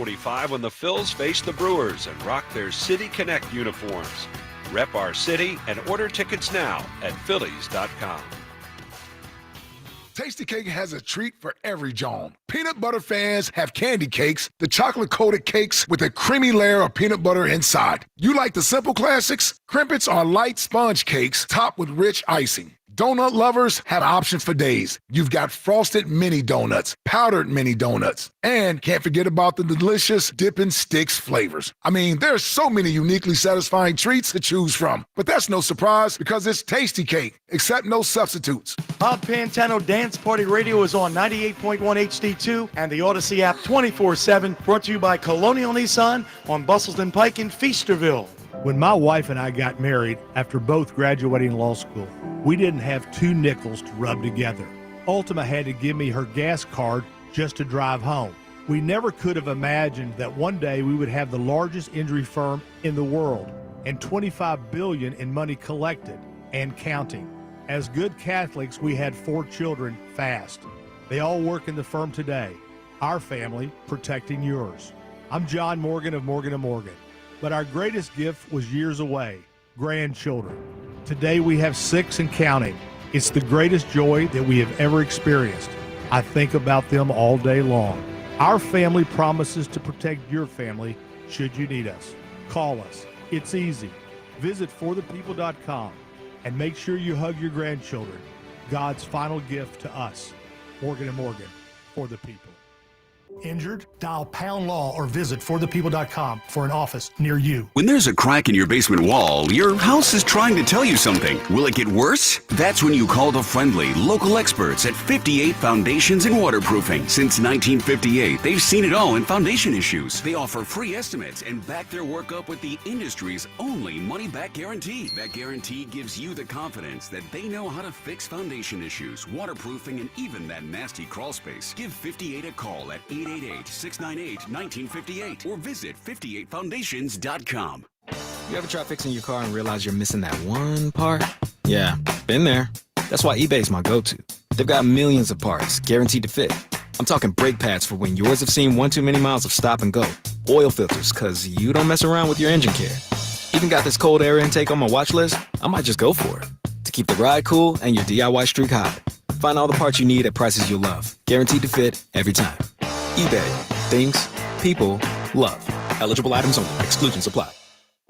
6:45 when the Phils face the Brewers and rock their City Connect uniforms. Rep our city and order tickets now at Phillies.com. Tasty Cake has a treat for every John. Peanut butter fans have candy cakes, the chocolate-coated cakes with a creamy layer of peanut butter inside. You like the simple classics? Crimpets are light sponge cakes topped with rich icing. Donut lovers have options for days. You've got frosted mini donuts, powdered mini donuts, and can't forget about the delicious Dippin' Sticks flavors. I mean, there's so many uniquely satisfying treats to choose from. But that's no surprise because it's Tasty Cake, except no substitutes. Bob Pantano Dance Party Radio is on 98.1 HD2 and the Odyssey app 24/7, brought to you by Colonial Nissan on Bustleton Pike in Feasterville. When my wife and I got married after both graduating law school, we didn't have 2 nickels to rub together. Ultima had to give me her gas card just to drive home. We never could have imagined that one day we would have the largest injury firm in the world and $25 billion in money collected and counting. As good Catholics, we had 4 children fast. They all work in the firm today. Our family protecting yours. I'm John Morgan of Morgan & Morgan. But our greatest gift was years away, grandchildren. Today we have 6 and counting. It's the greatest joy that we have ever experienced. I think about them all day long. Our family promises to protect your family should you need us. Call us. It's easy. Visit forthepeople.com and make sure you hug your grandchildren. God's final gift to us. Morgan & Morgan, for the people. Injured? Dial Pound Law or visit forthepeople.com for an office near you. When there's a crack in your basement wall, your house is trying to tell you something. Will it get worse? That's when you call the friendly, local experts at 58 Foundations and Waterproofing. Since 1958, they've seen it all in foundation issues. They offer free estimates and back their work up with the industry's only money-back guarantee. That guarantee gives you the confidence that they know how to fix foundation issues, waterproofing, and even that nasty crawl space. Give 58 a call at 888-698-1958 or visit 58foundations.com. You ever try fixing your car and realize you're missing that one part? Yeah, been there. That's why eBay's my go-to. They've got millions of parts, guaranteed to fit. I'm talking brake pads for when yours have seen one too many miles of stop and go. Oil filters, because you don't mess around with your engine care. Even got this cold air intake on my watch list. I might just go for it. To keep the ride cool and your DIY streak hot. Find all the parts you need at prices you'll love. Guaranteed to fit every time. eBay. Things people love. Eligible items only. Exclusions apply.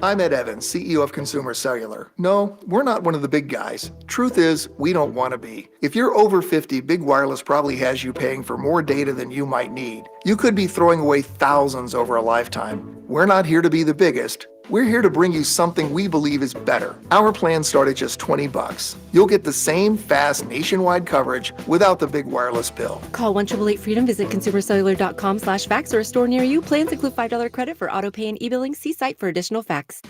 I'm Ed Evans, CEO of Consumer Cellular. No, we're not one of the big guys. Truth is, we don't want to be. If you're over 50, Big Wireless probably has you paying for more data than you might need. You could be throwing away thousands over a lifetime. We're not here to be the biggest. We're here to bring you something we believe is better. Our plans start at just $20. You'll get the same fast nationwide coverage without the big wireless bill. Call 1-888-FREEDOM, visit consumercellular.com/facts or a store near you. Plans include $5 credit for auto pay and e-billing. See site for additional facts.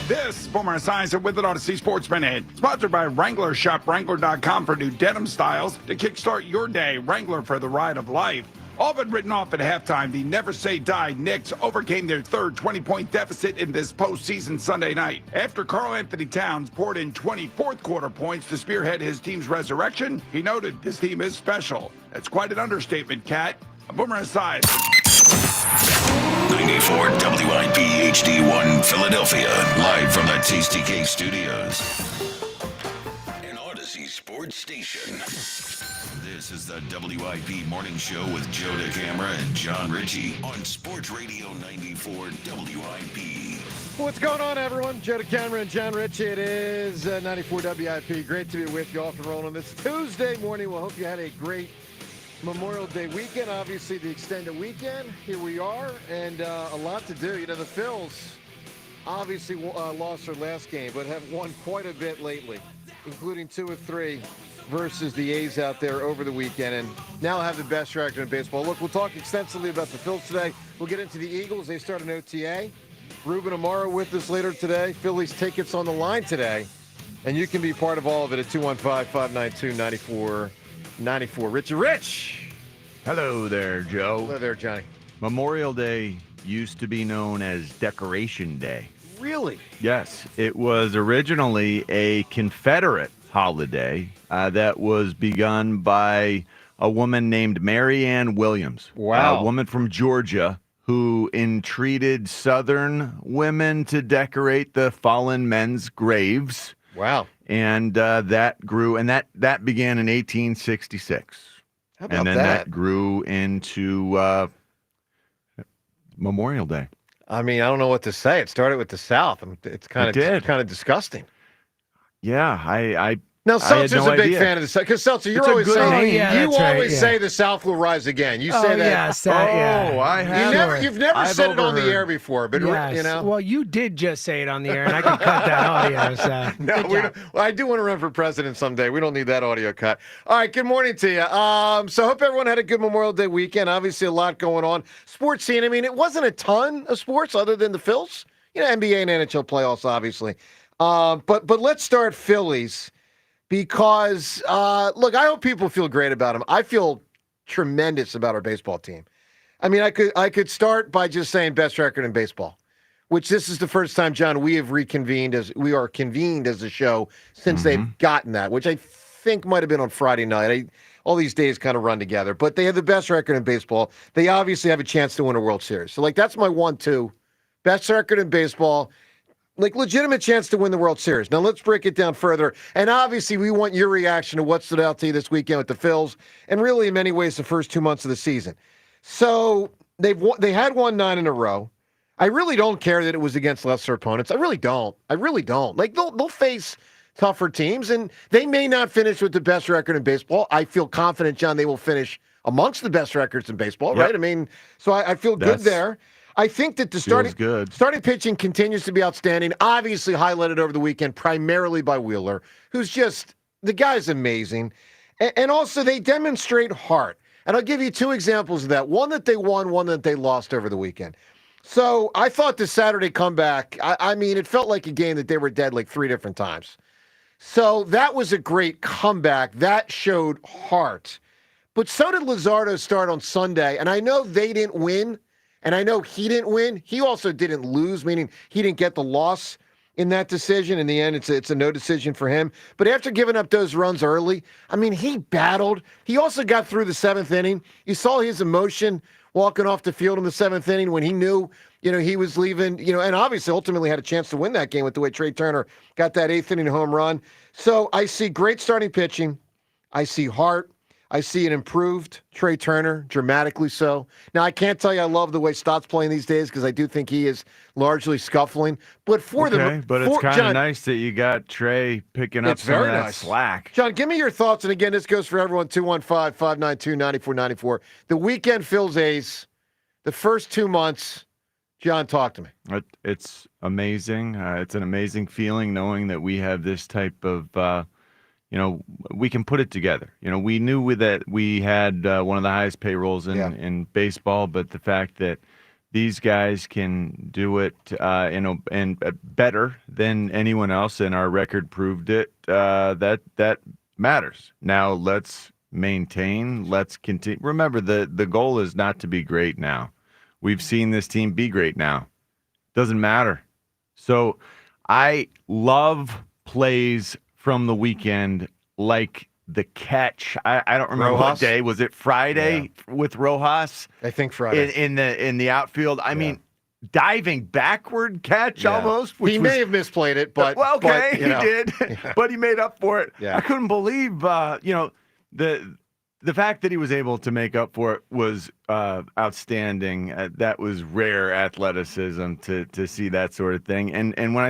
This is Boomer Esiason with an Odyssey Sports Minute, sponsored by Wrangler. Shop Wrangler.com for new denim styles to kickstart your day. Wrangler for the ride of life. All but written off at halftime, the Never Say Die Knicks overcame their third 20-point deficit in this postseason Sunday night. After Karl Anthony Towns poured in 20 fourth-quarter points to spearhead his team's resurrection, he noted this team is special. That's quite an understatement, Cat. I'm Boomer Esiason. 94 WIP HD1 Philadelphia, live from the Tasty Cake Studios. An Odyssey Sports Station. This is the WIP Morning Show with Joe DeCamara and John Ritchie on Sports Radio 94 WIP. What's going on, everyone? Joe DeCamara and John Ritchie. It is 94 WIP. Great to be with you off and rolling this Tuesday morning. We'll hope you had a great Memorial Day weekend. Obviously, the extended weekend. Here we are, and a lot to do. You know, the Phils obviously lost their last game, but have won quite a bit lately, including 2 of 3 versus the A's out there over the weekend, and now have the best record in baseball. Look, we'll talk extensively about the Phils today. We'll get into the Eagles. They start an OTA. Ruben Amaro with us later today. Phillies tickets on the line today, and you can be part of all of it at 215-592-9494. Richie Rich! Hello there, Joe. Hello there, Johnny. Memorial Day used to be known as Decoration Day. Really? Yes, it was originally a Confederate holiday that was begun by a woman named Mary Ann Williams. Wow. A woman from Georgia who entreated Southern women to decorate the fallen men's graves. Wow. And that grew, and that began in 1866. How about and then that? that grew into Memorial Day. I mean, I don't know what to say. It started with the South. It's kind of disgusting. Yeah, I Now, I had Seltzer's no a big idea. fan of the South. Because, Seltzer, you're It's a always good saying, name. you always say the South will rise again. You say that. Yes, yeah. I have. You've never I've said it on the overheard. air before, but Yes. you know. Well, you did just say it on the air, and I can cut that audio. So. No, Good we job. don't, well, I do want to run for president someday. We don't need that audio cut. All right, good morning to you. So hope everyone had a good Memorial Day weekend. Obviously, a lot going on. Sports scene, I mean, it wasn't a ton of sports other than the Phils. You know, NBA and NHL playoffs, obviously. But let's start Phillies because, look, I hope people feel great about them. I feel tremendous about our baseball team. I mean, I could start by just saying best record in baseball, which this is the first time, John, we have convened as a show since they've gotten that, which I think might have been on Friday night. All these days kind of run together, but they have the best record in baseball. They obviously have a chance to win a World Series. So, like, that's my 1-2. Best record in baseball, like, legitimate chance to win the World Series. Now, let's break it down further. And obviously, we want your reaction to what stood out to you this weekend with the Phils, and really, in many ways, the first 2 months of the season. So, they had won 9 in a row. I really don't care that it was against lesser opponents. I really don't. Like, they'll face tougher teams, and they may not finish with the best record in baseball. I feel confident, John, they will finish amongst the best records in baseball, right? I mean, so I feel good there. I think that the starting pitching continues to be outstanding. Obviously highlighted over the weekend primarily by Wheeler, who's just, the guy's amazing. And also they demonstrate heart. And I'll give you 2 examples of that. One that they won, one that they lost over the weekend. So I thought the Saturday comeback, I mean, it felt like a game that they were dead like 3 different times. So that was a great comeback. That showed heart. But so did Luzardo's start on Sunday. And I know they didn't win. And I know he didn't win. He also didn't lose, meaning he didn't get the loss in that decision. In the end, it's a no decision for him. But after giving up those runs early, I mean, he battled. He also got through the 7th inning. You saw his emotion walking off the field in the 7th inning when he knew, he was leaving, and obviously ultimately had a chance to win that game with the way Trey Turner got that 8th inning home run. So I see great starting pitching. I see heart. I see an improved Trey Turner, dramatically so. Now, I can't tell you I love the way Stott's playing these days because I do think he is largely scuffling. But it's kind of nice that you got Trey picking up some of that slack. John, give me your thoughts. And again, this goes for everyone, 215-592-9494. The weekend Phil's A's, the first 2 months. John, talk to me. It's amazing. It's an amazing feeling knowing that we have this type of we can put it together. We knew that we had one of the highest payrolls in baseball, but the fact that these guys can do it, and better than anyone else, and our record proved it. That matters. Now let's maintain. Let's continue. Remember, the goal is not to be great now. We've seen this team be great now. Doesn't matter. So I love plays from the weekend, like the catch. I don't remember what day. Was it Friday with Rojas? I think Friday. In the outfield. I mean, diving backward catch almost. He may have misplayed it, but he did. But he made up for it. Yeah. I couldn't believe the fact that he was able to make up for it was outstanding. That was rare athleticism to see that sort of thing. And when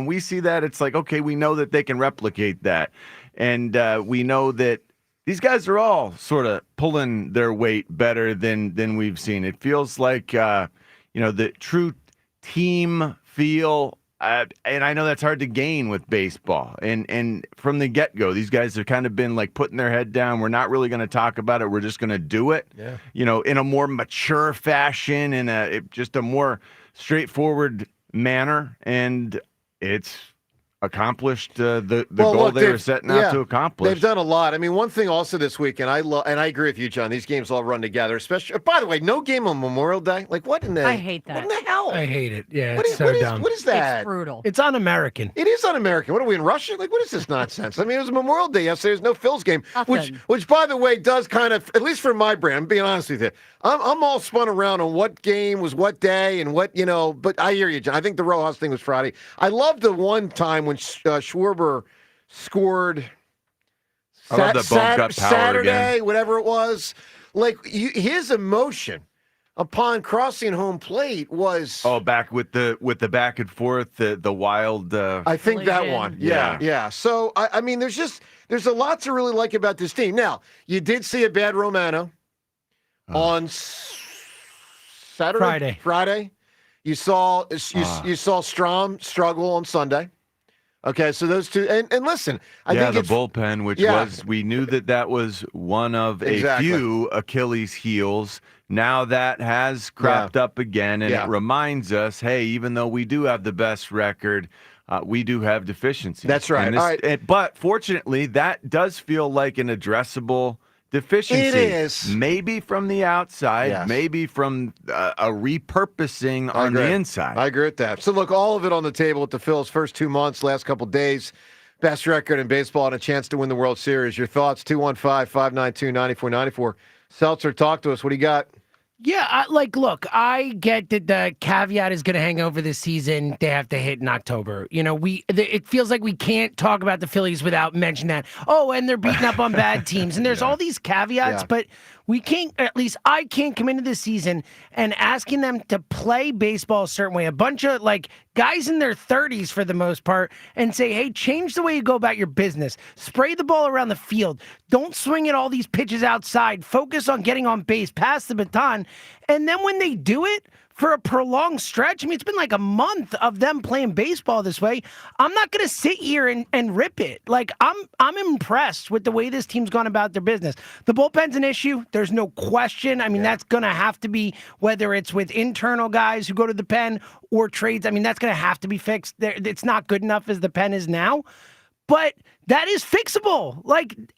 we see that, it's like, okay, we know that they can replicate that. And we know that these guys are all sort of pulling their weight better than we've seen. It feels like, the true team feel. And I know that's hard to gain with baseball. And from the get-go, these guys have kind of been like putting their head down. We're not really going to talk about it. We're just going to do it, in a more mature fashion, in just a more straightforward manner. And it's accomplished the goal they were setting out to accomplish. They've done a lot. I mean, one thing also this weekend, and I agree with you, John. These games all run together. Especially, by the way, no game on Memorial Day. Like, what in the? I hate that. What in the hell? I hate it. Yeah, What it's is, so what is- dumb. what is that? It's brutal. It's un-American. It is un-American. What are we in Russia? Like, what is this nonsense? I mean, it was Memorial Day yesterday. There's no Phil's game, which, by the way, does kind of, at least for my brand, I'm being honest with you, I'm all spun around on what game was what day and what, but I hear you, John. I think the Rojas thing was Friday. I love the one time when Schwarber scored Saturday, again. whatever it was. Like, his emotion upon crossing home plate was back with the back and forth, the wild. I think that one, yeah. So I mean, there's a lot to really like about this team. Now, you did see a bad Romano on Saturday, Friday. You saw Strom struggle on Sunday. Okay, so those two, and listen, I think the bullpen, which was, we knew that was one of a few Achilles heels. Now that has crept up again, and it reminds us, hey, even though we do have the best record, we do have deficiencies. That's right. All right. But fortunately, that does feel like an addressable deficiency. It is. Maybe from the outside, maybe from a repurposing on the inside. I agree with that. So, look, all of it on the table with the Phils' first 2 months, last couple days. Best record in baseball and a chance to win the World Series. Your thoughts, 215-592-9494. Seltzer, talk to us. What do you got? Yeah, look, I get that the caveat is going to hang over this season. They have to hit in October. It feels like we can't talk about the Phillies without mentioning that. Oh, and they're beating up on bad teams. And there's all these caveats, but we can't, at least I can't come into this season and asking them to play baseball a certain way. A bunch of guys in their 30s for the most part, and say, hey, change the way you go about your business. Spray the ball around the field. Don't swing at all these pitches outside. Focus on getting on base, pass the baton. And then when they do it for a prolonged stretch, I mean, it's been like a month of them playing baseball this way. I'm not going to sit here and rip it. I'm impressed with the way this team's gone about their business. The bullpen's an issue. There's no question. I mean, that's going to have to be, whether it's with internal guys who go to the pen or trades. I mean, that's going to have to be fixed. It's not good enough as the pen is now. But that is fixable.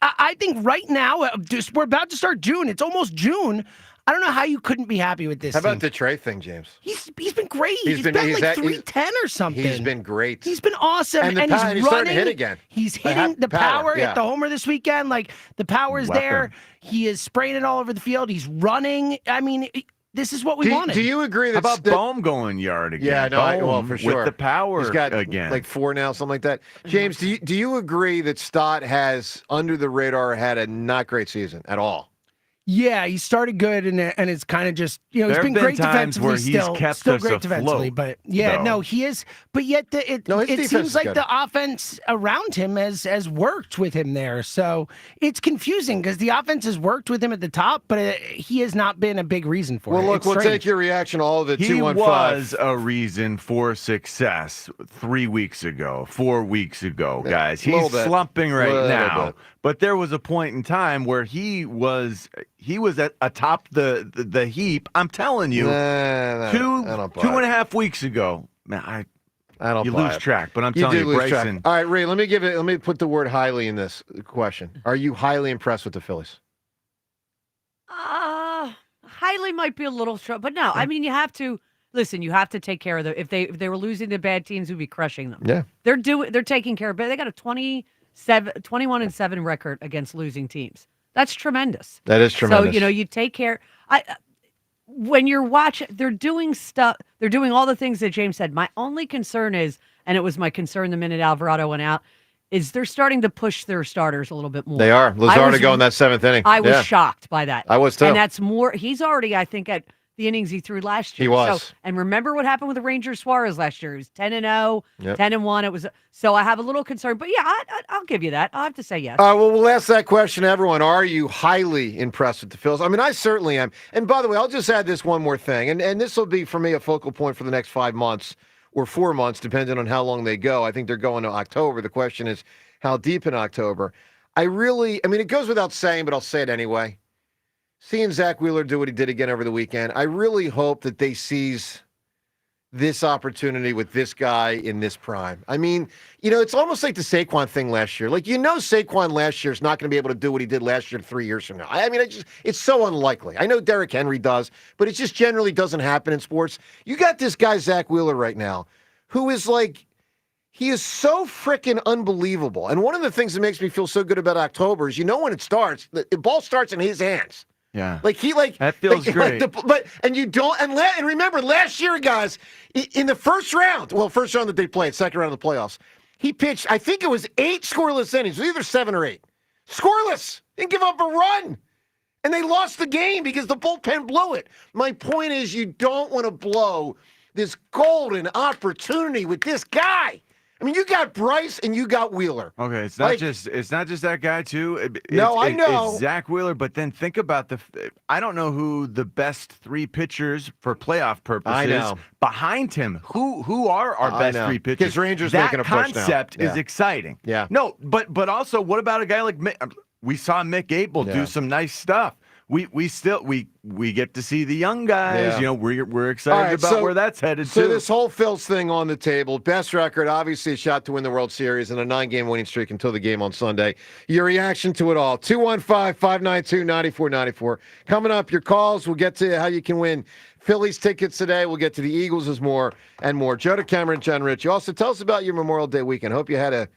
I think right now, we're about to start June. It's almost June. I don't know how you couldn't be happy with this. How about team. the Trey thing, James? He's been great. He's been like 310 or something. He's been great. He's been awesome. And he's running. starting to hit again. He's hitting the power at the homer this weekend. The power is there. He is spraying it all over the field. He's running. I mean, this is what we wanted. Do you agree that... How about Bohm going yard again? Yeah, no, for sure. With the power He's got again. like 4 now, something like that. James, do you agree that Stott has, under the radar, had a not great season at all? Yeah, he started good, and it's kind of just, he's been great defensively still. Still great defensively, but he is. But yet, it seems like the offense around him has worked with him there. So it's confusing because the offense has worked with him at the top, but he has not been a big reason for it. Well, look, we'll take your reaction to all of it. He 215. was a reason for success 3 weeks ago, 4 weeks ago, guys. He's slumping right now. But there was a point in time where he was atop the heap. I'm telling you, 2.5 weeks ago. Man, I don't. You lose track, but I'm telling you, Bryson. All right, Ray. Let me put the word highly in this question. Are you highly impressed with the Phillies? Highly might be a little strong, but no. I mean, you have to listen. You have to take care of them. If they were losing to bad teams, we'd be crushing them. Yeah, they're taking care of it. They got a 21-7 record against losing teams. That's tremendous. That is tremendous. So, you take care. When you're watching, they're doing stuff. They're doing all the things that James said. My only concern is, and it was my concern the minute Alvarado went out, is they're starting to push their starters a little bit more. They are. Luzardo going that 7th inning. I was shocked by that. I was too. And that's more. He's already, I think, at the innings he threw last year. He was. So, and remember what happened with the Ranger Suarez last year? He was 10-0, Yep. 10-1. It was so I have a little concern, but yeah, I'll give you that. I'll have to say yes. Well, we'll ask that question to everyone. Are you highly impressed with the Phils? I mean, I certainly am. And by the way, I'll just add this one more thing, and this will be for me a focal point for the next 5 months or 4 months, depending on how long they go. I think they're going to October. The question is, how deep in October? I mean, it goes without saying, but I'll say it anyway. Seeing Zach Wheeler do what he did again over the weekend, I really hope that they seize this opportunity with this guy in this prime. I mean, it's almost like the Saquon thing last year. Like, Saquon last year is not going to be able to do what he did last year 3 years from now. I mean, it's so unlikely. I know Derrick Henry does, but it just generally doesn't happen in sports. You got this guy, Zach Wheeler, right now, who is like, he is so freaking unbelievable. And one of the things that makes me feel so good about October is, when it starts, the ball starts in his hands. Yeah. That feels great. And remember, last year, guys, in the first round that they played, second round of the playoffs, he pitched, I think it was 8 scoreless innings. It was either 7 or 8. Scoreless. Didn't give up a run. And they lost the game because the bullpen blew it. My point is, you don't want to blow this golden opportunity with this guy. I mean, you got Bryce and you got Wheeler. Okay, it's not just that guy too. I know it's Zach Wheeler, but then think about I don't know who the best 3 pitchers for playoff purposes behind him. Who are our best 3 pitchers? Because Rangers making a push now. That concept is exciting. Yeah. No, but also, what about a guy like we saw Mick Abel do some nice stuff. We get to see the young guys. Yeah. We're excited about where that's headed so too. This whole Phils thing on the table. Best record, obviously a shot to win the World Series and a 9-game winning streak until the game on Sunday. Your reaction to it all. 215-592-9494. Coming up, your calls. We'll get to how you can win Phillies tickets today. We'll get to the Eagles as more and more. Joe DeCamera, John Rich. You also tell us about your Memorial Day weekend. Hope you had a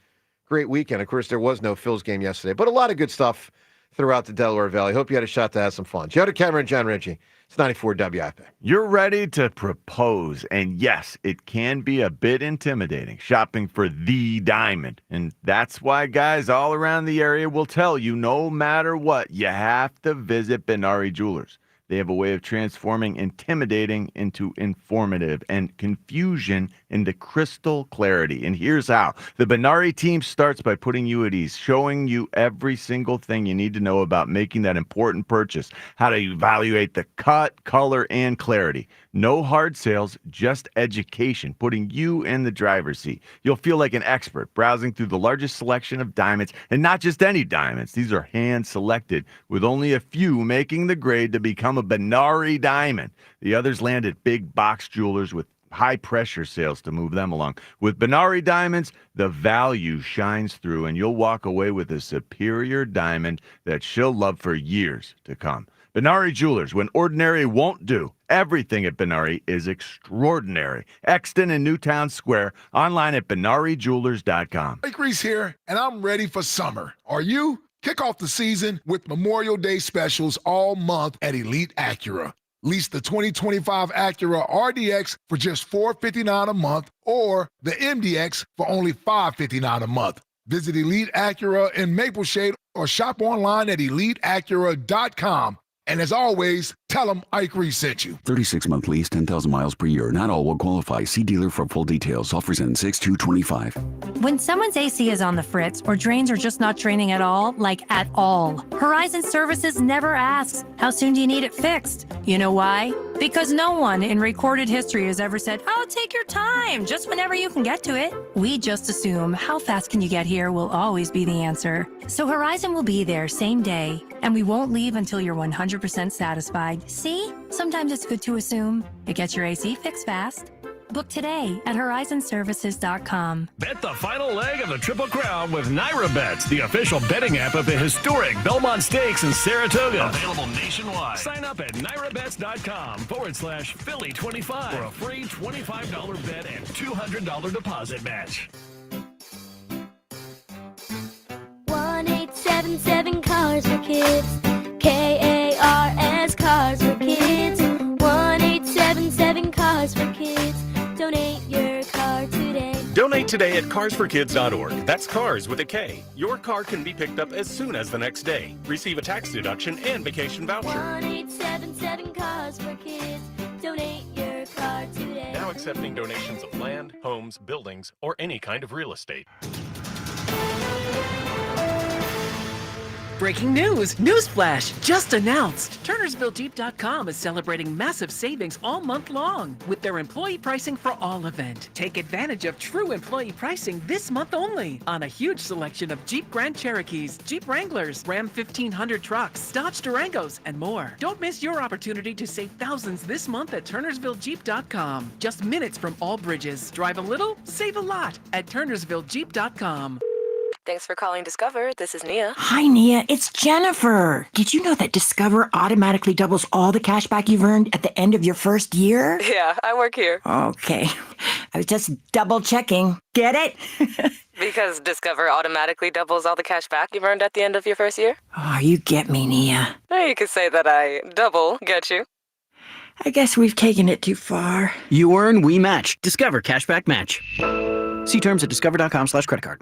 great weekend. Of course, there was no Phils game yesterday, but a lot of good stuff throughout the Delaware Valley. Hope you had a shot to have some fun. Joe DeCamera and John Ritchie. It's 94 WIP. You're ready to propose, and yes, it can be a bit intimidating shopping for the diamond. And that's why guys all around the area will tell you, no matter what, you have to visit Benari Jewelers. They have a way of transforming intimidating into informative and confusion into crystal clarity. And here's how. The Benari team starts by putting you at ease, showing you every single thing you need to know about making that important purchase, how to evaluate the cut, color, and clarity. No hard sales, just education, putting you in the driver's seat. You'll feel like an expert browsing through the largest selection of diamonds, and not just any diamonds. These are hand-selected, with only a few making the grade to become a Benari diamond. The others land at big box jewelers with high-pressure sales to move them along. With Benari diamonds, the value shines through, and you'll walk away with a superior diamond that she'll love for years to come. Benari Jewelers, when ordinary won't do. Everything at Benari is extraordinary. Exton and Newtown Square, online at BenariJewelers.com. Mike Reese here, and I'm ready for summer. Are you? Kick off the season with Memorial Day specials all month at Elite Acura. Lease the 2025 Acura RDX for just $459 a month or the MDX for only $559 a month. Visit Elite Acura in Maple Shade or shop online at EliteAcura.com. And as always, tell them Ike Reese sent you. 36-month lease, 10,000 miles per year. Not all will qualify. See dealer for full details. Offers in 6/2/25. When someone's AC is on the fritz or drains are just not draining at all, like at all, Horizon Services never asks, how soon do you need it fixed? You know why? Because no one in recorded history has ever said, oh, take your time, just whenever you can get to it. We just assume how fast can you get here will always be the answer. So Horizon will be there same day, and we won't leave until you're 100% satisfied. See? Sometimes it's good to assume. It gets your AC fixed fast. Book today at horizonservices.com. Bet the final leg of the Triple Crown with NyraBets, the official betting app of the historic Belmont Stakes in Saratoga. Available nationwide. Sign up at nyrabets.com/Philly25 for a free $25 bet and $200 deposit match. 1-877 Cars for Kids. KARS Cars for Kids. 1-877 Cars for Kids. Donate your car today. Donate today at carsforkids.org. That's cars with a K. Your car can be picked up as soon as the next day. Receive a tax deduction and vacation voucher. 1-877 Cars for Kids. Donate your car today. Now accepting donations of land, homes, buildings, or any kind of real estate. Breaking news! Newsflash! Just announced! TurnersvilleJeep.com is celebrating massive savings all month long with their employee pricing for all event. Take advantage of true employee pricing this month only on a huge selection of Jeep Grand Cherokees, Jeep Wranglers, Ram 1500 trucks, Dodge Durangos, and more. Don't miss your opportunity to save thousands this month at TurnersvilleJeep.com. Just minutes from all bridges. Drive a little, save a lot at TurnersvilleJeep.com. Thanks for calling Discover. This is Nia. Hi, Nia. It's Jennifer. Did you know that Discover automatically doubles all the cash back you've earned at the end of your first year? Yeah, I work here. Okay. I was just double checking. Get it? Because Discover automatically doubles all the cash back you've earned at the end of your first year? Oh, you get me, Nia. You could say that I double get you. I guess we've taken it too far. You earn, we match. Discover Cashback Match. See terms at discover.com/creditcard.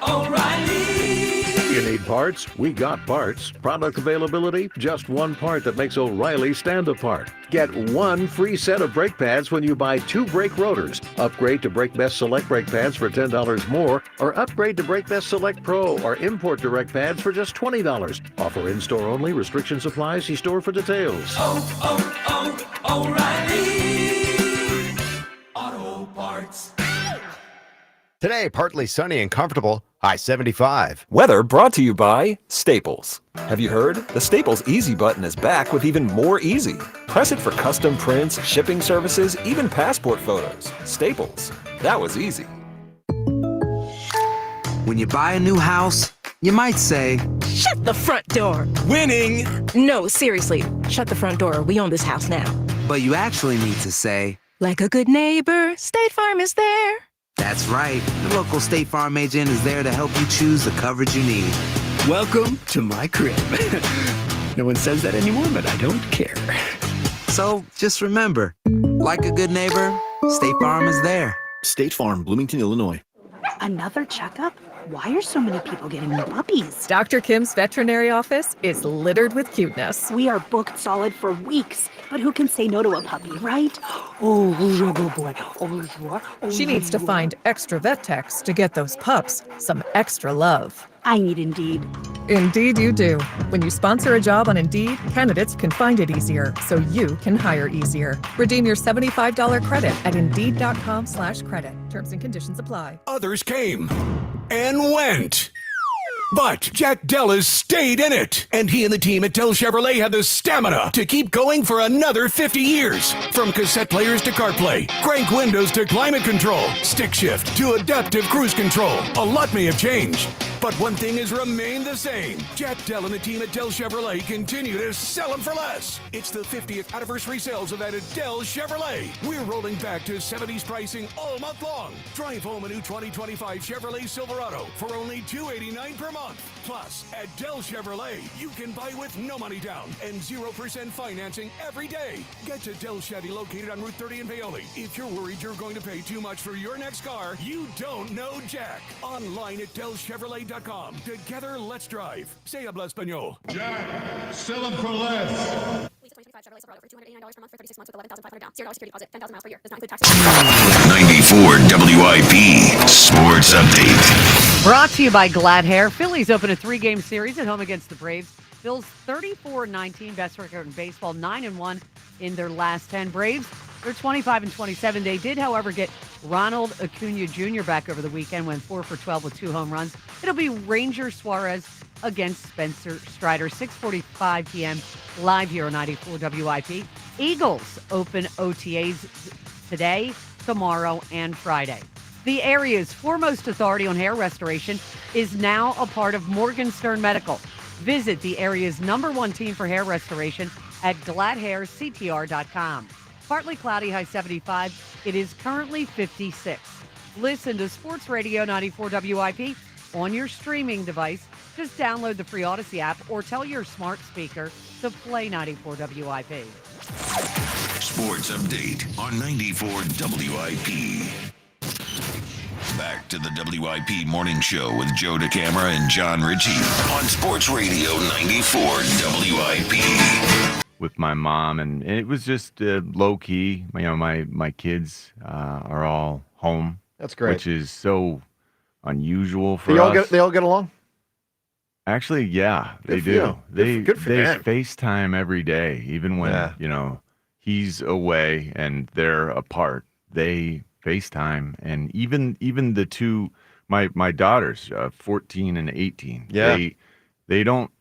O'Reilly. You need parts? We got parts. Product availability? Just one part that makes O'Reilly stand apart. Get one free set of brake pads when you buy 2 brake rotors. Upgrade to Brake Best Select brake pads for $10 more, or upgrade to Brake Best Select Pro or import direct pads for just $20. Offer in-store only. Restrictions apply. See store for details. O'Reilly Auto Parts. Today, partly sunny and comfortable, high 75. Weather brought to you by Staples. Have you heard? The Staples Easy button is back with even more easy. Press it for custom prints, shipping services, even passport photos. Staples. That was easy. When you buy a new house, you might say, "Shut the front door." "Winning." No, seriously, shut the front door. We own this house now. But you actually need to say, "Like a good neighbor, State Farm is there." That's right. The local State Farm agent is there to help you choose the coverage you need. Welcome to my crib. No one says that anymore, but I don't care. So just remember, like a good neighbor, State Farm is there. State Farm, Bloomington, Illinois. Another checkup? Why are so many people getting new puppies? Dr. Kim's veterinary office is littered with cuteness. We are booked solid for weeks, but who can say no to a puppy, right? Oh, you're a good boy. Oh, you are. Oh, She needs to find extra vet techs to get those pups some extra love. I need Indeed. Indeed you do. When you sponsor a job on Indeed, candidates can find it easier, so you can hire easier. Redeem your $75 credit at Indeed.com/credit. Terms and conditions apply. Others came and went. But Jack Dellis stayed in it, and he and the team at Dell Chevrolet have the stamina to keep going for another 50 years. From cassette players to CarPlay, crank windows to climate control, stick shift to adaptive cruise control. A lot may have changed, but one thing has remained the same. Jack Dell and the team at Dell Chevrolet continue to sell them for less. It's the 50th anniversary sales event at Dell Chevrolet. We're rolling back to 70s pricing all month long. Drive home a new 2025 Chevrolet Silverado for only $289 per month. Plus, at Dell Chevrolet, you can buy with no money down and 0% financing every day. Get to Dell Chevy located on Route 30 in Paoli. If you're worried you're going to pay too much for your next car, you don't know Jack. Online at DellChevrolet.com. Together, let's drive. Se habla español. Jack, sell them for less. 94 WIP Sports Update. Brought to you by Glad Hair. Phillies open a 3-game series at home against the Braves. Phil's 34-19, best record in baseball, 9-1 in their last 10. Braves, they're 25-27. They did, however, get Ronald Acuna Jr. back over the weekend, went 4 for 12 with 2 home runs. It'll be Ranger Suarez against Spencer Strider, 6:45 p.m. live here on 94 WIP. Eagles open OTAs today, tomorrow, and Friday. The area's foremost authority on hair restoration is now a part of Morgenstern Medical. Visit the area's #1 team for hair restoration at gladhairctr.com. Partly cloudy, high 75. It is currently 56. Listen to Sports Radio 94 WIP on your streaming device. Just download the free Odyssey app or tell your smart speaker to play 94 WIP. Sports Update on 94 WIP. Back to the WIP Morning Show with Joe DeCamara and John Ritchie on Sports Radio 94 WIP. With my mom, and it was just low key. You know, my kids are all home. That's great. Which is so unusual for us. They all get along? Actually, yeah, they Good for do. you. They Good for they them. FaceTime every day, even when Yeah. he's away and they're apart. They FaceTime, and even the two, my daughters, 14 and 18. Yeah. They don't.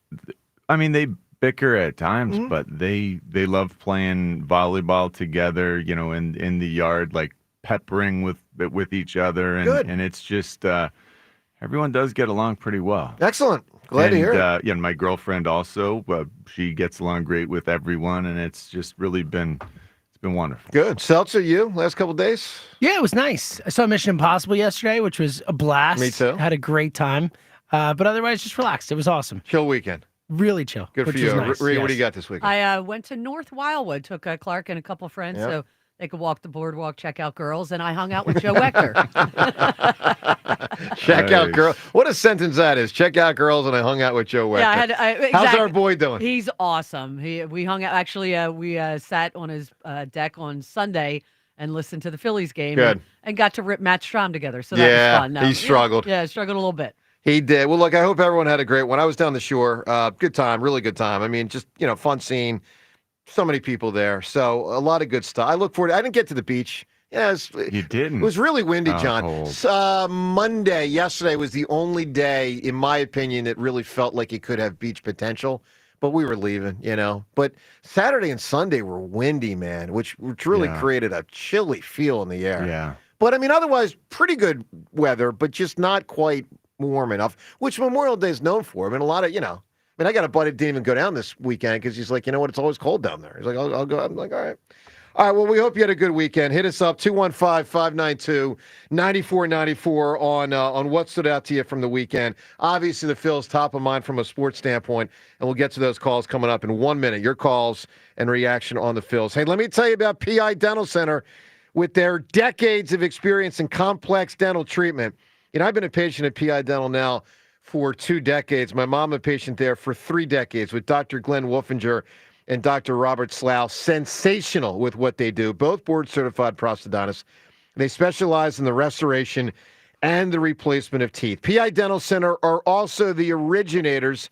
I mean, they bicker at times, Mhm. but they love playing volleyball together. In the yard, like peppering with each other, and Good. and it's just. Everyone does get along pretty well. Excellent. Glad to hear it. Yeah, my girlfriend also, she gets along great with everyone, and it's just really been wonderful. Good. Seltzer, you last couple days? Yeah, it was nice. I saw Mission Impossible yesterday, which was a blast. Me too. Had a great time. But otherwise, just relaxed. It was awesome. Chill weekend. Really chill. Good which for you. was nice. Rhea, what do Yes. you got this weekend? I went to North Wildwood, took Clark and a couple friends Yep. so they could walk the boardwalk, check out girls, and I hung out with Joe Wechter. Check out girls. What a sentence that is. Check out girls, and I hung out with Joe Wechter. Yeah, How's exactly. our boy doing? He's awesome. We hung out. Actually, we sat on his deck on Sunday and listened to the Phillies game. Good. And got to rip Matt Strom together. So Yeah, that was fun. No, he struggled. Yeah, struggled a little bit. He did. Well, look, I hope everyone had a great one. I was down the shore. Good time, really good time. I mean, just, fun scene. So many people there. So a lot of good stuff. I look forward. I didn't get to the beach. Yeah, You didn't. It was really windy, John. cold. Monday, yesterday was the only day, in my opinion, that really felt like it could have beach potential. But we were leaving, But Saturday and Sunday were windy, man, which really Yeah. created a chilly feel in the air. Yeah. But I mean, otherwise, pretty good weather, but just not quite warm enough, which Memorial Day is known for. I mean, a lot of, I got a buddy that didn't even go down this weekend because he's like, you know what, it's always cold down there. He's like, I'll go. I'm like, all right. All right, well, we hope you had a good weekend. Hit us up, 215-592-9494 on what stood out to you from the weekend. Obviously, the Phil's top of mind from a sports standpoint, and we'll get to those calls coming up in 1 minute. Your calls and reaction on the Phil's. Hey, let me tell you about PI Dental Center with their decades of experience in complex dental treatment. I've been a patient at PI Dental now for 2 decades. My mom a patient there for 3 decades with Dr. Glenn Wolfinger and Dr. Robert Slough. Sensational with what they do, both board-certified prosthodontists. They specialize in the restoration and the replacement of teeth. PI Dental Center are also the originators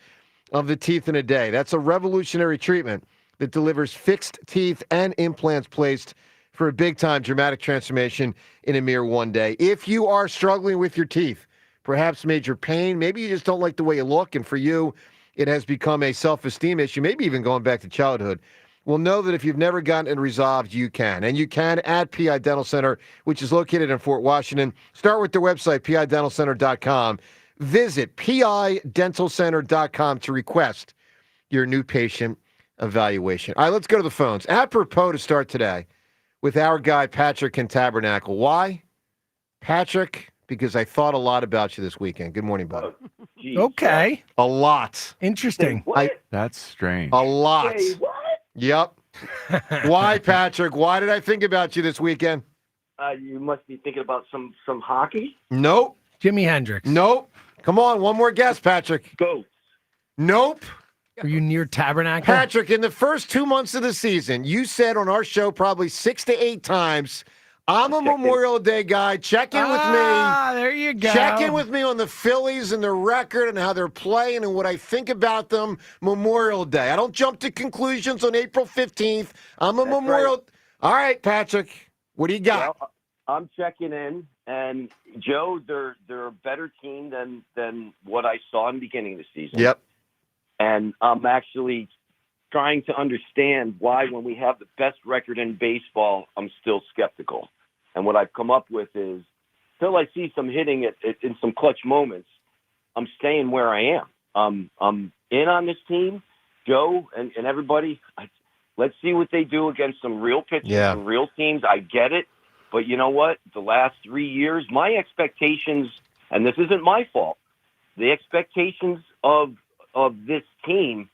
of the Teeth in a Day. That's a revolutionary treatment that delivers fixed teeth and implants placed for a big-time dramatic transformation in a mere 1 day. If you are struggling with your teeth, perhaps major pain, maybe you just don't like the way you look, and for you, it has become a self-esteem issue, maybe even going back to childhood. Well, know that if you've never gotten it resolved, you can. And you can at PI Dental Center, which is located in Fort Washington. Start with their website, pidentalcenter.com. Visit pidentalcenter.com to request your new patient evaluation. All right, let's go to the phones. Apropos to start today with our guy, Patrick in Tabernacle. Why? Patrick, because I thought a lot about you this weekend. Good morning, bud. Okay. A lot. Interesting. That's strange. A lot. Yep. Why, Patrick? Why did I think about you this weekend? You must be thinking about some hockey. Nope. Jimi Hendrix. Nope. Come on, one more guess, Patrick. Goats. Nope. Were you near Tabernacle? Patrick, in the first 2 months of the season, you said on our show probably 6 to 8 times, I'm a Memorial Day guy. Check in with me. There you go. Check in with me on the Phillies and their record and how they're playing and what I think about them Memorial Day. I don't jump to conclusions on April 15th. I'm a Memorial. Right. All right, Patrick, what do you got? Well, I'm checking in, and Joe, they're a better team than what I saw in the beginning of the season. Yep. And I'm actually trying to understand why, when we have the best record in baseball, I'm still skeptical. And what I've come up with is, till I see some hitting in some clutch moments, I'm staying where I am. I'm in on this team, Joe and everybody. Let's see what they do against some real pitchers, some real teams. I get it. But you know what? The last 3 years, my expectations, and this isn't my fault, the expectations of this team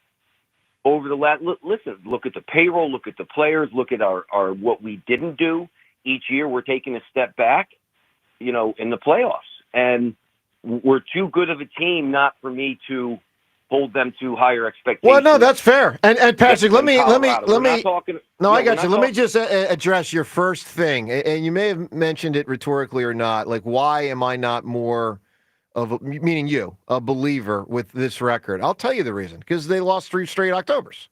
over the last, listen, look at the payroll, look at the players, look at our what we didn't do. Each year we're taking a step back, in the playoffs. And we're too good of a team not for me to hold them to higher expectations. Well, no, that's fair. And Patrick, let me. No, I got you. Let me just address your first thing, and you may have mentioned it rhetorically or not. Like, why am I not more meaning you, a believer with this record. I'll tell you the reason, because they lost 3 straight Octobers.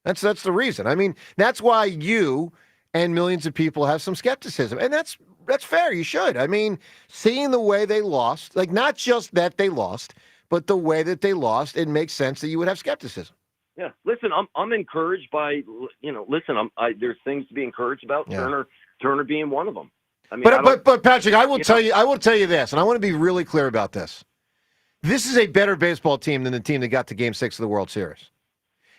That's the reason. I mean, that's why you and millions of people have some skepticism, and that's fair. You should. I mean, seeing the way they lost, like not just that they lost, but the way that they lost, it makes sense that you would have skepticism. Yeah, listen, I'm encouraged by, there's things to be encouraged about. Yeah. Turner being one of them. I mean, but Patrick, I will tell you this, and I want to be really clear about this. This is a better baseball team than the team that got to Game 6 of the World Series.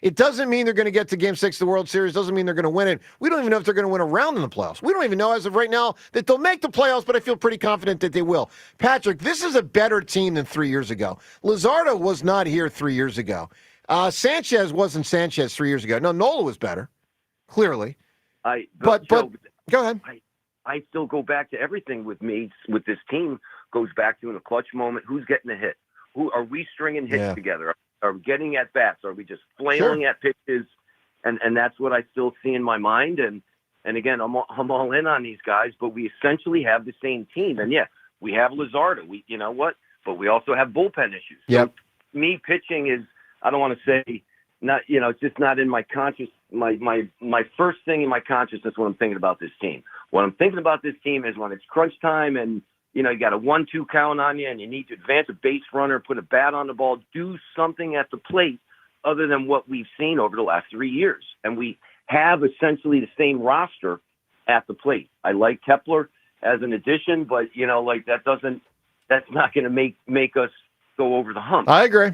It doesn't mean they're going to get to Game 6 of the World Series. Doesn't mean they're going to win it. We don't even know if they're going to win a round in the playoffs. We don't even know as of right now that they'll make the playoffs, but I feel pretty confident that they will. Patrick, this is a better team than 3 years ago. Luzardo was not here 3 years ago. Sanchez wasn't Sanchez 3 years ago. No, Nola was better, clearly. But go ahead. I still go back to everything with me, with this team, goes back to in a clutch moment, who's getting a hit? Who are we stringing hits together? Are we getting at bats? Are we just flailing at pitches? And that's what I still see in my mind. And again, I'm all in on these guys, but we essentially have the same team. And yeah, we have Luzardo. You know what? But we also have bullpen issues. Yep. So me pitching is, I don't want to say not, it's just not in my conscious, my first thing in my consciousness when I'm thinking about this team. What I'm thinking about this team is when it's crunch time and, you got a 1-2 count on you and you need to advance a base runner, put a bat on the ball, do something at the plate other than what we've seen over the last 3 years. And we have essentially the same roster at the plate. I like Kepler as an addition, but, that's not going to make us go over the hump. I agree.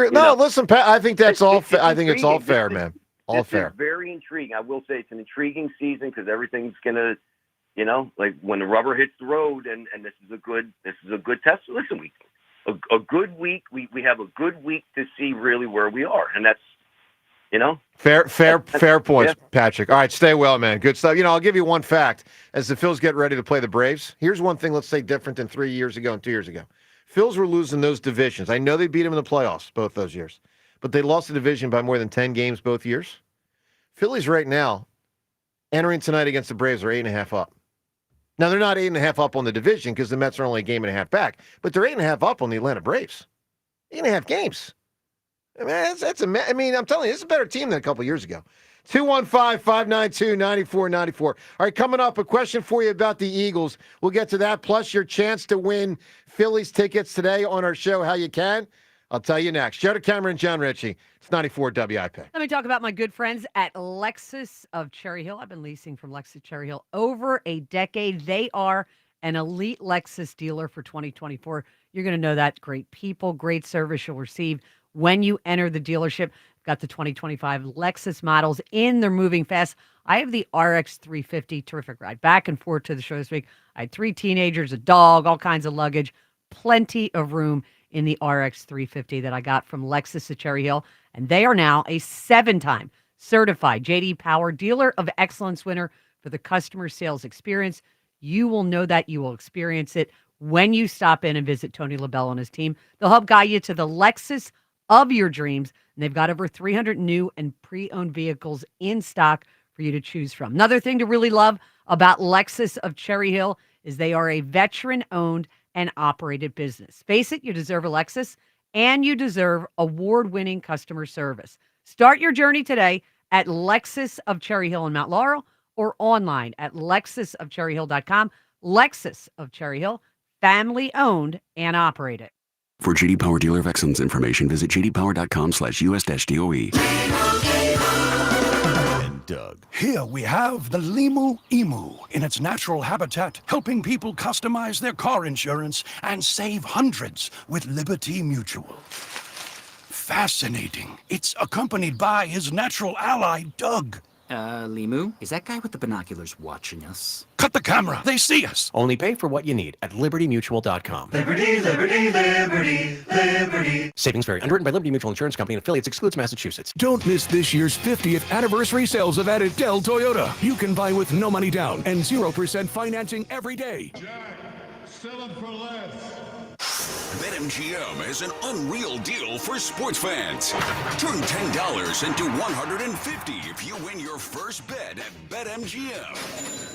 No, listen, Pat, I think that's all. I think it's all fair, man. All fair. It's very intriguing. I will say it's an intriguing season because everything's going to, when the rubber hits the road, and this is a good test. Listen, a good week. We have a good week to see really where we are, and that's, fair points, Patrick. All right, stay well, man. Good stuff. I'll give you one fact as the Phils get ready to play the Braves. Here's one thing, let's say, different than 3 years ago and 2 years ago. Phils were losing those divisions. I know they beat them in the playoffs both those years, but they lost the division by more than 10 games both years. Phillies right now, entering tonight against the Braves, are 8.5 up. Now, they're not 8.5 up on the division because the Mets are only a game and a half back, but they're 8.5 up on the Atlanta Braves. 8.5 games. I mean, I'm telling you, this is a better team than a couple years ago. 215-592-9494. All right, coming up, a question for you about the Eagles. We'll get to that, plus your chance to win Phillies tickets today on our show, How You Can. I'll tell you next. Joe DeCamera and John Ritchie. It's 94 WIP. Let me talk about my good friends at Lexus of Cherry Hill. I've been leasing from Lexus Cherry Hill over a decade. They are an elite Lexus dealer for 2024. You're going to know that. Great people, great service you'll receive when you enter the dealership. Got the 2025 Lexus models in. They're moving fast. I have the RX 350. Terrific ride. Back and forth to the show this week. I had 3 teenagers, a dog, all kinds of luggage. Plenty of room in the RX 350 that I got from Lexus of Cherry Hill. And they are now a 7-time certified J.D. Power Dealer of Excellence winner for the customer sales experience. You will know that. You will experience it when you stop in and visit Tony LaBelle and his team. They'll help guide you to the Lexus of your dreams. And they've got over 300 new and pre-owned vehicles in stock for you to choose from. Another thing to really love about Lexus of Cherry Hill is they are a veteran-owned and operated business. Face it, you deserve a Lexus, and you deserve award-winning customer service. Start your journey today at Lexus of Cherry Hill in Mount Laurel or online at lexusofcherryhill.com. Lexus of Cherry Hill, family-owned and operated. For J.D. Power Dealer of Excellence information, visit jdpower.com/US-DOE. And Doug. Here we have the Limu Emu in its natural habitat, helping people customize their car insurance and save hundreds with Liberty Mutual. Fascinating. It's accompanied by his natural ally, Doug. Limu? Is that guy with the binoculars watching us? Cut the camera. They see us. Only pay for what you need at libertymutual.com. Liberty, liberty, liberty, liberty. Savings vary. Underwritten by Liberty Mutual Insurance Company and affiliates. Excludes Massachusetts. Don't miss this year's 50th anniversary sales event at Dell Toyota. You can buy with no money down and 0% financing every day. Jack, sell it for less. BetMGM has an unreal deal for sports fans. Turn $10 into $150 if you win your first bet at BetMGM.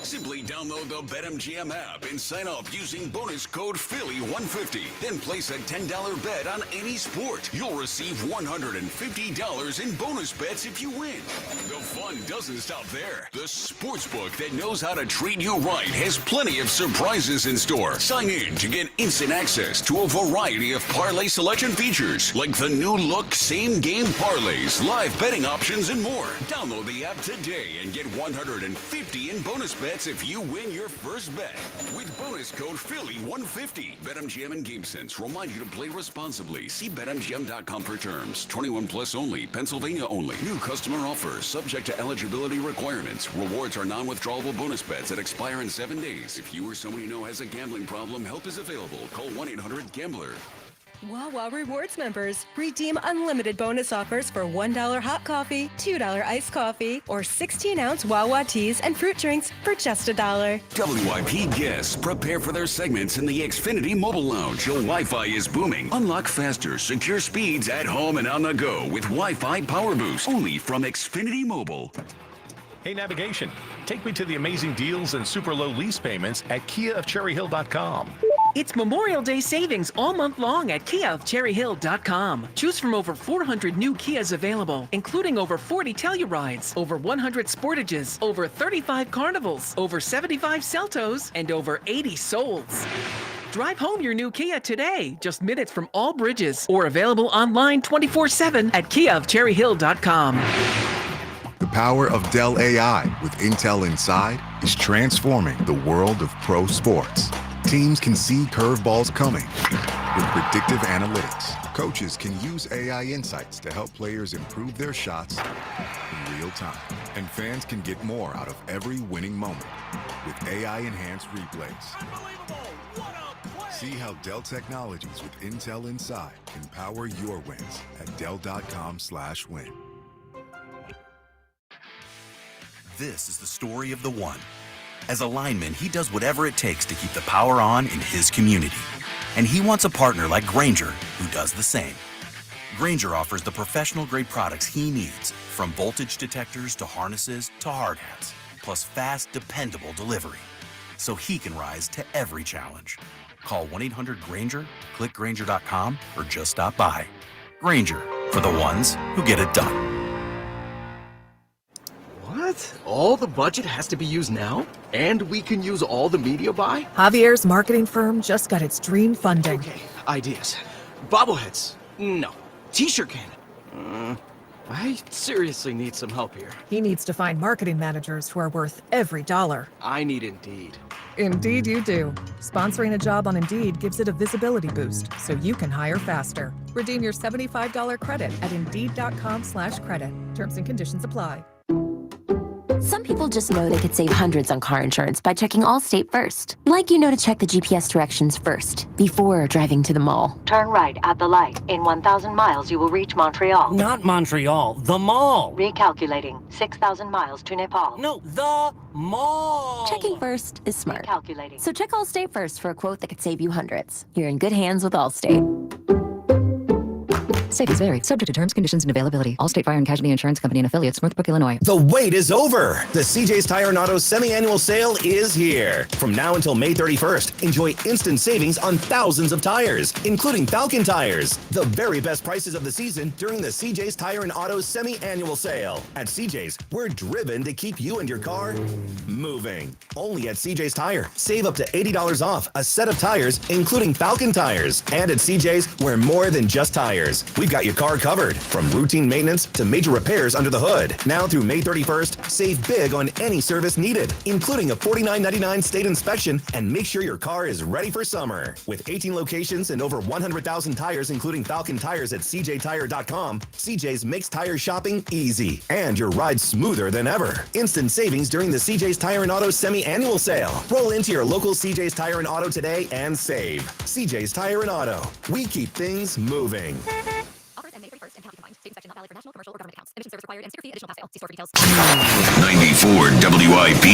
Simply download the BetMGM app and sign up using bonus code Philly150. Then place a $10 bet on any sport. You'll receive $150 in bonus bets if you win. The fun doesn't stop there. The sportsbook that knows how to treat you right has plenty of surprises in store. Sign in to get instant access to a variety of parlay selection features like the new look same game parlays, live betting options, and more. Download the app today and get $150 in bonus bets if you win your first bet. With bonus code Philly150. BetMGM and GameSense remind you to play responsibly. See BetMGM.com for terms. 21 plus only. Pennsylvania only. New customer offers subject to eligibility requirements. Rewards are non-withdrawable bonus bets that expire in 7 days. If you or someone you know has a gambling problem, help is available. Call 1-800-GAMBLER. Wawa Rewards members redeem unlimited bonus offers for $1 hot coffee, $2 iced coffee, or 16-ounce Wawa teas and fruit drinks for just $1. WIP guests prepare for their segments in the Xfinity Mobile Lounge. Your Wi-Fi is booming. Unlock faster, secure speeds at home and on the go with Wi-Fi Power Boost. Only from Xfinity Mobile. Hey, navigation, take me to the amazing deals and super low lease payments at KiaofCherryHill.com. It's Memorial Day savings all month long at KiaofCherryHill.com. Choose from over 400 new Kias available, including over 40 Tellurides, over 100 Sportages, over 35 Carnivals, over 75 Celtos, and over 80 Souls. Drive home your new Kia today, just minutes from all bridges, or available online 24/7 at KiaofCherryHill.com. The power of Dell AI with Intel Inside is transforming the world of pro sports. Teams can see curveballs coming with predictive analytics. Coaches can use AI insights to help players improve their shots in real time. And fans can get more out of every winning moment with AI-enhanced replays. See how Dell Technologies with Intel Inside can power your wins at Dell.com/win. This is the story of the one. As a lineman, he does whatever it takes to keep the power on in his community. And he wants a partner like Ranger who does the same. Ranger offers the professional-grade products he needs, from voltage detectors to harnesses to hard hats, plus fast, dependable delivery, so he can rise to every challenge. Call 1-800-GRANGER, click Granger.com, or just stop by. Ranger, for the ones who get it done. What? All the budget has to be used now? And we can use all the media buy? Javier's marketing firm just got its dream funding. Okay, ideas. Bobbleheads? No. T-shirt cannon? I seriously need some help here. He needs to find marketing managers who are worth every dollar. I need Indeed. Indeed you do. Sponsoring a job on Indeed gives it a visibility boost, so you can hire faster. Redeem your $75 credit at Indeed.com/credit. Terms and conditions apply. Some people just know they could save hundreds on car insurance by checking Allstate first. Like you know to check the GPS directions first, before driving to the mall. Turn right at the light. In 1,000 miles, you will reach Montreal. Not Montreal, the mall. Recalculating. 6,000 miles to Nepal. No, the mall. Checking first is smart. Recalculating. So check Allstate first for a quote that could save you hundreds. You're in good hands with Allstate. Savings vary. Subject to terms, conditions, and availability. Allstate Fire and Casualty Insurance Company and Affiliates, Northbrook, Illinois. The wait is over. The CJ's Tire and Auto semi-annual sale is here. From now until May 31st, enjoy instant savings on thousands of tires, including Falcon tires. The very best prices of the season during the CJ's Tire and Auto semi-annual sale. At CJ's, we're driven to keep you and your car moving. Only at CJ's Tire. Save up to $80 off a set of tires, including Falcon tires. And at CJ's, we're more than just tires. We've got your car covered, from routine maintenance to major repairs under the hood. Now through May 31st, save big on any service needed, including a $49.99 state inspection, and make sure your car is ready for summer. With 18 locations and over 100,000 tires, including Falcon tires at CJTire.com, CJ's makes tire shopping easy and your ride smoother than ever. Instant savings during the CJ's Tire and Auto semi-annual sale. Roll into your local CJ's Tire and Auto today and save. CJ's Tire and Auto. We keep things moving. Offers end May 31st and penalty combined. State inspection not valid for national, commercial, or government accounts. Emission service required and sticker fee additional pass sale. See store for details. 94 WIP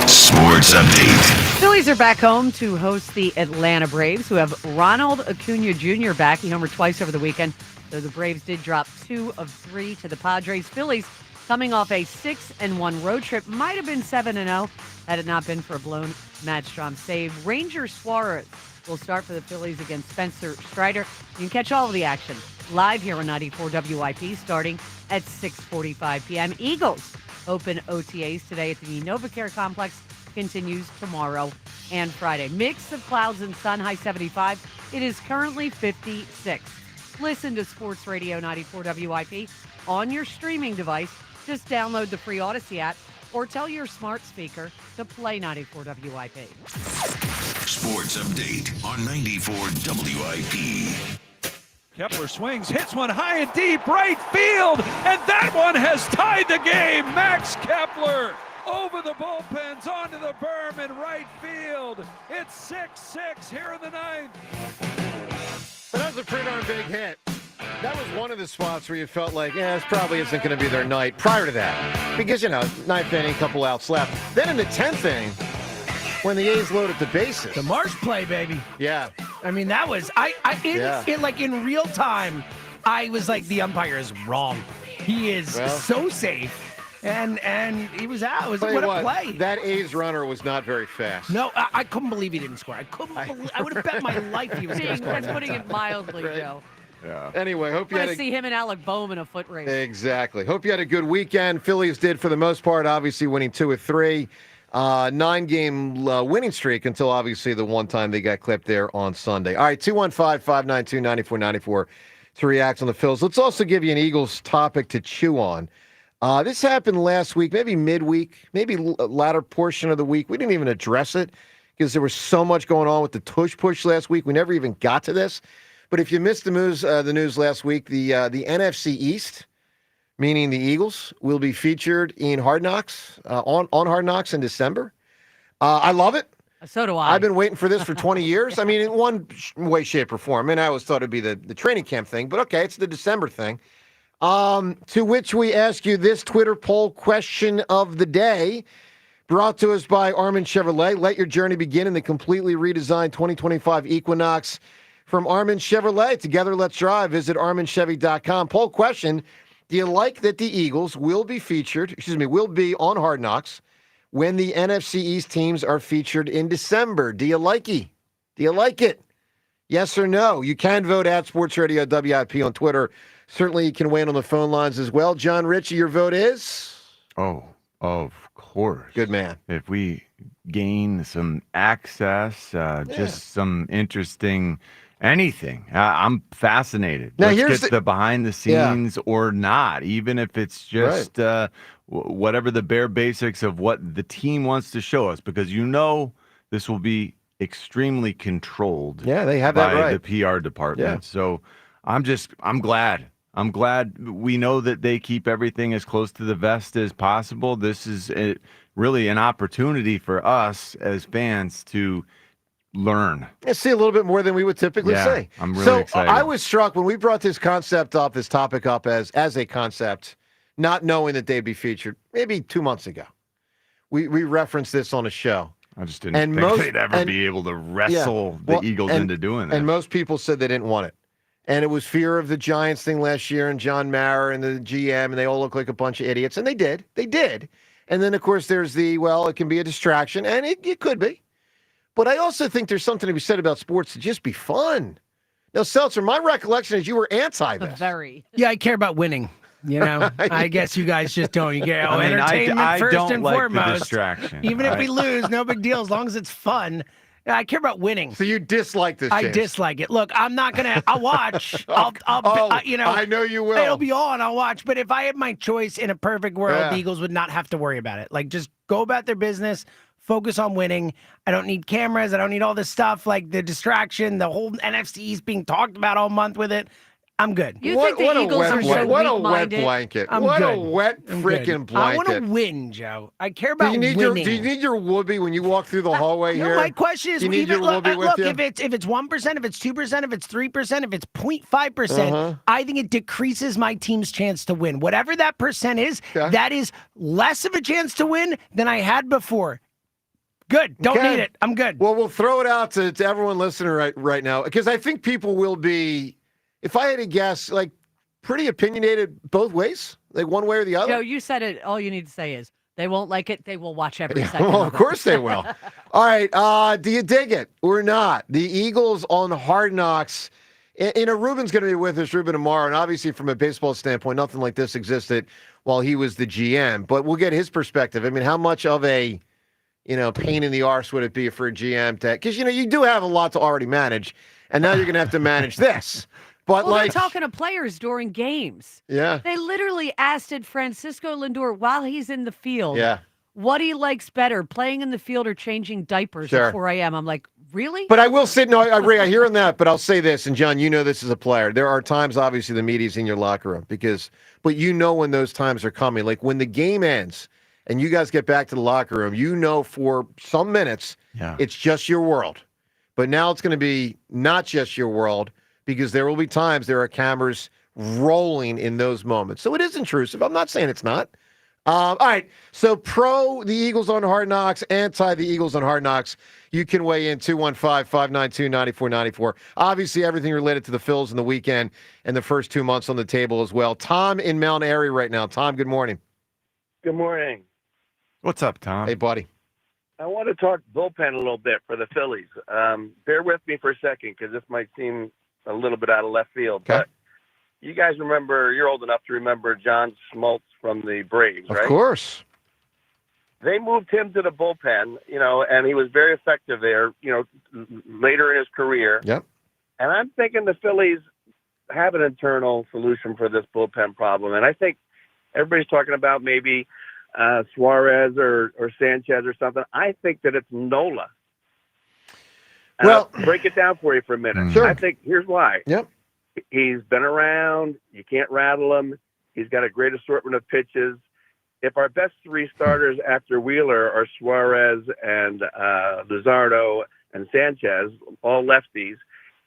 Sports Update. Phillies are back home to host the Atlanta Braves, who have Ronald Acuna Jr. back. He homered twice over the weekend, though the Braves did drop 2 of 3 to the Padres. Phillies coming off a 6-1 road trip, might have been 7-0 had it not been for a blown Matt Strom save. Ranger Suarez will start for the Phillies against Spencer Strider. You can catch all of the action live here on 94 WIP starting at 6:45 p.m. Eagles open OTAs today at the NovaCare Complex. Continues tomorrow and Friday. Mix of clouds and sun, high 75. It is currently 56. Listen to Sports Radio 94 WIP on your streaming device. Just download the free Odyssey app or tell your smart speaker to play 94 WIP. Sports update on 94 WIP. Kepler swings, hits one high and deep, right field, and that one has tied the game. Max Kepler over the bullpens, onto the berm in right field. It's 6-6 here in the ninth. But that was a pretty darn big hit. That was one of the spots where you felt like, this probably isn't going to be their night prior to that. Because, ninth inning, couple outs left. Then in the 10th inning, when the A's loaded the bases. The Marsh play, baby. Yeah. I mean, that was, in real time, I was like, the umpire is wrong. He is so safe. And he was out. It was what a play. That A's runner was not very fast. No, I couldn't believe he didn't score. I would have bet my life he was going to score. That's putting it mildly, Joe. Yeah. Anyway, hope you want had to see him and Alec Bohm in a foot race. Exactly. Hope you had a good weekend. Phillies did for the most part, obviously winning 2 of 3. 9-game winning streak until obviously the one time they got clipped there on Sunday. All right, 215-592-9494 to react on the Phils. Let's also give you an Eagles topic to chew on. This happened last week, maybe midweek, maybe latter portion of the week. We didn't even address it because there was so much going on with the tush push last week. We never even got to this. But if you missed the news last week, the NFC East, meaning the Eagles, will be featured in Hard Knocks, on Hard Knocks in December. I love it. So do I. I've been waiting for this for 20 years. I mean, in one way, shape, or form. I always thought it'd be the training camp thing, but okay, it's the December thing. To which we ask you this Twitter poll question of the day, brought to us by Armin Chevrolet. Let your journey begin in the completely redesigned 2025 Equinox from Armin Chevrolet. Together, let's drive. Visit arminchevy.com. Poll question: do you like that the Eagles will be on Hard Knocks when the NFC East teams are featured in December? Do you like it? Do you like it? Yes or no? You can vote at Sports Radio WIP on Twitter. Certainly you can weigh in on the phone lines as well. John Ritchie, your vote is? Oh, of course. Good man. If we gain some access, just some interesting anything, I'm fascinated. Now, Let's get the behind the scenes or not, even if it's just whatever the bare basics of what the team wants to show us, because this will be extremely controlled. Yeah, they have that right. The PR department. Yeah. So I'm glad. I'm glad we know that they keep everything as close to the vest as possible. This is really an opportunity for us as fans to learn. Yeah, see a little bit more than we would typically say. I'm really excited. I was struck when we brought this topic up as a concept, not knowing that they'd be featured maybe 2 months ago. We referenced this on a show. I just didn't think they'd ever be able to wrestle the Eagles into doing that. And most people said they didn't want it. And it was fear of the Giants thing last year and John Mara and the GM, and they all look like a bunch of idiots. And they did. They did. And then, of course, there's it can be a distraction, and it could be. But I also think there's something to be said about sports to just be fun. Now, Seltzer, my recollection is you were anti this. Very. Yeah, I care about winning. I guess you guys just don't. You get entertainment first don't and like foremost. The distraction. Even if we lose, no big deal as long as it's fun. I care about winning. So you dislike this, James? I dislike it. Look, I'm not gonna. I'll watch. I know you will. It'll be on. I'll watch. But if I had my choice in a perfect world, the Eagles would not have to worry about it. Like, just go about their business. Focus on winning. I don't need cameras. I don't need all this stuff like the distraction, the whole NFC East being talked about all month with it. I'm good. You think the Eagles are so what a weak-minded? wet blanket. I'm what good. a wet freaking blanket. I want to win, Joe. I care about winning. Do you need your whoopee when you walk through the hallway here? My question is, you need your whoopee with you? if it's 1%, if it's 2%, if it's 3%, if it's 0.5%, I think it decreases my team's chance to win. Whatever that percent is, that is less of a chance to win than I had before. Good. Don't Okay. need it. I'm good. Well, we'll throw it out to everyone listening right now, because I think people will be, if I had to guess, like pretty opinionated both ways, like one way or the other. Joe, you said it. All you need to say is they won't like it. They will watch every second. Well, of of course they will. All right. Do you dig it or not? The Eagles on Hard Knocks. Ruben's going to be with us, Ruben, tomorrow. And obviously, from a baseball standpoint, nothing like this existed while he was the GM. But we'll get his perspective. I mean, how much of a pain in the arse would it be for a GM to, because, you do have a lot to already manage, and now you're going to have to manage this. But they're talking to players during games. Yeah. They literally asked Francisco Lindor while he's in the field. Yeah. What he likes better, playing in the field or changing diapers at 4 a.m. I'm like, really? But I will say, no, I agree. I hear on that, but I'll say this, and John, this as a player. There are times, obviously, the media's in your locker room, but when those times are coming. Like when the game ends and you guys get back to the locker room, for some minutes, it's just your world. But now it's going to be not just your world, because there will be times there are cameras rolling in those moments. So it is intrusive. I'm not saying it's not. All right. So pro the Eagles on Hard Knocks, anti the Eagles on Hard Knocks. You can weigh in 215-592-9494. Obviously, everything related to the Phils in the weekend and the first 2 months on the table as well. Tom in Mount Airy right now. Tom, good morning. Good morning. What's up, Tom? Hey, buddy. I want to talk bullpen a little bit for the Phillies. Bear with me for a second, because this might seem a little bit out of left field. Okay. But you guys remember, you're old enough to remember John Smoltz from the Braves, right? Of course. They moved him to the bullpen, and he was very effective there, later in his career. Yep. And I'm thinking the Phillies have an internal solution for this bullpen problem. And I think everybody's talking about maybe Suarez or Sanchez or something. I think that it's Nola. And Well, I'll break it down for you for a minute. Sure. I think here's why. Yep. He's been around. You can't rattle him. He's got a great assortment of pitches. If our best three starters after Wheeler are Suarez and Luzardo and Sanchez, all lefties,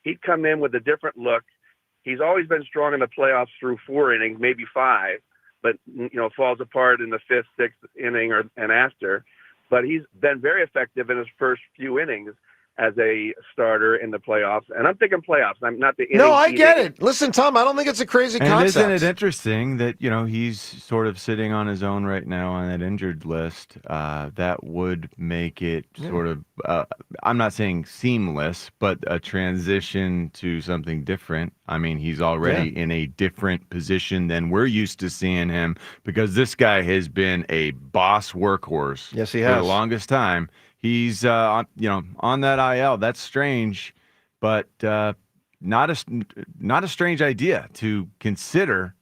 he'd come in with a different look. He's always been strong in the playoffs through 4 innings, maybe 5, but falls apart in the 5th, 6th inning and after. But he's been very effective in his first few innings as a starter in the playoffs. And I'm thinking playoffs. I'm not the inning. No, I get it. Listen, Tom, I don't think it's a crazy And concept. isn't it interesting that, he's sort of sitting on his own right now on that injured list? That would make it sort of, I'm not saying seamless, but a transition to something different. I mean, he's already in a different position than we're used to seeing him, because this guy has been a boss workhorse Yes, he for has. the longest time. He's, on that IL. That's strange, but not a strange idea to consider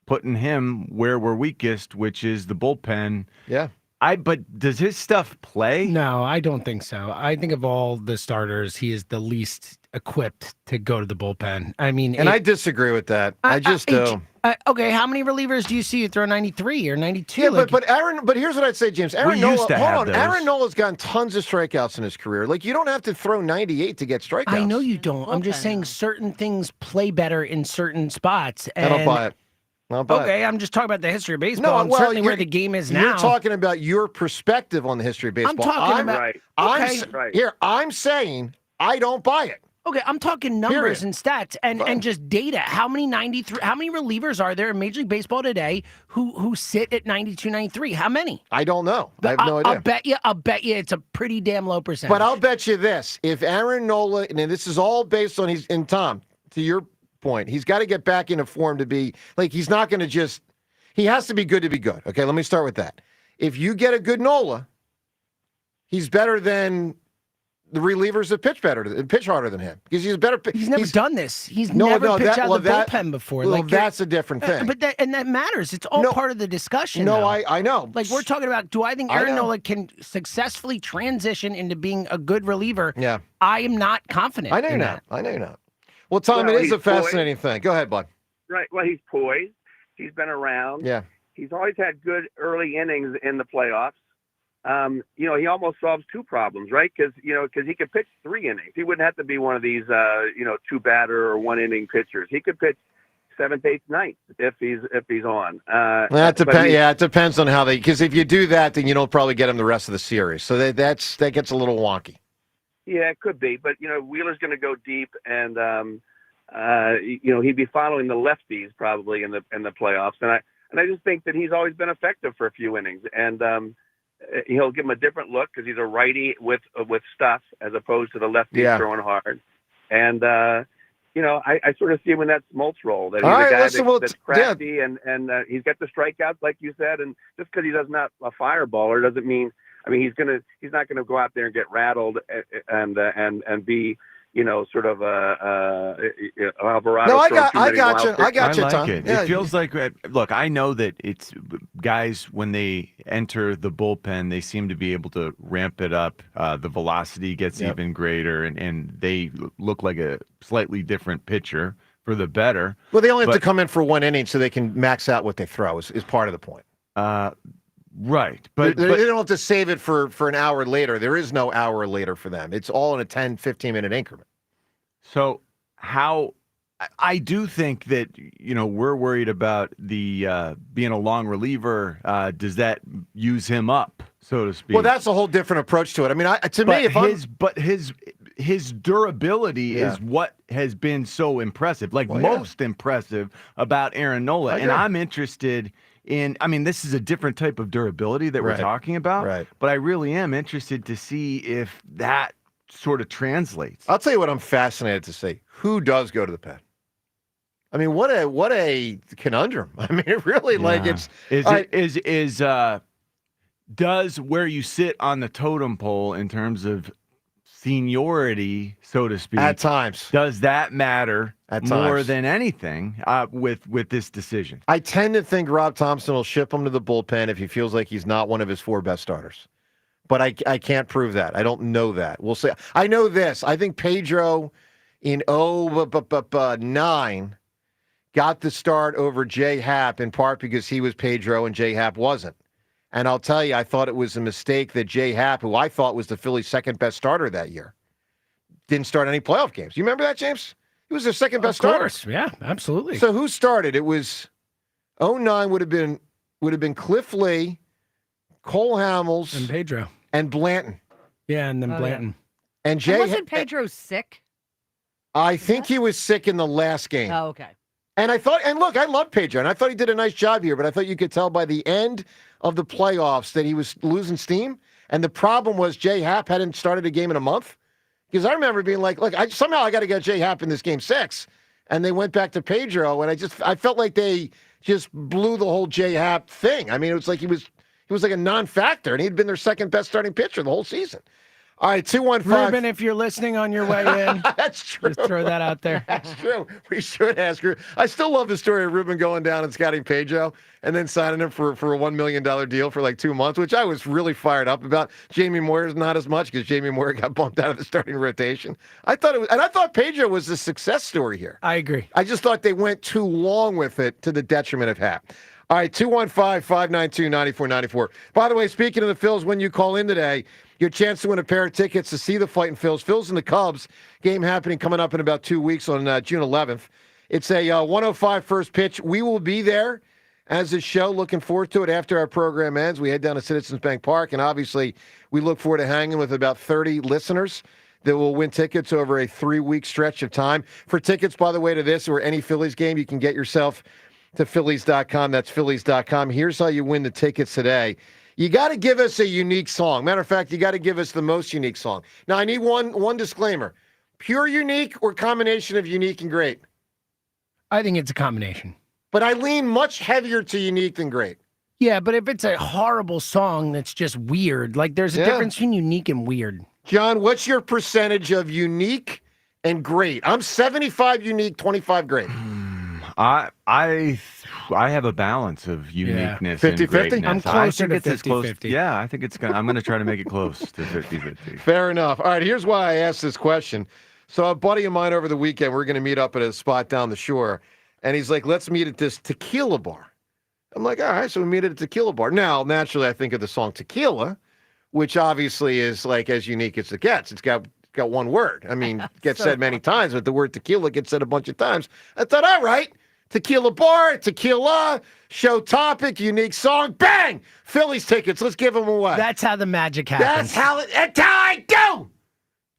putting him where we're weakest, which is the bullpen. Yeah. But does his stuff play? No, I don't think so. I think of all the starters, he is the least equipped to go to the bullpen. I mean, And I disagree with that. I just do. Okay, how many relievers do you see you throw 93 or 92? Yeah, but here's what I'd say, James. Aaron We used Nola, to hold have on. those. Aaron Nola's gotten tons of strikeouts in his career. Like, you don't have to throw 98 to get strikeouts. I know you don't. I'm just saying certain things play better in certain spots. I don't buy it. Okay, I'm just talking about the history of baseball and well, certainly where you're- the game is You're now. talking about your perspective on the history of baseball. talking about- Right. I'm saying I don't buy it. Okay, I'm talking numbers Period. and stats and just data. How many relievers are there in Major League Baseball today who sit at 92, 93? How many? I don't know. I have no idea. I'll bet you it's a pretty damn low percentage. But I'll bet you this: if Aaron Nola, and this is all based on Tom, to your point, he's got to get back into form to be like he's not going to just. He has to be good to be good. Okay, let me start with that. If you get a good Nola, he's better than the relievers that pitch harder than him, because he's better. He's never done this. He's never pitched out of the bullpen before. Well, that's a different thing. But that matters. It's all part of the discussion. No, though. I know. Like, we're talking about, do I think Aaron Nola can successfully transition into being a good reliever? Yeah. I am not confident. I know you're not. I know you're not. Well, Tom, Well, it is he's a fascinating thing. Go ahead, bud. Right. Well, he's poised. He's been around. Yeah. He's always had good early innings in the playoffs. He almost solves 2 problems, right? Because he could pitch 3 innings. He wouldn't have to be one of these, 2-batter or 1-inning pitchers. He could pitch 7th, 8th, 9th if he's on. That depends. Yeah, it depends on how they. Because if you do that, then you don't probably get him the rest of the series. So that gets a little wonky. Yeah, it could be, but Wheeler's going to go deep, and he'd be following the lefties probably in the playoffs, and I just think that he's always been effective for a few innings, and he'll give him a different look because he's a righty with stuff as opposed to the lefty throwing hard, and I sort of see him in that Smoltz role, that he's a guy that's crafty and he's got the strikeouts like you said, and just because he does not a fireballer doesn't mean. I mean, he's not gonna go out there and get rattled and be sort of Alvarado. No, I got you. I like Tom. it. Yeah, it feels like, look, I know that it's guys when they enter the bullpen, they seem to be able to ramp it up. The velocity gets even greater, and they look like a slightly different pitcher for the better. Well, they only have to come in for one inning so they can max out what they throw. Is part of the point. Right, but they don't have to save it for an hour later. There is no hour later for them. It's all in a 10, 15-minute increment. So I do think that, we're worried about the being a long reliever. Does that use him up, so to speak? Well, that's a whole different approach to it. I mean, his durability is what has been so impressive, most impressive about Aaron Nola. And I'm interested this is a different type of durability that we're talking about, but I really am interested to see if that sort of translates. I'll tell you what I'm fascinated to see. Who does go to the pen? I mean, what a conundrum. I mean, it really does where you sit on the totem pole in terms of seniority, so to speak, at times, does that matter more times than anything with this decision? I tend to think Rob Thompson will ship him to the bullpen if he feels like he's not one of his 4 best starters. But I can't prove that. I don't know that. We'll see. I know this. I think Pedro in 09 got the start over Jay Happ in part because he was Pedro and Jay Happ wasn't. And I'll tell you, I thought it was a mistake that Jay Happ, who I thought was the Phillies' second best starter that year, didn't start any playoff games. You remember that, James? He was their second best starter. Of course, yeah, absolutely. So who started? It was 09 would have been Cliff Lee, Cole Hamels, and Pedro and Blanton. Yeah, and then Blanton. Yeah. And Jay wasn't Pedro sick? I think he was sick in the last game. Oh, okay. And I thought, and look, I love Pedro, and I thought he did a nice job here, but I thought you could tell by the end of the playoffs that he was losing steam. And the problem was Jay Happ hadn't started a game in a month. Because I remember being like, look, somehow I got to get Jay Happ in this game 6. And they went back to Pedro, and I felt like they just blew the whole Jay Happ thing. I mean, it was like he was like a non-factor, and he'd been their second best starting pitcher the whole season. All right, 215. Ruben, if you're listening on your way in, that's true. Just throw that out there. That's true. We should ask her. I still love the story of Ruben going down and scouting Pedro and then signing him for a $1 million deal for like 2 months, which I was really fired up about. Jamie Moyer's not as much because Jamie Moyer got bumped out of the starting rotation. I thought Pedro was a success story here. I agree. I just thought they went too long with it to the detriment of Happ. All right, 215-592-9494. By the way, speaking of the Phils, when you call in today, your chance to win a pair of tickets to see the Fighting Phils. Phils and the Cubs game happening coming up in about 2 weeks on June 11th. It's a 105 first pitch. We will be there as a show. Looking forward to it after our program ends. We head down to Citizens Bank Park, and obviously we look forward to hanging with about 30 listeners that will win tickets over a 3-week stretch of time. For tickets, by the way, to this or any Phillies game, you can get yourself to Phillies.com. That's Phillies.com. Here's how you win the tickets today. You got to give us a unique song. Matter of fact, you got to give us the most unique song. Now, I need one disclaimer. Pure unique or combination of unique and great? I think it's a combination. But I lean much heavier to unique than great. Yeah, but if it's a horrible song that's just weird, like there's a difference between unique and weird. John, what's your percentage of unique and great? I'm 75 unique, 25 great. I have a balance of uniqueness 50-50? and greatness. I'm closer to 50-50. Yeah, I think I'm going to try to make it close to 50-50. Fair enough. All right, here's why I asked this question. So a buddy of mine over the weekend, we're going to meet up at a spot down the shore, and he's like, let's meet at this tequila bar. I'm like, all right, so we meet at a tequila bar. Now, naturally, I think of the song Tequila, which obviously is like as unique as it gets. It's got one word. I mean, it gets said many times, but the word tequila gets said a bunch of times. I thought, all right, Tequila bar, tequila, show topic, unique song, bang! Phillies tickets. Let's give them away. That's how the magic happens. That's how I do.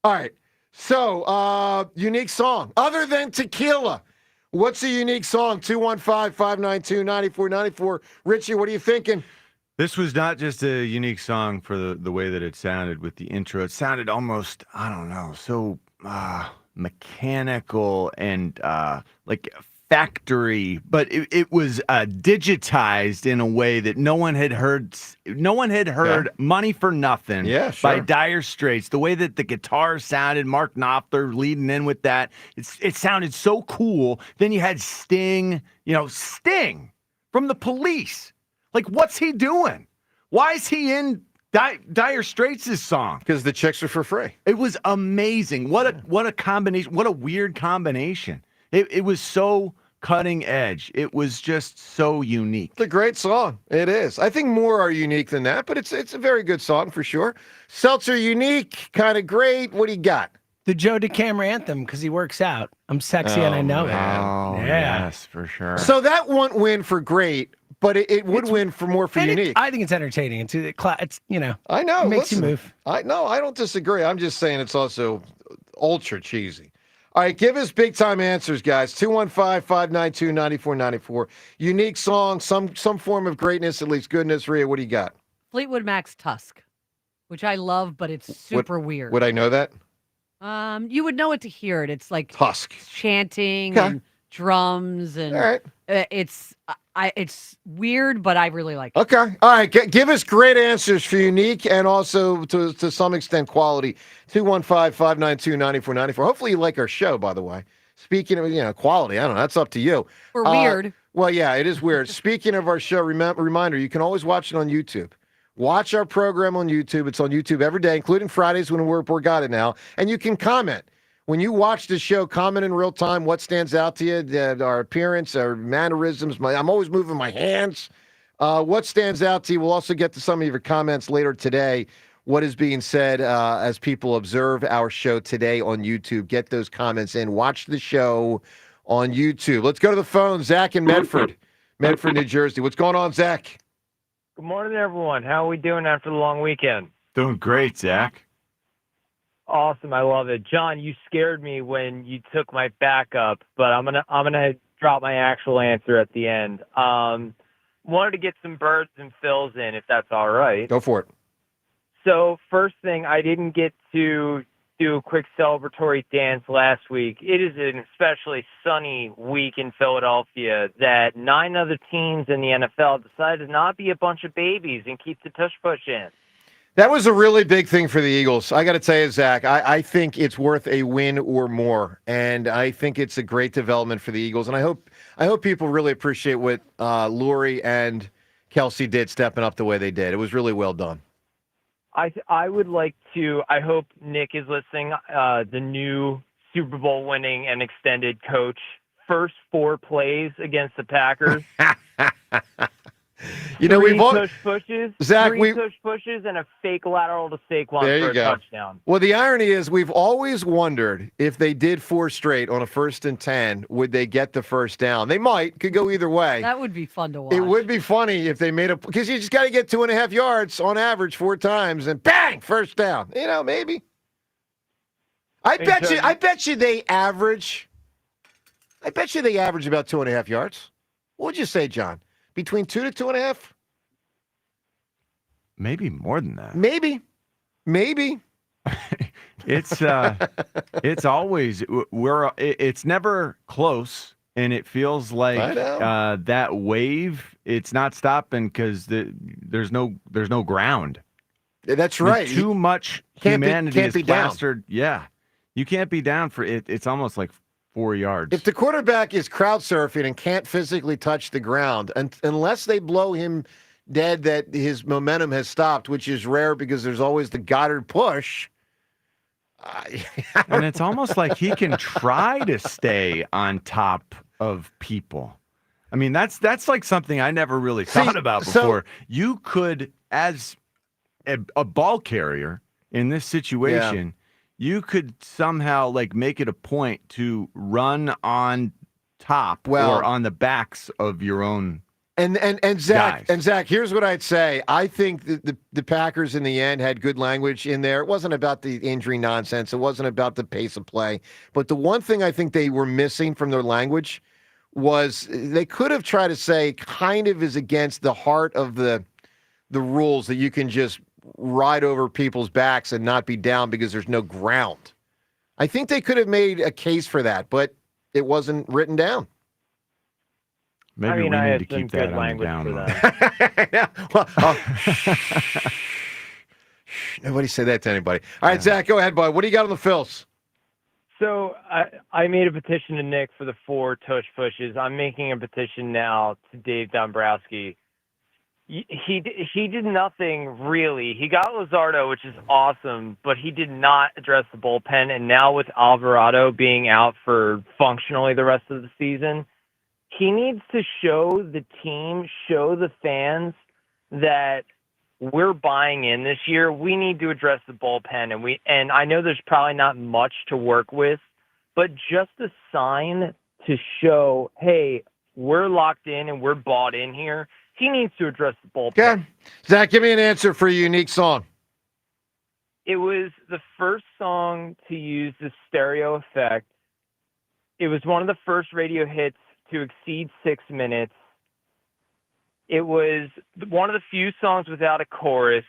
All right. So, unique song. Other than tequila, what's a unique song? 215-592-9494. Richie, what are you thinking? This was not just a unique song for the way that it sounded with the intro. It sounded almost, I don't know, so mechanical and like factory, but it was digitized in a way that no one had heard. No one had heard "Money for Nothing" by Dire Straits. The way that the guitar sounded, Mark Knopfler leading in with that, it sounded so cool. Then you had Sting, Sting from the Police. Like, what's he doing? Why is he in Dire Straits' song? Because the chicks are for free. It was amazing. What a combination. What a weird combination. It was so cutting edge. It was just so unique. It's a great song. It is. I think more are unique than that, but it's a very good song for sure. Seltzer, unique, kind of great. What do you got? The Joe DeCamera anthem, because he works out. I'm sexy and I know it. Oh, yes, for sure. So that won't win for great, but it would win for more for unique. I think it's entertaining. It's I know. It makes you move. I don't disagree. I'm just saying it's also ultra cheesy. All right, give us big time answers, guys. 215-592-9494. Unique song, some form of greatness, at least goodness. Rhea, what do you got? Fleetwood Mac's Tusk, which I love, but it's super weird. Would I know that? You would know it to hear it. It's like Tusk chanting and drums, and all right. It's weird, but I really like it. Okay. All right. Give us great answers for unique and also to some extent quality. 215-592-9494. Hopefully you like our show, by the way. Speaking of, quality, I don't know. That's up to you. Or weird. Well, yeah, it is weird. Speaking of our show, reminder, you can always watch it on YouTube. Watch our program on YouTube. It's on YouTube every day, including Fridays when we're got it now. And you can comment. When you watch the show, comment in real time what stands out to you, our appearance, our mannerisms. I'm always moving my hands. What stands out to you? We'll also get to some of your comments later today. What is being said as people observe our show today on YouTube? Get those comments in. Watch the show on YouTube. Let's go to the phone. Zach in Medford, New Jersey. What's going on, Zach? Good morning, everyone. How are we doing after the long weekend? Doing great, Zach. Awesome, I love it. John, you scared me when you took my backup, but I'm gonna drop my actual answer at the end. Wanted to get some birds and fills in, if that's all right. Go for it. So first thing, I didn't get to do a quick celebratory dance last week. It is an especially sunny week in Philadelphia that 9 other teams in the NFL decided to not be a bunch of babies and keep the tush push in. That was a really big thing for the Eagles. I got to tell you, Zach, I think it's worth a win or more, and I think it's a great development for the Eagles. And I hope people really appreciate what Lurie and Kelsey did, stepping up the way they did. It was really well done. I would like to. I hope Nick is listening. The new Super Bowl winning and extended coach, first 4 plays against the Packers. We've tush pushes, Zach, tush pushes, and a fake lateral to Saquon for a touchdown. Well, the irony is we've always wondered if they did 4 straight on a 1st and 10, would they get the first down? They might. Could go either way. That would be fun to watch. It would be funny if they made because you just got to get 2.5 yards on average 4 times, and bang, first down. Maybe. I bet you they average about 2.5 yards. What would you say, John? Between 2 to 2.5? Maybe more than that. Maybe. It's always it's never close, and it feels like that wave. It's not stopping because there's no ground. That's right. There's too much humanity is be plastered. Yeah, you can't be down for it. It's almost like 4 yards. If the quarterback is crowd surfing and can't physically touch the ground, unless they blow him dead, that his momentum has stopped, which is rare because there's always the Goddard push. And it's almost like he can try to stay on top of people. I mean, that's like something I never really thought about before. You could, as a ball carrier in this situation, you could somehow make it a point to run on top or on the backs of your own. And Zach, here's what I'd say. I think the Packers in the end had good language in there. It wasn't about the injury nonsense. It wasn't about the pace of play. But the one thing I think they were missing from their language was they could have tried to say kind of is against the heart of the rules that you can just ride over people's backs and not be down because there's no ground. I think they could have made a case for that, but it wasn't written down. Maybe we need to keep that on the down low. Nobody say that to anybody. All right, Zach, go ahead, bud. What do you got on the Phils? So I made a petition to Nick for the 4 tush pushes. I'm making a petition now to Dave Dombrowski. He did nothing really. He got Luzardo, which is awesome, but he did not address the bullpen. And now with Alvarado being out for functionally the rest of the season, he needs to show the team, show the fans that we're buying in this year. We need to address the bullpen, and I know there's probably not much to work with, but just a sign to show, hey, we're locked in and we're bought in here. He needs to address the bullpen. Okay. Zach, give me an answer for a unique song. It was the first song to use the stereo effect. It was one of the first radio hits to exceed 6 minutes. It was one of the few songs without a chorus.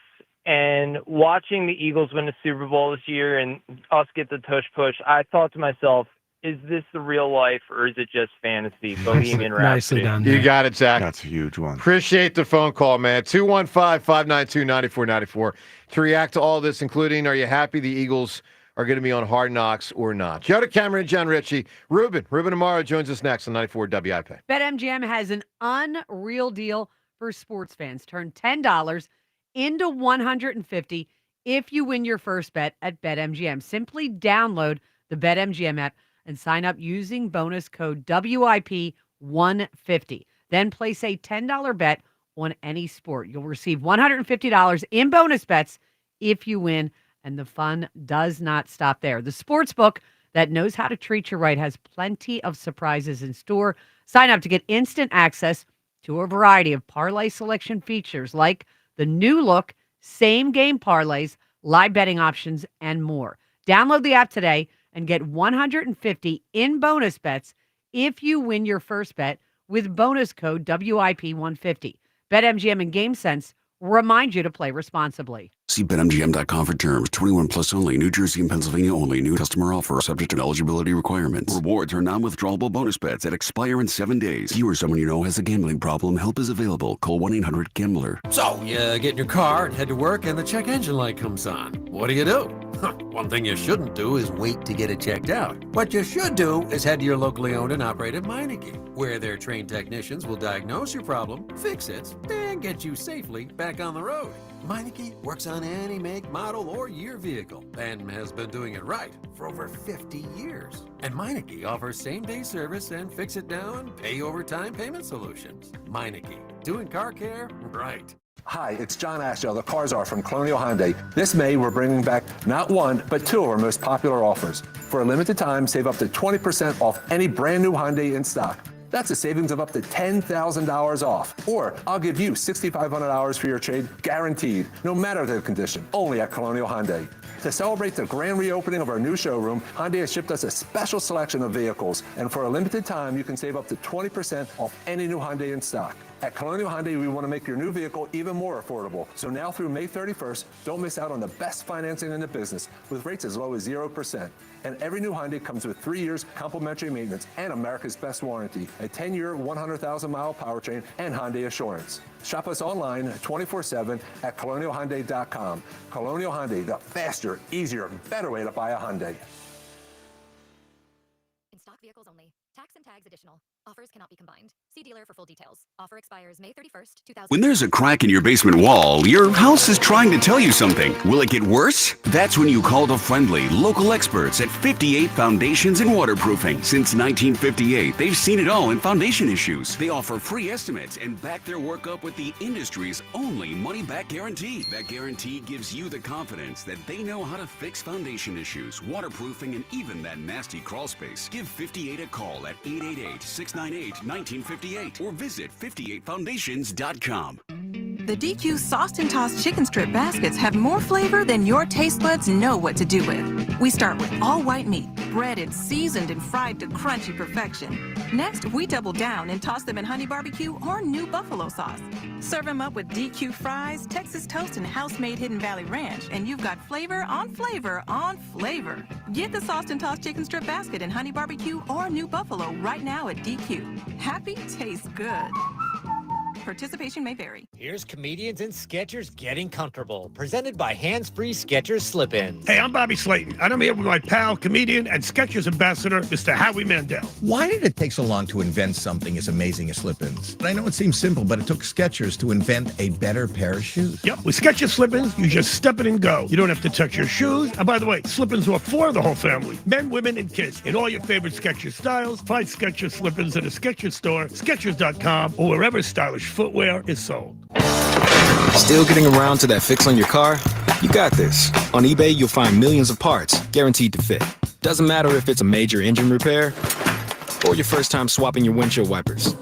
And watching the Eagles win the Super Bowl this year and us get the tush push, I thought to myself, is this the real life or is it just fantasy? Bohemian Rhapsody. Nicely done. You got it, Zach. That's a huge one. Appreciate the phone call, man. 215-592-9494. To react to all this, including, are you happy the Eagles are going to be on Hard Knocks or not? Joe Cameron and John Ritchie. Ruben Amaro joins us next on 94 WIP. BetMGM has an unreal deal for sports fans. Turn $10 into $150 if you win your first bet at BetMGM. Simply download the BetMGM app and sign up using bonus code WIP150. Then place a $10 bet on any sport. You'll receive $150 in bonus bets if you win, and the fun does not stop there. The sports book that knows how to treat you right has plenty of surprises in store. Sign up to get instant access to a variety of parlay selection features like the new look, same game parlays, live betting options, and more. Download the app today and get $150 in bonus bets if you win your first bet with bonus code WIP150. BetMGM and GameSense remind you to play responsibly. See BetMGM.com for terms. 21 plus only. New Jersey and Pennsylvania only. New customer offer subject to eligibility requirements. Rewards are non-withdrawable bonus bets that expire in 7 days. You or someone you know has a gambling problem. Help is available. Call 1-800-GAMBLER. So, you get in your car and head to work and the check engine light comes on. What do? One thing you shouldn't do is wait to get it checked out. What you should do is head to your locally owned and operated Meineke, where their trained technicians will diagnose your problem, fix it, and get you safely back on the road. Meineke works on any make, model, or year vehicle and has been doing it right for over 50 years. And Meineke offers same-day service and fix-it-down, pay-over-time payment solutions. Meineke, doing car care right. Hi, it's John Ashdale, the Car Czar from Colonial Hyundai. This May, we're bringing back not one, but 2 of our most popular offers. For a limited time, save up to 20% off any brand new Hyundai in stock. That's a savings of up to $10,000 off. Or I'll give you $6,500 for your trade, guaranteed, no matter the condition, only at Colonial Hyundai. To celebrate the grand reopening of our new showroom, Hyundai has shipped us a special selection of vehicles, and for a limited time, you can save up to 20% off any new Hyundai in stock. At Colonial Hyundai, we want to make your new vehicle even more affordable. So now through May 31st, don't miss out on the best financing in the business with rates as low as 0%. And every new Hyundai comes with 3 years complimentary maintenance and America's best warranty, a 10-year, 100,000-mile powertrain, and Hyundai Assurance. Shop us online 24/7 at colonialhyundai.com. Colonial Hyundai, the faster, easier, better way to buy a Hyundai. In stock vehicles only. Tax and tags additional. Offers cannot be combined. See dealer for full details. Offer expires May 31st, 2000. When there's a crack in your basement wall, your house is trying to tell you something. Will it get worse? That's when you call the friendly, local experts at 58 Foundations and Waterproofing. Since 1958, they've seen it all in foundation issues. They offer free estimates and back their work up with the industry's only money-back guarantee. That guarantee gives you the confidence that they know how to fix foundation issues, waterproofing, and even that nasty crawl space. Give 58 a call Wall at 888-698-1958 or visit 58foundations.com. The DQ Sauced and Tossed Chicken Strip Baskets have more flavor than your taste buds know what to do with. We start with all white meat, breaded, seasoned, and fried to crunchy perfection. Next, we double down and toss them in honey barbecue or new buffalo sauce. Serve them up with DQ fries, Texas toast, and house-made Hidden Valley Ranch, and you've got flavor on flavor on flavor. Get the Sauced and Tossed Chicken Strip Basket in honey barbecue or new buffalo right now at DQ. Happy tastes good. Participation may vary. Here's comedians and Skechers getting comfortable. Presented by Hands-Free Skechers Slip-Ins. Hey, I'm Bobby Slayton, and I'm here with my pal, comedian, and Skechers ambassador, Mr. Howie Mandel. Why did it take so long to invent something as amazing as slip-ins? I know it seems simple, but it took Skechers to invent a better pair of shoes. Yep, with Skechers slip-ins, you just step it and go. You don't have to touch your shoes. And by the way, slip-ins are for the whole family, men, women, and kids. In all your favorite Skechers styles, find Skechers slip-ins at a Skechers store, Skechers.com, or wherever stylish footwear is sold. Still getting around to that fix on your car? You got this. On eBay, you'll find millions of parts guaranteed to fit. Doesn't matter if it's a major engine repair or your first time swapping your windshield wipers.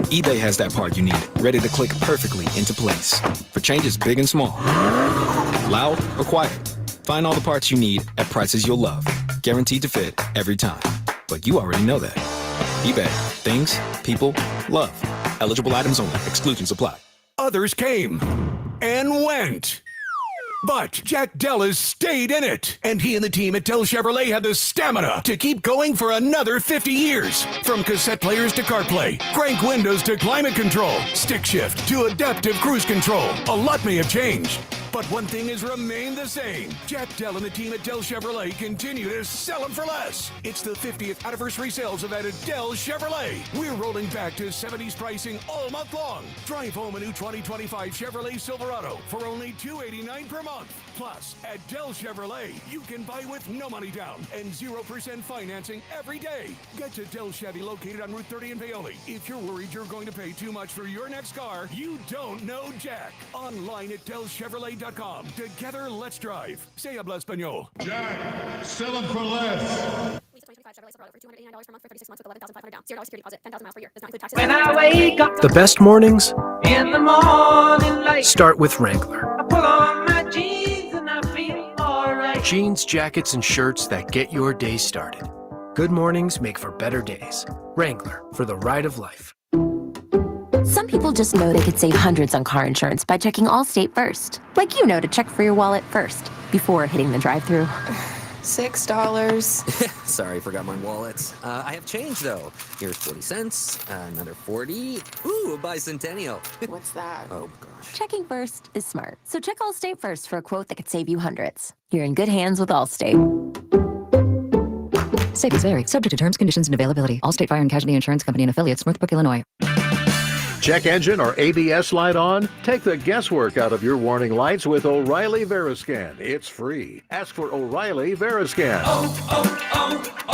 eBay has that part you need, ready to click perfectly into place for changes big and small, loud or quiet. Find all the parts you need at prices you'll love, guaranteed to fit every time. But you already know that. eBay. Things, people, love. Eligible items only. Exclusions apply. Others came and went. But Jack Dellis stayed in it, and he and the team at Dell Chevrolet had the stamina to keep going for another 50 years. From cassette players to CarPlay, crank windows to climate control, stick shift to adaptive cruise control. A lot may have changed, but one thing has remained the same. Jack Dell and the team at Dell Chevrolet continue to sell them for less. It's the 50th anniversary sales event at Dell Chevrolet. We're rolling back to 70s pricing all month long. Drive home a new 2025 Chevrolet Silverado for only $289 per month. Plus, at Dell Chevrolet, you can buy with no money down and 0% financing every day. Get to Dell Chevy located on Route 30 in Paoli. If you're worried you're going to pay too much for your next car, you don't know Jack. Online at DellChevrolet.com. Together, let's drive. Se habla español. Jack, sell them for less. When I wake up The best mornings in the morning light, start with Wrangler. I pull on my jeans and I feel alright. Jeans, jackets, and shirts that get your day started. Good mornings make for better days. Wrangler, for the ride of life. Some people just know they could save hundreds on car insurance by checking Allstate first. Like you know to check for your wallet first, before hitting the drive-thru. $6. Sorry, forgot my wallet. I have change, though. Here's 40 cents, another 40. Ooh, a bicentennial. What's that? Oh, gosh. Checking first is smart. So check Allstate first for a quote that could save you hundreds. You're in good hands with Allstate. Savings vary. Subject to terms, conditions, and availability. Allstate Fire and Casualty Insurance Company and Affiliates, Northbrook, Illinois. Check engine or ABS light on? Take the guesswork out of your warning lights with O'Reilly Veriscan. It's free. Ask for O'Reilly Veriscan.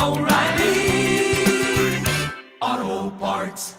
O'Reilly Auto Parts.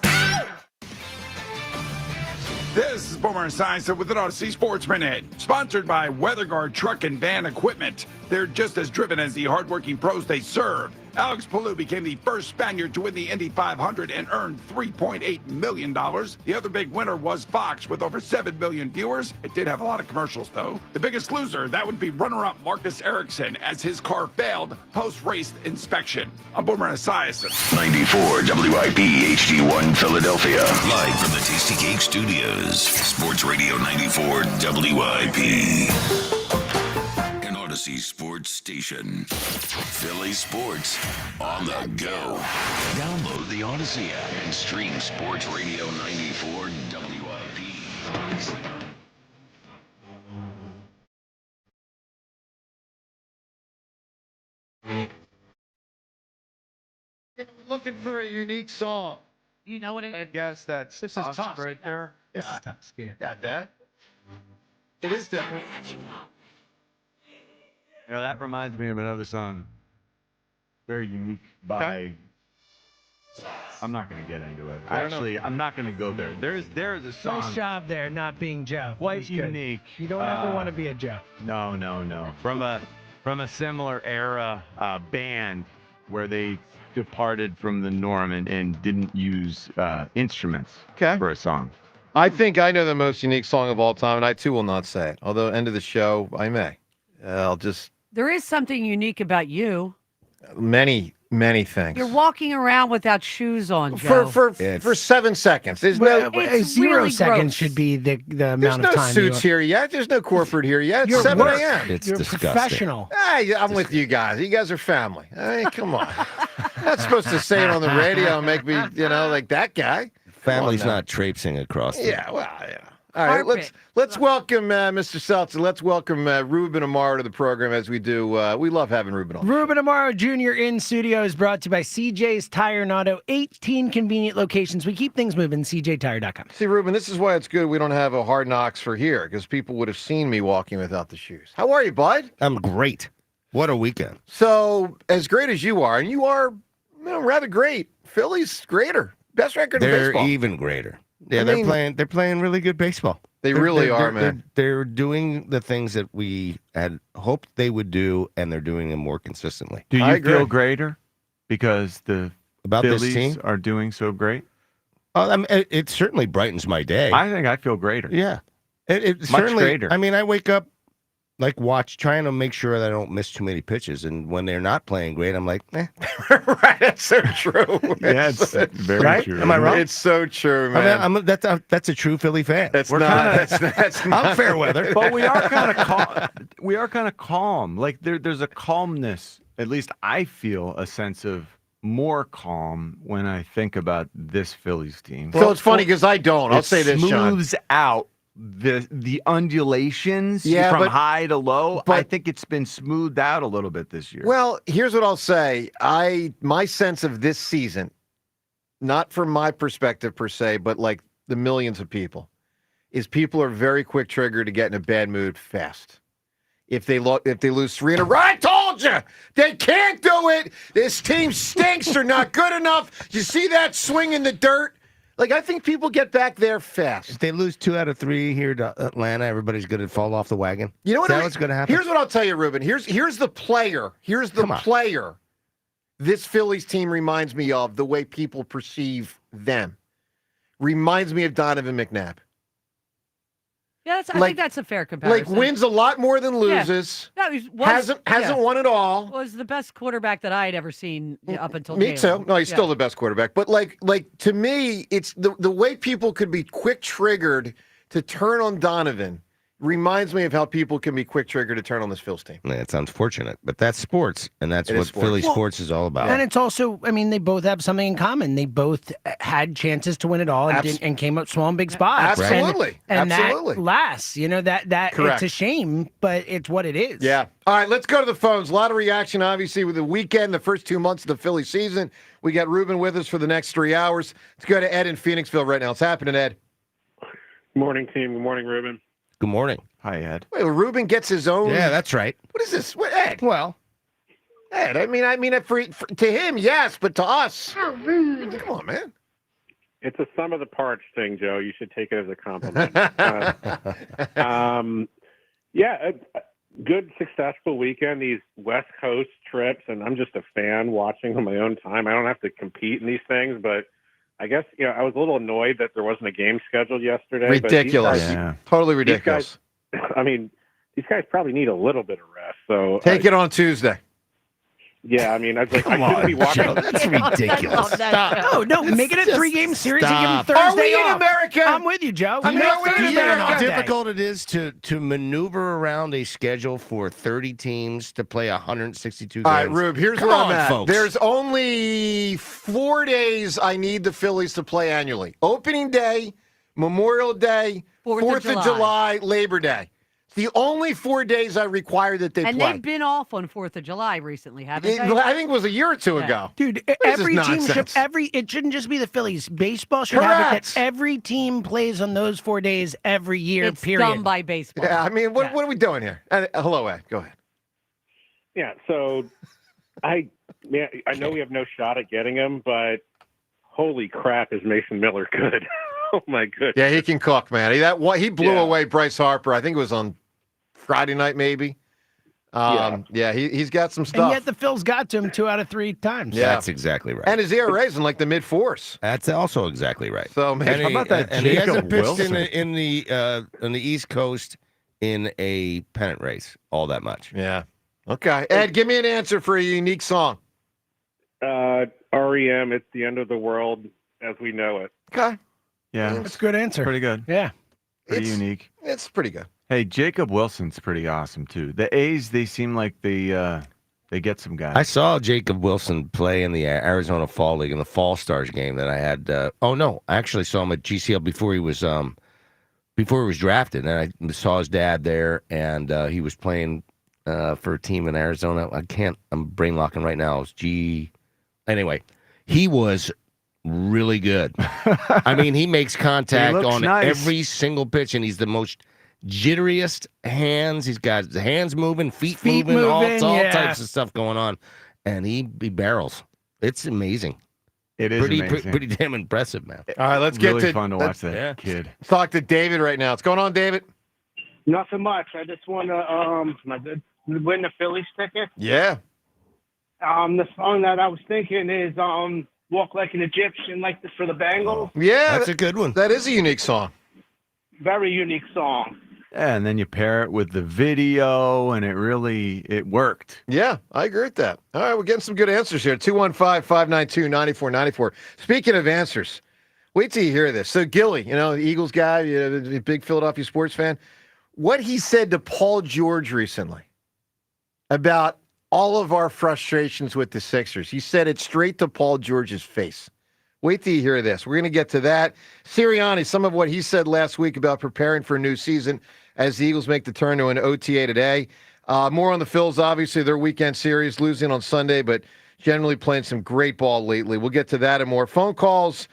This is Boomer Esiason with an Odyssey Sports Minute, sponsored by WeatherGuard Truck and Van Equipment. They're just as driven as the hardworking pros they serve. Alex Palou became the first Spaniard to win the Indy 500 and earned $3.8 million. The other big winner was Fox with over 7 million viewers. It did have a lot of commercials, though. The biggest loser, that would be runner-up Marcus Ericsson, as his car failed post-race inspection. I'm Boomer Esiason. 94 WIP HD1 Philadelphia. Live from the Tasty Cake Studios. Sports Radio 94 WIP. Odyssey Sports Station. Philly Sports on the go. Download the Odyssey app and stream Sports Radio 94 WIP. Looking for a unique song. You know what I guess that's This is tough right there. Yeah, got that. It is different. You know, that reminds me of another song. Very unique by. I'm not going to get into it. Actually, I'm not going to go there. There is a song. Nice job there, not being Joe. Quite unique. You don't ever want to be a Joe. No. From a similar era band where they departed from the norm and didn't use instruments for a song. I think I know the most unique song of all time, and I too will not say it. Although, end of the show, I may. I'll just There is something unique about you. many things. You're walking around without shoes on, Joe. For 7 seconds. There's no It's 0 really seconds gross. should be the There's amount no of time. suits here yet. There's no corporate here yet. It's You're 7 work. a.m. You're professional. Hey, I'm with you guys. You guys are family. I mean, come on. I'm not supposed to say it on the radio and make me, like that guy. Family's not traipsing across. Yeah, well, yeah. All right, let's welcome Mr. Seltzer. Let's welcome Ruben Amaro to the program as we do. We love having Ruben on. Ruben Amaro Jr. in studio is brought to you by CJ's Tire and Auto. 18 convenient locations. We keep things moving. CJTire.com. See, Ruben, this is why it's good we don't have a Hard Knocks for here, because people would have seen me walking without the shoes. How are you, bud? I'm great. What a weekend. So, as great as you are, and you are rather great, Phillies greater. Best record in They're baseball. even greater. Yeah, I mean, they're playing really good baseball. They really are, man. They're doing the things that we had hoped they would do, and they're doing them more consistently. Do you feel greater because the About Phillies this team? are doing so great? I mean, it certainly brightens my day. I think I feel greater. Yeah, it Much certainly. greater. I mean, I wake up trying to make sure that I don't miss too many pitches, and when they're not playing great, I'm like, eh. Right, that's so true. Yeah, it's very right? true. Am I wrong? It's so true, man. I mean, that's a true Philly fan. That's We're not. kinda- That's not. I'm fair weather. But we are kind of we are kind of calm. Like there's a calmness. At least I feel a sense of more calm when I think about this Phillies team. So it's funny because I don't. I'll say this, Sean. Smooths out the undulations Yeah, from but- high to low. I but- think it's been smoothed out a little bit this year. Well, here's what I'll say. My sense of this season, not from my perspective per se, but like the millions of people, is people are very quick triggered to get in a bad mood fast. If they lose 3 in a row, I told you they can't do it. This team stinks. They're not good enough. You see that swing in the dirt? Like, I think people get back there fast. If they lose 2 out of 3 here to Atlanta, everybody's going to fall off the wagon. You know what? Is that what's going to happen? Here's what I'll tell you, Ruben. Here's the player. Here's the player. This Phillies team reminds me of the way people perceive them. Reminds me of Donovan McNabb. Yeah, I think that's a fair comparison. Like wins a lot more than loses. Yeah. Hasn't won it all. Was the best quarterback that I had ever seen up until Me Taylor. too. No, he's still the best quarterback. But like to me, it's the way people could be quick triggered to turn on Donovan reminds me of how people can be quick triggered to turn on this Phillies team. It's unfortunate, but that's sports, and that's It what is sports. Philly Well, sports is all about. And it's also, I mean, they both have something in common. They both had chances to win it all and came up small in big spots. Absolutely. And Absolutely. that lasts. That Correct. it's a shame, but it's what it is. Yeah. All right, let's go to the phones. A lot of reaction, obviously, with the weekend, the first 2 months of the Philly season. We got Ruben with us for the next 3 hours. Let's go to Ed in Phoenixville right now. What's happening, Ed? Good morning, team. Good morning, Ruben. Good morning. Hi, Ed. Wait, Ruben gets his own. Yeah, that's right. What is this? What, Ed? Well, Ed, I mean, for to him, yes, but to us, How rude. Come on, man. It's a sum of the parts thing, Joe. You should take it as a compliment. Yeah, a good, successful weekend. These West Coast trips, and I'm just a fan watching on my own time. I don't have to compete in these things, but I guess I was a little annoyed that there wasn't a game scheduled yesterday. Ridiculous. But these guys, Totally ridiculous. These guys, I mean, these guys probably need a little bit of rest. So Take it on Tuesday. Yeah, I mean, I was like, Come I shouldn't on, be watching. Joe, that's ridiculous. Stop. No, make it a 3-game series and give them Stop. Thursday Are we in off. America? I'm with you, Joe. I mean, are we in Do you know America? how difficult it is to maneuver around a schedule for 30 teams to play 162 games? All right, Rube, here's Come where on, I'm at. folks. There's only 4 days I need the Phillies to play annually. Opening day, Memorial Day, 4th of July, Labor Day. It's the only 4 days I require that they And play. they've been off on 4th of July recently, haven't they? I think it was a year or two ago. Dude, What is every this team should nonsense? it shouldn't just be the Phillies. Baseball should have it Correct. that every team plays on those 4 days every year. It's period. done by baseball. Yeah, I mean, what are we doing here? Hello, Ed. Go ahead. Yeah, so I know we have no shot at getting him, but holy crap, is Mason Miller good? Oh my goodness. Yeah, he can cook, man. He blew away Bryce Harper. I think it was on Friday night, maybe. Yeah, he's got some stuff. And yet the Phils got to him 2 out of 3 times. Yeah. That's exactly right. And his ERA's in like the mid-4s. That's also exactly right. So maybe, how about that And he Jacob hasn't pitched Wilson? in the East Coast in a pennant race all that much. Yeah. Okay. Ed, give me an answer for a unique song. REM, It's the End of the World as we know it. Okay. Yeah, That's a good answer. pretty good. Yeah. Pretty unique. It's pretty good. Hey, Jacob Wilson's pretty awesome too. The A's, they seem like they get some guys. I saw Jacob Wilson play in the Arizona Fall League in the Fall Stars game that I had. I actually saw him at GCL before he was drafted, and I saw his dad there, and he was playing for a team in Arizona. I'm brain locking right now. Anyway, he was really good. I mean, he makes contact on every single pitch, and he's the most jitteriest hands. He's got his hands moving, feet moving, all types of stuff going on, and he barrels. It's amazing. It is amazing. Pretty damn impressive, man. All right, let's get really to fun to watch that kid. Let's talk to David right now. What's going on, David? Nothing much. I just want to win the Phillies ticket. Yeah. The song that I was thinking is "Walk Like an Egyptian," like this for the Bengals. Yeah, that's a good one. That is a unique song. Very unique song. Yeah, and then you pair it with the video, and it worked. Yeah, I agree with that. All right, we're getting some good answers here. 215-592-9494. Speaking of answers, wait till you hear this. So Gilly, the Eagles guy, the big Philadelphia sports fan, what he said to Paul George recently about all of our frustrations with the Sixers. He said it straight to Paul George's face. Wait till you hear this. We're going to get to that. Sirianni, some of what he said last week about preparing for a new season as the Eagles make the turn to an OTA today. More on the Phils, obviously, their weekend series, losing on Sunday, but generally playing some great ball lately. We'll get to that and more. Phone calls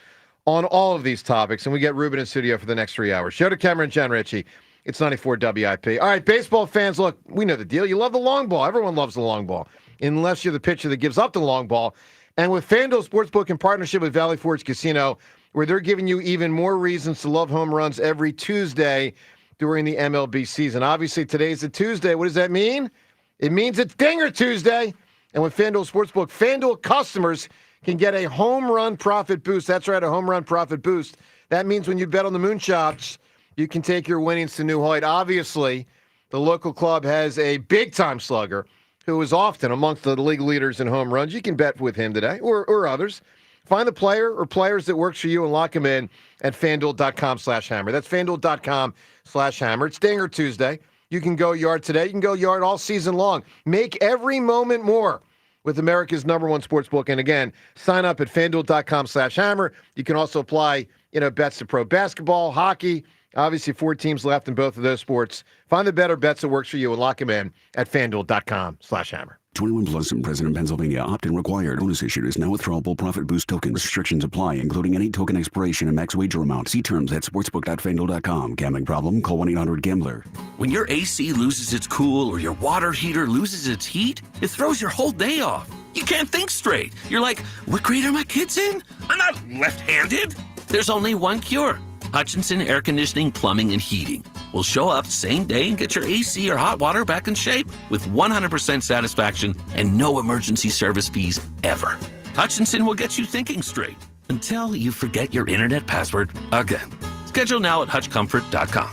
on all of these topics, and we get Ruben in studio for the next 3 hours. Show to Cameron, Jen Ritchie. It's 94 WIP. All right, baseball fans, look, we know the deal. You love the long ball. Everyone loves the long ball, unless you're the pitcher that gives up the long ball. And with FanDuel Sportsbook in partnership with Valley Forge Casino, where they're giving you even more reasons to love home runs every Tuesday during the MLB season. Obviously, today's a Tuesday. What does that mean? It means it's Dinger Tuesday. And with FanDuel Sportsbook, FanDuel customers can get a home run profit boost. That's right, a home run profit boost. That means when you bet on the Moonshots, you can take your winnings to new height. Obviously, the local club has a big-time slugger who is often amongst the league leaders in home runs. You can bet with him today or others. Find the player or players that works for you and lock them in at FanDuel.com/hammer. That's FanDuel.com/hammer. It's Dinger Tuesday. You can go yard today. You can go yard all season long. Make every moment more with America's #1 sportsbook. And again, sign up at FanDuel.com/hammer. You can also apply, bets to pro basketball, hockey. Obviously, 4 teams left in both of those sports. Find the better bets that works for you and lock them in at FanDuel.com/hammer. 21 plus and present in Pennsylvania. Opt-in required. Bonus issued is now withdrawable profit boost token. Restrictions apply, including any token expiration and max wager amount. See terms at sportsbook.fanduel.com. Gambling problem? Call 1-800-GAMBLER. When your AC loses its cool or your water heater loses its heat, it throws your whole day off. You can't think straight. You're like, what grade are my kids in? I'm not left-handed. There's only one cure. Hutchinson Air Conditioning, Plumbing, and Heating will show up same day and get your AC or hot water back in shape with 100% satisfaction and no emergency service fees ever. Hutchinson will get you thinking straight until you forget your internet password again. Schedule now at hutchcomfort.com.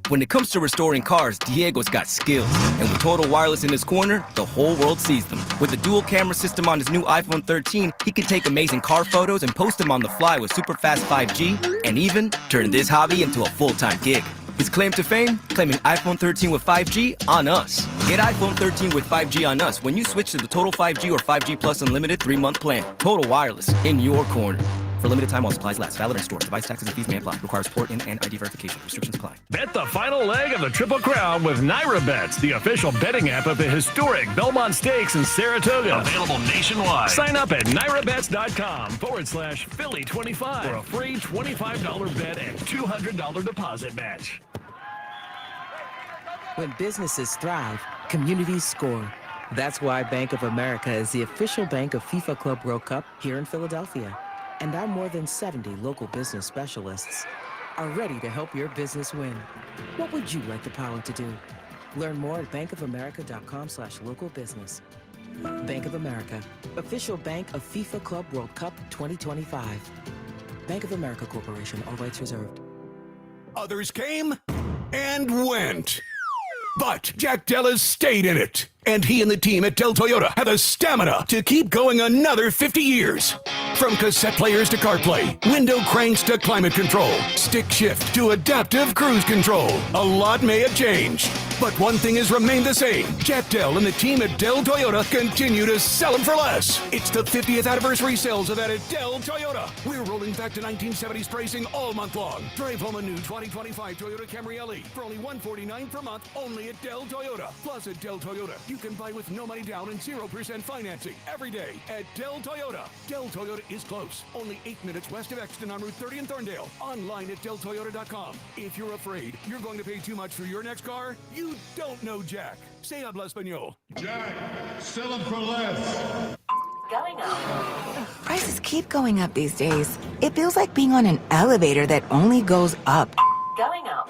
When it comes to restoring cars, Diego's got skills. And with Total Wireless in his corner, the whole world sees them. With the dual camera system on his new iPhone 13, he can take amazing car photos and post them on the fly with super fast 5G, and even turn this hobby into a full-time gig. His claim to fame? Claiming iPhone 13 with 5G on us. Get iPhone 13 with 5G on us when you switch to the Total 5G or 5G Plus Unlimited 3-month plan. Total Wireless, in your corner. For limited time while supplies last. Valid in store. Device taxes and fees may apply. Requires port in and ID verification. Restrictions apply. Bet the final leg of the Triple Crown with Naira Bets, the official betting app of the historic Belmont Stakes in Saratoga. Available nationwide. Sign up at NairaBets.com/Philly25 for a free $25 bet and $200 deposit match. When businesses thrive, communities score. That's why Bank of America is the official bank of FIFA Club World Cup here in Philadelphia. And our more than 70 local business specialists are ready to help your business win. What would you like the power to do? Learn more at bankofamerica.com/local business. Bank of America, official bank of FIFA Club World Cup 2025. Bank of America Corporation, all rights reserved. Others came and went. But Jack Dell has stayed in it. And he and the team at Dell Toyota have the stamina to keep going another 50 years. From cassette players to CarPlay, window cranks to climate control, stick shift to adaptive cruise control. A lot may have changed, but one thing has remained the same. Jack Dell and the team at Dell Toyota continue to sell them for less. It's the 50th anniversary sales of that at Dell Toyota. We're rolling back to 1970s pricing all month long. Drive home a new 2025 Toyota Camry LE for only $149 per month, only at Dell Toyota. Plus at Dell Toyota, you can buy with no money down and 0% financing every day at Dell Toyota. Dell Toyota is close. Only 8 minutes west of Exton on Route 30 in Thorndale. Online at DellToyota.com. If you're afraid you're going to pay too much for your next car, you don't know Jack. Say habla español. Jack, sell them for less. Going up. Prices keep going up these days. It feels like being on an elevator that only goes up. Going up.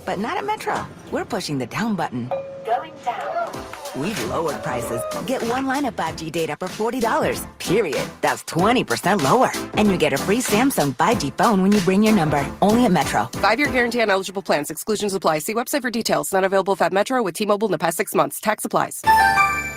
But not at Metro. We're pushing the down button. Going down. We've lowered prices. Get one line of 5G data for $40. Period. That's 20% lower. And you get a free Samsung 5G phone when you bring your number. Only at Metro. 5-year guarantee on eligible plans. Exclusions apply. See website for details. Not available at Metro with T-Mobile in the past 6 months. Tax applies.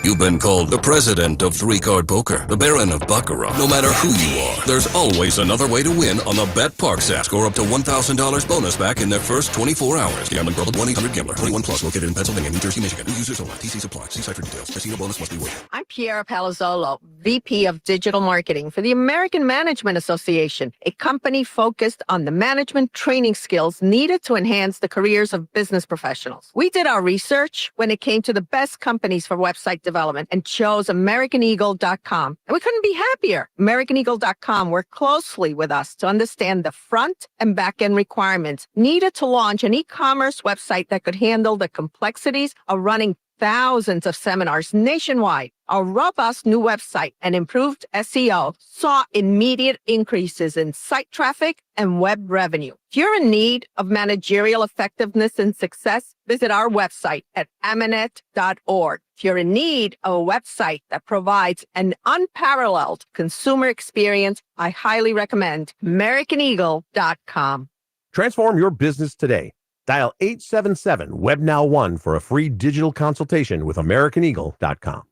You've been called the president of three-card poker, the baron of baccarat. No matter who you are, there's always another way to win on the BetParx app. Score up to $1,000 bonus back in their first 24 hours. Gambling problem? 1-800-GAMBLER. 21 plus. Located in Pennsylvania, New Jersey, Michigan. New users only. TC supply. See site for details. Casino bonus must be waived. I'm Piera Palazzolo, VP of Digital Marketing for the American Management Association, a company focused on the management training skills needed to enhance the careers of business professionals. We did our research when it came to the best companies for website development and chose AmericanEagle.com. And we couldn't be happier. AmericanEagle.com worked closely with us to understand the front and back end requirements needed to launch an e-commerce website that could handle the complexities of running thousands of seminars nationwide. Our robust new website and improved SEO saw immediate increases in site traffic and web revenue. If you're in need of managerial effectiveness and success, visit our website at amanet.org. If you're in need of a website that provides an unparalleled consumer experience, I highly recommend AmericanEagle.com. Transform your business today. Dial 877-WebNow1 for a free digital consultation with AmericanEagle.com.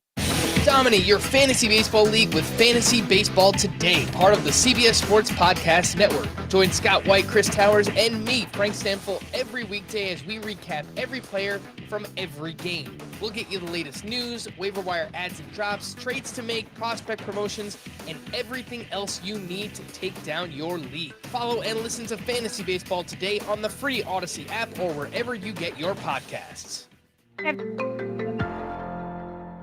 Dominate your fantasy baseball league with Fantasy Baseball Today, part of the CBS Sports Podcast Network. Join Scott White, Chris Towers, and me, Frank Stamfel, every weekday as we recap every player from every game. We'll get you the latest news, waiver wire ads and drops, trades to make, prospect promotions, and everything else you need to take down your league. Follow and listen to Fantasy Baseball Today on the free Odyssey app or wherever you get your podcasts.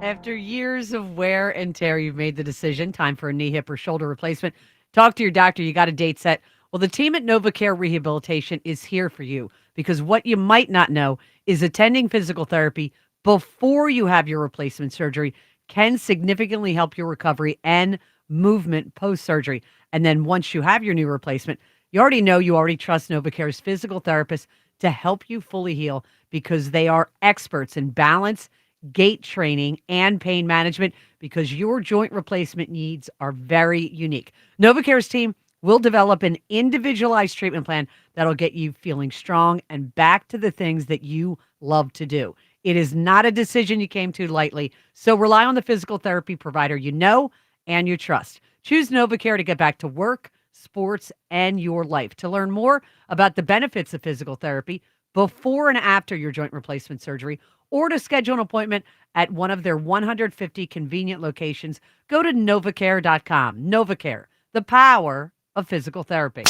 After years of wear and tear, you've made the decision. Time for a knee, hip, or shoulder replacement. Talk to your doctor. You got a date set. Well, the team at NovaCare Rehabilitation is here for you because what you might not know is attending physical therapy before you have your replacement surgery can significantly help your recovery and movement post-surgery. And then once you have your new replacement, you already trust NovaCare's physical therapist to help you fully heal because they are experts in balance, gait training, and pain management because your joint replacement needs are very unique. NovaCare's team will develop an individualized treatment plan that'll get you feeling strong and back to the things that you love to do. It is not a decision you came to lightly, so rely on the physical therapy provider you know and you trust. Choose NovaCare to get back to work, sports, and your life. To learn more about the benefits of physical therapy before and after your joint replacement surgery, or to schedule an appointment at one of their 150 convenient locations, go to NovaCare.com. NovaCare, the power of physical therapy.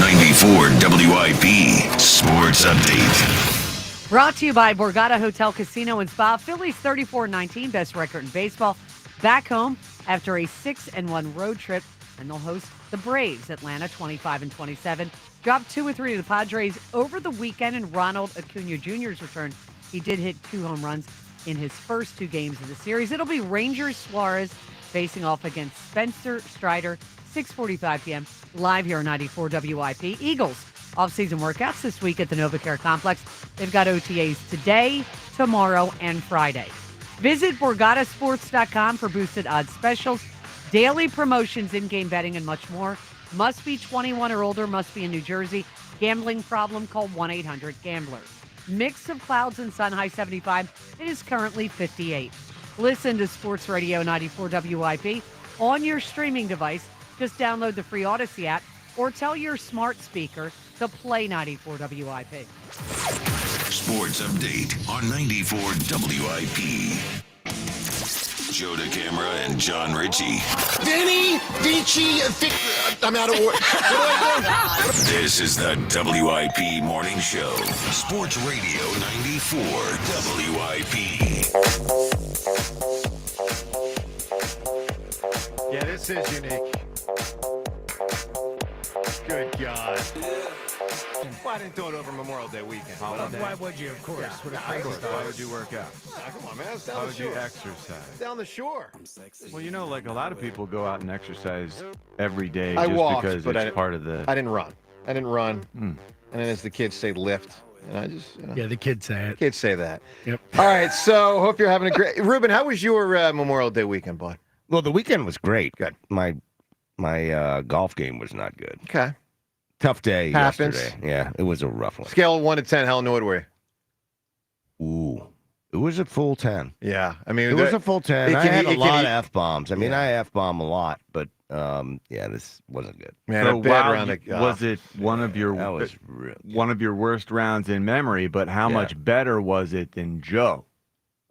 94 WIP Sports Update. Brought to you by Borgata Hotel Casino and Spa. Phillies 34-19, best record in baseball. Back home after a 6-1 road trip, and they'll host the Braves. Atlanta 25-27. Dropped 2 or 3 to the Padres over the weekend in Ronald Acuna Jr.'s return. He did hit 2 home runs in his first 2 games of the series. It'll be Ranger Suarez facing off against Spencer Strider, 6:45 p.m. live here on 94 WIP. Eagles Off-season workouts this week at the NovaCare Complex. They've got OTAs today, tomorrow, and Friday. Visit BorgataSports.com for boosted odds specials, daily promotions, in-game betting, and much more. Must be 21 or older, must be in New Jersey. Gambling problem, call 1-800-GAMBLER. Mix of clouds and sun, high 75. It is currently 58. Listen to Sports Radio 94 WIP on your streaming device. Just download the free Odyssey app or tell your smart speaker to play 94 WIP. Sports update on 94 WIP. Joe DeCamera and John Ritchie. Vinny, Vici, I'm out of order. This is the WIP Morning Show. Sports Radio 94 WIP. Yeah, this is unique. Good God. Well, I didn't throw it over Memorial Day weekend. Why would you, of course? Yeah, With a of crazy course. stuff. Why would you work out? Come on, man. It's down Why the would shore. you exercise? Down the shore. Well, you know, like a lot of people go out and exercise every day I just walked, because but it's part of the. I didn't run. And Hmm. then as the kids say, lift. And I just, Yeah, the kids say it. kids say that. Yep. All right, so hope you're having a great. Ruben, how was your Memorial Day weekend, bud? Well, the weekend was great. Good. My golf game was not good. Okay. Tough day Happens. yesterday. Yeah, it was a rough one. Scale of 1 to 10, how annoyed were you? Ooh, it was a full 10. Yeah, I mean, It was a full 10. I had a lot of F. F-bombs. I mean, I F-bomb a lot, but yeah, this wasn't good. Man, So a bad while round you- of was it one of your That was real. one of your worst rounds in memory? But how Yeah. much better was it than Joe?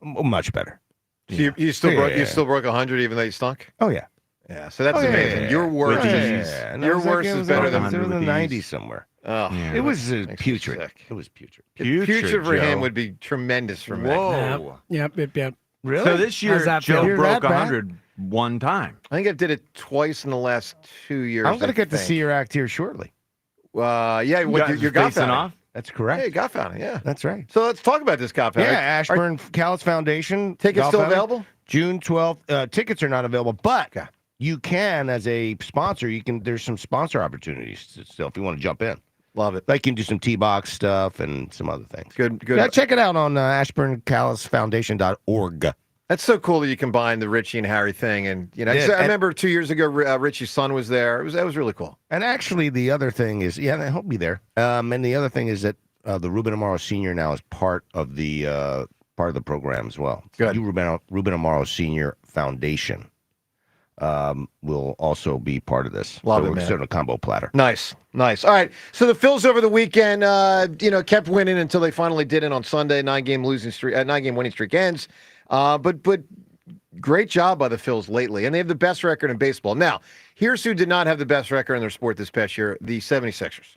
Much better. So you still broke Yeah. you still broke 100 even though you stunk? Oh, yeah. Yeah, so that's Oh, yeah, amazing. yeah, Your yeah. worst, With Yeah, ease. yeah. And your it was like- worst it is was better like than 100 in the with ease. 90s somewhere. Oh, Yeah. It was makes me putrid. sick. It was putrid. Future for him Joe. would be tremendous for me. Whoa. Yep. Really? So this year, How's that Joe feel? You're broke that bad? 100 one time. I think I did it twice in the last 2 years. I'm going to I get to think. see your act here shortly. Yeah, what, guys your golf facing outing. off? That's Yeah, correct. your golf outing, yeah. That's right. So let's talk about this golf Yeah, outing. Ashburn Callis Foundation. Tickets golf still outing, available? June 12th. Tickets are not available, but you can, as a sponsor, there's some sponsor opportunities still if you want to jump in. Love it. Like you can do some T-box stuff and some other things. Good. Yeah, check it out on ashburncallisfoundation.org. That's so cool that you combine the Richie and Harry thing, and I remember 2 years ago Richie's son was there. That was really cool. And actually, the other thing is, I hope be there. And the other thing is that the Ruben Amaro Senior now is part of the program as well. Good. The Ruben Amaro Senior Foundation will also be part of this. Love so it, we're man. sort of a combo platter. Nice. All right. So the Phils over the weekend, kept winning until they finally did it on Sunday. 9-game winning streak ends. But great job by the Phils lately, and they have the best record in baseball. Now, here's who did not have the best record in their sport this past year: the 76ers.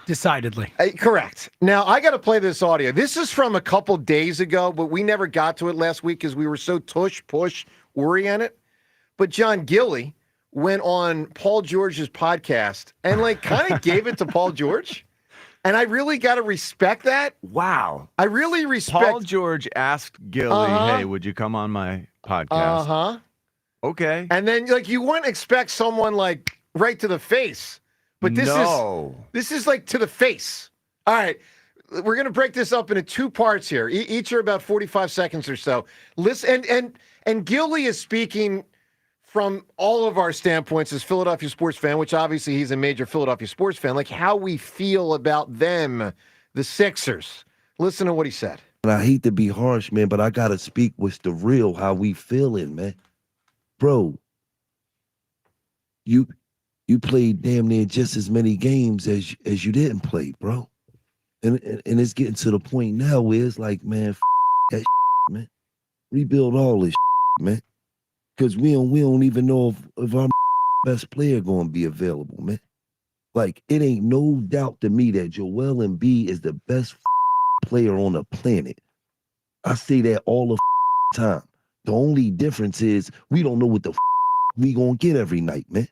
Decidedly. Correct. Now, I got to play this audio. This is from a couple days ago, but we never got to it last week because we were so push oriented. But John Gilly went on Paul George's podcast and kind of gave it to Paul George. And I really got to respect that. Wow. I really respect. Paul George asked Gilly, hey, would you come on my podcast? Uh-huh. Okay. And then you wouldn't expect someone right to the face. But this is to the face. All right. We're going to break this up into two parts here. Each are about 45 seconds or so. Listen, and Gilly is speaking from all of our standpoints as Philadelphia sports fan, which obviously he's a major Philadelphia sports fan, how we feel about them, the Sixers. Listen to what he said. And I hate to be harsh, man, but I gotta speak with the real, how we feeling, man. Bro, you played damn near just as many games as you didn't play, bro. And it's getting to the point now where it's like, man, that man. Rebuild all this man. Because we don't even know if our best player gonna be available, man. It ain't no doubt to me that Joel Embiid is the best player on the planet. I say that all the time. The only difference is we don't know what the we gonna get every night, man.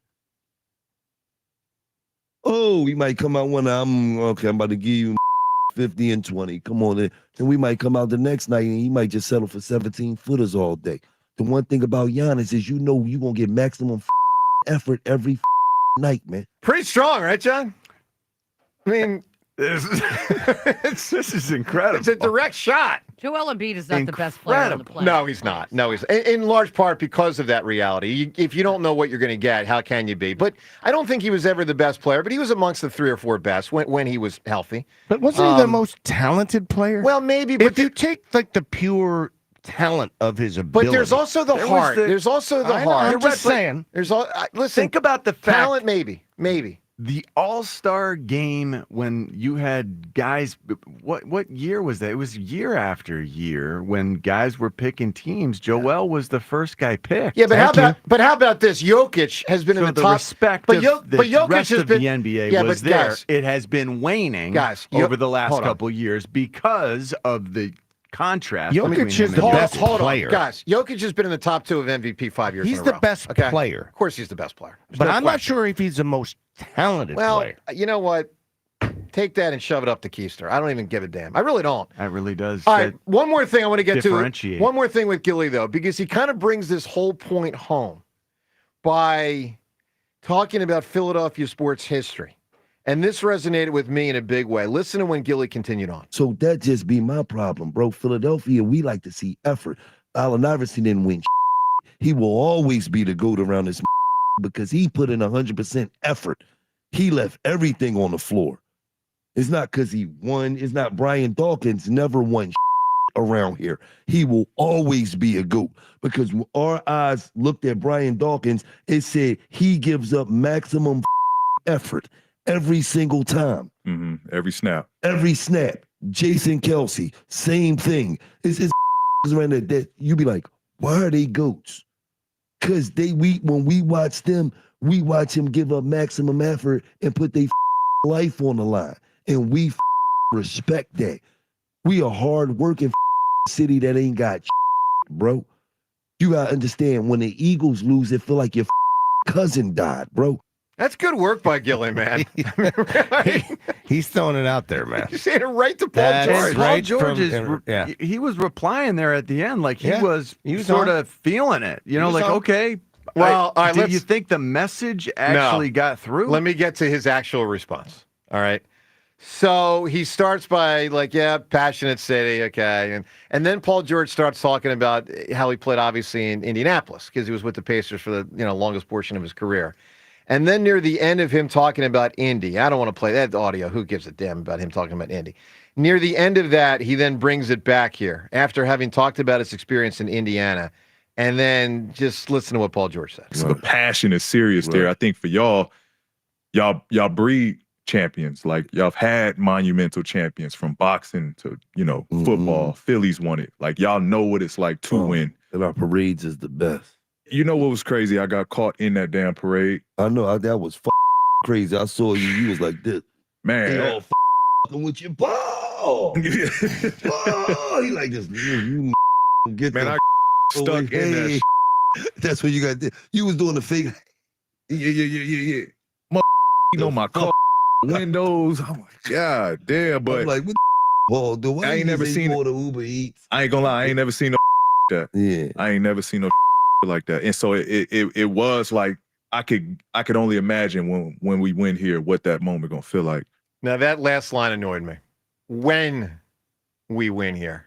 Oh, we might come out one night. I'm about to give you 50 and 20. Come on in. Then we might come out the next night and he might just settle for 17 footers all day. The one thing about Giannis is you're gonna get maximum effort every night, man. Pretty strong, right, John? I mean, This is incredible. It's a direct shot. Joel Embiid is not the best player on the planet. No, he's not. No, he's in large part because of that reality. If you don't know what you're going to get, how can you be? But I don't think he was ever the best player, but he was amongst the 3 or 4 best when he was healthy. But wasn't he the most talented player? Well, maybe. But if you take like the pure talent of his ability. But there's also the heart. There's also the heart. I'm just saying. There's all. Listen. Think about the fact. Talent, maybe. The All-Star game when you had guys. What year was that? It was year after year when guys were picking teams. Joel was the first guy picked. Yeah, but how about this? Jokic has been in the top. Respect but of Jokic rest has of been, the NBA yeah, was but there. Guys, it has been waning over the last couple years because of the contrast. Jokic is the best player. Guys, Jokic has been in the top 2 of MVP 5 years He's in a the row. best player. Of course he's the best player. But I'm not sure if he's the most talented player. You know what? Take that and shove it up the keister. I don't even give a damn. I really don't. That really does. All right, one more thing I want to get differentiate. to. One more thing with Gilly, though, because he kind of brings this whole point home by talking about Philadelphia sports history. And this resonated with me in a big way. Listen to when Gilly continued on. So that just be my problem, bro. Philadelphia, we like to see effort. Allen Iverson didn't win. He will always be the GOAT around this because he put in 100% effort. He left everything on the floor. It's not because he won. It's not Brian Dawkins never won around here. He will always be a GOAT because when our eyes looked at Brian Dawkins, it said he gives up maximum effort every single time. Every snap. Every snap. Jason Kelsey, same thing. It's around that you be like, why are they GOATs? Because when we watch them, we watch him give up maximum effort and put their life on the line. And we respect that. We a hard-working city that ain't got bro. You got to understand, when the Eagles lose, it feel like your cousin died, bro. That's good work by Gilly, man. He's throwing it out there, man. You're saying it right to Paul George. Paul George he was replying there at the end, like he was sort of feeling it. You know, like, okay. Well, all right, do you think the message actually got through? Let me get to his actual response. All right. So he starts by like, yeah, passionate city, okay. And then Paul George starts talking about how he played, obviously, in Indianapolis because he was with the Pacers for the longest portion of his career. And then near the end of him talking about Indy, I don't want to play that audio. Who gives a damn about him talking about Indy? Near the end of that, he then brings it back here after having talked about his experience in Indiana. And then just listen to what Paul George said. So the passion is serious there. I think for y'all breed champions. Like, y'all have had monumental champions from boxing to, football. Phillies won it. Like, y'all know what it's like to win. And our parades is the best. You know what was crazy? I got caught in that damn parade. I know. That was crazy. I saw you. You was like this. Man. They all with your ball. Ball. He like this. You get man, I stuck in that. That's what you got to do. You was doing the fake. Yeah. My car windows. Oh, my God damn. But I'm like, what Paul do? Why I ain't never seen the Uber Eats? I ain't gonna lie. I ain't never seen no that. Yeah. I ain't never seen no like that. And so it was like I could only imagine when we win here what that moment gonna feel like. Now that last line annoyed me. When we win here.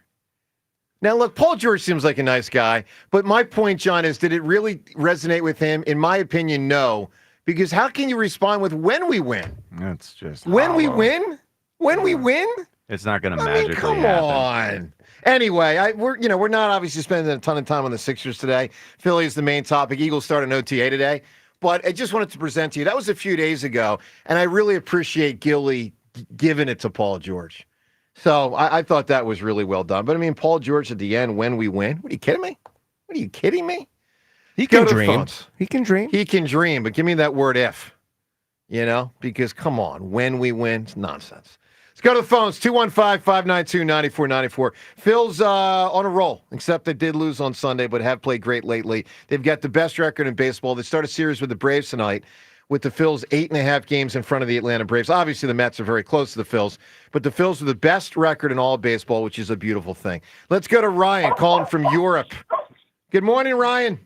Now look, Paul George seems like a nice guy, but my point, John, is did it really resonate with him? In my opinion, no. Because how can you respond with when we win? That's just when we win? When we win? It's not going to I mean, magically come happen. on. Anyway, we're not obviously spending a ton of time on the Sixers today. Philly is the main topic. Eagles start an OTA today. But I just wanted to present to you. That was a few days ago, and I really appreciate Gilly giving it to Paul George. So I thought that was really well done. But, I mean, Paul George at the end, when we win. What, are you kidding me? What, are you kidding me? He can dream. He can dream. He can dream, but give me that word if. Because, come on, when we win, it's nonsense. Let's go to the phones, 215-592-9494. Phil's on a roll, except they did lose on Sunday, but have played great lately. They've got the best record in baseball. They start a series with the Braves tonight, with the Phils 8.5 games in front of the Atlanta Braves. Obviously, the Mets are very close to the Phils, but the Phils are the best record in all of baseball, which is a beautiful thing. Let's go to Ryan, calling from Europe. Good morning, Ryan.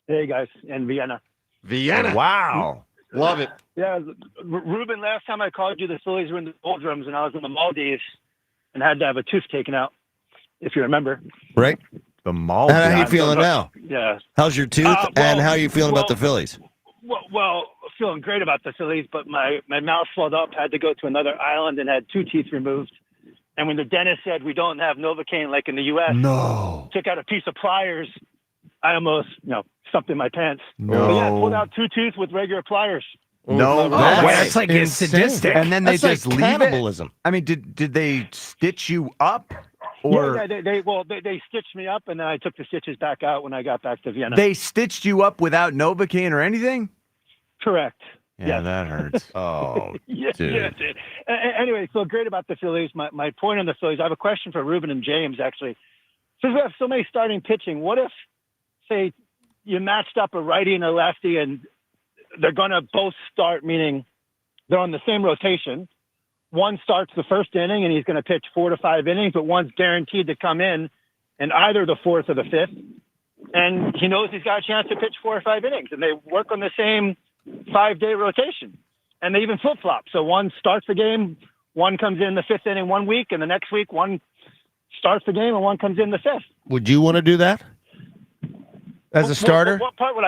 Hey, guys, in Vienna. Vienna. Wow. Love it. Yeah, Ruben, last time I called you, the Phillies were in the doldrums, and I was in the Maldives and had to have a tooth taken out, if you remember. Right. The Maldives. How are you feeling now? Yeah. How's your tooth? And how are you feeling about the Phillies? Well, feeling great about the Phillies, but my mouth swelled up, had to go to another island and had 2 teeth removed. And when the dentist said we don't have Novocaine like in the U.S., took out a piece of pliers, I almost, stuffed in my pants. No. But yeah, pulled out 2 teeth with regular pliers. No, that's like insane. sadistic. And then they That's like just leave cannibalism. it. I mean, did they stitch you up? Or Yeah, they stitched me up, and then I took the stitches back out when I got back to Vienna. they stitched you up without Novocaine or anything? Correct. Yeah, Yes. that hurts. Oh, Yeah, dude. yeah, it did. Anyway, feel great about the Phillies. My point on the Phillies, I have a question for Ruben and James, actually. Since we have so many starting pitching, what if, say, you matched up a righty and a lefty, and they're going to both start, meaning they're on the same rotation. One starts the first inning, and he's going to pitch 4 to 5 innings, but one's guaranteed to come in either the 4th or the 5th. And he knows he's got a chance to pitch 4 or 5 innings, and they work on the same 5-day rotation. And they even flip-flop. So one starts the game, one comes in the 5th inning 1 week, and the next week one starts the game and one comes in the 5th. Would you want to do that as a starter? What part would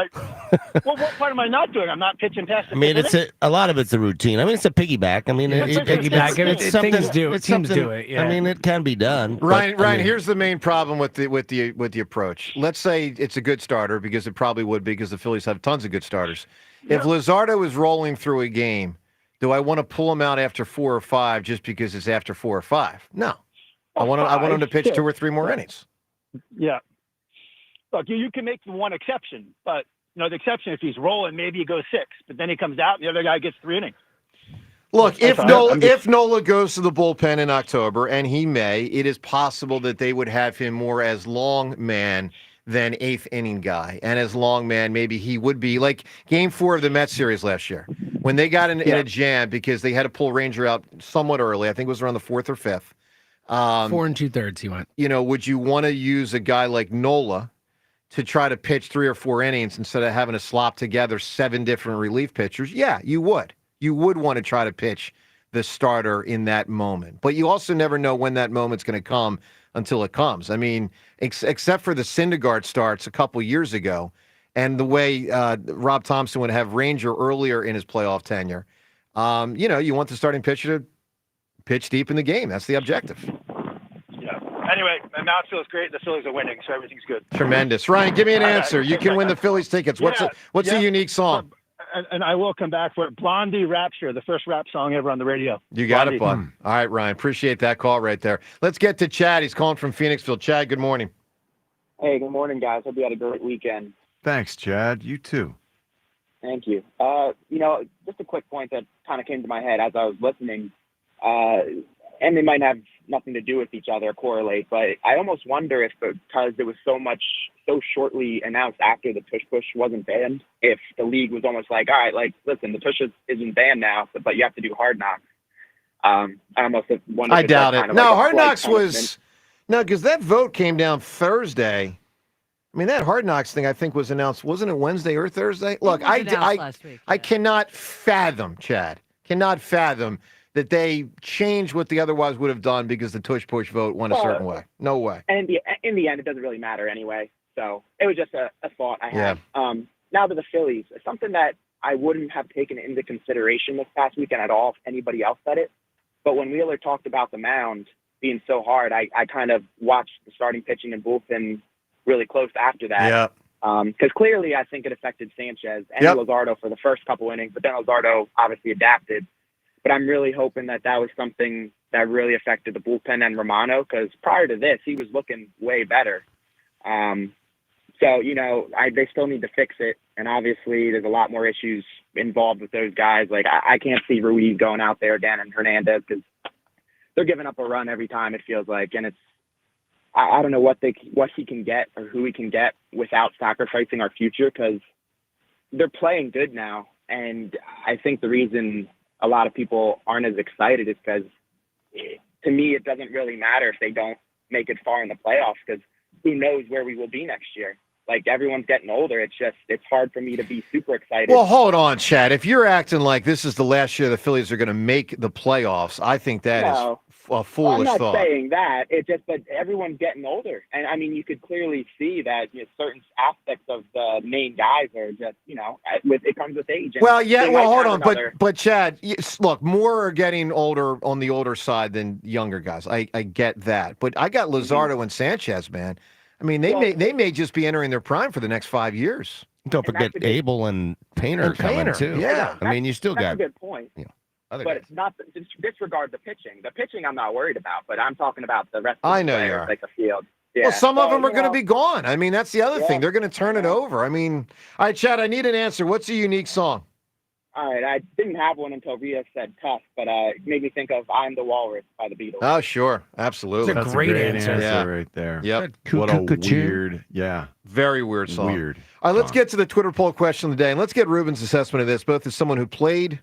what part am I not doing? I'm not pitching past the I mean, fifth it's inning? a lot of it's a routine. I mean, it's a piggyback. I mean, It's a piggyback. it's something. Things do- it's teams something- do it, yeah. I mean, it can be done. Ryan, but, I mean, here's the main problem with the approach. Let's say it's a good starter, because it probably would be, because the Phillies have tons of good starters. If Luzardo is rolling through a game, do I want to pull him out after 4 or 5 just because it's after 4 or 5? No. I want him to pitch 2 or 3 more innings. Yeah. Look, you can make the one exception, but the exception, if he's rolling, maybe he goes 6, but then he comes out and the other guy gets 3 innings. Look, if That's all right. if Nola goes to the bullpen in October, and he may, it is possible that they would have him more as long man than 8th inning guy. And as long man, maybe he would be like Game 4 of the Mets series last year, when they got in a jam because they had to pull Ranger out somewhat early. I think it was around the 4th or 5th. 4 2/3 he went. Would you want to use a guy like Nola to try to pitch 3 or 4 innings instead of having to slop together 7 different relief pitchers? Yeah, you would. You would want to try to pitch the starter in that moment. But you also never know when that moment's going to come until it comes. I mean, except for the Syndergaard starts a couple years ago, and the way Rob Thompson would have Ranger earlier in his playoff tenure, you want the starting pitcher to pitch deep in the game. That's the objective. Yeah. Anyway, my mouth feels great. The Phillies are winning, so everything's good. Tremendous. Ryan, give me an All right. answer. You can win the Phillies tickets. What's a unique song? And I will come back for Blondie Rapture, the first rap song ever on the radio. You got Blondie. it, bud. All right, Ryan. Appreciate that call right there. Let's get to Chad. He's calling from Phoenixville. Chad, good morning. Hey, good morning, guys. Hope you had a great weekend. Thanks, Chad. You too. Thank you. Just a quick point that kind of came to my head as I was listening, and they might have nothing to do with each other, correlate, but I almost wonder if, because it was so shortly announced after the tush push wasn't banned, if the league was almost like, all right, like, listen, the tush isn't banned now, but you have to do hard knocks. I almost wonder. I if doubt that's it. kind of No, like a Hard slight Knocks was punishment. no, because that vote came down Thursday. I mean, that Hard Knocks thing, I think, was announced. Wasn't it Wednesday or Thursday? Look, It was announced last week, I cannot fathom, Chad, that they changed what they otherwise would have done because the tush push vote went a certain way. No way. And in the end, it doesn't really matter anyway. So it was just a thought I had. Now to the Phillies, something that I wouldn't have taken into consideration this past weekend at all if anybody else said it. But when Wheeler talked about the mound being so hard, I kind of watched the starting pitching and bullpen really close after that. Yeah. Because clearly I think it affected Sanchez and Luzardo for the first couple innings, but then Luzardo obviously adapted. But I'm really hoping that was something that really affected the bullpen and Romano, because prior to this, he was looking way better. So, they still need to fix it. And obviously there's a lot more issues involved with those guys. Like, I can't see Ruiz going out there again and Hernandez, because they're giving up a run every time, it feels like. And I don't know what he can get or who he can get without sacrificing our future, because they're playing good now. And I think the reason a lot of people aren't as excited is because, to me, it doesn't really matter if they don't make it far in the playoffs, because who knows where we will be next year. Like, everyone's getting older. It's hard for me to be super excited. Well, hold on, Chad. If you're acting like this is the last year the Phillies are going to make the playoffs, I think that is a foolish I'm not thought. saying that. It's just that everyone's getting older. And, I mean, you could clearly see that certain aspects of the main guys are just, it comes with age. And Well, yeah. they Well, might hold have on, another- but Chad, look, more are getting older on the older side than younger guys. I get that, but I got Luzardo and Sanchez, man. I mean, they may just be entering their prime for the next 5 years. Don't forget Abel and Painter coming too. Yeah, I mean, you still that's got a good point. other But guys. it's not disregard the pitching. The pitching I'm not worried about, but I'm talking about the rest of I the know you players, are. like the field. Yeah. Well, some of So, them are going to be gone. I mean, that's the other Yeah. thing. They're going to turn it over. I mean, all right, Chad, I need an answer. What's a unique song? All right, I didn't have one until Rhea said tough, but it made me think of I'm the Walrus by the Beatles. Oh, sure. Absolutely. That's a great answer Yeah. right there. Yep. What a weird, Very weird song. Weird. All right, let's get to the Twitter poll question of the day, and let's get Ruben's assessment of this, both as someone who played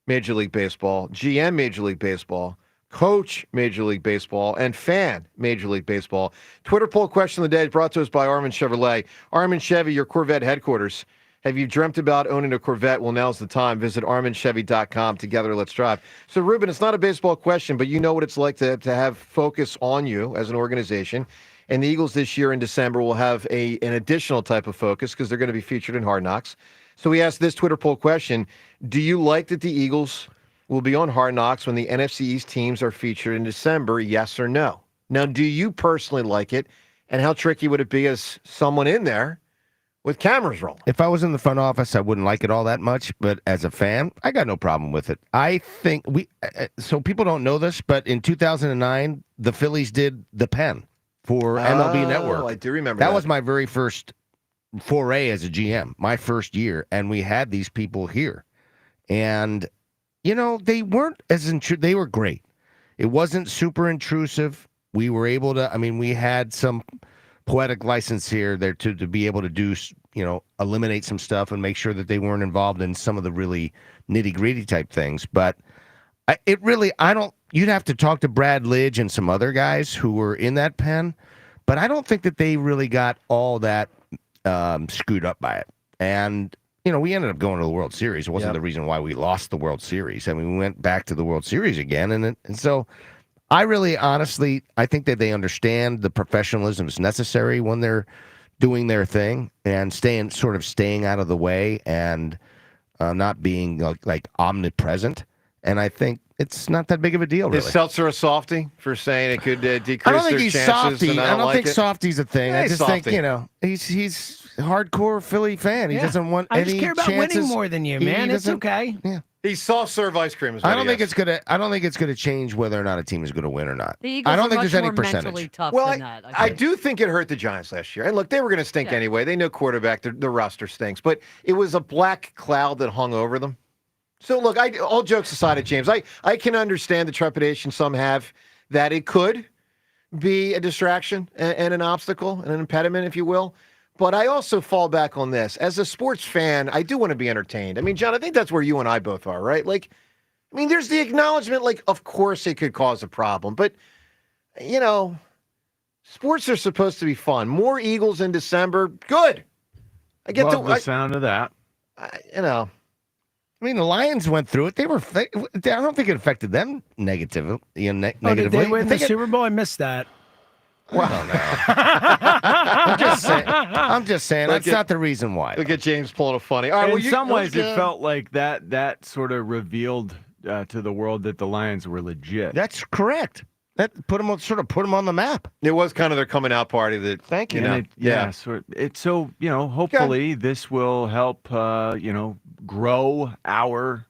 Major League Baseball, GM Major League Baseball, coach Major League Baseball, and fan Major League Baseball. Twitter poll question of the day is brought to us by Armin Chevrolet. Armin Chevy, your Corvette headquarters. Have you dreamt about owning a Corvette? Well, now's the time. Visit ArminChevy.com. Together, let's drive. So, Ruben, it's not a baseball question, but you know what it's like to have focus on you as an organization. And the Eagles this year in December will have an additional type of focus because they're going to be featured in Hard Knocks. So we asked this Twitter poll question. Do you like that the Eagles will be on Hard Knocks when the NFC East teams are featured in December? Yes or no? Now, do you personally like it? And how tricky would it be as someone in there with cameras rolling? If I was in the front office, I wouldn't like it all that much. But as a fan, I got no problem with it. I think so people don't know this, but in 2009, the Phillies did the pen for MLB Network. I do remember that. Was my very first foray as a GM, my first year. And we had these people here. And, they weren't as they were great. It wasn't super intrusive. We were able to, we had some poetic license here there to be able to do, eliminate some stuff and make sure that they weren't involved in some of the really nitty-gritty type things. But you'd have to talk to Brad Lidge and some other guys who were in that pen, but I don't think that they really got all that screwed up by it. And, we ended up going to the World Series. It wasn't the reason why we lost the World Series. We went back to the World Series again. And so I really, honestly, I think that they understand the professionalism is necessary when they're doing their thing and staying out of the way and not being like omnipresent. And I think it's not that big of a deal, really. Is Seltzer a softie for saying it could decrease I don't think their he's chances? softy. And I don't think it? softy's a thing. Yeah, I he's just think, softy. he's a hardcore Philly fan. He doesn't want I any just care about chances. winning more than you, He man. It's doesn't- okay. Yeah. He's soft serve ice cream. Is what I don't he think is. I don't think it's gonna change whether or not a team is gonna win or not. The Eagles I don't are think much there's any more mentally percentage. tough Well, than that. I do think it hurt the Giants last year. And look, they were going to stink anyway. They know quarterback. The roster stinks. But it was a black cloud that hung over them. So, look, all jokes aside, James, I can understand the trepidation some have that it could be a distraction and an obstacle and an impediment, if you will. But I also fall back on this. As a sports fan, I do want to be entertained. John, I think that's where you and I both are, right? There's the acknowledgement, of course it could cause a problem. But, sports are supposed to be fun. More Eagles in December, good. I get Love the sound of that. The Lions went through it. I don't think it affected them negatively. Oh, did they win the Super Bowl? I missed that. Well, I'm just saying that's not the reason why. Look at James pulling a funny. All right, In some ways, it felt like that sort of revealed to the world that the Lions were legit. That's correct. That put them on the map. It was kind of their coming out party. That thank you. Hopefully this will help. Grow our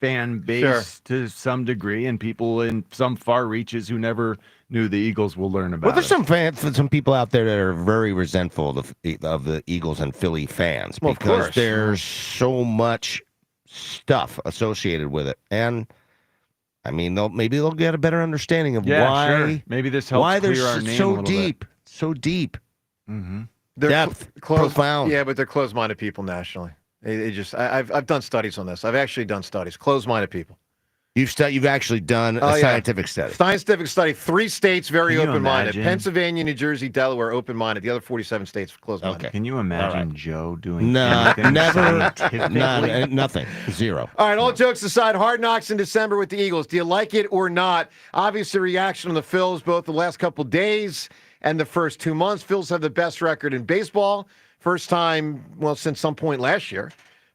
fan base to some degree, and people in some far reaches who never knew the Eagles will learn about. Well, there's some people out there that are very resentful of the Eagles and Philly fans because there's so much stuff associated with it, and maybe they'll get a better understanding of why. Sure. Maybe this helps why clear they're our name so a little deep, bit. so deep. Mm-hmm. They're depth, profound. Yeah, but they're closed-minded people nationally. I've done studies on this. I've actually done studies. Closed-minded people. You've actually done a scientific study. Scientific study. 3 states very Can you open-minded. imagine? Pennsylvania, New Jersey, Delaware open-minded. The other 47 states closed-minded. Can you imagine Joe doing No, anything never. scientifically? Nothing. Zero. All right, all jokes aside, Hard Knocks in December with the Eagles. Do you like it or not? Obviously, reaction on the Phils both the last couple days and the first 2 months. Phils have the best record in baseball. First time, well, since some point last year.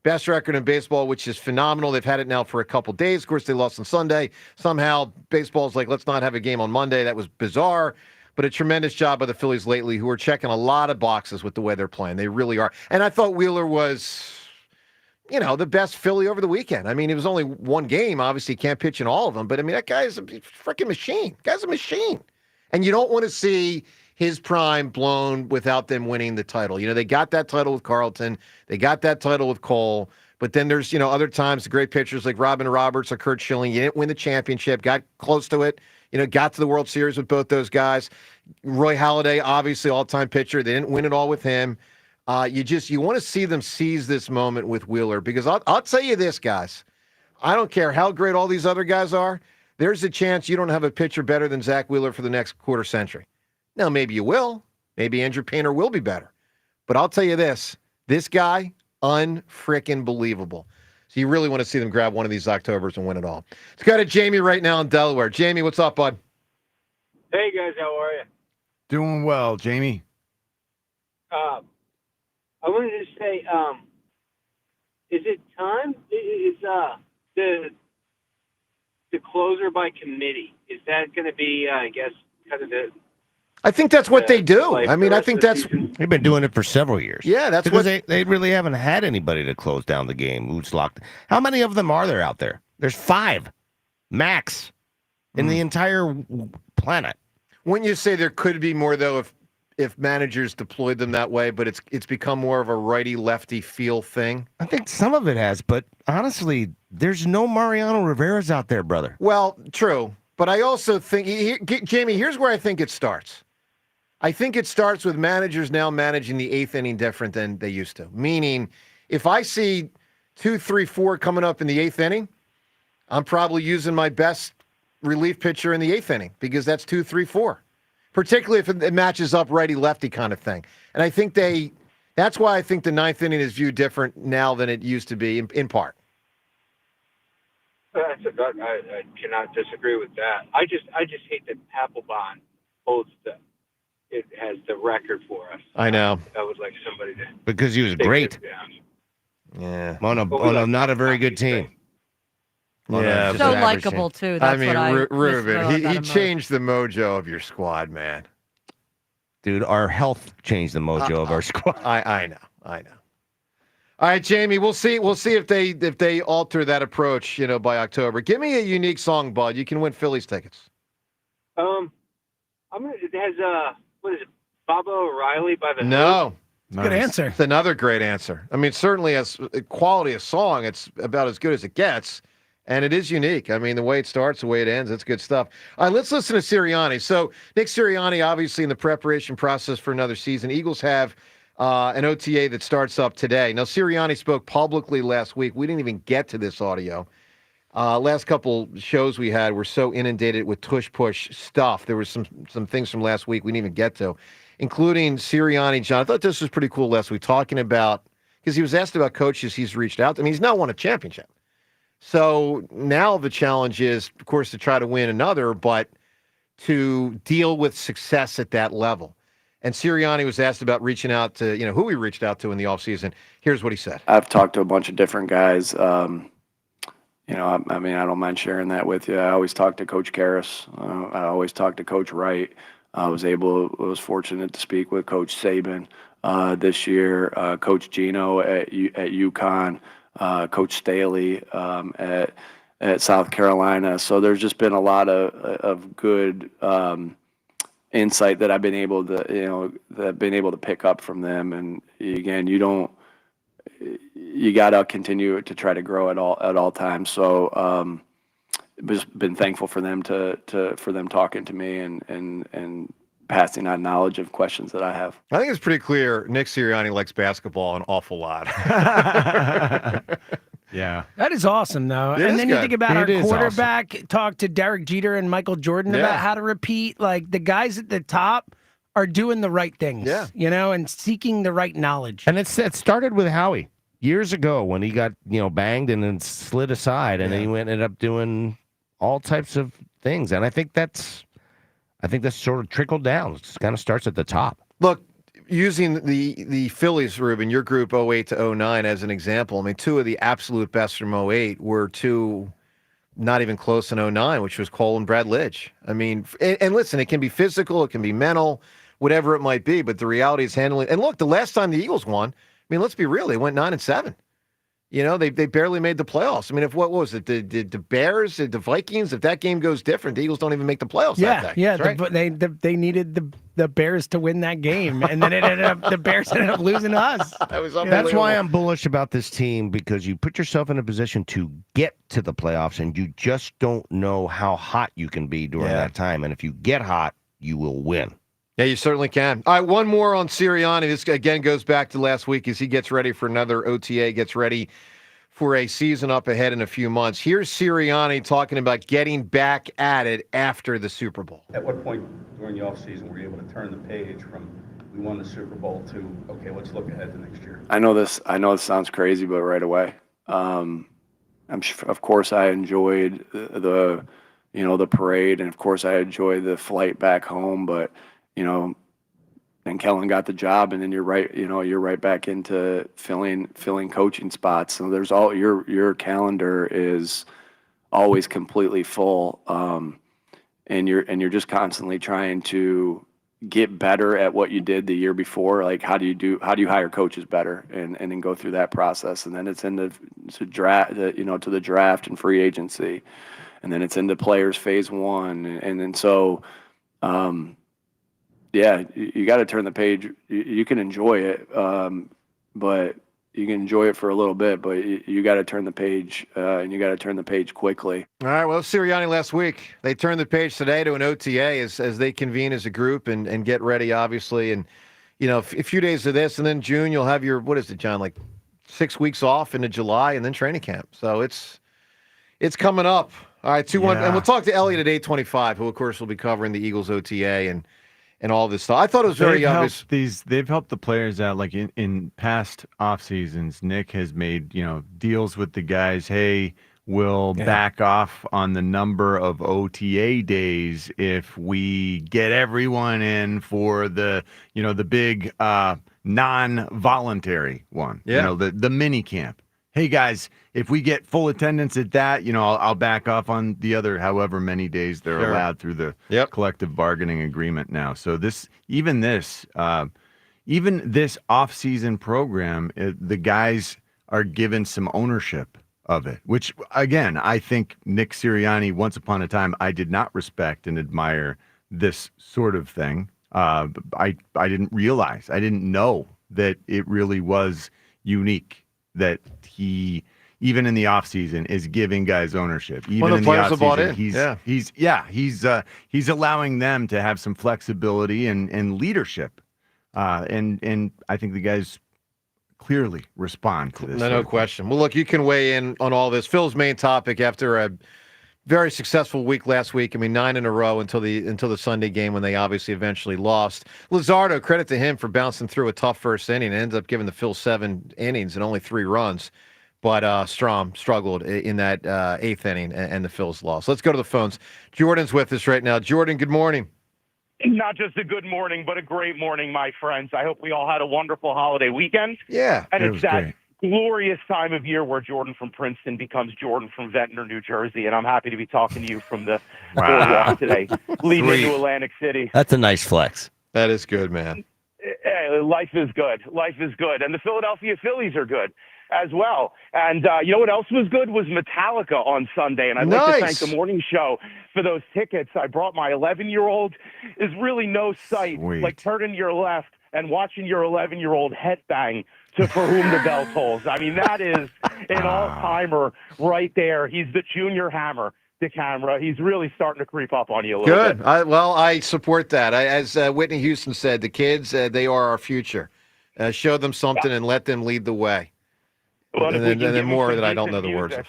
Best record in baseball, which is phenomenal. They've had it now for a couple days. Of course, they lost on Sunday. Somehow, baseball's like, let's not have a game on Monday. That was bizarre. But a tremendous job by the Phillies lately, who are checking a lot of boxes with the way they're playing. They really are. And I thought Wheeler was, the best Philly over the weekend. I mean, it was only one game. Obviously, he can't pitch in all of them. But, I mean, that guy's a freaking machine. Guy's a machine. And you don't want to see his prime blown without them winning the title. They got that title with Carlton. They got that title with Cole. But then there's, other times the great pitchers like Robin Roberts or Kurt Schilling. You didn't win the championship, got close to it, got to the World Series with both those guys. Roy Halladay, obviously all-time pitcher. They didn't win it all with him. You want to see them seize this moment with Wheeler because I'll tell you this, guys. I don't care how great all these other guys are. There's a chance you don't have a pitcher better than Zach Wheeler for the next quarter century. Now, maybe you will. Maybe Andrew Painter will be better. But I'll tell you this guy, unfrickin' believable. So you really want to see them grab one of these Octobers and win it all. Let's go to Jamie right now in Delaware. Jamie, what's up, bud? Hey, guys, how are you? Doing well, Jamie. I wanted to say, is it time? Is the closer by committee, is that going to be, I guess, kind of the... I think that's what they do. I mean, I think that's... They've been doing it for several years. Yeah, that's because what... they really haven't had anybody to close down the game who's locked. How many of them are there out there? There's 5 max in the entire planet. Wouldn't you say there could be more, though, if managers deployed them that way, but it's become more of a righty-lefty feel thing? I think some of it has, but honestly, there's no Mariano Rivera's out there, brother. Well, true. But I also think, Jamie, here's where I think it starts. I think it starts with managers now managing the 8th inning different than they used to. Meaning, if I see 2, 3, 4 coming up in the 8th inning, I'm probably using my best relief pitcher in the 8th inning because that's 2, 3, 4. Particularly if it matches up righty-lefty kind of thing. And I think that's why I think the 9th inning is viewed different now than it used to be, in part. I cannot disagree with that. I just hate that Papelbon it has the record for us. I know. I would like somebody to... Because he was great. Yeah. On a not a very good team. Yeah. So likable, too. That's what I Ruben, he changed the mojo of your squad, man. Dude, our health changed the mojo of our squad. I know. All right, Jamie, we'll see if they alter that approach, by October. Give me a unique song, bud. You can win Phillies tickets. It has what is it? Baba O'Reilly by the No. Nice. Good answer. It's another great answer. I mean, certainly as quality of song, it's about as good as it gets. And it is unique. I mean, the way it starts, the way it ends, it's good stuff. All right, let's listen to Sirianni. So Nick Sirianni, obviously in the preparation process for another season. Eagles have an OTA that starts up today. Now, Sirianni spoke publicly last week. We didn't even get to this audio. Last couple shows we had were so inundated with tush-push stuff. There was some things from last week we didn't even get to, including Sirianni. John, I thought this was pretty cool last week, talking about, because he was asked about coaches he's reached out to. I mean, he's now won a championship. So now the challenge is, of course, to try to win another, but to deal with success at that level. And Sirianni was asked about reaching out to, who he reached out to in the offseason. Here's what he said. I've talked to a bunch of different guys. I mean, I don't mind sharing that with you. I always talk to Coach Karras. I always talk to Coach Wright. I was fortunate to speak with Coach Saban this year, Coach Gino at UConn, Coach Staley at South Carolina. So there's just been a lot of good insight that I've been able to pick up from them. And again, you got to continue to try to grow at all times. So just been thankful for them for them talking to me and passing on knowledge of questions that I have. I think it's pretty clear Nick Sirianni likes basketball an awful lot. Yeah. That is awesome, though. It and is then you good. think about our It is quarterback, talk to Derek Jeter and Michael Jordan Yeah. about how to repeat. Like, the guys at the top are doing the right things, and seeking the right knowledge. And it started with Howie years ago when he got, banged and then slid aside, and then he ended up doing all types of things. And I think that's sort of trickled down. It kind of starts at the top. Look, using the Phillies, Ruben, your group 08 to 09 as an example, I mean, two of the absolute best from 08 were two not even close in 09, which was Cole and Brad Lidge. I mean, and listen, it can be physical, it can be mental, whatever it might be, but the reality is handling. And look, the last time the Eagles won, I mean, let's be real, they went 9-7. They barely made the playoffs. I mean, what was it? The Bears, the Vikings, if that game goes different, the Eagles don't even make the playoffs that day. Yeah, right? they needed the Bears to win that game, and then the Bears ended up losing to us. That was That's why I'm bullish about this team, because you put yourself in a position to get to the playoffs, and you just don't know how hot you can be during that time. And if you get hot, you will win. Yeah, you certainly can. All right, one more on Sirianni. This, again, goes back to last week as he gets ready for another OTA, gets ready for a season up ahead in a few months. Here's Sirianni talking about getting back at it after the Super Bowl. At what point during the offseason were you able to turn the page from we won the Super Bowl to, okay, let's look ahead to next year? I know this sounds crazy, but right away. Of course, I enjoyed the parade, and of course, I enjoyed the flight back home. But then Kellen got the job, and then you're right back into filling coaching spots. So there's your calendar is always completely full, and you're just constantly trying to get better at what you did the year before. Like how do you hire coaches better, and then go through that process, and then it's into draft, to the draft and free agency, and then it's into players phase one, and then so. Yeah, you got to turn the page. You can enjoy it, but you can enjoy it for a little bit. But you got to turn the page, and you got to turn the page quickly. All right. Well, Sirianni last week, they turned the page today to an OTA as they convene as a group and get ready, obviously. And a few days of this, and then June you'll have your what is it, John? Like 6 weeks off into July, and then training camp. So it's coming up. All right, 2-1, and we'll talk to Elliot at 8:25, who of course will be covering the Eagles OTA and all this stuff. I thought it was very obvious. They've helped the players out. Like in past off seasons, Nick has made deals with the guys. Hey, we'll back off on the number of OTA days if we get everyone in for the the big non-voluntary one. Yeah. The mini camp. Hey guys, if we get full attendance at that, I'll back off on the other however many days they're allowed through the collective bargaining agreement now. So even this off-season program, the guys are given some ownership of it, which again, I think Nick Sirianni, once upon a time, I did not respect and admire this sort of thing. I didn't realize, I didn't know that it really was unique, that he, even in the offseason, is giving guys ownership. Even in the offseason, he's allowing them to have some flexibility and leadership. And I think the guys clearly respond to this. No question. Well, look, you can weigh in on all this. Phil's main topic after a very successful week last week. I mean, 9 in a row until the Sunday game when they obviously eventually lost. Luzardo, credit to him for bouncing through a tough first inning. It ends up giving the Phils 7 innings and only 3 runs. But Strom struggled in that 8th inning, and the Phils lost. Let's go to the phones. Jordan's with us right now. Jordan, good morning. Not just a good morning, but a great morning, my friends. I hope we all had a wonderful holiday weekend. Yeah. And it's that glorious time of year where Jordan from Princeton becomes Jordan from Ventnor, New Jersey, and I'm happy to be talking to you from the boardwalk today, leading into Atlantic City. That's a nice flex. That is good, man. Life is good. Life is good. And the Philadelphia Phillies are good as well. And you know what else was good was Metallica on Sunday. And I'd like to thank the morning show for those tickets. I brought my 11-year-old. Is really no sight like turning your left and watching your 11-year-old headbang to For Whom the Bell Tolls. I mean, that is an all-timer right there. He's the junior hammer. The camera, he's really starting to creep up on you a little bit. Good. I support that. As Whitney Houston said, the kids, they are our future. Show them something and let them lead the way. Well, and if we then, can and give then him more some that I don't know decent the words of.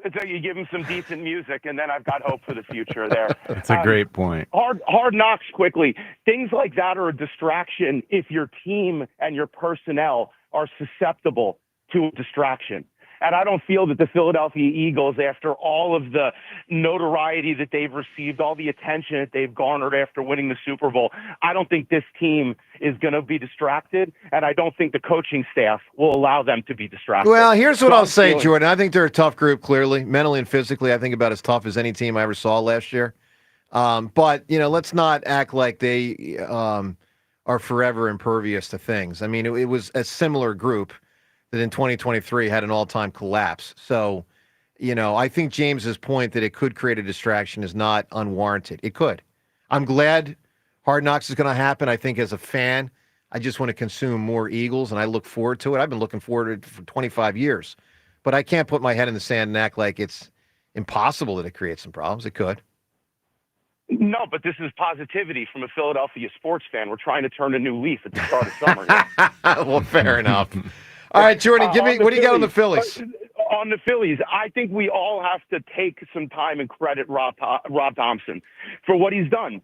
music, So you give him some decent music, and then I've got hope for the future there. That's a great point. Hard knocks quickly. Things like that are a distraction if your team and your personnel are susceptible to a distraction. And I don't feel that the Philadelphia Eagles, after all of the notoriety that they've received, all the attention that they've garnered after winning the Super Bowl, I don't think this team is going to be distracted, and I don't think the coaching staff will allow them to be distracted. Well, here's what So I'll I'm say, feeling- Jordan. I think they're a tough group, clearly. Mentally and physically, I think about as tough as any team I ever saw last year. But, let's not act like they are forever impervious to things. I mean, it was a similar group that in 2023 had an all-time collapse. So, I think James's point that it could create a distraction is not unwarranted. It could. I'm glad Hard Knocks is going to happen. I think as a fan, I just want to consume more Eagles, and I look forward to it. I've been looking forward to it for 25 years. But I can't put my head in the sand and act like it's impossible that it creates some problems. It could. No, but this is positivity from a Philadelphia sports fan. We're trying to turn a new leaf at the start of summer. Well, fair enough. All right, Jordan, give me what do you got on the Phillies? On the Phillies, I think we all have to take some time and credit Rob Thompson for what he's done.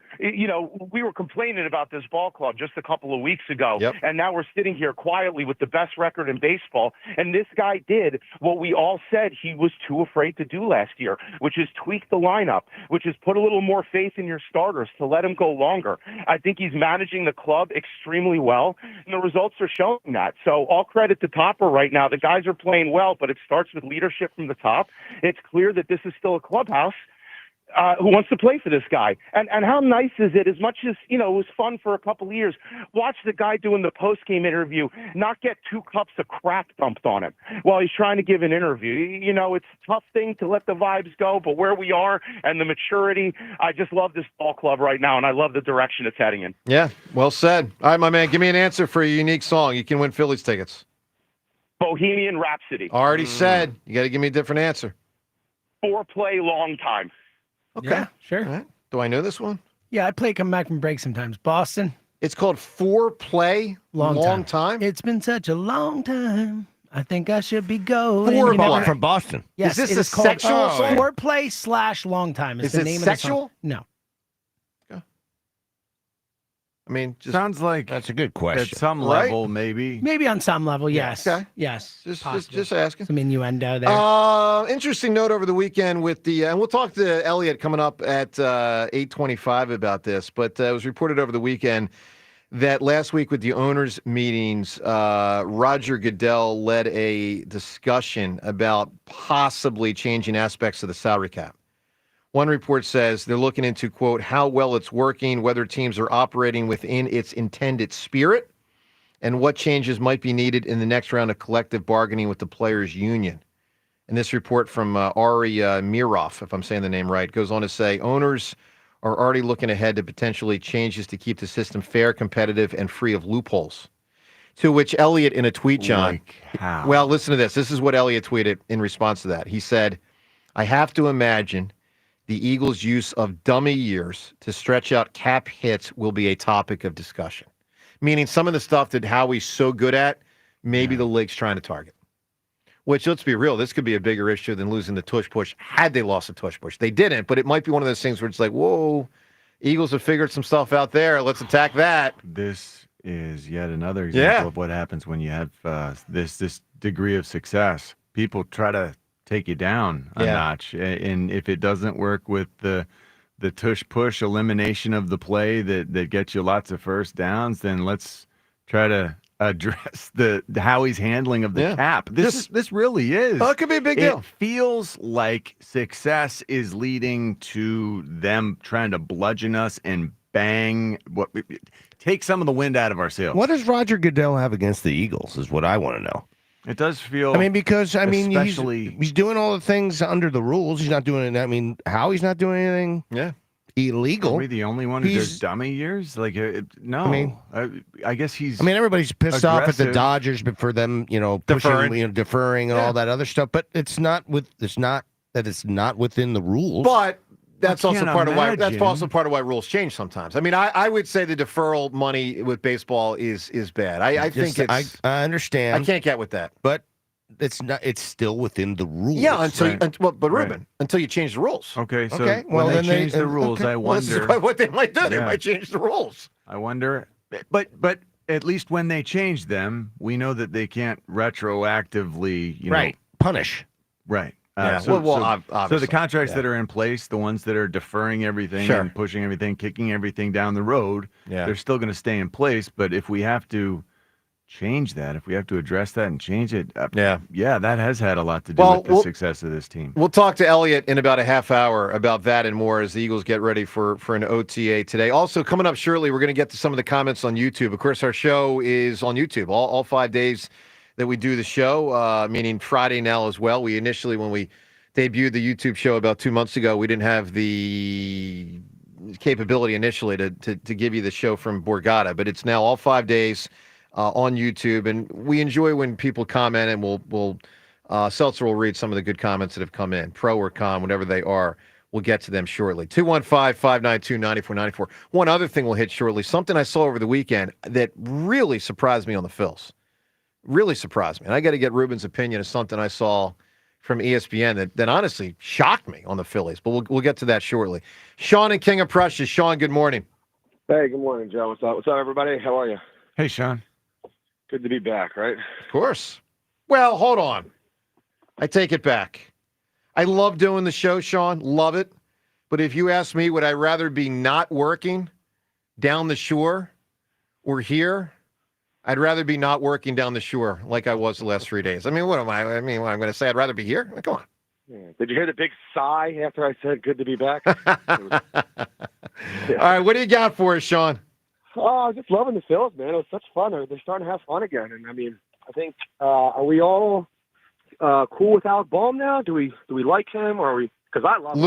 We were complaining about this ball club just a couple of weeks ago, and now we're sitting here quietly with the best record in baseball. And this guy did what we all said he was too afraid to do last year, which is tweak the lineup, which is put a little more faith in your starters to let him go longer. I think he's managing the club extremely well, and the results are showing that. So all credit to Topper right now. The guys are playing well, but it starts with leadership from the top. It's clear that this is still a clubhouse who wants to play for this guy. And how nice is it, as much as, it was fun for a couple of years, watch the guy doing the post-game interview not get 2 cups of crap dumped on him while he's trying to give an interview. It's a tough thing to let the vibes go, but where we are and the maturity, I just love this ball club right now, and I love the direction it's heading in. Yeah, well said. All right, my man, give me an answer for a unique song. You can win Phillies tickets. Bohemian Rhapsody. Already said. You got to give me a different answer. Foreplay long time. Okay. Yeah, sure. All right. Do I know this one? Yeah, I play Come Back from Break sometimes. Boston. It's called Foreplay long time. It's been such a long time. I think I should be going. Foreplay. From Boston. Yes, is this it a is called sexual song? Foreplay / long time is Is the it name sexual? of the song. No. I mean, just Sounds like That's a good at question. some Right? level, maybe. Maybe on some level, yes. Okay. Yes. just asking. Some innuendo there. Interesting note over the weekend with the, and we'll talk to Elliot coming up at 8:25 about this, but it was reported over the weekend that last week with the owners' meetings, Roger Goodell led a discussion about possibly changing aspects of the salary cap. One report says they're looking into, quote, how well it's working, whether teams are operating within its intended spirit, and what changes might be needed in the next round of collective bargaining with the players' union. And this report from Ari Miroff, if I'm saying the name right, goes on to say owners are already looking ahead to potentially changes to keep the system fair, competitive, and free of loopholes. To which Elliot in a tweet, John, well, listen to this. This is what Elliot tweeted in response to that. He said, I have to imagine the Eagles' use of dummy years to stretch out cap hits will be a topic of discussion. Meaning some of the stuff that Howie's so good at, maybe the league's trying to target. Which, let's be real, this could be a bigger issue than losing the tush push had they lost the tush push. They didn't, but it might be one of those things where it's like, whoa, Eagles have figured some stuff out there. Let's attack that. This is yet another example of what happens when you have this degree of success. People try to take you down a notch, and if it doesn't work with the tush push elimination of the play that gets you lots of first downs, then let's try to address the how he's handling of the cap. This really is. Oh, it could be a big deal. It feels like success is leading to them trying to bludgeon us and bang take some of the wind out of our sails. What does Roger Goodell have against the Eagles is what I want to know. It does feel. I mean, because especially he's doing all the things under the rules. He's not doing it. I mean, Howie's not doing anything. Illegal. Are we the only one who does dummy years? Like, no. I mean, I guess he's. I mean, everybody's pissed off at the aggressive. Dodgers, but for them, pushing, deferring, and all that other stuff. But it's not within the rules. But that's I also can't part of why. imagine. That's also part of why rules change sometimes. I mean, I would say the deferral money with baseball is bad. I think it's. I understand. I can't get with that. But It's still within the rules. Yeah, until Right. but Ruben, until you change the rules. Okay, so Okay, when well, they then change the rules, I Well, this is wonder what they might do. They Yeah. might change the rules. I wonder, but at least when they change them, we know that they can't retroactively, Right. Punish. Right. Yeah, So the obviously, contracts yeah. that are in place, the ones that are deferring everything Sure. and pushing everything, kicking everything down the road, Yeah. they're still going to stay in place. But if we have to change that, if we have to address that and change it, yeah, that has had a lot to do with the success of this team. We'll talk to Elliot in about a half hour about that and more as the Eagles get ready for an OTA today. Also, coming up shortly, we're going to get to some of the comments on YouTube. Of course, our show is on YouTube all 5 days that we do the show, meaning Friday now as well. We initially, when we debuted the YouTube show about 2 months ago, we didn't have the capability initially to give you the show from Borgata, but it's now all 5 days on YouTube, and we enjoy when people comment, and we'll Seltzer will read some of the good comments that have come in, pro or con, whatever they are. We'll get to them shortly. 215-592-9494. One other thing we'll hit shortly, something I saw over the weekend that really surprised me on the Phils. Really surprised me. And I got to get Ruben's opinion of something I saw from ESPN that honestly shocked me on the Phillies. But we'll get to that shortly. Sean and King of Prussia. Sean, good morning. Hey, good morning, Joe. What's up? What's up, everybody? How are you? Hey, Sean. Good to be back, right? Of course. Well, hold on. I take it back. I love doing the show, Sean. Love it. But if you ask me, would I rather be not working down the shore or here? I'd rather be not working down the shore like I was the last 3 days. I mean, what am I? I mean, what I'm going to say, I'd rather be here? Come on. Yeah. Did you hear the big sigh after I said good to be back? All right, what do you got for us, Sean? Oh, just loving the Phils, man. It was such fun. They're starting to have fun again. And I mean, I think are we all cool with Alec Boehm now? Do we like him, or are we? Because I love him.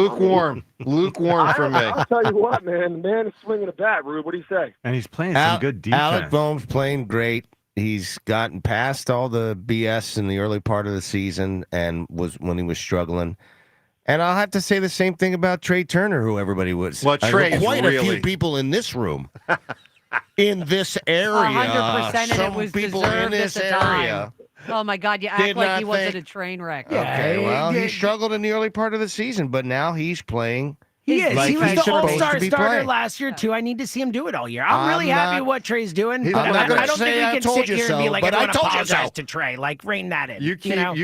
Lukewarm for me. I'll tell you what, man. The man is swinging a bat, Rube. What do you say? And he's playing some good defense. Alec Boehm's playing great. He's gotten past all the BS in the early part of the season and was when he was struggling. And I'll have to say the same thing about Trey Turner, who everybody was. Well, Trey's quite a really... few people in this room, in this area. 100%, and some it was people deserved in this at the area. time. Oh my God! You Did act like not he wasn't think- a train wreck. Okay, well, he struggled in the early part of the season, but now he's playing. He is. Like he was he's the supposed all-star to be starter playing. last year, too. I need to see him do it all year. I'm really I'm happy not- with what Trey's doing. He's But not gonna I don't say think I we can told sit you here and be so, like, but I everyone told you apologize so. to Trey. Like, rein that in. You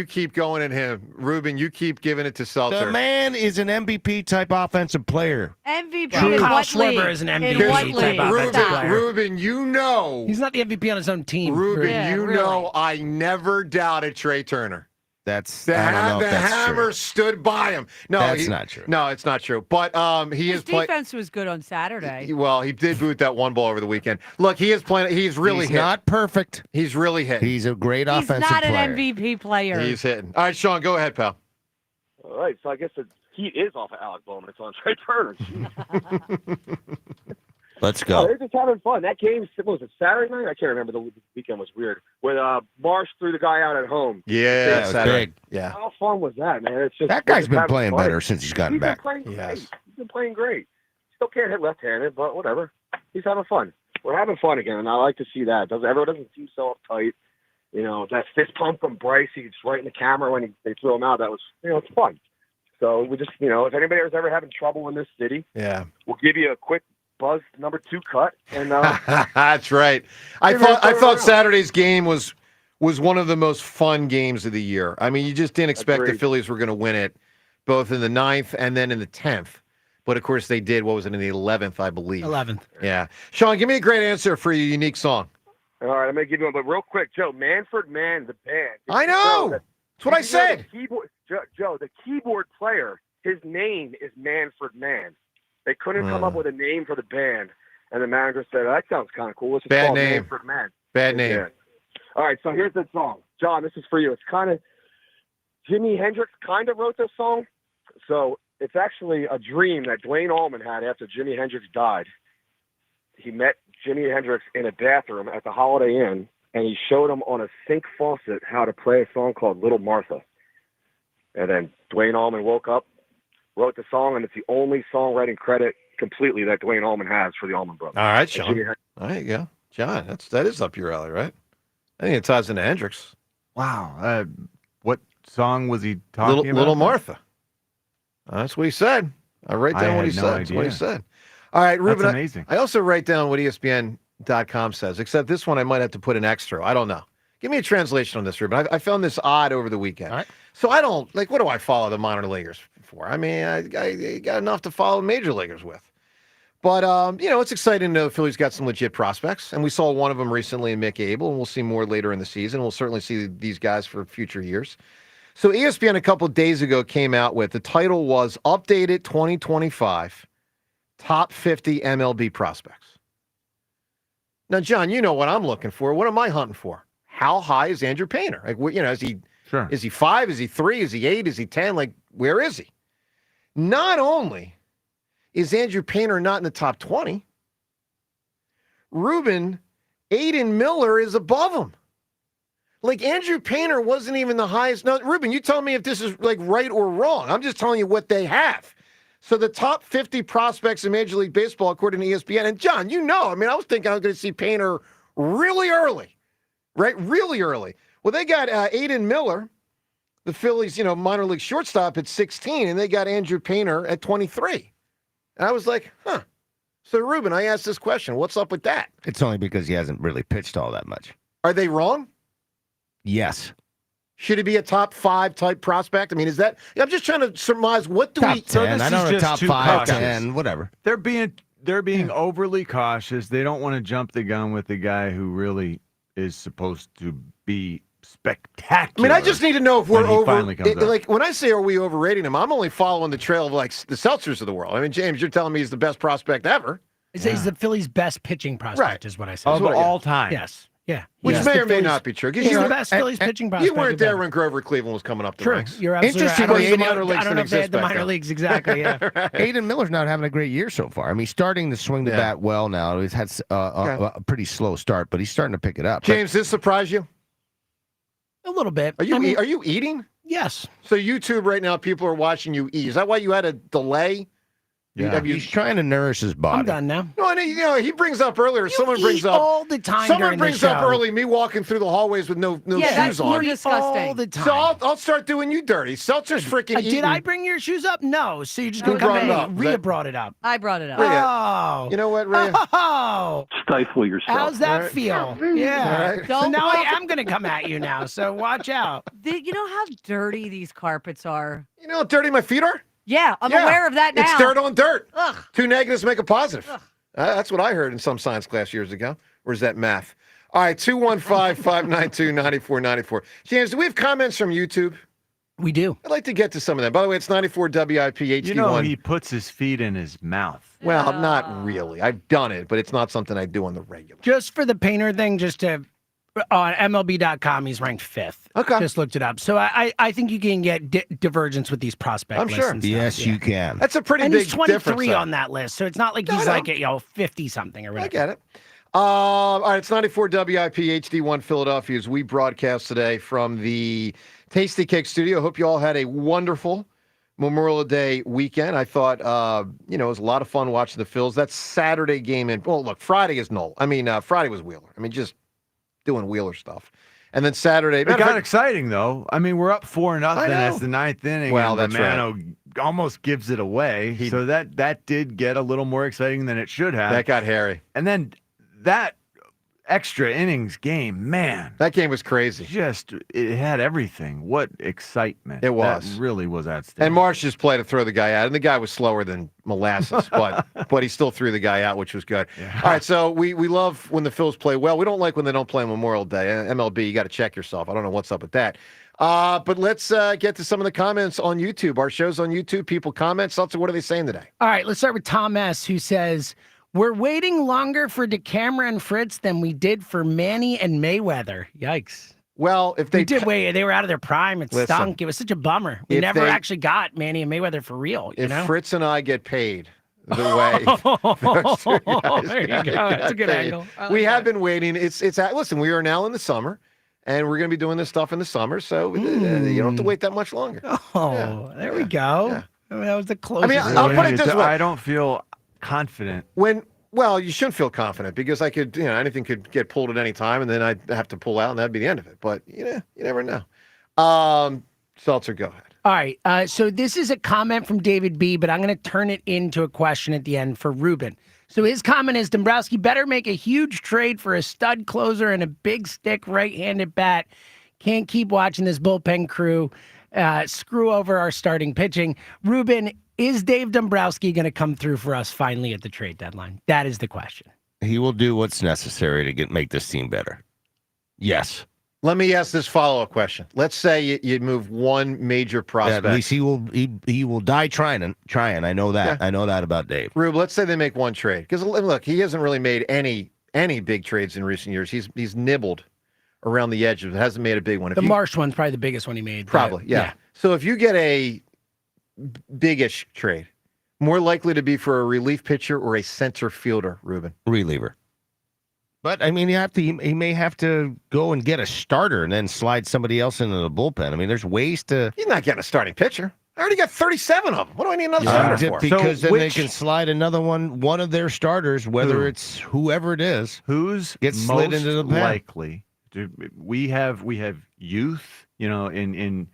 keep going at him. Ruben, you keep giving it to Seltzer. The man is an MVP type offensive player. MVP Well, in Kyle what Schwarber league? is an In MVP what type league? offensive player. Ruben, you know. He's not the MVP on his own team. Ruben, Yeah, you really. know I never doubted Trey Turner. That's The, I don't know if that's hammer true. stood by him. No, That's not true. No, it's not true. But he His is playing. defense was good on Saturday. Well, he did boot that one ball over the weekend. Look, he is playing. He's really He's hit. not perfect. He's really hitting. He's a great He's offensive not player. an MVP player. He's hitting. All right, Sean, go ahead, pal. All right, so I guess the heat is off of Alec Boehm. It's on Trey Turner. Let's Oh, go. they're just having fun. That game, what was it, Saturday night? I can't remember. The weekend was weird. When Marsh threw the guy out at home. Yeah, That was Saturday. big. Yeah. How fun was that, man? It's just That guy's just been having playing fun. better since he's gotten He's back. been playing great. Yes. He's been playing great. Still can't hit left-handed, but whatever. He's having fun. We're having fun again, and I like to see that. Everyone doesn't seem so uptight. You know, that fist pump from Bryce, he's right in the camera when they threw him out. That was, it's fun. So we just, if anybody was ever having trouble in this city, Yeah. we'll give you a quick Buzz number 2 cut. And That's right. I thought Saturday's game was one of the most fun games of the year. I mean, you just didn't expect the Agreed. Phillies were going to win it, both in the 9th and then in the 10th. But of course they did. What was it, in the 11th, I believe? 11th. Yeah. Sean, give me a great answer for your unique song. all right, I'm going to give you one. But real quick, Joe, Manfred Mann, the band. Did I you know. that- That's what I did you know said. the keyboard, Joe, the keyboard player, his name is Manfred Mann. They couldn't come up with a name for the band. And the manager said, that sounds kind of cool. Let's just Bad call it name. Manfred Mann. Bad name. Yeah. All right, so here's the song. John, this is for you. It's kind of Jimi Hendrix kind of wrote this song. So it's actually a dream that Dwayne Allman had after Jimi Hendrix died. He met Jimi Hendrix in a bathroom at the Holiday Inn, and he showed him on a sink faucet how to play a song called Little Martha. And then Dwayne Allman woke up, wrote the song, and it's the only songwriting credit completely that Dwayne Allman has for the Allman Brothers. All right, And Sean. Jimi Hendrix- There you go. John, that is up your alley, right? I think it ties into Hendrix. Wow. song was he talking about? Little Martha. That's what he said. I write down what he said. That's what he said. All right, Ruben. That's amazing. I also write down what ESPN.com says, except this one I might have to put an extra. I don't know. Give me a translation on this, Ruben. I found this odd over the weekend. All right. So I don't, what do I follow the minor leaguers for? I mean, I got enough to follow major leaguers with. But, it's exciting to know the Phillies got some legit prospects. And we saw one of them recently in Mick Abel, and we'll see more later in the season. We'll certainly see these guys for future years. So ESPN a couple of days ago came out with, the title was Updated 2025 Top 50 MLB Prospects. Now, John, you know what I'm looking for. What am I hunting for? How high is Andrew Painter? Is he 5? Is he 3? Is he 8? Is he 10? Where is he? Not only is Andrew Painter not in the top 20, Ruben, Aiden Miller is above him. Andrew Painter wasn't even the highest. Now, Ruben, you tell me if this is right or wrong. I'm just telling you what they have. So the top 50 prospects in Major League Baseball, according to ESPN. And John, I was thinking I was going to see Painter really early, right? Really early. Well, they got Aiden Miller, the Phillies, minor league shortstop at 16, and they got Andrew Painter at 23. And I was like, huh. So, Ruben, I asked this question. What's up with that? It's only because he hasn't really pitched all that much. Are they wrong? Yes. Should he be a top 5 type prospect? I mean, is that? I'm just trying to surmise what do top we? 10. So this I don't is know, just top too 5, cautious. 10, whatever. They're being overly cautious. They don't want to jump the gun with the guy who really is supposed to be spectacular. I mean, I just need to know if we're over. Finally comes up. When I say are we overrating him, I'm only following the trail of the Seltzers of the world. I mean, James, you're telling me he's the best prospect ever. He's the Phillies' best pitching prospect, is what I said. Of all time. Yes. Yeah. Which He's may the or may Phillies- not be true. He's the best Phillies pitching prospect. You weren't of there ever. when Grover Cleveland was coming up the True. ranks. You're absolutely right. Interestingly, the minor leagues I don't know if they had the minor leagues exactly. Yeah. Aiden Miller's not having a great year so far. I mean, he's starting to swing the bat well now. He's had a pretty slow start, but he's starting to pick it up. James, this surprise you? A little bit. Are you eating? Yes. So YouTube right now, people are watching you eat. Is that why you had a delay? Yeah. He's trying to nourish his body. I'm done now. No, he brings up earlier. Someone brings up all the time. Someone during brings the up show. early me walking through the hallways with no shoes on. You're disgusting. All the time. So I'll start doing you dirty. Seltzer's freaking eating. Did I bring your shoes up? No. So you're just going to brought come it in. up? Rhea brought it up. I brought it up. Oh. You know what, Rhea? Oh. Stifle yourself. How's that Right. feel? Yeah. Right. So now I am going to come at you now. So watch out. You know how dirty these carpets are? You know how dirty my feet are? Yeah, I'm aware of that now. It's dirt on dirt. Ugh. 2 negatives make a positive. Ugh. That's what I heard in some science class years ago. Where's that math? All right, 215-592-9494. James, do we have comments from YouTube? We do. I'd like to get to some of them. By the way, it's 94 WIP HD1. You know, he puts his feet in his mouth. Well, not really. I've done it, but it's not something I do on the regular. Just for the Painter thing, on MLB.com, he's ranked 5th. Okay. Just looked it up. So I think you can get divergence with these prospect I'm lists sure. and stuff. Yes, you can. That's a pretty And big he's 23 difference. though. on that list, so it's not like No, he's I like know. 50-something or whatever. I get it. All right, it's 94 WIP HD1 Philadelphia as we broadcast today from the Tasty Cake Studio. Hope you all had a wonderful Memorial Day weekend. I thought, it was a lot of fun watching the Phils. That Saturday game look, Friday is Noel. Friday was Wheeler. Just doing Wheeler stuff. And then Saturday. It got exciting, though. We're up 4-0 as the 9th inning. Well, and that's Romano almost gives it away. So that did get a little more exciting than it should have. That got hairy. And then that extra innings game, man. That game was crazy. It had everything. What excitement. It was. That really was outstanding. And Marsh just played to throw the guy out. And the guy was slower than molasses, but he still threw the guy out, which was good. Yeah. All right, so we love when the Phils play well. We don't like when they don't play on Memorial Day. MLB, you got to check yourself. I don't know what's up with that. But let's get to some of the comments on YouTube. Our show's on YouTube. People comment. Seltzer, what are they saying today? All right, let's start with Tom S., who says, we're waiting longer for DeCamera and Fritz than we did for Manny and Mayweather. Yikes. Well, if they did wait, they were out of their prime. It Listen, stunk. It was such a bummer. We if never they- actually got Manny and Mayweather for real. You If know? Fritz and I get paid the way There you go. That's a good angle. I like we have been waiting. Listen, we are now in the summer, and we're going to be doing this stuff in the summer, so you don't have to wait that much longer. Oh, there we go. Yeah. That was the closest. I'll put it this way. I don't feel confident. Well, you shouldn't feel confident because anything could get pulled at any time, and then I'd have to pull out, and that'd be the end of it. But you never know. Seltzer, go ahead. All right. So this is a comment from David B., but I'm going to turn it into a question at the end for Ruben. So his comment is, Dombrowski better make a huge trade for a stud closer and a big stick right-handed bat. Can't keep watching this bullpen crew screw over our starting pitching. Ruben, is Dave Dombrowski going to come through for us finally at the trade deadline? That is the question. He will do what's necessary to make this team better. Yes. Let me ask this follow-up question. Let's say you move one major prospect. At least he will die trying. I know that. Yeah. I know that about Dave. Rube, let's say they make one trade. Because look, he hasn't really made any big trades in recent years. He's nibbled around the edges. Hasn't made a big one. The Marsh one's probably the biggest one he made. Probably, yeah. So if you get a big-ish trade, more likely to be for a relief pitcher or a center fielder, Ruben? Reliever. But, I mean, he may have to go and get a starter and then slide somebody else into the bullpen. I mean, there's ways to... He's not getting a starting pitcher. I already got 37 of them. What do I need another starter for? Because then they can slide another one of their starters, whether it's whoever it is, gets slid into the pen. Likely. We have youth, in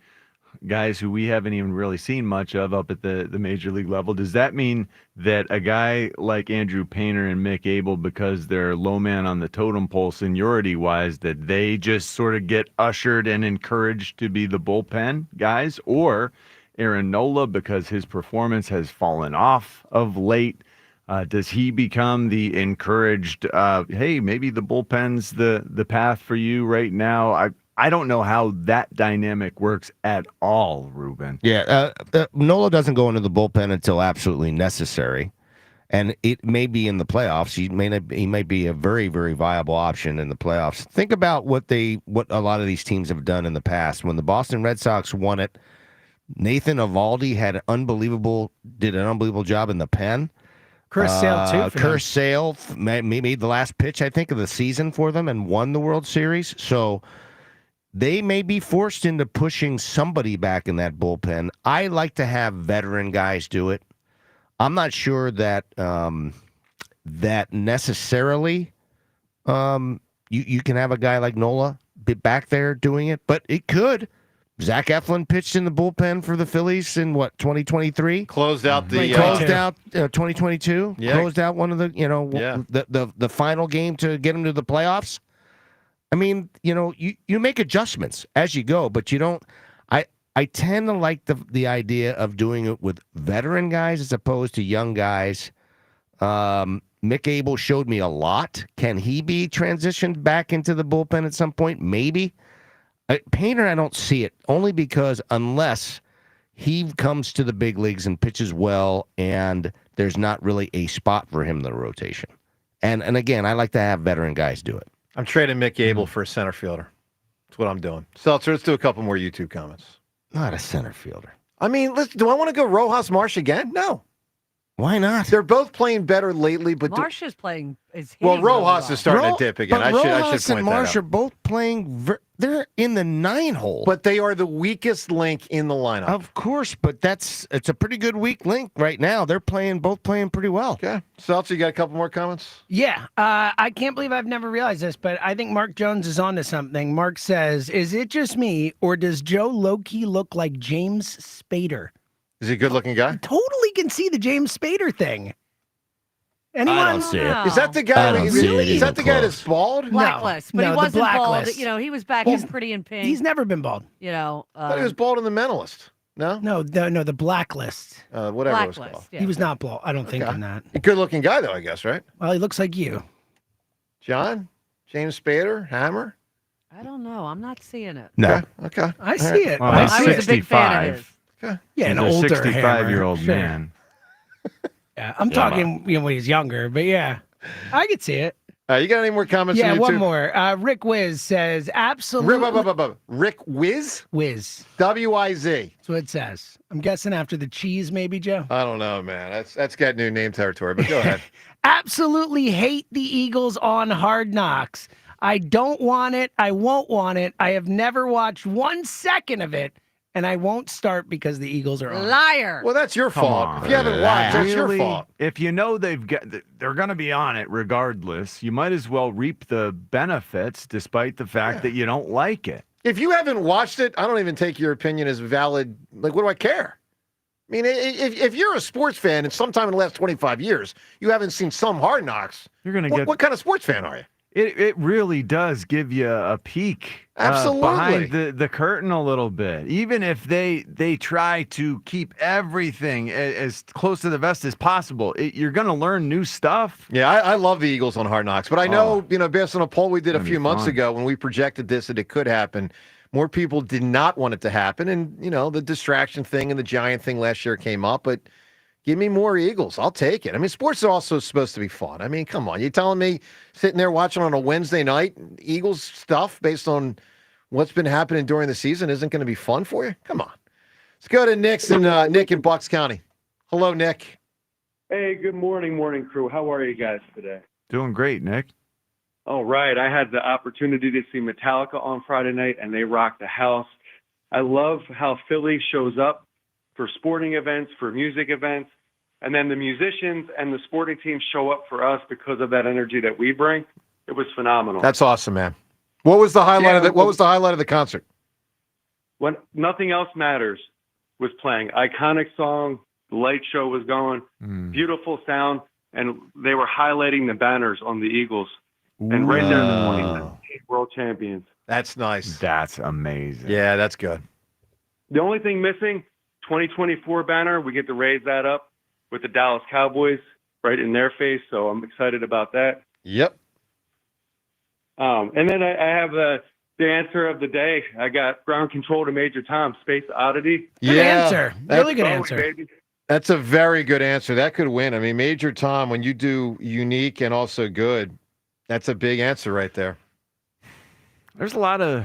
guys who we haven't even really seen much of up at the major league level. Does that mean that a guy like Andrew Painter and Mick Abel, because they're low man on the totem pole seniority-wise, that they just sort of get ushered and encouraged to be the bullpen guys? Or Aaron Nola, because his performance has fallen off of late, does he become the encouraged, hey, maybe the bullpen's the path for you right now? I don't know how that dynamic works at all, Ruben. Yeah, Nola doesn't go into the bullpen until absolutely necessary, and it may be in the playoffs. He may be a very, very viable option in the playoffs. Think about what a lot of these teams have done in the past. When the Boston Red Sox won it, Nathan Eovaldi did an unbelievable job in the pen. Chris Sale, too. Chris Sale made the last pitch, I think, of the season for them and won the World Series. So they may be forced into pushing somebody back in that bullpen. I like to have veteran guys do it. I'm not sure that that necessarily you can have a guy like Nola be back there doing it, but it could. Zach Eflin pitched in the bullpen for the Phillies in 2023. Closed out 2022. Yeah. Closed out one of the final game to get him to the playoffs. I mean, you make adjustments as you go, but you don't. I tend to like the idea of doing it with veteran guys as opposed to young guys. Mick Abel showed me a lot. Can he be transitioned back into the bullpen at some point? Maybe. Painter, I don't see it, only because unless he comes to the big leagues and pitches well and there's not really a spot for him in the rotation. And again, I like to have veteran guys do it. I'm trading Mick Abel for a center fielder. That's what I'm doing. Seltzer, let's do a couple more YouTube comments. Not a center fielder. I mean, do I want to go Rojas Marsh again? No. Why not? They're both playing better lately, but Marsh is playing. Rojas is starting to dip again. I should point Rojas and Marsh are both playing. They're in the 9 hole, but they are the weakest link in the lineup. Of course, but it's a pretty good weak link right now. They're both playing pretty well. Okay, Seltzer, you got a couple more comments? Yeah, I can't believe I've never realized this, but I think Mark Jones is onto something. Mark says, "Is it just me, or does Joe low-key look like James Spader?" Is he a good-looking guy? Totally can see the James Spader thing. Anyone? I don't see it. Is that the guy? Is that the guy that's bald? Blacklist, but he wasn't the bald. Blacklist. He was back in Pretty in Pink. He's never been bald. I thought he was bald in The Mentalist. No? No, the Blacklist. Whatever it was called. He was not bald. I don't think on that. A good-looking guy, though, I guess, right? Well, he looks like you. John? James Spader? Hammer? I don't know. I'm not seeing it. No. Okay. I see it. Well, I was a big fan of his. Okay. Yeah, an He's a older 65-year-old Hammer. man. Yeah, I'm talking when he's younger, but yeah, I could see it. You got any more comments? Yeah, on YouTube? one more. Rick Wiz says, absolutely. Rick Wiz? Wiz. W-I-Z. That's what it says. I'm guessing after the cheese, maybe, Joe? I don't know, man. That's got new name territory, but go ahead. Absolutely hate the Eagles on Hard Knocks. I don't want it. I won't want it. I have never watched 1 second of it. And I won't start because the Eagles are on. Liar. Well, that's your fault. If you haven't watched, that's your fault. If you know they're going to be on it regardless, you might as well reap the benefits despite the fact that you don't like it. If you haven't watched it, I don't even take your opinion as valid. Like, what do I care? I mean, if you're a sports fan and sometime in the last 25 years you haven't seen some Hard Knocks, You're gonna what kind of sports fan are you? It really does give you a peek Absolutely. behind the curtain a little bit. Even if they try to keep everything as close to the vest as possible, you're going to learn new stuff. Yeah, I love the Eagles on Hard Knocks, but I know, based on a poll we did a few months fun. ago when we projected this that it could happen, more people did not want it to happen. And, the distraction thing and the Giant thing last year came up, but give me more Eagles. I'll take it. I mean, sports are also supposed to be fun. I mean, come on. You're telling me sitting there watching on a Wednesday night, Eagles stuff based on what's been happening during the season isn't going to be fun for you? Come on. Let's go to Nick in Bucks County. Hello, Nick. Hey, good morning, morning crew. How are you guys today? Doing great, Nick. All right. I had the opportunity to see Metallica on Friday night, and they rocked the house. I love how Philly shows up for sporting events, for music events, and then the musicians and the sporting teams show up for us because of that energy that we bring. It was phenomenal. That's awesome, man. What was the highlight of the concert? When Nothing Else Matters was playing. Iconic song, the light show was going, beautiful sound, and they were highlighting the banners on the Eagles. And right there, the 2017 world champions. That's nice. That's amazing. Yeah, that's good. The only thing missing, 2024 banner, we get to raise that up with the Dallas Cowboys right in their face, so I'm excited about that. Yep. And then I have the answer of the day. I got Ground Control to Major Tom, Space Oddity. Good answer. Really good answer. Baby. That's a very good answer. That could win. I mean, Major Tom, when you do unique and also good, that's a big answer right there. There's a lot of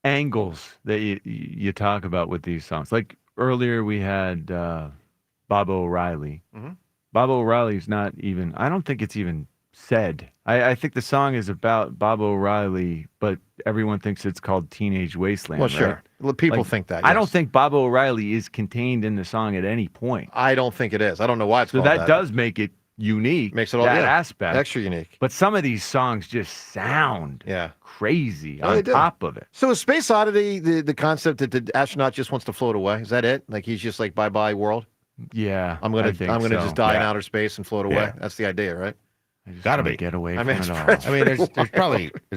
angles that you talk about with these songs. Like earlier we had Bob O'Reilly. Mm-hmm. Bob O'Reilly's not even, I don't think it's even said. I think the song is about Bob O'Reilly, but everyone thinks it's called Teenage Wasteland. Well, right? sure. Well, people think that. I don't yes. think Bob O'Reilly is contained in the song at any point. I don't think it is. I don't know why it's So called that does make it unique. Makes it all that yeah, aspect. extra unique. But some of these songs just sound crazy Oh, they on do. top of it. So is Space Oddity the concept that the astronaut just wants to float away? Is that it? Like he's just like bye world? Yeah. I'm gonna so. just die in outer space and float away. Yeah. That's the idea, right? Gotta be. Get away I from mean, it it's all. I mean, there's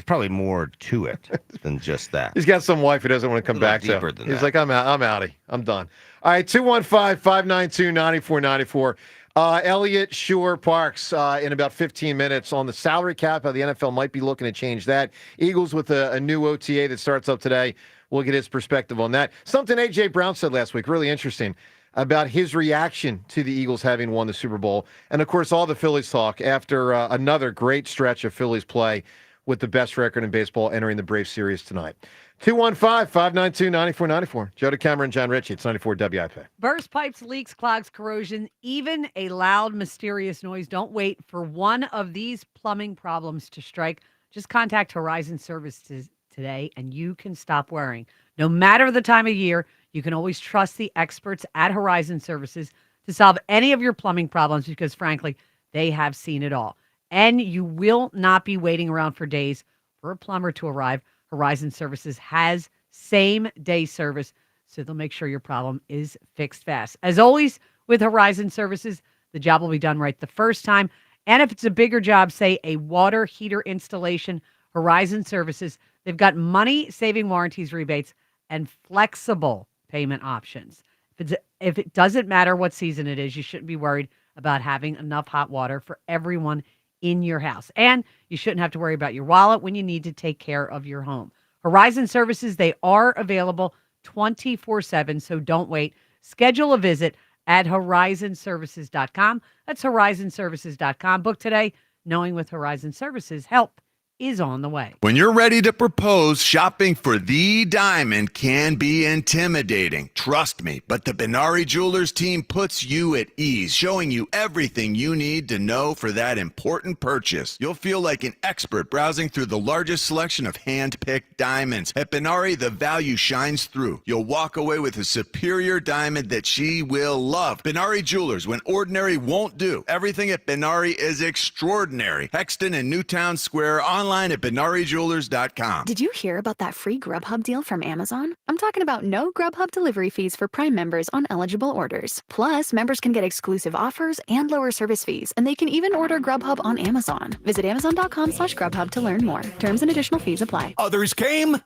probably more to it than just that. He's got some wife who doesn't want to come A little back. deeper So than he's that. like, I'm out. I'm outie. I'm done. All right, 215-592-9494. Elliott shorr-parks in about 15 minutes on the salary cap. How the NFL might be looking to change that. Eagles with a new OTA that starts up today. We'll get his perspective on that. Something A.J. Brown said last week, really interesting, about his reaction to the Eagles having won the Super Bowl. And, of course, all the Phillies talk after another great stretch of Phillies play with the best record in baseball entering the Braves series tonight. 215-592-9494. Joe DeCamera, John Ritchie. It's 94 WIP. Burst pipes, leaks, clogs, corrosion, even a loud, mysterious noise. Don't wait for one of these plumbing problems to strike. Just contact Horizon Services today, and you can stop worrying. No matter the time of year, you can always trust the experts at Horizon Services to solve any of your plumbing problems because, frankly, they have seen it all. And you will not be waiting around for days for a plumber to arrive. Horizon Services has same-day service, so they'll make sure your problem is fixed fast. As always, with Horizon Services, the job will be done right the first time. And if it's a bigger job, say a water heater installation, Horizon Services, they've got money-saving warranties, rebates, and flexible payment options. If it doesn't matter what season it is, you shouldn't be worried about having enough hot water for everyone in your house. And you shouldn't have to worry about your wallet when you need to take care of your home. Horizon Services, they are available 24/7, so don't wait. Schedule a visit at horizonservices.com. That's horizonservices.com. Book today, knowing with Horizon Services, help is on the way. When you're ready to propose, shopping for the diamond can be intimidating. Trust me, but the Benari Jewelers team puts you at ease, showing you everything you need to know for that important purchase. You'll feel like an expert browsing through the largest selection of hand-picked diamonds. At Benari, the value shines through. You'll walk away with a superior diamond that she will love. Benari Jewelers, when ordinary won't do. Everything at Benari is extraordinary. Hexton and Newtown Square, online online at BinariJewelers.com. Did you hear about that free Grubhub deal from Amazon? I'm talking about no Grubhub delivery fees for Prime members on eligible orders. Plus, members can get exclusive offers and lower service fees, and they can even order Grubhub on Amazon. Visit Amazon.com/Grubhub to learn more. Terms and additional fees apply. Others came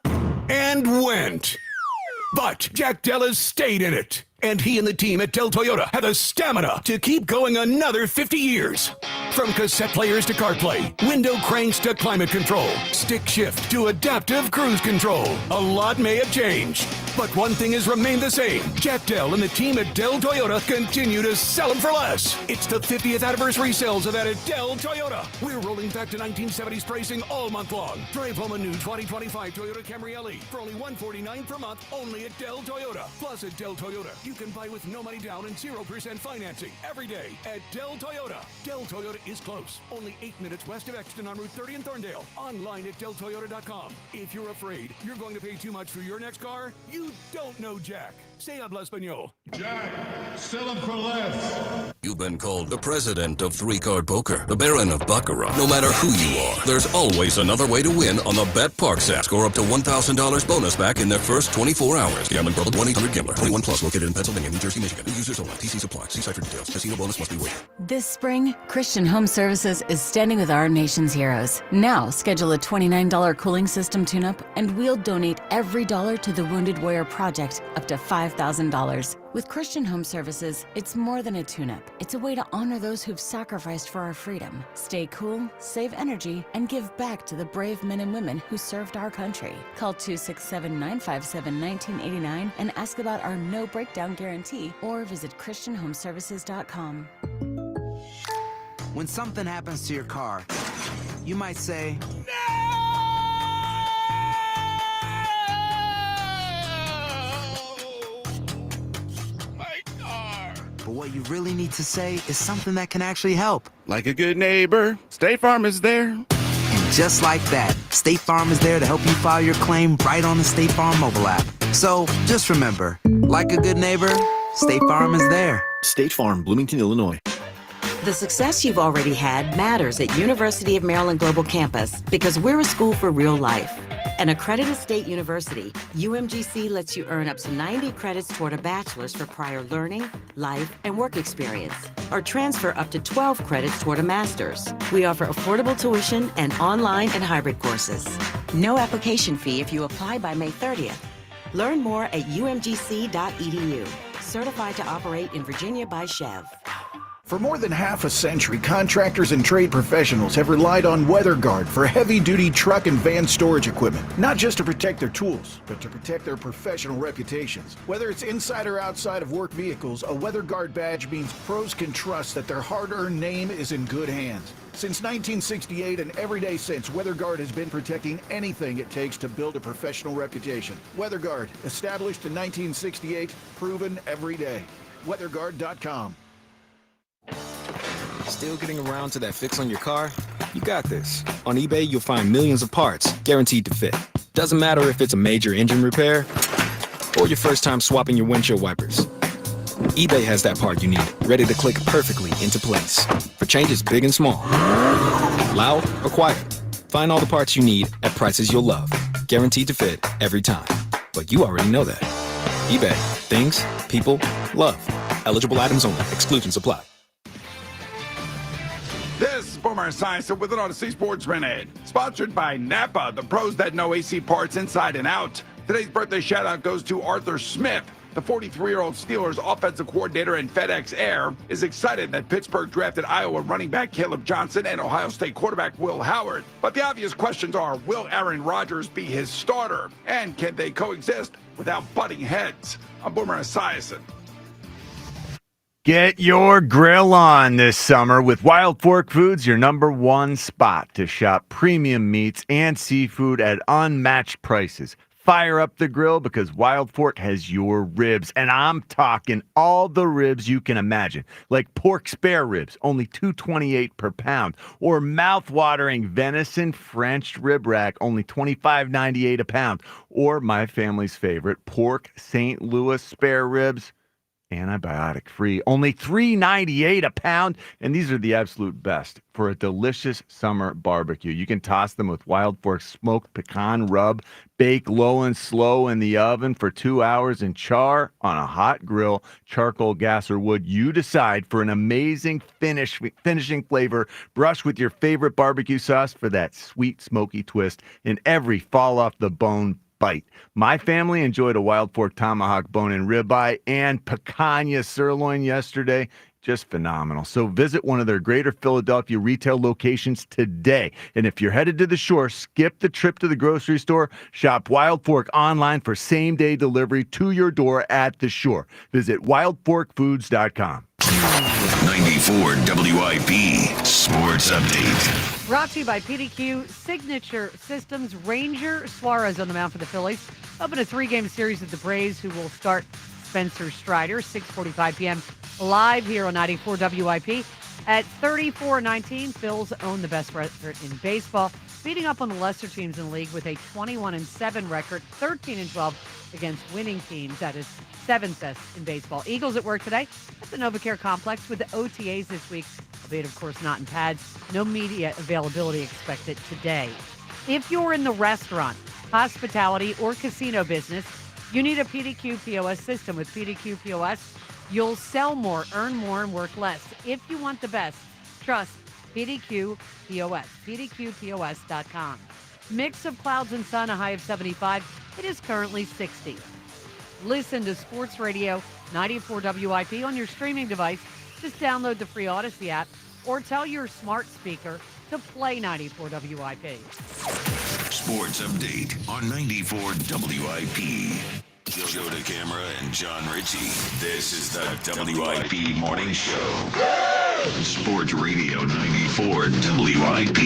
and went. But Jack Dell stayed in it. And he and the team at Dell Toyota have the stamina to keep going another 50 years. From cassette players to CarPlay, window cranks to climate control, stick shift to adaptive cruise control. A lot may have changed, but one thing has remained the same. Jack Dell and the team at Dell Toyota continue to sell them for less. It's the 50th anniversary sales of that at Dell Toyota. We're rolling back to 1970s pricing all month long. Drive home a new 2025 Toyota Camry LE for only $149 per month, only at Dell Toyota. Plus at Dell Toyota, you can buy with no money down and 0% financing every day at Dell Toyota. Dell Toyota is close. Only 8 minutes west of Exton on Route 30 in Thorndale. Online at DellToyota.com. If you're afraid you're going to pay too much for your next car, you don't know Jack. Say habla español. Jack, sell them for less. You've been called the president of three-card poker, the baron of baccarat. No matter who you are, there's always another way to win on the Bet Parks app. Score up to $1,000 bonus back in their first 24 hours. Gambling problem, 1-800-GAMBLER. 21 plus, located in Pennsylvania, New Jersey, Michigan. New users only. TC Supply. See site for details. Casino bonus must be waived. This spring, Christian Home Services is standing with our nation's heroes. Now, schedule a $29 cooling system tune-up, and we'll donate every dollar to the Wounded Warrior Project, up to $5,000. With Christian Home Services, it's more than a tune-up. It's a way to honor those who've sacrificed for our freedom. Stay cool, save energy, and give back to the brave men and women who served our country. Call 267-957-1989 and ask about our no breakdown guarantee, or visit ChristianHomeservices.com. When something happens to your car, you might say, but what you really need to say is something that can actually help. Like a good neighbor, State Farm is there. And just like that, State Farm is there to help you file your claim right on the State Farm mobile app. So just remember, like a good neighbor, State Farm is there. State Farm, Bloomington, Illinois. The success you've already had matters at University of Maryland Global Campus because we're a school for real life. An accredited state university, UMGC lets you earn up to 90 credits toward a bachelor's for prior learning, life, and work experience, or transfer up to 12 credits toward a master's. We offer affordable tuition and online and hybrid courses. No application fee if you apply by May 30th. Learn more at umgc.edu. Certified to operate in Virginia by Chev. For more than half a century, contractors and trade professionals have relied on WeatherGuard for heavy-duty truck and van storage equipment, not just to protect their tools, but to protect their professional reputations. Whether it's inside or outside of work vehicles, a WeatherGuard badge means pros can trust that their hard-earned name is in good hands. Since 1968 and every day since, WeatherGuard has been protecting anything it takes to build a professional reputation. WeatherGuard, established in 1968, proven every day. WeatherGuard.com. Still getting around to that fix on your car? You got this. On eBay, you'll find millions of parts, guaranteed to fit. Doesn't matter if it's a major engine repair or your first time swapping your windshield wipers. eBay has that part you need, ready to click perfectly into place. For changes big and small, loud or quiet. Find all the parts you need at prices you'll love. Guaranteed to fit every time. But you already know that. eBay. Things, people, love. Eligible items only. Exclusions apply. This is Boomer Esiason with an Odyssey Sports Minute, sponsored by Napa, the pros that know AC parts inside and out. Today's birthday shout-out goes to Arthur Smith. The 43-year-old Steelers offensive coordinator and FedEx Air is excited that Pittsburgh drafted Iowa running back Caleb Johnson and Ohio State quarterback Will Howard. But the obvious questions are, will Aaron Rodgers be his starter? And can they coexist without butting heads? I'm Boomer Esiason. Get your grill on this summer with Wild Fork Foods, your #1 spot to shop premium meats and seafood at unmatched prices. Fire up the grill because Wild Fork has your ribs, and I'm talking all the ribs you can imagine, like pork spare ribs, only $2.28 per pound, or mouth-watering venison French rib rack, only $25.98 a pound, or my family's favorite, pork St. Louis spare ribs, antibiotic free. Only $3.98 a pound, and these are the absolute best for a delicious summer barbecue. You can toss them with Wild Fork smoked pecan rub, bake low and slow in the oven for 2 hours, and char on a hot grill, charcoal, gas, or wood. You decide for an amazing finishing flavor. Brush with your favorite barbecue sauce for that sweet, smoky twist in every fall off the bone bite. My family enjoyed a Wild Fork tomahawk bone-in ribeye and picanha sirloin yesterday. Just phenomenal. So visit one of their greater Philadelphia retail locations today. And if you're headed to the shore, skip the trip to the grocery store. Shop Wild Fork online for same-day delivery to your door at the shore. Visit wildforkfoods.com. 94 WIP Sports Update. Brought to you by PDQ Signature Systems. Ranger Suarez on the mound for the Phillies. Open a 3-game series with the Braves, who will start Spencer Strider, 6:45 p.m. live here on 94 WIP. At 34-19, Phils own the best record in baseball, beating up on the lesser teams in the league with a 21-7 record, 13-12 against winning teams. That is 7th best in baseball. Eagles at work today at the NovaCare Complex with the OTAs this week, albeit, of course, not in pads. No media availability expected today. If you're in the restaurant, hospitality, or casino business, you need a PDQ POS system. With PDQ POS, you'll sell more, earn more, and work less. If you want the best, trust PDQ POS, pdqpos.com. Mix of clouds and sun, a high of 75. It is currently 60. Listen to Sports Radio 94 WIP on your streaming device. Just download the free Odyssey app or tell your smart speaker to play 94 WIP. Sports Update on 94 WIP. Joe DeCamara and John Ritchie. This is the WIP Morning Show. Sports Radio 94 WIP.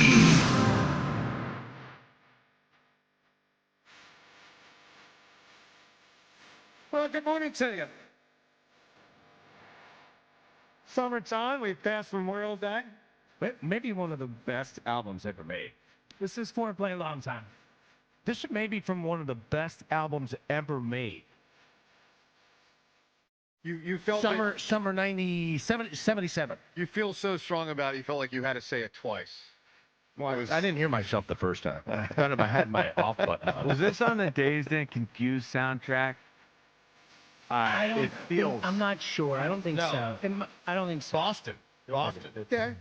Well, good morning to you. Summertime, we passed Memorial Day. Maybe one of the best albums ever made. This is for a long time. This may be from one of the best albums ever made. You felt Summer 77. You feel so strong about it. You felt like you had to say it twice. Well, I didn't hear myself the first time. I thought if I had my off button on. Was this on the Dazed and Confused soundtrack? It feels. I'm not sure. I don't think so. I don't think so. Boston. Okay.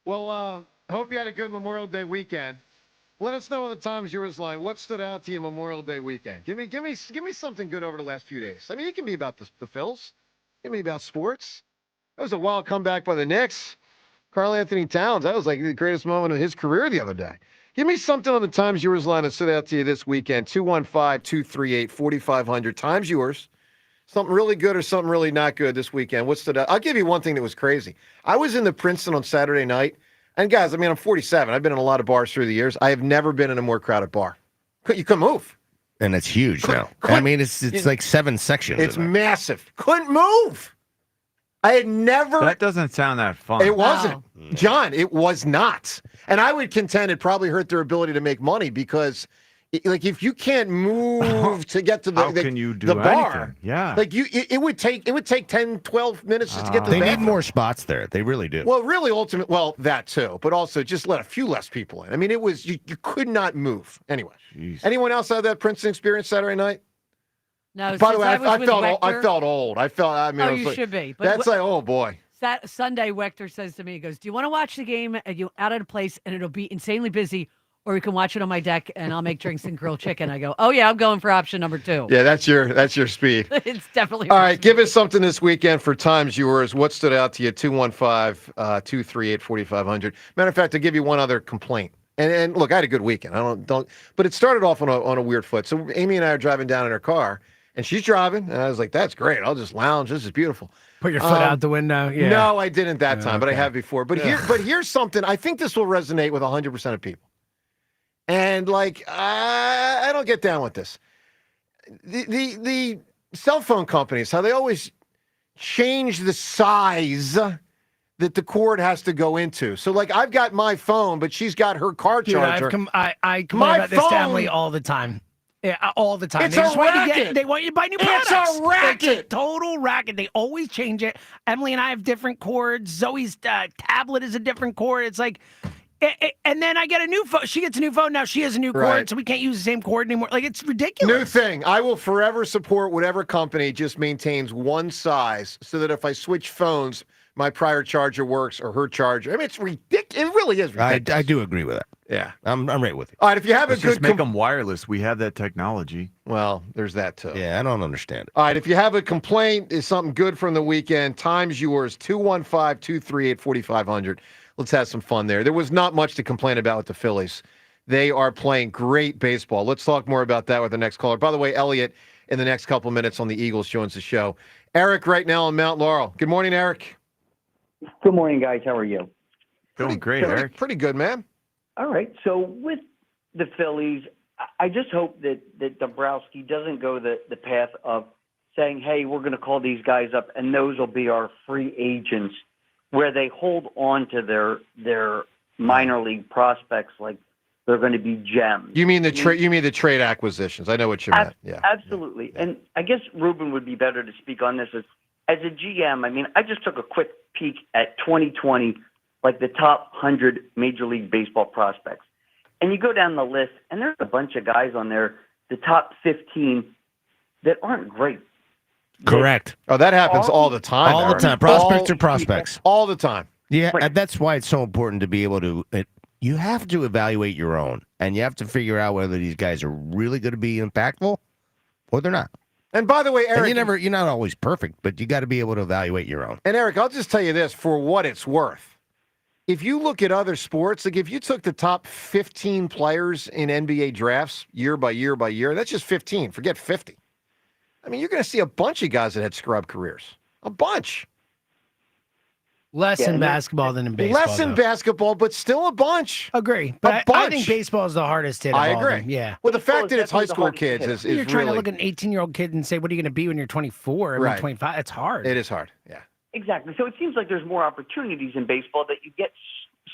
Well, hope you had a good Memorial Day weekend. Let us know on the Times Yours line what stood out to you Memorial Day weekend. Give me something good over the last few days. I mean, it can be about the Phils. It can be about sports. That was a wild comeback by the Knicks. Karl Anthony Towns. That was like the greatest moment of his career the other day. Give me something on the Times Yours line that stood out to you this weekend. 215-238-4500. Times Yours. Something really good or something really not good this weekend. What stood out? I'll give you one thing that was crazy. I was in the Princeton on Saturday night. And guys, I mean, I'm 47. I've been in a lot of bars through the years. I have never been in a more crowded bar. You couldn't move. And it's huge now. I mean, it's like 7 sections. It's massive. Couldn't move. I had never. That doesn't sound that fun. It wasn't. Wow. John, it was not. And I would contend it probably hurt their ability to make money because, like, if you can't move to get to the, how can you do the bar, anything? Yeah. like it would take 10, 12 minutes just to get to the They bathroom. need more spots there. They really do. Well, really, that too, but also just let a few less people in. I mean, it was you could not move. Anyway, anyone else have that Princeton experience Saturday night? No. By the way, I felt old. I you should be. But that's like, oh boy. Sunday, Wechter says to me, he goes, "Do you want to watch the game out at a place and it'll be insanely busy, or you can watch it on my deck and I'll make drinks and grilled chicken?" I go, "Oh yeah, I'm going for option number 2." Yeah, that's your speed. It's definitely all right. Give us something this weekend for Times Yours. What stood out to you? 215-238-4500. Matter of fact, I'll give you one other complaint. And look, I had a good weekend. But it started off on a weird foot. So Amy and I are driving down in her car, and she's driving, and I was like, "That's great. I'll just lounge. This is beautiful." Put your foot out the window. Yeah. No, I didn't that time, but I have before. But here's something. I think this will resonate with 100% of people. And like, I don't get down with this. The cell phone companies, how they always change the size that the cord has to go into. So like, I've got my phone, but she's got her car charger. I complain about this family all the time. Yeah, all the time. It's they a just want you to racket. they want you to buy new It's products. a racket. It's a total racket. They always change it. Emily and I have different cords. Zoe's tablet is a different cord. It's like, and then I get a new phone. She gets a new phone now. She has a new cord, Right. so we can't use the same cord anymore. Like, it's ridiculous. New thing. I will forever support whatever company just maintains one size so that if I switch phones, my prior charger works or her charger. I mean, it's ridiculous. It really is ridiculous. I do agree with that. Yeah. I'm right with you. All right, if you have Let's a good just make them wireless. We have that technology. Well, there's that too. Yeah, I don't understand it. All right, if you have a complaint, is something good from the weekend, time's yours, 215-238-4500. Let's have some fun there. There was not much to complain about with the Phillies. They are playing great baseball. Let's talk more about that with the next caller. By the way, Elliot, in the next couple minutes on the Eagles, joins the show. Eric right now on Mount Laurel. Good morning, Eric. Good morning, guys. How are you? Doing great, Eric. Pretty good, man. All right. So with the Phillies, I just hope that Dombrowski doesn't go the path of saying, hey, we're going to call these guys up, and those will be our free agents, where they hold on to their minor league prospects like they're going to be gems. You mean the trade acquisitions? I know what you meant. Yeah, absolutely. Yeah. And I guess Ruben would be better to speak on this as a GM. I mean, I just took a quick peek at 2020, like the top 100 Major League Baseball prospects, and you go down the list, and there's a bunch of guys on there, the top 15, that aren't great. Correct. Oh, that happens all the time. All the time. Prospects are prospects. All the time. Yeah, and that's why it's so important to be able to. You have to evaluate your own, and you have to figure out whether these guys are really going to be impactful or they're not. And by the way, Eric, you're not always perfect, but you got to be able to evaluate your own. And Eric, I'll just tell you this for what it's worth. If you look at other sports, like if you took the top 15 players in NBA drafts year by year by year, that's just 15. Forget 50. I mean, you're going to see a bunch of guys that had scrub careers. A bunch. Less in basketball than in baseball. Less in basketball, but still a bunch. Agree. But I think baseball is the hardest hit of I all agree. of them. Yeah. Well, the fact that it's high school kids is You're trying really... to look at an 18-year-old kid and say, what are you going to be when you're 24 or 25? It's hard. It is hard, yeah. Exactly. So it seems like there's more opportunities in baseball that you get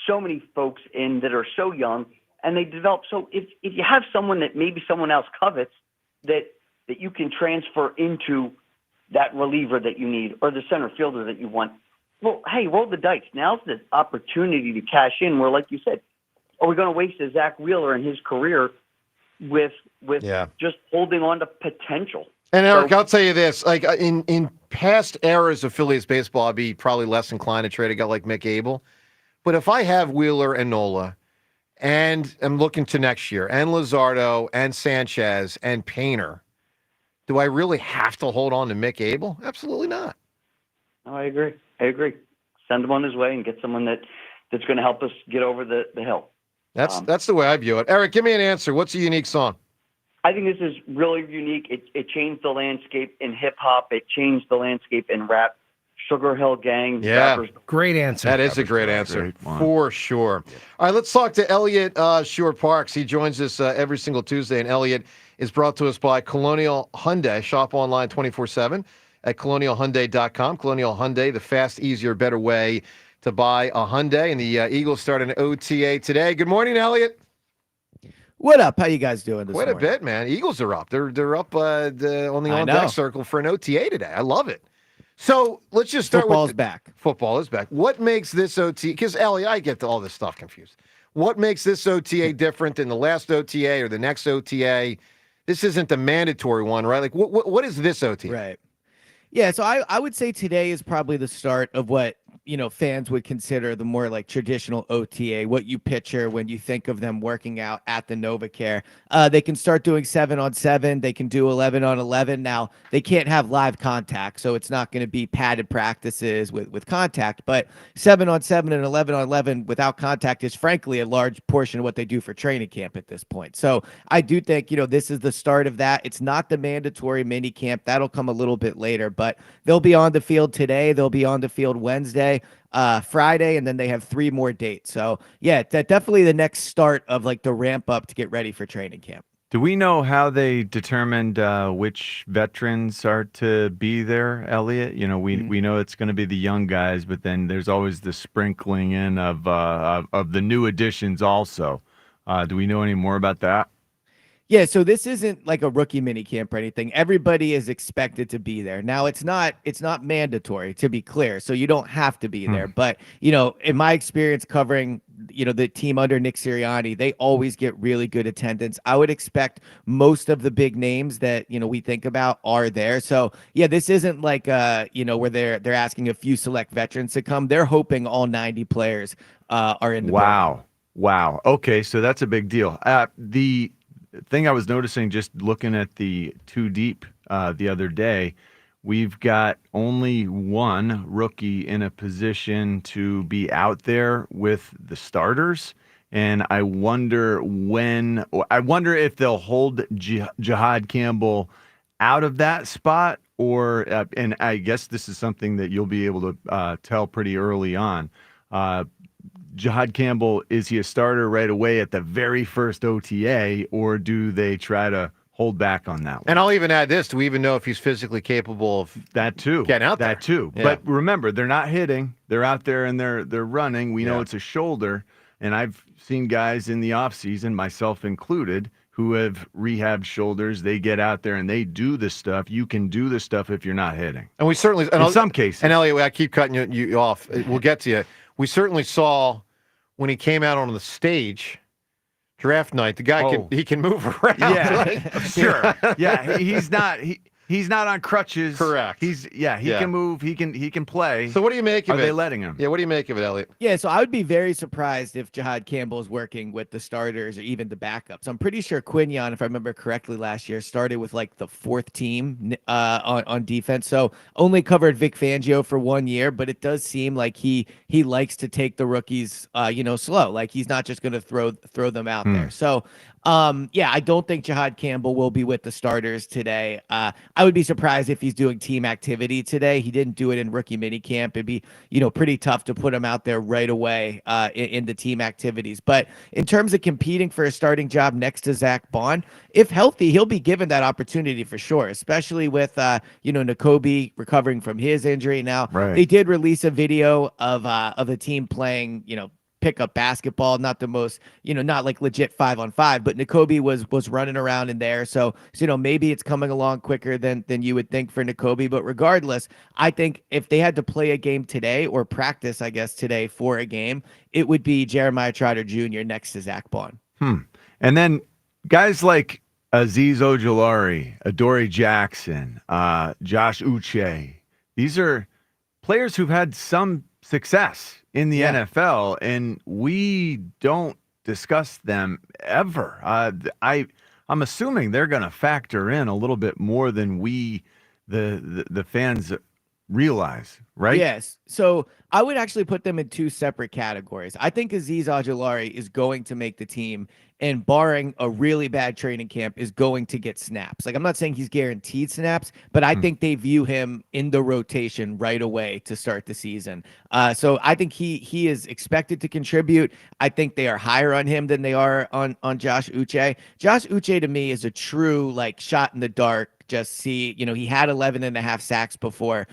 so many folks in that are so young, and they develop. So if you have someone that maybe someone else covets, that you can transfer into that reliever that you need or the center fielder that you want, well, hey, roll the dice. Now's the opportunity to cash in where, like you said, are we going to waste a Zach Wheeler and his career with just holding on to potential? And Eric, I'll tell you this: like in past eras of Phillies baseball, I'd be probably less inclined to trade a guy like Mick Abel. But if I have Wheeler and Nola, and I'm looking to next year, and Luzardo and Sanchez and Painter, do I really have to hold on to Mick Abel? Absolutely not. No, I agree. Send him on his way and get someone that's going to help us get over the hill. That's the way I view it. Eric, give me an answer. What's a unique song? I think this is really unique. It changed the landscape in hip hop. It changed the landscape in rap. Sugar Hill Gang. Yeah, rappers. Great answer. That is a great answer for sure. All right, let's talk to Elliot Shorr-Parks. He joins us every single Tuesday, and Elliot is brought to us by Colonial Hyundai. Shop online 24/7 at colonialhyundai.com. Colonial Hyundai, the fast, easier, better way to buy a Hyundai. And the Eagles start an OTA today. Good morning, Elliot. What up? How you guys doing this Quite morning? a bit, man. Eagles are up. They're up on the on-deck circle for an OTA today. I love it. So let's just start Football's with back. Football is back. What makes this OTA? Because Elliot, I get all this stuff confused. What makes this OTA different than the last OTA or the next OTA? This isn't the mandatory one, right? Like, what is this OTA? Right. Yeah, so I would say today is probably the start of what, fans would consider the more like traditional OTA, what you picture when you think of them working out at the NovaCare. They can start doing 7-on-7. They can do 11-on-11. Now, they can't have live contact, so it's not going to be padded practices with contact, but 7-on-7 and 11-on-11 without contact is frankly a large portion of what they do for training camp at this point. So I do think, this is the start of that. It's not the mandatory mini camp. That'll come a little bit later, but they'll be on the field today. They'll be on the field Wednesday, Friday, and then they have 3 more dates. So yeah, definitely the next start of like the ramp up to get ready for training camp. Do we know how they determined which veterans are to be there, Elliot? We know it's going to be the young guys, but then there's always the sprinkling in of the new additions also. Do we know any more about that? Yeah, so this isn't like a rookie mini camp or anything. Everybody is expected to be there. Now it's not mandatory, to be clear. So you don't have to be there. But, in my experience covering, the team under Nick Sirianni, they always get really good attendance. I would expect most of the big names that, we think about are there. So, yeah, this isn't like where they're asking a few select veterans to come. They're hoping all 90 players are in the building. Wow. Okay, so that's a big deal. The thing I was noticing just looking at the Too Deep the other day, we've got only one rookie in a position to be out there with the starters. And I wonder if they'll hold Jihad Campbell out of that spot, or and I guess this is something that you'll be able to tell pretty early on. Jihad Campbell, is he a starter right away at the very first OTA, or do they try to hold back on that one? And I'll even add this: do we even know if he's physically capable of that too? Getting out there. That too. Yeah. But remember, they're not hitting; they're out there and they're running. We know it's a shoulder, and I've seen guys in the offseason, myself included, who have rehabbed shoulders. They get out there and they do this stuff. You can do this stuff if you're not hitting. And we certainly, in some cases. And Elliot, I keep cutting you off. We'll get to you. We certainly saw when he came out on the stage, draft night, the guy can move around. Yeah, sure. Yeah, he's not on crutches. Correct. He can move. He can play. So what do you make of it? Are they letting him? Yeah, what do you make of it, Elliot? Yeah, so I would be very surprised if Jihad Campbell is working with the starters or even the backups. I'm pretty sure Quinyon, if I remember correctly, last year started with like the fourth team on defense. So only covered Vic Fangio for 1 year, but it does seem like he likes to take the rookies, slow. Like he's not just going to throw them out there. So I don't think Jihad Campbell will be with the starters today. I would be surprised if he's doing team activity today. He didn't do it in rookie minicamp. It'd be, pretty tough to put him out there right away in the team activities. But in terms of competing for a starting job next to Zach Bond, if healthy, he'll be given that opportunity for sure, especially with, Nakobe recovering from his injury. Now, They did release a video of the team playing, pickup basketball, not the most, not like legit 5-on-5, but Nakobe was running around in there. So maybe it's coming along quicker than you would think for Nakobe. But regardless, I think if they had to play a game today or practice, I guess today for a game, it would be Jeremiah Trotter Jr. next to Zach Bond. And then guys like Azeez Ojulari, Adoree Jackson, Josh Uche, these are players who've had some success in the NFL, and we don't discuss them ever. I'm assuming they're going to factor in a little bit more than we, the fans, realize, right? Yes. So I would actually put them in two separate categories. I think Azeez Ojulari is going to make the team, and barring a really bad training camp, is going to get snaps. Like, I'm not saying he's guaranteed snaps, but I think they view him in the rotation right away to start the season. So I think he is expected to contribute. I think they are higher on him than they are on Josh Uche. Josh Uche to me is a true like shot in the dark. Just see, he had 11.5 sacks before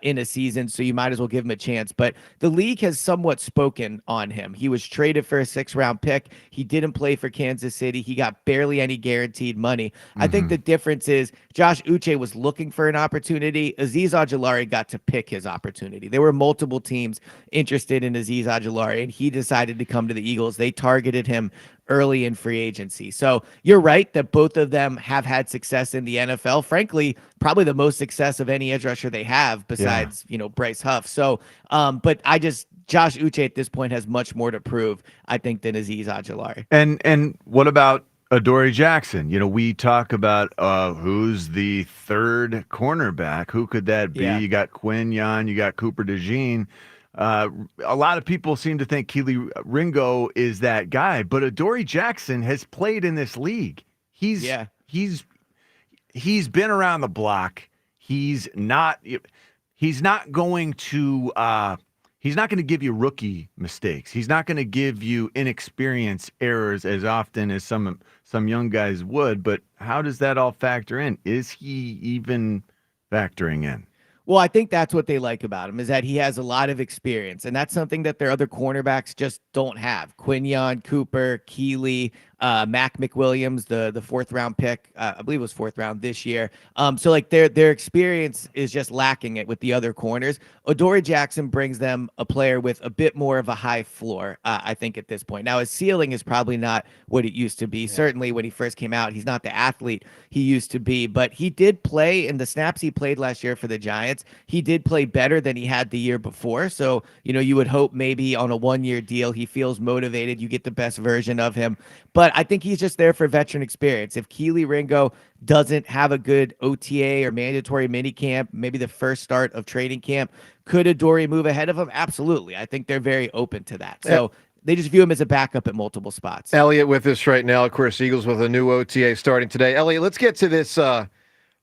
in a season, so you might as well give him a chance. But the league has somewhat spoken on him. He was traded for a 6th-round pick. He didn't play for Kansas City. He got barely any guaranteed money. I think the difference is Josh Uche was looking for an opportunity. Azeez Ojulari got to pick his opportunity. There were multiple teams interested in Azeez Ojulari, and he decided to come to the Eagles. They targeted him early in free agency. So you're right that both of them have had success in the NFL. Frankly, probably the most success of any edge rusher they have besides, Bryce Huff. So, but Josh Uche at this point has much more to prove, I think, than Azeez Ojulari. And what about Adoree Jackson? We talk about who's the third cornerback. Who could that be? You got Quinyon, you got Cooper DeJean. A lot of people seem to think Kelee Ringo is that guy, but Adoree Jackson has played in this league. He's been around the block. He's not going to give you rookie mistakes. He's not going to give you inexperienced errors as often as some young guys would. But how does that all factor in? Is he even factoring in? Well, I think that's what they like about him, is that he has a lot of experience, and that's something that their other cornerbacks just don't have. Quinyon, Cooper, Kelee, Mac McWilliams, the fourth round pick, I believe it was fourth round this year. So like their experience is just lacking it with the other corners. Adoree Jackson brings them a player with a bit more of a high floor, I think, at this point. Now his ceiling is probably not what it used to be. Yeah. Certainly when he first came out, he's not the athlete he used to be, but he did play in the snaps he played last year for the Giants. He did play better than he had the year before. So, you would hope maybe on a 1-year deal, he feels motivated. You get the best version of him. But I think he's just there for veteran experience. If Keely Ringo doesn't have a good OTA or mandatory minicamp, maybe the first start of training camp, could Adoree move ahead of him? Absolutely. I think they're very open to that. So they just view him as a backup at multiple spots. Elliot with us right now. Of course, Eagles with a new OTA starting today. Elliot, let's get to this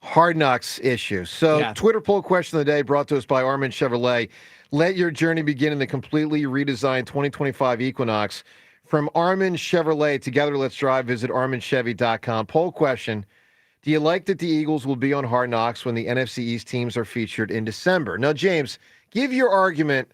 Hard Knocks issue. So Twitter poll question of the day brought to us by Armin Chevrolet. Let your journey begin in the completely redesigned 2025 Equinox. From Armin Chevrolet, together let's drive. Visit arminchevy.com. Poll question: do you like that the Eagles will be on Hard Knocks when the NFC East teams are featured in December? Now, James, give your argument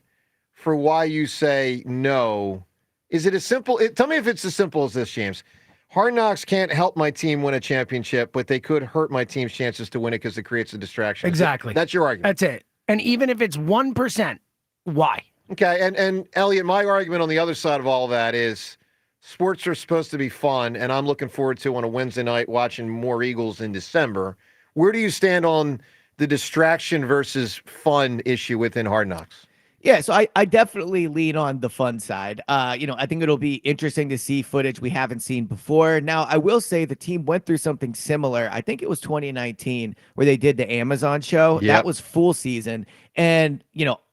for why you say no. Is it as simple? Tell me if it's as simple as this, James. Hard Knocks can't help my team win a championship, but they could hurt my team's chances to win it because it creates a distraction. Exactly. That's your argument. That's it. And even if it's 1%, why? Okay, and Elliot, my argument on the other side of all that is sports are supposed to be fun, and I'm looking forward to on a Wednesday night watching more Eagles in December. Where do you stand on the distraction versus fun issue within Hard Knocks? Yeah, so I definitely lean on the fun side. I think it'll be interesting to see footage we haven't seen before. Now, I will say the team went through something similar. I think it was 2019 where they did the Amazon show. Yep. That was full season. And,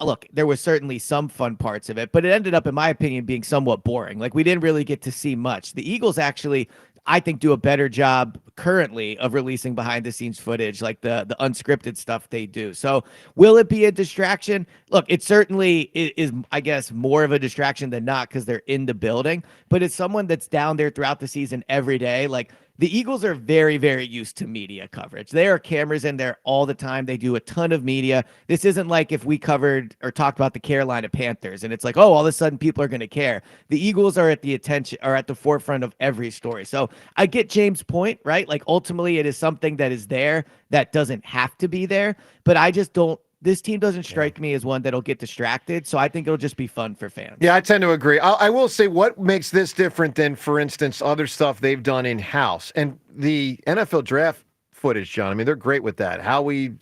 look, there was certainly some fun parts of it, but it ended up, in my opinion, being somewhat boring. Like, we didn't really get to see much. The Eagles actually, I think, do a better job currently of releasing behind the scenes footage, like the unscripted stuff they do. So will it be a distraction? Look, it certainly is, I guess, more of a distraction than not because they're in the building, but it's someone that's down there throughout the season every day. Like, the Eagles are very, very used to media coverage. There are cameras in there all the time. They do a ton of media. This isn't like if we covered or talked about the Carolina Panthers and it's like, oh, all of a sudden people are going to care. The Eagles are at the forefront of every story. So I get James' point, right? Like, ultimately it is something that is there that doesn't have to be there, but I just don't. This team doesn't strike me as one that'll get distracted, so I think it'll just be fun for fans. Yeah, I tend to agree. I will say what makes this different than, for instance, other stuff they've done in-house. And the NFL draft footage, John, I mean, they're great with that. How we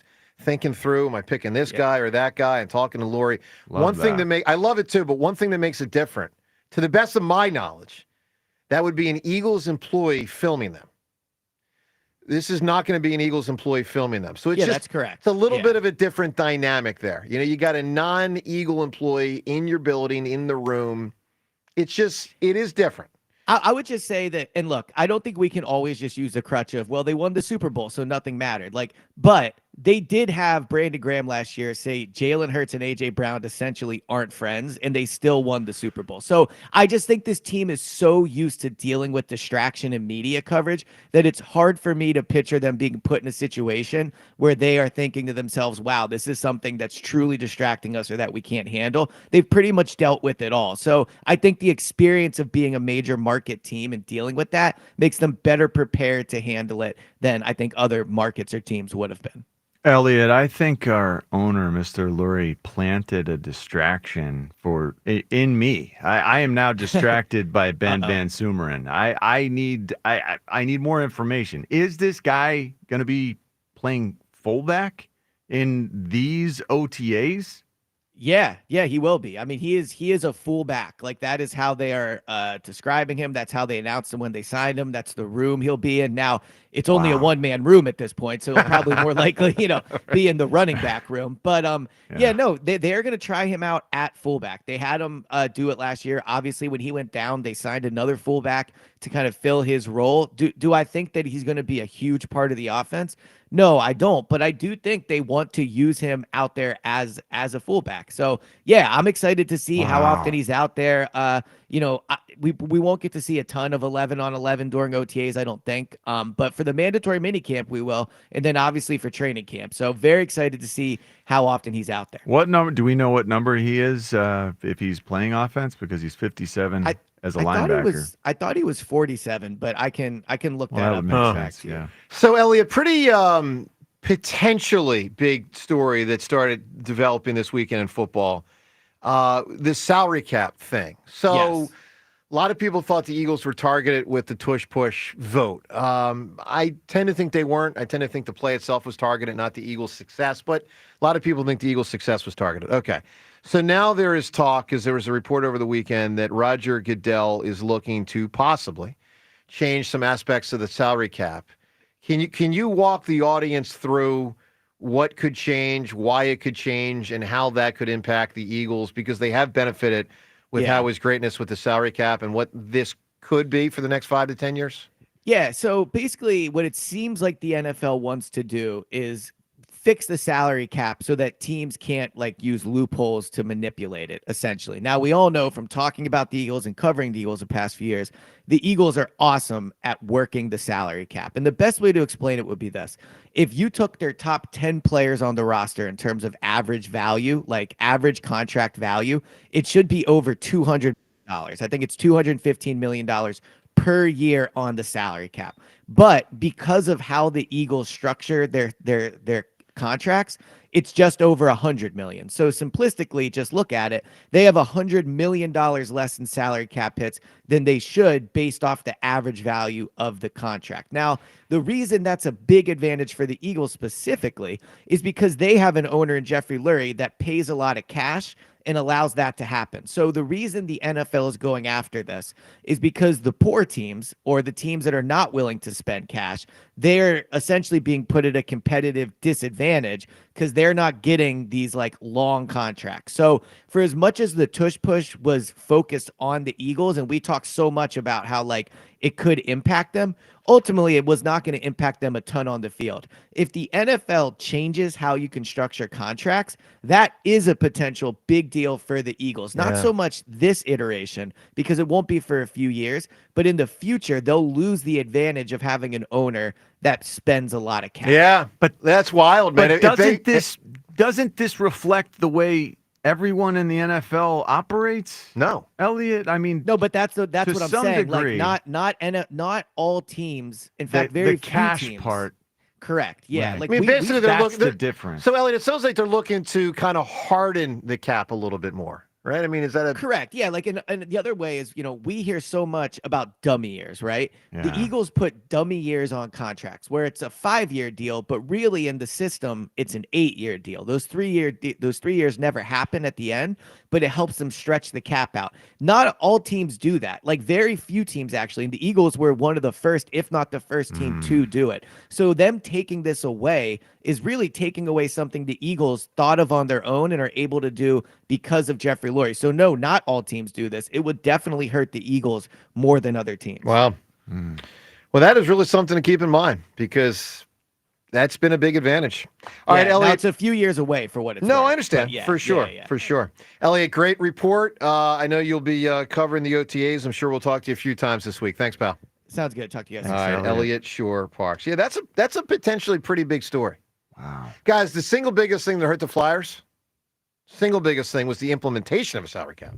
thinking through, am I picking this guy or that guy, and talking to Lori. I love it too, but one thing that makes it different, to the best of my knowledge, that would be an Eagles employee filming them. This is not going to be an Eagles employee filming them. So it's just, that's correct. It's a little bit of a different dynamic there. You got a non-Eagle employee in your building, in the room. It is different. I would just say that, and look, I don't think we can always just use the crutch of, well, they won the Super Bowl, so nothing mattered. But they did have Brandon Graham last year say Jalen Hurts and A.J. Brown essentially aren't friends, and they still won the Super Bowl. So I just think this team is so used to dealing with distraction and media coverage that it's hard for me to picture them being put in a situation where they are thinking to themselves, wow, this is something that's truly distracting us or that we can't handle. They've pretty much dealt with it all. So I think the experience of being a major market team and dealing with that makes them better prepared to handle it than I think other markets or teams would have been. Elliot, I think our owner, Mr. Lurie, planted a distraction in me. I am now distracted by Ben Van Sumeren. I need more information. Is this guy going to be playing fullback in these OTAs? Yeah, he will be. I mean, he is a fullback. Like, that is how they are describing him. That's how they announced him when they signed him. That's the room he'll be in. Now, it's only a one-man room at this point, so he'll probably more likely, be in the running back room. But they're going to try him out at fullback. They had him do it last year. Obviously, when he went down, they signed another fullback to kind of fill his role. Do I think that he's going to be a huge part of the offense? No, I don't. But I do think they want to use him out there as a fullback. So, yeah, I'm excited to see how often he's out there. We won't get to see a ton of 11 on 11 during OTAs, I don't think. But for the mandatory minicamp, we will. And then obviously for training camp. So very excited to see how often he's out there. What number? Do we know what number he is if he's playing offense? Because he's 57. as a I linebacker. thought he was 47, but I can look Well, that that up. would and make get sense. back to you. Yeah. So, Elliot, pretty potentially big story that started developing this weekend in football. This salary cap thing. So, Yes. a lot of people thought the Eagles were targeted with the tush-push vote. I tend to think they weren't. I tend to think the play itself was targeted, not the Eagles' success. But a lot of people think the Eagles' success was targeted. Okay. So now there is talk, because there was a report over the weekend, that Roger Goodell is looking to possibly change some aspects of the salary cap. Can you walk the audience through what could change, why it could change, and how that could impact the Eagles? Because they have benefited with how his greatness with the salary cap and what this could be for the next 5 to 10 years? Yeah, so basically what it seems like the NFL wants to do is fix the salary cap so that teams can't like use loopholes to manipulate it, essentially. Now, we all know from talking about the Eagles and covering the Eagles the past few years, the Eagles are awesome at working the salary cap. And the best way to explain it would be this. If you took their top 10 players on the roster in terms of average value, like average contract value, it should be over $200 million. I think it's $215 million per year on the salary cap. But because of how the Eagles structure their contracts, it's just over $100 million. So simplistically, just look at it. They have $100 million less in salary cap hits than they should based off the average value of the contract. Now, the reason that's a big advantage for the Eagles specifically is because they have an owner in Jeffrey Lurie that pays a lot of cash and allows that to happen. So the reason the NFL is going after this is because the poor teams, or the teams that are not willing to spend cash, they're essentially being put at a competitive disadvantage because they're not getting these like long contracts. So for as much as the tush push was focused on the Eagles, and we talked so much about how like it could impact them, ultimately it was not going to impact them a ton on the field. If the NFL changes how you can structure contracts, that is a potential big deal for the Eagles. Not so much this iteration, because it won't be for a few years, but in the future, they'll lose the advantage of having an owner that spends a lot of cash. Yeah, but that's wild, man. But doesn't this reflect the way everyone in the NFL operates? No, Elliot. I mean, no, but that's what I'm saying. Degree, like not all teams. In fact, very the few cash teams. part. Correct. Yeah. Right. Like I mean, basically, they're that's looking. the difference. So, Elliot, it sounds like they're looking to kind of harden the cap a little bit more, right? I mean, is that a correct? Yeah. Like, and the other way is, we hear so much about dummy years, right? The Yeah. Eagles put dummy years on contracts where it's a 5-year deal, but really in the system, it's an 8-year deal. Those 3 years never happen at the end, but it helps them stretch the cap out. Not all teams do that. Like very few teams actually. And the Eagles were one of the first, if not the first team to do it. So them taking this away is really taking away something the Eagles thought of on their own and are able to do because of Jeffrey Lurie. So no, not all teams do this. It would definitely hurt the Eagles more than other teams. Wow. Well, that is really something to keep in mind because that's been a big advantage. All right, Elliot. Now it's a few years away for what it's No, worth, I understand. but For sure. For sure. Elliot, great report. I know you'll be covering the OTAs. I'm sure we'll talk to you a few times this week. Thanks, pal. Sounds good. Talk to you guys. All right, Elliot shorr-parks. Yeah, that's a potentially pretty big story. Wow. Guys, the single biggest thing that hurt the Flyers, was the implementation of a salary cap.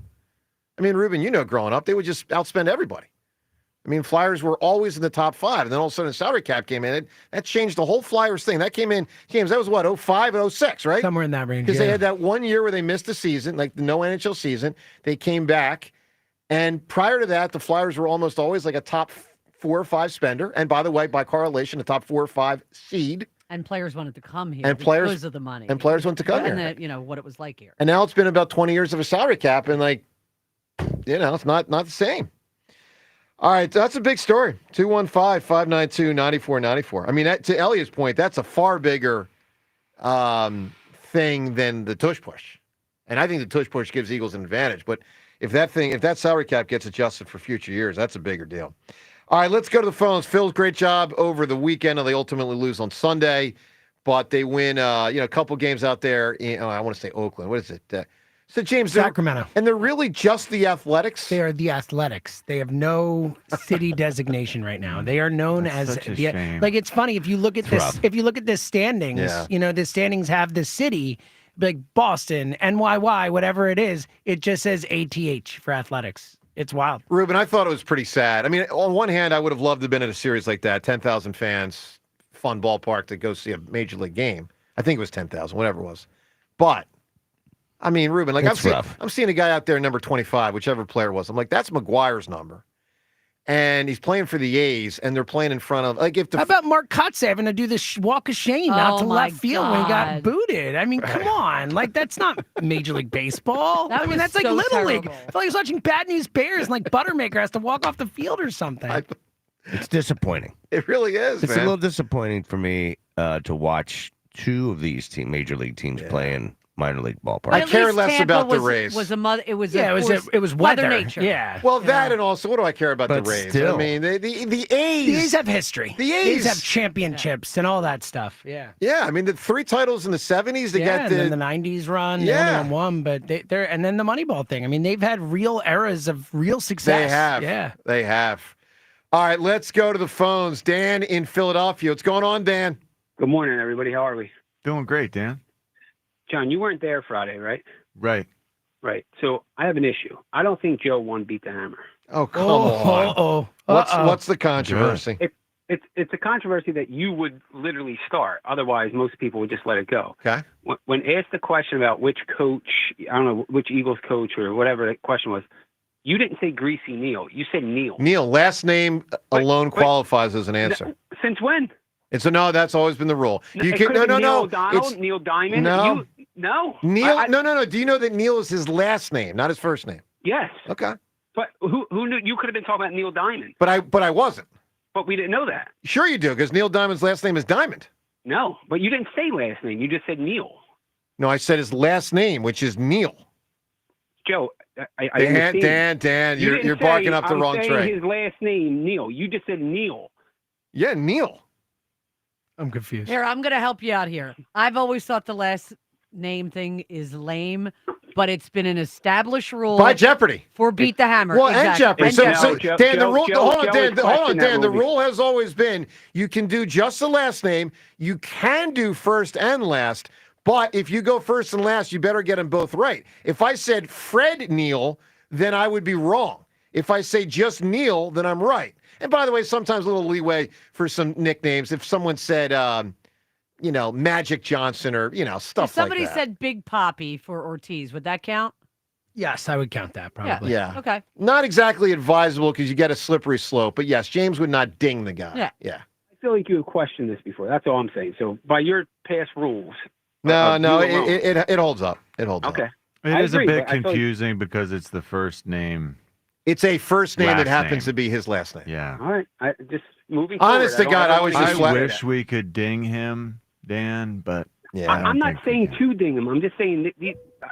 I mean, Ruben, growing up, they would just outspend everybody. I mean, Flyers were always in the top 5, and then all of a sudden the salary cap came in. That changed the whole Flyers thing. That came in, James, that was what, 05 and 06, right? Somewhere in that range, Because they had that 1 year where they missed the season, like the no NHL season. They came back, and prior to that, the Flyers were almost always like a top 4 or 5 spender. And by the way, by correlation, a top 4 or 5 seed. And players wanted to come here And because of the money. And players wanted to come here. And what it was like here. And now it's been about 20 years of a salary cap, and it's not the same. All right, that's a big story. 215-592-9494. I mean, to Elliot's point, that's a far bigger thing than the tush push. And I think the tush push gives Eagles an advantage. But if that salary cap gets adjusted for future years, that's a bigger deal. All right, let's go to the phones. Phil's great job over the weekend. They ultimately lose on Sunday, but they win a couple games out there in, I want to say Oakland. What is it? So, James, Sacramento. And they're really just the Athletics? They are the Athletics. They have no city designation right now. They are known as such a the shame. like it's funny if you look at this rough. if you look at the standings, the standings have the city like Boston, NYY, whatever it is, it just says ATH for Athletics. It's wild. Ruben, I thought it was pretty sad. I mean, on one hand, I would have loved to have been at a series like that. 10,000 fans, fun ballpark to go see a major league game. I think it was 10,000, whatever it was. But, I mean, Ruben, like I'm seeing a guy out there, number 25, whichever player it was. I'm like, that's McGuire's number. And he's playing for the A's, and they're playing in front of How about Mark Kotze having to do this walk of shame out to left field when he got God. booted? I mean, come on, like that's not Major League Baseball. That I mean, was that's like so Little League. terrible. I feel like I was watching Bad News Bears, and like Buttermaker has to walk off the field or something. It's disappointing. It really is, It's man. a little disappointing for me to watch two of these major league teams play in minor league ballparks. I care less about the Rays. It was weather. Mother Nature. Yeah. Well, that and also, what do I care about But the Rays? still. I mean, the The A's. A's have history. The A's A's have championships and all that stuff. Yeah. Yeah, I mean, the 3 titles in the 70s. They got and then the '90s run. Yeah. They won, but they're and then the Moneyball thing. I mean, they've had real eras of real success. They have. Yeah. They have. All right, let's go to the phones. Dan in Philadelphia. What's going on, Dan? Good morning, everybody. How are we? Doing great, Dan. John, you weren't there Friday, right? Right. Right. So I have an issue. I don't think Joe 1 beat the Hammer. Oh, come on. What's the controversy? It's a controversy that you would literally start. Otherwise, most people would just let it go. Okay. When asked the question about which coach, I don't know, which Eagles coach or whatever the question was, you didn't say Greasy Neal. You said Neal. Neil, last name alone qualifies as an answer. Since when? And so, no, that's always been the rule. You It can, could've no, been no, Neil no. O'Donnell, Neil Diamond. No. No. Neil, no. Do you know that Neil is his last name, not his first name? Yes. Okay. But who knew? You could have been talking about Neil Diamond. But I wasn't. But we didn't know that. Sure you do, because Neil Diamond's last name is Diamond. No, but you didn't say last name. You just said Neil. No, I said his last name, which is Neil. Joe, I understand. Dan, You you're didn't barking say, up the I'm wrong saying train. his last name, Neil. You just said Neil. Yeah, Neil. I'm confused. Here, I'm going to help you out here. I've always thought the last name thing is lame, but it's been an established rule By Jeopardy. for Beat the Hammer. Well, exactly. and Jeopardy. And So, Jeopardy. so Dan, the rule. Hold on, Dan. The movie. rule has always been you can do just the last name. You can do first and last, but if you go first and last, you better get them both right. If I said Fred Neil, then I would be wrong. If I say just Neil, then I'm right. And by the way, sometimes a little leeway for some nicknames. If someone said, Magic Johnson or, stuff If somebody like that. said Big Poppy for Ortiz, would that count? Yes, I would count that probably. Yeah. Okay. Not exactly advisable because you get a slippery slope. But yes, James would not ding the guy. Yeah. I feel like you have questioned this before. That's all I'm saying. So by your past rules. No, you alone- it holds up. It holds up. Okay. It I is agree, a bit but I feel like- confusing because it's the first name. It's a first name Last that happens name. to be his last name. Yeah. All right. I just moving Honest forward. to God, I don't was wanna just get I into wish that. we could ding him, Dan, but Yeah. I don't I'm not think we saying can. to ding him. I'm just saying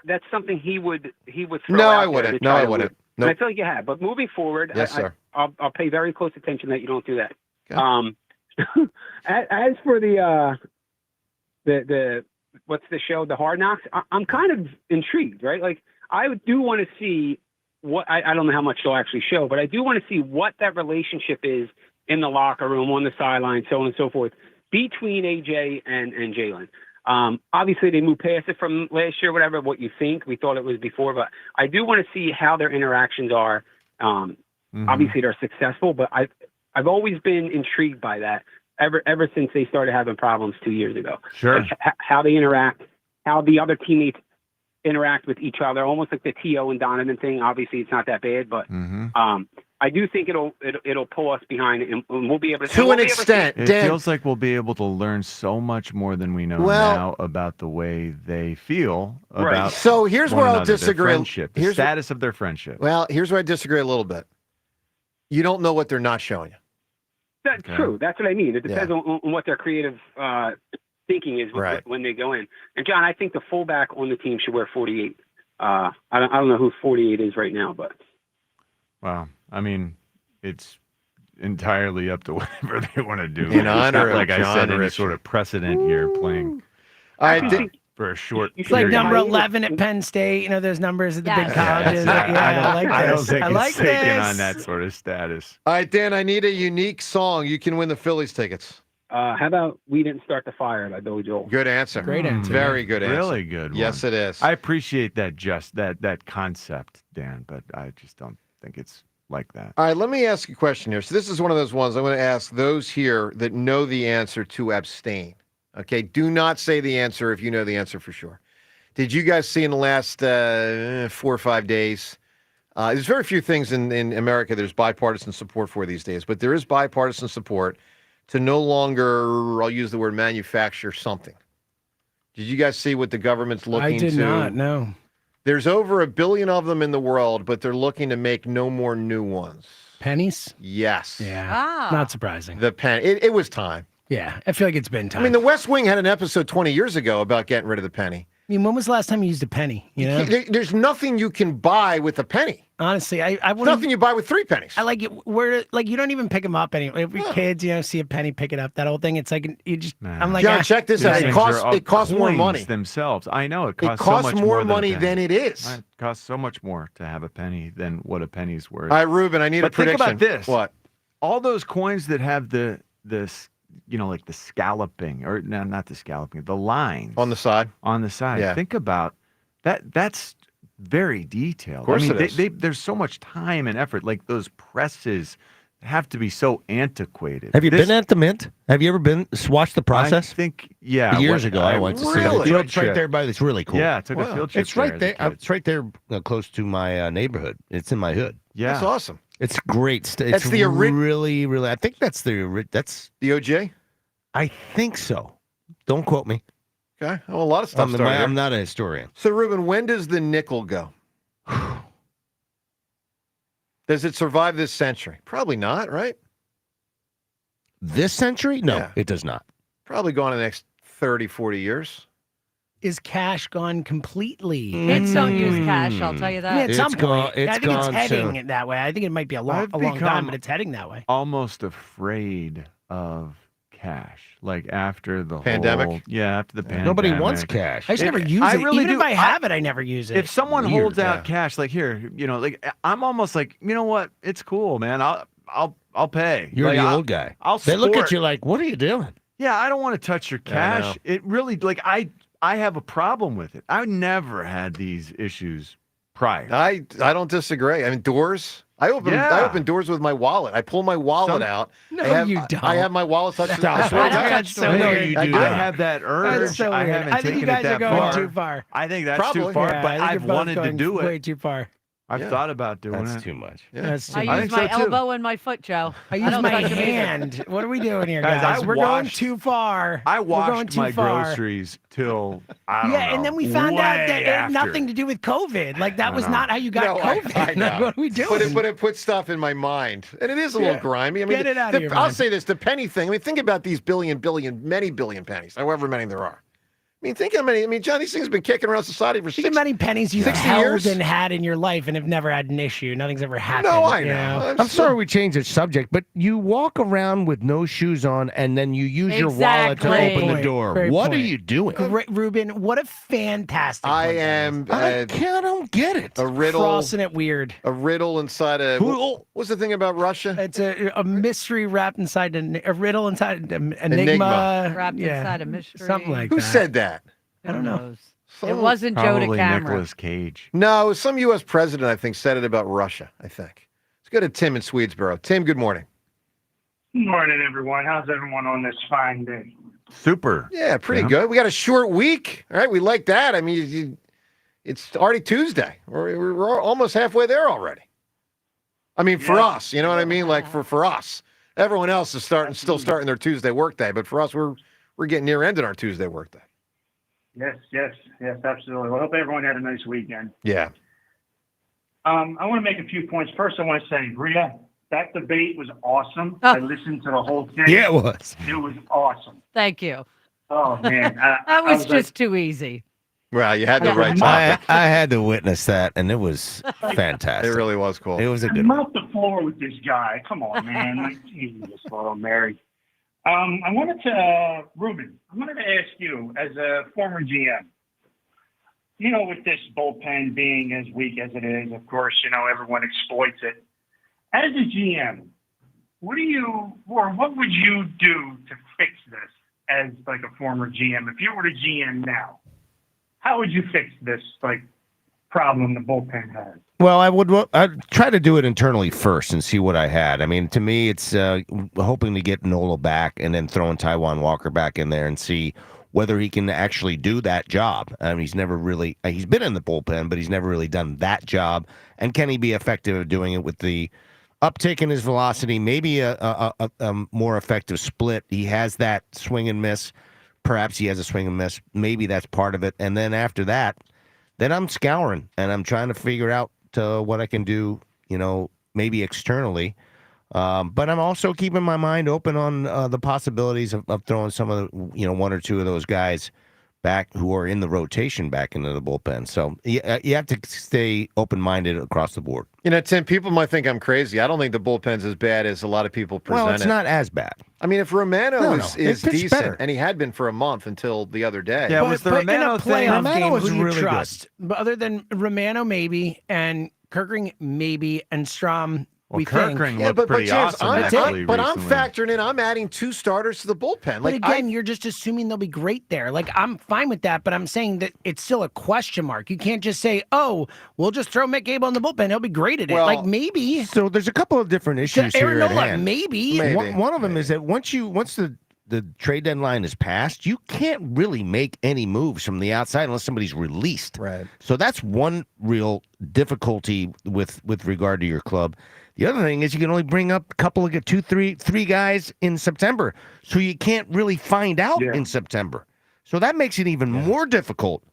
that's something he would throw No, out I there wouldn't. to No, try I to wouldn't. win. And I Nope. feel like you have. But moving forward, Yes, sir. I'll pay very close attention that you don't do that. Okay. As for the what's the show, the Hard Knocks, I'm kind of intrigued, right? Like I do want to see what I don't know how much they'll actually show, but I do want to see what that relationship is in the locker room, on the sideline, so on and so forth, between AJ and Jalen. Obviously, they moved past it from last year, whatever, what you think. We thought it was before, but I do want to see how their interactions are. Obviously, they're successful, but I've always been intrigued by that ever since they started having problems 2 years ago. Sure. Like, how they interact, how the other teammates interact with each other, almost like the T.O. and Donovan thing. Obviously, it's not that bad, but I do think it'll pull us behind, and we'll be able to. To an extent, It Dan. feels like we'll be able to learn so much more than we know Well- now about the way they feel Right. about. So here's one where I'll another, their disagree. friendship, the Here's where- status of their friendship. Well, here's where I disagree a little bit. You don't know what they're not showing you. That's true. That's what I mean. It depends on what their creative thinking is Right. when they go in. And John, I think the fullback on the team should wear 48. I don't know who 48 is right now, but Wow. I mean, it's entirely up to whatever they want to do. In It's honor not of like I John said, any Ritchie. sort of precedent here playing All right, Dan. for a short It's like period. number 11 at Penn State. You know, those numbers at the big colleges. I don't think I it's like taken this. on that sort of status. All right, Dan, I need a unique song. You can win the Phillies tickets. how about We Didn't Start the Fire by Billy Joel? Good answer. Great answer. Very good answer. Really good one. Yes, it is. I appreciate that that concept, Dan, but I just don't think it's like that. All right, let me ask you a question here. So this is one of those ones I'm going to ask those here that know the answer to abstain. Okay, do not say the answer if you know the answer for sure. Did you guys see in the last 4 or 5 days? There's very few things in America there's bipartisan support for these days, but there is bipartisan support to no longer, I'll use the word manufacture something. Did you guys see what the government's looking to? I did not, no. There's over 1 billion of them in the world, but they're looking to make no more new ones. Pennies? Yes. Yeah. Not surprising. The pen. It was time. Yeah, I feel like it's been time. I mean, the West Wing had an episode 20 years ago about getting rid of the penny. I mean, when was the last time you used a penny? You know? There's nothing you can buy with a penny. Honestly, I wouldn't. Nothing you buy with 3 pennies. I like it where like you don't even pick them up anymore. If your kids, see a penny, pick it up. That whole thing. It's like you just. I'm like, John, check this out. It costs more money themselves. I know it costs, so much more money than it is. It costs so much more to have a penny than what a penny's worth. All right, Ruben, I need a prediction. Think about this. What? All those coins that have the like the scalloping, or no, not the scalloping, the lines on the side. On the side. Yeah. Think about that. That's very detailed. Of course I mean, it is. there's so much time and effort. Like those presses have to be so antiquated. Have you been at the Mint? Have you ever watched the process? I think, yeah. Years ago, I went to see it. Really? It's right there by. It's really cool. Yeah, I took a field trip. It's right there. It's right there, close to my neighborhood. It's in my hood. Yeah, that's awesome. It's great. That's It's the really, really. I think that's the OJ. I think so. Don't quote me. Okay. Well, a lot of stuff. I'm not a historian. So, Ruben, when does the nickel go? Does it survive this century? Probably not, right? This century? No, Yeah. it does not. Probably gone in the next 30, 40 years. Is cash gone completely? Kids don't use cash, I'll tell you that. I mean, at some gone- point, it's I think it's gone heading soon. that way. I think it might be a long time, become but it's heading that way. Almost afraid of cash, like after the Pandemic? whole, after the pandemic. Nobody wants cash. I just never use it. really Even do. if I have it, I never use it. If someone Weird, holds out yeah. cash, like here, like I'm almost like, you know what? It's cool, man. I'll pay. You're Like, the I'll- old guy. I'll They look at sport. you like, what are you doing? Yeah, I don't want to touch your Yeah, I know. cash. It really, like, I have a problem with it. I never had these issues prior. I don't disagree. I mean, doors. I open doors with my wallet. I pull my wallet out. No, I have, you don't. I have my wallet touched. Stop. That's so weird. I have that urge. That's so I weird. haven't I think taken you guys it are that going far. too far. I think that's Probably. too far, Yeah, but I think I've you're both wanted to going do way it. too far. I've thought about doing That's it. too much. That's too I much. use think my so, too. elbow and my foot, Joe. I use don't my touch 'em either. hand. What are we doing here, Guys, guys? I We're going washed- too far. I We're going washed too my far. groceries till I don't know. Yeah, and then we found out that way it had after. nothing to do with COVID. Like that was know. not how you got No, COVID. I know. Like, what are we doing? But it puts stuff in my mind, and it is a little Yeah. grimy. I mean, Get it out of your I'll mind. say this: the penny thing. I mean, think about these many billion pennies, however many there are. I mean, think how many. I mean, John, these things have been kicking around society for Think how many pennies you've 60 held years? and had in your life and have never had an issue. Nothing's ever happened. No, I you know. I'm sorry we changed the subject, but you walk around with no shoes on and then you use your wallet to Exactly. open the door. Great What are point. you doing? Great, Ruben, what a fantastic I point that am I don't get it. a is. riddle. Crossing it weird. A riddle inside a. What's the thing about Russia? It's a mystery wrapped inside a riddle inside an enigma. Enigma. Wrapped yeah, inside a mystery. Something like Who that. said that? I don't know. knows? It wasn't Joe to Probably camera. Nicolas Cage. No, it was some U.S. president, I think, said it about Russia, I think. Let's go to Tim in Swedesboro. Tim, good morning. Good morning, everyone. How's everyone on this fine day? Super. Yeah, pretty good. We got a short week. All right, we like that. I mean, it's already Tuesday. We're almost halfway there already. I mean, for us, you know what I mean? Like for us. Everyone else is still starting their Tuesday workday, but for us, we're getting near ending our Tuesday workday. Yes, absolutely. Well, I hope everyone had a nice weekend. Yeah. I want to make a few points. First, I want to say, Rita, that debate was awesome. I listened to the whole thing. Yeah, it was. It was awesome. Thank you. Oh, man. That was just too easy. Well, you had the right I topic. had to witness that, and it was fantastic. It really was cool. It was a I'm good one. off the floor with this guy. Come on, man. Like, Jesus, little Mary. I wanted to, Ruben, I wanted to ask you, as a former GM, you know, with this bullpen being as weak as it is, of course, you know, everyone exploits it. As a GM, what would you do to fix this as like a former GM? If you were to GM now, how would you fix this? Like, problem the bullpen has. Well, I'd try to do it internally first and see what I had. I mean, to me, it's hoping to get Nola back and then throwing Taijuan Walker back in there and see whether he can actually do that job. I mean, he's been in the bullpen, but he's never really done that job. And can he be effective at doing it with the uptick in his velocity, maybe a more effective split? He has that swing and miss. Perhaps he has a swing and miss. Maybe that's part of it. And then after that, then I'm scouring and I'm trying to figure out what I can do, maybe externally. But I'm also keeping my mind open on the possibilities of throwing some of the, one or two of those guys back who are in the rotation back into the bullpen. So you have to stay open-minded across the board. Tim, people might think I'm crazy. I don't think the bullpen's as bad as a lot of people present Well, it's not as bad. I mean, if Romano is decent, better. and he had been for a month until the other day. Yeah, was the Romano in a playoff Romano game, was who do you really good. trust? But other than Romano, maybe, and Kirkring, maybe, and Strom, Well, we think. Kirkring Yeah, looked but pretty James, awesome, I'm actually, but I'm recently. factoring in. I'm adding 2 starters to the bullpen. But again, you're just assuming they'll be great there. Like, I'm fine with that, but I'm saying that it's still a question mark. You can't just say, oh, we'll just throw Mick Abel in the bullpen. He'll be great at it. Like, maybe. So there's a couple of different issues here Aaron at Nola, hand. maybe. One of them is that once the trade deadline is passed, you can't really make any moves from the outside unless somebody's released. Right. So that's one real difficulty with regard to your club. The other thing is you can only bring up a couple of three guys in September, so you can't really find out in September. So that makes it even more difficult.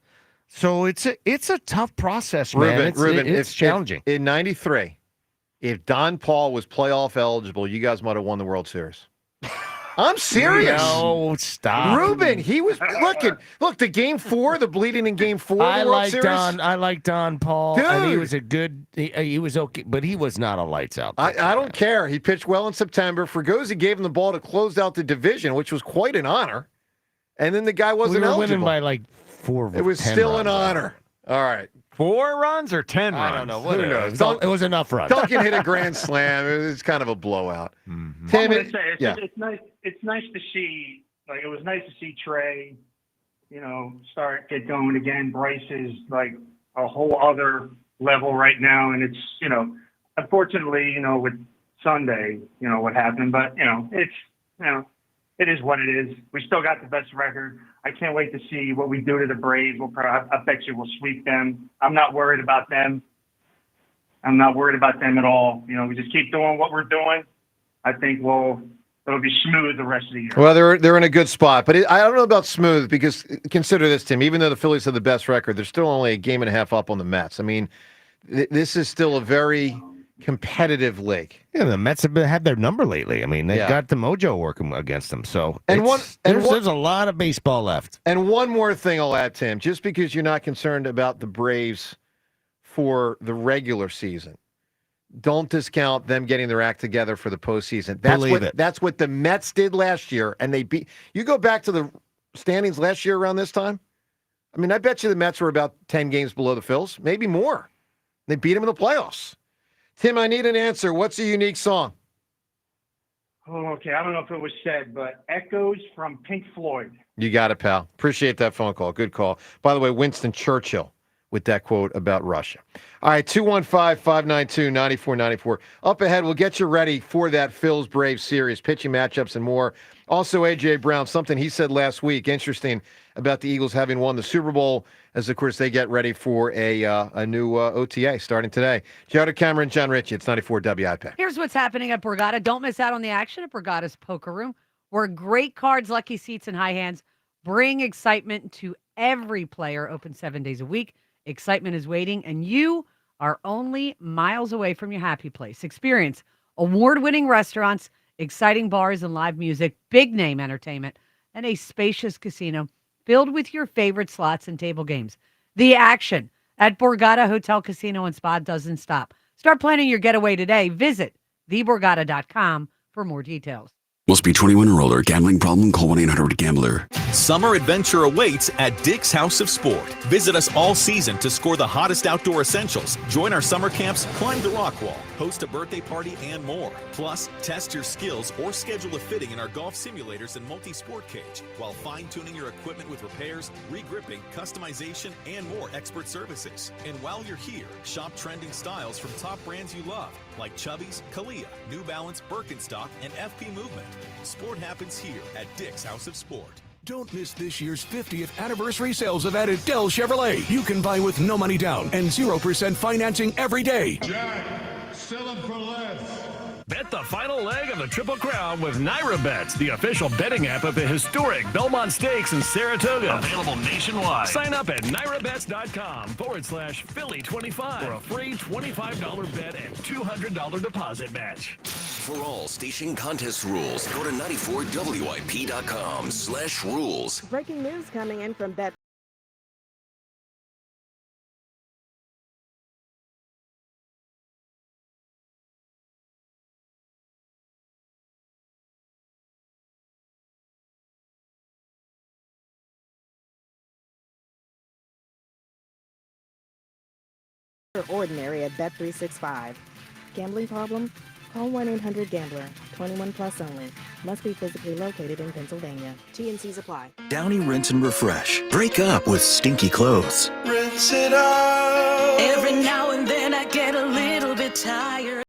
So it's a tough process, man. Ruben, it's challenging. In '93, if Don Paul was playoff eligible, you guys might have won the World Series. I'm serious. No, stop. Ruben, he was look, the game 4, the bleeding in game 4 of I the World like Series. I like Don Paul, and he Dude. was he was okay, but he was not a lights out. I don't care. He pitched well in September. Fregosi gave him the ball to close out the division, which was quite an honor. And then the guy wasn't we were eligible. winning by like 4. It was 10 still an runs. honor. All right. 4 runs or 10 runs? I don't know. Who Whatever. knows? It was enough runs. Duncan hit a grand slam. It was kind of a blowout. Mm-hmm. Tim, I'm gonna say yeah. it's nice. It's nice to see. Like, it was nice to see Trey, get going again. Bryce is like a whole other level right now, and it's unfortunately with Sunday, what happened, but it's it is what it is. We still got the best record. I can't wait to see what we do to the Braves. I bet you we'll sweep them. I'm not worried about them. I'm not worried about them at all. We just keep doing what we're doing. I think it'll be smooth the rest of the year. Well, they're in a good spot, but I don't know about smooth because consider this, Tim. Even though the Phillies have the best record, they're still only a game and a half up on the Mets. I mean, this is still a very competitive league. Yeah, the Mets have had their number lately. I mean, they've got the mojo working against them. So there's a lot of baseball left. And one more thing I'll add, Tim. Just because you're not concerned about the Braves for the regular season, don't discount them getting their act together for the postseason. That's what the Mets did last year, and they beat. You go back to the standings last year around this time. I mean, I bet you the Mets were about 10 games below the Phils, maybe more. They beat them in the playoffs. Tim, I need an answer. What's a unique song? Oh, okay. I don't know if it was said, but Echoes from Pink Floyd. You got it, pal. Appreciate that phone call. Good call. By the way, Winston Churchill with that quote about Russia. All right, 215-592-9494. Up ahead, we'll get you ready for that Phils-Braves series, pitching matchups and more. Also, A.J. Brown, something he said last week, interesting about the Eagles having won the Super Bowl, as, of course, they get ready for a new OTA starting today. Joe Cameron, John Ritchie, it's 94 WIP. Here's what's happening at Borgata. Don't miss out on the action at Borgata's Poker Room, where great cards, lucky seats, and high hands bring excitement to every player. Open 7 days a week. Excitement is waiting, and you are only miles away from your happy place. Experience award-winning restaurants, exciting bars and live music, big-name entertainment, and a spacious casino filled with your favorite slots and table games. The action at Borgata Hotel, Casino, and Spa doesn't stop. Start planning your getaway today. Visit theborgata.com for more details. Must be 21 or older. Gambling problem? Call 1-800-GAMBLER. Summer adventure awaits at Dick's House of Sport. Visit us all season to score the hottest outdoor essentials. Join our summer camps, climb the rock wall, host a birthday party, and more. Plus, test your skills or schedule a fitting in our golf simulators and multi-sport cage while fine-tuning your equipment with repairs, re-gripping, customization, and more expert services. And while you're here, shop trending styles from top brands you love, like Chubbies, Kalia, New Balance, Birkenstock, and FP Movement. Sport happens here at Dick's House of Sport. Don't miss this year's 50th anniversary sales event at Dell Chevrolet. You can buy with no money down and 0% financing every day. Jack, sell them for less. Bet the final leg of the Triple Crown with Naira Bets, the official betting app of the historic Belmont Stakes in Saratoga. Available nationwide. Sign up at nairabets.com/Philly25 for a free $25 bet and $200 deposit match. For all station contest rules, go to 94WIP.com/rules. Breaking news coming in from Bet. Ordinary at Bet365. Gambling problem? Call 1-800-GAMBLER. 21 plus only. Must be physically located in Pennsylvania. T&Cs apply. Downy Rinse and Refresh. Break up with stinky clothes. Rinse it out. Every now and then I get a little bit tired.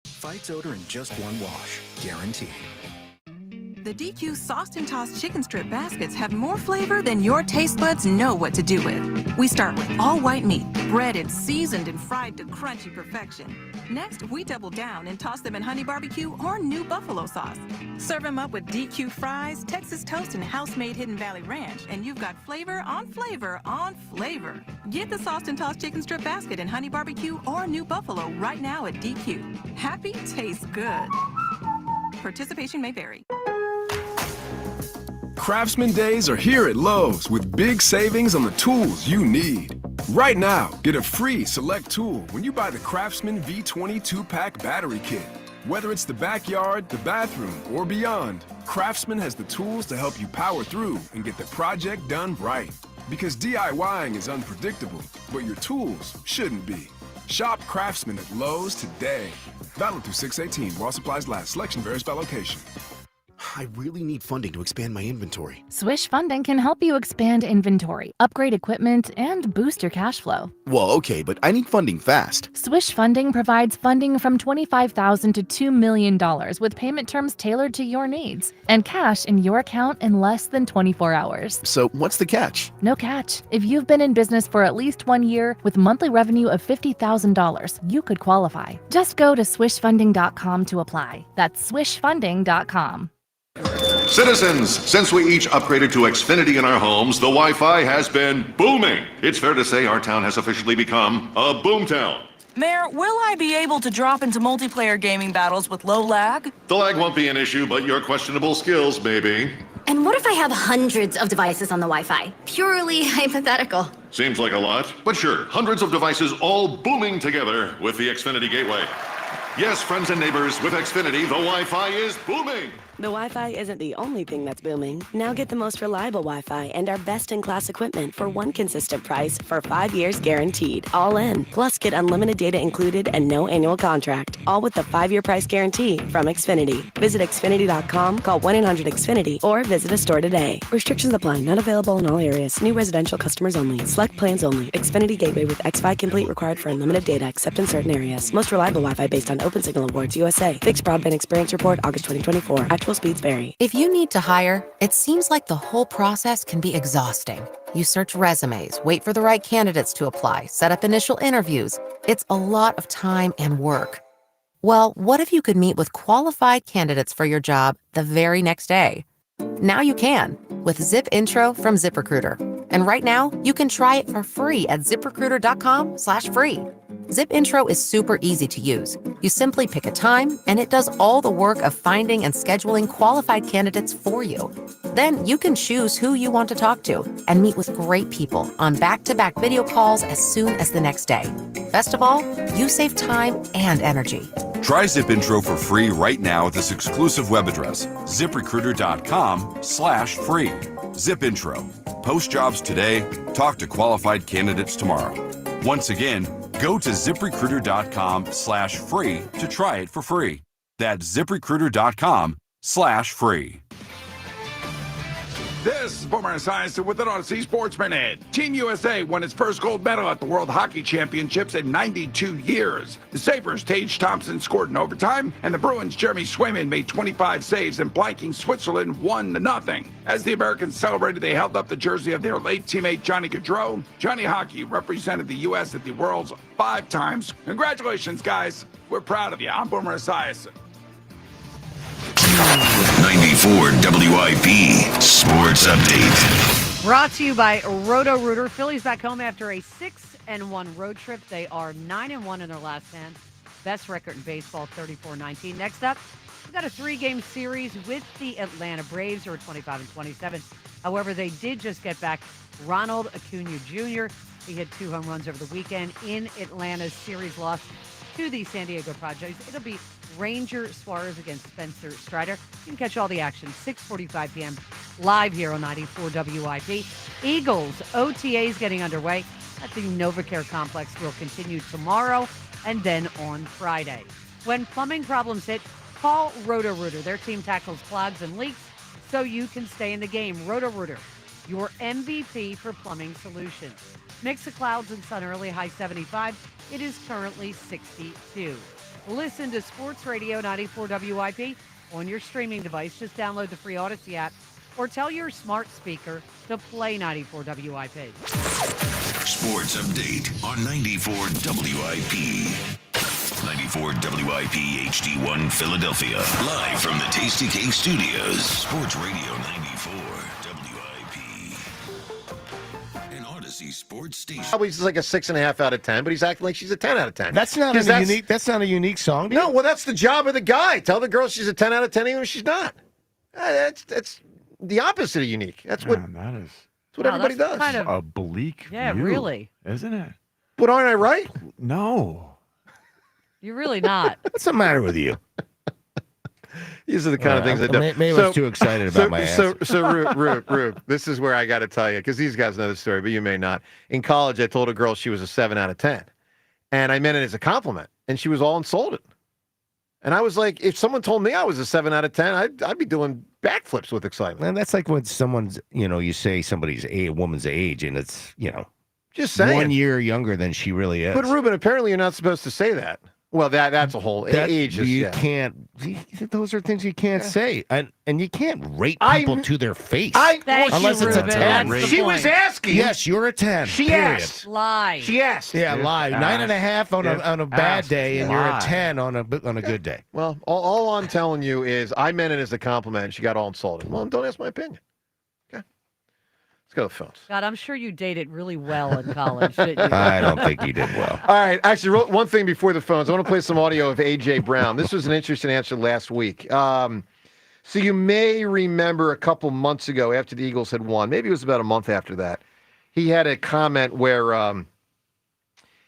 Fights odor in just one wash. Guaranteed. The DQ Sauced and Tossed Chicken Strip Baskets have more flavor than your taste buds know what to do with. We start with all white meat, breaded, seasoned, and fried to crunchy perfection. Next, we double down and toss them in honey barbecue or new buffalo sauce. Serve them up with DQ fries, Texas toast, and house-made Hidden Valley Ranch, and you've got flavor on flavor on flavor. Get the Sauced and Tossed Chicken Strip Basket in honey barbecue or new buffalo right now at DQ. Happy tastes good. Participation may vary. Craftsman Days are here at Lowe's with big savings on the tools you need. Right now, get a free select tool when you buy the Craftsman V20 2-pack battery kit. Whether it's the backyard, the bathroom, or beyond, Craftsman has the tools to help you power through and get the project done right. Because DIYing is unpredictable, but your tools shouldn't be. Shop Craftsman at Lowe's today. Valid through 6/18 while supplies last. Selection varies by location. I really need funding to expand my inventory. Swish Funding can help you expand inventory, upgrade equipment, and boost your cash flow. Well, okay, but I need funding fast. Swish Funding provides funding from $25,000 to $2 million with payment terms tailored to your needs and cash in your account in less than 24 hours. So what's the catch? No catch. If you've been in business for at least 1 year with monthly revenue of $50,000, you could qualify. Just go to swishfunding.com to apply. That's swishfunding.com. Citizens, since we each upgraded to Xfinity in our homes, the Wi-Fi has been booming. It's fair to say our town has officially become a boomtown. Mayor, will I be able to drop into multiplayer gaming battles with low lag? The lag won't be an issue, but your questionable skills, maybe. And what if I have hundreds of devices on the Wi-Fi? Purely hypothetical. Seems like a lot, but sure, hundreds of devices all booming together with the Xfinity Gateway. Yes, friends and neighbors, with Xfinity, the Wi-Fi is booming. The Wi-Fi isn't the only thing that's booming. Now get the most reliable Wi-Fi and our best-in-class equipment for one consistent price for 5 years guaranteed. All in. Plus, get unlimited data included and no annual contract. All with the 5-year price guarantee from Xfinity. Visit Xfinity.com, call 1-800-XFINITY, or visit a store today. Restrictions apply. Not available in all areas. New residential customers only. Select plans only. Xfinity Gateway with xFi Complete required for unlimited data except in certain areas. Most reliable Wi-Fi based on OpenSignal Awards USA. Fixed Broadband Experience Report, August 2024. Actual speeds vary. If you need to hire, it seems like the whole process can be exhausting. You search resumes, wait for the right candidates to apply, set up initial interviews. It's a lot of time and work. Well, what if you could meet with qualified candidates for your job the very next day? Now you can with Zip Intro from ZipRecruiter. And right now, you can try it for free at ziprecruiter.com/free. Zip Intro is super easy to use. You simply pick a time, and it does all the work of finding and scheduling qualified candidates for you. Then you can choose who you want to talk to and meet with great people on back-to-back video calls as soon as the next day. Best of all, you save time and energy. Try Zip Intro for free right now at this exclusive web address, ziprecruiter.com/free. Zip Intro. Post jobs today, talk to qualified candidates tomorrow. Once again, go to ziprecruiter.com/free to try it for free. That's ziprecruiter.com/free. This is Boomer Esiason with an Odyssey Sports Minute. Team USA won its first gold medal at the World Hockey Championships in 92 years. The Sabres' Tage Thompson scored in overtime, and the Bruins' Jeremy Swayman made 25 saves in blanking Switzerland 1-0. As the Americans celebrated, they held up the jersey of their late teammate Johnny Gaudreau. Johnny Hockey represented the U.S. at the Worlds 5 times. Congratulations, guys. We're proud of you. I'm Boomer Esiason. 94 WIP Sports Update. Brought to you by Roto-Rooter. Phillies back home after a 6-1 road trip. They are 9-1 in their last 10. Best record in baseball, 34-19. Next up, we've got a 3-game series with the Atlanta Braves, who are 25-27. However, they did just get back Ronald Acuna Jr. He hit 2 home runs over the weekend in Atlanta's series loss to the San Diego Padres. It'll be Ranger Suarez against Spencer Strider. You can catch all the action 6:45 p.m. live here on 94 WIP. Eagles OTAs getting underway at the NovaCare Complex will continue tomorrow and then on Friday. When plumbing problems hit, call Roto-Rooter. Their team tackles clogs and leaks so you can stay in the game. Roto-Rooter, your MVP for plumbing solutions. Mix of clouds and sun early, high 75. It is currently 62. Listen to Sports Radio 94 WIP on your streaming device. Just download the free Odyssey app or tell your smart speaker to play 94 WIP. Sports Update on 94 WIP. 94 WIP HD1 Philadelphia. Live from the Tasty Cake Studios. Sports Radio 94 WIP. An Odyssey Sports Station. Probably just like a 6.5 out of 10, but he's acting like she's a 10 out of 10. That's not unique. That's not a unique song. No, well, that's the job of the guy. Tell the girl she's a 10 out of 10, even if she's not. That's the opposite of unique. That's what what everybody does. Kind of a bleak Yeah, view, really. isn't it? But aren't I right? No. You're really not. What's the matter with you? These are the kind of things that do. Maybe I was too excited about my ass. Rube, this is where I got to tell you, because these guys know the story, but you may not. In college, I told a girl she was a 7 out of 10, and I meant it as a compliment, and she was all insulted. And I was like, if someone told me I was a 7 out of 10, I'd be doing backflips with excitement. And that's like when someone's, you say somebody's a woman's age, and it's, just saying 1 year younger than she really is. But Ruben, apparently you're not supposed to say that. Well, that's a whole age. You can't. Those are things you can't say, and you can't rate people to their face unless it's a 10. She was asking. Yes, you're a 10. She asked. Lie. She asked. Yeah, lie. 9.5 on a bad day, and you're a 10 on a good day. Well, all I'm telling you is I meant it as a compliment. And she got all insulted. Well, don't ask my opinion. Okay. Let's go to the phones. God, I'm sure you dated really well in college, didn't you? I don't think you did well. All right. Actually, one thing before the phones. I want to play some audio of A.J. Brown. This was an interesting answer last week. So you may remember a couple months ago after the Eagles had won, maybe it was about a month after that, he had a comment where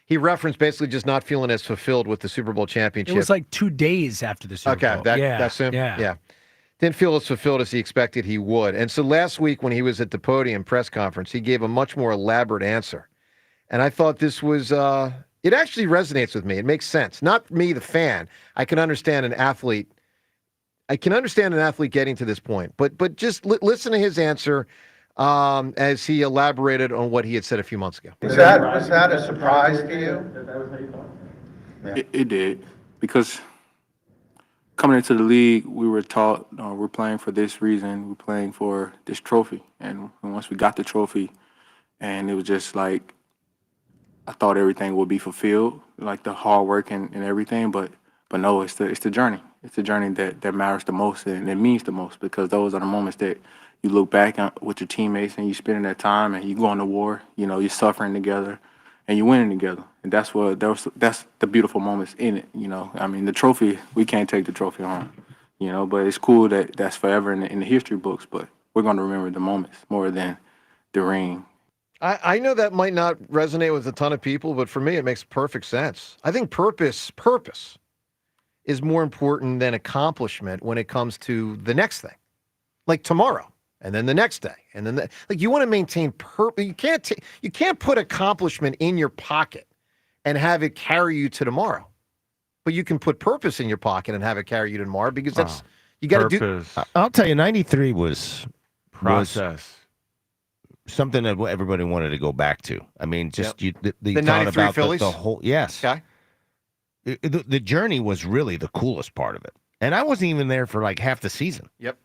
he referenced basically just not feeling as fulfilled with the Super Bowl championship. It was like 2 days after the Super Bowl. Okay, that's him? Yeah. Didn't feel as fulfilled as he expected he would. And so last week when he was at the podium press conference, he gave a much more elaborate answer. And I thought this was, it actually resonates with me. It makes sense. Not me, the fan. I can understand an athlete getting to this point. But just listen to his answer as he elaborated on what he had said a few months ago. Was that a surprise to you? It did, because coming into the league, we were taught we're playing for this reason, we're playing for this trophy. And once we got the trophy, and it was just like, I thought everything would be fulfilled, like the hard work and everything, but no, it's the journey. It's the journey that matters the most, and it means the most, because those are the moments that you look back with your teammates and you spending that time and you go to war, you're suffering together, and you're winning together. And that's the beautiful moments in it. I mean, the trophy, we can't take the trophy home. But it's cool that that's forever in the history books. But we're going to remember the moments more than the ring. I know that might not resonate with a ton of people, but for me, it makes perfect sense. I think purpose is more important than accomplishment when it comes to the next thing, like tomorrow, and then the next day, and then you want to maintain purpose. You can't put accomplishment in your pocket and have it carry you to tomorrow, but you can put purpose in your pocket and have it carry you to tomorrow because you got to do. I'll tell you, 93 was process. Something that everybody wanted to go back to. I mean, just the thought 93 about Phillies? The whole. Yes. Okay. The journey was really the coolest part of it. And I wasn't even there for like half the season. Yep.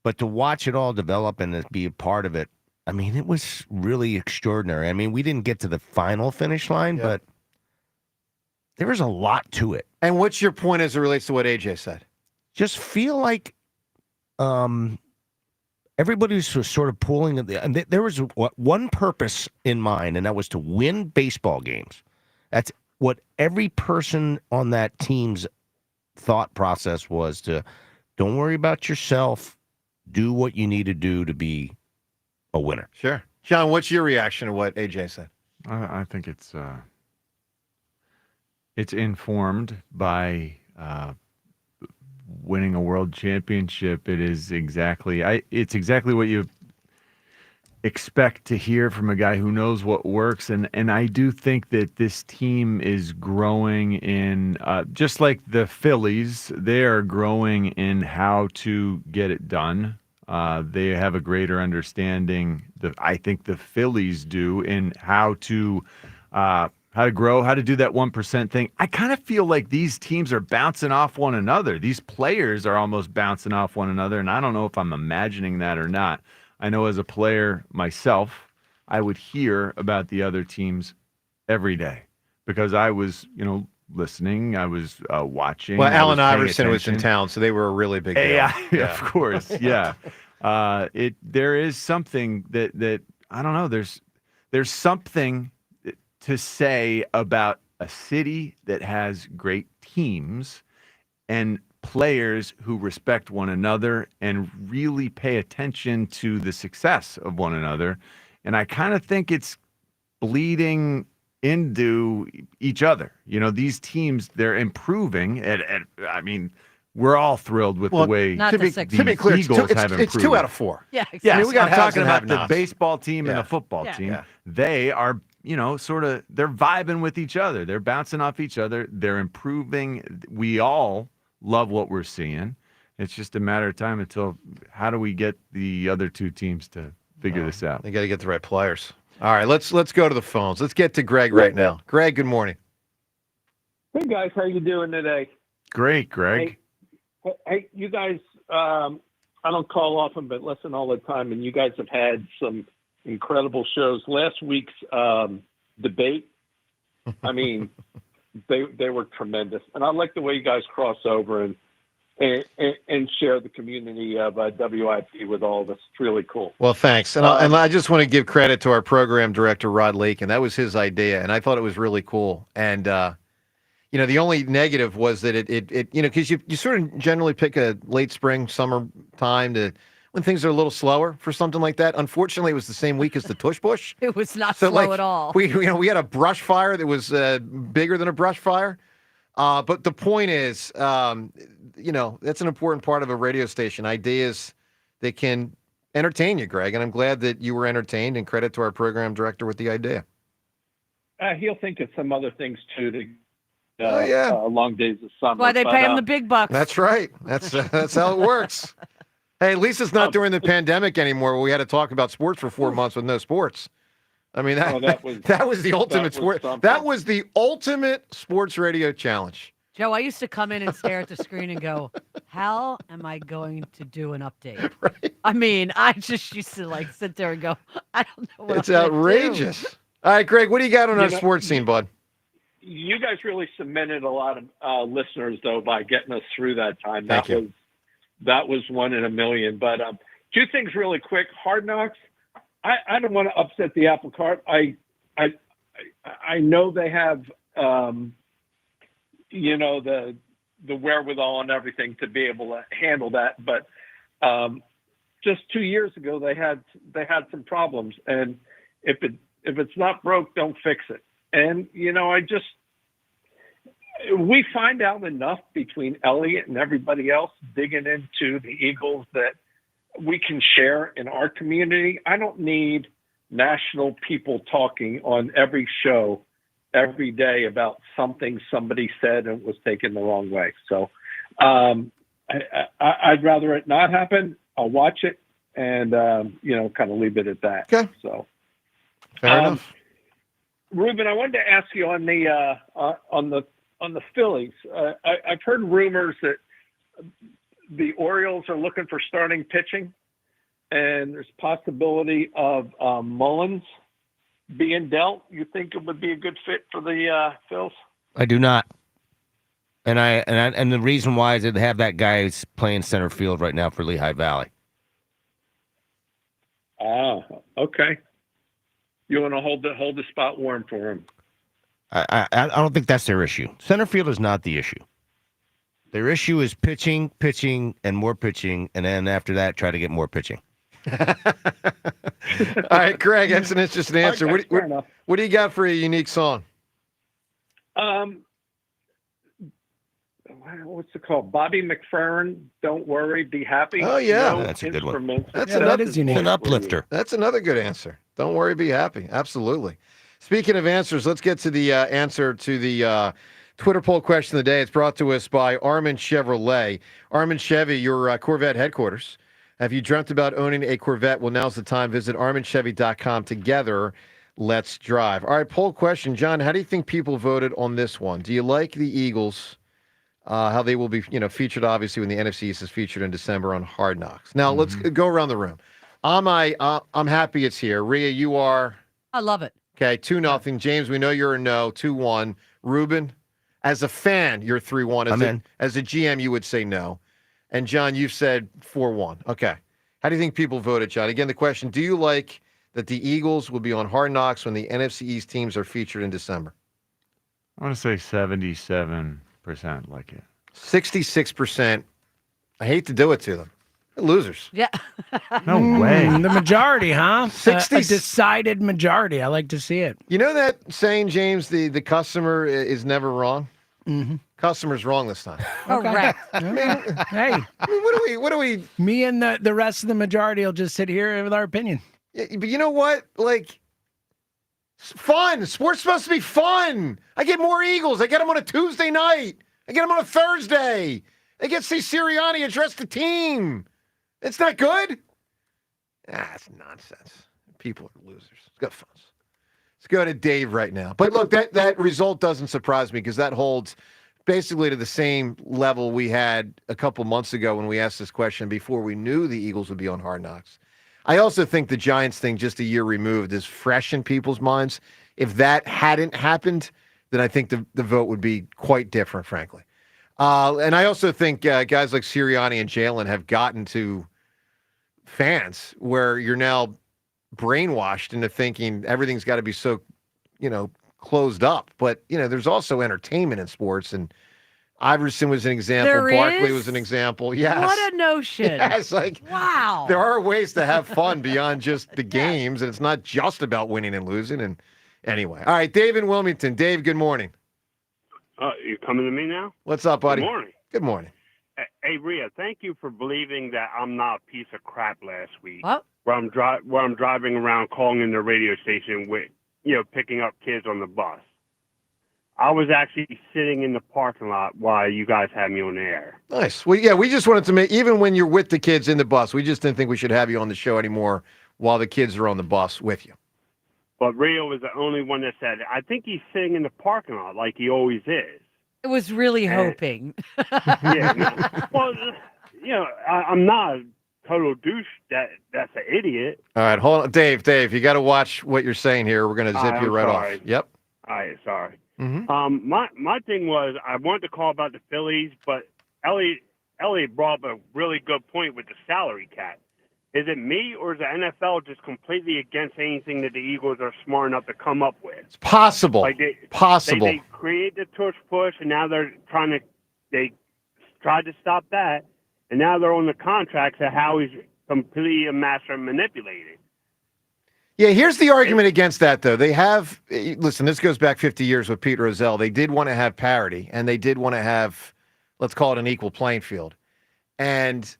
But to watch it all develop and to be a part of it, I mean, it was really extraordinary. I mean, we didn't get to the final finish line, but there was a lot to it. And what's your point as it relates to what AJ said? Just feel like everybody was sort of pulling, and there was one purpose in mind, and that was to win baseball games. That's what every person on that team's thought process was: to don't worry about yourself, do what you need to do to be a winner. Sure. John, what's your reaction to what AJ said? I think it's informed by winning a world championship. It's exactly what you expect to hear from a guy who knows what works. And I do think that this team is growing in, just like the Phillies, they are growing in how to get it done. They have a greater understanding, I think the Phillies do, in how to grow, how to do that 1% thing. I kind of feel like these teams are bouncing off one another. These players are almost bouncing off one another, and I don't know if I'm imagining that or not. I know as a player myself, I would hear about the other teams every day because I was, listening. I was watching. Well, Allen Iverson was in town, so they were a really big deal. Yeah, of course. Yeah. There is something that I don't know. There's something to say about a city that has great teams and players who respect one another and really pay attention to the success of one another. And I kind of think it's bleeding into each other. These teams, they're improving. I mean, we're all thrilled with the way the clear, Eagles have improved. It's 2 out of 4. Yeah, exactly. I mean, I'm talking about the baseball team and the football team. Yeah. They are, they're vibing with each other. They're bouncing off each other. They're improving. We all love what we're seeing. It's just a matter of time until how do we get the other two teams to figure this out? They got to get the right players. All right, let's go to the phones. Let's get to Greg right now. Greg, good morning. Hey guys, how you doing today? Great, Greg. Hey, you guys. I don't call often, but listen all the time, and you guys have had some incredible shows. Last week's debate, I mean, they were tremendous, and I like the way you guys cross over and share the community of WIP with all of us. It's really cool. Well, thanks. And I just want to give credit to our program director, Rod Lake, and that was his idea, and I thought it was really cool. And, the only negative was that it because you sort of generally pick a late spring, summer time when things are a little slower for something like that. Unfortunately, it was the same week as the Tush Push. It was not slow at all. We had a brush fire that was bigger than a brush fire. But the point is, that's an important part of a radio station. Ideas that can entertain you, Greg. And I'm glad that you were entertained, and credit to our program director with the idea. He'll think of some other things, too, yeah. Long days of summer. Why they pay him the big bucks. That's right. That's how it works. Hey, at least it's not during the pandemic anymore where we had to talk about sports for 4 months with no sports. I mean, that was the ultimate sport. That was the ultimate sports radio challenge. Joe, I used to come in and stare at the screen and go, how am I going to do an update? Right. I mean, I just used to sit there and go, I don't know what it's I'm gonna outrageous. do. All right, Greg, what do you got on our sports scene, bud? You guys really cemented a lot of listeners, though, by getting us through that time. Thank you. That was 1 in a million. But 2 things really quick. Hard Knocks. I don't want to upset the apple cart. I I know they have, you know, the wherewithal and everything to be able to handle that. But just 2 years ago, they had some problems, and if it's not broke, don't fix it. And you know, we find out enough between Elliott and everybody else digging into the Eagles that we can share in our community. I don't need national people talking on every show every day about something somebody said and it was taken the wrong way. So I'd rather it not happen. I'll watch it and, you know, kind of leave it at that. Okay. So fair enough. Ruben, I wanted to ask you on the Phillies. I've heard rumors that the Orioles are looking for starting pitching, and there's possibility of Mullins being dealt. You think it would be a good fit for the Phils? I do not. And the reason why is they have that guy who's playing center field right now for Lehigh Valley. Ah, okay. You want to hold the spot warm for him? I don't think that's their issue. Center field is not the issue. Their issue is pitching, and more pitching, and then after that, try to get more pitching. All right, Greg, that's an interesting answer. Okay, what do you got for a unique song? What's it called? Bobby McFerrin, Don't Worry, Be Happy. Oh, yeah. That's a good one. That's That is unique. An uplifter. That's another good answer. Don't worry, be happy. Absolutely. Speaking of answers, let's get to the answer to the Twitter poll question of the day. It's brought to us by Armin Chevrolet. Armin Chevy, your Corvette headquarters. Have you dreamt about owning a Corvette? Well, now's the time. Visit arminchevy.com. Together, let's drive. All right, poll question. John, how do you think people voted on this one? Do you like the Eagles, how they will be featured, obviously, when the NFC East is featured in December on Hard Knocks? Now, let's go around the room. I'm happy it's here. Rhea, you are? I love it. Okay, 2-0. James, we know you're a no. 2-1. Ruben, as a fan, you're 3-1. As a GM, you would say no. And John, you've said 4-1. Okay. How do you think people voted, John? Again, the question, do you like that the Eagles will be on Hard Knocks when the NFC East teams are featured in December? I want to say 77% like it. 66%. I hate to do it to them. They're losers. Yeah. No way. The majority, huh? 60 a decided majority. I like to see it. You know that saying, James, the customer is never wrong? Mm-hmm. Customer's wrong this time. Correct. Hey, what do we? Me and the rest of the majority will just sit here with our opinion. Yeah, but you know what? Like, it's fun. Sports supposed to be fun. I get more Eagles. I get them on a Tuesday night. I get them on a Thursday. I get to see Sirianni address the team. It's not good. It's nonsense. People are losers. Let's go, phones. Let's go to Dave right now. But look, that result doesn't surprise me because that holds basically to the same level we had a couple months ago when we asked this question before we knew the Eagles would be on Hard Knocks. I also think the Giants thing, just a year removed, is fresh in people's minds. If that hadn't happened, then I think the vote would be quite different, frankly. And I also think guys like Sirianni and Jalen have gotten to fans where you're now brainwashed into thinking everything's got to be so, closed up. But, there's also entertainment in sports. And Iverson was an example. Barkley was an example. Yes. What a notion. Yes, wow. There are ways to have fun beyond just the games. And it's not just about winning and losing. And anyway. All right, Dave in Wilmington. Dave, good morning. You coming to me now? What's up, buddy? Good morning. Good morning. Hey, Rhea, thank you for believing that I'm not a piece of crap last week. What? Where I'm driving around calling in the radio station with, picking up kids on the bus. I was actually sitting in the parking lot while you guys had me on the air. Nice. Well, yeah, we just wanted to make, even when you're with the kids in the bus, we just didn't think we should have you on the show anymore while the kids are on the bus with you. But Rio was the only one that said, I think he's sitting in the parking lot like he always is. I was really hoping. Yeah. No. Well, I'm not a total douche. That's an idiot. All right, hold on. Dave, you got to watch what you're saying here. We're going to zip you right off. Yep. All right, sorry. Mm-hmm. My thing was I wanted to call about the Phillies, but Elliot brought up a really good point with the salary cap. Is it me, or is the NFL just completely against anything that the Eagles are smart enough to come up with? It's possible. Possible. They create the tush push, and now they tried to stop that, and now they're on the contracts of how he's completely a master of manipulating. Yeah, here's the argument against that, though. They have, listen, this goes back 50 years with Pete Rozelle. They did want to have parity, and they did want to have, let's call it an equal playing field. And,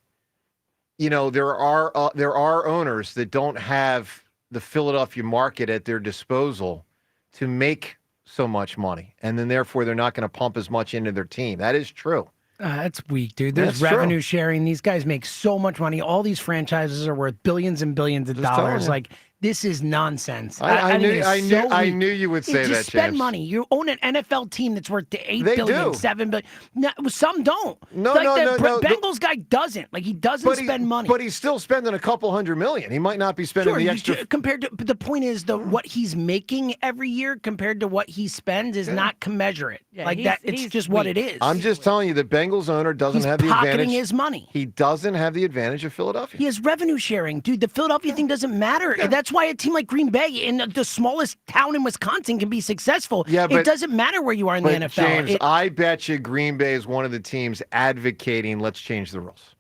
you know, there are owners that don't have the Philadelphia market at their disposal to make so much money. And then, therefore, they're not going to pump as much into their team. That is true. That's weak, dude. There's That's revenue true. sharing. These guys make so much money. All these franchises are worth billions and billions of Just telling dollars. you. Like, this is nonsense. I think knew it's I so knew I weak. knew you would say Just that, spend James. money. You own an NFL team that's worth $8 They billion, do. $7 billion. No, some don't. No, like no, the no, no. Bengals guy doesn't. Like, he doesn't spend money. But he's still spending a couple $100 million. He might not be spending Sure, the extra. compared to, but the point is, what he's making every year compared to what he spends is not commensurate. Yeah, like he's- that, it's he's just what weak. it is. I'm just telling you, the Bengals owner doesn't He's have the pocketing advantage. his money. He doesn't have the advantage of Philadelphia. He has revenue sharing, dude. The Philadelphia thing doesn't matter. That's why a team like Green Bay in the smallest town in Wisconsin can be successful. Yeah, but it doesn't matter where you are in the But NFL. James, I bet you Green Bay is one of the teams advocating let's change the rules.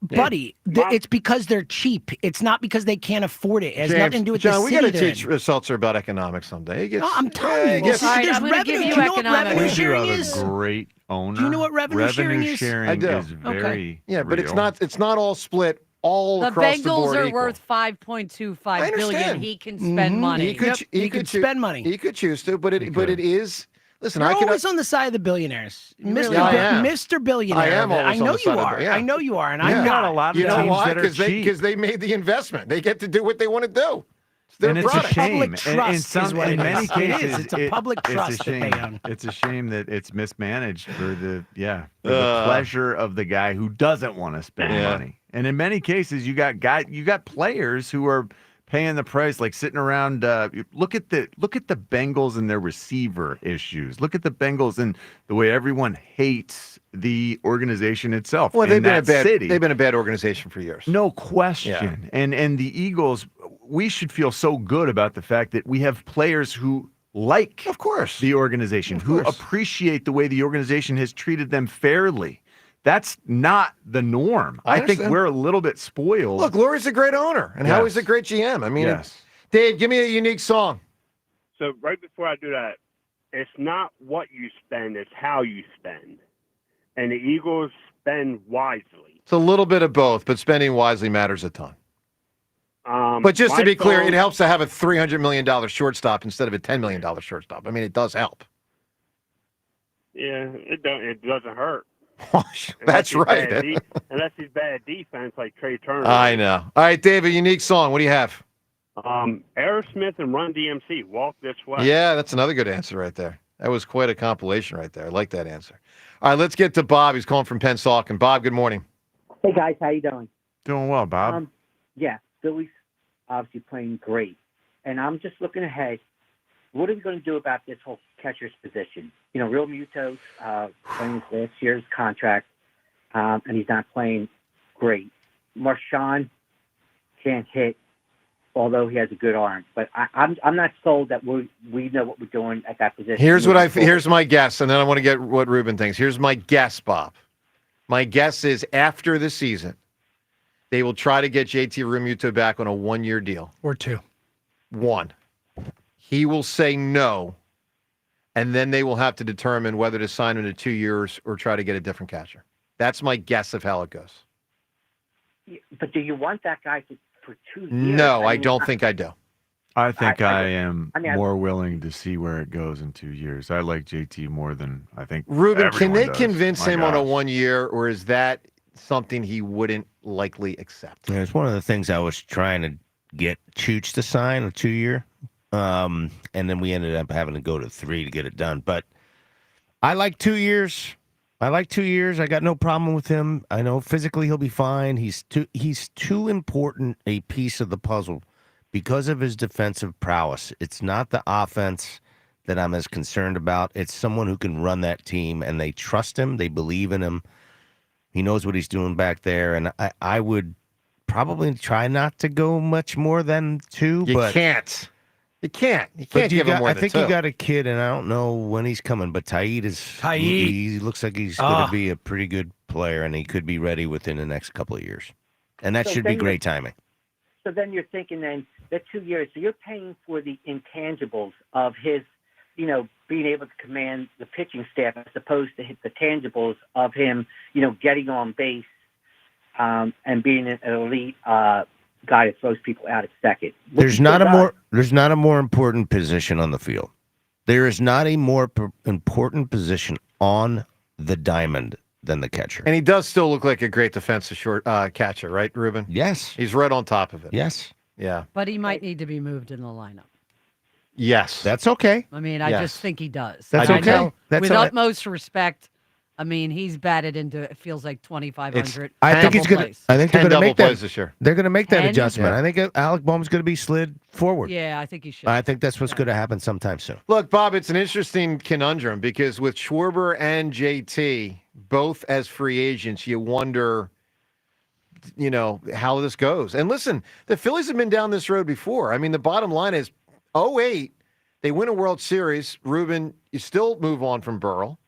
Buddy, it's because they're cheap. It's not because they can't afford it. It has James, nothing to do with John, the we city got to they're teach in. Seltzer about economics someday. He gets, No, I'm telling he you. gets- All right, I'm gonna give you do you know what economics. revenue We do sharing have is? a great owner. Do you know what revenue sharing is? sharing I do. is very yeah, but it's real. not all split all The across the Bengals board are equal. worth I $5.25 billion. understand. He can spend money. He could spend money. He could choose to, but it is. Listen, You're I could. always on the side of the billionaires, Mr. Yeah, I am. Mr. Billionaire. I am always I on know the you side of are. the- yeah. I know you are, and Yeah. I'm not. a lot of You know teams why? that are cheap. Because they made the investment. They get to do what they want to do. It's their And it's a product. shame. Public And trust in is some, what in it many is. It cases, is. It's a public trust It's a that shame. they own. It's a shame that it's mismanaged for the pleasure of the guy who doesn't want to spend money. And in many cases, you got players who are paying the price, like sitting around. Look at the Bengals and their receiver issues. Look at the Bengals and the way everyone hates the organization itself. Well, they've in been a that bad. city. They've been a bad organization for years. No question. And the Eagles, we should feel so good about the fact that we have players who like, of course, the organization, who appreciate the way the organization has treated them fairly. That's not the norm. I think understand. we're a little bit spoiled. Look, Lurie's a great owner, and Howie's a great GM. I mean, Dave, give me a unique song. So right before I do that, it's not what you spend, it's how you spend. And the Eagles spend wisely. It's a little bit of both, but spending wisely matters a ton. But just to be clear, it helps to have a $300 million shortstop instead of a $10 million shortstop. I mean, it does help. Yeah, it doesn't hurt. That's right. Unless he's bad defense like Trey Turner. I know. All right, Dave, a unique song. What do you have? Aerosmith and Run DMC, Walk This Way. Yeah, that's another good answer right there. That was quite a compilation right there. I like that answer. All right, let's get to Bob. He's calling from Pennsauken. Bob, good morning. Hey, guys. How you doing? Doing well, Bob. Yeah, Phillies obviously playing great. And I'm just looking ahead. What are we going to do about this whole catcher's position? You know, Real Muto's playing his last year's contract, and he's not playing great. Marshawn can't hit, although he has a good arm. But I'm not sold that we know what we're doing at that position. Here's my guess, and then I want to get what Ruben thinks. Here's my guess, Bob. My guess is after the season, they will try to get JT Realmuto back on a 1-year deal. Or 2. 1. He will say no, and then they will have to determine whether to sign him to 2 years or try to get a different catcher. That's my guess of how it goes. But do you want that guy for 2 years? No, I don't think I do. I think I am I mean, more willing to see where it goes in 2 years. I like JT more than I think Ruben, can everyone they does. convince My him on a gosh. 1 year, or is that something he wouldn't likely accept? Yeah, it's one of the things I was trying to get Chooch to sign, a 2-year. And then we ended up having to go to 3 to get it done. But I like 2 years. I got no problem with him. I know physically he'll be fine. He's too important a piece of the puzzle because of his defensive prowess. It's not the offense that I'm as concerned about. It's someone who can run that team, and they trust him. They believe in him. He knows what he's doing back there. And I would probably try not to go much more than 2. You but can't. You can't But give him more I than think 2. you got a kid, and I don't know when he's coming, but Taid is. He looks like he's going to be a pretty good player, and he could be ready within the next couple of years. And that So should be then great timing. So then you're thinking then that 2 years, so you're paying for the intangibles of his, being able to command the pitching staff as opposed to hit the tangibles of him, getting on base and being an elite guy that throws people out at second. There's not a more important position on the field. There is not a more important position on the diamond than the catcher. And he does still look like a great defensive catcher, right, Ruben? Yes. He's right on top of it. Yes. Yeah. But he might need to be moved in the lineup. Yes. That's okay. I mean, I just think he does. That's I okay. know, That's with all right. utmost respect, I mean, he's batted into, it feels like 2,500. I think he's going to. I think they're going to make that this year. They're going to make that 10? adjustment. Yeah. I think Alec Boehm's going to be slid forward. Yeah, I think he should. I think that's what's going to happen sometime soon. Look, Bob, it's an interesting conundrum because with Schwarber and JT both as free agents, you wonder, how this goes. And listen, the Phillies have been down this road before. I mean, the bottom line is 2008, they win a World Series. Ruben, you still move on from Burrell.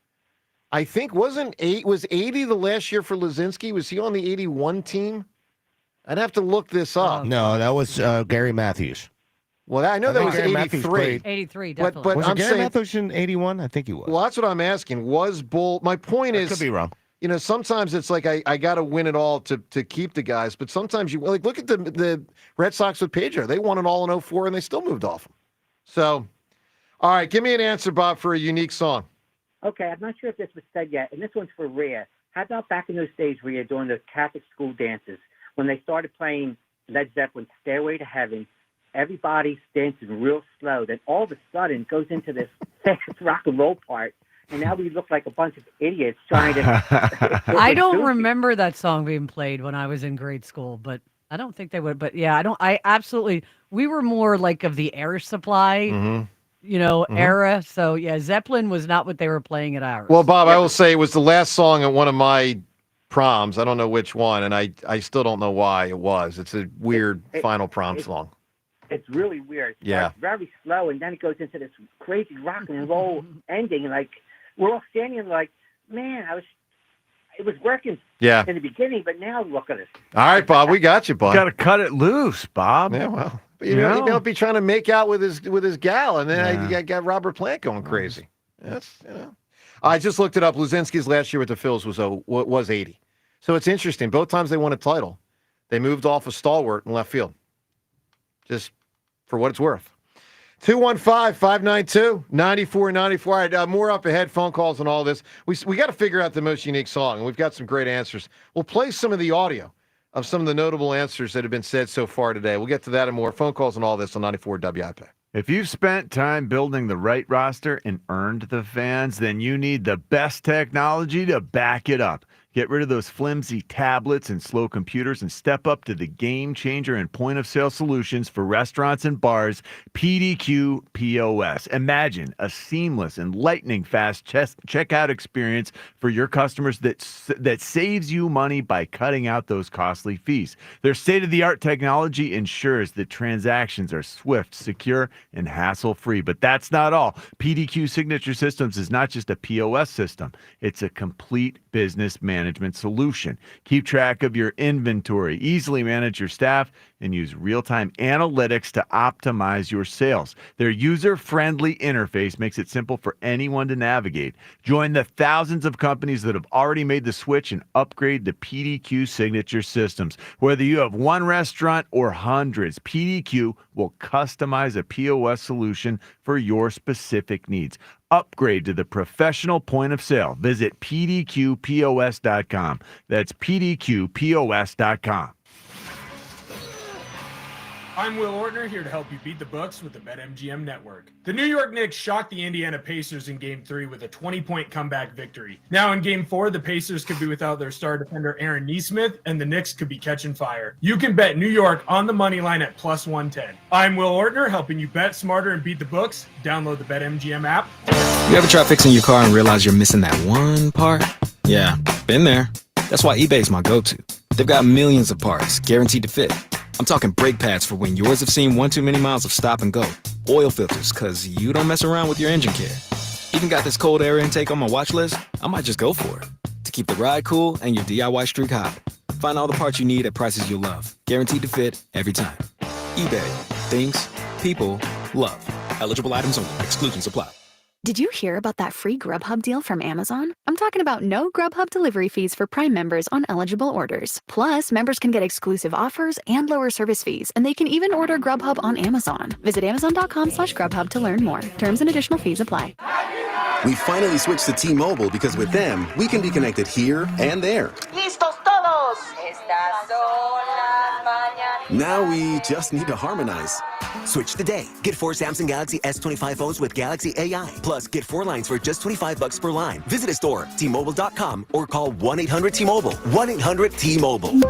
I think was 80 the last year for Lazinski? Was he on the 81 team? I'd have to look this up. No, that was Gary Matthews. Well, I know that was Gary Matthews 83. played. 83, But definitely. Was I'm it Gary saying, Matthews in 81? I think he was. well, that's what I'm asking. Was Bull? My point I is, could be wrong. sometimes it's like I got to win it all to keep the guys, but sometimes you look at the Red Sox with Pedro. They won it all in 04 and they still moved off him. So, all right, give me an answer, Bob, for a unique song. Okay, I'm not sure if this was said yet, and this one's for Rhea. How about back in those days, Rhea, during the Catholic school dances, when they started playing Led Zeppelin's Stairway to Heaven, everybody's dancing real slow. Then all of a sudden goes into this fast rock and roll part, and now we look like a bunch of idiots trying to... I don't remember that song being played when I was in grade school, but I don't think they would. But yeah, we were more like of the Air Supply, era. So yeah, Zeppelin was not what they were playing at ours. Well, Bob, I will say it was the last song at one of my proms. I don't know which one, and I still don't know why it was. It's a weird final prom song. It's really weird. It Yeah. starts very slow, and then it goes into this crazy rock and roll ending. And like we're all standing there like, man, it was working Yeah. in the beginning, but now look at it. All right, Bob, we got you, Bob. Got to cut it loose, Bob. Yeah, well, but, you don't be trying to make out with his gal, and then I got Robert Plant going crazy. That's I just looked it up. Luzinski's last year with the Phils was 80. So it's interesting. Both times they won a title, they moved off a stalwart in left field. Just for what it's worth. 215-592-9494. All right, more up ahead, phone calls and all this. We got to figure out the most unique song, and we've got some great answers. We'll play some of the audio of some of the notable answers that have been said so far today. We'll get to that and more. Phone calls and all this on 94 WIP. If you've spent time building the right roster and earned the fans, then you need the best technology to back it up. Get rid of those flimsy tablets and slow computers and step up to the game changer and point-of-sale solutions for restaurants and bars, PDQ POS. Imagine a seamless and lightning-fast checkout experience for your customers that saves you money by cutting out those costly fees. Their state-of-the-art technology ensures that transactions are swift, secure, and hassle-free. But that's not all. PDQ Signature Systems is not just a POS system. It's a complete business management solution. Keep track of your inventory, easily manage your staff, and use real-time analytics to optimize your sales. Their user-friendly interface makes it simple for anyone to navigate. Join the thousands of companies that have already made the switch and upgrade to PDQ Signature Systems. Whether you have one restaurant or hundreds, PDQ will customize a POS solution for your specific needs. Upgrade to the professional point of sale. Visit pdqpos.com. That's pdqpos.com. I'm Will Ortner, here to help you beat the books with the BetMGM Network. The New York Knicks shocked the Indiana Pacers in Game 3 with a 20-point comeback victory. Now in Game 4, the Pacers could be without their star defender Aaron Nesmith, and the Knicks could be catching fire. You can bet New York on the money line at plus 110. I'm Will Ortner, helping you bet smarter and beat the books. Download the BetMGM app. You ever try fixing your car and realize you're missing that one part? Yeah, been there. That's why eBay's my go-to. They've got millions of parts, guaranteed to fit. I'm talking brake pads for when yours have seen one too many miles of stop and go. Oil filters, cause you don't mess around with your engine care. Even got this cold air intake on my watch list, I might just go for it. To keep the ride cool and your DIY streak hot. Find all the parts you need at prices you'll love. Guaranteed to fit every time. eBay. Things, people, love. Eligible items only. Exclusions apply. Did you hear about that free Grubhub deal from Amazon? I'm talking about no Grubhub delivery fees for Prime members on eligible orders. Plus, members can get exclusive offers and lower service fees, and they can even order Grubhub on Amazon. Visit amazon.com/Grubhub to learn more. Terms and additional fees apply. We finally switched to T-Mobile because with them, we can be connected here and there. ¡Listos todos! Estas son las mañanas. Now we just need to harmonize. Switch today. Get 4 Samsung Galaxy S25 phones with Galaxy AI. Plus, get 4 lines for just $25 per line. Visit a store, T-Mobile.com, or call 1-800-T-Mobile. 1-800-T-Mobile.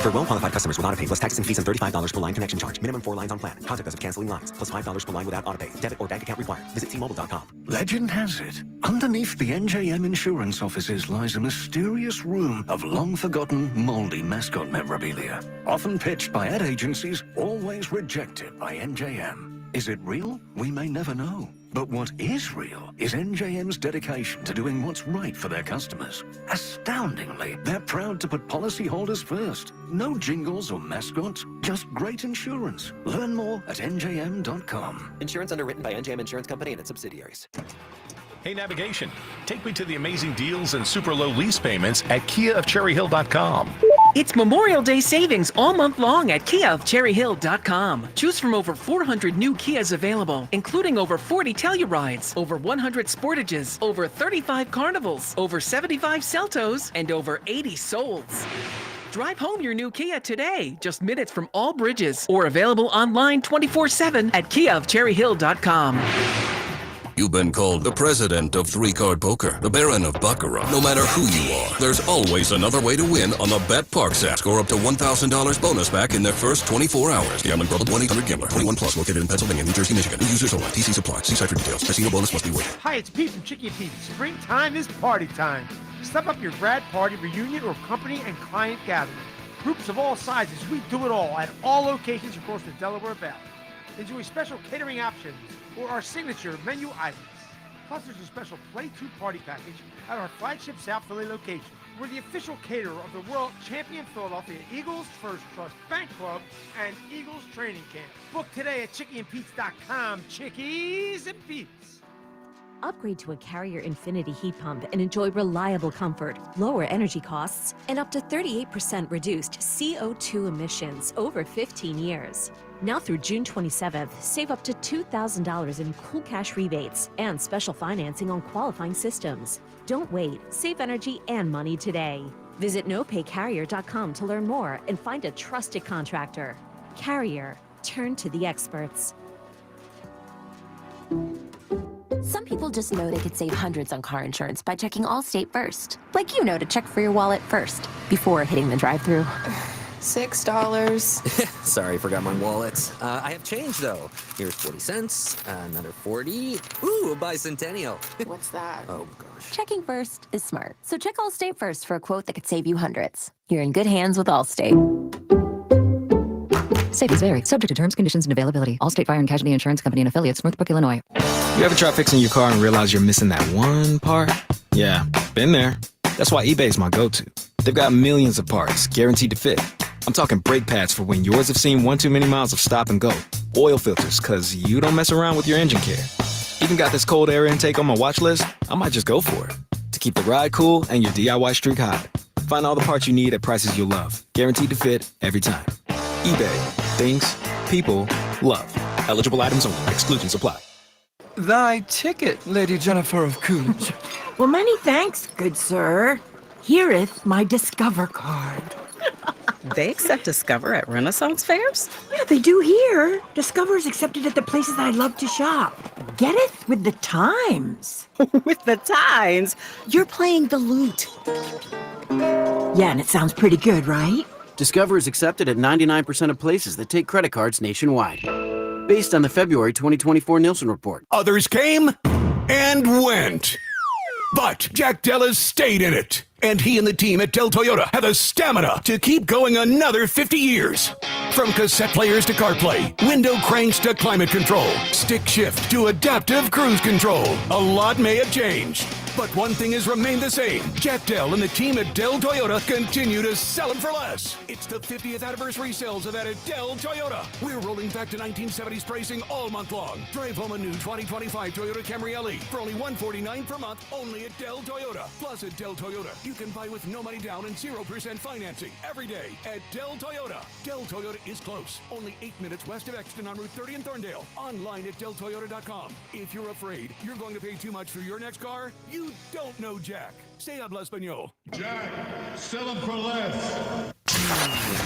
For well-qualified customers with autopay plus taxes and fees and $35 per line connection charge. Minimum 4 lines on plan. Contact us if canceling lines. Plus $5 per line without autopay. Debit or bank account required. Visit T-Mobile.com. Legend has it, underneath the NJM insurance offices lies a mysterious room of long-forgotten, moldy mascot memorabilia. Often pitched by ad agencies, always rejected by NJM. Is it real? We may never know. But what is real is NJM's dedication to doing what's right for their customers. Astoundingly, they're proud to put policyholders first. No jingles or mascots, just great insurance. Learn more at njm.com. Insurance underwritten by NJM Insurance Company and its subsidiaries. Hey, Navigation, take me to the amazing deals and super low lease payments at KiaofCherryHill.com. It's Memorial Day savings all month long at KiaofCherryHill.com. Choose from over 400 new Kias available, including over 40 Tellurides, over 100 Sportages, over 35 Carnivals, over 75 Celtos, and over 80 Souls. Drive home your new Kia today, just minutes from all bridges, or available online 24/7 at KiaofCherryHill.com. You've been called the president of three-card poker, the baron of baccarat. No matter who you are, there's always another way to win on the Bet Parks app. Score up to $1,000 bonus back in their first 24 hours. Gambling problem? 1-800-GAMBLER. 21 plus. Located in Pennsylvania, New Jersey, Michigan. New users only. TC Supply. See site for details. Casino bonus must be waived. Hi, it's Pete from Chicky Pete. Springtime is party time. Step up your grad party, reunion, or company and client gathering. Groups of all sizes, we do it all at all locations across the Delaware Valley. Enjoy special catering options or our signature menu items. Plus, there's a special Play 2 party package at our flagship South Philly location. We're the official caterer of the world champion Philadelphia Eagles, First Trust Bank Club, and Eagles Training Camp. Book today at chickyandpete's.com. Chickies and Pete's. Upgrade to a Carrier Infinity heat pump and enjoy reliable comfort, lower energy costs, and up to 38% reduced CO2 emissions over 15 years. Now through June 27th, save up to $2,000 in cool cash rebates and special financing on qualifying systems. Don't wait. Save energy and money today. Visit nopaycarrier.com to learn more and find a trusted contractor. Carrier. Turn to the experts. Some people just know they could save hundreds on car insurance by checking Allstate first. Like you know to check for your wallet first, before hitting the drive-thru. $6. Sorry, forgot my wallet. I have change, though. Here's 40 cents, another 40. Ooh, a bicentennial. What's that? Oh, gosh. Checking first is smart. So check Allstate first for a quote that could save you hundreds. You're in good hands with Allstate. Savings vary. Subject to terms, conditions, and availability. Allstate Fire and Casualty Insurance Company and affiliates, Northbrook, Illinois. You ever try fixing your car and realize you're missing that one part? Yeah, been there. That's why eBay's my go-to. They've got millions of parts, guaranteed to fit. I'm talking brake pads for when yours have seen one too many miles of stop and go. Oil filters, cause you don't mess around with your engine care. Even got this cold air intake on my watch list, I might just go for it. To keep the ride cool and your DIY streak hot. Find all the parts you need at prices you'll love. Guaranteed to fit every time. eBay. Things, people, love. Eligible items only. Exclusions apply. Thy ticket, Lady Jennifer of Coolidge. Well, many thanks, good sir. Hereth my Discover card. They accept Discover at Renaissance fairs? Yeah, they do here. Discover is accepted at the places I love to shop. Getteth with the times. With the times? You're playing the lute. Yeah, and it sounds pretty good, right? Discover is accepted at 99% of places that take credit cards nationwide. Based on the February 2024 Nielsen report. Others came and went. But Jack Della's stayed in it. And he and the team at Del Toyota have the stamina to keep going another 50 years. From cassette players to CarPlay, window cranks to climate control, stick shift to adaptive cruise control, a lot may have changed. But one thing has remained the same. Jack Dell and the team at Del Toyota continue to sell them for less. It's the 50th anniversary sales of that at Del Toyota. We're rolling back to 1970s pricing all month long. Drive home a new 2025 Toyota Camry LE for only $149 per month, only at Del Toyota. Plus at Del Toyota, you can buy with no money down and 0% financing every day at Del Toyota. Del Toyota is close. Only 8 minutes west of Exton on Route 30 in Thorndale. Online at deltoyota.com. If you're afraid you're going to pay too much for your next car, you don't know Jack. Say habla español. Jack, sell them for less.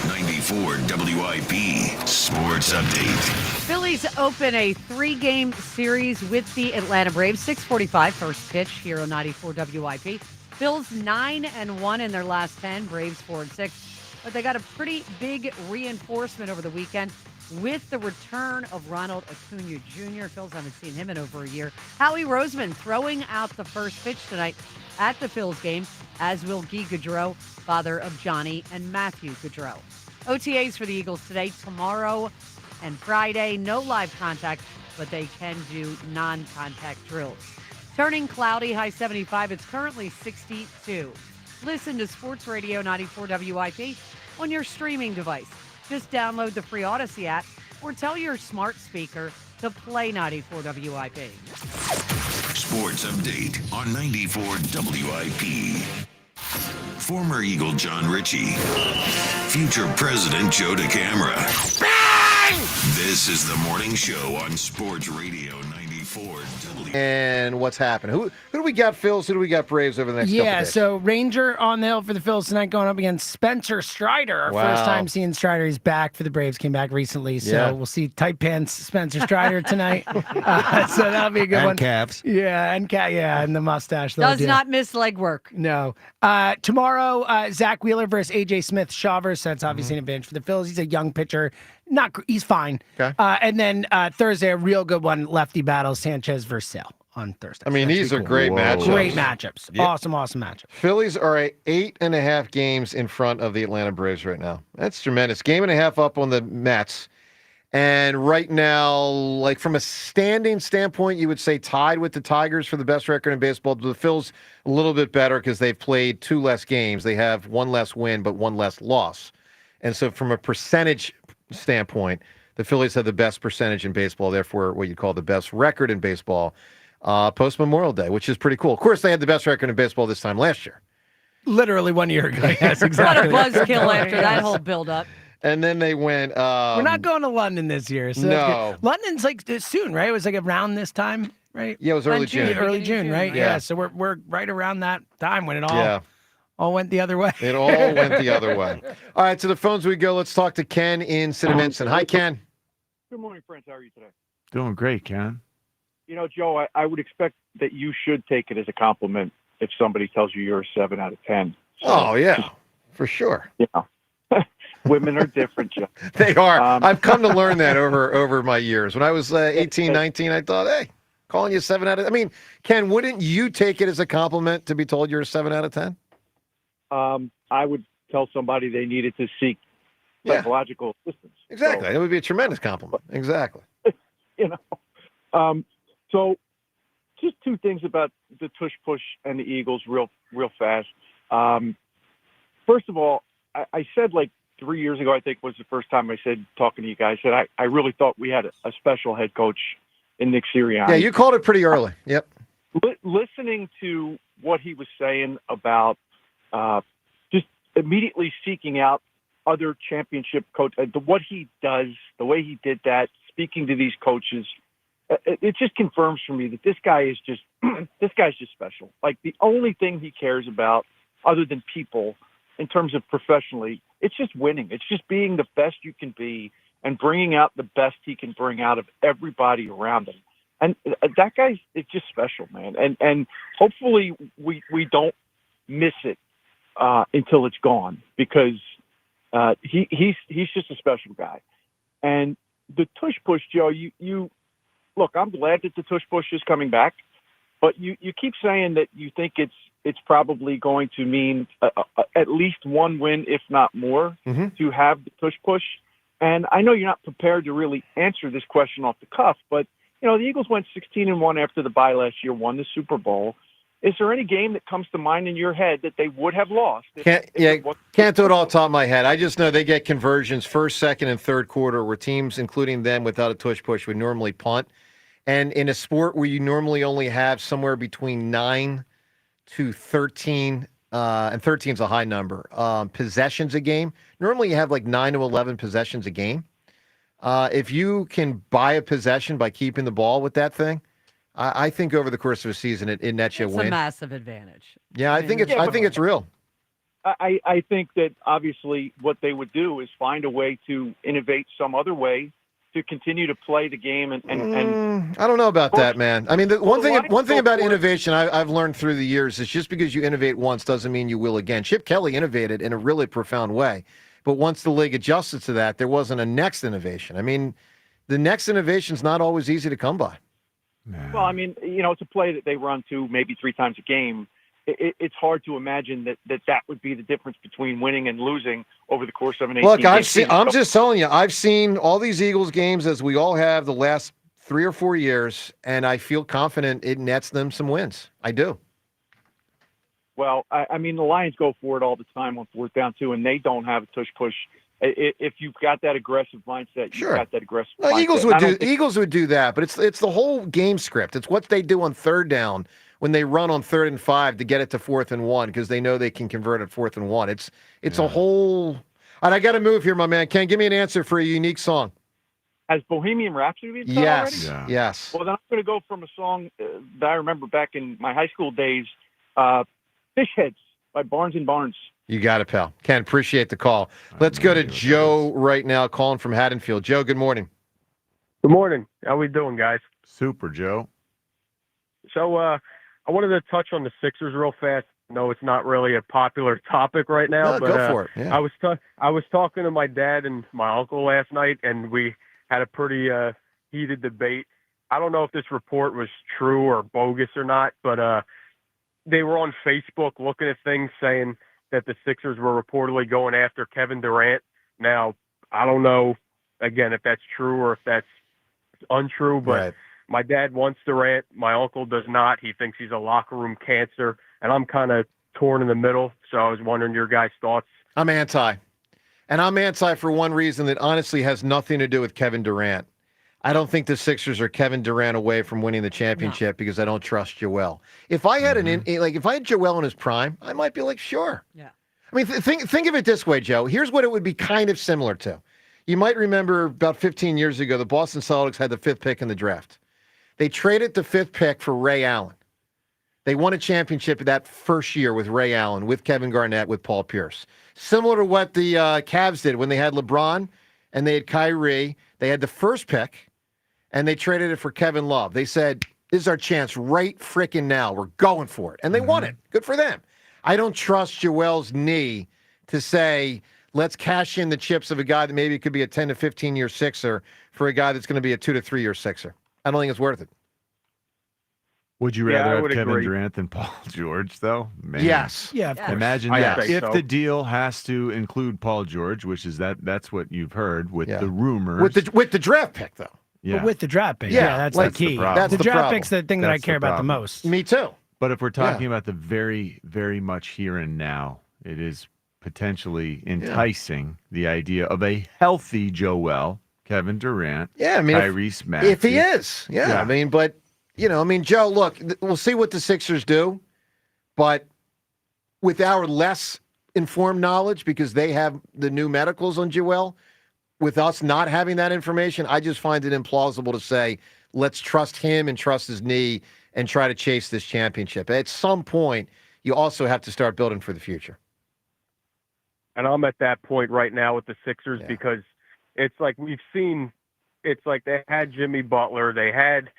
94 WIP Sports Update. Phillies open a 3-game series with the Atlanta Braves. 6:45 first pitch here on 94 WIP. Phillies 9-1 in their last 10. Braves 4-6. But they got a pretty big reinforcement over the weekend with the return of Ronald Acuna Jr. Phils haven't seen him in over a year. Howie Roseman throwing out the first pitch tonight at the Phils game, as will Guy Gaudreau, father of Johnny and Matthew Gaudreau. OTAs for the Eagles today, tomorrow, and Friday. No live contact, but they can do non-contact drills. Turning cloudy, high 75. It's currently 62. Listen to Sports Radio 94 WIP on your streaming device. Just download the free Odyssey app or tell your smart speaker to play 94 WIP. Sports Update on 94 WIP. Former Eagle John Ritchie. Future President Joe DeCamara. Bang! This is the morning show on Sports Radio 94 WIP. And what's happening? Who do we got, Phils? Who do we got, Braves, over the next couple days? So Ranger on the hill for the Phils tonight, going up against Spencer Strider. Our first time seeing Strider. He's back for the Braves, came back recently. So we'll see tight pants Spencer Strider tonight. So that'll be a good one. And calves. Yeah, and the mustache. Does not miss legwork. No. Tomorrow, Zach Wheeler versus A.J. Smith Shawvers. So that's obviously an advantage for the Phils. He's a young pitcher. He's fine. Okay. And then Thursday, a real good one, lefty battle, Sanchez versus Sale on Thursday. I mean, these are great matchups. Great matchups. Yep. Awesome matchups. Phillies are 8.5 games in front of the Atlanta Braves right now. That's tremendous. Game and a half up on the Mets. And right now, like from a standing standpoint, you would say tied with the Tigers for the best record in baseball. The Phils a little bit better because they've played 2 less games. They have 1 less win, but 1 less loss. And so from a percentage standpoint, the Phillies have the best percentage in baseball, therefore what you call the best record in baseball post-Memorial Day, which is pretty cool. Of course, they had the best record in baseball this time last year. Literally 1 year ago. Yes, exactly. What a buzzkill after that whole build-up. And then they went... We're not going to London this year. So no. London's like soon, right? It was like around this time, right? Yeah, it was early June. Early June, right? Yeah. So we're right around that time when it all went the other way. It all went the other way. All right, to the phones we go. Let's talk to Ken in Cinnaminson. Hi, Ken. Good morning, friends. How are you today? Doing great, Ken. You know, Joe, I would expect that you should take it as a compliment if somebody tells you you're a 7 out of 10. So, for sure. Women are different, Joe. They are. I've come to learn that over my years. When I was 18, 19, I thought, hey, calling you 7 out of... I mean, Ken, wouldn't you take it as a compliment to be told you're a 7 out of 10? I would tell somebody they needed to seek psychological assistance. Exactly. That would be a tremendous compliment. Exactly. So just 2 things about the tush push and the Eagles real fast. First of all, I said like 3 years ago, I think was the first time I said, talking to you guys, that I really thought we had a special head coach in Nick Sirianni. Yeah, you called it pretty early. Yep. Listening to what he was saying about just immediately seeking out other championship coaches, what he does, the way he did that, speaking to these coaches, it just confirms for me that this guy is just special. Like the only thing he cares about other than people in terms of professionally, it's just winning. It's just being the best you can be and bringing out the best he can bring out of everybody around him. And that guy's, it's just special, man. And hopefully we don't miss it until it's gone, because he's just a special guy. And the tush push, Joe, you look, I'm glad that the tush push is coming back, but you keep saying that you think it's it's probably going to mean at least one win, if not more, to have the push. And I know you're not prepared to really answer this question off the cuff, but the Eagles went 16-1 after the bye last year, won the Super Bowl. Is there any game that comes to mind in your head that they would have lost? Can't do it all top of my head. I just know they get conversions first, second, and third quarter where teams, including them without a tush-push, would normally punt. And in a sport where you normally only have somewhere between 9 to 13, and 13 is a high number, possessions a game, normally you have like 9 to 11 possessions a game. If you can buy a possession by keeping the ball with that thing, I think over the course of a season, it nets you a win. It's a massive advantage. Yeah, I think it's real. I think that obviously what they would do is find a way to innovate some other way to continue to play the game. And I don't know about that, man. I mean, one thing about innovation I've learned through the years is just because you innovate once doesn't mean you will again. Chip Kelly innovated in a really profound way, but once the league adjusted to that, there wasn't a next innovation. I mean, the next innovation is not always easy to come by. Well, I mean, it's a play that they run to maybe 3 times a game. It's hard to imagine that would be the difference between winning and losing over the course of an 18-game season. I'm just telling you, I've seen all these Eagles games, as we all have, the last 3 or 4 years, and I feel confident it nets them some wins. I do. Well, I mean, the Lions go for it all the time on 4th down, too, and they don't have a tush-push. If you've got that aggressive mindset, you've got that aggressive mindset. Eagles would do that, but it's the whole game script. It's what they do on 3rd down when they run on 3rd and 5 to get it to 4th and 1 because they know they can convert at 4th and 1. It's a whole. And I got to move here, my man. Ken, give me an answer for a unique song. Has Bohemian Rhapsody been done Yes. already? Yeah. Yes. Well, then I'm going to go from a song that I remember back in my high school days, Fish Heads by Barnes and Barnes. You got it, pal. Ken, appreciate the call. Let's go to Joe right now, calling from Haddonfield. Joe, good morning. Good morning. How we doing, guys? Super, Joe. So I wanted to touch on the Sixers real fast. No, it's not really a popular topic right now, but go for it. Yeah. I was talking to my dad and my uncle last night, and we had a pretty heated debate. I don't know if this report was true or bogus or not, but they were on Facebook looking at things saying that the Sixers were reportedly going after Kevin Durant. Now, I don't know, again, if that's true or if that's untrue, but my dad wants Durant. My uncle does not. He thinks he's a locker room cancer, and I'm kind of torn in the middle, so I was wondering your guys' thoughts. I'm anti. And I'm anti for one reason that honestly has nothing to do with Kevin Durant. I don't think the Sixers are Kevin Durant away from winning the championship because I don't trust Joel. If I had if I had Joel in his prime, I might be like, sure. Yeah. I mean, think of it this way, Joe. Here's what it would be kind of similar to. You might remember about 15 years ago, the Boston Celtics had the 5th pick in the draft. They traded the 5th pick for Ray Allen. They won a championship that first year with Ray Allen, with Kevin Garnett, with Paul Pierce. Similar to what the Cavs did when they had LeBron and they had Kyrie. They had the 1st pick, and they traded it for Kevin Love. They said, this is our chance right frickin' now. We're going for it. And they won it. Good for them. I don't trust Joel's knee to say, let's cash in the chips of a guy that maybe could be a 10 to 15-year Sixer for a guy that's going to be a 2 to 3 year Sixer. I don't think it's worth it. Would you rather have Kevin Durant than Paul George, though? Man. Yes. Yeah, of course. Imagine that. If the deal has to include Paul George, which is that's what you've heard with the rumors. With the draft pick, though. Yeah. But with the draft pick, that's the key. The draft pick's the thing that I care about the most. Me too. But if we're talking about the very, very much here and now, it is potentially enticing the idea of a healthy Joel, Kevin Durant, Tyrese Maxey. If he is. Yeah. I mean, but, Joe, look, we'll see what the Sixers do. But with our less informed knowledge, because they have the new medicals on Joel, with us not having that information, I just find it implausible to say, let's trust him and trust his knee and try to chase this championship. At some point, you also have to start building for the future. And I'm at that point right now with the Sixers because it's like we've seen, it's like they had Jimmy Butler, they had,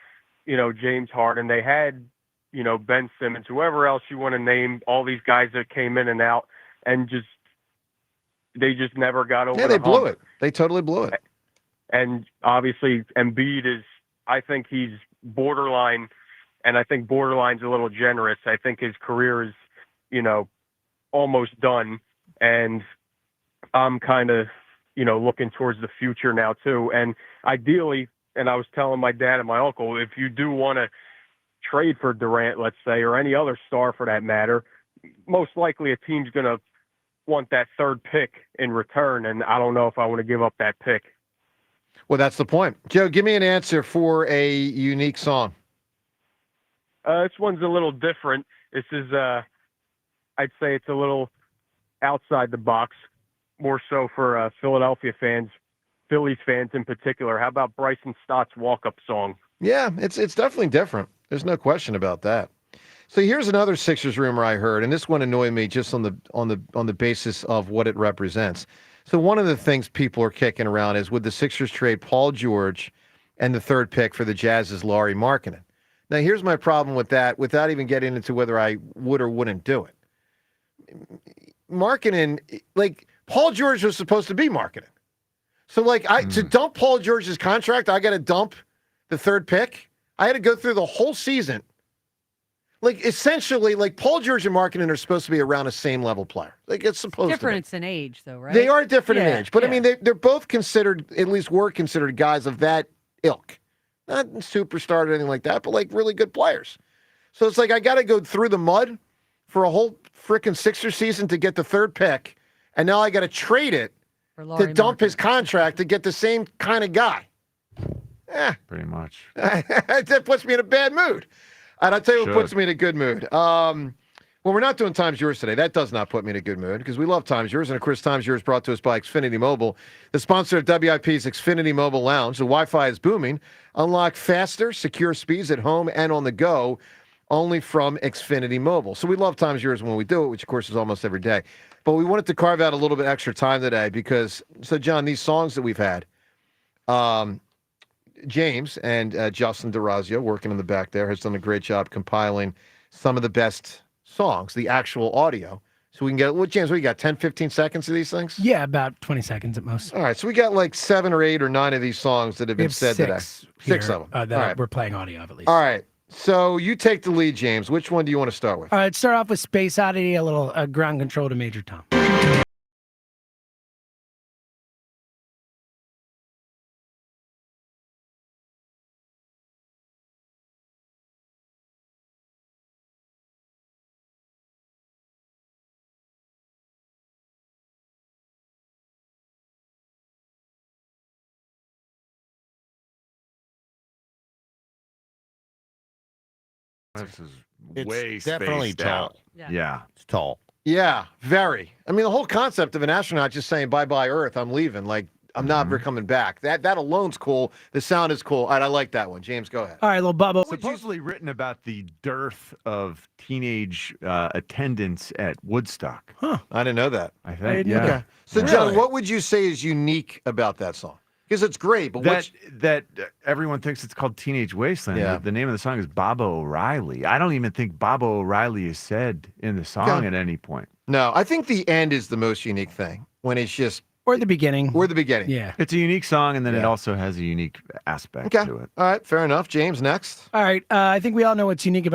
James Harden, they had, Ben Simmons, whoever else you want to name, all these guys that came in and out and they just never got over. Yeah, they blew it. They totally blew it. And obviously Embiid I think he's borderline, and I think borderline's a little generous. I think his career is almost done. And I'm kind of, looking towards the future now too. And ideally, and I was telling my dad and my uncle, if you do want to trade for Durant, let's say, or any other star for that matter, most likely a team's going to want that third pick in return. And I don't know if I want to give up that pick. Well, that's the point. Joe, give me an answer for a unique song. This one's a little different. This is, I'd say it's a little outside the box, more so for Philadelphia fans, Phillies fans in particular. How about Bryson Stott's walk-up song? Yeah, it's definitely different. There's no question about that. So here's another Sixers rumor I heard, and this one annoyed me just on the basis of what it represents. So one of the things people are kicking around is, would the Sixers trade Paul George and the third pick for the Jazz's Lauri Markkanen? Now here's my problem with that, without even getting into whether I would or wouldn't do it. Markkanen, like, Paul George was supposed to be Markkanen. So, like, to dump Paul George's contract, I got to dump the third pick. I had to go through the whole season. Like, essentially, like, Paul George and Markkanen are supposed to be around a same level player. Like, it's supposed to be. Difference in age, though, right? They are different in age. But, I mean, they're both considered, at least were considered, guys of that ilk. Not superstar or anything like that, but, like, really good players. So it's like I got to go through the mud for a whole freaking Sixers season to get the third pick, and now I got to trade it to dump his contract to get the same kind of guy. Pretty much. That puts me in a bad mood. And I'll tell you what puts me in a good mood. Well, we're not doing Times Yours today. That does not put me in a good mood because we love Times Yours. And, of course, Times Yours brought to us by Xfinity Mobile, the sponsor of WIP's Xfinity Mobile Lounge. The Wi-Fi is booming. Unlock faster, secure speeds at home and on the go only from Xfinity Mobile. So we love Times Yours when we do it, which, of course, is almost every day. But we wanted to carve out a little bit extra time today because, so, John, these songs that we've had, James and Justin DeRazio, working in the back there, has done a great job compiling some of the best songs, the actual audio. So we can get, James, what you got, 10, 15 seconds of these things? Yeah, about 20 seconds at most. All right, so we got like 7 or 8 or 9 of these songs that have been said today. 6 of them. That we're playing audio of, at least. All right, so you take the lead, James. Which one do you want to start with? All right, start off with Space Oddity, a little ground control to Major Tom. This is It's way definitely spaced tall. out. Yeah. It's tall. Yeah, very. I mean, the whole concept of an astronaut just saying, bye-bye, Earth, I'm leaving. Like, I'm never coming back. That alone's cool. The sound is cool. All right, I like that one. James, go ahead. All right, little Bubba. Supposedly written about the dearth of teenage attendance at Woodstock. Huh. I didn't know that. I think, yeah. Okay. So, John, what would you say is unique about that song? Because it's great, but that everyone thinks it's called Teenage Wasteland. Yeah. The name of the song is Baba O'Reilly. I don't even think Baba O'Reilly is said in the song at any point. No, I think the end is the most unique thing when it's just. Or the beginning. Or the beginning. Yeah. It's a unique song, and then it also has a unique aspect to it. All right, fair enough. James, next. All right, I think we all know what's unique about.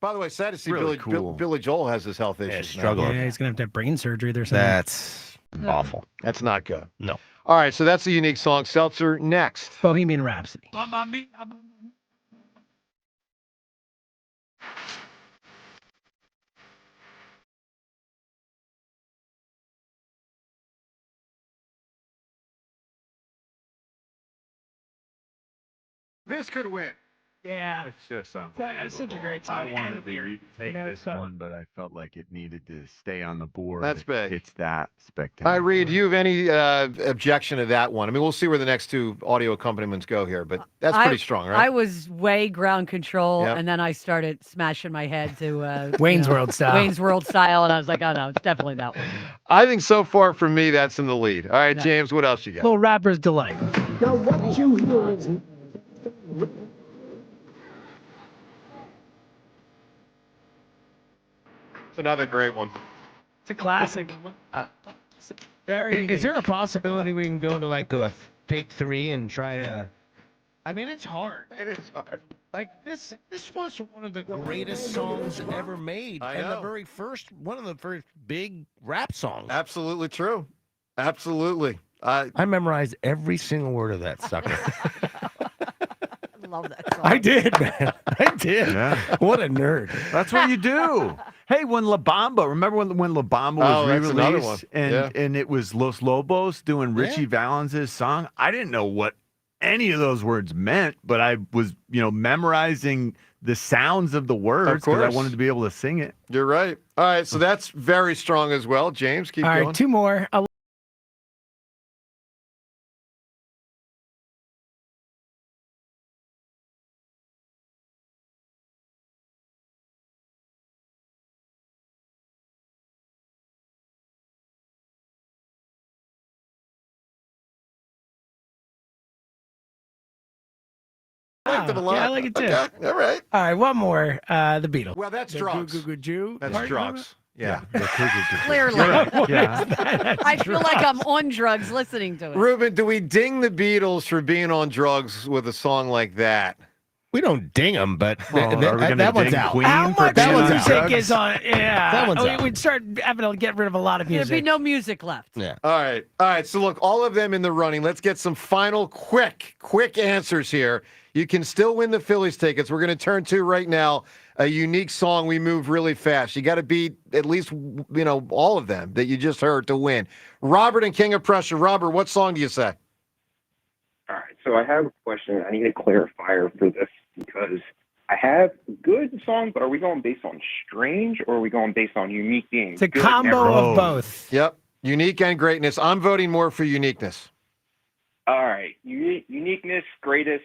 By the way, sad to see Really cool. Billy Joel has his health issues. struggling. Yeah, he's going to have brain surgery or something. That's awful. That's not good. No. All right, so that's a unique song. Seltzer, next. Bohemian Rhapsody. This could win. Yeah. It's just That's such a great song. I wanted to take this one, but I felt like it needed to stay on the board. That's big. It's that spectacular. All right, Reed, do you have any objection to that one? I mean, we'll see where the next two audio accompaniments go here, but that's pretty strong, right? I was way ground control, Yep. and then I started smashing my head to Wayne's World style. Wayne's World style, and I was like, oh no, it's definitely that one. I think so far for me, that's in the lead. All right, Yeah. James, what else you got? Little rapper's delight. Now what you hear is It's another great one. It's a classic. Is there a possibility we can go to like a big three and try to? I mean, it's hard. It is hard. Like this was one of the greatest songs ever made, I and know. one of the first big rap songs. Absolutely true. Absolutely. I memorized every single word of that sucker. I love that song. I did, man. I did. Yeah. What a nerd. That's what you do. Hey, when La Bamba, remember when La Bamba was that's another one. re-released and it was Los Lobos doing Richie Valens' song? I didn't know what any of those words meant, but I was, memorizing the sounds of the words because I wanted to be able to sing it. You're right. All right, so that's very strong as well. James, keep All going. right, two more. I like them a lot. Yeah, I like it too. Okay, all right. All right, one more. The Beatles. Well, that's The drugs. Goo Goo Goo Jew. That's drugs. Yeah. Clearly. Yeah. I feel like I'm on drugs listening to it. Ruben, do we ding the Beatles for being on drugs with a song like that? We don't ding them, but Well, are we gonna that one's ding out. Queen How for much being on music drugs? is on? Yeah, That one's out. We'd start having to get rid of a lot of There'd music. be no music left. Yeah. All right. All right. So look, all of them in the running. Let's get some final quick answers here. You can still win the Phillies tickets. We're going to turn to right now a unique song. We move really fast. You got to beat at least, all of them that you just heard to win. Robert and King of Prussia. Robert, what song do you say? All right, so I have a question. I need a clarifier for this because I have good song, but are we going based on strange or are we going based on unique being? It's a good, combo never- of both. Yep. Unique and greatness. I'm voting more for uniqueness. All right, uniqueness, greatest.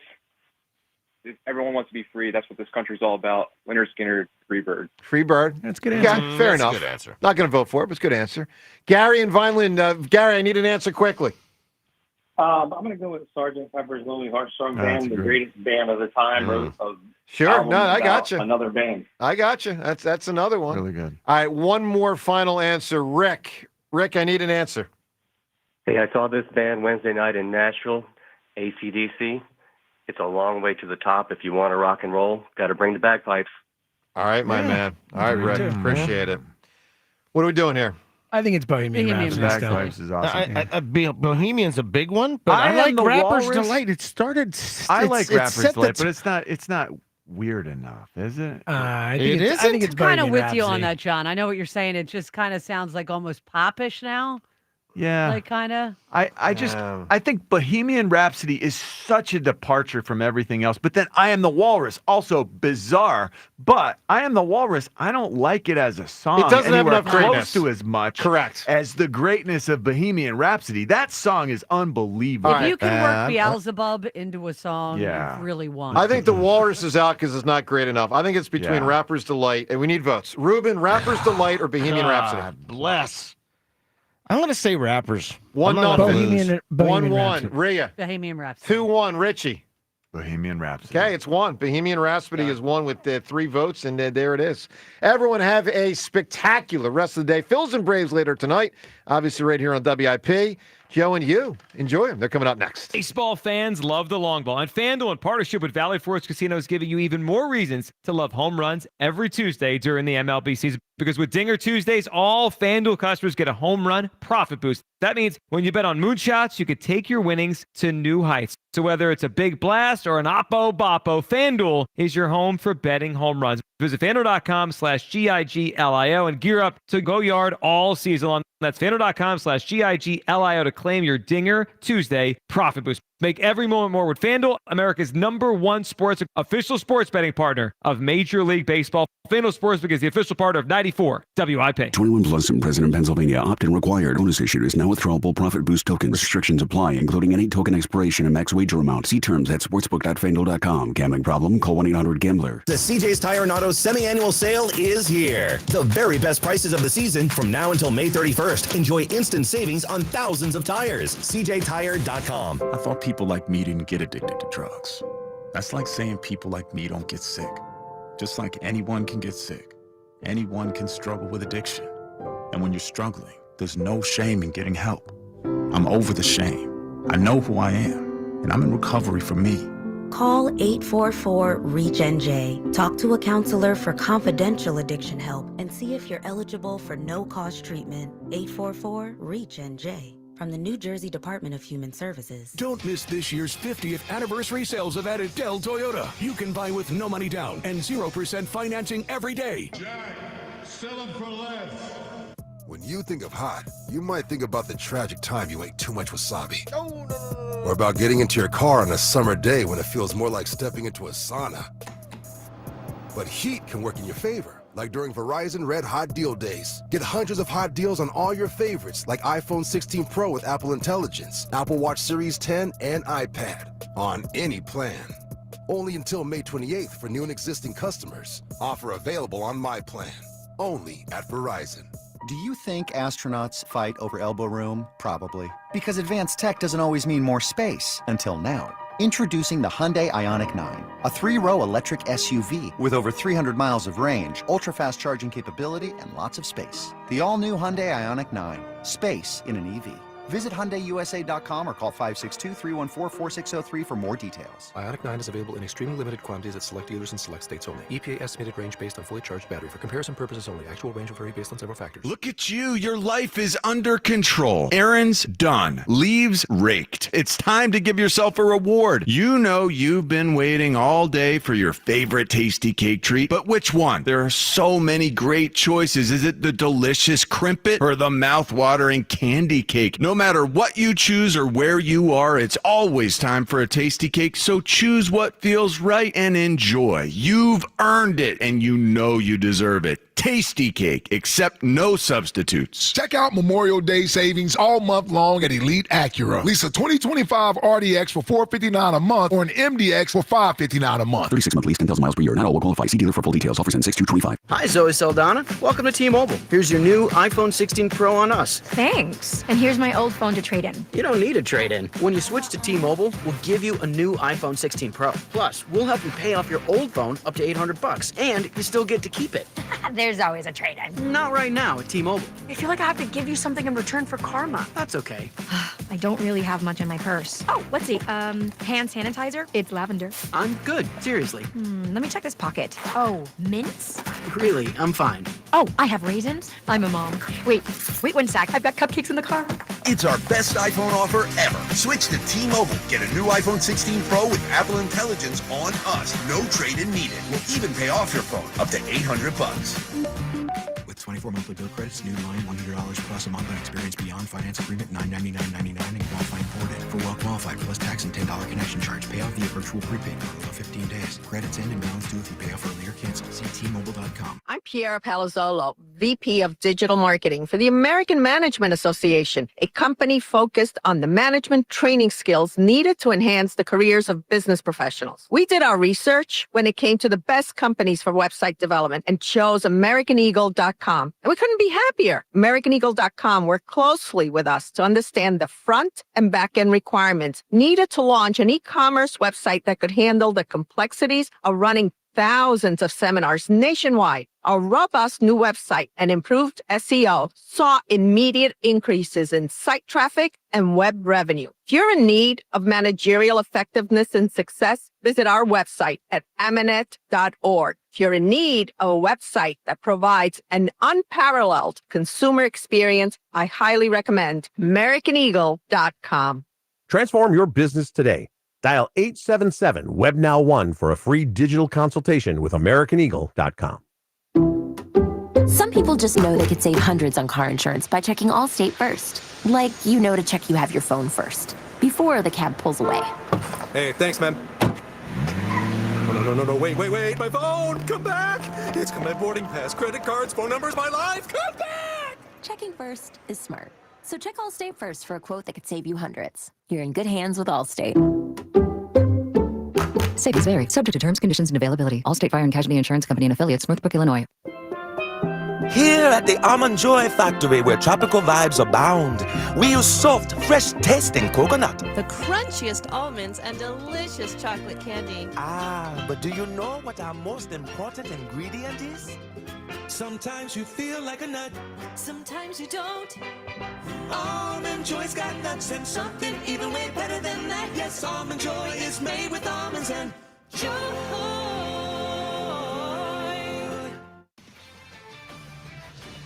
Everyone wants to be free. That's what this country's all about. Leonard Skinner, Free Bird. Free Bird. That's a good answer. Okay, fair enough. Good answer. Not going to vote for it, but it's a good answer. Gary and Vineland. Gary, I need an answer quickly. I'm going to go with Sgt. Pepper's Lonely Hearts Club That's Band, the great. greatest band of the time. Of Sure. albums No, I about got you. Another band. I got you. That's another one. Really good. All right, one more final answer. Rick, I need an answer. Hey, I saw this band Wednesday night in Nashville, AC/DC. It's a long way to the top. If you want to rock and roll, got to bring the bagpipes. All right, my man. All right, Rick. Appreciate it. What are we doing here? I think it's Bohemian Rhapsody. Bagpipes is awesome. Bohemian's a big one, but I I like am the Rapper's Walrus. Delight. It started. I like it's Rapper's set the Delight, but it's not weird enough, is it? I It think it's Kind of Bohemian with you on Rhapsody. that, John. I know what you're saying. It just kind of sounds like almost popish now. Yeah. Like kind of. I think Bohemian Rhapsody is such a departure from everything else. But then I Am the Walrus, also bizarre. But I Am the Walrus, I don't like it as a song. It doesn't have anywhere enough greatness. close to as much. Correct. As the greatness of Bohemian Rhapsody. That song is unbelievable. If you can work Beelzebub into a song, Yeah. you've really won. I think the Walrus is out because it's not great enough. I think it's between Rapper's Delight, and we need votes. Ruben, Rapper's Delight or Bohemian Rhapsody? Bless. I'm going to say Rappers. 1-0. Bohemian 1-1. Rhapsody. Rhea. Bohemian Rhapsody. 2-1. Richie. Bohemian Rhapsody. Okay, it's won. Bohemian Rhapsody is won with 3 votes, and there it is. Everyone have a spectacular rest of the day. Phils and Braves later tonight, obviously right here on WIP. Joe and you, enjoy them. They're coming up next. Baseball fans love the long ball, and FanDuel, in partnership with Valley Forge Casino, is giving you even more reasons to love home runs every Tuesday during the MLB season. Because with Dinger Tuesdays, all FanDuel customers get a home run profit boost. That means when you bet on moonshots, you could take your winnings to new heights. So whether it's a big blast or an oppo boppo, FanDuel is your home for betting home runs. Visit FanDuel.com/GIGLIO and gear up to go yard all season long. That's FanDuel.com/GIGLIO to claim your Dinger Tuesday profit boost. Make every moment more with FanDuel, America's #1 official sports betting partner of Major League Baseball. FanDuel Sportsbook is the official partner of 94 WIP. 21 plus and present in Pennsylvania. Opt-in required. Bonus issued is now withdrawable profit boost token. Restrictions apply, including any token expiration and max wager amount. See terms at sportsbook.fanduel.com. Gambling problem? Call 1-800-GAMBLER. The CJ's Tire and Auto semi-annual sale is here. The very best prices of the season from now until May 31st. Enjoy instant savings on thousands of tires. CJTire.com. I thought people like me didn't get addicted to drugs. That's like saying people like me don't get sick. Just like anyone can get sick, anyone can struggle with addiction. And when you're struggling, there's no shame in getting help. I'm over the shame. I know who I am, and I'm in recovery for me. Call 844-REACH-NJ. Talk to a counselor for confidential addiction help and see if you're eligible for no-cost treatment. 844-REACH-NJ. From the New Jersey Department of Human Services. Don't miss this year's 50th anniversary sales event at Dell Toyota. You can buy with no money down and 0% financing every day. Jack, sell them for less. When you think of hot, you might think about the tragic time you ate too much wasabi. Or about getting into your car on a summer day when it feels more like stepping into a sauna. But heat can work in your favor. Like during Verizon Red Hot Deal Days. Get hundreds of hot deals on all your favorites, like iPhone 16 Pro with Apple Intelligence, Apple Watch Series 10, and iPad on any plan. Only until May 28th for new and existing customers. Offer available on My Plan. Only at Verizon. Do you think astronauts fight over elbow room? Probably. Because advanced tech doesn't always mean more space, until now. Introducing the Hyundai Ioniq 9, a 3-row electric SUV with over 300 miles of range, ultra-fast charging capability, and lots of space. The all-new Hyundai Ioniq 9, space in an EV. Visit HyundaiUSA.com or call 562-314-4603 for more details. Ioniq 9 is available in extremely limited quantities at select dealers and select states only. EPA estimated range based on fully charged battery. For comparison purposes only. Actual range will vary based on several factors. Look at you. Your life is under control. Errands done. Leaves raked. It's time to give yourself a reward. You know you've been waiting all day for your favorite tasty cake treat, but which one? There are so many great choices. Is it the delicious crimpet or the mouth-watering candy cake? No matter what you choose or where you are, it's always time for a tasty cake, so choose what feels right and enjoy. You've earned it, and you know you deserve it. Tasty cake, except no substitutes. Check out Memorial Day savings all month long at Elite Acura. Lease a 2025 RDX for $459 a month or an MDX for $559 a month. 36-month lease, 10,000 miles per year. Not all will qualify. See dealer for full details. Offers end 6/2/25. Hi, Zoe Saldana. Welcome to T-Mobile. Here's your new iPhone 16 Pro on us. Thanks. And here's my old phone to trade in. You don't need a trade-in. When you switch to T-Mobile, we'll give you a new iPhone 16 Pro. Plus, we'll help you pay off your old phone up to $800, and you still get to keep it. There's always a trade-in. Not right now at T-Mobile. I feel like I have to give you something in return for karma. That's okay. I don't really have much in my purse. Oh, let's see. Hand sanitizer. It's lavender. I'm good. Seriously. Let me check this pocket. Oh, mints? Really, I'm fine. Oh, I have raisins. I'm a mom. Wait 1 sec. I've got cupcakes in the car. It's our best iPhone offer ever. Switch to T-Mobile. Get a new iPhone 16 Pro with Apple Intelligence on us. No trade-in needed. We'll even pay off your phone up to $800. With 24 monthly bill credits, new line $100 plus a month on experience beyond finance agreement $999.99 and qualifying ported. For well qualified plus tax and $10 connection charge. Pay off via virtual prepaid for 15 days. Credits end and balance due if you pay off early or cancel. See T-Mobile.com. I'm Piera Palazzolo, VP of Digital Marketing for the American Management Association, a company focused on the management training skills needed to enhance the careers of business professionals. We did our research when it came to the best companies for website development and chose AmericanEagle.com. And we couldn't be happier. AmericanEagle.com worked closely with us to understand the front and back end requirements needed to launch an e-commerce website that could handle the complexities of running thousands of seminars nationwide. Our robust new website and improved SEO saw immediate increases in site traffic and web revenue. If you're in need of managerial effectiveness and success, visit our website at amanet.org. If you're in need of a website that provides an unparalleled consumer experience, I highly recommend AmericanEagle.com. Transform your business today. Dial 877-WebNow1 for a free digital consultation with AmericanEagle.com. Some people just know they could save hundreds on car insurance by checking Allstate first. Like, to check you have your phone first. before the cab pulls away. Hey, thanks, man. No, wait, my phone, come back. It's got my boarding pass, credit cards, phone numbers, my life, come back. Checking first is smart. So check Allstate first for a quote that could save you hundreds. You're in good hands with Allstate. Savings vary. Subject to terms, conditions, and availability. Allstate Fire and Casualty Insurance Company and Affiliates, Northbrook, Illinois. Here at the Almond Joy Factory, where tropical vibes abound, we use soft, fresh-tasting coconut. The crunchiest almonds and delicious chocolate candy. Ah, but do you know what our most important ingredient is? Sometimes you feel like a nut. Sometimes you don't. Almond Joy's got nuts and something even way better than that. Yes, Almond Joy is made with almonds and joy.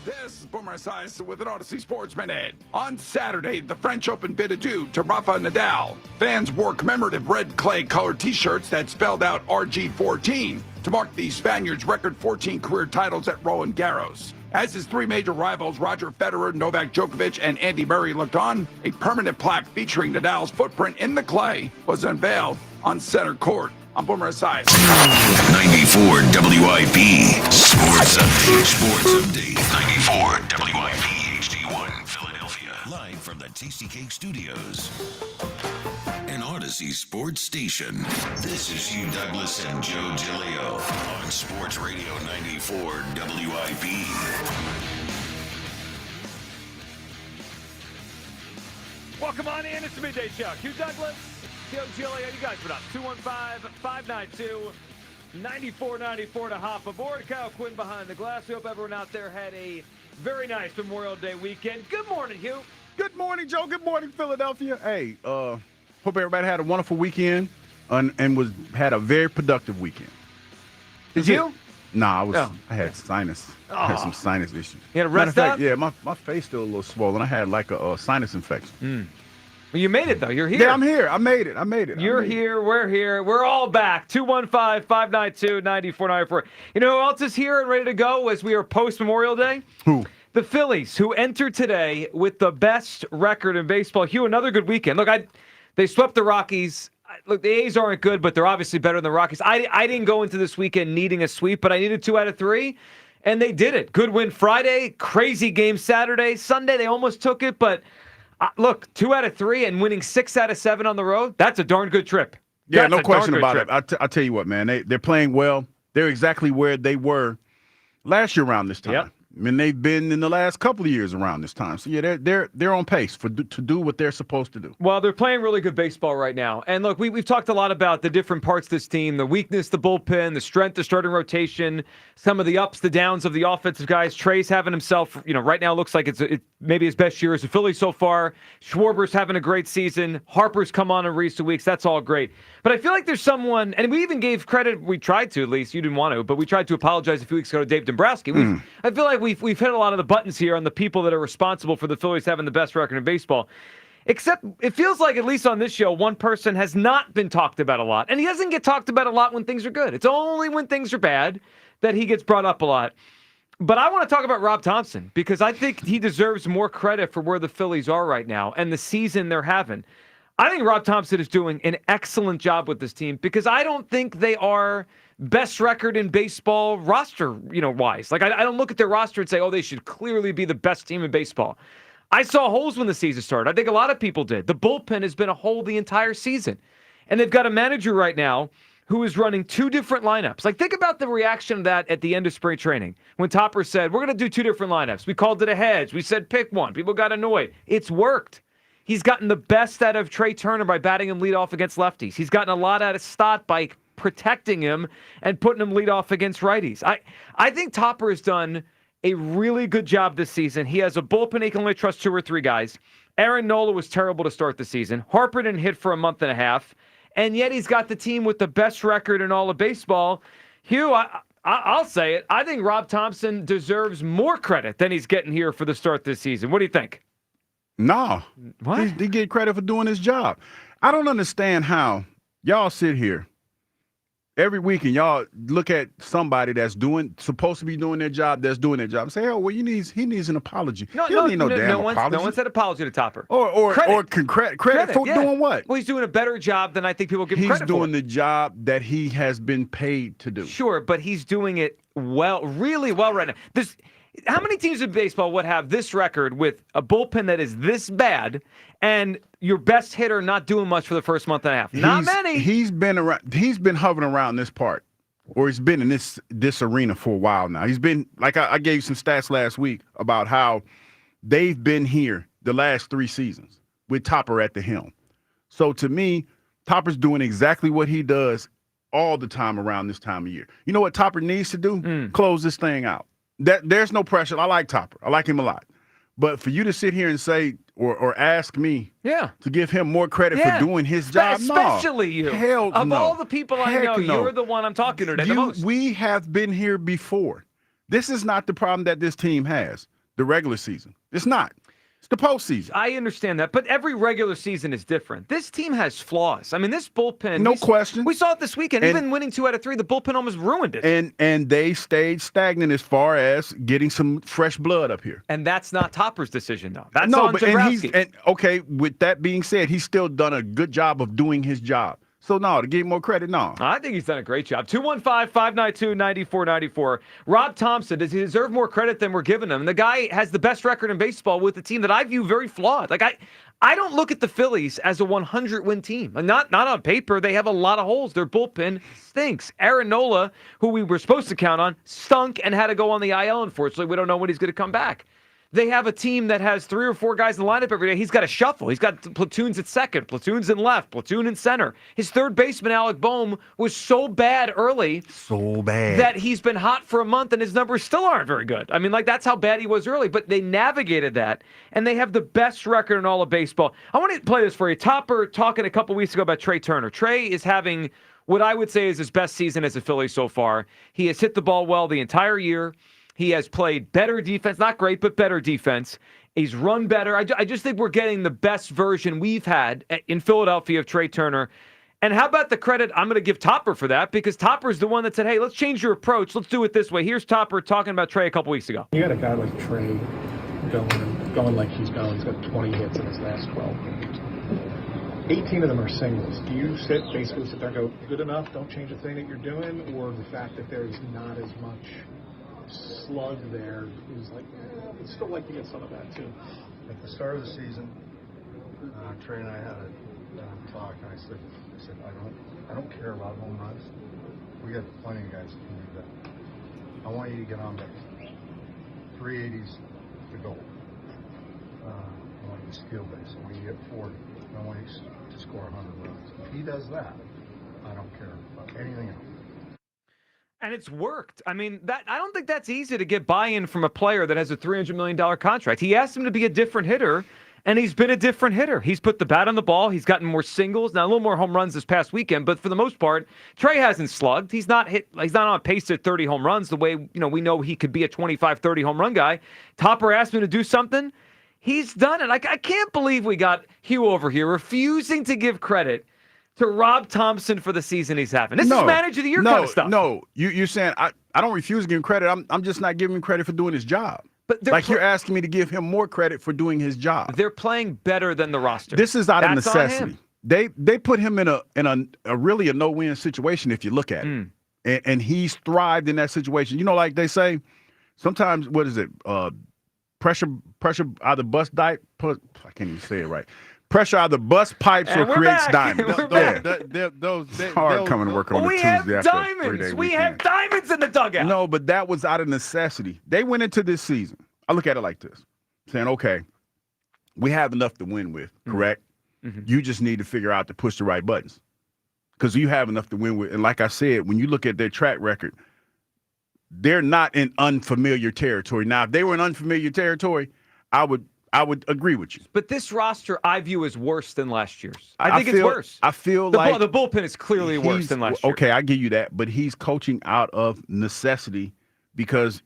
This is Boomer Esiason with an Odyssey Sports Minute. On Saturday, the French Open bid adieu to Rafa Nadal. Fans wore commemorative red clay-colored T-shirts that spelled out RG14 to mark the Spaniard's record 14 career titles at Roland Garros. As his three major rivals, Roger Federer, Novak Djokovic, and Andy Murray looked on, a permanent plaque featuring Nadal's footprint in the clay was unveiled on center court. I'm Boomer Esiason. 94 WIP Sports Update. Sports Update. 94 WIP HD1 Philadelphia. Live from the Tasty Cake Studios. An Odyssey Sports Station. This is Hugh Douglas and Joe Giglio on Sports Radio 94 WIP. Welcome on in. It's the Midday Show. Hugh Douglas, Joe Giglio. You guys put up 215-592-9494 to hop aboard. Kyle Quinn behind the glass. We hope everyone out there had a very nice Memorial Day weekend. Good morning, Hugh. Good morning, Joe. Good morning, Philadelphia. Hey, hope everybody had a wonderful weekend and had a very productive weekend. Did you? Nah, I had sinus. I had some sinus issues. You had a rest up? Yeah, my face still a little swollen. I had like a sinus infection. Well, you made it, though. You're here. Yeah, I'm here. I made it. You're here. We're here. We're all back. 215-592-9494. You know who else is here and ready to go as we are post-Memorial Day? Who? The Phillies, who entered today with the best record in baseball. Hugh, another good weekend. Look, they swept the Rockies. Look, the A's aren't good, but they're obviously better than the Rockies. I didn't go into this weekend needing a sweep, but I needed 2 out of 3, and they did it. Good win Friday, crazy game Saturday. Sunday, they almost took it, but look, 2 out of 3 and winning 6 out of 7 on the road, that's a darn good trip. Yeah, no question about it. I'll tell you what, man. They're playing well. They're exactly where they were last year around this time. Yep. I mean, they've been in the last couple of years around this time. So, yeah, they're on pace to do what they're supposed to do. Well, they're playing really good baseball right now. And, look, we've talked a lot about the different parts of this team, the weakness, the bullpen, the strength, the starting rotation, some of the ups, the downs of the offensive guys. Trey's having himself, right now looks like it's maybe his best year as a Philly so far. Schwarber's having a great season. Harper's come on in recent weeks. That's all great. But I feel like there's someone, and we even gave credit, we tried to at least, you didn't want to, but we tried to apologize a few weeks ago to Dave Dombrowski. I feel like we've hit a lot of the buttons here on the people that are responsible for the Phillies having the best record in baseball. Except it feels like, at least on this show, one person has not been talked about a lot. And he doesn't get talked about a lot when things are good. It's only when things are bad that he gets brought up a lot. But I want to talk about Rob Thompson because I think he deserves more credit for where the Phillies are right now and the season they're having. I think Rob Thompson is doing an excellent job with this team because I don't think they are best record in baseball roster, wise. Like, I don't look at their roster and say, oh, they should clearly be the best team in baseball. I saw holes when the season started. I think a lot of people did. The bullpen has been a hole the entire season. And they've got a manager right now who is running 2 different lineups. Like, think about the reaction of that at the end of spring training when Topper said, we're going to do 2 different lineups. We called it a hedge. We said pick one. People got annoyed. It's worked. He's gotten the best out of Trey Turner by batting him leadoff against lefties. He's gotten a lot out of Stott by protecting him and putting him leadoff against righties. I think Topper has done a really good job this season. He has a bullpen he can only trust 2 or 3 guys. Aaron Nola was terrible to start the season. Harper didn't hit for a month and a half. And yet he's got the team with the best record in all of baseball. Hugh, I'll say it. I think Rob Thompson deserves more credit than he's getting here for the start this season. What do you think? No. What? He get credit for doing his job. I don't understand how y'all sit here every week, and y'all look at somebody that's supposed to be doing their job, that's doing their job, and say, "Oh, well, he needs an apology." He don't need no damn apology. No one said apology to Topper. Or credit for doing what? Well, he's doing a better job than I think people give him credit for. He's doing the job that he has been paid to do. Sure, but he's doing it well, really well right now. How many teams in baseball would have this record with a bullpen that is this bad and your best hitter not doing much for the first month and a half? Not many. He's been hovering around this part, or he's been in this arena for a while now. He's been, like I gave you some stats last week about how they've been here the last 3 seasons with Topper at the helm. So to me, Topper's doing exactly what he does all the time around this time of year. You know what Topper needs to do? Close this thing out. There's no pressure. I like Topper. I like him a lot. But for you to sit here and say or ask me to give him more credit for doing his job, especially you. Hell of no. all the people I know, you're the one I'm talking to the most. We have been here before. This is not the problem that this team has, the regular season. It's not. It's the postseason. I understand that, but every regular season is different. This team has flaws. I mean, this bullpen. No question. We saw it this weekend. Even winning 2 out of 3, the bullpen almost ruined it. And they stayed stagnant as far as getting some fresh blood up here. And that's not Topper's decision, though. That's on Jabrowski. Okay, with that being said, he's still done a good job of doing his job. So, no, to give him more credit, no. I think he's done a great job. 215-592-9494. Rob Thompson, does he deserve more credit than we're giving him? And the guy has the best record in baseball with a team that I view very flawed. Like, I don't look at the Phillies as a 100-win team. Not on paper. They have a lot of holes. Their bullpen stinks. Aaron Nola, who we were supposed to count on, stunk and had to go on the IL, unfortunately. We don't know when he's going to come back. They have a team that has 3 or 4 guys in the lineup every day. He's got to shuffle. He's got platoons at second, platoons in left, platoon in center. His third baseman, Alec Boehm, was so bad early. So bad. That he's been hot for a month and his numbers still aren't very good. I mean, like, that's how bad he was early. But they navigated that, and they have the best record in all of baseball. I want to play this for you. Topper talking a couple weeks ago about Trey Turner. Trey is having what I would say is his best season as a Philly so far. He has hit the ball well the entire year. He has played better defense, not great, but better defense. He's run better. I just think we're getting the best version we've had in Philadelphia of Trey Turner. And how about the credit I'm going to give Topper for that? Because Topper's the one that said, hey, let's change your approach. Let's do it this way. Here's Topper talking about Trey a couple weeks ago. You got a guy like Trey going like he's going. He's got 20 hits in his last 12 games. 18 of them are singles. Do you basically sit there and go, good enough, don't change a thing that you're doing? Or the fact that there's not as much slug there is like, I'd still like to get some of that too. At the start of the season, Trey and I had a talk, and I said, I don't care about home runs. We got plenty of guys who can do that. I want you to get on base. 380s the goal. I want you to steal base. I want you to get 40. I want you to score 100 runs. If he does that, I don't care about anything else. And it's worked. I mean, I don't think that's easy to get buy-in from a player that has a $300 million contract. He asked him to be a different hitter, and he's been a different hitter. He's put the bat on the ball. He's gotten more singles. Now, a little more home runs this past weekend, but for the most part, Trey hasn't slugged. He's not on pace at 30 home runs the way, we know he could be a 25, 30 home run guy. Topper asked him to do something. He's done it. I can't believe we got Hugh over here refusing to give credit to Rob Thompson for the season he's having. This is manager of the year kind of stuff. No, you're saying I don't refuse to give him credit. I'm just not giving him credit for doing his job. But you're asking me to give him more credit for doing his job. They're playing better than the roster. This is out of necessity. They put him in a really a no-win situation if you look at it. And he's thrived in that situation. Like they say, sometimes what is it? Pressure either bust I can't even say it right. Pressure either bust pipes or creates diamonds. It's hard coming to work on a Tuesday after a 3-day weekend. We have diamonds in the dugout. No, but that was out of necessity. They went into this season. I look at it like this, saying, okay, we have enough to win with, correct? Mm-hmm. You just need to figure out to push the right buttons because you have enough to win with. And like I said, when you look at their track record, they're not in unfamiliar territory. Now, if they were in unfamiliar territory, I would agree with you. But this roster I view as worse than last year's. I think it's worse. I feel like the bullpen is clearly worse than last year. Okay, I give you that, but he's coaching out of necessity because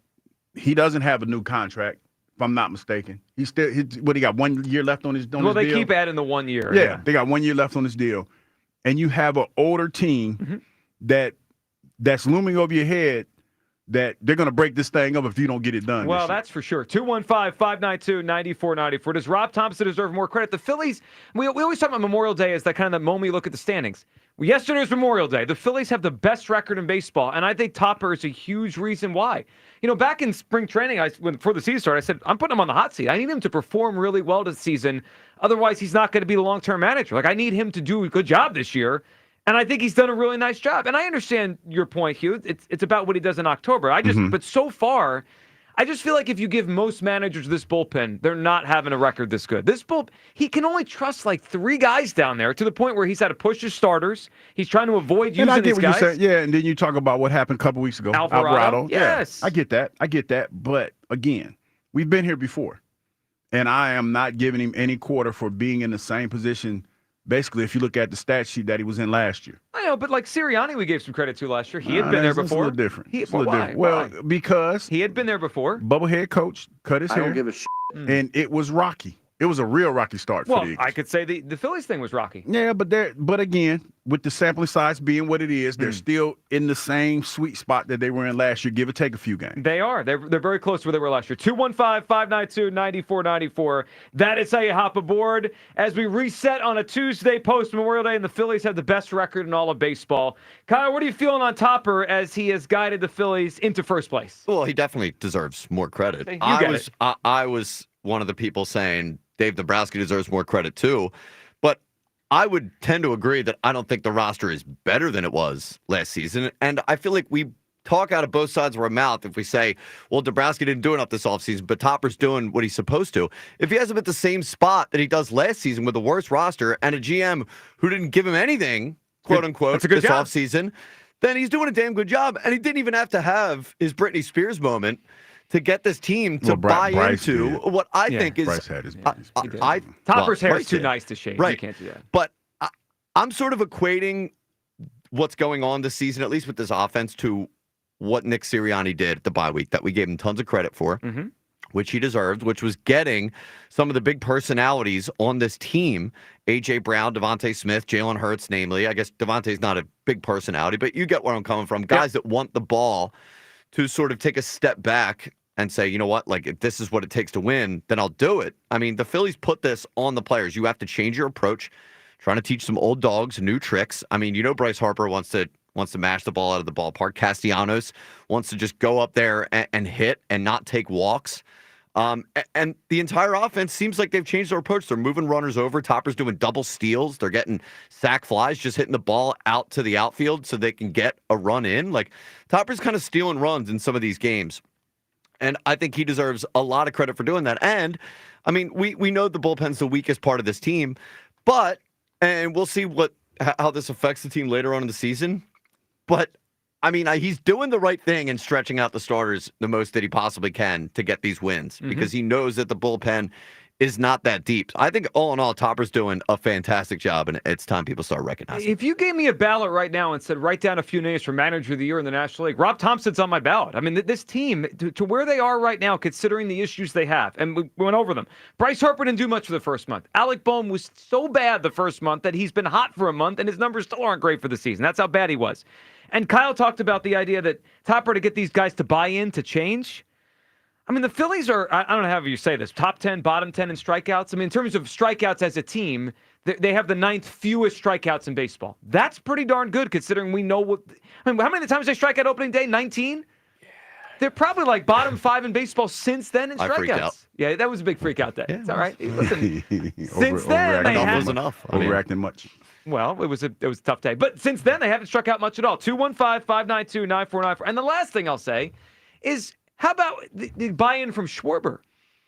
he doesn't have a new contract, if I'm not mistaken. He got 1 year left on his deal? Well, they keep adding the 1 year. Yeah, they got 1 year left on his deal. And you have an older team that that's looming over your head that they're going to break this thing up if you don't get it done. Well, that's for sure. 215-592-9494. Does Rob Thompson deserve more credit? The Phillies, we always talk about Memorial Day as that kind of the moment you look at the standings. Well, yesterday was Memorial Day. The Phillies have the best record in baseball, and I think Topper is a huge reason why. Back in spring training, before the season started, I said, I'm putting him on the hot seat. I need him to perform really well this season. Otherwise, he's not going to be the long-term manager. I need him to do a good job this year. And I think he's done a really nice job. And I understand your point, Hugh. It's about what he does in October. But so far, I just feel like if you give most managers this bullpen, they're not having a record this good. This bullpen, he can only trust like 3 guys down there to the point where he's had to push his starters. He's trying to avoid using his guys. You're saying. Yeah, and then you talk about what happened a couple weeks ago. Alvarado. Yes. Yeah, I get that. But again, we've been here before. And I am not giving him any quarter for being in the same position. Basically, if you look at the stat sheet that he was in last year. I know, but like Sirianni, we gave some credit to last year. He had been there before. It's a little different. Why? Well, because he had been there before. Bubblehead coach cut his hair. I don't give a shit. And it was rocky. It was a real rocky start for the Eagles. I could say the Phillies thing was rocky. Yeah, but again, with the sampling size being what it is, they're still in the same sweet spot that they were in last year, give or take a few games. They are. They're very close to where they were last year. 215-592-9494. That is how you hop aboard as we reset on a Tuesday post-Memorial Day, and the Phillies have the best record in all of baseball. Kyle, what are you feeling on Topper as he has guided the Phillies into first place? Well, he definitely deserves more credit. I was one of the people saying Dave Dombrowski deserves more credit too, but I would tend to agree that I don't think the roster is better than it was last season, and I feel like we talk out of both sides of our mouth if we say, well, Dombrowski didn't do enough this offseason, but Topper's doing what he's supposed to. If he has him at the same spot that he does last season with the worst roster and a GM who didn't give him anything, quote unquote, this offseason, then he's doing a damn good job, and he didn't even have to have his Britney Spears moment to get this team to buy into what I think is. Bryce had his Topper's hair is too nice to shave. Right. You can't do that. But I'm sort of equating what's going on this season, at least with this offense, to what Nick Sirianni did at the bye week that we gave him tons of credit for, which he deserved, which was getting some of the big personalities on this team. A.J. Brown, Devontae Smith, Jalen Hurts, namely. I guess Devontae's not a big personality, but you get where I'm coming from. Guys that want the ball to sort of take a step back and say, you know what, like if this is what it takes to win, then I'll do it. I mean, the Phillies put this on the players. You have to change your approach, trying to teach some old dogs new tricks. I mean, Bryce Harper wants to mash the ball out of the ballpark. Castellanos wants to just go up there and hit and not take walks. And the entire offense seems like they've changed their approach. They're moving runners over. Topper's doing double steals. They're getting sack flies, just hitting the ball out to the outfield so they can get a run in. Like, Topper's kind of stealing runs in some of these games. And I think he deserves a lot of credit for doing that. And, I mean, we know the bullpen's the weakest part of this team, and we'll see how this affects the team later on in the season. But, I mean, he's doing the right thing and stretching out the starters the most that he possibly can to get these wins because he knows that the bullpen is not that deep. I think all in all, Topper's doing a fantastic job, and it's time people start recognizing. If you gave me a ballot right now and said, write down a few names for Manager of the Year in the National League, Rob Thompson's on my ballot. I mean, this team, to where they are right now, considering the issues they have, and we went over them. Bryce Harper didn't do much for the first month. Alec Boehm was so bad the first month that he's been hot for a month, and his numbers still aren't great for the season. That's how bad he was. And Kyle talked about the idea that Topper, to get these guys to buy in, to change. I mean, the Phillies are, I don't know how you say this, top 10, bottom 10 in strikeouts. I mean, in terms of strikeouts as a team, they have the 9th fewest strikeouts in baseball. That's pretty darn good considering we know what, I mean, how many times they strike out opening day? 19? Yeah. They're probably like bottom 5 in baseball since then in strikeouts. I freaked out. Yeah, that was a big freak out day. It's all right. Listen, since then, they haven't. Overreacting much. Well, it was a tough day. But since then, they haven't struck out much at all. 215-592-9494. And the last thing I'll say is, how about the buy-in from Schwarber?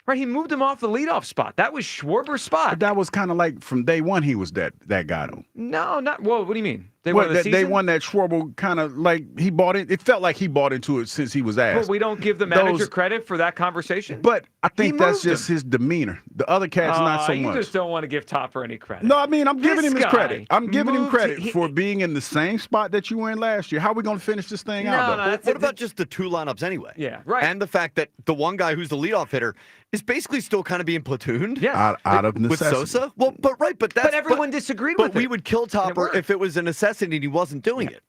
Right, he moved him off the leadoff spot. That was Schwarber's spot. But that was kind of like from day one he was that guy, though. No, not well. What do you mean? They won that Schwarber kind of like he bought it. It felt like he bought into it since he was asked. But we don't give the manager credit for that conversation. But I think that's just his demeanor. The other cats not so much. You just don't want to give Topper any credit. No, I mean I'm giving him his credit. I'm giving him credit for being in the same spot that you were in last year. How are we going to finish this thing out? No, what about just the 2 lineups anyway? Yeah, right. And the fact that the one guy who's the leadoff hitter is basically still kind of being platooned. Yeah, out of necessity. With Sosa. Well, but everyone disagreed with it. But we would kill Topper if it was a necessity and he wasn't doing it.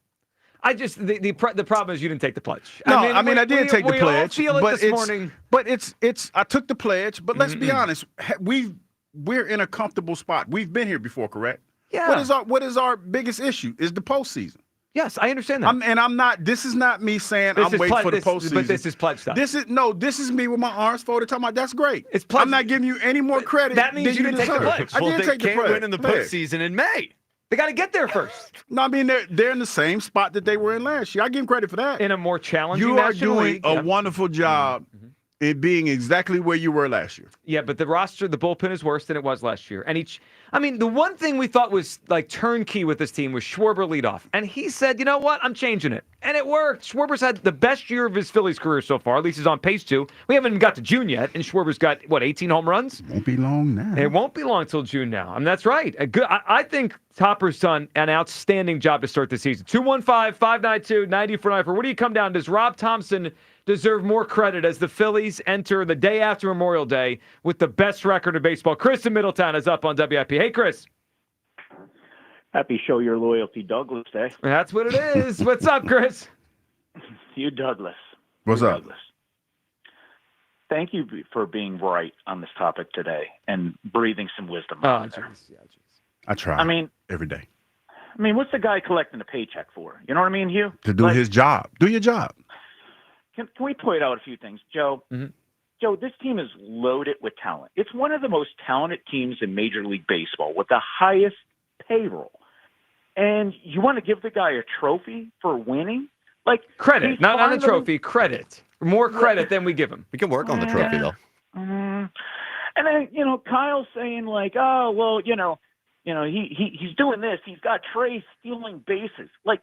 I just the problem is you didn't take the pledge. No, I mean I did take the pledge, all feel it but this morning. But it's I took the pledge. But let's be honest, we're in a comfortable spot. We've been here before, correct? Yeah. What is our biggest issue? Is the postseason. Yes, I understand that. I'm not. This is not me saying I'm waiting for the postseason. But this is pledge stuff. This is me with my arms folded talking about that's great. It's pledge. I'm not giving you any more credit. That means than you didn't take the deserve. pledge. I Well, did they take the can't pledge. win in the postseason in May. They got to get there first. No, I mean they're in the same spot that they were in last year. I give them credit for that. In a more challenging You are National doing League. a wonderful job in being exactly where you were last year. Yeah, but the bullpen is worse than it was last year. And the one thing we thought was like turnkey with this team was Schwarber leadoff. And he said, you know what? I'm changing it. And it worked. Schwarber's had the best year of his Phillies career so far. At least he's on pace to. We haven't even got to June yet. And Schwarber's got, 18 home runs? Won't be long now. It won't be long until June now. I mean, that's right. I think Topper's done an outstanding job to start the season. 215-592-9494. What do you come down? Does Rob Thompson deserve more credit as the Phillies enter the day after Memorial Day with the best record in baseball? Chris in Middletown is up on WIP. Hey, Chris. Happy Show Your Loyalty Douglas Day. That's what it is. What's up, Chris? You Douglas. What's up? Douglas. Thank you for being right on this topic today and breathing some wisdom. Oh, jeez. Yeah, I try. I mean, every day. What's the guy collecting a paycheck for? You know what I mean, Hugh? To do his job. Do your job. Can we point out a few things, Joe? Mm-hmm. Joe, this team is loaded with talent. It's one of the most talented teams in Major League Baseball with the highest payroll. And you want to give the guy a trophy for winning? Like credit, not a trophy, credit. More credit than we give him. We can work on the trophy, though. And then, Kyle's saying like, oh, well, he's doing this. He's got Trey stealing bases. Like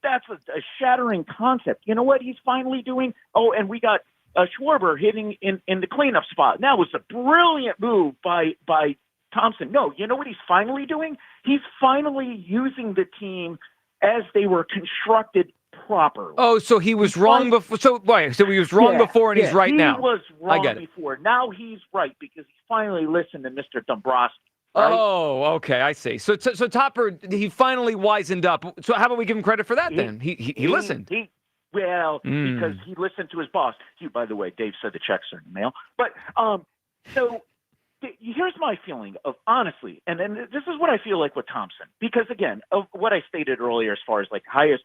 that's a shattering concept. You know what he's finally doing? Oh, and we got Schwarber hitting in the cleanup spot. And that was a brilliant move by Thompson. No, you know what he's finally doing? He's finally using the team as they were constructed properly. Oh, so he was wrong before. So he was wrong before and he's right now. He was wrong I get it. before. Now he's right because he finally listened to Mr. Dombrowski. Right? Oh, okay, I see. So Topper, he finally wisened up. So how about we give him credit for that then? He listened. Because he listened to his boss. By the way, Dave said the checks are in the mail. But so here's my feeling of honestly, and this is what I feel like with Thompson. Because again, of what I stated earlier, as far as like highest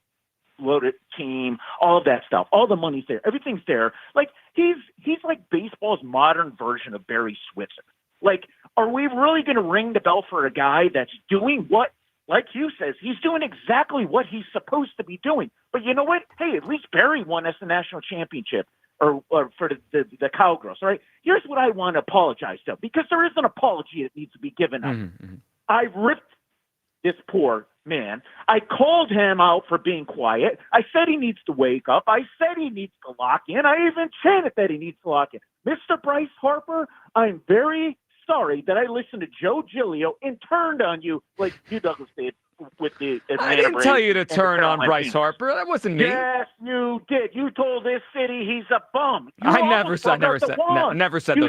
loaded team, all of that stuff, all the money's there, everything's there. Like he's like baseball's modern version of Barry Switzer. Like, are we really going to ring the bell for a guy that's doing what, like Hugh says, he's doing exactly what he's supposed to be doing? But you know what? Hey, at least Barry won us the national championship or for the Cowgirls. All right. Here's what I want to apologize to, because there is an apology that needs to be given up. Mm-hmm. I ripped this poor man. I called him out for being quiet. I said he needs to wake up. I said he needs to lock in. I even chanted that he needs to lock in. Mr. Bryce Harper, I'm very sorry that I listened to Joe Giglio and turned on you like you Douglas did with the I didn't tell you to turn on Bryce Harper. That wasn't me. Yes, you did. You told this city he's a bum. I never said those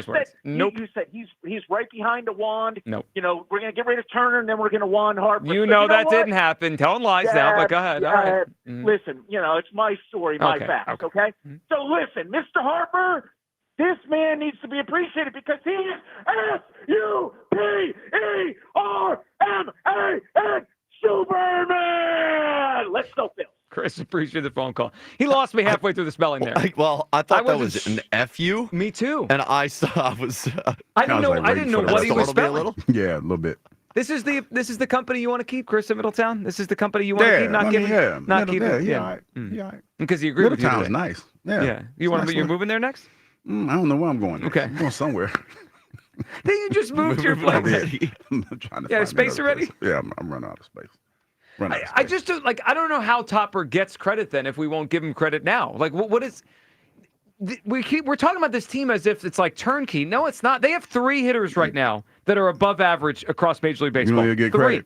words. Nope. You said he's right behind the wand. Nope. We're going to get rid of Turner and then we're going to wand Harper. You know that didn't happen. Telling lies now, but go ahead. All right. Listen, it's my story, my facts, okay? So listen, Mr. Harper, this man needs to be appreciated because he is S-U-P-E-R-M-A-N Superman! Let's go, Phil. Chris, appreciate the phone call. He lost me halfway through the spelling there. I thought that was an F-U. Me too. And I was. I didn't know what he was spelling. Yeah, a little bit. This is the company you want to keep, Chris in Middletown? This is the company you want to keep, not keep it? Yeah, all right. Because you agree with you Middletown's today. nice. Yeah. You're moving there next? I don't know where I'm going. Okay. I'm going somewhere. Then you just moved your place. I'm trying to find space already? Place. Yeah, I'm running out of space. I just don't I don't know how Topper gets credit then if we won't give him credit now. Like what is we're talking about this team as if it's like turnkey. No, it's not. They have 3 hitters right now that are above average across Major League Baseball. You get credit.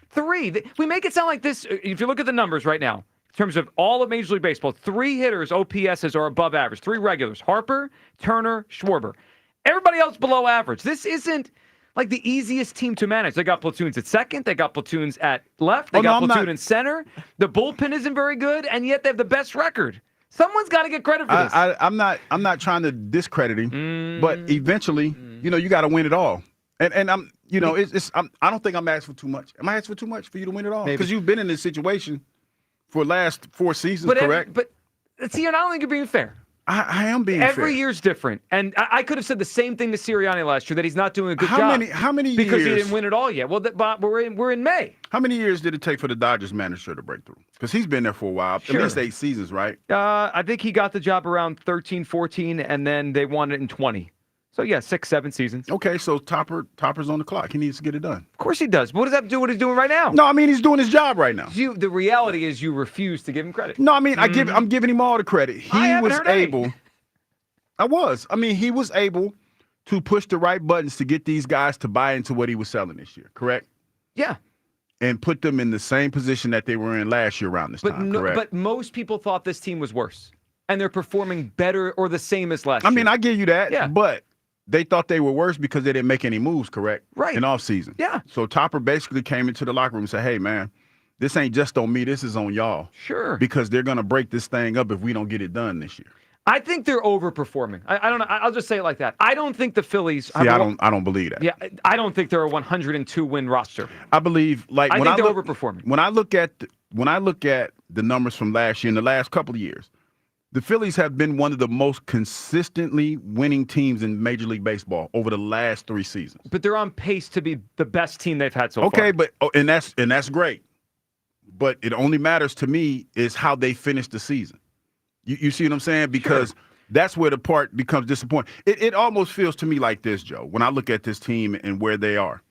3. We make it sound like this. If you look at the numbers right now, in terms of all of Major League Baseball, 3 hitters, OPSs, are above average. 3 regulars: Harper, Turner, Schwarber. Everybody else below average. This isn't like the easiest team to manage. They got platoons at second. They got platoons at left. They got platoon in center. The bullpen isn't very good, and yet they have the best record. Someone's got to get credit for this. I'm not trying to discredit him, but eventually, you got to win it all. And I'm, I don't think I'm asking for too much. Am I asking for too much for you to win it all? Because you've been in this situation for the last 4 seasons, correct? But see, I don't think you're being fair. I am being fair. Every year's different. And I could have said the same thing to Sirianni last year, that he's not doing a good job. How many years? Because he didn't win it all yet. Well, we're in May. How many years did it take for the Dodgers manager to break through? Because he's been there for a while. Sure. At least 8 seasons, right? I think he got the job around 13, 14, and then they won it in 20. So, yeah, 6, 7 seasons. Okay, so Topper's on the clock. He needs to get it done. Of course he does. But what does that have to do with what he's doing right now? No, I mean, he's doing his job right now. The reality is you refuse to give him credit. No, I mean, I'm giving him all the credit. He was able. He was able to push the right buttons to get these guys to buy into what he was selling this year, correct? Yeah. And put them in the same position that they were in last year around this time, correct? But most people thought this team was worse, and they're performing better or the same as last year. I mean, I give you that, yeah. But they thought they were worse because they didn't make any moves, correct? Right. In offseason. Yeah. So Topper basically came into the locker room and said, hey, man, this ain't just on me. This is on y'all. Sure. Because they're going to break this thing up if we don't get it done this year. I think they're overperforming. I don't know. I'll just say it like that. I don't think the Phillies. See, I don't believe that. Yeah, I don't think they're a 102 win roster. I believe I think they're overperforming. When I look at the numbers from last year and the last couple of years, the Phillies have been one of the most consistently winning teams in Major League Baseball over the last 3 seasons. But they're on pace to be the best team they've had so far. Okay, but and that's great. But it only matters to me is how they finish the season. You see what I'm saying? Because that's where the part becomes disappointing. It almost feels to me like this, Joe, when I look at this team and where they are.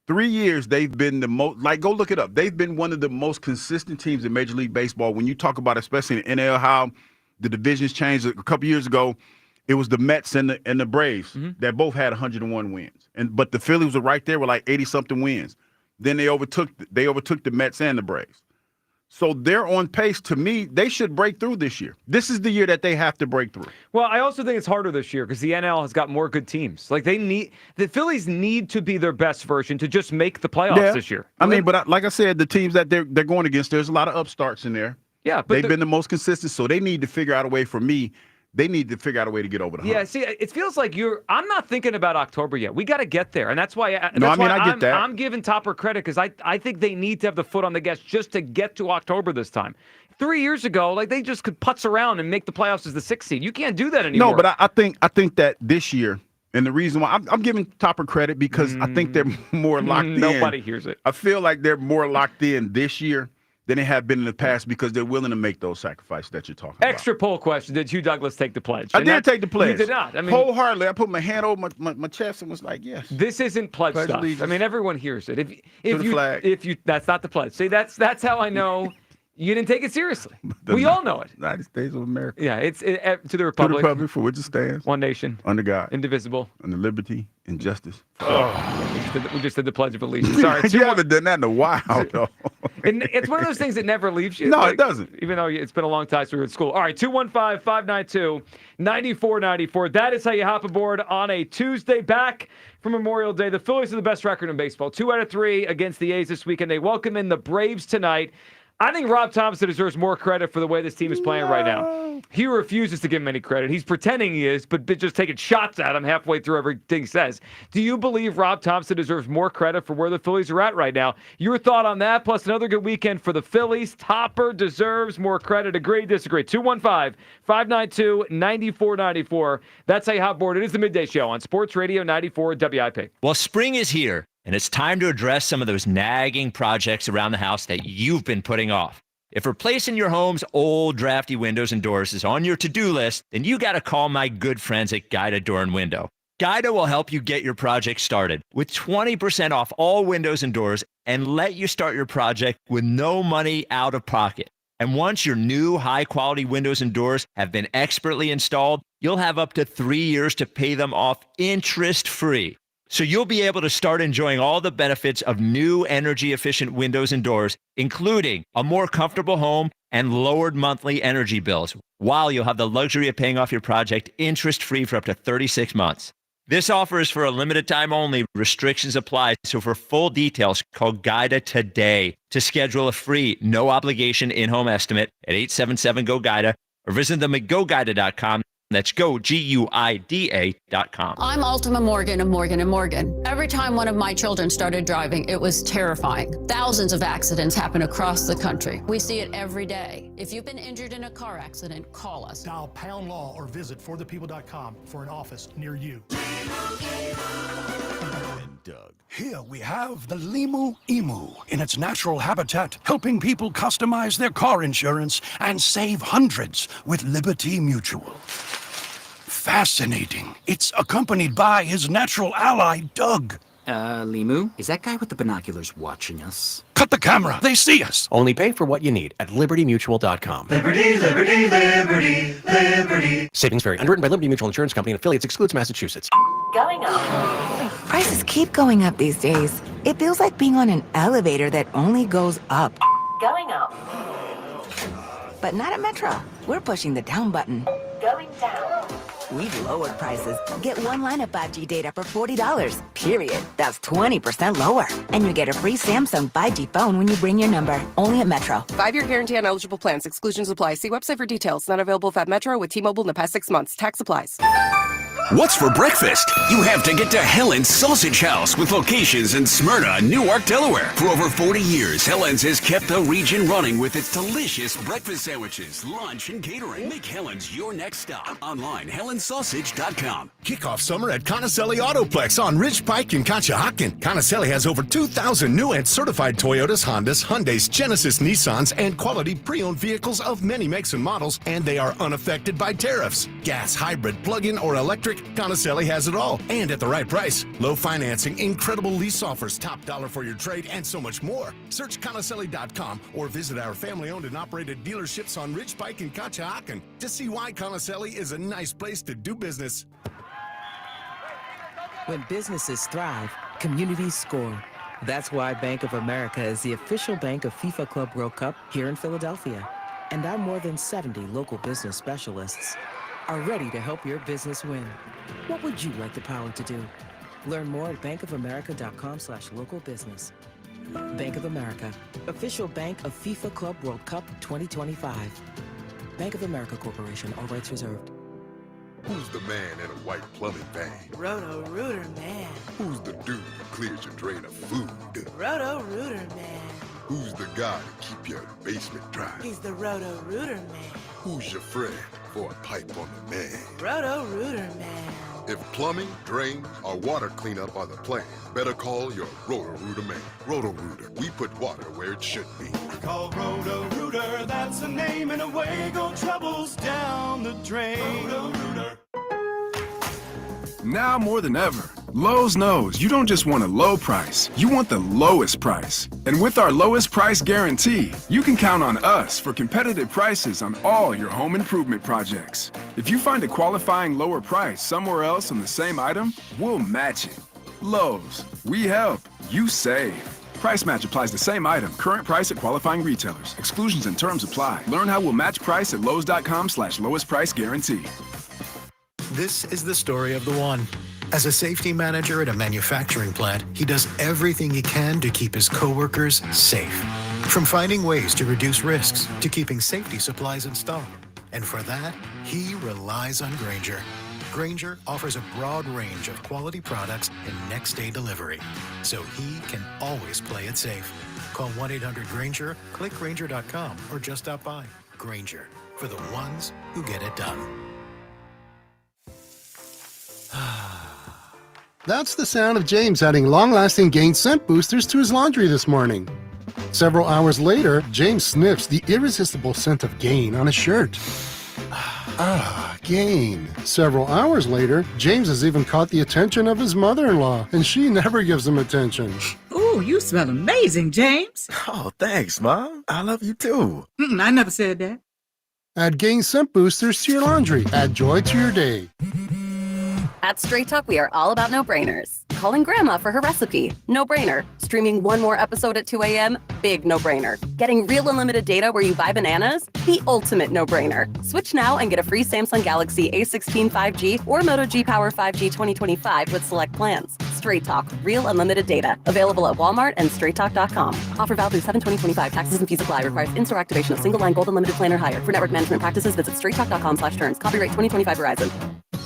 3 years, they've been the most, go look it up. They've been one of the most consistent teams in Major League Baseball. When you talk about, especially in the NL, how the divisions changed a couple years ago, it was the Mets and the Braves that both had 101 wins. But the Phillies were right there with like 80-something wins. Then they overtook the Mets and the Braves. So they're on pace. To me, they should break through this year. This is the year that they have to break through. Well, I also think it's harder this year because the NL has got more good teams. Like the Phillies need to be their best version to just make the playoffs this year. But like I said, the teams that they're going against, there's a lot of upstarts in there. Yeah, but they've been the most consistent, so they need to figure out a way. For me, they need to figure out a way to get over the hump. Yeah, see, it feels like I'm not thinking about October yet. We got to get there, and that's why. I get that. I'm giving Topper credit because I think they need to have the foot on the gas just to get to October this time. 3 years ago, they just could putz around and make the playoffs as the 6th seed. You can't do that anymore. No, but I think that this year, and the reason why I'm giving Topper credit because I think they're more locked in. Nobody hears it. I feel like they're more locked in this year than they have been in the past because they're willing to make those sacrifices that you're talking about. Extra poll question. Did Hugh Douglas take the pledge? I did take the pledge. You did not. Wholeheartedly. I put my hand over my chest and was like, yes. This isn't pledge stuff. Everyone hears it. Flag. That's not the pledge. See, that's how I know you didn't take it seriously. We all know it. United States of America. Yeah, it's to the Republic. To the Republic for which it stands. One nation. Under God. Indivisible. Under liberty and justice. We just did the Pledge of Allegiance. Sorry. You haven't done that in a while, though. It's one of those things that never leaves you. No, it doesn't. Even though it's been a long time since we were at school. All right, 215-592-9494. That is how you hop aboard on a Tuesday back from Memorial Day. The Phillies are the best record in baseball. 2 out of 3 against the A's this weekend. They welcome in the Braves tonight. I think Rob Thompson deserves more credit for the way this team is playing right now. He refuses to give him any credit. He's pretending he is, but just taking shots at him halfway through everything he says. Do you believe Rob Thompson deserves more credit for where the Phillies are at right now? Your thought on that, plus another good weekend for the Phillies. Topper deserves more credit. Agree, disagree. 215-592-9494. That's how you hop aboard. It is the Midday Show on Sports Radio 94 WIP. Well, spring is here, and it's time to address some of those nagging projects around the house that you've been putting off. If replacing your home's old drafty windows and doors is on your to-do list, then you got to call my good friends at Guida Door and Window. Guida will help you get your project started with 20% off all windows and doors and let you start your project with no money out of pocket. And once your new high-quality windows and doors have been expertly installed, you'll have up to 3 years to pay them off interest-free. So you'll be able to start enjoying all the benefits of new energy-efficient windows and doors, including a more comfortable home and lowered monthly energy bills, while you'll have the luxury of paying off your project interest-free for up to 36 months. This offer is for a limited time only. Restrictions apply. So for full details, call GUIDA today to schedule a free, no obligation in-home estimate at 877-GO-GUIDA or visit them at GoGuida.com. That's go, GUIDA.com. I'm Ultima Morgan of Morgan & Morgan. Every time one of my children started driving, it was terrifying. Thousands of accidents happen across the country. We see it every day. If you've been injured in a car accident, call us. Dial pound law or visit forthepeople.com for an office near you. Doug. Here we have the Limu Emu in its natural habitat, helping people customize their car insurance and save hundreds with Liberty Mutual. Fascinating. It's accompanied by his natural ally, Doug. Limu, is that guy with the binoculars watching us? Cut the camera. They see us. Only pay for what you need at libertymutual.com. Liberty, liberty, liberty, liberty. Savings vary. Underwritten by Liberty Mutual Insurance Company and affiliates. Excludes Massachusetts. Going up. Prices keep going up these days. It feels like being on an elevator that only goes up. Going up. But not at Metro. We're pushing the down button. Going down. We've lowered prices. Get one line of 5G data for $40. Period. That's 20% lower. And you get a free Samsung 5G phone when you bring your number. Only at Metro. 5-year guarantee on eligible plans. Exclusions apply. See website for details. Not available at Metro with T-Mobile in the past 6 months. Tax applies. What's for breakfast? You have to get to Helen's Sausage House with locations in Smyrna, Newark, Delaware. For over 40 years, Helen's has kept the region running with its delicious breakfast sandwiches, lunch, and catering. Make Helen's your next stop. Online, helensausage.com. Kick off summer at Conacelli Autoplex on Ridge Pike in Conshohocken. Conacelli has over 2,000 new and certified Toyotas, Hondas, Hyundais, Genesis, Nissans, and quality pre-owned vehicles of many makes and models, and they are unaffected by tariffs. Gas, hybrid, plug-in, or electric, Conacelli has it all, and at the right price. Low financing, incredible lease offers, top dollar for your trade, and so much more. Search Conacelli.com or visit our family-owned and operated dealerships on Ridge Pike and Conshohocken to see why Conacelli is a nice place to do business. When businesses thrive, communities score. That's why Bank of America is the official bank of FIFA Club World Cup here in Philadelphia. And our more than 70 local business specialists are ready to help your business win. What would you like the power to do? Learn more at bankofamerica.com/local business. Bank of America, official bank of FIFA Club World Cup 2025. Bank of America Corporation, all rights reserved. Who's the man in a white plumbing van? Roto-Rooter man. Who's the dude who clears your drain of food? Roto-Rooter man. Who's the guy to keep your basement dry? He's the Roto-Rooter man. Who's your friend for a pipe on the man? Roto-Rooter man. If plumbing, drains, or water cleanup are the plan, better call your Roto-Rooter man. Roto-Rooter, we put water where it should be. Call Roto-Rooter, that's the name, and away go troubles down the drain. Roto-Rooter. Now more than ever, Lowe's knows you don't just want a low price, you want the lowest price. And with our lowest price guarantee, you can count on us for competitive prices on all your home improvement projects. If you find a qualifying lower price somewhere else on the same item, we'll match it. Lowe's, we help, you save. Price match applies the same item. Current price at qualifying retailers. Exclusions and terms apply. Learn how we'll match price at lowes.com/lowest price guarantee. This is the story of the one. As a safety manager at a manufacturing plant, he does everything he can to keep his coworkers safe. From finding ways to reduce risks to keeping safety supplies in stock. And for that, he relies on Granger. Granger offers a broad range of quality products and next-day delivery, so he can always play it safe. Call 1-800-GRANGER, click Granger.com, or just stop by. Granger, for the ones who get it done. That's the sound of James adding long-lasting Gain scent boosters to his laundry this morning. Several hours later, James sniffs the irresistible scent of Gain on his shirt. Gain. Several hours later, James has even caught the attention of his mother-in-law, and she never gives him attention. Ooh, you smell amazing, James. Oh, thanks, Mom. I love you too. I never said that. Add Gain scent boosters to your laundry. Add joy to your day. At Straight Talk, we are all about no-brainers. calling Grandma for her recipe. No-brainer. Streaming one more episode at 2 a.m.? Big no-brainer. Getting real unlimited data where you buy bananas? The ultimate no-brainer. Switch now and get a free Samsung Galaxy A16 5G or Moto G Power 5G 2025 with select plans. Straight Talk. Real unlimited data. Available at Walmart and straighttalk.com. Offer valid through 7/20/25. Taxes and fees apply. Requires in-store activation of single line gold unlimited plan or higher. For network management practices, visit straighttalk.com/terms. Copyright 2025 Verizon.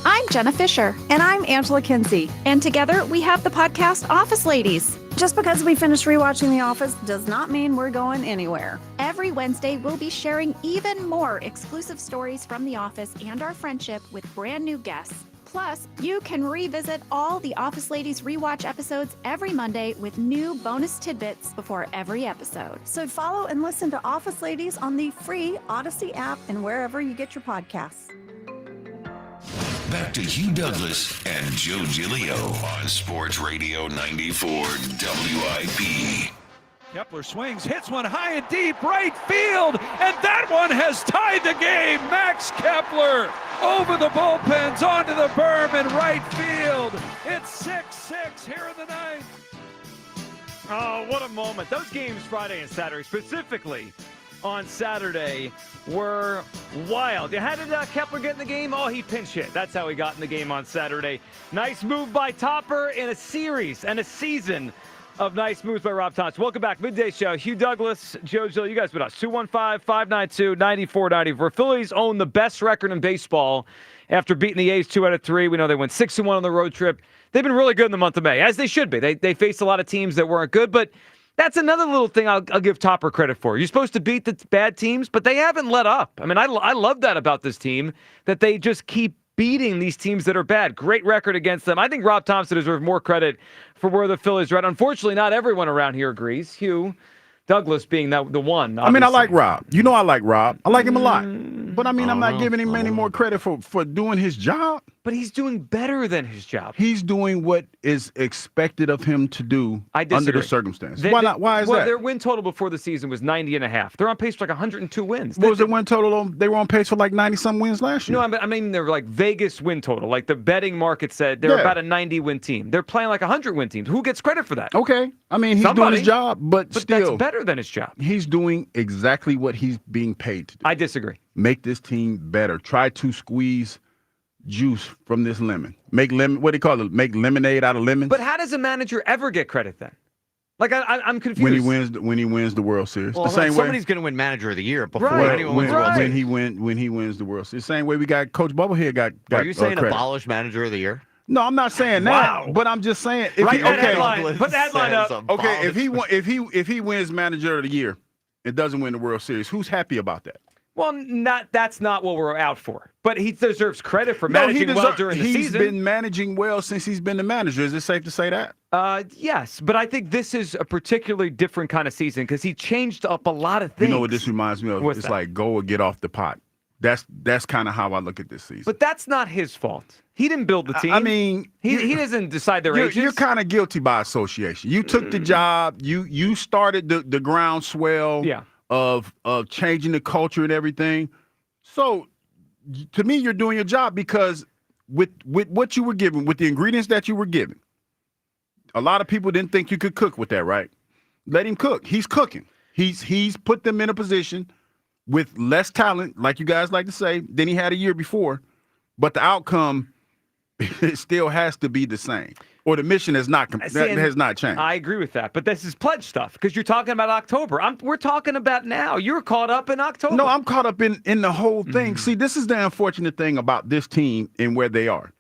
I'm Jenna Fisher. And I'm Angela Kinsey. And together we have the podcast Office Ladies. Just because we finished rewatching The Office does not mean we're going anywhere. Every Wednesday, we'll be sharing even more exclusive stories from The Office and our friendship with brand new guests. Plus, you can revisit all the Office Ladies rewatch episodes every Monday with new bonus tidbits before every episode. So follow and listen to Office Ladies on the free Odyssey app and wherever you get your podcasts. Back to Hugh Douglas and Joe Giglio on Sports Radio 94 WIP. Kepler swings, hits one high and deep, right field, and that one has tied the game. Max Kepler over the bullpens, onto the berm in right field. It's 6-6 here in the ninth. Oh, what a moment. Those games Friday and Saturday, specifically on Saturday, were wild. How did Kepler get in the game? Oh, he pinch hit. That's how he got in the game on Saturday. Nice move by Topper in a series and a season of nice moves by Rob Thompson. Welcome back. Midday Show. Hugh Douglas, Joe Gill, you guys with us. 215-592-9490. Phillies own the best record in baseball after beating the A's 2 out of 3. We know they went 6-1 on the road trip. They've been really good in the month of May, as they should be. They faced a lot of teams that weren't good, but that's another little thing I'll give Topper credit for. You're supposed to beat the bad teams, but they haven't let up. I mean, I love that about this team, that they just keep beating these teams that are bad. Great record against them. I think Rob Thompson deserves more credit for where the Phillies are at. Unfortunately, not everyone around here agrees. Hugh Douglas being the one. Obviously. I mean, I like Rob. You know I like Rob. I like him a lot. But, I mean, I'm not giving him any more credit for doing his job. But he's doing better than his job. He's doing what is expected of him to do under the circumstances. Why not? Why is that? Their win total before the season was 90.5. They're on pace for like 102 wins. What was their win total? They were on pace for like 90-some wins last year. No, I mean they're like Vegas win total. Like the betting market said, they're about a 90-win team. They're playing like 100-win teams. Who gets credit for that? Okay. I mean, he's doing his job, but still. That's better than his job. He's doing exactly what he's being paid to do. I disagree. Make this team better. Try to squeeze juice from this lemon. Make Make lemonade out of lemons. But how does a manager ever get credit then? Like I'm confused. When he wins the World Series. Well, the same somebody's going to win Manager of the Year before anyone wins the World Series. When he wins the World Series. The same way we got Coach Bubblehead got Are you saying credit. abolish Manager of the Year? No, I'm not saying that. But I'm just saying. Put that headline up. Okay, if he wins Manager of the Year and doesn't win the World Series, who's happy about that? Well, that's not what we're out for. But he deserves credit for managing well during the season. He's been managing well since he's been the manager. Is it safe to say that? Yes, but I think this is a particularly different kind of season because he changed up a lot of things. You know what this reminds me of? What's it's that? like go or get off the pot. That's kind of how I look at this season. But that's not his fault. He didn't build the team. I mean, he doesn't decide their ages. You're kind of guilty by association. You took the job. You started the groundswell of changing the culture and everything. So, to me, you're doing your job because with what you were given, with the ingredients that you were given, a lot of people didn't think you could cook with that, right? Let him cook. He's cooking. He's put them in a position with less talent, like you guys like to say, than he had a year before, but the outcome it still has to be the same. Or the mission has not changed. I agree with that, but this is pledge stuff because you're talking about October. We're talking about now. You're caught up in October. No, I'm caught up in the whole thing. See, this is the unfortunate thing about this team and where they are,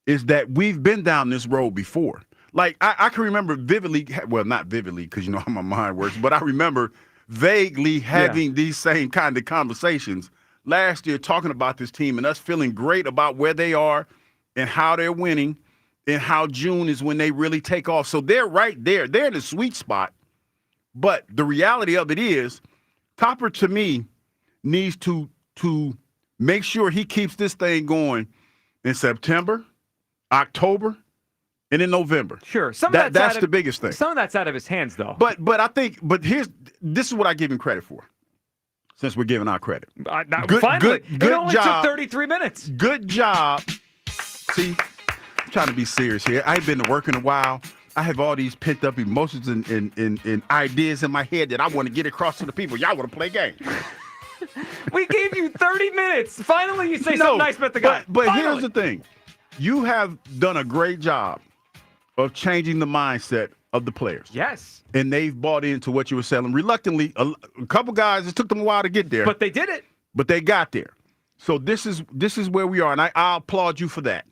is that we've been down this road before. Like I can remember vividly, well, not vividly because you know how my mind works, but I remember vaguely having these same kind of conversations last year, talking about this team and us feeling great about where they are and how they're winning. And how June is when they really take off. So they're right there. They're in the sweet spot. But the reality of it is, Topper, to me, needs to make sure he keeps this thing going in September, October, and in November. Sure. That's the biggest thing. Some of that's out of his hands, though. But I think, this is what I give him credit for, since we're giving our credit. Finally, it only job. took 33 minutes. Good job. See, I'm trying to be serious here. I ain't been to work in a while. I have all these pent up emotions and ideas in my head that I want to get across to the people. Y'all want to play games. We gave you 30 minutes. Finally, you say something nice about the guy. But here's the thing. You have done a great job of changing the mindset of the players. Yes. And they've bought into what you were selling. Reluctantly, a couple guys, it took them a while to get there. But they did it. But they got there. So this is where we are, and I applaud you for that.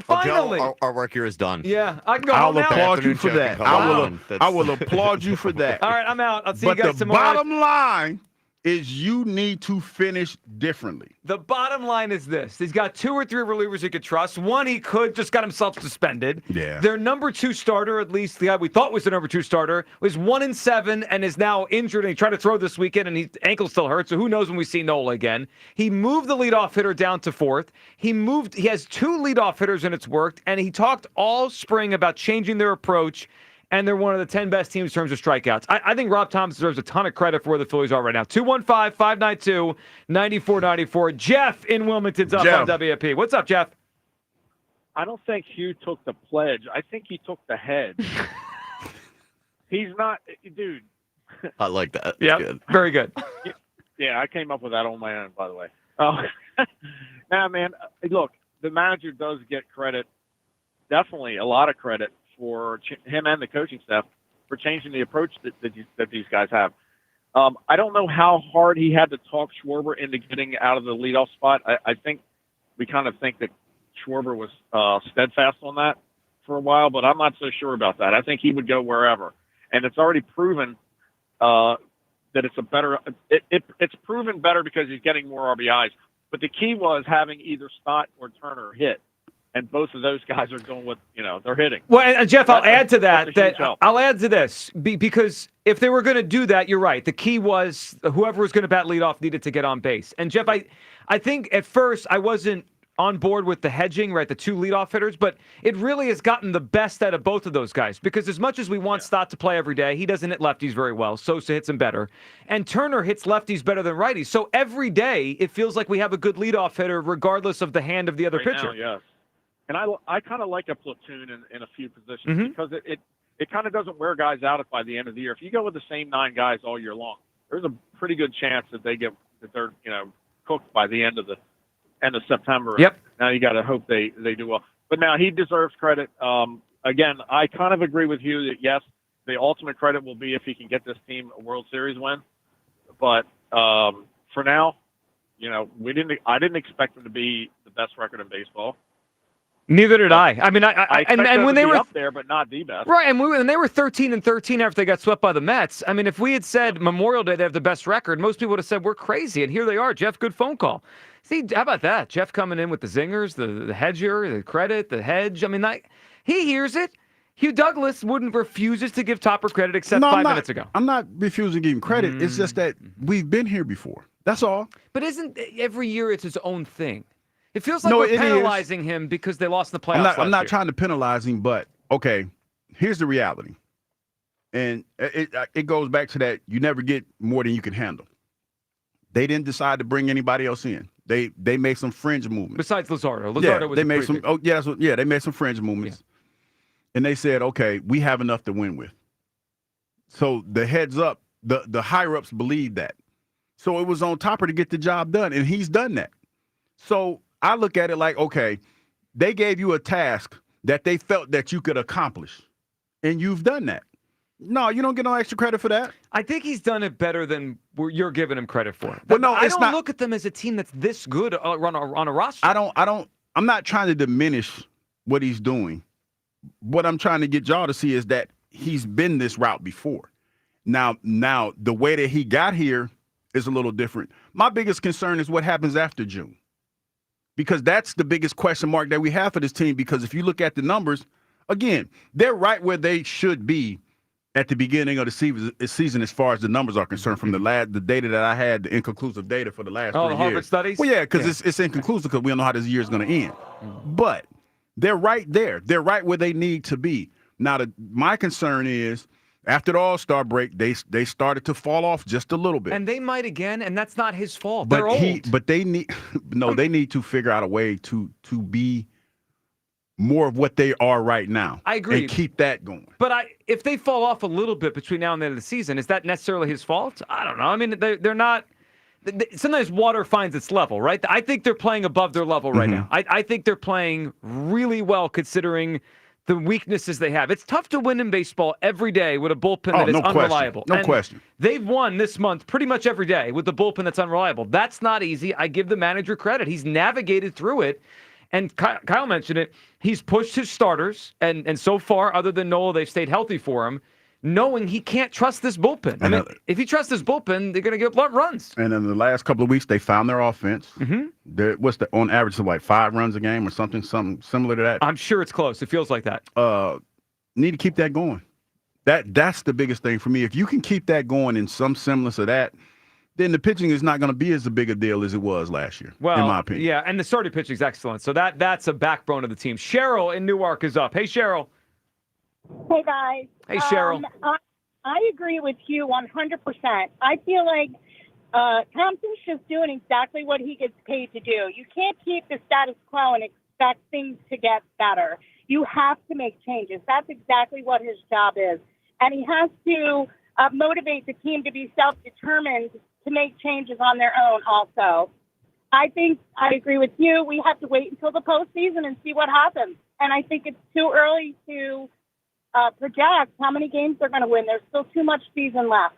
Finally. Our work here is done. Yeah, I can go I'll home now. applaud you for that. I will applaud you for that. All right, I'm out. I'll see you But guys the tomorrow. bottom line is you need to finish differently. The bottom line is this. He's got 2 or 3 relievers he could trust. One, he could just got himself suspended. Yeah. Their number 2 starter, at least the guy we thought was the number 2 starter, was 1-7 and is now injured. And he tried to throw this weekend, and his ankle still hurts. So who knows when we see Nola again. He moved the leadoff hitter down to 4th. He has 2 leadoff hitters, and it's worked. And he talked all spring about changing their approach. And they're one of the 10 best teams in terms of strikeouts. I think Rob Thomas deserves a ton of credit for where the Phillies are right now. 215-592-9494. Jeff in Wilmington's up on WFP. What's up, Jeff? I don't think Hugh took the pledge. I think he took the hedge. He's not, dude. I like that. Yeah, good. Very good. Yeah, I came up with that on my own, by the way. Oh, nah, man. Look, the manager does get credit, definitely a lot of credit for him and the coaching staff for changing the approach that these guys have. I don't know how hard he had to talk Schwarber into getting out of the leadoff spot. I think we kind of think that Schwarber was steadfast on that for a while, but I'm not so sure about that. I think he would go wherever. And it's already proven that it's a better it's proven better because he's getting more RBIs. But the key was having either Stott or Turner hit. And both of those guys are doing what, they're hitting. Well, and Jeff, I'll add to that. I'll add to this because if they were going to do that, you're right. The key was whoever was going to bat leadoff needed to get on base. And Jeff, I think at first I wasn't on board with the hedging, right? The 2 leadoff hitters, but it really has gotten the best out of both of those guys because as much as we want Stott to play every day, he doesn't hit lefties very well. Sosa hits him better. And Turner hits lefties better than righties. So every day it feels like we have a good leadoff hitter regardless of the hand of the other pitcher. Now, yes. And I kind of like a platoon in a few positions because it kind of doesn't wear guys out by the end of the year. If you go with the same 9 guys all year long, there's a pretty good chance that they're cooked by the end of September. Yep. Now you got to hope they do well. But now he deserves credit. Again, I kind of agree with you that yes, the ultimate credit will be if he can get this team a World Series win. But for now, I didn't expect him to be the best record in baseball. Neither did I. I mean, and when they were up there, but not the best, right? And when they were 13-13 after they got swept by the Mets. I mean, if we had said Memorial Day they have the best record, most people would have said we're crazy. And here they are. Jeff, good phone call. See, how about that? Jeff coming in with the zingers, the hedger, the credit, the hedge. I mean, he hears it. Hugh Douglas refuses to give Topper credit except 5 minutes ago. I'm not refusing to give him credit. It's just that we've been here before. That's all. But isn't every year it's his own thing? It feels like we're penalizing him because they lost in the playoffs. I'm not trying to penalize him, but okay, here's the reality. And it goes back to that you never get more than you can handle. They didn't decide to bring anybody else in. They made some fringe movements. Besides Luzardo. Luzardo was they made some they made some fringe movements. Yeah. And they said, okay, we have enough to win with. So the heads up, the higher ups believed that. So it was on Topper to get the job done, and he's done that. So I look at it like, okay, they gave you a task that they felt that you could accomplish, and you've done that. No, you don't get no extra credit for that. I think he's done it better than you're giving him credit for. Well, no, I don't look at them as a team that's this good on a roster. I'm not trying to diminish what he's doing. What I'm trying to get y'all to see is that he's been this route before. Now, the way that he got here is a little different. My biggest concern is what happens after June. Because that's the biggest question mark that we have for this team. Because if you look at the numbers, again, they're right where they should be at the beginning of the season as far as the numbers are concerned from the data that I had, the inconclusive data for the last 3 years. Oh, Harvard studies? Well, yeah, because it's inconclusive because we don't know how this year is going to end. But they're right there. They're right where they need to be. Now, my concern is after the All-Star break, they started to fall off just a little bit. And they might again, and that's not his fault. But they're old. They need they need to figure out a way to be more of what they are right now. I agree. And keep that going. But if they fall off a little bit between now and the end of the season, is that necessarily his fault? I don't know. I mean, they're not. Sometimes water finds its level, right? I think they're playing above their level right now. I think they're playing really well considering the weaknesses they have. It's tough to win in baseball every day with a bullpen that is unreliable. No question. They've won this month pretty much every day with the bullpen that's unreliable. That's not easy. I give the manager credit. He's navigated through it. And Kyle mentioned it. He's pushed his starters, and so far, other than Nola, they've stayed healthy for him, knowing he can't trust this bullpen. I mean, if he trusts this bullpen, they're going to give up runs. And in the last couple of weeks, they found their offense. On average, of like 5 runs a game or something similar to that. I'm sure it's close. It feels like that. Need to keep that going. That's the biggest thing for me. If you can keep that going in some semblance of that, then the pitching is not going to be as big a deal as it was last year, in my opinion. Yeah, and the starting pitching is excellent. So that's a backbone of the team. Cheryl in Newark is up. Hey, Cheryl. Hey, guys. Hey, Cheryl. I agree with you 100%. I feel like Thompson's just doing exactly what he gets paid to do. You can't keep the status quo and expect things to get better. You have to make changes. That's exactly what his job is. And he has to motivate the team to be self-determined to make changes on their own also. I think I agree with you. We have to wait until the postseason and see what happens. And I think it's too early to project how many games they're going to win. There's still too much season left.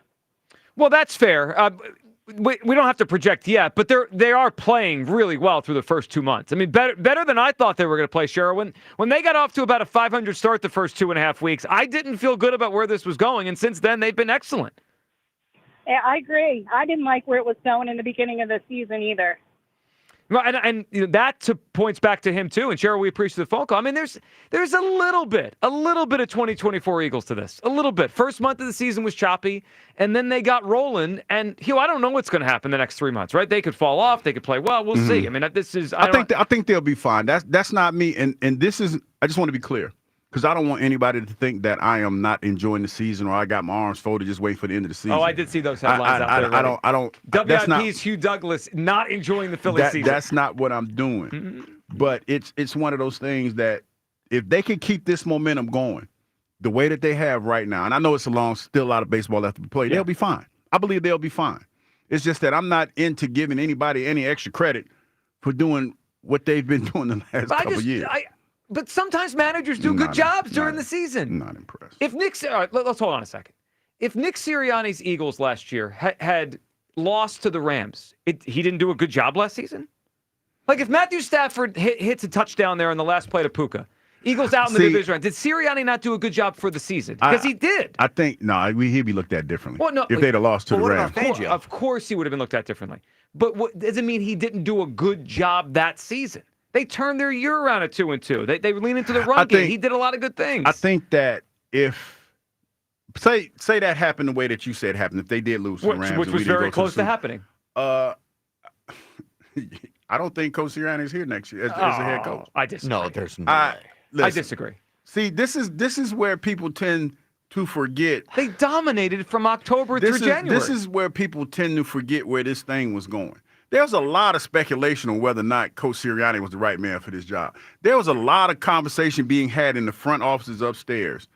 Well, that's fair. We don't have to project yet, but they are playing really well through the first 2 months. I mean, better than I thought they were going to play, Cheryl. When they got off to about a 500 start the first 2.5 weeks, I didn't feel good about where this was going, and since then they've been excellent. Yeah, I agree. I didn't like where it was going in the beginning of the season either. Well, and that points back to him too. And Cheryl, we appreciate the phone call. I mean, there's a little bit of 2024 Eagles to this. A little bit. First month of the season was choppy, and then they got rolling. And I don't know what's going to happen the next 3 months. Right? They could fall off. They could play well. We'll see. I mean, this is. I think they'll be fine. That's not me. And this is. I just want to be clear. Because I don't want anybody to think that I am not enjoying the season or I got my arms folded just waiting for the end of the season. Oh, I did see those headlines out there. I don't. WIP's Hugh Douglas not enjoying the Phillies season. That's not what I'm doing. But it's one of those things that if they can keep this momentum going the way that they have right now, and I know it's still a lot of baseball left to play, they'll be fine. I believe they'll be fine. It's just that I'm not into giving anybody any extra credit for doing what they've been doing the last couple of years. But sometimes managers do good jobs during the season. Not impressed. If let's hold on a second. If Nick Sirianni's Eagles last year had lost to the Rams, he didn't do a good job last season? Like if Matthew Stafford hits a touchdown there in the last play to Puka, Eagles out in the division round, did Sirianni not do a good job for the season? Because he did. I think, he'd be looked at differently. Well, no, if they'd have lost to the Rams. Of course he would have been looked at differently. But what doesn't mean he didn't do a good job that season. They turned their year around at 2-2. They lean into the run game. He did a lot of good things. I think that if say that happened the way that you said it happened, if they did lose to the Rams, which was very close to happening. I don't think Coach Sirianni is here next year as a head coach. I disagree. No, there's no way. I disagree. See, this is where people tend to forget. They dominated from October through January. This is where people tend to forget where this thing was going. There's a lot of speculation on whether or not Coach Sirianni was the right man for this job. There was a lot of conversation being had in the front offices upstairs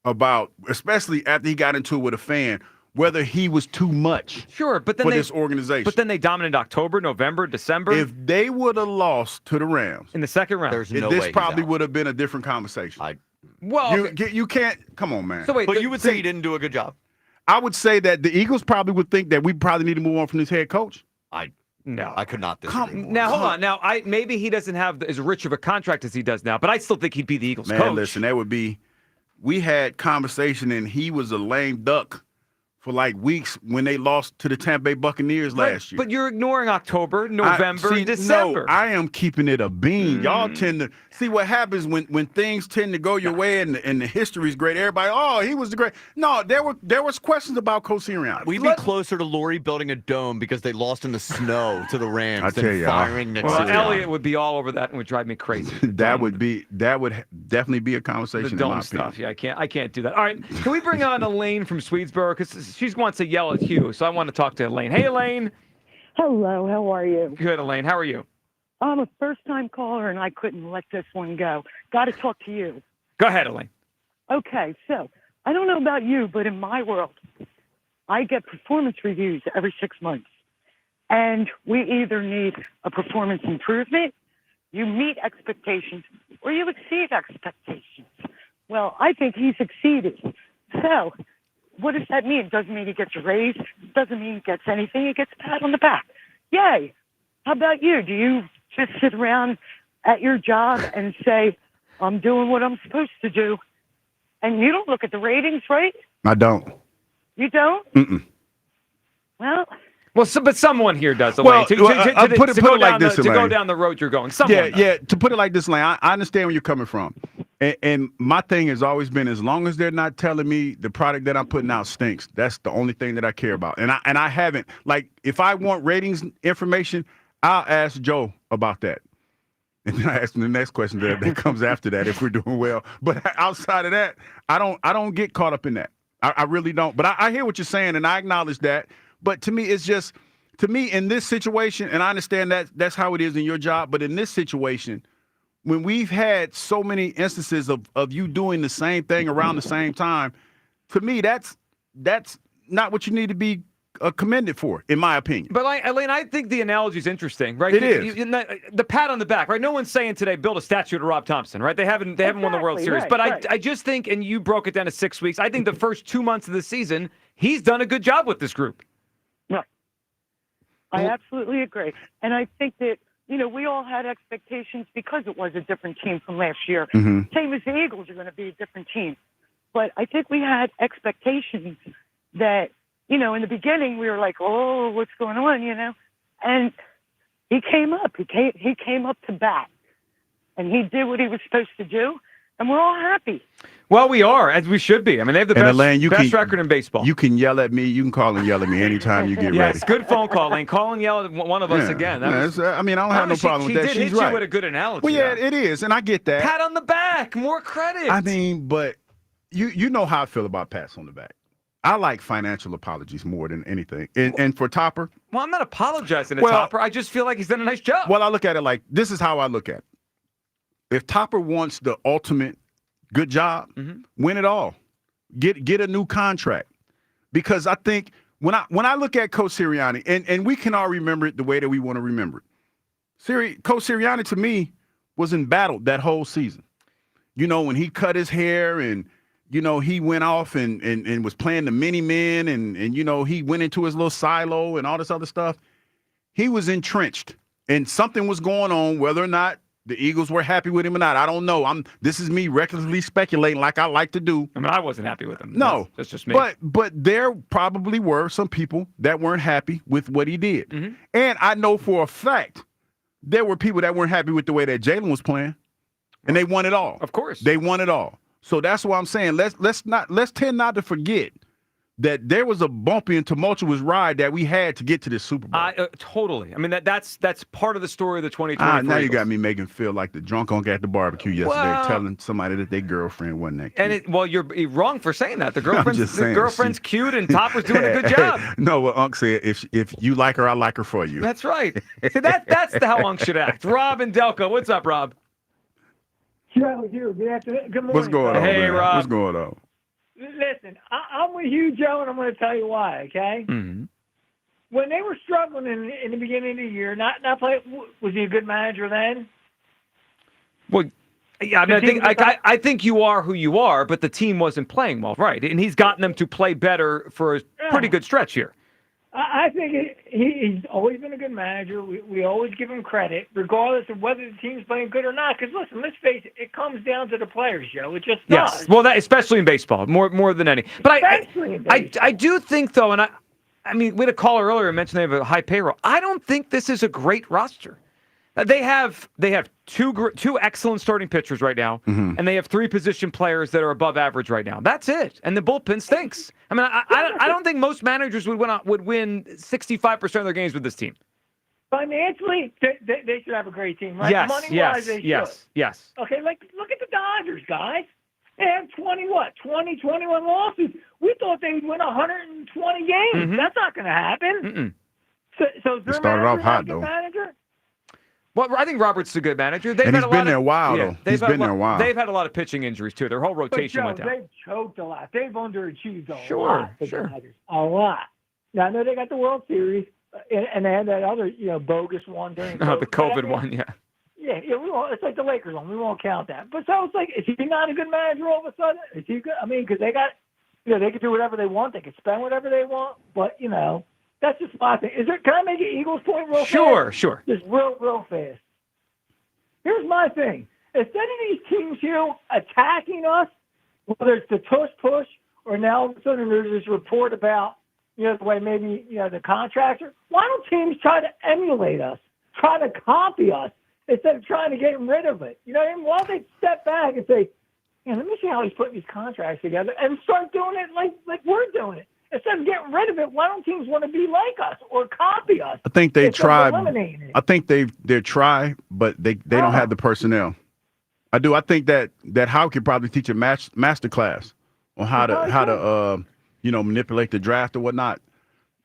about, especially after he got into it with a fan, whether he was too much for this organization. But then they dominated October, November, December. If they would have lost to the Rams in the second round, this probably would have been a different conversation. You can't. Come on, man. So wait, but you would say he didn't do a good job. I would say that the Eagles probably would think that we probably need to move on from this head coach. No, I could not disagree. Now, hold on. Now, maybe he doesn't have as rich of a contract as he does now, but I still think he'd be the Eagles coach. Man, listen, that would be. We had conversation, and he was a lame duck for like weeks when they lost to the Tampa Bay Buccaneers last year. But you're ignoring October, November, December. No, I am keeping it a bean. Y'all tend to see what happens when things tend to go your way and the history is great. Everybody, he was the great. No, there was questions about Coach Sirianni. We'd be closer to Laurie building a dome because they lost in the snow to the Rams than firing Nick Sirianni. Elliott would be all over that and would drive me crazy. that would definitely be a conversation. The dome stuff. Yeah, I can't do that. All right, can we bring on Elaine from Swedesboro because she wants to yell at Hugh, so I want to talk to Elaine. Hey, Elaine. Hello, how are you? Good, Elaine. How are you? I'm a first-time caller, and I couldn't let this one go. Got to talk to you. Go ahead, Elaine. Okay, so I don't know about you, but in my world, I get performance reviews every 6 months. And we either need a performance improvement, you meet expectations, or you exceed expectations. Well, I think he's exceeded. So what does that mean? Doesn't mean he gets a raise. Doesn't mean he gets anything. He gets a pat on the back. Yay. How about you? Do you just sit around at your job and say, I'm doing what I'm supposed to do? And you don't look at the ratings, right? I don't. You don't? Mm-mm. Well, but someone here does. Elaine. To go down the road you're going. Someone yeah. To put it like this, Elaine, I understand where you're coming from. And my thing has always been, as long as they're not telling me the product that I'm putting out stinks, that's the only thing that I care about. And I haven't, like, if I want ratings information, I'll ask Joe about that. And then I ask him the next question that comes after that if we're doing well. But outside of that, I don't get caught up in that. I really don't. But I hear what you're saying, and I acknowledge that. But to me, it's just, in this situation, and I understand that that's how it is in your job, but in this situation, when we've had so many instances of you doing the same thing around the same time, to me, that's not what you need to be commended for, in my opinion. But Elaine, I think the analogy is interesting, right? It is. The pat on the back, right? No one's saying today build a statue to Rob Thompson, right? They haven't won the World Series. But I just think, and you broke it down to 6 weeks, I think the first 2 months of the season, he's done a good job with this group. Right. I absolutely agree. And I think that, we all had expectations because it was a different team from last year. Mm-hmm. Same as the Eagles are going to be a different team. But I think we had expectations that, in the beginning we were like, oh, what's going on, And he came up. He came up to bat. And he did what he was supposed to do. And we're all happy. Well, we are, as we should be. I mean, they have the best record in baseball. You can yell at me. You can call and yell at me anytime you get ready. Yes, good phone call, Lane. Call and yell at one of us again. I don't have no problem with that. She's right. You with a good analogy. Well, yeah, it is, and I get that. Pat on the back, more credit. I mean, but you know how I feel about pats on the back. I like financial apologies more than anything. And for Topper. Well, I'm not apologizing to Topper. I just feel like he's done a nice job. Well, I look at it like, this is how I look at it. If Topper wants the ultimate good job, win it all. Get a new contract. Because I think when I look at Coach Sirianni, and we can all remember it the way that we want to remember it. Coach Sirianni, to me, was embattled that whole season. When he cut his hair and he went off and was playing the mini-men and he went into his little silo and all this other stuff. He was entrenched, and something was going on, whether or not the Eagles were happy with him or not. I don't know. This is me recklessly speculating like I like to do. I mean, I wasn't happy with him. No. That's just me. But there probably were some people that weren't happy with what he did. Mm-hmm. And I know for a fact there were people that weren't happy with the way that Jalen was playing. And they won it all. Of course. They won it all. So that's why I'm saying let's tend not to forget that there was a bumpy and tumultuous ride that we had to get to this Super Bowl. Totally. I mean, that's part of the story of the 2020. Now you got me making feel like the drunk uncle at the barbecue yesterday, telling somebody that their girlfriend wasn't that cute. And you're wrong for saying that. The girlfriend's cute and Topper's doing a good job. No, what Unc said, if you like her, I like her for you. That's right. See, that's how Unc should act. Rob and Delco. What's up, Rob? Joe, you. Good morning. What's going on, Hey, man? Rob. What's going on? Listen, I'm with you, Joe, and I'm going to tell you why, okay? Mm-hmm. When they were struggling in the beginning of the year, not play, was he a good manager then? Well, yeah, I mean, I think you are who you are, but the team wasn't playing well, right? And he's gotten them to play better for a pretty good stretch here. I think he's always been a good manager. We always give him credit, regardless of whether the team's playing good or not. Because, listen, let's face it, it comes down to the players, Joe. It just does. Yes, well, especially in baseball, more than any. But I do think, though, and I mean, we had a caller earlier who mentioned they have a high payroll. I don't think this is a great roster. They have two excellent starting pitchers right now, and they have 3 position players that are above average right now. That's it, and the bullpen stinks. I mean, I don't think most managers would win 65% of their games with this team. Financially, they should have a great team, right? Yes, Money-wise, they should. Yes. Okay, look at the Dodgers, guys. They have 21 losses. We thought they would win 120 games. Mm-hmm. That's not going to happen. Mm-mm. So is their started off hot, though. manager? Well, I think Roberts is a good manager. And he's been there a while, though. He's been there a while. They've had a lot of pitching injuries, too. Their whole But rotation Joe, went down. they've choked a lot. They've underachieved a Sure, lot. The sure. Dodgers, a lot. Now I know they got the World Series, and they had that other, bogus one during The But COVID one, yeah. Yeah, we won't. It's like the Lakers one. We won't count that. But so it's like, is he not a good manager all of a sudden? Is he good? I mean, because they got, they can do whatever they want. They can spend whatever they want. But that's just my thing. Can I make an Eagles point real fast? Sure. Just real fast. Here's my thing. Instead of these teams here attacking us, whether it's the push, or now all of a sudden there's this report about, the way maybe, the contractor, why don't teams try to emulate us, try to copy us, instead of trying to get rid of it? You know what I mean? Why don't they step back and say, let me see how he's putting these contracts together, and start doing it like we're doing it. Instead of getting rid of it, why don't teams want to be like us or copy us? I think they tried. Eliminating it. I think they try, but they don't have the personnel. I do. I think that Howe could probably teach a master class on how to manipulate the draft or whatnot.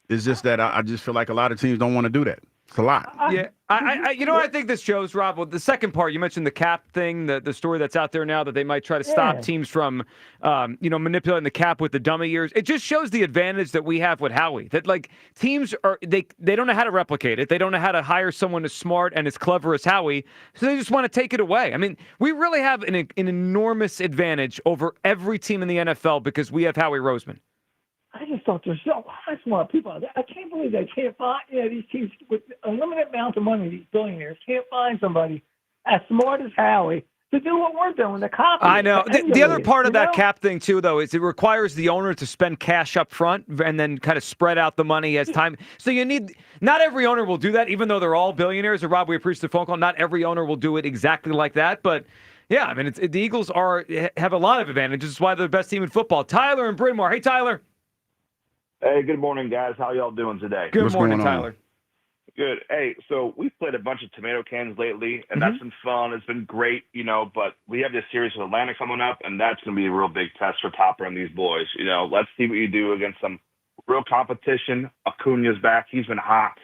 It's just that I just feel like a lot of teams don't want to do that. It's a lot. Yeah, I think this shows, Rob. Well, the second part, you mentioned the cap thing, the story that's out there now that they might try to stop teams from, manipulating the cap with the dummy years. It just shows the advantage that we have with Howie. That teams they don't know how to replicate it. They don't know how to hire someone as smart and as clever as Howie, so they just want to take it away. I mean, we really have an enormous advantage over every team in the NFL because we have Howie Roseman. I just thought there's so much smart people out there. I can't believe they can't find, these teams with unlimited amounts of money, these billionaires can't find somebody as smart as Howie to do what we're doing, to copy. I know. The other part of that cap thing, too, though, is it requires the owner to spend cash up front and then kind of spread out the money as time. So not every owner will do that, even though they're all billionaires. Or Rob, we appreciate the phone call. Not every owner will do it exactly like that. But, yeah, I mean, the Eagles have a lot of advantages. It's why they're the best team in football. Tyler and Bryn Mawr. Hey, Tyler. Hey, good morning, guys. How y'all doing today? Good morning, Tyler. Good. Hey, so we've played a bunch of tomato cans lately, and that's been fun. It's been great, but we have this series with Atlanta coming up, and that's going to be a real big test for Topper and these boys. Let's see what you do against some real competition. Acuna's back. He's been hot.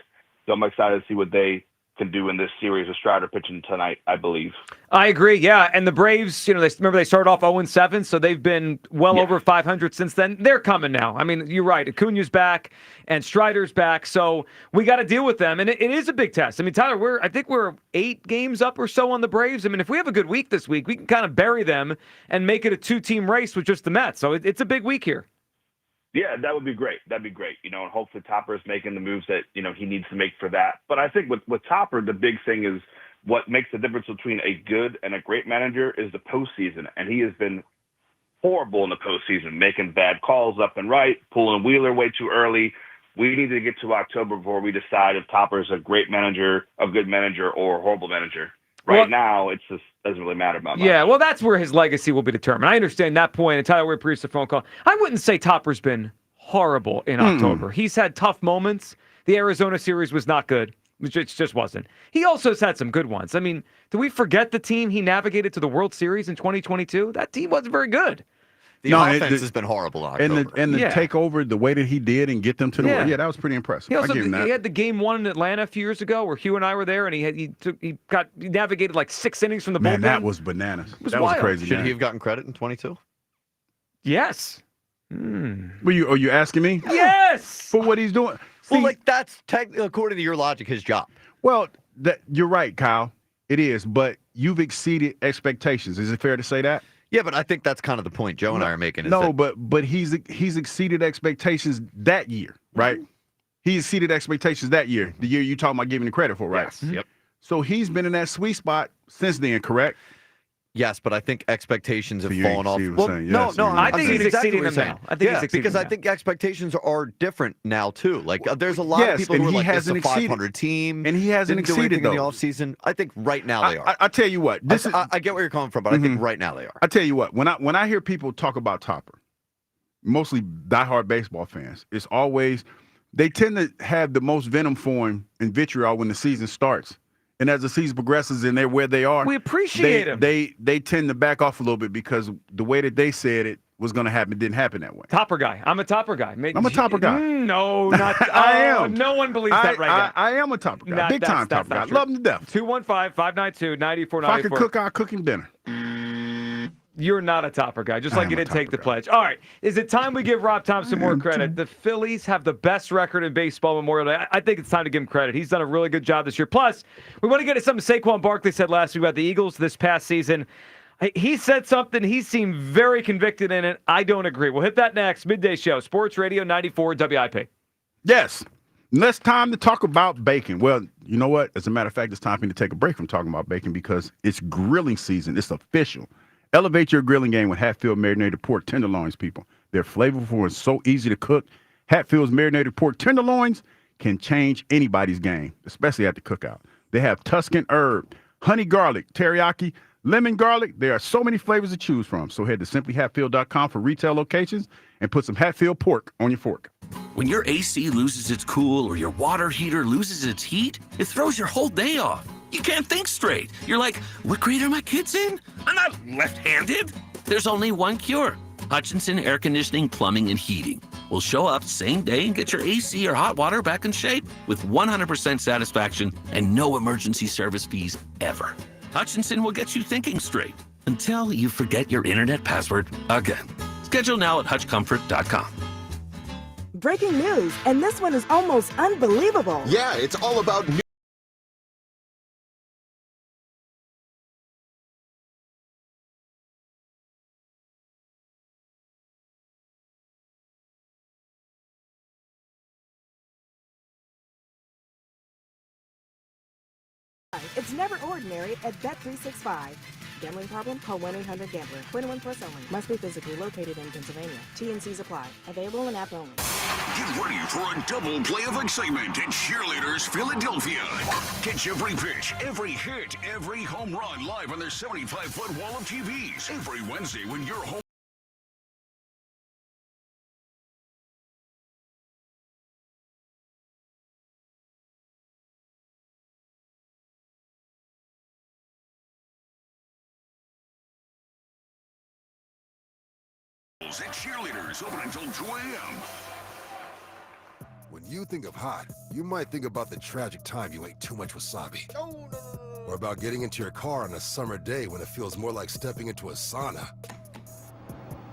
So I'm excited to see what they can do in this series with Strider pitching tonight, I believe. I agree, yeah. And the Braves, they started off 0-7, so they've been well over 500 since then. They're coming now. I mean, you're right. Acuna's back and Strider's back, so we got to deal with them. And it is a big test. I mean, Tyler, I think we're 8 games up or so on the Braves. I mean, if we have a good week this week, we can kind of bury them and make it a 2-team race with just the Mets. So it's a big week here. Yeah, that would be great. That'd be great. And hopefully Topper is making the moves that, he needs to make for that. But I think with Topper, the big thing is what makes the difference between a good and a great manager is the postseason. And he has been horrible in the postseason, making bad calls up and right, pulling Wheeler way too early. We need to get to October before we decide if Topper is a great manager, a good manager, or a horrible manager. Right now, it just doesn't really matter about much. Yeah, well, that's where his legacy will be determined. I understand that point. And Tyler, we appreciate the phone call. I wouldn't say Topper's been horrible in October. He's had tough moments. The Arizona series was not good. It just wasn't. He also has had some good ones. I mean, do we forget the team he navigated to the World Series in 2022? That team wasn't very good. The offense has been horrible in October. And the takeover, the way that he did and get them to the world, that was pretty impressive. He also I give him that. He had the game 1 in Atlanta a few years ago where Hugh and I were there, and he navigated like 6 innings from the bullpen. Man, that was bananas. That was crazy. Should he have gotten credit in 22? Yes. Are you asking me? Yes. For what he's doing. Well, that's technically, according to your logic, his job. Well, you're right, Kyle. It is, but you've exceeded expectations. Is it fair to say that? Yeah, but I think that's kind of the point Joe and I are making. But he's exceeded expectations that year, right? He exceeded expectations that year. The year you talking about giving the credit for, right? Yes. Yep. So he's been in that sweet spot since then, correct? Yes, but I think expectations have fallen off. I think he's exceeding them now. I think he's exceeding because I think expectations are different now too. Like there's a lot of people who are like, "This is a 500 team," and he hasn't exceeded in the offseason. I think right now they are. I tell you what, I get where you're coming from, but I think right now they are. I tell you what, when I hear people talk about Topper, mostly diehard baseball fans, it's always they tend to have the most venom for him and vitriol when the season starts. And as the season progresses and they're where they are, we appreciate him. They tend to back off a little bit because the way that they said it was going to happen. It didn't happen that way. Topper guy. I'm a Topper guy. I'm a Topper guy. No, not. I am. No one believes that right now. I am a Topper guy. Big time Topper guy. Love him to death. 215-592-9494. If I could cook, I'll cook him dinner. You're not a Topper guy, just like you didn't take the pledge. All right. Is it time we give Rob Thompson more credit? The Phillies have the best record in baseball Memorial Day. I think it's time to give him credit. He's done a really good job this year. Plus, we want to get at something Saquon Barkley said last week about the Eagles this past season. He said something. He seemed very convicted in it. I don't agree. We'll hit that next. Midday Show, Sports Radio 94 WIP. Yes. Less time to talk about bacon. Well, you know what? As a matter of fact, it's time for me to take a break from talking about bacon because it's grilling season. It's official. Elevate your grilling game with Hatfield marinated pork tenderloins, people. They're flavorful and so easy to cook. Hatfield's marinated pork tenderloins can change anybody's game, especially at the cookout. They have Tuscan herb, honey garlic, teriyaki, lemon garlic. There are so many flavors to choose from. So head to simplyhatfield.com for retail locations and put some Hatfield pork on your fork. When your AC loses its cool or your water heater loses its heat, it throws your whole day off. You can't think straight. You're like, what grade are my kids in? I'm not left-handed. There's only one cure. Hutchinson Air Conditioning, Plumbing, and Heating will show up same day and get your AC or hot water back in shape with 100% satisfaction and no emergency service fees ever. Hutchinson will get you thinking straight until you forget your internet password again. Schedule now at hutchcomfort.com. Breaking news, and this one is almost unbelievable. Yeah, it's all about new. It's never ordinary at Bet365. Gambling problem? Call 1-800-GAMBLER. 21 plus only. Must be physically located in Pennsylvania. T&Cs apply. Available in app only. Get ready for a double play of excitement at Cheerleaders Philadelphia. Catch every pitch, every hit, every home run live on their 75-foot wall of TVs every Wednesday when you're home. At Cheerleaders, open until 2 a.m. When you think of hot, you might think about the tragic time you ate too much wasabi. Or about getting into your car on a summer day when it feels more like stepping into a sauna.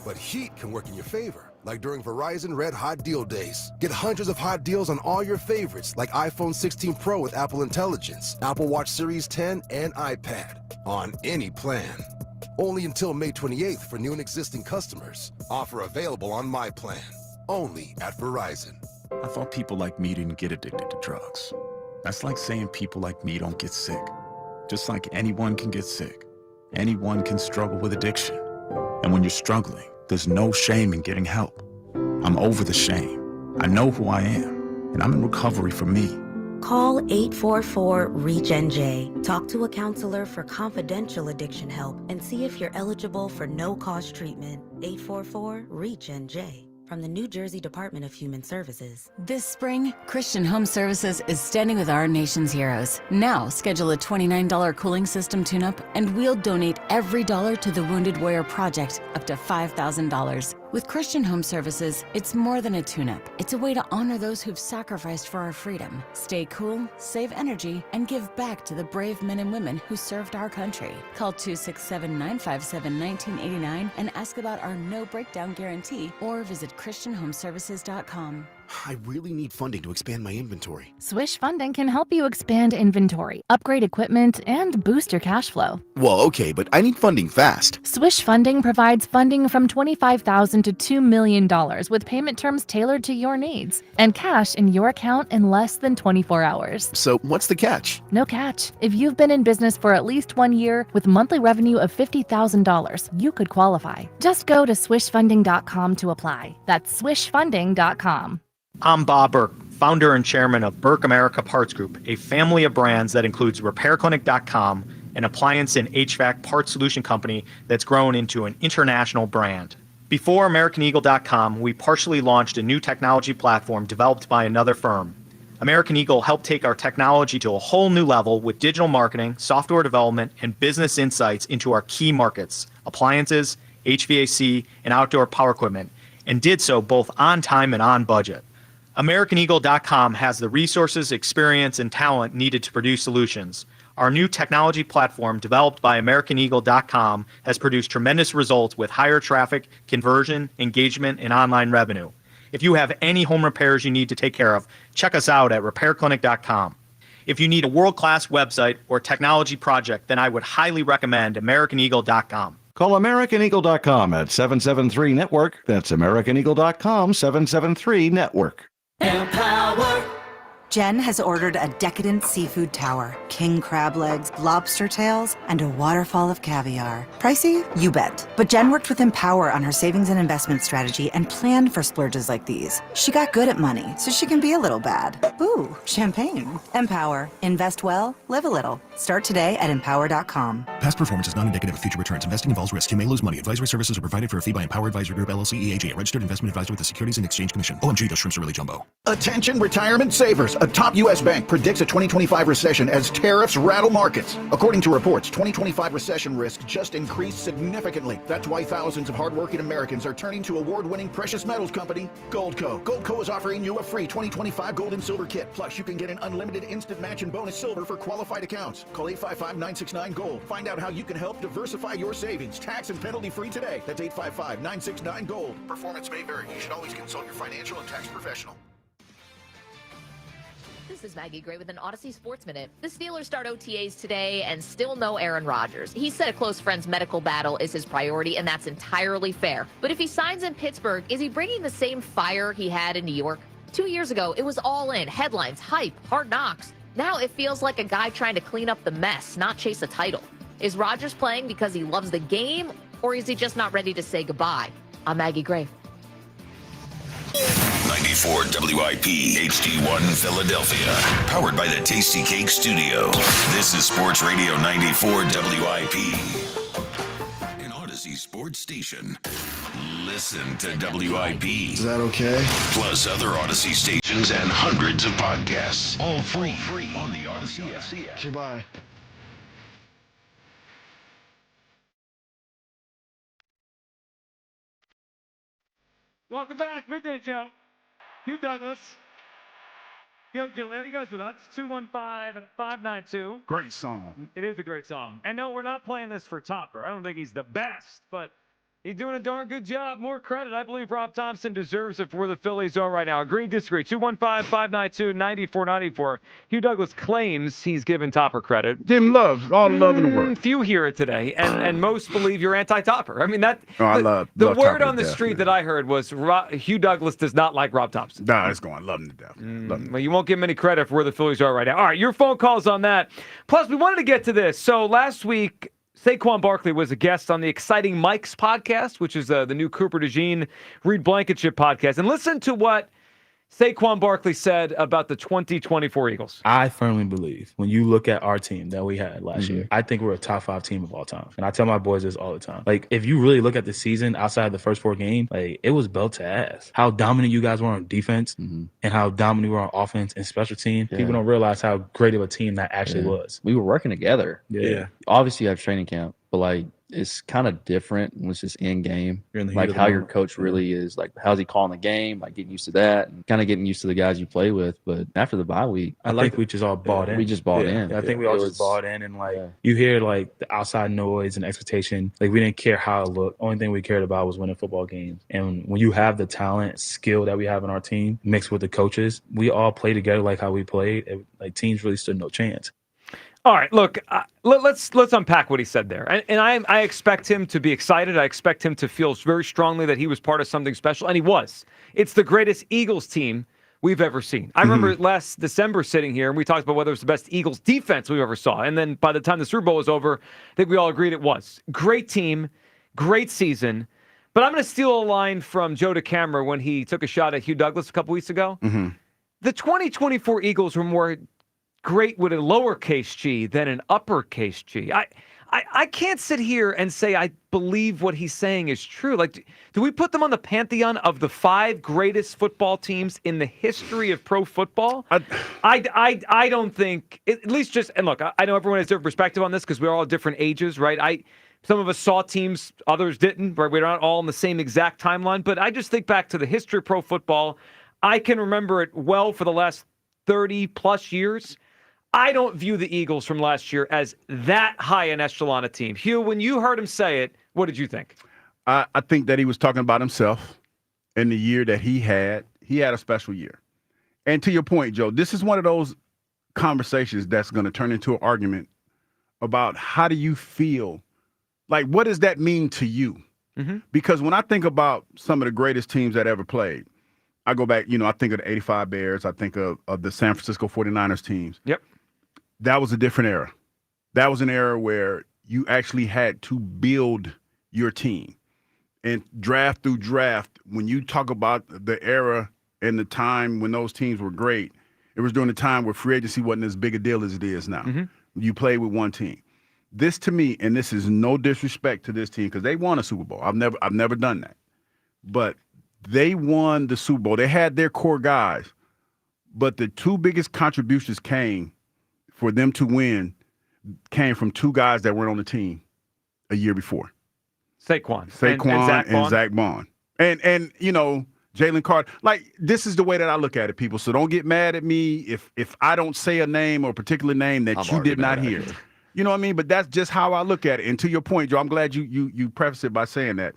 But heat can work in your favor, like during Verizon Red Hot Deal Days. Get hundreds of hot deals on all your favorites, like iPhone 16 Pro with Apple Intelligence, Apple Watch Series 10, and iPad, on any plan. Only until May 28th for new and existing customers. Offer available on My Plan. Only at Verizon. I thought people like me didn't get addicted to drugs. That's like saying people like me don't get sick. Just like anyone can get sick. Anyone can struggle with addiction. And when you're struggling, there's no shame in getting help. I'm over the shame. I know who I am, and I'm in recovery for me. Call 844-REACH-NJ. Talk to a counselor for confidential addiction help and see if you're eligible for no-cost treatment. 844-REACH-NJ. From the New Jersey Department of Human Services. This spring, Christian Home Services is standing with our nation's heroes. Now, schedule a $29 cooling system tune-up, and we'll donate every dollar to the Wounded Warrior Project, up to $5,000. With Christian Home Services, it's more than a tune-up. It's a way to honor those who've sacrificed for our freedom, stay cool, save energy, and give back to the brave men and women who served our country. Call 267-957-1989 and ask about our no breakdown guarantee, or visit ChristianHomeservices.com. I really need funding to expand my inventory. Swish Funding can help you expand inventory, upgrade equipment, and boost your cash flow. Well, okay, but I need funding fast. Swish Funding provides funding from $25,000 to $2 million with payment terms tailored to your needs and cash in your account in less than 24 hours. So what's the catch? No catch. If you've been in business for at least 1 year with monthly revenue of $50,000, you could qualify. Just go to swishfunding.com to apply. That's swishfunding.com. I'm Bob Burke, founder and chairman of Burke America Parts Group, a family of brands that includes RepairClinic.com, an appliance and HVAC parts solution company that's grown into an international brand. Before AmericanEagle.com, we partially launched a new technology platform developed by another firm. American Eagle helped take our technology to a whole new level with digital marketing, software development, and business insights into our key markets, appliances, HVAC, and outdoor power equipment, and did so both on time and on budget. AmericanEagle.com has the resources, experience, and talent needed to produce solutions. Our new technology platform, developed by AmericanEagle.com, has produced tremendous results with higher traffic, conversion, engagement, and online revenue. If you have any home repairs you need to take care of, check us out at RepairClinic.com. If you need a world-class website or technology project, then I would highly recommend AmericanEagle.com. Call AmericanEagle.com at 773-NETWORK. That's AmericanEagle.com, 773-NETWORK. Empower. Jen has ordered a decadent seafood tower, king crab legs, lobster tails, and a waterfall of caviar. Pricey? You bet. But Jen worked with Empower on her savings and investment strategy and planned for splurges like these. She got good at money, so she can be a little bad. Ooh, champagne. Empower. Invest well, live a little. Start today at empower.com. Past performance is not indicative of future returns. Investing involves risk. You may lose money. Advisory services are provided for a fee by Empower Advisory Group, LLC, EAG, a registered investment advisor with the Securities and Exchange Commission. OMG, those shrimps are really jumbo. Attention retirement savers. A top U.S. bank predicts a 2025 recession as tariffs rattle markets. According to reports, 2025 recession risk just increased significantly. That's why thousands of hardworking Americans are turning to award-winning precious metals company, Goldco. Goldco is offering you a free 2025 gold and silver kit. Plus, you can get an unlimited instant match and bonus silver for qualified accounts. Call 855-969-GOLD. Find out how you can help diversify your savings. Tax and penalty free today. That's 855-969-GOLD. Performance may vary. You should always consult your financial and tax professional. This is Maggie Gray with an Odyssey Sports Minute. The Steelers start OTAs today and still no Aaron Rodgers. He said a close friend's medical battle is his priority, and that's entirely fair. But if he signs in Pittsburgh, is he bringing the same fire he had in New York? 2 years ago, it was all in. Headlines, hype, hard knocks. Now it feels like a guy trying to clean up the mess, not chase a title. Is Rodgers playing because he loves the game, or is he just not ready to say goodbye? I'm Maggie Gray. 94 WIP HD1 Philadelphia. Powered by the Tasty Cake Studio. This is Sports Radio 94 WIP. An Odyssey sports station. Listen to WIP. Is that okay? Plus other Odyssey stations and hundreds of podcasts. All free on the Odyssey app. Goodbye. Welcome back, Midday Show. Hugh Douglas. Yo, Gillian goes with us. 215-592. Great song. It is a great song. And no, we're not playing this for Topper. I don't think he's the best, but he's doing a darn good job. More credit. I believe Rob Thompson deserves it for where the Phillies are right now. Agree, disagree. 215-592-9494. Hugh Douglas claims he's given Topper credit. Jim Love, all the love in the world. Few hear it today, and most believe you're anti-Topper. I mean, that. I love word Topper on the street that I heard was Hugh Douglas does not like Rob Thompson. Nah, it's going. Love him to death. Well, you won't give him any credit for where the Phillies are right now. All right, your phone calls on that. Plus, we wanted to get to this. So last week, Saquon Barkley was a guest on the Exciting Mike's podcast, which is the new Cooper DeJean, Reed Blankenship podcast. And listen to what Saquon Barkley said about the 2024 Eagles. I firmly believe when you look at our team that we had last year, I think we're a top 5 team of all time. And I tell my boys this all the time. Like, if you really look at the season outside of the first 4 games, like, it was belt to ass. How dominant you guys were on defense and how dominant we were on offense and special team. Yeah. People don't realize how great of a team that actually was. We were working together. Yeah. Obviously, you have training camp, but like, it's kind of different when it's just in game. You're in the heat like of the how your moment. coach really is. Like, how's he calling the game? Like, getting used to that and kind of getting used to the guys you play with. But after the bye week, I think we just all bought in. We just bought in. I think we all It just was- bought in, and like you hear like the outside noise and expectation. Like, we didn't care how it looked. Only thing we cared about was winning football games. And when you have the talent, skill that we have in our team mixed with the coaches, we all play together like how we played. Like, teams really stood no chance. All right, look, let's unpack what he said there. And I expect him to be excited. I expect him to feel very strongly that he was part of something special, and he was. It's the greatest Eagles team we've ever seen. I remember last December sitting here, and we talked about whether it was the best Eagles defense we ever saw. And then by the time the Super Bowl was over, I think we all agreed it was. Great team, great season. But I'm going to steal a line from Joe DeCamera when he took a shot at Hugh Douglas a couple weeks ago. The 2024 Eagles were more great with a lowercase g than an uppercase G. I can't sit here and say I believe what he's saying is true. Like, do we put them on the pantheon of the 5 greatest football teams in the history of pro football? I don't think, at least just, and look, I know everyone has different perspective on this because we're all different ages, right? Some of us saw teams, others didn't. Right? We're not all on the same exact timeline. But I just think back to the history of pro football. I can remember it well for the last 30-plus years. I don't view the Eagles from last year as that high an echelon of team. Hugh, when you heard him say it, what did you think? I think that he was talking about himself and the year that he had. He had a special year. And to your point, Joe, this is one of those conversations that's going to turn into an argument about how do you feel? Like, what does that mean to you? Mm-hmm. Because when I think about some of the greatest teams that ever played, I go back, I think of the 85 Bears. I think of the San Francisco 49ers teams. Yep. That was a different era. That was an era where you actually had to build your team. And draft through draft, when you talk about the era and the time when those teams were great, it was during the time where free agency wasn't as big a deal as it is now. Mm-hmm. You played with one team. This to me, and this is no disrespect to this team because they won a Super Bowl. I've never done that. But they won the Super Bowl. They had their core guys. But the two biggest contributions came for them to win came from two guys that weren't on the team a year before. Saquon and Zach Bond. And Jalen Carter. Like, this is the way that I look at it, people. So don't get mad at me if I don't say a name or a particular name that you did not hear. You know what I mean? But that's just how I look at it. And to your point, Joe, I'm glad you prefaced it by saying that.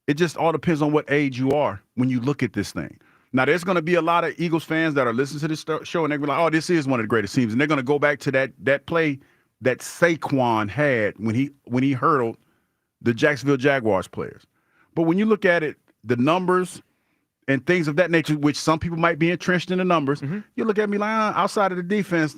It just all depends on what age you are when you look at this thing. Now, there's going to be a lot of Eagles fans that are listening to this show, and they're going to be like, oh, this is one of the greatest teams. And they're going to go back to that play that Saquon had when he hurdled the Jacksonville Jaguars players. But when you look at it, the numbers and things of that nature, which some people might be entrenched in the numbers, you look at me like, outside of the defense,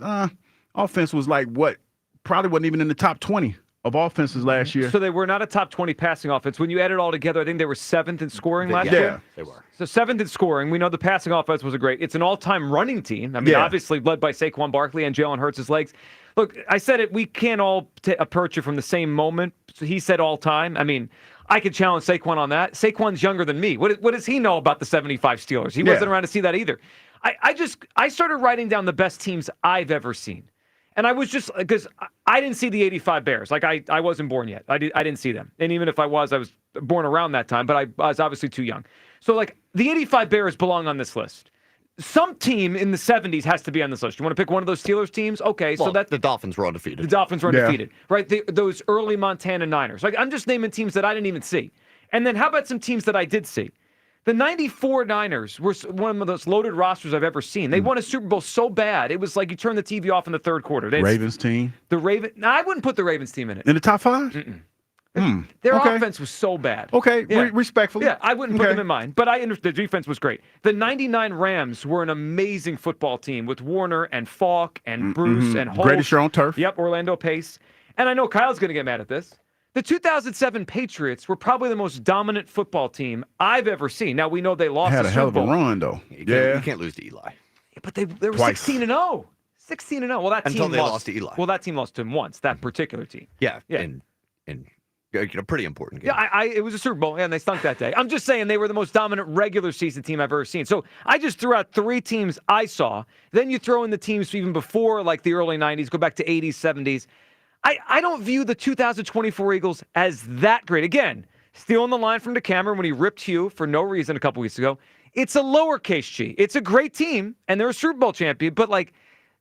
offense was like what? Probably wasn't even in the top 20 of offenses last year. So they were not a top 20 passing offense. When you add it all together, I think they were 7th in scoring last year. Yeah, they were. So 7th in scoring. We know the passing offense was great. It's an all-time running team. I mean, obviously led by Saquon Barkley and Jalen Hurts' legs. Look, I said it, we can't all approach it from the same moment. So he said all time. I mean, I could challenge Saquon on that. Saquon's younger than me. What does he know about the 75 Steelers? He wasn't around to see that either. I started writing down the best teams I've ever seen. And I was just, because I didn't see the 85 Bears. Like, I wasn't born yet. I didn't see them. And even if I was born around that time, but I was obviously too young. So, like, the 85 Bears belong on this list. Some team in the 70s has to be on this list. You want to pick one of those Steelers teams? Okay, well, so that's... The Dolphins were undefeated. The Dolphins were undefeated, right? Those early Montana Niners. Like, I'm just naming teams that I didn't even see. And then how about some teams that I did see? The 94 Niners were one of those loaded rosters I've ever seen. They won a Super Bowl so bad, it was like you turn the TV off in the third quarter. Ravens team? No, I wouldn't put the Ravens team in it. In the top 5? Their offense was so bad. Okay, respectfully. Yeah, I wouldn't put them in mine, but I understand the defense was great. The 99 Rams were an amazing football team with Warner and Falk and Bruce and Holt. Greatest year on turf. Yep, Orlando Pace. And I know Kyle's going to get mad at this. The 2007 Patriots were probably the most dominant football team I've ever seen. Now, we know they lost had the a Super hell of a Bowl. run, though. You can't lose to Eli. But they were 16-0. 16-0. Well, that Until team they lost to Eli. Well, that team lost to him once, that particular team. Yeah. And a pretty important game. Yeah, it was a Super Bowl, and they stunk that day. I'm just saying they were the most dominant regular season team I've ever seen. So I just threw out 3 teams I saw. Then you throw in the teams even before, like the early 90s, go back to 80s, 70s. I don't view the 2024 Eagles as that great. Again, stealing the line from DeCameron when he ripped Hugh for no reason a couple weeks ago. It's a lowercase g. It's a great team, and they're a Super Bowl champion, but like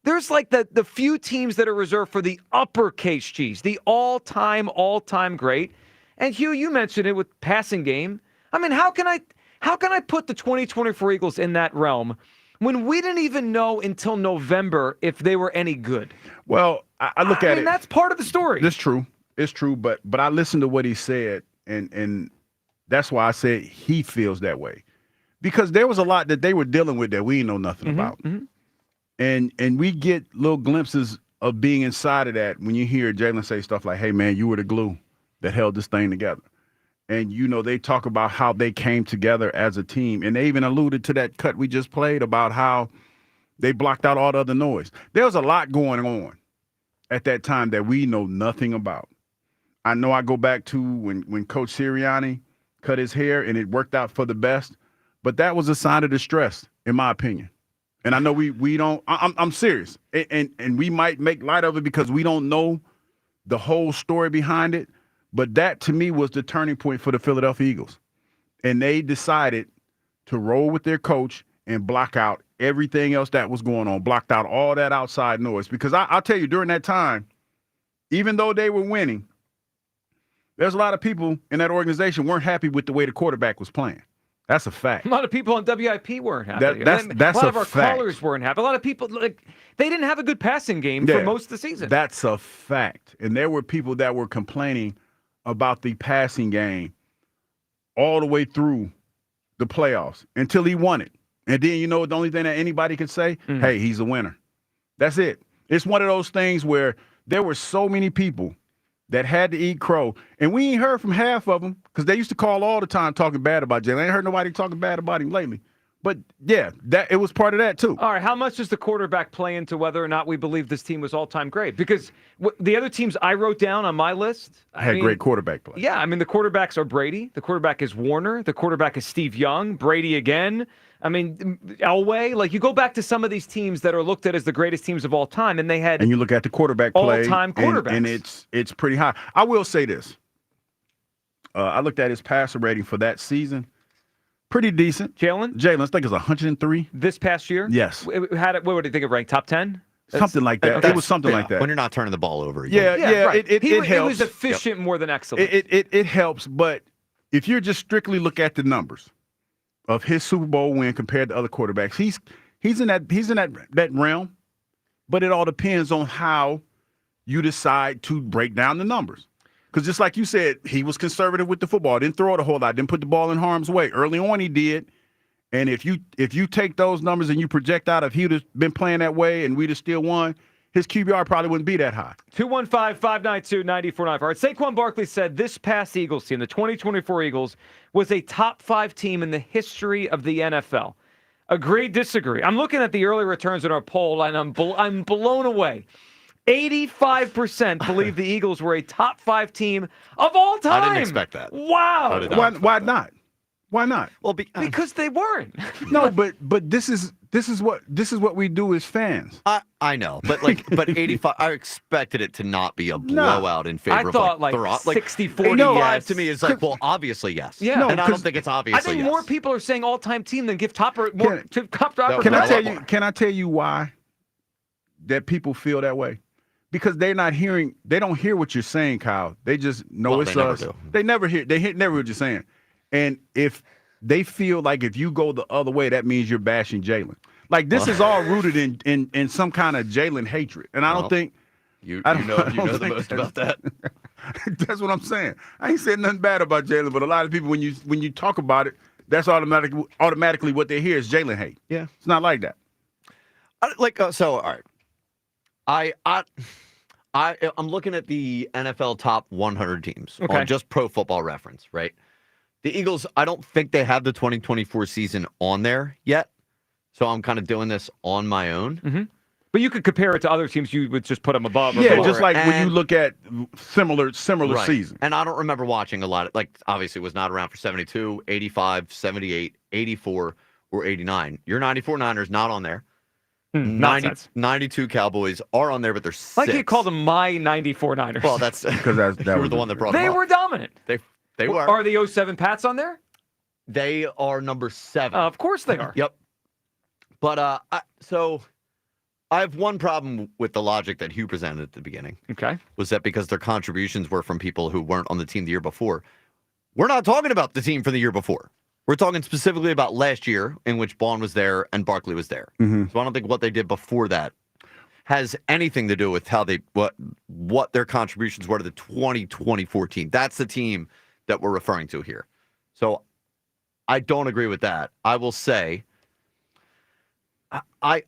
there's like the few teams that are reserved for the uppercase G's, the all-time great. And Hugh, you mentioned it with passing game. I mean, how can I put the 2024 Eagles in that realm when we didn't even know until November if they were any good? Well, I look at it. That's part of the story. It's true. It's true. But I listened to what he said, and that's why I said he feels that way. Because there was a lot that they were dealing with that we know nothing about. And we get little glimpses of being inside of that when you hear Jalen say stuff like, hey, man, you were the glue that held this thing together. And, they talk about how they came together as a team. And they even alluded to that cut we just played about how they blocked out all the other noise. There was a lot going on at that time that we know nothing about. I know I go back to when Coach Sirianni cut his hair and it worked out for the best, but that was a sign of distress, in my opinion. And I know we don't, I'm serious. And we might make light of it because we don't know the whole story behind it. But that, to me, was the turning point for the Philadelphia Eagles. And they decided to roll with their coach and block out everything else that was going on, blocked out all that outside noise. Because I'll tell you, during that time, even though they were winning, there's a lot of people in that organization weren't happy with the way the quarterback was playing. That's a fact. A lot of people on WIP weren't happy. That's a lot of our fact. callers weren't happy. A lot of people, they didn't have a good passing game for most of the season. That's a fact. And there were people that were complaining about the passing game all the way through the playoffs until he won it. And then, the only thing that anybody could say, hey, he's a winner. That's it. It's one of those things where there were so many people that had to eat crow. And we ain't heard from half of them because they used to call all the time talking bad about Jalen. I ain't heard nobody talking bad about him lately. But, yeah, it was part of that, too. All right, how much does the quarterback play into whether or not we believe this team was all-time great? Because the other teams I wrote down on my list had great quarterback play. Yeah, the quarterbacks are Brady. The quarterback is Warner. The quarterback is Steve Young. Brady again. Elway. You go back to some of these teams that are looked at as the greatest teams of all time, and they had and you look at the quarterback play, all-time quarterbacks, and it's pretty high. I will say this: I looked at his passer rating for that season, pretty decent. Jalen, I think it's 103 this past year. Yes, what would you think it ranked? Top 10? Something like that. It was something like that. When you're not turning the ball over. Yeah. Right. It helps. He was efficient more than excellent. It helps, but if you're just strictly look at the numbers of his Super Bowl win compared to other quarterbacks, he's in that realm, but it all depends on how you decide to break down the numbers. Because just like you said, he was conservative with the football, didn't throw it a whole lot, didn't put the ball in harm's way. Early on he did, and if you take those numbers and you project out if he'd have been playing that way and we'd have still won, his QBR probably wouldn't be that high. 215-592-9495. All right, Saquon Barkley said this past Eagles team, the 2024 Eagles, was a top 5 team in the history of the NFL. Agree, disagree? I'm looking at the early returns in our poll, and I'm blown away. 85% believe the Eagles were a top 5 team of all time. I didn't expect that. Wow. Why not? Why not? Well, because they weren't. No, but this is what we do as fans. I know, but 85. I expected it to not be a blowout in favor I thought of 60-40. 85 yes. to me is obviously yes. Yeah, and I don't think it's obviously. I think yes. more people are saying all-time team than give top Can I tell you why that people feel that way? Because they don't hear what you're saying, Kyle. They just know it's us. They never hear what you're saying. And if they feel like if you go the other way, that means you're bashing Jalen. This is all rooted in some kind of Jalen hatred. And I don't think you know the most about that. That's what I'm saying. I ain't saying nothing bad about Jalen, but a lot of people when you talk about it, that's automatically what they hear is Jalen hate. Yeah. It's not like that. All right. I'm looking at the NFL top 100 teams on just Pro Football Reference, right? The Eagles, I don't think they have the 2024 season on there yet, so I'm kind of doing this on my own. Mm-hmm. But you could compare it to other teams. You would just put them above. Yeah, just like when you look at similar seasons. And I don't remember watching a lot of, obviously was not around for 72, 85, 78, 84, or 89. Your 94 Niners not on there. 92 Cowboys are on there, but they're 6. Like you called them my 94 Niners. Well, that's because you were the one that brought them up. They were dominant. They were. Are the 07 Pats on there? They are number 7. Of course they are. Yep. But I have one problem with the logic that Hugh presented at the beginning. Okay. Was that because their contributions were from people who weren't on the team the year before? We're not talking about the team from the year before. We're talking specifically about last year in which Bond was there and Barkley was there. Mm-hmm. So I don't think what they did before that has anything to do with how what their contributions were to the 2024 team. That's the team that we're referring to here. So I don't agree with that. I will say I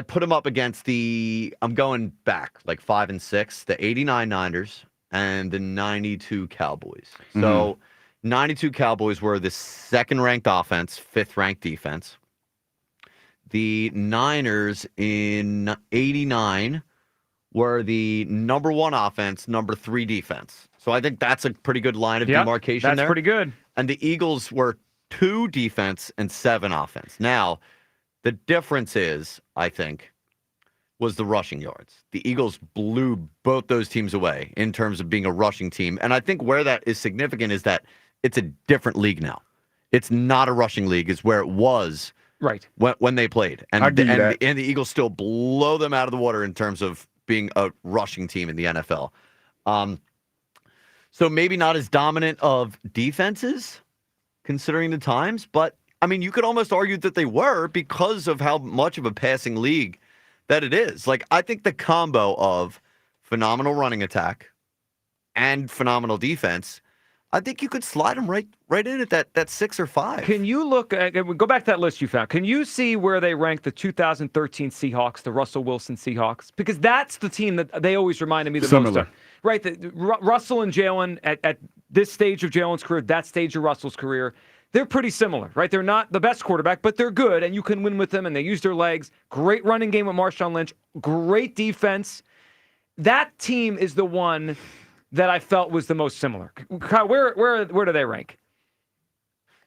put them up against I'm going back 5 and 6, the 89 Niners and the 92 Cowboys. So 92 Cowboys were the 2nd-ranked offense, 5th-ranked defense. The Niners in 89 were the number 1 offense, number 3 defense. So I think that's a pretty good line of demarcation there. That's pretty good. And the Eagles were 2 defense and 7 offense. Now, the difference is, I think, was the rushing yards. The Eagles blew both those teams away in terms of being a rushing team. And I think where that is significant is that it's a different league now. It's not a rushing league. It's where it was right when they played. And, I'll give you that. and the Eagles still blow them out of the water in terms of being a rushing team in the NFL. So maybe not as dominant of defenses, considering the times. But, I mean, you could almost argue that they were because of how much of a passing league that it is. Like, I think the combo of phenomenal running attack and phenomenal defense, I think you could slide them right in at that 6 or 5. Can you look at, go back to that list you found? Can you see where they rank the 2013 Seahawks, the Russell Wilson Seahawks? Because that's the team that they always reminded me the most of. Right, Russell and Jalen at this stage of Jalen's career, that stage of Russell's career, they're pretty similar, right? They're not the best quarterback, but they're good, and you can win with them, and they use their legs. Great running game with Marshawn Lynch. Great defense. That team is the one that I felt was the most similar. Kyle, where do they rank?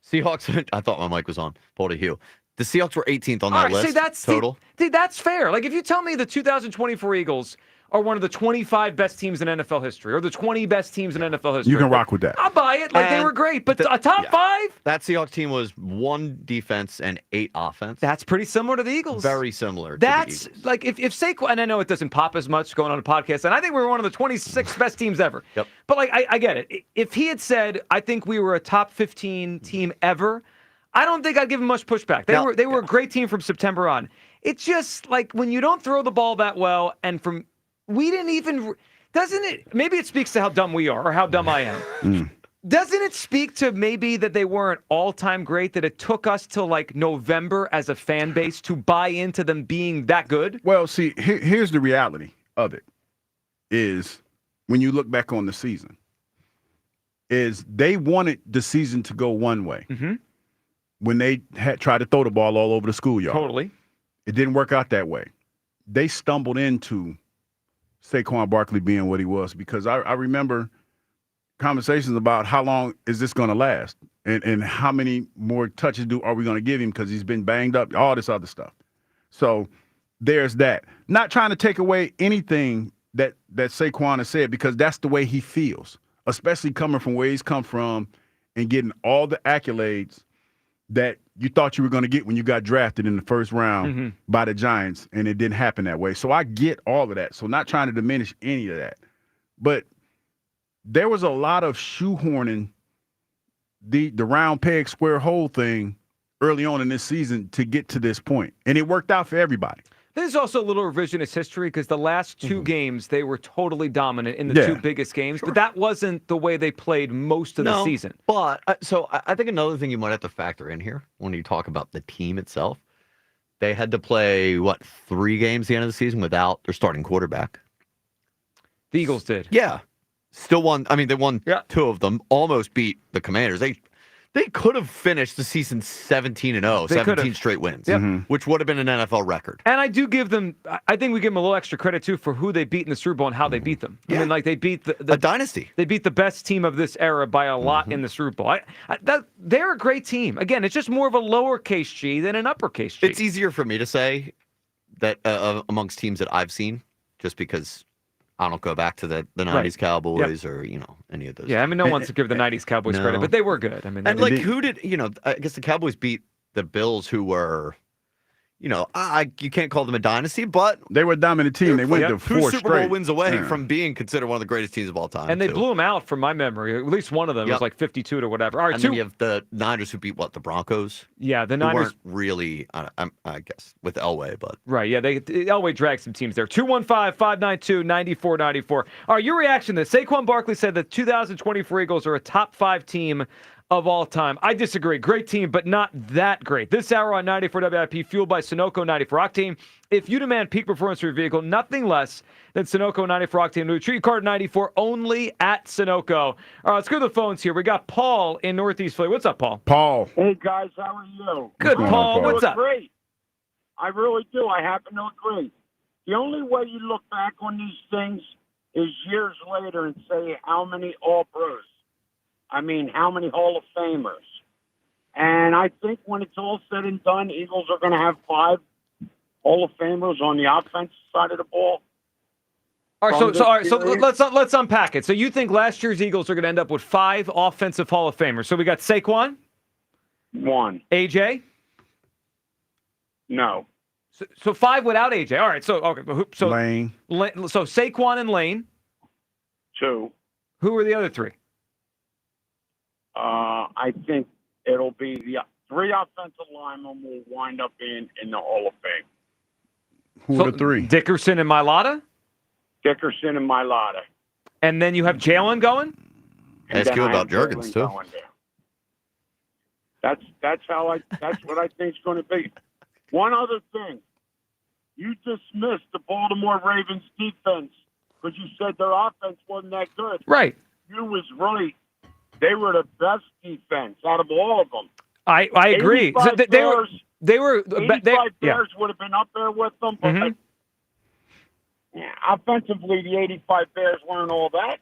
Seahawks, I thought my mic was on. Pulled a Hugh. The Seahawks were 18th on that list. Total. See, that's fair. Like, if you tell me the 2024 Eagles are one of the 25 best teams in NFL history, or the 20 best teams in NFL history, You can rock with that. I'll buy it. Like, they were great. But a top 5? That Seahawks team was 1 defense and 8 offense. That's pretty similar to the Eagles. Very similar. That's to the Eagles. like if Saquon, and I know it doesn't pop as much going on a podcast, and I think we were one of the 26 best teams ever. Yep. But like I get it. If he had said, I think we were a top 15 team ever, I don't think I'd give him much pushback. They were a great team from September on. It's just like when you don't throw the ball that well, and we didn't even, doesn't it, maybe it speaks to how dumb we are or how dumb I am. Doesn't it speak to maybe that they weren't all-time great, that it took us till like November as a fan base to buy into them being that good? Well, see, here's the reality of it, is when you look back on the season, is they wanted the season to go one way. Mm-hmm. When they had tried to throw the ball all over the schoolyard. Totally. It didn't work out that way. They stumbled into Saquon Barkley being what he was, because I remember conversations about how long is this going to last, and how many more touches are we going to give him, because he's been banged up, all this other stuff. So there's that. Not trying to take away anything that Saquon has said, because that's the way he feels, especially coming from where he's come from and getting all the accolades that you thought you were going to get when you got drafted in the first round by the Giants, and it didn't happen that way. So I get all of that. So not trying to diminish any of that. But there was a lot of shoehorning the round peg square hole thing early on in this season to get to this point. And it worked out for everybody. There's also a little revisionist history, because the last 2 games, they were totally dominant in the 2 biggest games. Sure. But that wasn't the way they played most of the season. But so I think another thing you might have to factor in here when you talk about the team itself, they had to play, 3 games at the end of the season without their starting quarterback. The Eagles did. Yeah. Still won. I mean, they won 2 of them, almost beat the Commanders. They could have finished the season 17-0, 17 straight wins, which would have been an NFL record. And I do give them, I think we give them a little extra credit, too, for who they beat in the Super Bowl and how they beat them. I mean, like, they beat a dynasty. They beat the best team of this era by a lot in the Super Bowl. They're a great team. Again, it's just more of a lowercase G than an uppercase G. It's easier for me to say that amongst teams that I've seen, just because I don't go back to the 90s Cowboys or, any of those. Yeah, I mean, no one's to give the 90s Cowboys credit, but they were good. I mean, and who did, I guess the Cowboys beat the Bills, who were, you can't call them a dynasty, but they were a dominant team. They went to 4 2 Super Bowl straight wins away from being considered one of the greatest teams of all time. And they blew them out, from my memory. At least one of them was like 52 to whatever. All right, and then you have the Niners, who beat the Broncos? Yeah, the Niners weren't really, I guess, with Elway, but right. Yeah, Elway dragged some teams there. 215-592-9494. All right, your reaction to this? Saquon Barkley said the 2024 Eagles are a top 5 team of all time. I disagree. Great team, but not that great. This hour on 94 WIP, fueled by Sunoco 94 Octane. If you demand peak performance for your vehicle, nothing less than Sunoco 94 Octane. New Treat Card 94 only at Sunoco. All right, let's go to the phones here. We got Paul in Northeast Philly. What's up, Paul? Paul. Hey, guys. How are you? Good, Paul. What's up? Great. I really do. I happen to agree. The only way you look back on these things is years later and say how many All-Pros. I mean, how many Hall of Famers? And I think when it's all said and done, Eagles are going to have 5 Hall of Famers on the offensive side of the ball. All right, From so this period. let's unpack it. So you think last year's Eagles are going to end up with 5 offensive Hall of Famers? So we got Saquon, 1. AJ. No. So 5 without AJ. All right. So Lane. So Saquon and Lane. 2. Who are the other 3? I think it'll be the 3 offensive linemen will wind up in the Hall of Fame. Who are the 3? Dickerson and Mailata. Dickerson and Mailata. And then you have Jalen going. And Ask you then I about have Juergens Jalen too. going there. That's what I think is going to be. One other thing. You dismissed the Baltimore Ravens defense because you said their offense wasn't that good. Right. You was right. They were the best defense out of all of them. I agree. So they were 85 Bears would have been up there with them, but offensively, the 85 Bears weren't all that.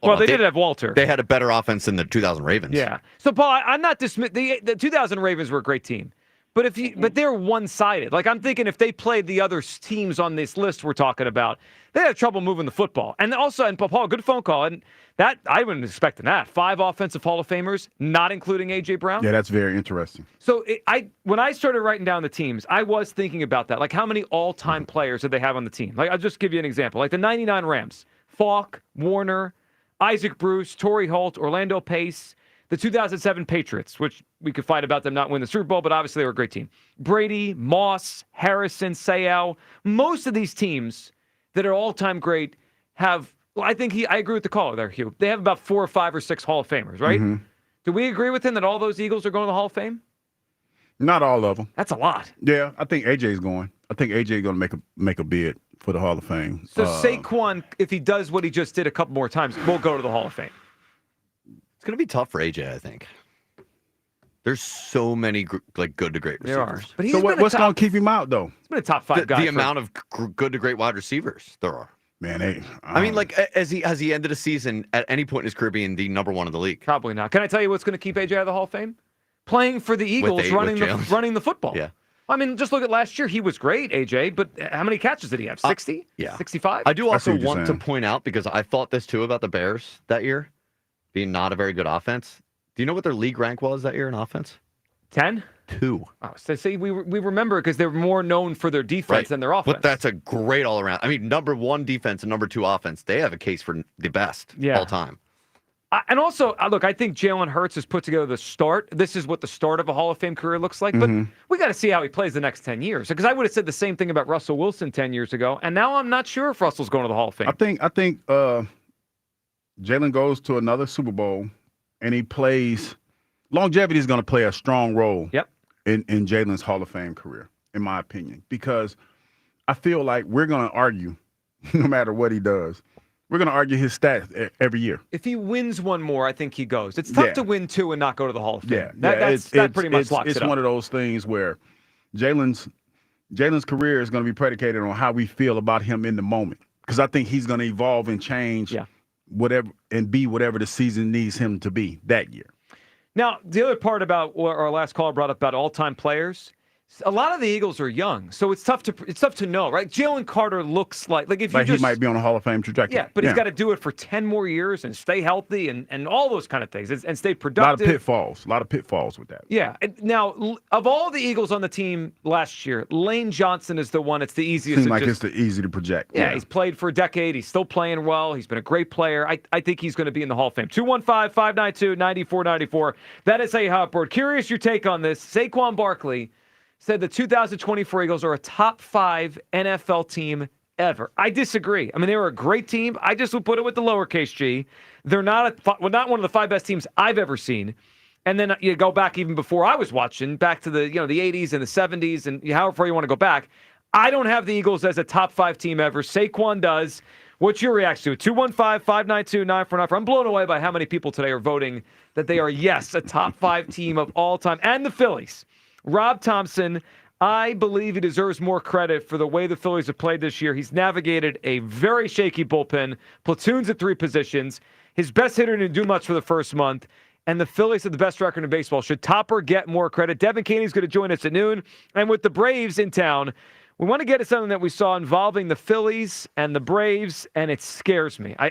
Well, they did have Walter. They had a better offense than the 2000 Ravens. Yeah. So, Paul, I'm not dismissing the 2000 Ravens were a great team. But they're one-sided. Like, I'm thinking if they played the other teams on this list we're talking about, they had trouble moving the football. And also, and Paul, good phone call. And that I wouldn't expect that. 5 offensive Hall of Famers, not including A.J. Brown. Yeah, that's very interesting. So when I started writing down the teams, I was thinking about that. Like, how many all-time players did they have on the team? Like, I'll just give you an example. Like the 99 Rams, Falk, Warner, Isaac Bruce, Torrey Holt, Orlando Pace, the 2007 Patriots, which we could fight about them not winning the Super Bowl, but obviously they were a great team. Brady, Moss, Harrison, Sayal. Most of these teams that are all-time great have, well, I agree with the caller there, Hugh. They have about 4 or 5 or 6 Hall of Famers, right? Mm-hmm. Do we agree with him that all those Eagles are going to the Hall of Fame? Not all of them. That's a lot. Yeah, I think AJ's going. I think AJ's going to make a bid for the Hall of Fame. So Saquon, if he does what he just did a couple more times, will go to the Hall of Fame. It's going to be tough for AJ, I think. There's so many good to great receivers. There are. But So what's going to keep him out, though? He's been a top 5 guy. The amount of good to great wide receivers there are. Man, I mean, like, has he ended a season at any point in his career being the number 1 in the league? Probably not. Can I tell you what's going to keep AJ out of the Hall of Fame? Playing for the Eagles, running the football. Yeah. I mean, just look at last year. He was great, AJ, but how many catches did he have? 60? Yeah. 65? I do also want to point out, because I thought this too about the Bears that year, being not a very good offense. Do you know what their league rank was that year in offense? 10? 2. Oh, so see, we remember because they're more known for their defense than their offense. But that's a great all around. I mean, number 1 defense and number 2 offense, they have a case for the best all time. And also, look, I think Jalen Hurts has put together the start. This is what the start of a Hall of Fame career looks like. But we got to see how he plays the next 10 years. Because I would have said the same thing about Russell Wilson 10 years ago. And now I'm not sure if Russell's going to the Hall of Fame. I think Jalen goes to another Super Bowl, and he plays. Longevity is going to play a strong role. Yep. In Jalen's Hall of Fame career, in my opinion, because I feel like we're going to argue, no matter what he does, we're going to argue his stats every year. If he wins one more, I think he goes. It's tough to win 2 and not go to the Hall of Fame. Yeah, That pretty much locks it up. It's one of those things where Jalen's career is going to be predicated on how we feel about him in the moment, because I think he's going to evolve and change whatever and be whatever the season needs him to be that year. Now, the other part about what our last caller brought up about all-time players, a lot of the Eagles are young, so it's tough to know, right? Jalen Carter looks like if you he might be on a Hall of Fame trajectory. Yeah, but he's got to do it for 10 more years and stay healthy and all those kind of things and stay productive. A lot of pitfalls with that. Yeah. Now, of all the Eagles on the team last year, Lane Johnson is the one. It's the easiest. Seems like it's the easy to project. Yeah, he's played for a decade. He's still playing well. He's been a great player. I think he's going to be in the Hall of Fame. 215-592-9494. That is a hot board. Curious your take on this. Saquon Barkley said the 2024 Eagles are a top 5 NFL team ever. I disagree. I mean, they were a great team. I just would put it with the lowercase g. They're not one of the 5 best teams I've ever seen. And then you go back even before I was watching, back to the 80s and the 70s and however far you want to go back. I don't have the Eagles as a top 5 team ever. Saquon does. What's your reaction to it? 215-592-9494. I'm blown away by how many people today are voting that they are, yes, a top 5 team of all time. And the Phillies. Rob Thompson, I believe he deserves more credit for the way the Phillies have played this year. He's navigated a very shaky bullpen, platoons at 3 positions. His best hitter didn't do much for the first month, and the Phillies have the best record in baseball. Should Topper get more credit? Devin Caney's going to join us at noon. And with the Braves in town, We want to get to something that we saw involving the Phillies and the Braves, and it scares me. I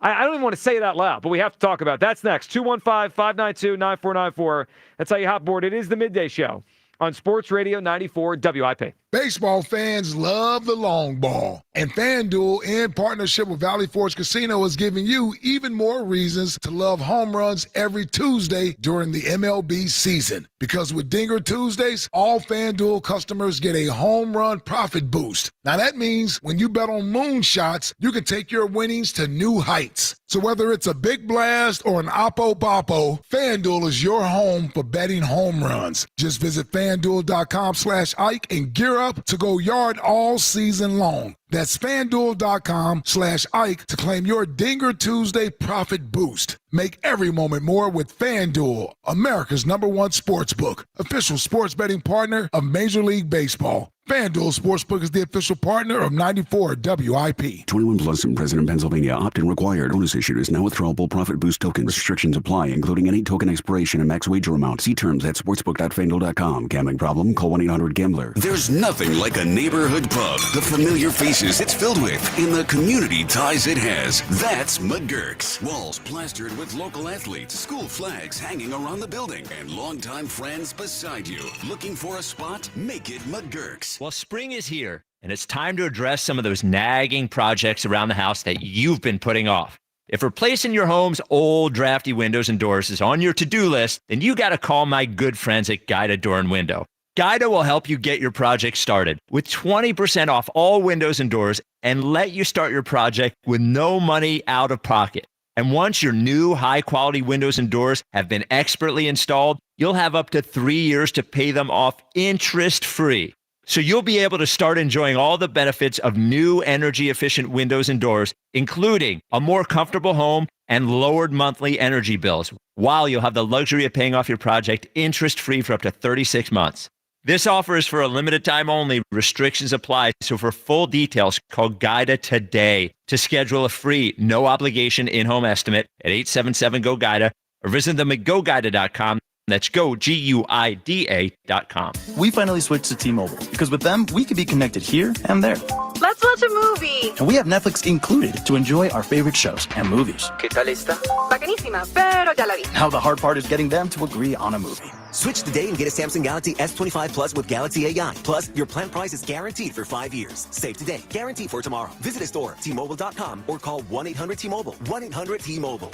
don't even want to say it out loud, but we have to talk about it. That's next. 215-592-9494. That's how you hop board. It is the Midday Show on Sports Radio 94 WIP. Baseball fans love the long ball, and FanDuel, in partnership with Valley Forge Casino, is giving you even more reasons to love home runs every Tuesday during the MLB season. Because with Dinger Tuesdays, all FanDuel customers get a home run profit boost. Now that means when you bet on moonshots, you can take your winnings to new heights. So whether it's a big blast or an oppo-boppo, FanDuel is your home for betting home runs. Just visit FanDuel.com/Ike and gear up to go yard all season long. That's FanDuel.com/Ike to claim your Dinger Tuesday profit boost. Make every moment more with FanDuel, America's #1 sportsbook, official sports betting partner of Major League Baseball. FanDuel Sportsbook is the official partner of 94 WIP. 21 plus and present in Pennsylvania. Opt-in required. Bonus issued is now withdrawable profit boost token. Restrictions apply, including any token expiration and max wager amount. See terms at sportsbook.fanduel.com. Gambling problem? Call 1-800-GAMBLER. There's nothing like a neighborhood pub. The familiar faces it's filled with and the community ties it has. That's McGurk's. Walls plastered with local athletes, school flags hanging around the building, and longtime friends beside you. Looking for a spot? Make it McGurk's. Well, spring is here, and it's time to address some of those nagging projects around the house that you've been putting off. If replacing your home's old drafty windows and doors is on your to-do list, then you got to call my good friends at Guida Door and Window. Guida will help you get your project started with 20% off all windows and doors and let you start your project with no money out of pocket. And once your new high-quality windows and doors have been expertly installed, you'll have up to 3 years to pay them off interest-free. So you'll be able to start enjoying all the benefits of new energy-efficient windows and doors, including a more comfortable home and lowered monthly energy bills, while you'll have the luxury of paying off your project interest-free for up to 36 months. This offer is for a limited time only. Restrictions apply. So for full details, call Guida today to schedule a free, no-obligation in-home estimate at 877-GO-GUIDA or visit them at GoGuida.com. That's GoGuida.com. We finally switched to T-Mobile because with them, we can be connected here and there. Let's watch a movie. And we have Netflix included to enjoy our favorite shows and movies. ¿Qué tal esta? Buenísima, pero ya la vi. Now the hard part is getting them to agree on a movie. Switch today and get a Samsung Galaxy S25 Plus with Galaxy AI. Plus, your plan price is guaranteed for 5 years. Save today, guarantee for tomorrow. Visit a store, T-Mobile.com, or call 1-800-T-Mobile. 1-800-T-Mobile.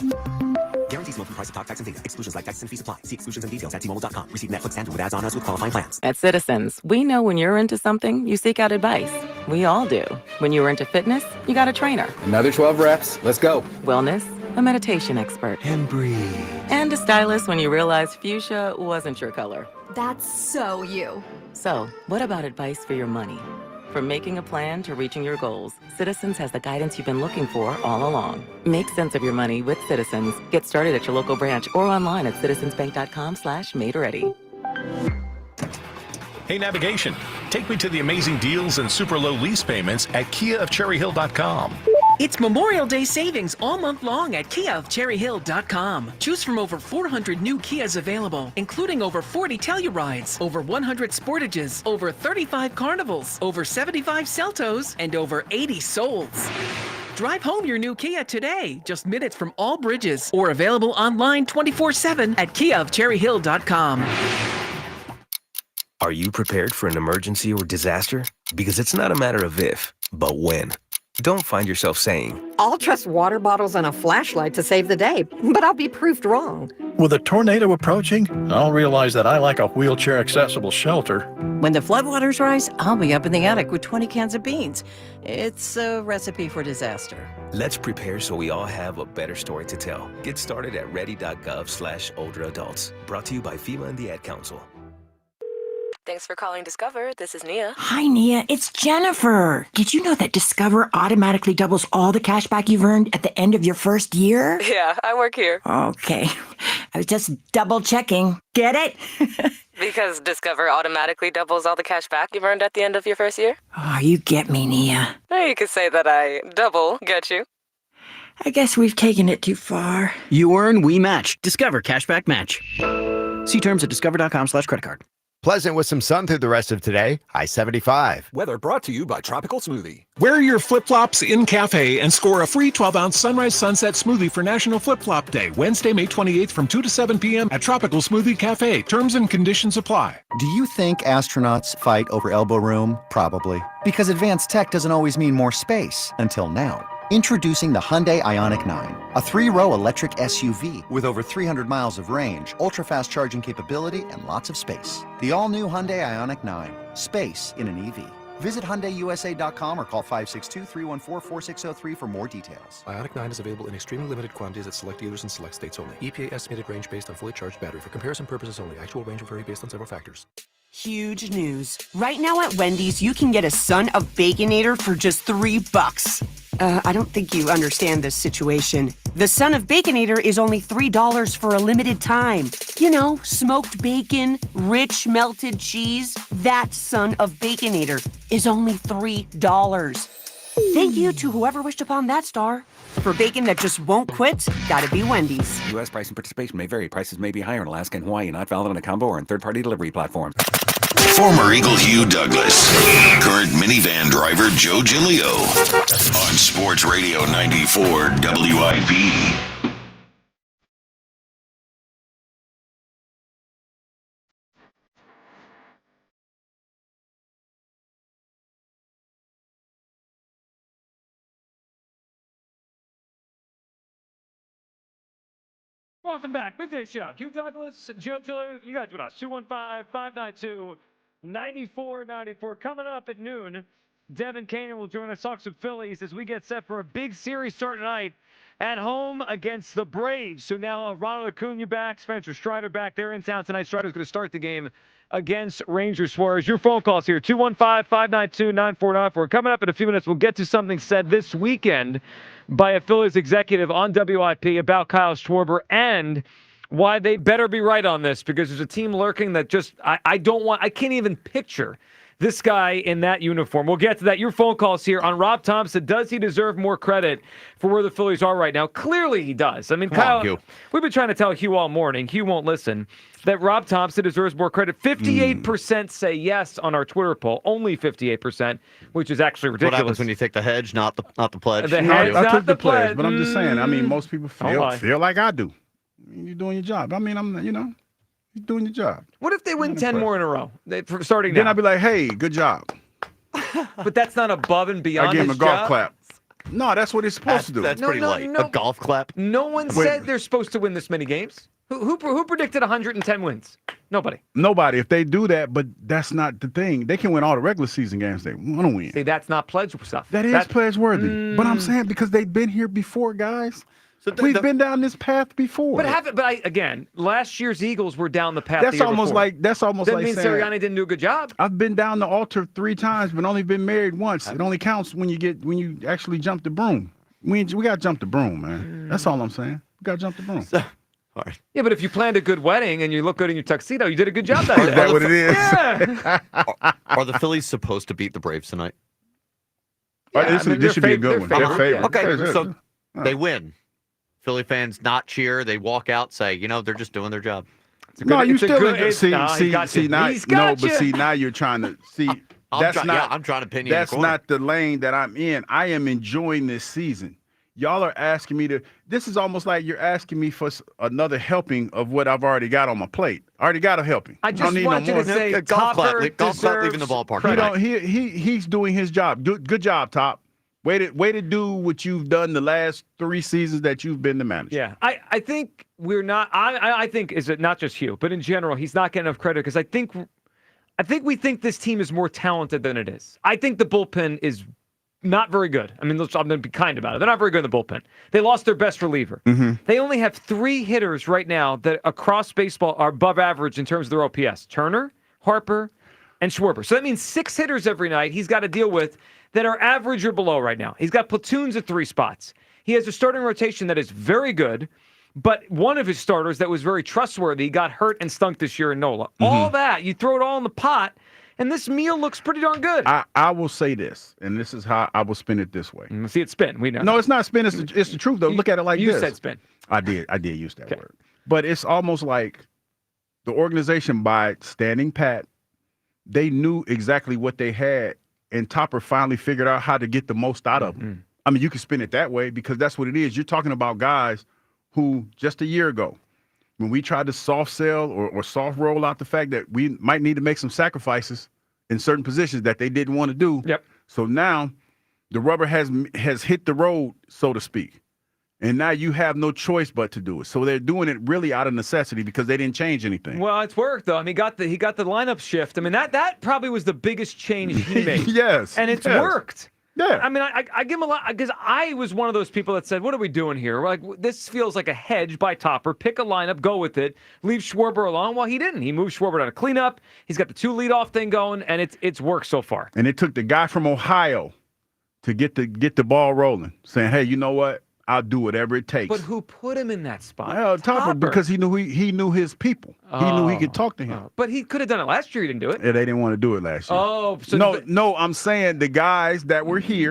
Guarantees monthly price of talk, tax, and data. Exclusions like taxes and fees apply. See exclusions and details at T-Mobile.com. Receive Netflix and with ads on us with qualifying plans. At Citizens, we know when you're into something, you seek out advice. We all do. When you're into fitness, you got a trainer. Another 12 reps. Let's go. Wellness, a meditation expert. And breathe. And a stylist when you realized fuchsia wasn't your color. That's so you. So, what about advice for your money? From making a plan to reaching your goals, Citizens has the guidance you've been looking for all along. Make sense of your money with Citizens. Get started at your local branch or online at citizensbank.com/made-ready. Hey, navigation. Take me to the amazing deals and super low lease payments at KiaofCherryHill.com. It's Memorial Day savings all month long at KiaofCherryHill.com. Choose from over 400 new Kias available, including over 40 Tellurides, over 100 Sportages, over 35 Carnivals, over 75 Celtos, and over 80 Souls. Drive home your new Kia today, just minutes from all bridges, or available online 24/7 at KiaofCherryHill.com. Are you prepared for an emergency or disaster? Because it's not a matter of if, but when. Don't find yourself saying, I'll trust water bottles and a flashlight to save the day, but I'll be proved wrong. With a tornado approaching, I'll realize that I lack a wheelchair-accessible shelter. When the floodwaters rise, I'll be up in the attic with 20 cans of beans. It's a recipe for disaster. let's prepare so we all have a better story to tell. Get started at ready.gov/olderadults. Brought to you by FEMA and the Ad Council. Thanks for calling Discover. This is Nia. Hi, Nia. It's Jennifer. Did you know that Discover automatically doubles all the cash back you've earned at the end of your first year? Yeah, I work here. Okay. I was just double checking. Get it? Because Discover automatically doubles all the cash back you've earned at the end of your first year? Oh, you get me, Nia. You could say that I double get you. I guess we've taken it too far. You earn, we match. Discover Cashback Match. See terms at discover.com/creditcard. Pleasant with some sun through the rest of today. High 75. Weather brought to you by Tropical Smoothie. Wear your flip-flops in cafe and score a free 12-ounce Sunrise Sunset Smoothie for National Flip-Flop Day, Wednesday, May 28th from 2 to 7 p.m. at Tropical Smoothie Cafe. Terms and conditions apply. Do you think astronauts fight over elbow room? Probably. Because advanced tech doesn't always mean more space, until now. Introducing the Hyundai Ioniq 9, a 3-row electric SUV with over 300 miles of range, ultra-fast charging capability, and lots of space. The all-new Hyundai Ioniq 9, space in an EV. Visit HyundaiUSA.com or call 562-314-4603 for more details. Ioniq 9 is available in extremely limited quantities at select dealers and select states only. EPA estimated range based on fully charged battery. For comparison purposes only. Actual range will vary based on several factors. Huge news. Right now at Wendy's, you can get a Son of Baconator for just $3. I don't think you understand this situation. The Son of Baconator is only $3 for a limited time. You know, smoked bacon, rich melted cheese. That Son of Baconator is only $3. Thank you to whoever wished upon that star. For bacon that just won't quit, gotta be Wendy's. U.S. price and participation may vary. Prices may be higher in Alaska and Hawaii, not valid on a combo or on third-party delivery platforms. Former Eagle Hugh Douglas, current minivan driver Joe Giglio, on Sports Radio 94 WIP. Welcome back. Midday Show. Hugh Douglas, Joe Giglio, you guys with us. 215-592-9494. Coming up at noon, Devin Canyon will join us, talk some Phillies as we get set for a big series starting tonight at home against the Braves. So now Ronald Acuna back, Spencer Strider back. They're in town tonight. Strider's going to start the game against Ranger Suarez. Your phone calls here, 215-592-9494. Coming up in a few minutes, we'll get to something said this weekend by a Phillies executive on WIP about Kyle Schwarber and why they better be right on this, because there's a team lurking that just, I can't even picture this guy in that uniform. We'll get to that. Your phone calls here on Rob Thompson. Does he deserve more credit for where the Phillies are right now? Clearly he does. I mean, Kyle, we've been trying to tell Hugh all morning. Hugh won't listen. That Rob Thompson deserves more credit. 58% say yes on our Twitter poll. Only 58%, which is actually ridiculous. What happens when you take the hedge, not the pledge? The hedge, I not took the pledge. pledge, but I'm just saying. I mean, most people feel like I do. You're doing your job. I mean, you're doing your job. What if they win 10 more in a row? Starting then now. I'd be like, hey, good job. But that's not above and beyond. I give him a his golf job. clap. No, that's what he's supposed to do. That's pretty light. A golf clap? No one said they're supposed to win this many games. Who predicted 110 wins? Nobody. Nobody. If they do that, but that's not the thing. They can win all the regular season games they want to win. See, that's not pledge stuff. That is pledge worthy. But I'm saying because they've been here before, guys. So we've been down this path before. But again, last year's Eagles were down the path. That's almost like that means saying Sirianni didn't do a good job. I've been down the altar 3 times, but only been married once. It only counts when you actually jump the broom. We got to jump the broom, man. That's all I'm saying. We got to jump the broom. All right. Yeah, but if you planned a good wedding and you look good in your tuxedo, you did a good job that day. Is that what it is? Yeah. Are the Phillies supposed to beat the Braves tonight? Yeah, this should be a good one. They're favored. Okay, so they win. Philly fans not cheer. They walk out, say, they're just doing their job. No, you still see now. See, now you're trying to see. I'm trying to pin you. That's not the lane that I'm in. I am enjoying this season. Y'all are asking me to. This is almost like you're asking me for another helping of what I've already got on my plate. I already got a helping. I just want you to say golf clap deserves leaving the ballpark. He's doing his job. Good job, Top. Way to do what you've done the last 3 seasons that you've been the manager. Yeah, I think we're not. I think is it not just Hugh, but in general, he's not getting enough credit because I think we think this team is more talented than it is. I think the bullpen is not very good. I mean, I'm going to be kind about it. They're not very good in the bullpen. They lost their best reliever. Mm-hmm. They only have 3 hitters right now that across baseball are above average in terms of their OPS. Turner, Harper, and Schwarber. So that means 6 hitters every night he's got to deal with that are average or below right now. He's got platoons at 3 spots. He has a starting rotation that is very good, but one of his starters that was very trustworthy got hurt and stunk this year in Nola. Mm-hmm. All that, you throw it all in the pot, and this meal looks pretty darn good. I will say this, and this is how I will spin it this way. See it spin. We know. No, it's not spin. It's the truth, though. Look at it like this. You said spin. I did use that word. But it's almost like the organization, by standing pat they knew exactly what they had, and Topper finally figured out how to get the most out of them. I mean, you can spin it that way because that's what it is. You're talking about guys who just a year ago, when we tried to soft sell or soft roll out the fact that we might need to make some sacrifices in certain positions that they didn't want to do. Yep. So now the rubber has hit the road, so to speak. And now you have no choice but to do it. So they're doing it really out of necessity because they didn't change anything. Well, it's worked though. I mean, he got the lineup shift. I mean, that probably was the biggest change he made. Yes. And it's yes. worked. Yeah. I mean, I give him a lot because I was one of those people that said, "What are we doing here? Like, this feels like a hedge by Topper. Pick a lineup, go with it. Leave Schwarber alone." Well, he didn't. He moved Schwarber out of cleanup. He's got the 2 leadoff thing going, and it's worked so far. And it took the guy from Ohio to get the ball rolling, saying, "Hey, you know what? I'll do whatever it takes." But who put him in that spot? Well, Topper, because he knew his people. He knew he could talk to him. But he could have done it last year. He didn't do it. Yeah, they didn't want to do it last year. Oh, so no, I'm saying the guys that were here,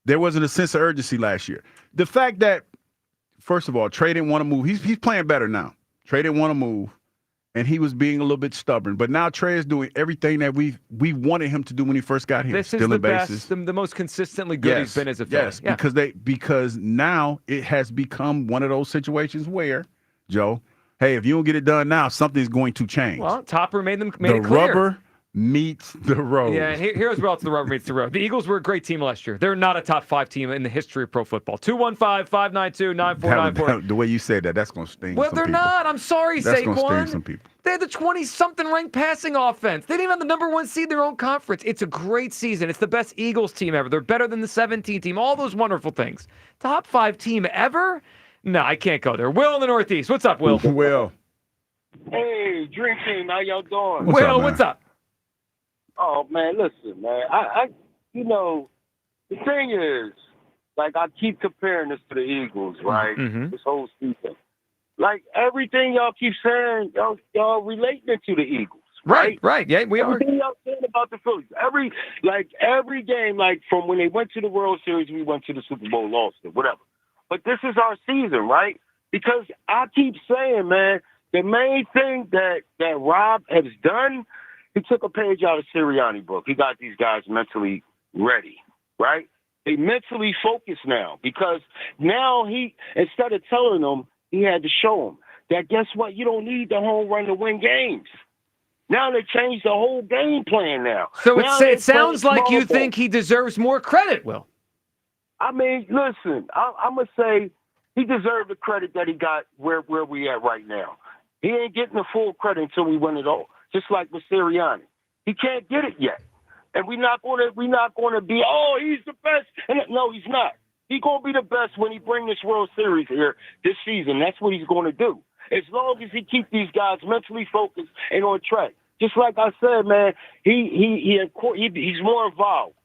there wasn't a sense of urgency last year. The fact that, first of all, Trey didn't want to move. He's playing better now. Trey didn't want to move, and he was being a little bit stubborn. But now Trey is doing everything that we wanted him to do when he first got here. This is the best, the most consistently good he's been as a Philly. Yes, because now it has become one of those situations where, Joe, hey, if you don't get it done now, something's going to change. Well, Topper made it the clear. Rubber meets the road. Yeah, and here's where else the rubber meets the road. The Eagles were a great team last year. They're not a top 5 team in the history of pro football. 215-592-9494. The way you say that's going to sting Well, some they're people. not. I'm sorry, That's Saquon. going to sting some people. They had the 20-something ranked passing offense. They didn't have the number 1 seed in their own conference. It's a great season. It's the best Eagles team ever. They're better than the 17 team. All those wonderful things. Top 5 team ever? No, I can't go there. Will in the Northeast. What's up, Will? Will. Hey, Dream Team, how y'all doing? Will, what's up? Oh man, listen, man. I the thing is, like, I keep comparing this to the Eagles, right? This whole season. Like, everything y'all keep saying, y'all relating it to the Eagles. Right? Right. Yeah, we are. Everything y'all saying about the Phillies. Every game, like from when they went to the World Series, we went to the Super Bowl, lost it, whatever. But this is our season, right? Because I keep saying, man, the main thing that Rob has done, he took a page out of Sirianni's book. He got these guys mentally ready, right? They mentally focused now because now he, instead of telling them, he had to show them that, guess what? You don't need the home run to win games. Now they changed the whole game plan now. So it sounds like you think he deserves more credit, Will. I mean, listen, I'm going to say he deserved the credit that he got where we at right now. He ain't getting the full credit until we win it all. Just like with Sirianni. He can't get it yet. And we're not gonna be, oh, he's the best. And no, he's not. He's gonna be the best when he bring this World Series here this season. That's what he's gonna do. As long as he keep these guys mentally focused and on track. Just like I said, man, he's more involved.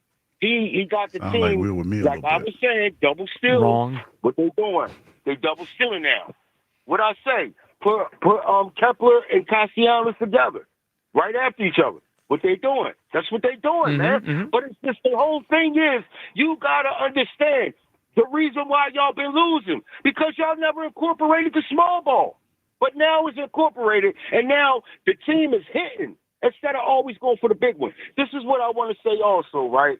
He got the team, like Will with me like I was saying, double stealing. Wrong. What they doing? They double stealing now. What I say? Put Kepler and Castellanos together, right after each other. What they doing? That's what they doing, man. But it's just the whole thing is you gotta understand the reason why y'all been losing because y'all never incorporated the small ball. But now it's incorporated, and now the team is hitting instead of always going for the big one. This is what I want to say also, right?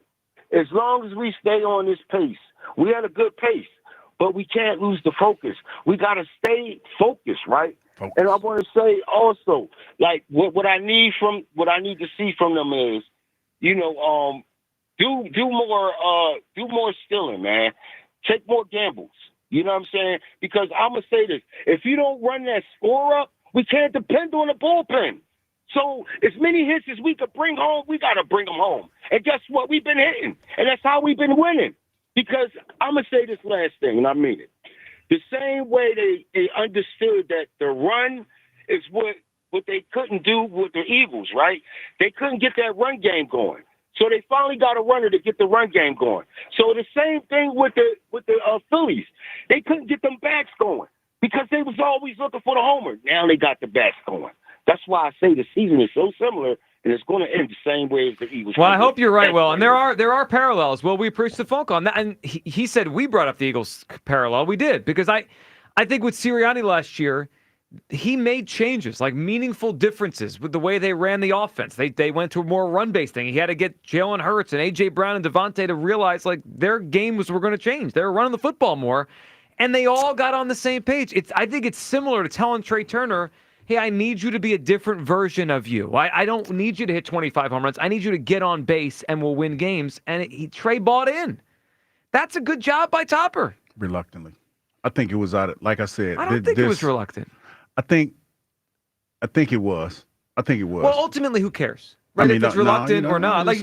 As long as we stay on this pace, we had a good pace. But we can't lose the focus. We got to stay focused, right? Focus. And I want to say also, like, what I need to see from them is, do more stealing, man. Take more gambles. You know what I'm saying? Because I'm gonna say this: if you don't run that score up, we can't depend on the bullpen. So as many hits as we could bring home, we got to bring them home. And guess what? We've been hitting, and that's how we've been winning. Because I'm going to say this last thing, and I mean it. The same way they understood that the run is what they couldn't do with the Eagles, right? They couldn't get that run game going. So they finally got a runner to get the run game going. So the same thing with the Phillies. They couldn't get them backs going because they was always looking for the homer. Now they got the backs going. That's why I say the season is so similar. And it's going to end the same way as the Eagles. Well, I hope you're right, Will. And there are parallels. Well, we appreciate the phone call. And he said we brought up the Eagles parallel. We did. Because I think with Sirianni last year, he made changes, like meaningful differences with the way they ran the offense. They went to a more run-based thing. He had to get Jalen Hurts and A.J. Brown and Devontae to realize like their games were going to change. They were running the football more, and they all got on the same page. I think it's similar to telling Trey Turner, hey, I need you to be a different version of you. I don't need you to hit 25 home runs. I need you to get on base and we'll win games. And Trey bought in. That's a good job by Topper. Reluctantly. I think it was out of, like I said. I don't think it was reluctant. I think it was. Well, ultimately, who cares? Right? If it's reluctant or not. Like,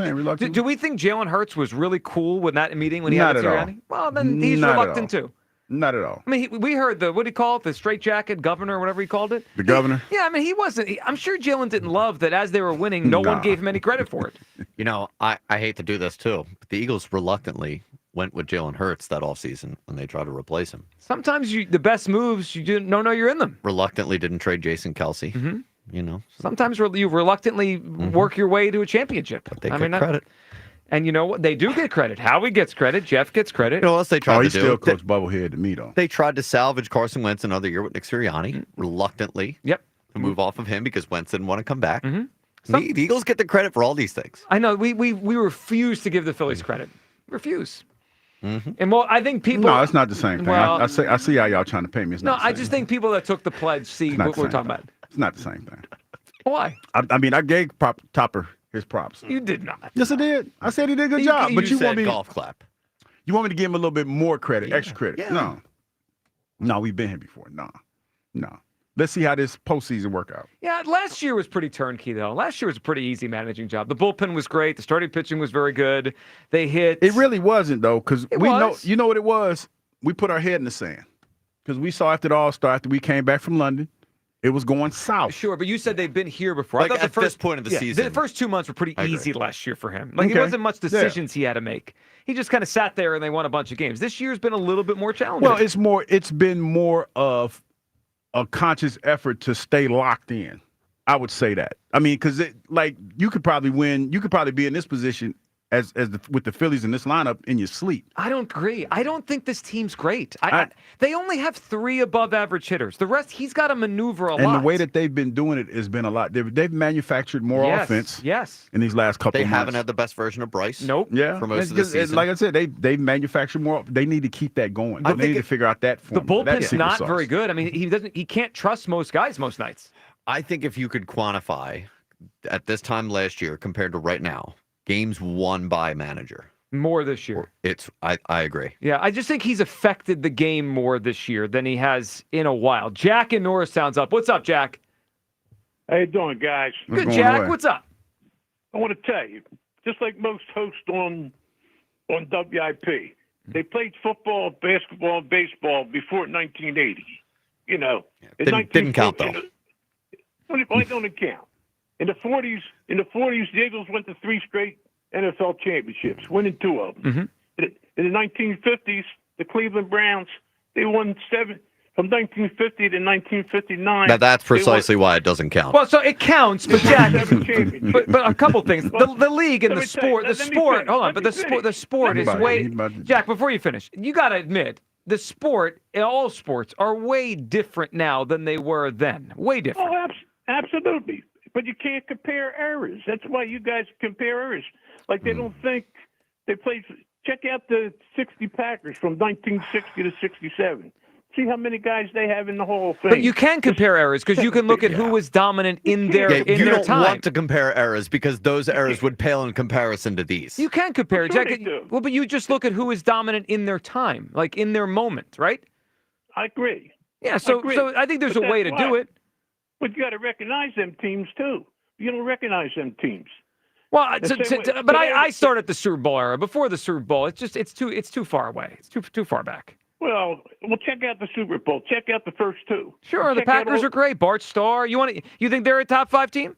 do we think Jalen Hurts was really cool with that meeting when he had Sirianni? Well, then he's reluctant too. Not at all. I mean, we heard what do you call it? The straitjacket governor or whatever he called it? The governor? Yeah, I mean, he wasn't. I'm sure Jalen didn't love that as they were winning, no one gave him any credit for it. You know, I hate to do this too, but the Eagles reluctantly went with Jalen Hurts that offseason when they tried to replace him. Sometimes the best moves, you don't know you're in them. Reluctantly didn't trade Jason Kelsey. Mm-hmm. You know. Sometimes you reluctantly work your way to a championship. But they get credit. And you know what? They do get credit. Howie gets credit. Jeff gets credit. You know what else they tried to do? He still coached Bubblehead to me, though. They tried to salvage Carson Wentz another year with Nick Sirianni, reluctantly. Yep. To move off of him because Wentz didn't want to come back. The Eagles get the credit for all these things. I know. We refuse to give the Phillies credit. Refuse. And well, I think people. No, it's not the same thing. Well, I see how y'all trying to pay me. It's not I just think people that took the pledge see what we're talking about. It's not the same thing. Why? I mean, I gave Topper his props. You did not. Yes, I did. I said he did a good job. But you want me golf clap. You want me to give him a little bit more credit, extra credit? Yeah. No, we've been here before. No. Let's see how this postseason work out. Yeah, last year was pretty turnkey, though. Last year was a pretty easy managing job. The bullpen was great. The starting pitching was very good. They hit. It really wasn't, though, because you know what it was? We put our head in the sand because we saw after the All-Star, after we came back from London, it was going south. Sure, but you said they've been here before. Like I thought at this point of the season. The first 2 months were pretty easy last year for him. Like, it wasn't much decisions he had to make. He just kind of sat there and they won a bunch of games. This year's been a little bit more challenging. Well, it's been more of a conscious effort to stay locked in. I would say that. I mean, because you could probably win. You could probably be in this position with the Phillies in this lineup in your sleep. I don't agree. I don't think this team's great. They only have 3 above-average hitters. The rest, he's got to maneuver a lot. And the way that they've been doing it has been a lot. They've manufactured more offense. Yes. In these last couple of months. They haven't had the best version of Bryce. Nope. Yeah. For most of the season. Like I said, they manufactured more. They need to keep that going. They need to figure out that The formula. bullpen's not very good. I mean, he can't trust most guys most nights. I think if you could quantify at this time last year compared to right now, games won by manager. More this year. I agree. Yeah, I just think he's affected the game more this year than he has in a while. Jack in Norristown's up. What's up, Jack? How you doing, guys? Good, Jack. What's up? I want to tell you, just like most hosts on WIP, they played football, basketball, and baseball before 1980. You know, didn't count though. It don't count. In the 40s, the Eagles went to 3 straight NFL championships, winning 2 of them. In the 1950s, the Cleveland Browns, they won 7 from 1950 to 1959. Now that's precisely why it doesn't count. Well, so it counts, but Jack, but a couple things. The league and the sport. Hold on, but the sport is way. Jack, before you finish, you got to admit the sport, all sports, are way different now than they were then. Way different. Oh, absolutely. But you can't compare errors. That's why you guys compare errors. Like they don't think they played. Check out the 60 Packers from 1960 to 67. See how many guys they have in the Hall of Fame. But you can compare errors because you can look at who was dominant in their you their don't time. want to compare errors because those errors would pale in comparison to these. You can compare, Sure Jack. they do. Well, but you just look at who is dominant in their time, like in their moment, right? I agree. Yeah. So I think there's a way to do it. But you got to recognize them teams too. You don't recognize them teams. Well, but I started the Super Bowl era. Before the Super Bowl, it's too far away. It's too far back. Well, check out the Super Bowl. Check out the first 2. Sure, the Packers are great. Bart Starr. You think they're a top 5 team?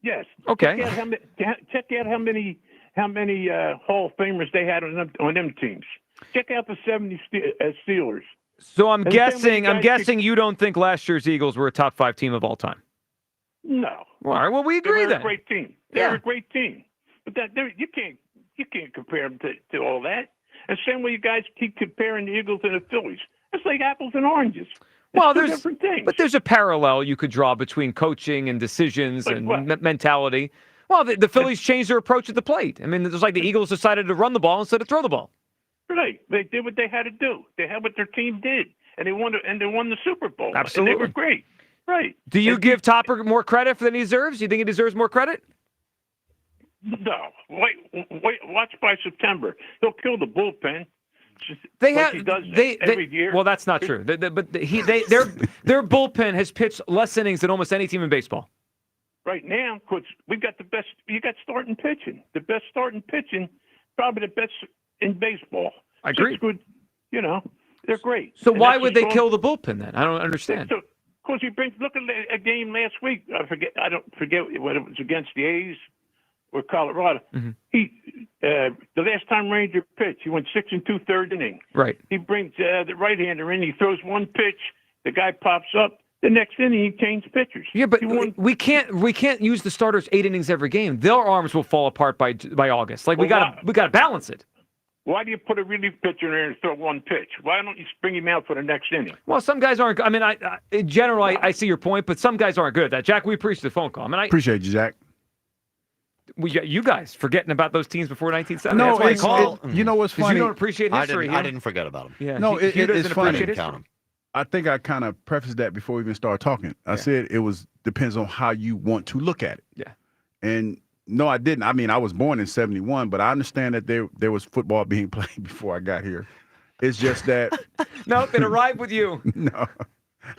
Yes. Okay. Check out how many Hall of Famers they had on them teams. Check out the 70 Steelers. So I'm guessing you don't think last year's Eagles were a top 5 team of all time. No. All right. Well, we agree They're then. a great team. They're a great team. But you can't compare them to all that. And same way you guys keep comparing the Eagles and the Phillies. It's like apples and oranges. Well, two there's different things. but there's a parallel you could draw between coaching and decisions and mentality. Well, the Phillies changed their approach at the plate. I mean, it's like the Eagles decided to run the ball instead of throw the ball. Right. They did what they had to do. They had what their team did, and they won the Super Bowl. Absolutely. And they were great. Right. Do you give Topper more credit than he deserves? Do you think he deserves more credit? No. Wait. Watch by September. He'll kill the bullpen. They like have he does they every year. Well, that's not true. Their bullpen has pitched less innings than almost any team in baseball. Right now, because we've got the best. You got starting pitching. The best starting pitching, probably the best in baseball. I agree. It's good. They're great. So And why that's would the they kill the bullpen then? I don't understand. Because look at a game last week. I don't forget what it was against the A's or Colorado. Mm-hmm. The last time Ranger pitched, he went 6 2/3 innings. Right. He brings the right-hander in. He throws one pitch. The guy pops up. The next inning, he changed pitchers. Yeah, but we can't use the starters 8 innings every game. Their arms will fall apart by August. Like we gotta balance it. Why do you put a relief pitcher in there and throw one pitch? Why don't you bring him out for the next inning? Well, some guys aren't. I mean, in general, I see your point, but some guys aren't good at that. Jack, we appreciate the phone call. I mean, appreciate you, Jack. You guys forgetting about those teams before 1970. No, that's why I call. you know what's funny? You don't appreciate history. I didn't forget about them. Yeah. No, Hugh doesn't it's funny. appreciate history. I think I kind of prefaced that before we even started talking. I said it depends on how you want to look at it. Yeah. And no, I didn't. I mean, I was born in 71, but I understand that there was football being played before I got here. It's just that. No, it arrived with you. No,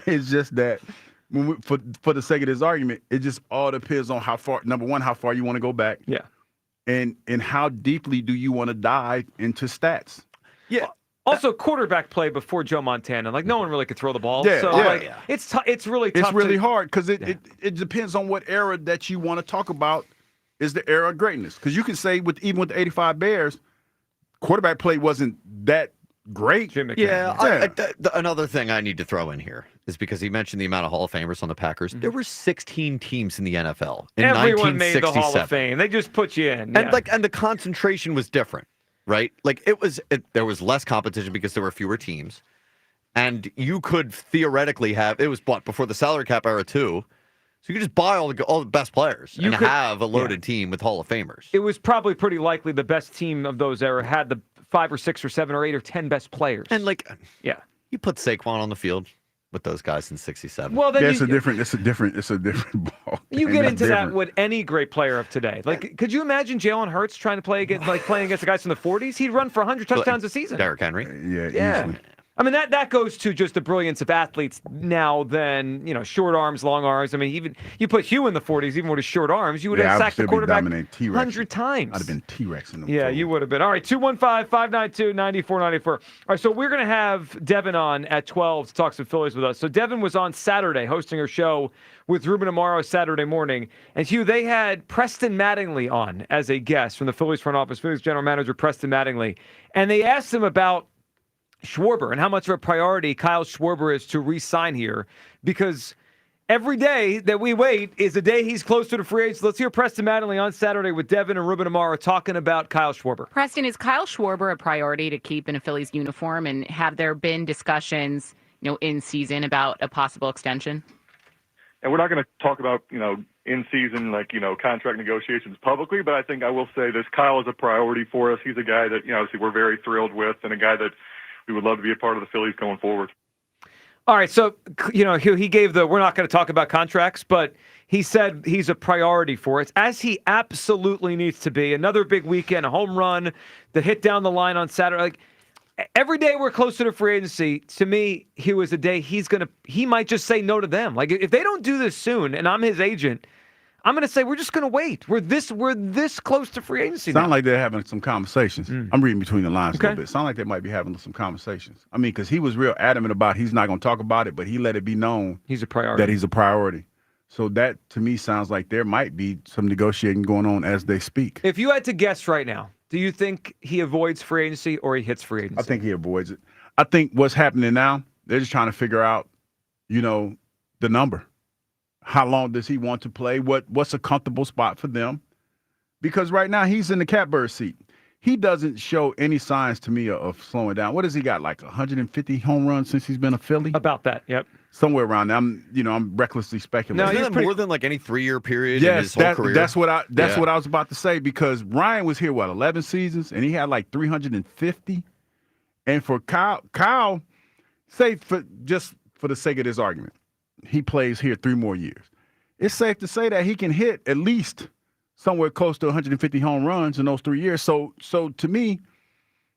it's just that for the sake of this argument, it just all depends on how far. Number one, how far you want to go back. Yeah. And how deeply do you want to dive into stats? Yeah. Also, quarterback play before Joe Montana. Like, no one really could throw the ball. Yeah, so, it's really tough. It's really hard because it depends on what era that you want to talk about is the era of greatness. Because you can say, even with the 85 Bears, quarterback play wasn't that great. Another thing I need to throw in here is because he mentioned the amount of Hall of Famers on the Packers. There were 16 teams in the NFL in Everyone 1967. made the Hall of Fame. They just put you in. Yeah. And the concentration was different. Right? Like there was less competition because there were fewer teams. And you could theoretically it was before the salary cap era too. So you could just buy all the best players and have a loaded team with Hall of Famers. It was probably pretty likely the best team of those era had the 5 or 6 or 7 or 8 or 10 best players. And you put Saquon on the field with those guys in 67. Well, then it's a different ball. You get into that with any great player of today. Like, could you imagine Jalen Hurts trying to play against playing against the guys from the 40s? He'd run for 100 touchdowns a season. Derrick Henry. Yeah. Easily. I mean, that goes to just the brilliance of athletes now than, short arms, long arms. I mean, even you put Hugh in the 40s, even with his short arms, you would have sacked the quarterback 100 times. I'd have been T-Rex in them. Yeah, you would have been. All right, 215-592-9494. All right, so we're going to have Devin on at 12 to talk some Phillies with us. So Devin was on Saturday hosting her show with Ruben Amaro Saturday morning. And Hugh, they had Preston Mattingly on as a guest from the Phillies front office, Phillies general manager Preston Mattingly. And they asked him about Schwarber and how much of a priority Kyle Schwarber is to re-sign here, because every day that we wait is a day he's closer to free agency. Let's hear Preston Mattingly on Saturday with Devin and Ruben Amaro talking about Kyle Schwarber. Preston, is Kyle Schwarber a priority to keep in a Phillies uniform, and have there been discussions, in season about a possible extension? And we're not going to talk about, in season, contract negotiations publicly, but I think I will say this: Kyle is a priority for us. He's a guy that, obviously we're very thrilled with, and a guy that we would love to be a part of the Phillies going forward. All right, so, he gave we're not going to talk about contracts, but he said he's a priority for us, as he absolutely needs to be. Another big weekend, a home run, the hit down the line on Saturday. Like, every day we're closer to free agency, to me, he was a day he might just say no to them. Like, if they don't do this soon, and I'm his agent, I'm going to say we're just going to wait. We're this close to free agency now. Sound like they're having some conversations. I'm reading between the lines a little bit. Sound like they might be having some conversations. I mean, because he was real adamant about he's not going to talk about it, but he let it be known he's a priority. That he's a priority. So that, to me, sounds like there might be some negotiating going on as they speak. If you had to guess right now, do you think he avoids free agency or he hits free agency? I think he avoids it. I think what's happening now, they're just trying to figure out, the number. How long does he want to play? What's a comfortable spot for them? Because right now he's in the catbird seat. He doesn't show any signs to me of slowing down. What has he got, like 150 home runs since he's been a Philly? About that, yep. somewhere around there. I'm recklessly speculating. Isn't that more than like any 3-year period in his Yes, whole career? that's what I was about to say, because Ryan was here 11 seasons and he had like 350. And for Kyle, say for the sake of this argument, he plays here 3 more years. It's safe to say that he can hit at least somewhere close to 150 home runs in those 3 years. So to me,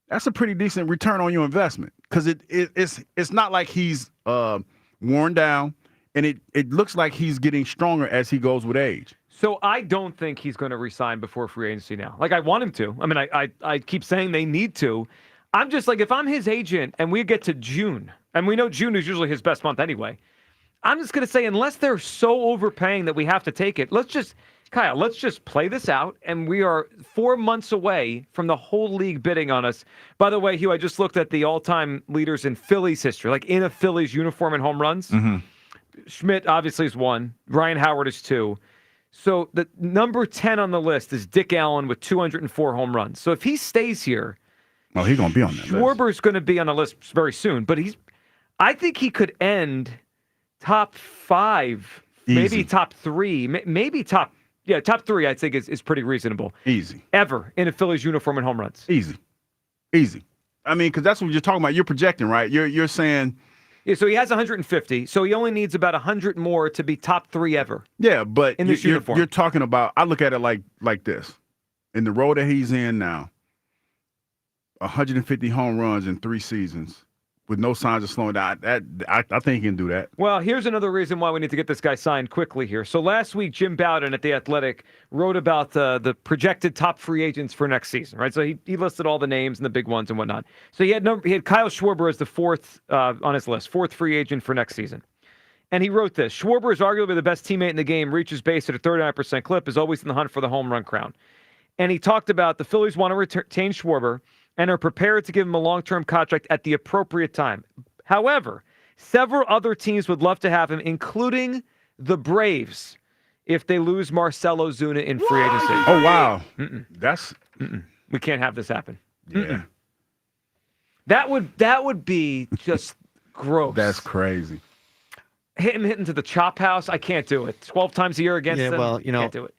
that's a pretty decent return on your investment, because it's not like he's worn down, and it looks like he's getting stronger as he goes with age. So I don't think he's going to resign before free agency now. Like, I want him to. I mean, I keep saying they need to. I'm just like, if I'm his agent and we get to June, and we know June is usually his best month anyway, I'm just going to say, unless they're so overpaying that we have to take it, let's just play this out, and we are 4 months away from the whole league bidding on us. By the way, Hugh, I just looked at the all-time leaders in Phillies history, like in a Phillies uniform and home runs. Mm-hmm. Schmidt obviously is 1. Ryan Howard is 2. So the number 10 on the list is Dick Allen with 204 home runs. So if he stays here, he's going to be on that list. Schwarber's going to be on the list very soon. But I think he could end top 5, Easy. maybe top 3, maybe top 3. I think is pretty reasonable. Easy. Ever in a Phillies uniform and home runs. Easy. I mean, because that's what you're talking about. You're projecting, right? You're saying. Yeah, so he has 150. So he only needs about 100 more to be top 3 ever. Yeah, but in this uniform. You're talking about. I look at it like this. In the role that he's in now, 150 home runs in 3 seasons with no signs of slowing down. I think he can do that. Well, here's another reason why we need to get this guy signed quickly here. So last week, Jim Bowden at The Athletic wrote about the projected top free agents for next season, right? So he listed all the names and the big ones and whatnot. So he had Kyle Schwarber as the 4th on his list, 4th free agent for next season. And he wrote this: Schwarber is arguably the best teammate in the game, reaches base at a 39% clip, is always in the hunt for the home run crown. And he talked about the Phillies want to retain Schwarber and are prepared to give him a long-term contract at the appropriate time. However, several other teams would love to have him, including the Braves, if they lose Marcell Ozuna in free agency. Oh, wow. We can't have this happen. Yeah. That would be just gross. That's crazy. Hitting to the chop house, I can't do it. 12 times a year against them, well, can't do it.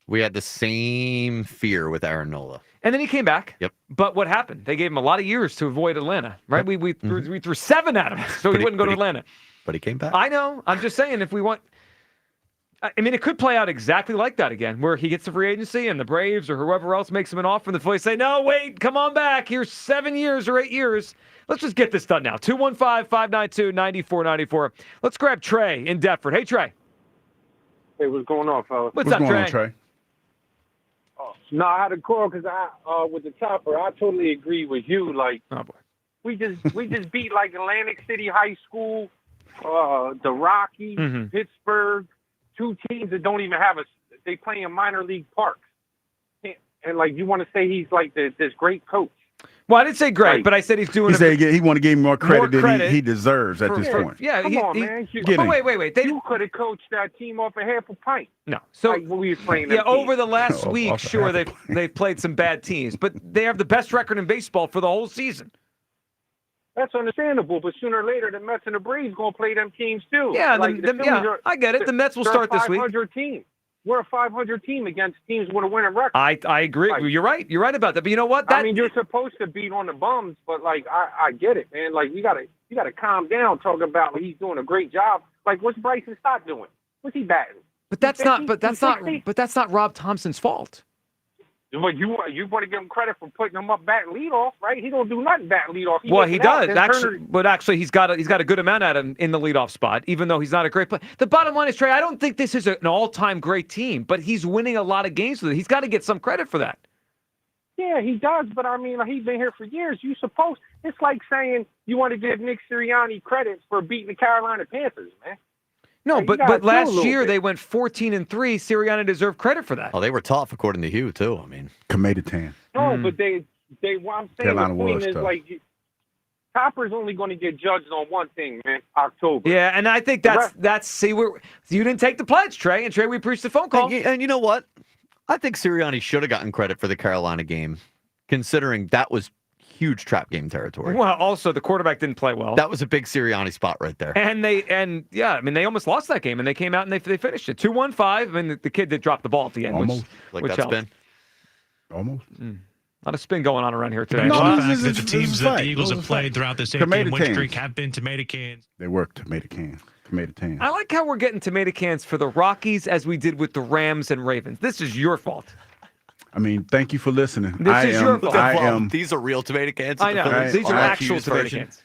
We had the same fear with Aaron Nola. And then he came back. Yep. But what happened? They gave him a lot of years to avoid Atlanta, right? Yep. We threw 7 at him, so he wouldn't go to Atlanta. But he came back. I know. I'm just saying, if we want... I mean, it could play out exactly like that again, where he gets the free agency and the Braves or whoever else makes him an offer, and the Phillies say, no, wait, come on back. Here's 7 years or 8 years. Let's just get this done now. 215-592-9494. Let's grab Trey in Deptford. Hey, Trey. Hey, what's going on, fellas? What's up, going Trey? on, Trey? No, I had a call because with the topper, I totally agree with you. Like, oh boy, we just beat like Atlantic City High School, the Rockies, Pittsburgh, 2 teams that don't even have they play in minor league parks, and like you want to say he's like this great coach. Well, I didn't say great, but I said he's doing. He said he want to give him more credit than he deserves at this point. Yeah, come on, man. Wait. You could have coached that team off a half a pint. No, so like when we were playing. Yeah, over the last week, sure they've played some bad teams, but they have the best record in baseball for the whole season. That's understandable, but sooner or later, the Mets and the Braves gonna play them teams too. Yeah, like, I get it. The Mets will start this week. 500 team. We're a 500 team against teams with a winning record. I agree. Like, you're right. You're right about that. But you know what? I mean, you're supposed to beat on the bums, but like I get it, man. Like you gotta calm down talking about he's doing a great job. Like what's Bryson Stott doing? What's he batting? But that's not Rob Thompson's fault. But you want to give him credit for putting him up batting leadoff, right? He don't do nothing batting leadoff. Well, he does actually. But actually, he's got a good amount at him in the leadoff spot, even though he's not a great player. The bottom line is, Trey, I don't think this is an all-time great team, but he's winning a lot of games with it. He's got to get some credit for that. Yeah, he does. But I mean, he's been here for years. It's like saying you want to give Nick Sirianni credit for beating the Carolina Panthers, man. No, like, but last year they went 14-3. Sirianni deserved credit for that. Oh, they were tough, according to Hugh, too. I mean, Committed tan. No, but they. What I'm saying, Carolina the point was is tough. like Topper's only going to get judged on one thing, man. October. Yeah, and I think you didn't take the pledge, Trey. And Trey, we preached the phone call. And you know what? I think Sirianni should have gotten credit for the Carolina game, considering that was huge trap game territory. Well, also the quarterback didn't play well. That was a big Sirianni spot right there. And they almost lost that game, and they came out and they finished it 2-1-5. I mean, the kid did drop the ball at the end, almost which that helped. spin. Almost. A lot of spin going on around here today. The No, fact this that is- the this teams is that fact. the Eagles This have is played fact. throughout this Tomato 8-game win cans. streak have been tomato cans. They work tomato cans. I like how we're getting tomato cans for the Rockies as we did with the Rams and Ravens. This is your fault. I mean, thank you for listening. This is your fault. These are real tomato cans. I know. These are actual tomato cans.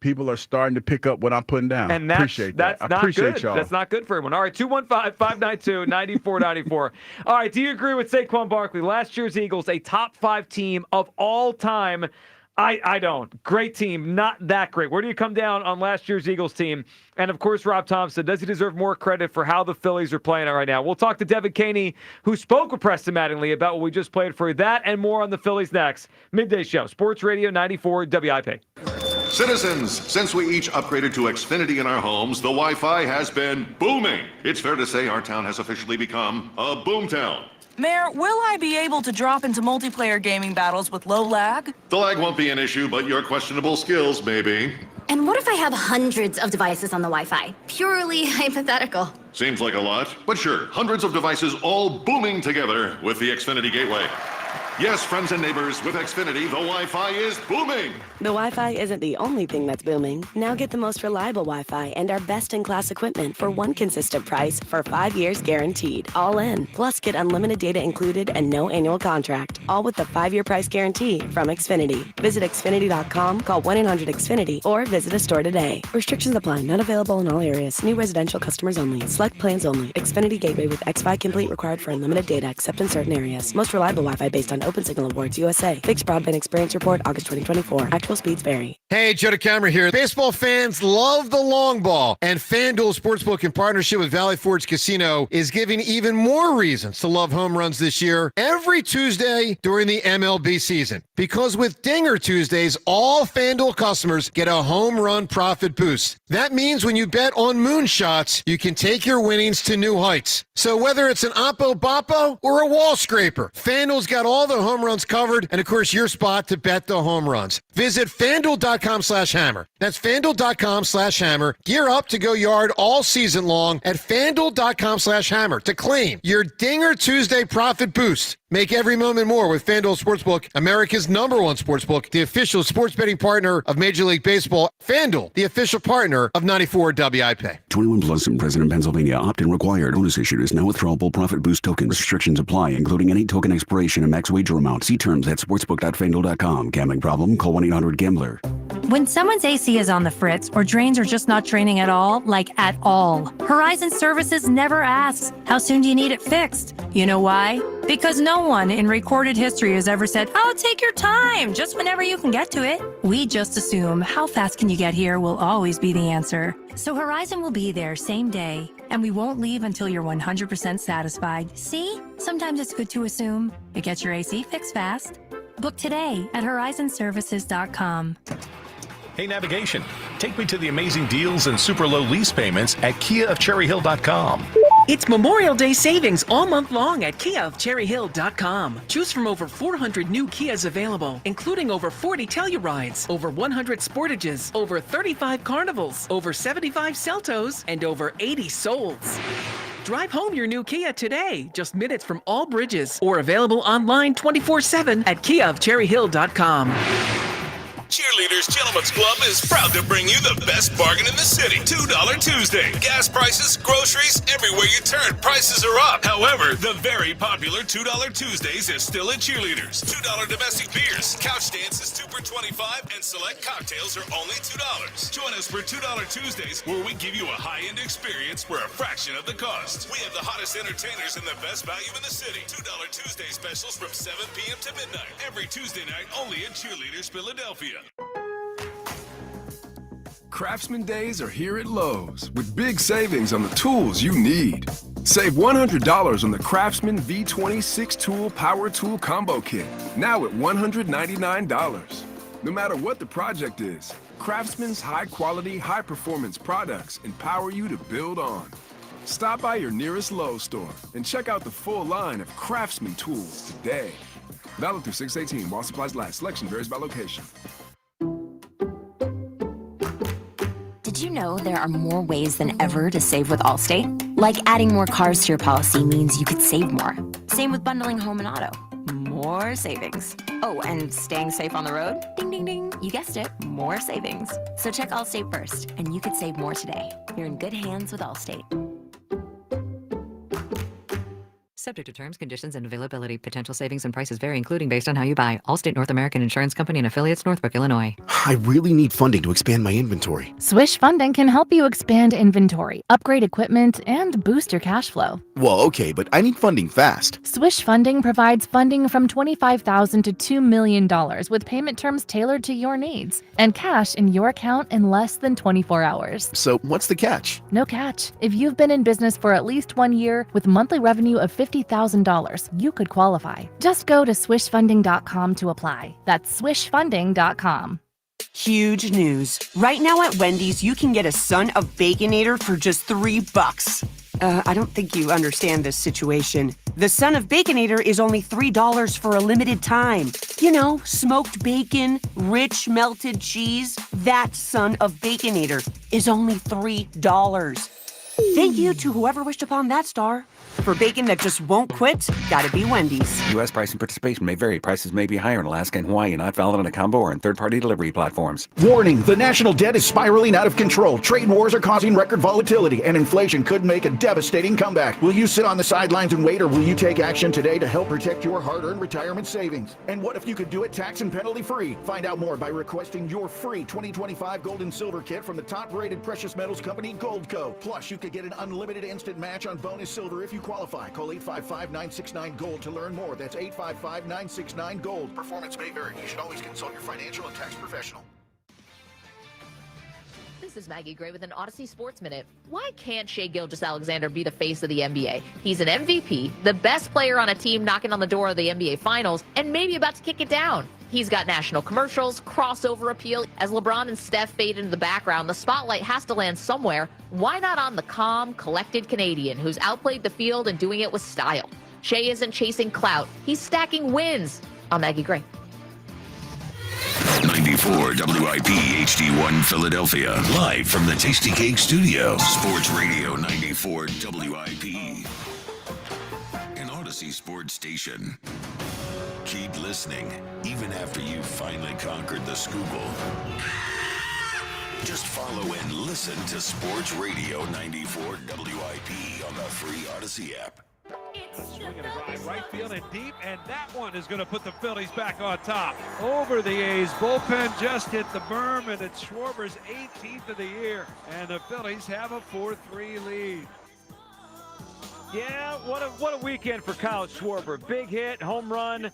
People are starting to pick up what I'm putting down. And appreciate that. that's I not appreciate good. y'all. That's not good for everyone. All right, 215-592-9494. All right, do you agree with Saquon Barkley? Last year's Eagles, a top 5 team of all time. I don't. Great team, not that great. Where do you come down on last year's Eagles team? And, of course, Rob Thompson, does he deserve more credit for how the Phillies are playing it right now? We'll talk to Devin Caney, who spoke with Preston Mattingly about what we just played for you. That and more on the Phillies next. Midday Show, Sports Radio 94 WIP. Citizens, since we each upgraded to Xfinity in our homes, the Wi-Fi has been booming. It's fair to say our town has officially become a boomtown. Mayor, will I be able to drop into multiplayer gaming battles with low lag? The lag won't be an issue, but your questionable skills may be. And what if I have hundreds of devices on the Wi-Fi? Purely hypothetical. Seems like a lot, but sure, hundreds of devices all booming together with the Xfinity Gateway. Yes, friends and neighbors, with Xfinity, the Wi-Fi is booming. The Wi-Fi isn't the only thing that's booming. Now get the most reliable Wi-Fi and our best-in-class equipment for one consistent price for 5 years guaranteed. All in. Plus, get unlimited data included and no annual contract. All with the 5-year price guarantee from Xfinity. Visit Xfinity.com, call 1-800-XFINITY, or visit a store today. Restrictions apply. Not available in all areas. New residential customers only. Select plans only. Xfinity Gateway with Xfi Complete required for unlimited data except in certain areas. Most reliable Wi-Fi based on Open Signal Awards USA. Fixed Broadband Experience Report, August 2024. Actual speeds vary. Hey, Joe DeCamera here. Baseball fans love the long ball, and FanDuel Sportsbook in partnership with Valley Forge Casino is giving even more reasons to love home runs this year every Tuesday during the MLB season. Because with Dinger Tuesdays, all FanDuel customers get a home run profit boost. That means when you bet on moonshots, you can take your winnings to new heights. So whether it's an Oppo Boppo or a wall scraper, FanDuel's got all the home runs covered, and of course your spot to bet the home runs. Visit FanDuel.com/hammer. That's FanDuel.com/hammer. Gear up to go yard all season long at FanDuel.com/hammer to claim your Dinger Tuesday profit boost. Make every moment more with FanDuel Sportsbook, America's #1 sportsbook, the official sports betting partner of Major League Baseball. FanDuel, the official partner of 94 WIP. 21 plus and present in Pennsylvania. Opt-in required. Bonus issued is now withdrawable profit boost token. Restrictions apply, including any token expiration and max wager amount. See terms at sportsbook.fanduel.com. Gambling problem? Call 1-800-GAMBLER. When someone's AC is on the fritz or drains are just not draining at all, like at all, Horizon Services never asks, how soon do you need it fixed? You know why? Because no one in recorded history has ever said, oh, take your time, just whenever you can get to it. We just assume how fast can you get here will always be the answer. So Horizon will be there same day, and we won't leave until you're 100% satisfied. See? Sometimes it's good to assume. It gets your AC fixed fast. Book today at horizonservices.com. Hey, navigation. Take me to the amazing deals and super low lease payments at KiaofCherryHill.com. It's Memorial Day savings all month long at KiaofCherryHill.com. Choose from over 400 new Kias available, including over 40 Tellurides, over 100 Sportages, over 35 Carnivals, over 75 Celtos, and over 80 Souls. Drive home your new Kia today, just minutes from all bridges, or available online 24/7 at KiaofCherryHill.com. Cheerleaders Gentlemen's Club is proud to bring you the best bargain in the city. $2 Tuesday. Gas prices, groceries, everywhere you turn, prices are up. However, the very popular $2 Tuesdays is still at Cheerleaders. $2 domestic beers, couch dances 2 for $25, and select cocktails are only $2. Join us for $2 Tuesdays, where we give you a high-end experience for a fraction of the cost. We have the hottest entertainers and the best value in the city. $2 Tuesday specials from 7 p.m. to midnight. Every Tuesday night only at Cheerleaders Philadelphia. Craftsman Days are here at Lowe's with big savings on the tools you need. Save $100 on the Craftsman V20 6-tool power tool combo kit, now at $199. No matter what the project is, Craftsman's high-quality, high-performance products empower you to build on. Stop by your nearest Lowe's store and check out the full line of Craftsman tools today. Valid through 6/18 while supplies last. Selection varies by location. Did you know there are more ways than ever to save with Allstate? Like adding more cars to your policy means you could save more. Same with bundling home and auto. More savings. Oh, and staying safe on the road? Ding, ding, ding. You guessed it, more savings. So check Allstate first, and you could save more today. You're in good hands with Allstate. Subject to terms, conditions, and availability. Potential savings and prices vary, including based on how you buy. Allstate North American Insurance Company and affiliates, Northbrook, Illinois. I really need funding to expand my inventory. Swish Funding can help you expand inventory, upgrade equipment, and boost your cash flow. Well, okay, but I need funding fast. Swish Funding provides funding from $25,000 to $2 million with payment terms tailored to your needs and cash in your account in less than 24 hours. So what's the catch? No catch. If you've been in business for at least 1 year with monthly revenue of $50,000, you could qualify. Just go to swishfunding.com to apply. That's swishfunding.com. Huge news. Right now at Wendy's, you can get a Son of Baconator for just $3. I don't think you understand this situation. The Son of Baconator is only $3 for a limited time. You know, smoked bacon, rich melted cheese. That Son of Baconator is only $3. Thank you to whoever wished upon that star. For bacon that just won't quit, gotta be Wendy's. U.S. price and participation may vary. Prices may be higher in Alaska and Hawaii, not valid on a combo or in third-party delivery platforms. Warning, the national debt is spiraling out of control. Trade wars are causing record volatility, and inflation could make a devastating comeback. Will you sit on the sidelines and wait, or will you take action today to help protect your hard-earned retirement savings? And what if you could do it tax and penalty-free? Find out more by requesting your free 2025 gold and silver kit from the top-rated precious metals company, Goldco. Plus, you could get an unlimited instant match on bonus silver if you qualify. Call 855-969-GOLD to learn more. That's 855-969-GOLD. Performance may vary. You should always consult your financial and tax professional. This is Maggie Gray with an Odyssey Sports Minute. Why can't Shai Gilgeous-Alexander be the face of the NBA? He's an MVP, the best player on a team knocking on the door of the NBA Finals, and maybe about to kick it down. He's got national commercials, crossover appeal. As LeBron and Steph fade into the background, the spotlight has to land somewhere. Why not on the calm, collected Canadian who's outplayed the field and doing it with style? Shai isn't chasing clout. He's stacking wins. I'm Maggie Gray. 94 WIP HD1 Philadelphia. Live from the Tasty Cake Studio. Sports Radio 94 WIP. An Odyssey Sports Station. Keep listening, even after you've finally conquered the Schuylkill. Just follow and listen to Sports Radio 94 WIP on the free Odyssey app. Swinging a drive right field and deep, and that one is going to put the Phillies back on top. Over the A's bullpen just hit the berm, and it's Schwarber's 18th of the year, and the Phillies have a 4-3 lead. Yeah, what a weekend for Kyle Schwarber. Big hit, home run,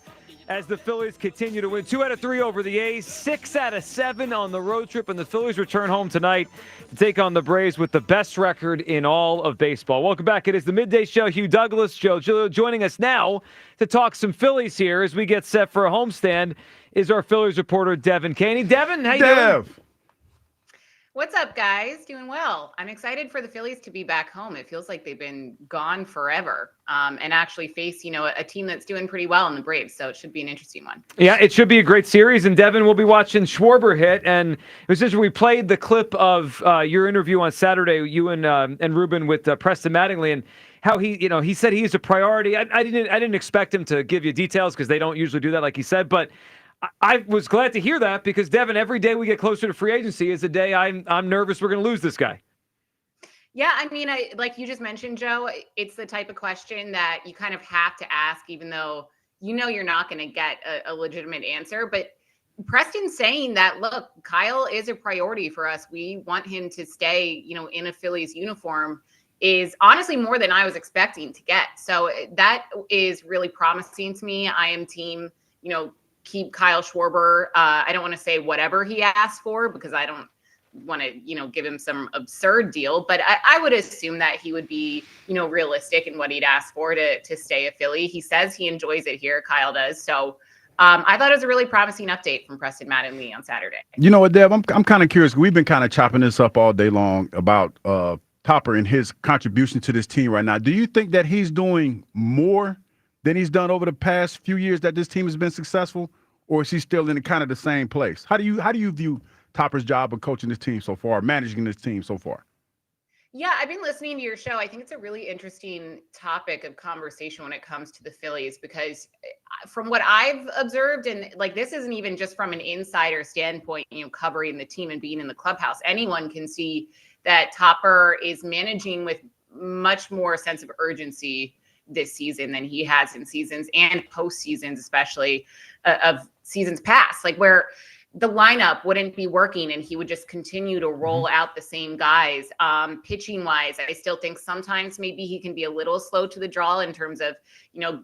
as the Phillies continue to win. 2 out of 3 over the A's, 6 out of 7 on the road trip, and the Phillies return home tonight to take on the Braves with the best record in all of baseball. Welcome back. It is the Midday Show. Hugh Douglas, Joe Giglio joining us now to talk some Phillies here as we get set for a homestand is our Phillies reporter, Devin Caney. Devin, how you doing? What's up, guys? Doing well. I'm excited for the Phillies to be back home. It feels like they've been gone forever, and actually face, a team that's doing pretty well in the Braves. So it should be an interesting one. Yeah, it should be a great series. And Devin, we'll be watching Schwarber hit. And it was just we played the clip of your interview on Saturday, you and Ruben with Preston Mattingly, and how he said he's a priority. I didn't expect him to give you details because they don't usually do that, like he said, but I was glad to hear that because, Devin, every day we get closer to free agency is a day I'm nervous we're going to lose this guy. Yeah, I mean, like you just mentioned, Joe, it's the type of question that you kind of have to ask, even though you're not going to get a legitimate answer. But Preston's saying that, look, Kyle is a priority for us. We want him to stay, in a Phillies uniform is honestly more than I was expecting to get. So that is really promising to me. I am team, keep Kyle Schwarber. I don't want to say whatever he asked for because I don't want to, give him some absurd deal, but I would assume that he would be, realistic in what he'd ask for to stay a Philly. He says he enjoys it here. Kyle does. So I thought it was a really promising update from Preston Mattingly on Saturday. You know what, Dev? I'm kind of curious. We've been kind of chopping this up all day long about Topper and his contribution to this team right now. Do you think that he's doing more than he's done over the past few years that this team has been successful, or is he still in kind of the same place? How do you view Topper's job of coaching this team so far, managing this team so far? Yeah, I've been listening to your show. I think it's a really interesting topic of conversation when it comes to the Phillies, because from what I've observed, and like this isn't even just from an insider standpoint, covering the team and being in the clubhouse, anyone can see that Topper is managing with much more sense of urgency this season than he has in seasons and postseasons, especially of seasons past, like where the lineup wouldn't be working and he would just continue to roll out the same guys. Pitching wise, I still think sometimes maybe he can be a little slow to the draw in terms of,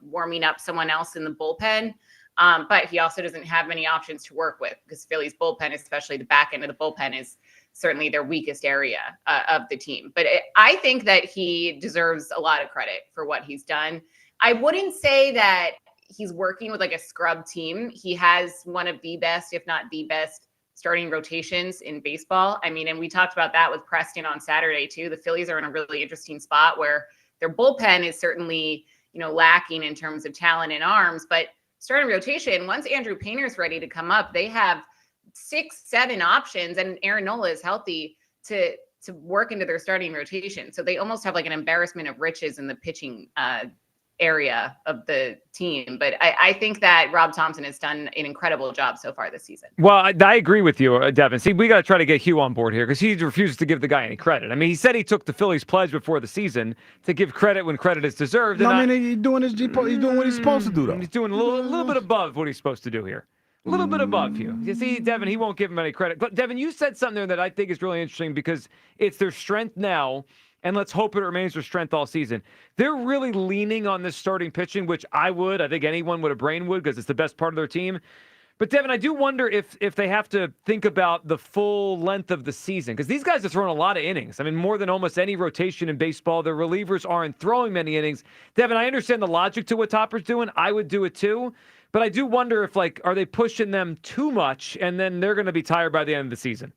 warming up someone else in the bullpen. But he also doesn't have many options to work with, because Philly's bullpen, especially the back end of the bullpen, is certainly their weakest area of the team. But I think that he deserves a lot of credit for what he's done. I wouldn't say that he's working with like a scrub team. He has one of the best, if not the best, starting rotations in baseball. I mean, and we talked about that with Preston on Saturday too. The Phillies are in a really interesting spot where their bullpen is certainly, lacking in terms of talent and arms, but starting rotation, once Andrew Painter's ready to come up, they have 6-7 options, and Aaron Nola is healthy to work into their starting rotation. So they almost have like an embarrassment of riches in the pitching area of the team. But I think that Rob Thompson has done an incredible job so far this season. Well, I agree with you, Devin. See, we got to try to get Hugh on board here, because he refuses to give the guy any credit. I mean, he said he took the Phillies pledge before the season to give credit when credit is deserved. No, he's doing he's doing what he's supposed to do, though. He's doing a little bit above what he's supposed to do here. A little bit above Hugh. You see, Devin, he won't give him any credit. But Devin, you said something there that I think is really interesting, because it's their strength now, and let's hope it remains their strength all season. They're really leaning on this starting pitching, which I think anyone with a brain would, because it's the best part of their team. But Devin, I do wonder if they have to think about the full length of the season, because these guys have thrown a lot of innings. I mean, more than almost any rotation in baseball. Their relievers aren't throwing many innings. Devin, I understand the logic to what Topper's doing. I would do it too. But I do wonder if, are they pushing them too much, and then they're going to be tired by the end of the season?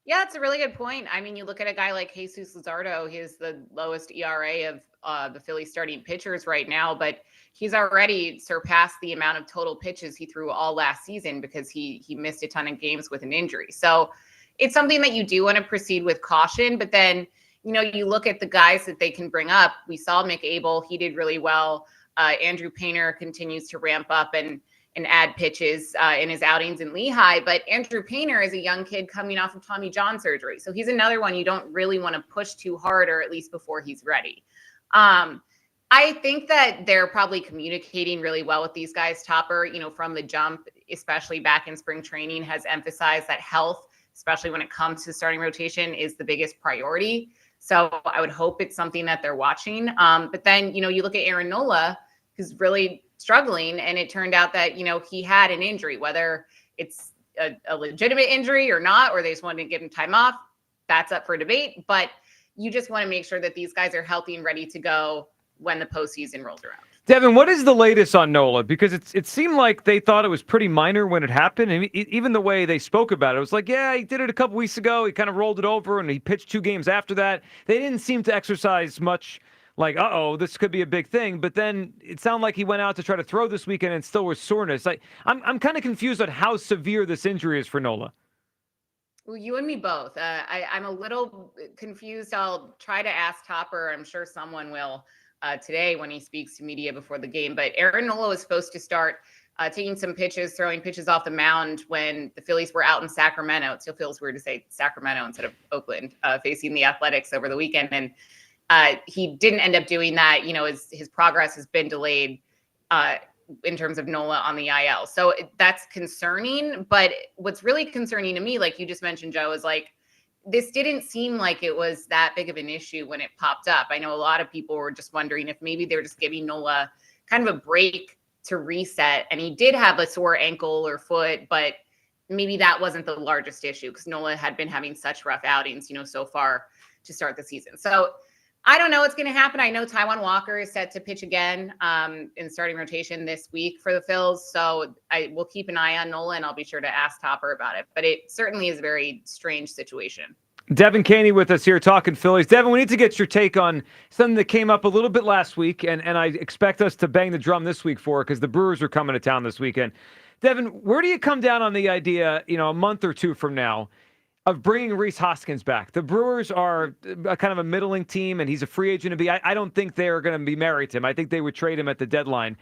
Yeah, it's a really good point. I mean, you look at a guy like Jesus Luzardo, he has the lowest ERA of the Phillies starting pitchers right now, but he's already surpassed the amount of total pitches he threw all last season, because he missed a ton of games with an injury. So it's something that you do want to proceed with caution. But then, you look at the guys that they can bring up. We saw Mick Abel, he did really well. Andrew Painter continues to ramp up and add pitches in his outings in Lehigh. But Andrew Painter is a young kid coming off of Tommy John surgery. So he's another one you don't really want to push too hard, or at least before he's ready. I think that they're probably communicating really well with these guys. Topper, from the jump, especially back in spring training, has emphasized that health, especially when it comes to starting rotation, is the biggest priority. So I would hope it's something that they're watching. But then, you look at Aaron Nola, who's really struggling, and it turned out that, he had an injury, whether it's a legitimate injury or not, or they just wanted to give him time off. That's up for debate. But you just want to make sure that these guys are healthy and ready to go when the postseason rolls around. Devin, what is the latest on Nola? Because it seemed like they thought it was pretty minor when it happened. And even the way they spoke about it was like, yeah, he did it a couple weeks ago. He kind of rolled it over, and he pitched 2 games after that. They didn't seem to exercise much like, this could be a big thing. But then it sounded like he went out to try to throw this weekend and still was soreness. I'm kind of confused on how severe this injury is for Nola. Well, you and me both. I'm a little confused. I'll try to ask Topper. I'm sure someone will today when he speaks to media before the game. But Aaron Nola was supposed to start taking some pitches, throwing pitches off the mound when the Phillies were out in Sacramento. It still feels weird to say Sacramento instead of Oakland, facing the Athletics over the weekend. And he didn't end up doing that. His progress has been delayed in terms of Nola on the IL. So that's concerning. But what's really concerning to me, like you just mentioned, Joe, is this didn't seem like it was that big of an issue when it popped up. I know a lot of people were just wondering if maybe they were just giving Nola kind of a break to reset. And he did have a sore ankle or foot, but maybe that wasn't the largest issue, because Nola had been having such rough outings, so far to start the season. So I don't know what's going to happen. I know Taijuan Walker is set to pitch again in starting rotation this week for the Phils. So I will keep an eye on Nola, and I'll be sure to ask Topper about it. But it certainly is a very strange situation. Devin Caney with us here talking Phillies. Devin, we need to get your take on something that came up a little bit last week, and I expect us to bang the drum this week for it because the Brewers are coming to town this weekend. Devin, where do you come down on the idea, a month or two from now, of bringing Rhys Hoskins back? The Brewers are a kind of a middling team, and he's a free agent to be. I don't think they're going to be married to him. I think they would trade him at the deadline.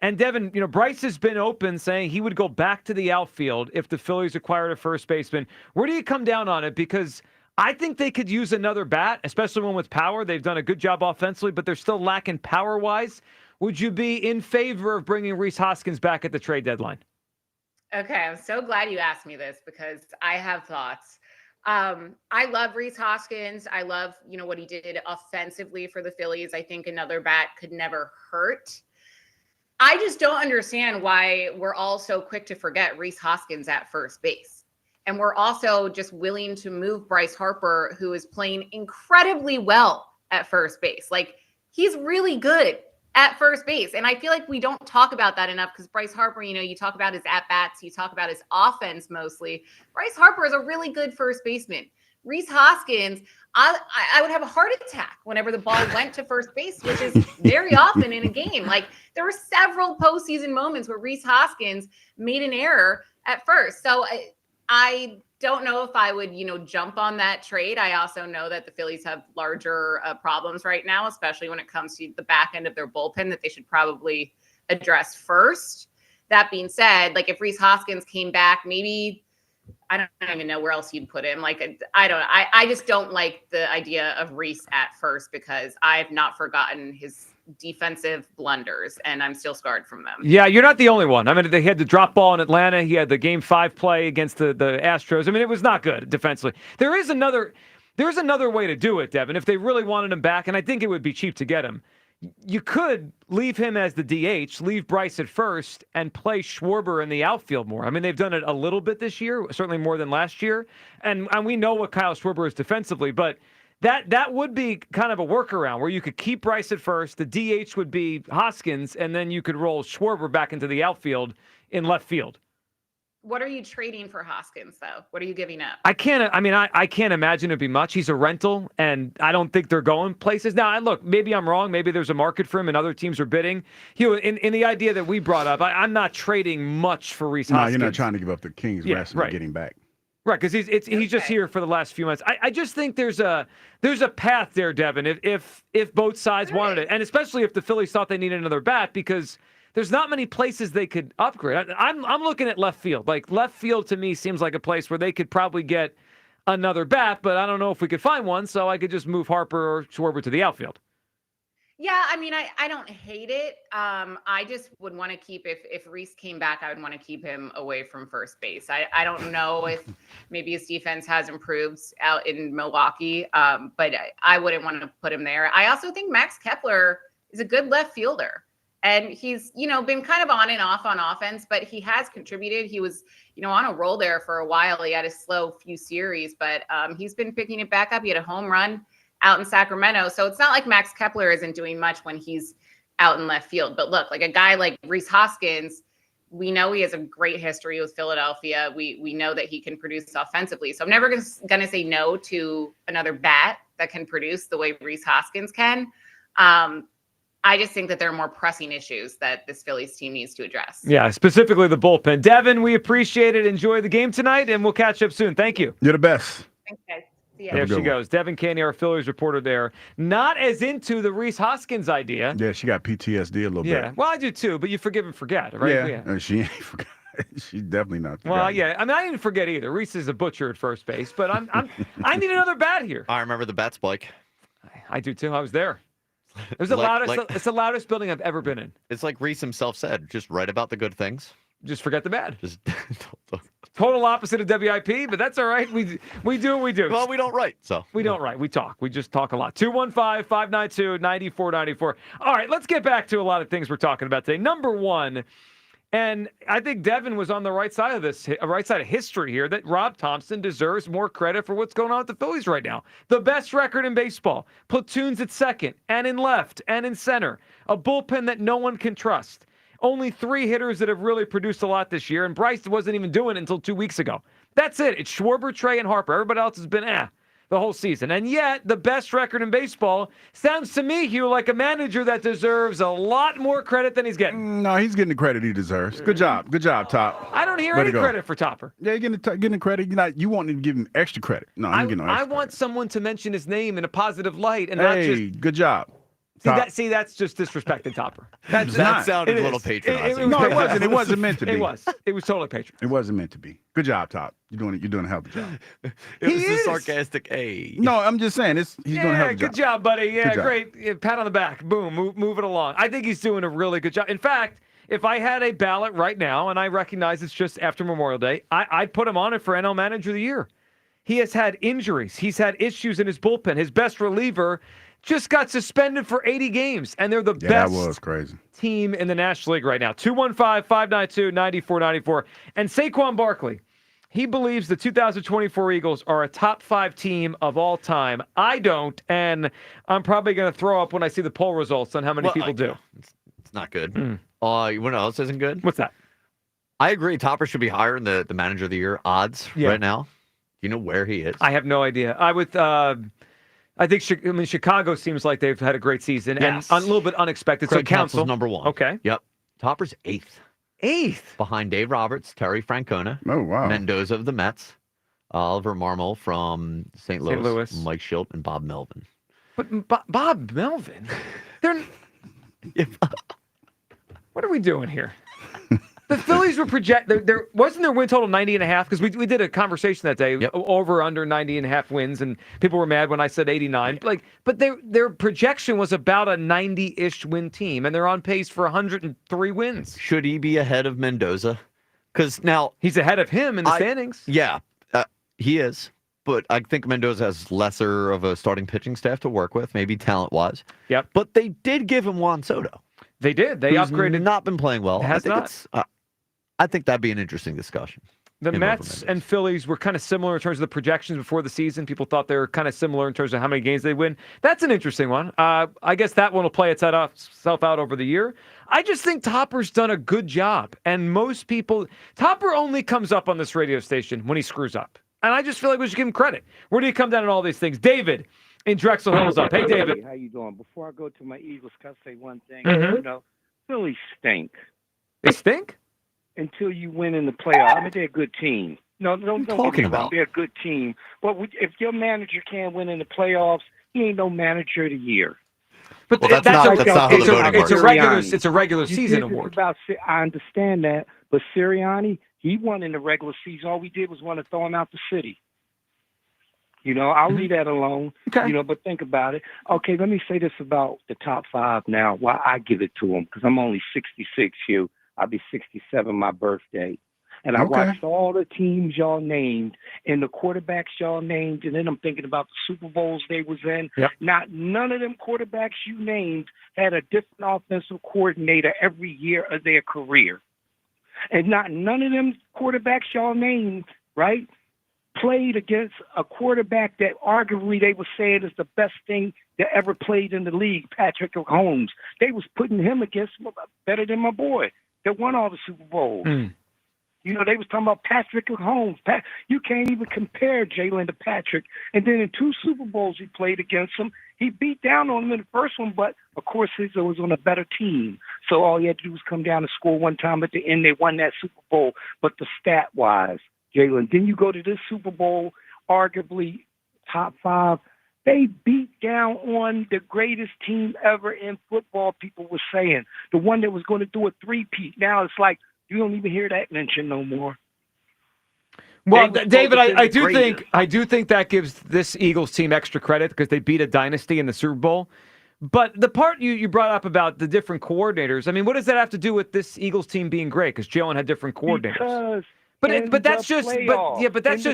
And Devin, Bryce has been open saying he would go back to the outfield if the Phillies acquired a first baseman. Where do you come down on it? Because I think they could use another bat, especially one with power. They've done a good job offensively, but they're still lacking power-wise. Would you be in favor of bringing Rhys Hoskins back at the trade deadline? Okay, I'm so glad you asked me this because I have thoughts. I love Rhys Hoskins. I love, what he did offensively for the Phillies. I think another bat could never hurt. I just don't understand why we're all so quick to forget Rhys Hoskins at first base. And we're also just willing to move Bryce Harper, who is playing incredibly well at first base. Like, he's really good at first base. And I feel like we don't talk about that enough because Bryce Harper, you talk about his at-bats, you talk about his offense mostly. Bryce Harper is a really good first baseman. Rhys Hoskins, I would have a heart attack whenever the ball went to first base, which is very often in a game. Like, there were several postseason moments where Rhys Hoskins made an error at first. So I don't know if I would, jump on that trade. I also know that the Phillies have larger problems right now, especially when it comes to the back end of their bullpen that they should probably address first. That being said, like, if Rhys Hoskins came back, maybe I don't even know where else you'd put him. Like, I just don't like the idea of Rhys at first because I've not forgotten his defensive blunders, and I'm still scarred from them. Yeah, you're not the only one. I mean, they had the drop ball in Atlanta. He had the Game 5 play against the Astros. I mean, it was not good defensively. There's another way to do it, Devin, if they really wanted him back, and I think it would be cheap to get him. You could leave him as the DH, leave Bryce at first, and play Schwarber in the outfield more. I mean, they've done it a little bit this year, certainly more than last year, and we know what Kyle Schwarber is defensively, but that would be kind of a workaround where you could keep Bryce at first, the DH would be Hoskins, and then you could roll Schwarber back into the outfield in left field. What are you trading for Hoskins, though? What are you giving up? I can't imagine it'd be much. He's a rental, and I don't think they're going places. Now, look, maybe I'm wrong. Maybe there's a market for him, and other teams are bidding. In the idea that we brought up, I'm not trading much for Rhys Hoskins. No, you're not trying to give up the King's rest and get him back. Right, because he's just here for the last few months. I just think there's a path there, Devin, if both sides wanted it, and especially if the Phillies thought they needed another bat, because there's not many places they could upgrade. I'm looking at left field. Like, left field to me seems like a place where they could probably get another bat, but I don't know if we could find one, so I could just move Harper or Schwarber to the outfield. Yeah, I mean, I don't hate it. I just would want to keep, if Rhys came back, I would want to keep him away from first base. I don't know if maybe his defense has improved out in Milwaukee, but I wouldn't want to put him there. I also think Max Kepler is a good left fielder. And he's, been kind of on and off on offense, but he has contributed. He was, on a roll there for a while. He had a slow few series, but he's been picking it back up. He had a home run out in Sacramento. So it's not like Max Kepler isn't doing much when he's out in left field. But look, like a guy like Rhys Hoskins, we know he has a great history with Philadelphia. We know that he can produce offensively. So I'm never going to say no to another bat that can produce the way Rhys Hoskins can. I just think that there are more pressing issues that this Phillies team needs to address. Yeah, specifically the bullpen. Devin, we appreciate it. Enjoy the game tonight, and we'll catch up soon. Thank you. You're the best. Thanks, guys. See ya. There she goes. Devin Caney, our Phillies reporter there. Not as into the Rhys Hoskins idea. Yeah, she got PTSD a little bit. Yeah, well, I do too, but you forgive and forget, right? Yeah. She ain't forgot. She's definitely not forgot. Well, yeah. I mean, I didn't forget either. Rhys is a butcher at first base, but I need another bat here. I remember the bat spike. I do too. I was there. It was it's the loudest building I've ever been in. It's like Rhys himself said, just write about the good things. Just forget the bad. Just total opposite of WIP, but that's all right. We do what we do. Well, we don't write, so. We don't write. We talk. We just talk a lot. 215-592-9494. All right, let's get back to a lot of things we're talking about today. Number one, and I think Devin was on the right side of this, right side of history here, that Rob Thompson deserves more credit for what's going on with the Phillies right now. The best record in baseball. Platoons at second and in left and in center. A bullpen that no one can trust. Only 3 hitters that have really produced a lot this year, and Bryce wasn't even doing it until 2 weeks ago. That's it. It's Schwarber, Trey, and Harper. Everybody else has been, The the whole season. And yet, the best record in baseball sounds to me, Hugh, like a manager that deserves a lot more credit than he's getting. No, he's getting the credit he deserves. Good job, Top. I don't hear Way any to go. credit for Topper. Yeah, you're getting the credit. You want to give him extra credit. No, I'm getting no I extra want someone to mention his name in a positive light and credit. not just. Good job. That's just disrespecting Topper. That sounded a little patronizing. No, it wasn't. It wasn't meant to be. It was. It was totally patronizing. It wasn't meant to be. Good job, Top. You're doing a hell of a job. It was a sarcastic A. No, I'm just saying he's doing a hell of a job. Good job, buddy. Yeah, Good job. great. Yeah, pat on the back. Boom. Move it along. I think he's doing a really good job. In fact, if I had a ballot right now, and I recognize it's just after Memorial Day, I'd put him on it for NL Manager of the Year. He has had injuries. He's had issues in his bullpen. His best reliever just got suspended for 80 games, and they're the best that was crazy. Team in the National League right now. 215-592-9494. And Saquon Barkley, he believes the 2024 Eagles are a top 5 team of all time. I don't, and I'm probably going to throw up when I see the poll results on how many people do. It's not good. What else isn't good? What's that? I agree. Topper should be higher in the Manager of the Year odds right now. Do you know where he is? I have no idea. I think Chicago seems like they've had a great season and a little bit unexpected. Craig so Counsell's number 1. Okay. Yep. Topper's 8th. 8th? Behind Dave Roberts, Terry Francona. Oh, wow. Mendoza of the Mets. Oliver Marmol from St. Louis. Mike Schilt and Bob Melvin. But Bob Melvin? They're... What are we doing here? The Phillies were there wasn't their win total 90.5 because we did a conversation that day over under 90.5 wins and people were mad when I said 89. But their projection was about a 90-ish win team and they're on pace for 103 wins. Should he be ahead of Mendoza? Because now he's ahead of him in the standings. Yeah, he is. But I think Mendoza has lesser of a starting pitching staff to work with, maybe talent-wise. Yep. But they did give him Juan Soto. They did. They upgraded. Not been playing well. I think that'd be an interesting discussion. The Mets and Phillies were kind of similar in terms of the projections before the season. People thought they were kind of similar in terms of how many games they win. That's an interesting one. I guess that one will play itself out over the year. I just think Topper's done a good job. And most people, Topper only comes up on this radio station when he screws up. And I just feel like we should give him credit. Where do you come down on all these things? David in Drexel Hills up. Hey, David. How you doing? Before I go to my Eagles, can I say one thing? Mhm. You know, Phillies stink. They stink? Until you win in the playoffs. I mean, they're a good team. No, don't get me wrong. They're a good team. But if your manager can't win in the playoffs, he ain't no manager of the year. But that's not how the voting works. It's a regular You season did this award. I understand that, but Sirianni, he won in the regular season. All we did was want to throw him out the city. You know, I'll leave that alone. Okay. You know, but think about it. Okay, let me say this about the top 5 now. Why I give it to them, because I'm only 66, Hugh. I'll be 67 my birthday. And I watched all the teams y'all named and the quarterbacks y'all named, and then I'm thinking about the Super Bowls they was in. Yep. None of them quarterbacks you named had a different offensive coordinator every year of their career. And none of them quarterbacks y'all named, right, played against a quarterback that arguably they were saying is the best thing that ever played in the league, Patrick Mahomes. They was putting him against better than my boy that won all the Super Bowls. You know, they was talking about Patrick Mahomes. You can't even compare Jalen to Patrick. And then in 2 Super Bowls he played against him. He beat down on him in the first one, but, of course, he was on a better team. So all he had to do was come down and score one time at the end. They won that Super Bowl. But the stat-wise, Jalen, then you go to this Super Bowl, arguably top 5. They beat down on the greatest team ever in football, people were saying. The one that was going to do a three-peat. Now it's like, you don't even hear that mentioned no more. Well, David, I do think that gives this Eagles team extra credit because they beat a dynasty in the Super Bowl. But the part you brought up about the different coordinators, I mean, what does that have to do with this Eagles team being great? Because Jalen had different coordinators. But that's just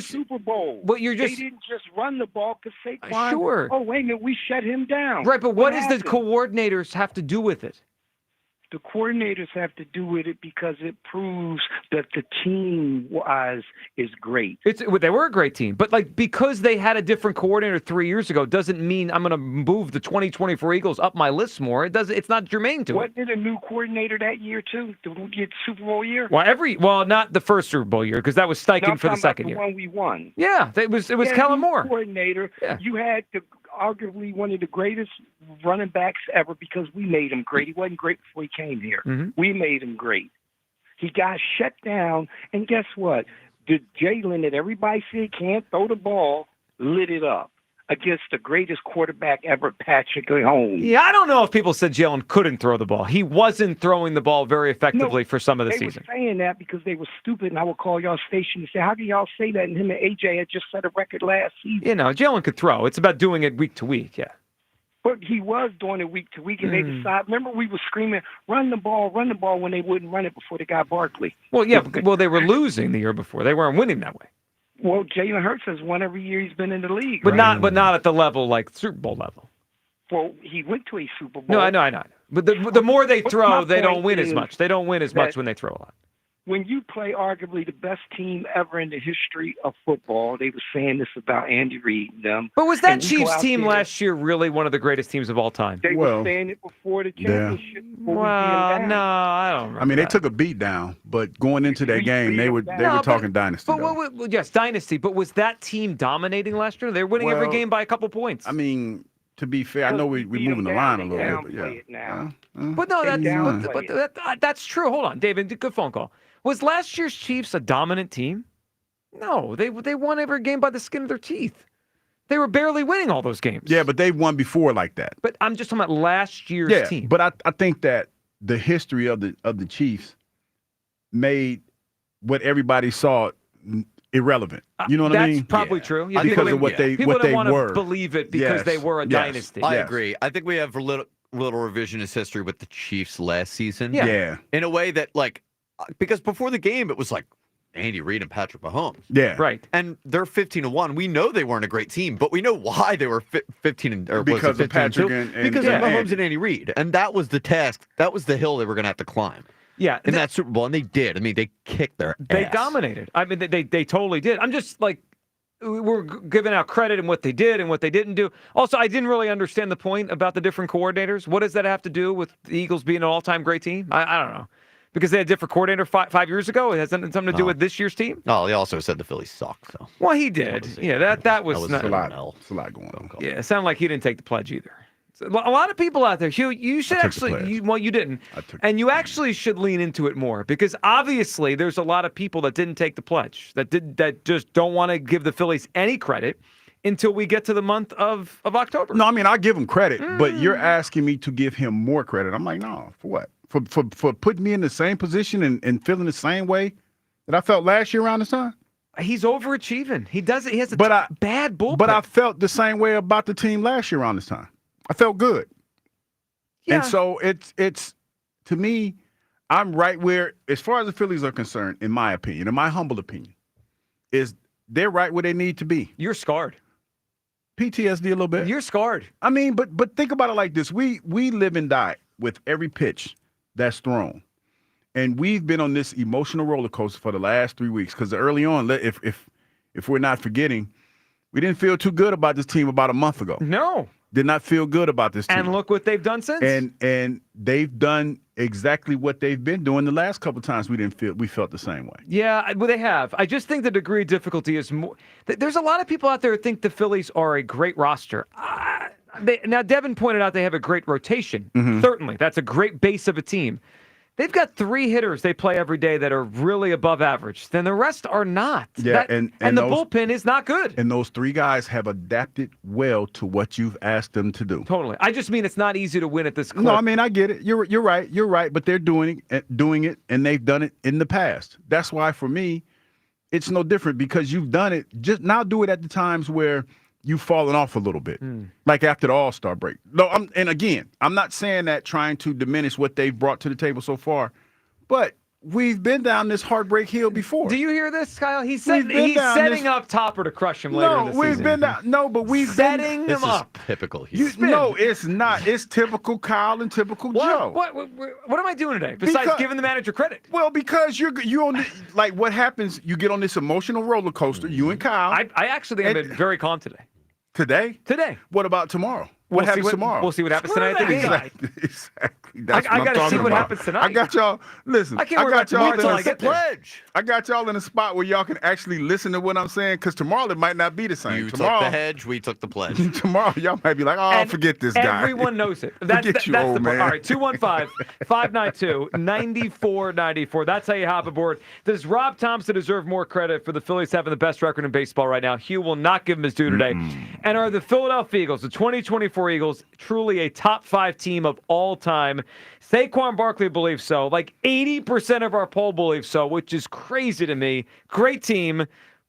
Super Bowl. What you're just they didn't just run the ball because Saquon. Sure. Oh wait a minute, we shut him down. Right, but what does the happened? coordinators have to do with it? The coordinators have to do with it because it proves that the team is great. They were a great team, but like because they had a different coordinator 3 years ago doesn't mean I'm going to move the 2024 Eagles up my list more. It's not germane to it. Wasn't it a new coordinator that year too? The Super Bowl year? Well, not the first Super Bowl year because that was Steichen for the second year. The one we won. Yeah, it was Kellen Moore. Coordinator. Yeah. You had arguably one of the greatest running backs ever because we made him great. He wasn't great before he came here. Mm-hmm. We made him great. He got shut down, and guess what? The Jalen that everybody said can't throw the ball lit it up against the greatest quarterback ever, Patrick Mahomes. Yeah, I don't know if people said Jalen couldn't throw the ball. He wasn't throwing the ball very effectively for some of the season. They were saying that because they were stupid, and I would call y'all station and say, how can y'all say that? And him and AJ had just set a record last season. Jalen could throw. It's about doing it week to week, yeah. But he was doing it week to week, and they decided. Remember, we were screaming, run the ball, when they wouldn't run it before they got Barkley. Well, yeah, they were losing the year before. They weren't winning that way. Well, Jalen Hurts has won every year he's been in the league, but right? not at the level like Super Bowl level. Well, he went to a Super Bowl. No, I know. But the more they throw, they don't win as much. They don't win as much when they throw a lot. When you play arguably the best team ever in the history of football, they were saying this about Andy Reid and them. But was that Chiefs team last year really one of the greatest teams of all time? They were saying it before the championship. Well, no, I don't remember. I mean, they took a beat down, but going into that game, they were talking dynasty. But yes, dynasty. But was that team dominating last year? They were winning every game by a couple points. I mean, to be fair, I know we're moving the line a little bit, but yeah. But no, that's true. Hold on, David. Good phone call. Was last year's Chiefs a dominant team? No, they won every game by the skin of their teeth. They were barely winning all those games. Yeah, but they won before like that. But I'm just talking about last year's team. But I think that the history of the Chiefs made what everybody saw irrelevant. You know what I mean? That's probably true. Yeah, because of what they were. Believe it because they were a dynasty. I agree. I think we have a little revisionist history with the Chiefs last season. Yeah. In a way that because before the game, it was like Andy Reid and Patrick Mahomes. Yeah. Right. And they're 15-1. We know they weren't a great team, but we know why they were 15 because of Patrick because of Mahomes and Andy Reid. And that was the task. That was the hill they were going to have to climb. Yeah. In that Super Bowl. And they did. I mean, they kicked their ass. They dominated. I mean, they totally did. I'm just we're giving out credit in what they did and what they didn't do. Also, I didn't really understand the point about the different coordinators. What does that have to do with the Eagles being an all-time great team? I don't know. Because they had a different coordinator 5 years ago? It has something to do with this year's team? Oh, they also said the Phillies suck. So. Well, he did. Yeah, that was not, a lot going on. Yeah, it sounded like he didn't take the pledge either. So, a lot of people out there, Hugh, you should actually, you didn't. And you actually should lean into it more because obviously there's a lot of people that didn't take the pledge, that just don't want to give the Phillies any credit until we get to the month of October. No, I mean, I give him credit, but you're asking me to give him more credit. I'm like, no, for what? For putting me in the same position and feeling the same way that I felt last year around this time? He's overachieving. He does it. He has a bad bullpen. But I felt the same way about the team last year around this time. I felt good. Yeah. And so it's to me, I'm right where, as far as the Phillies are concerned, in my opinion, in my humble opinion, is they're right where they need to be. You're scarred. PTSD a little bit. You're scarred. I mean, but think about it like this. We live and die with every pitch that's thrown. And we've been on this emotional roller coaster for the last 3 weeks because early on, if we're not forgetting, we didn't feel too good about this team about a month ago. No. Did not feel good about this team. And look what they've done since. And they've done exactly what they've been doing the last couple of times we felt the same way. Yeah, well, they have. I just think the degree of difficulty is more. There's a lot of people out there who think the Phillies are a great roster. Now, Devin pointed out they have a great rotation. Mm-hmm. Certainly. That's a great base of a team. They've got 3 hitters they play every day that are really above average. Then the rest are not. Yeah, and the bullpen is not good. And those 3 guys have adapted well to what you've asked them to do. Totally. I just mean it's not easy to win at this clip. No, I mean, I get it. You're right. You're right. But they're doing it, and they've done it in the past. That's why, for me, it's no different because you've done it. Just now do it at the times where you've fallen off a little bit, like after the All-Star break. And again, I'm not saying that trying to diminish what they've brought to the table so far, but We've been down this heartbreak hill before. Do you hear this, Kyle? He's We've been down setting this- up Topper to crush him later in the No, we've season. been down. No, but we've setting been him up. Typical. No, it's not. It's typical Kyle and typical Joe. What am I doing today besides giving the manager credit? Well, because you on like what happens? You get on this emotional roller coaster. You and Kyle. I actually have been very calm today. Today. What about tomorrow? What We'll see happens tomorrow? We'll see what happens tonight at the game. Exactly. That's I what gotta I'm see talking what about. happens tonight. I got y'all. Listen, I can't worry about tomorrow until I get there. Pledge. I got y'all in a spot where y'all can actually listen to what I'm saying, because tomorrow it might not be the same. You tomorrow, took the hedge, we took the pledge. tomorrow y'all might be like, oh, forget this guy. Everyone knows it. Forget you, old the man. All right, 215-592-9494. That's how you hop aboard. Does Rob Thompson deserve more credit for the Phillies having the best record in baseball right now? Hugh will not give him his due today. And are the Philadelphia Eagles, the 2024 Eagles, truly a top 5 team of all time? Saquon Barkley believes so. Like 80% of our poll believes so, which is crazy to me. Great team,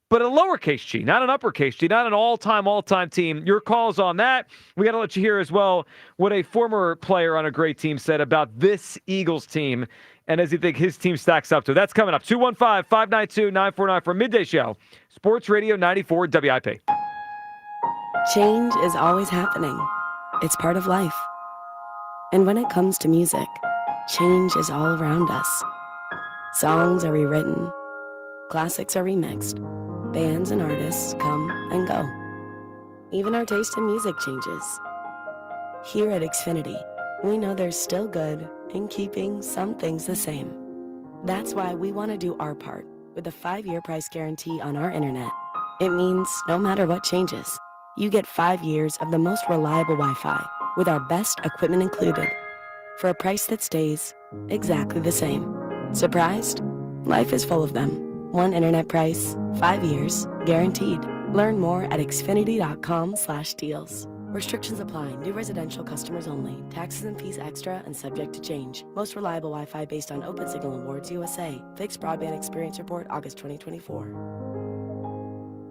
but a lowercase G, not an uppercase G, not an all-time team. Your calls on that. We got to let you hear as well what a former player on a great team said about this Eagles team, and as you think his team stacks up to. That's coming up. 215-592-9494 for Midday Show. Sports Radio 94 WIP. Change is always happening. It's part of life. And when it comes to music, change is all around us. Songs are rewritten. Classics are remixed. Bands and artists come and go. Even our taste in music changes. Here at Xfinity, we know there's still good in keeping some things the same. That's why we want to do our part with a 5-year price guarantee on our internet. It means no matter what changes, you get 5 years of the most reliable Wi-Fi with our best equipment included for a price that stays exactly the same. Surprised? Life is full of them. One internet price, 5 years, guaranteed. Learn more at xfinity.com/deals. Restrictions apply. New residential customers only. Taxes and fees extra and subject to change. Most reliable Wi-Fi based on Open Signal Awards USA. Fixed Broadband Experience Report, August 2024.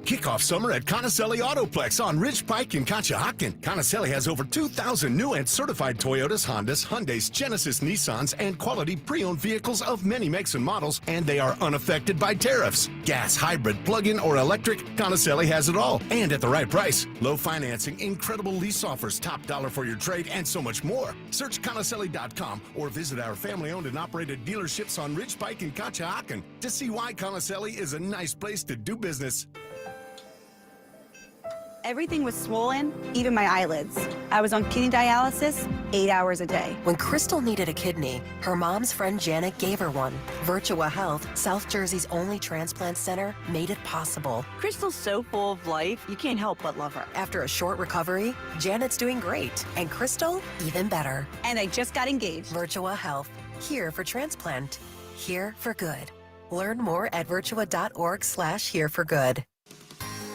Kick off summer at Conacelli Autoplex on Ridge Pike in Conshohocken. Conacelli has over 2,000 new and certified Toyotas, Hondas, Hyundais, Genesis, Nissans, and quality pre-owned vehicles of many makes and models, and they are unaffected by tariffs. Gas, hybrid, plug-in, or electric, Conacelli has it all, and at the right price. Low financing, incredible lease offers, top dollar for your trade, and so much more. Search Conacelli.com or visit our family-owned and operated dealerships on Ridge Pike in Conshohocken to see why Conacelli is a nice place to do business. Everything was swollen, even my eyelids. I was on kidney dialysis 8 hours a day. When Crystal needed a kidney, her mom's friend Janet gave her one. Virtua Health, South Jersey's only transplant center, made it possible. Crystal's so full of life, you can't help but love her. After a short recovery, Janet's doing great, and Crystal, even better. And I just got engaged. Virtua Health, here for transplant, here for good. Learn more at virtua.org/hereforgood.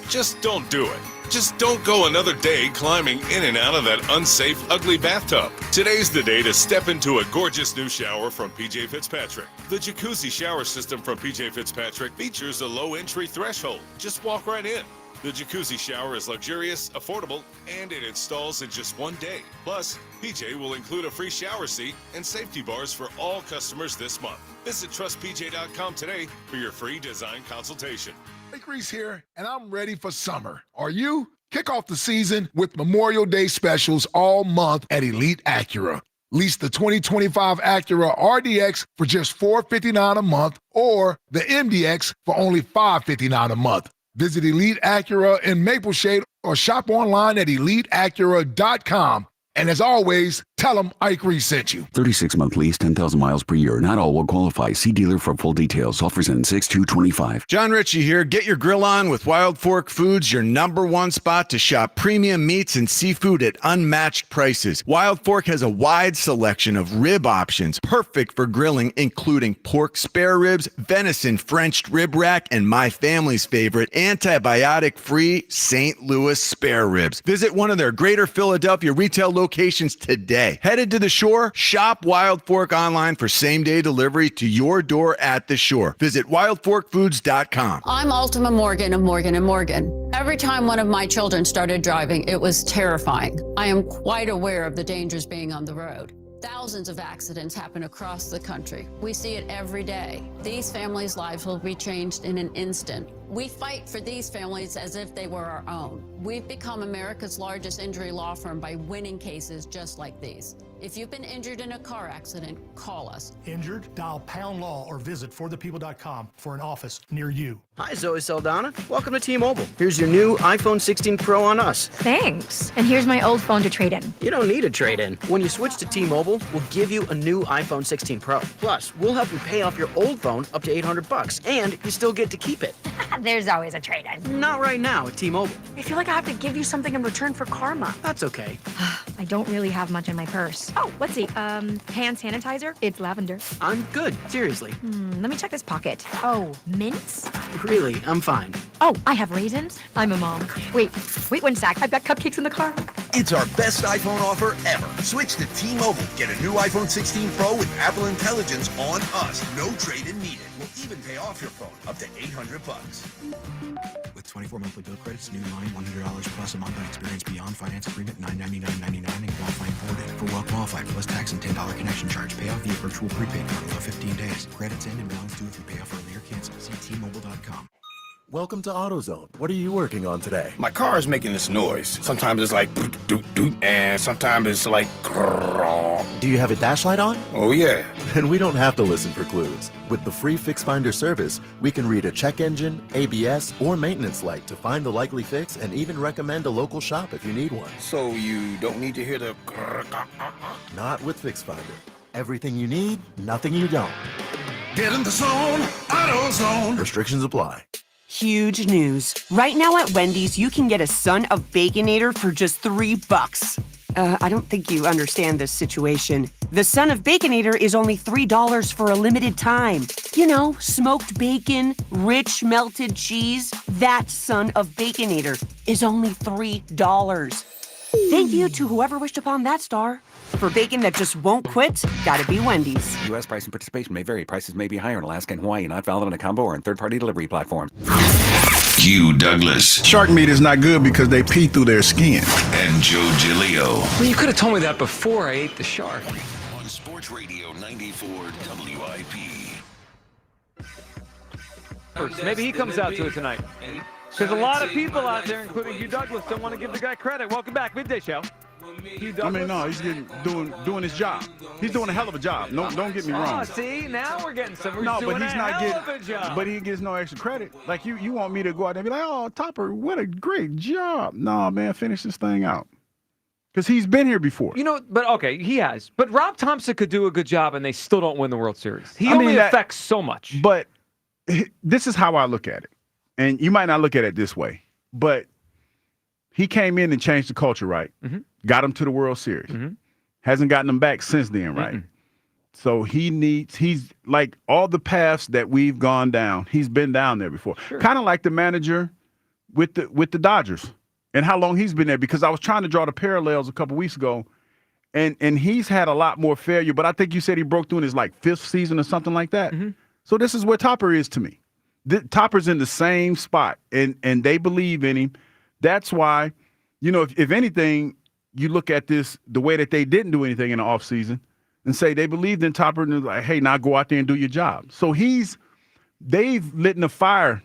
Just don't do it. Just don't go another day climbing in and out of that unsafe, ugly bathtub. Today's the day to step into a gorgeous new shower from PJ Fitzpatrick. The jacuzzi shower system from PJ Fitzpatrick features a low entry threshold. Just walk right in. The jacuzzi shower is luxurious, affordable, and it installs in just 1 day. Plus, PJ will include a free shower seat and safety bars for all customers this month. Visit trustpj.com today for your free design consultation. Mike Reese here, and I'm ready for summer. Are you? Kick off the season with Memorial Day specials all month at Elite Acura. Lease the 2025 Acura RDX for just $459 a month or the MDX for only $559 a month. Visit Elite Acura in Maple Shade or shop online at eliteacura.com. And as always, tell them Ike Reese sent you. 36-month lease, 10,000 miles per year. Not all will qualify. See dealer for full details. Offers in 6/2/25. John Ritchie here. Get your grill on with Wild Fork Foods, your #1 spot to shop premium meats and seafood at unmatched prices. Wild Fork has a wide selection of rib options, perfect for grilling, including pork spare ribs, venison French rib rack, and my family's favorite, antibiotic-free St. Louis spare ribs. Visit one of their Greater Philadelphia retail locations today. Headed to the shore? Shop Wild Fork online for same-day delivery to your door at the shore. Visit wildforkfoods.com. I'm Ultima Morgan of Morgan & Morgan. Every time one of my children started driving, it was terrifying. I am quite aware of the dangers being on the road. Thousands of accidents happen across the country. We see it every day. These families' lives will be changed in an instant. We fight for these families as if they were our own. We've become America's largest injury law firm by winning cases just like these. If you've been injured in a car accident, call us. Injured? Dial pound law or visit forthepeople.com for an office near you. Hi, Zoe Saldana. Welcome to T-Mobile. Here's your new iPhone 16 Pro on us. Thanks. And here's my old phone to trade in. You don't need a trade-in. When you switch to T-Mobile, we'll give you a new iPhone 16 Pro. Plus, we'll help you pay off your old phone up to $800, and you still get to keep it. There's always a trade-in. Not right now at T-Mobile. I feel like I have to give you something in return for karma. That's okay. I don't really have much in my purse. Oh, let's see. Hand sanitizer. It's lavender. I'm good. Seriously. Let me check this pocket. Oh, mints? Really, I'm fine. Oh, I have raisins. I'm a mom. Wait 1 sec. I've got cupcakes in the car. It's our best iPhone offer ever. Switch to T-Mobile. Get a new iPhone 16 Pro with Apple Intelligence on us. No trade-in needed. We'll even pay off your phone up to $800. With 24 monthly bill credits, new line $100 plus a month on experience beyond finance agreement $999.99 and qualifying forwarded. For well qualified plus tax and $10 connection charge. Pay off via virtual prepaid card for 15 days. Credits end and balance due if you pay off early or cancel. See T-Mobile.com. Welcome to AutoZone. What are you working on today? My car is making this noise. Sometimes it's like doot doot doot, and sometimes it's like grrrr. Do you have a dash light on? Oh yeah. Then we don't have to listen for clues. With the free Fix Finder service, we can read a check engine, ABS, or maintenance light to find the likely fix and even recommend a local shop if you need one. So you don't need to hear the grrrr. Not with Fix Finder. Everything you need, nothing you don't. Get in the zone, AutoZone. Restrictions apply. Huge news. Right now at Wendy's, you can get a Son of Baconator for just $3. I don't think you understand this situation. The Son of Baconator is only $3 for a limited time. You know, smoked bacon, rich melted cheese. That Son of Baconator is only $3. Thank you to whoever wished upon that star. For bacon that just won't quit, gotta be Wendy's. U.S. price and participation may vary. Prices may be higher in Alaska and Hawaii, not valid on a combo or in third-party delivery platform. Hugh Douglas. Shark meat is not good because they pee through their skin. And Joe Giglio. Well, you could have told me that before I ate the shark. On Sports Radio 94 WIP. Maybe he comes out to it tonight. Because a lot of people out there, including Hugh Douglas, don't want to give the guy credit. Welcome back, Midday Show. I mean, no, he's doing his job. He's doing a hell of a job. No, don't get me wrong. Oh, see, now we're getting some. No, but he's not getting. Of a job. But he gets no extra credit. Like you want me to go out there and be like, "Oh, Topper, what a great job." No, man, finish this thing out. Because he's been here before. You know, but okay, he has. But Rob Thompson could do a good job, and they still don't win the World Series. He only affects so much. But this is how I look at it, and you might not look at it this way, but he came in and changed the culture, right? Mm-hmm. Got him to the World Series. Mm-hmm. Hasn't gotten them back since then, right? Mm-hmm. So he's like all the paths that we've gone down, he's been down there before. Sure. Kind of like the manager with the Dodgers and how long he's been there, because I was trying to draw the parallels a couple weeks ago, and he's had a lot more failure, but I think you said he broke through in his like 5th season or something like that. Mm-hmm. So this is where Topper is to me. Topper's in the same spot, and they believe in him. That's why, you know, if anything, you look at this, the way that they didn't do anything in the offseason, and say they believed in Topper and they're like, hey, now go out there and do your job. So they've lit a fire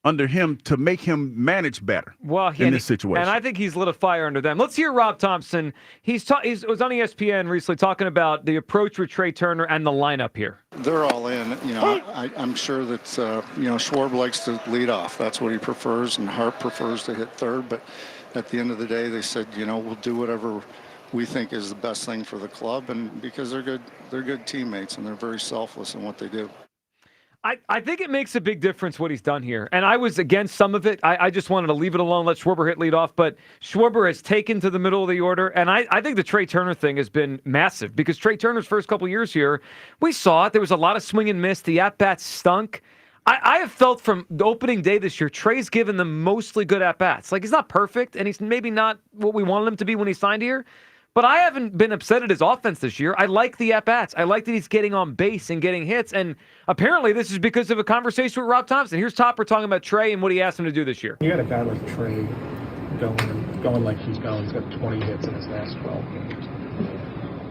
under him to make him manage better in this situation. And I think he's lit a fire under them. Let's hear Rob Thompson. He was on ESPN recently talking about the approach with Trey Turner and the lineup here. They're all in. You know, I'm sure that, Schwarber likes to lead off. That's what he prefers, and Hart prefers to hit third. But at the end of the day, they said, we'll do whatever we think is the best thing for the club, and because they're good teammates, and they're very selfless in what they do. I think it makes a big difference what he's done here. And I was against some of it. I just wanted to leave it alone, let Schwarber hit lead off. But Schwarber has taken to the middle of the order. And I think the Trey Turner thing has been massive, because Trey Turner's first couple years here, we saw it. There was a lot of swing and miss. The at-bats stunk. I have felt from the opening day this year, Trey's given them mostly good at-bats. Like, he's not perfect, and he's maybe not what we wanted him to be when he signed here. But I haven't been upset at his offense this year. I like the at-bats. I like that he's getting on base and getting hits. And apparently this is because of a conversation with Rob Thompson. Here's Topper talking about Trey and what he asked him to do this year. You got a guy like Trey going like he's going. He's got 20 hits in his last 12 games.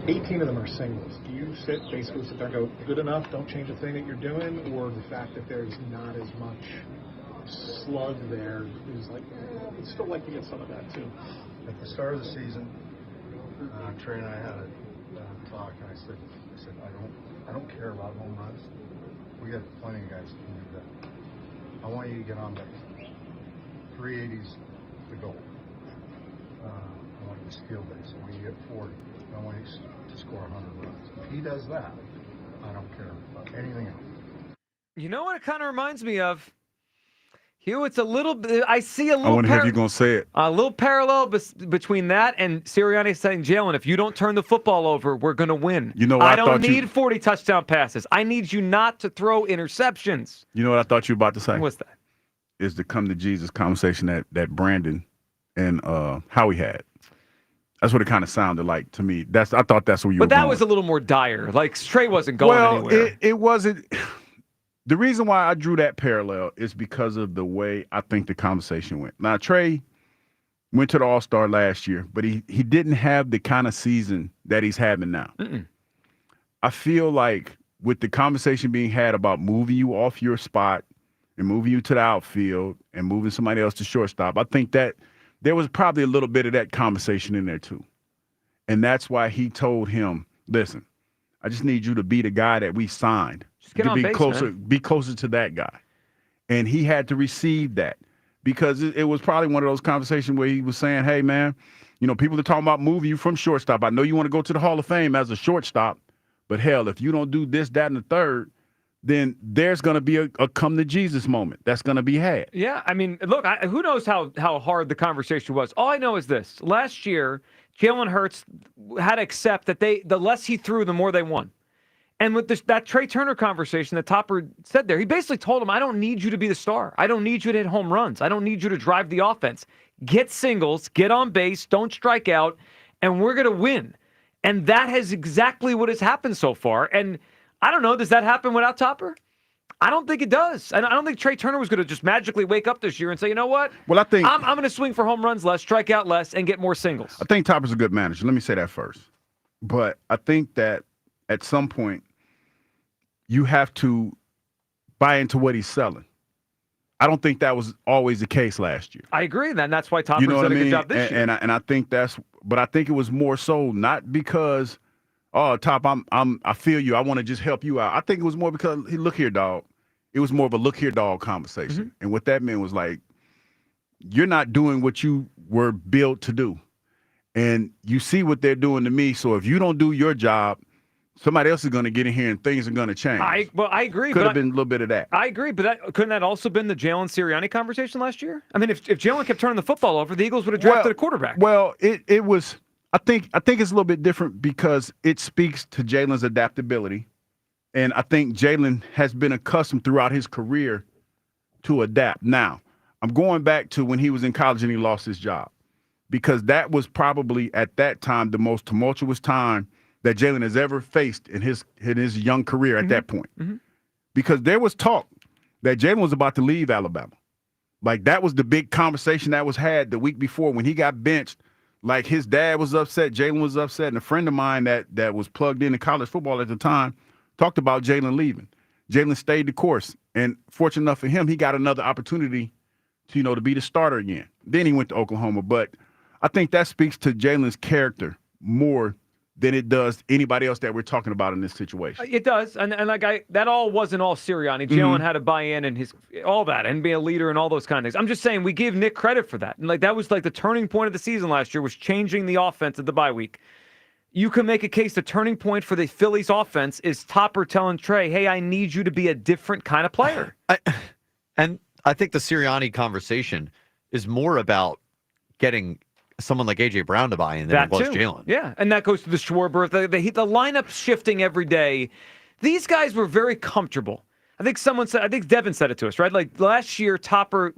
18 of them are singles. Do you basically sit there and go, good enough, don't change a thing that you're doing, or the fact that there's not as much slug there is like, I'd still like to get some of that too? At the start of the season, Trey and I had a talk, and I said, I don't care about home runs. We got plenty of guys who can do that. I want you to get on base. 380's the goal. I want you to steal base. I want you to get 40. I want you to score 100 runs. If he does that, I don't care about anything else. You know what it kind of reminds me of? Hugh, it's a little bit. I see a I little. want to hear if you're going to say it. A little parallel between that and Sirianni saying, Jalen, if you don't turn the football over, we're going to win. You know what I don't need 40 touchdown passes. I need you not to throw interceptions. You know what I thought you were about to say? What's that? Is the come to Jesus conversation that Brandon and Howie had. That's what it kind of sounded like to me. I thought that's where you were going. But that was a little more dire. Like, Trey wasn't going anywhere. It wasn't. The reason why I drew that parallel is because of the way I think the conversation went. Now, Trey went to the All-Star last year, but he didn't have the kind of season that he's having now. I feel like with the conversation being had about moving you off your spot and moving you to the outfield and moving somebody else to shortstop, I think that there was probably a little bit of that conversation in there too. And that's why he told him, listen, I just need you to be the guy that we signed. Just get on be base, closer, man. Be closer to that guy. And he had to receive that because it was probably one of those conversations where he was saying, hey, man, people are talking about moving you from shortstop. I know you want to go to the Hall of Fame as a shortstop, but hell, if you don't do this, that, and the third, then there's going to be a come to Jesus moment that's going to be had. Yeah, I mean, look, who knows how hard the conversation was. All I know is this. Last year, Jalen Hurts had to accept that the less he threw, the more they won. And with that Trey Turner conversation that Topper said there, he basically told him, I don't need you to be the star. I don't need you to hit home runs. I don't need you to drive the offense. Get singles, get on base, don't strike out, and we're going to win. And that has exactly what has happened so far. And I don't know, does that happen without Topper? I don't think it does. And I don't think Trey Turner was going to just magically wake up this year and say, you know what? Well, I think I'm going to swing for home runs less, strike out less, and get more singles. I think Topper's a good manager. Let me say that first. But I think that at some point, you have to buy into what he's selling. I don't think that was always the case last year. I agree, and that's why Topper's done a good job this year. And I think but I think it was more so not because, oh, Top, I feel you. I want to just help you out. I think it was more because, hey, look here, dog. It was more of a look here, dog conversation. Mm-hmm. And what that meant was like, you're not doing what you were built to do. And you see what they're doing to me. So if you don't do your job, somebody else is going to get in here and things are going to change. I agree. Could have been a little bit of that. I agree, but couldn't that also been the Jalen Sirianni conversation last year? I mean, if Jalen kept turning the football over, the Eagles would have drafted a quarterback. Well, it was. I think it's a little bit different because it speaks to Jalen's adaptability, and I think Jalen has been accustomed throughout his career to adapt. Now, I'm going back to when he was in college and he lost his job, because that was probably at that time the most tumultuous time that Jalen has ever faced in his young career at that point. Mm-hmm. Because there was talk that Jalen was about to leave Alabama. Like, that was the big conversation that was had the week before when he got benched. Like, his dad was upset, Jalen was upset, and a friend of mine that was plugged into college football at the time talked about Jalen leaving. Jalen stayed the course, and fortunate enough for him, he got another opportunity to be the starter again. Then he went to Oklahoma. But I think that speaks to Jalen's character more than it does anybody else that we're talking about in this situation. It does, and that all wasn't all Sirianni. Jalen had to buy in and all that, and be a leader and all those kind of things. I'm just saying we give Nick credit for that, and that was the turning point of the season last year was changing the offense at the bye week. You can make a case the turning point for the Phillies offense is Topper telling Trey, "Hey, I need you to be a different kind of player." And I think the Sirianni conversation is more about getting someone like A.J. Brown to buy in than it was Jalen. Yeah, and that goes to the Schwarber. The lineup shifting every day. These guys were very comfortable. I think Devin said it to us, right? Like last year, Topper,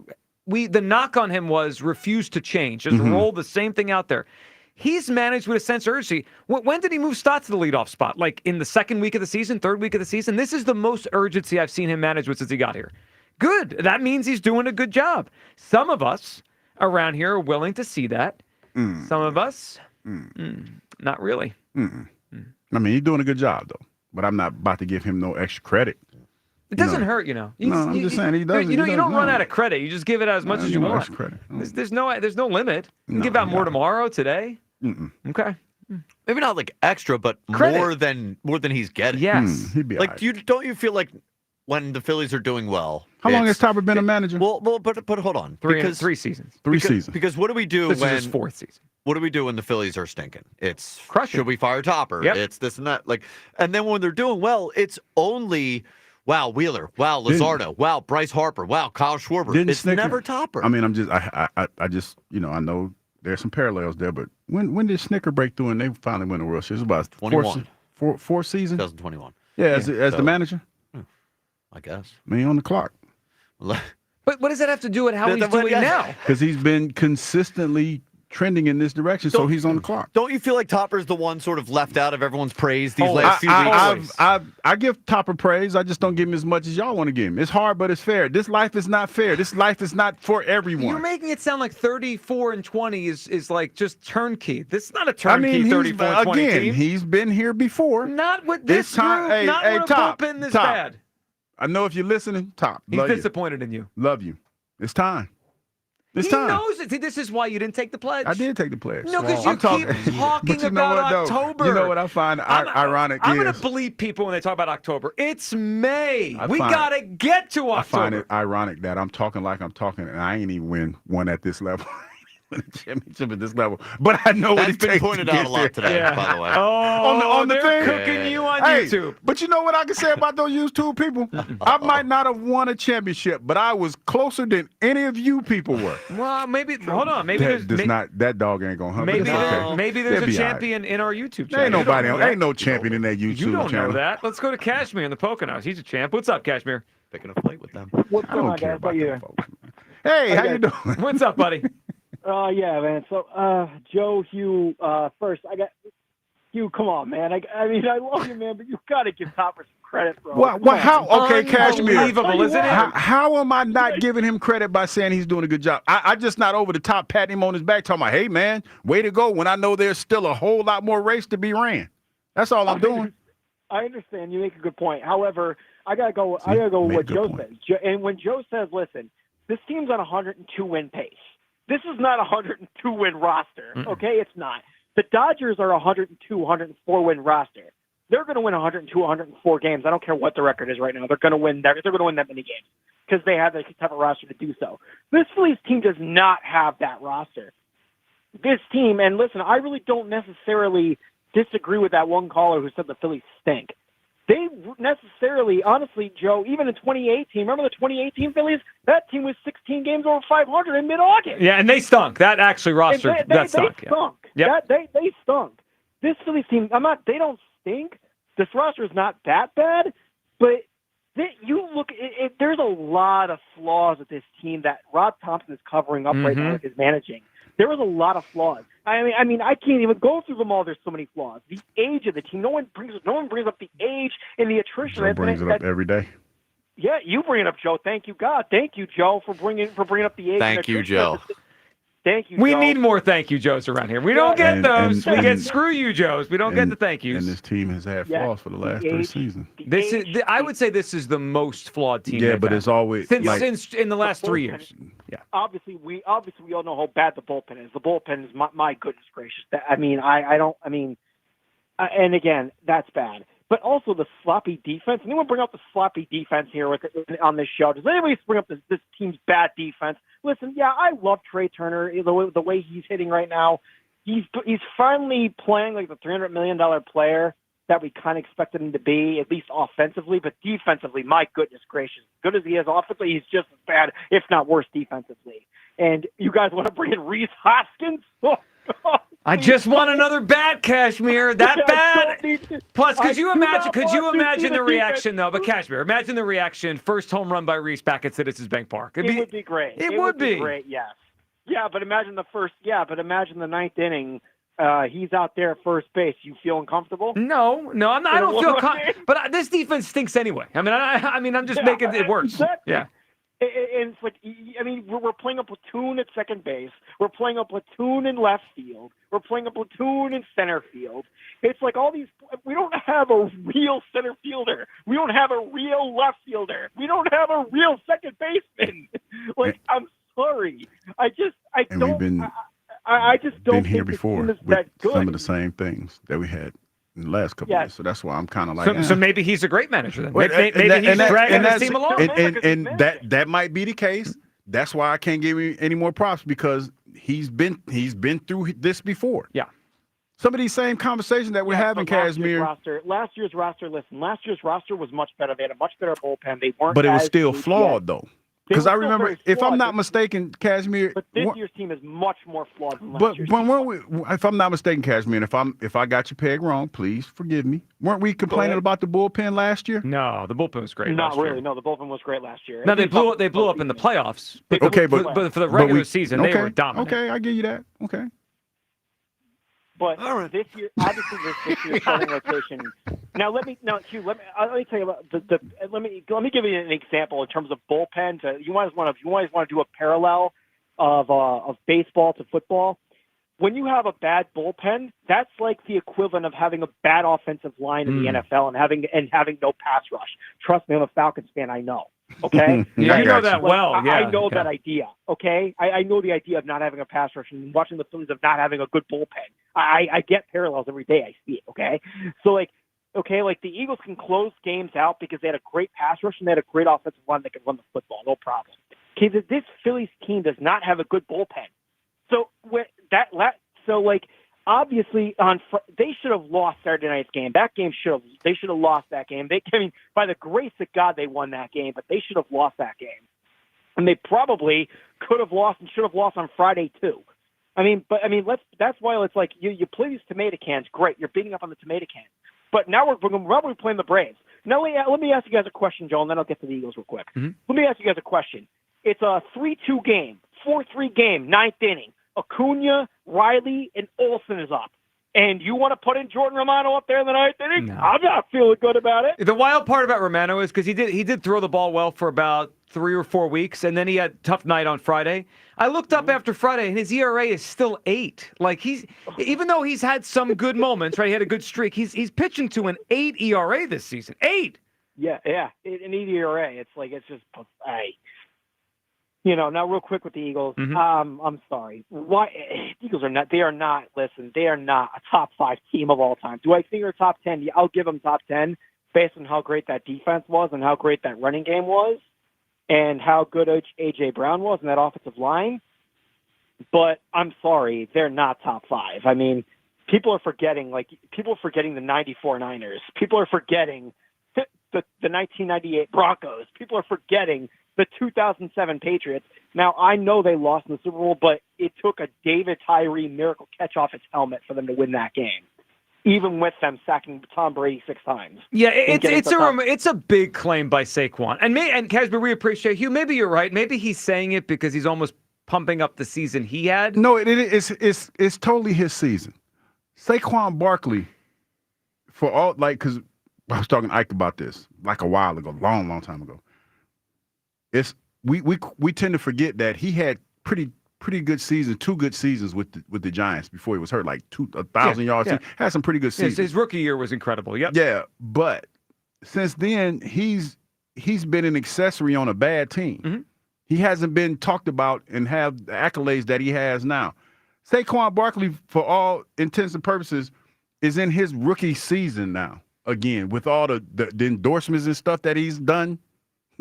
the knock on him was refuse to change. Just roll the same thing out there. He's managed with a sense of urgency. When did he move Stott to the leadoff spot? Like in the second week of the season, third week of the season? This is the most urgency I've seen him manage with since he got here. Good. That means he's doing a good job. Some of us around here are willing to see that. Some of us, not really. I mean, he's doing a good job though, but I'm not about to give him no extra credit. It doesn't hurt, you know. No, I'm just saying he does. You don't run out of credit. You just give it as much as you want. Credit. There's no limit. You can give out more tomorrow, today. Okay. Maybe not like extra, but Credit. more than he's getting. Yes. He'd be like all right. don't you feel like when the Phillies are doing well? How long has Topper been a manager? Well, but hold on, Three seasons. Three seasons. Because what do we do This when is his fourth season? What do we do when the Phillies are stinking? It's crushing. Should we fire Topper? Yep. It's this and that. And then when they're doing well, it's only wow Wheeler, wow Luzardo, wow Bryce Harper, wow Kyle Schwarber. It's never Topper. I mean, I just I know there's some parallels there, but when did Snicker break through and they finally win the World Series? It was about 21. Four seasons. 2021. Yeah, as the manager. I guess. I mean, on the clock. But what does that have to do with how he's doing now? Because he's been consistently trending in this direction, so he's on the clock. Don't you feel like Topper's the one sort of left out of everyone's praise these last few weeks? I give Topper praise. I just don't give him as much as y'all want to give him. It's hard, but it's fair. This life is not fair. This life is not for everyone. You're making it sound like 34 and 20 is like just turnkey. This is not a turnkey 34 and 20 team. He's been here before. Not with this time. group. Not with a bullpen this bad. I know if you're listening, Top. He's disappointed in you. Love you. It's time. It's he time. knows it. See, this is why you didn't take the pledge. I did take the pledge. No, because you keep talking about October. You know what I find ironic I'm going to bleep people when they talk about October. It's May. We find got to get to October. I find it ironic that I'm talking like I'm talking, and I ain't even win one at this level. Championship at this level, but I know what it's been pointed out a lot today. By the way, on the thing, cooking you on hey, YouTube. But you know what I can say about those YouTube people? I might not have won a championship, but I was closer than any of you people were. Well, maybe hold on. Maybe that dog ain't gonna hump. Maybe there's a champion in our YouTube channel. Ain't nobody. Ain't no champion in that YouTube channel. You don't know that. Let's go to Kashmir in the Poconos. He's a champ. What's up, Kashmir? Picking a fight with them. What's going on, guys? How you? Hey, how you doing? What's up, buddy? Yeah, man. So, Joe, Hugh, first, Hugh, come on, man. I mean, I love you, man, but you got to give Topper some credit, bro. Well, how? Okay, Kashmir. Unbelievable, isn't it? How am I not giving him credit by saying he's doing a good job? I just not over the top patting him on his back, talking about, hey, man, way to go, when I know there's still a whole lot more race to be ran. That's all I'm doing. I understand. You make a good point. However, I gotta go with what Joe says. And when Joe says, listen, this team's on a 102-win pace. This is not a 102-win roster, okay? It's not. The Dodgers are a 102, 104-win roster. They're going to win 102, 104 games. I don't care what the record is right now. They're going to win that. They're going to win that many games because they have the type of roster to do so. This Phillies team does not have that roster. This team, and listen, I really don't necessarily disagree with that one caller who said the Phillies stink. They necessarily, honestly, Joe, even in 2018, remember the 2018 Phillies? That team was 16 games over 500 in mid-August. Yeah, and they stunk. That actually roster, that stunk. They stunk. Yeah. Yep. They stunk. This Phillies team, they don't stink. This roster is not that bad, but you look, there's a lot of flaws with this team that Rob Thompson is covering up right now with his managing. There was a lot of flaws. I mean, I can't even go through them all. There's so many flaws. The age of the team. No one brings up the age and the attrition. Joe brings it up every day. Yeah, you bring it up, Joe. Thank you, God. Thank you, Joe, for bringing up the age. Thank you, Joe. Thank you, We Joe. need more thank you Joes around here. We don't get those. We get screw you Joes. We don't get the thank yous. And this team has had flaws for the last 3 seasons. I would say this is the most flawed team. Yeah, but it's always since in the last 3 years. Yeah. Obviously, we all know how bad the bullpen is. The bullpen is my goodness gracious. And again, that's bad. But also the sloppy defense. Anyone bring up the sloppy defense here on this show? Does anybody bring up this team's bad defense? Listen, yeah, I love Trey Turner, the way he's hitting right now. He's finally playing like the $300 million player that we kind of expected him to be, at least offensively. But defensively, my goodness gracious, good as he is offensively, he's just as bad, if not worse, defensively. And you guys want to bring in Rhys Hoskins? I just want another bat, Kashmir. That bad. Plus, could you imagine the reaction, though? But Kashmir, imagine the reaction. First home run by Rhys back at Citizens Bank Park. It would be great. It would be great. Yes. Yeah, but imagine imagine the ninth inning. He's out there at first base. You feel uncomfortable? No, I'm not. I don't feel comfortable. But this defense stinks anyway. I'm just making it worse. Exactly. Yeah. And it's like, we're playing a platoon at second base. We're playing a platoon in left field. We're playing a platoon in center field. It's like all these. have a real center fielder. We don't have a real left fielder. We don't have a real second baseman. Like, I'm sorry. I just don't think here the before team is with that good. some of the same things that we had in the last couple of years. So that's why I'm kind of like. So maybe he's a great manager then. Maybe he's dragging his team along. And that might be the case. That's why I can't give him any more props because he's been through this before. Yeah. Some of these same conversations that we're having, Kazmir. Last year's roster was much better. They had a much better bullpen. They weren't. But it was still deep flawed, yet. though. Because I remember, if I'm not mistaken, Kazmir. But this year's team is much more flawed than last But year's weren't we, if I'm not mistaken, Kazmir, and if I got you pegged wrong, please forgive me. Weren't we complaining about the bullpen last year? No, the bullpen was great. Not really. No, the bullpen was great last year. No, they blew up in the playoffs. But for the regular season, they were dominant. Okay, I give you that. Okay. But this year, obviously, this year's starting rotation. Now, Hugh, let me tell you about let me give you an example in terms of bullpen. You always want to do a parallel of baseball to football. When you have a bad bullpen, that's like the equivalent of having a bad offensive line in the NFL and having no pass rush. Trust me, I'm a Falcons fan. I know. Okay, yeah, you know that well. Yeah, I know that idea. Okay, I know the idea of not having a pass rush and watching the Phillies of not having a good bullpen. I get parallels every day. I see it. Okay, so like the Eagles can close games out because they had a great pass rush and they had a great offensive line that could run the football, no problem. Okay, this Phillies team does not have a good bullpen. So obviously they should have lost Saturday night's game. That game they should have lost that game. By the grace of God, they won that game, but they should have lost that game. And they probably could have lost and should have lost on Friday too. That's why it's like you play these tomato cans. Great, you're beating up on the tomato can. But now we're playing the Braves. Now let me ask you guys a question, Joel, and then I'll get to the Eagles real quick. Mm-hmm. Let me ask you guys a question. It's a 3-2 game, 4-3 game, ninth inning. Acuna, Riley, and Olsen is up. And you want to put in Jordan Romano up there in the ninth inning? No. I'm not feeling good about it. The wild part about Romano is because he did throw the ball well for about 3 or 4 weeks, and then he had a tough night on Friday. I looked up after Friday, and his ERA is still 8. Like even though he's had some good moments, right? He had a good streak. He's pitching to an 8 ERA this season. 8. Yeah, an 8 ERA. It's just pathetic. Now real quick with the Eagles. Mm-hmm. I'm sorry. Why Eagles are not? They are not. Listen, they are not a top 5 team of all time. Do I think they're top 10? Yeah, I'll give them top 10 based on how great that defense was and how great that running game was, and how good AJ Brown was in that offensive line. But I'm sorry, they're not top 5. I mean, people are forgetting the '94 Niners. People are forgetting the 1998 Broncos. People are forgetting the 2007 Patriots. Now, I know they lost in the Super Bowl, but it took a David Tyree miracle catch off its helmet for them to win that game, even with them sacking Tom Brady 6 times. Yeah, it's a big claim by Saquon. And Casper, we appreciate you. Maybe you're right. Maybe he's saying it because he's almost pumping up the season he had. No, it's totally his season. Saquon Barkley, because I was talking to Ike about this like a while ago, long time ago. We tend to forget that he had pretty good seasons, 2 good seasons with the Giants before he was hurt, like 1,000 yards. Yeah. Had some pretty good seasons. His rookie year was incredible. Yep. Yeah, but since then he's been an accessory on a bad team. Mm-hmm. He hasn't been talked about and have the accolades that he has now. Saquon Barkley, for all intents and purposes, is in his rookie season now. Again, with all the endorsements and stuff that he's done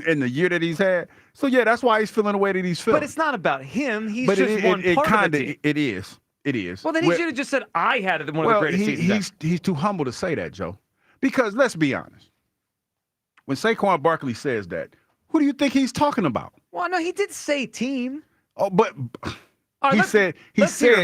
in the year that he's had. So, yeah, that's why he's feeling the way that he's feeling. But it's not about him. He's just one part of the team. It is. It is. Well, then he should have just said, I had one of the greatest seasons. He's too humble to say that, Joe. Because let's be honest. When Saquon Barkley says that, who do you think he's talking about? Well, no, he did say team. Oh, but right, he said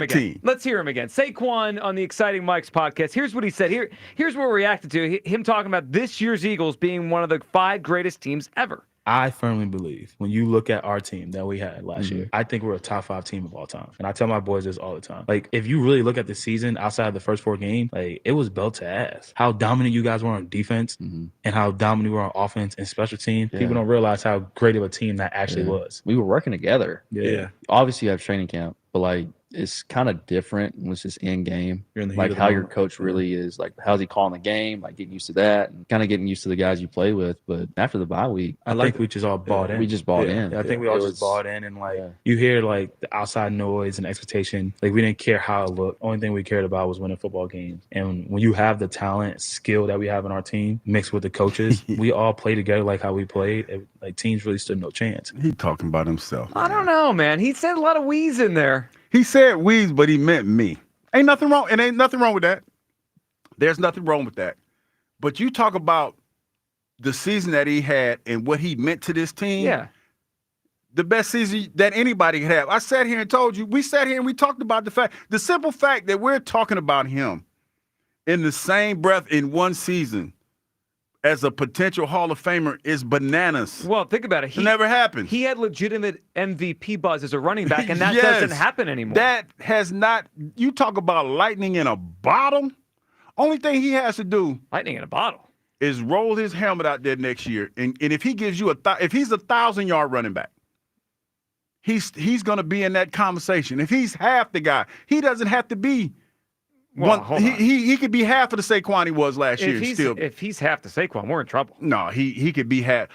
team. Let's hear him again. Saquon on the Exciting Mike's podcast. Here's what he said. Here's what we reacted to. Him talking about this year's Eagles being one of the 5 greatest teams ever. I firmly believe when you look at our team that we had last year, I think we're a top 5 team of all time. And I tell my boys this all the time. Like, if you really look at the season outside of the first 4 games, like, it was belt to ass. How dominant you guys were on defense and how dominant we were on offense and special teams. Yeah. People don't realize how great of a team that actually was. We were working together. Yeah. Obviously, you have training camp, but, like, it's kind of different when it's just in game. You're in the heat Like of the how your moment. coach really is. Like how's he calling the game? Like getting used to that and kind of getting used to the guys you play with. But after the bye week, I think we just all bought in. We just bought in. Yeah, I think we all just bought in, and you hear like the outside noise and expectation. Like we didn't care how it looked. Only thing we cared about was winning football games. And when you have the talent, skill that we have in our team mixed with the coaches, we all play together like how we played. Like teams really stood no chance. He talking about himself. I don't know, man. He said a lot of wheeze in there. He said "we's," but he meant me. Ain't nothing wrong. And ain't nothing wrong with that. There's nothing wrong with that. But you talk about the season that he had and what he meant to this team. Yeah. The best season that anybody could have. I sat here and told you, we sat here and we talked about the simple fact that we're talking about him in the same breath in one season as a potential Hall of Famer is bananas. Well, think about it. It never happened. He had legitimate MVP buzz as a running back, and that Yes. doesn't happen anymore. That has not, you talk about lightning in a bottle. Only thing he has to do lightning in a bottle is roll his helmet out there next year. And if he gives you if he's 1,000-yard running back, he's going to be in that conversation. If he's half the guy, he doesn't have to be Well, one. hold on. He could be half of the Saquon he was last year. If he's half the Saquon, we're in trouble. No, he could be half.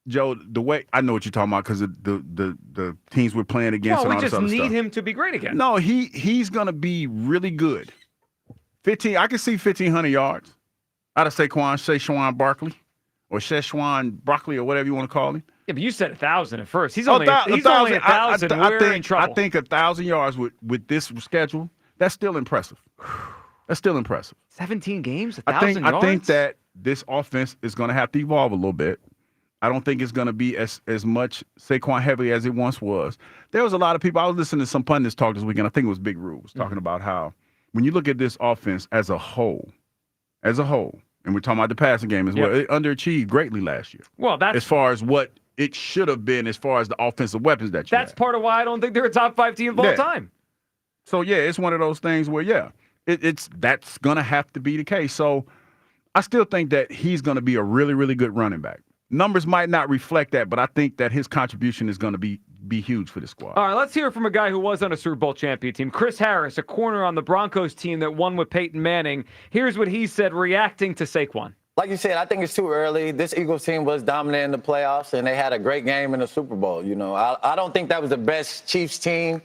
Joe, the way I know what you're talking about because the teams we're playing against. Well, and we all this just other need stuff. him to be great again. No, he's going to be really good. 15. I can see 1,500 yards out of Saquon Barkley, or Szechuan Broccoli, or whatever you want to call him. Yeah, but you said 1,000 at first. He's only 1,000. We're in trouble. I think 1,000 yards with this schedule, that's still impressive. That's still impressive. 17 games, 1,000 yards. I think that this offense is going to have to evolve a little bit. I don't think it's going to be as much Saquon heavy as it once was. There was a lot of people. I was listening to some pundits talk this weekend. I think it was Big Rube was talking about how when you look at this offense as a whole, and we're talking about the passing game as well, it underachieved greatly last year. Well, that's as far as what it should have been as far as the offensive weapons that you That's part of why I don't think they're a top 5 team of all time. So, it's one of those things where, that's going to have to be the case. So, I still think that he's going to be a really, really good running back. Numbers might not reflect that, but I think that his contribution is going to be huge for the squad. All right, let's hear from a guy who was on a Super Bowl champion team. Chris Harris, a corner on the Broncos team that won with Peyton Manning. Here's what he said reacting to Saquon. Like you said, I think it's too early. This Eagles team was dominant in the playoffs, and they had a great game in the Super Bowl. You know, I don't think that was the best Chiefs team.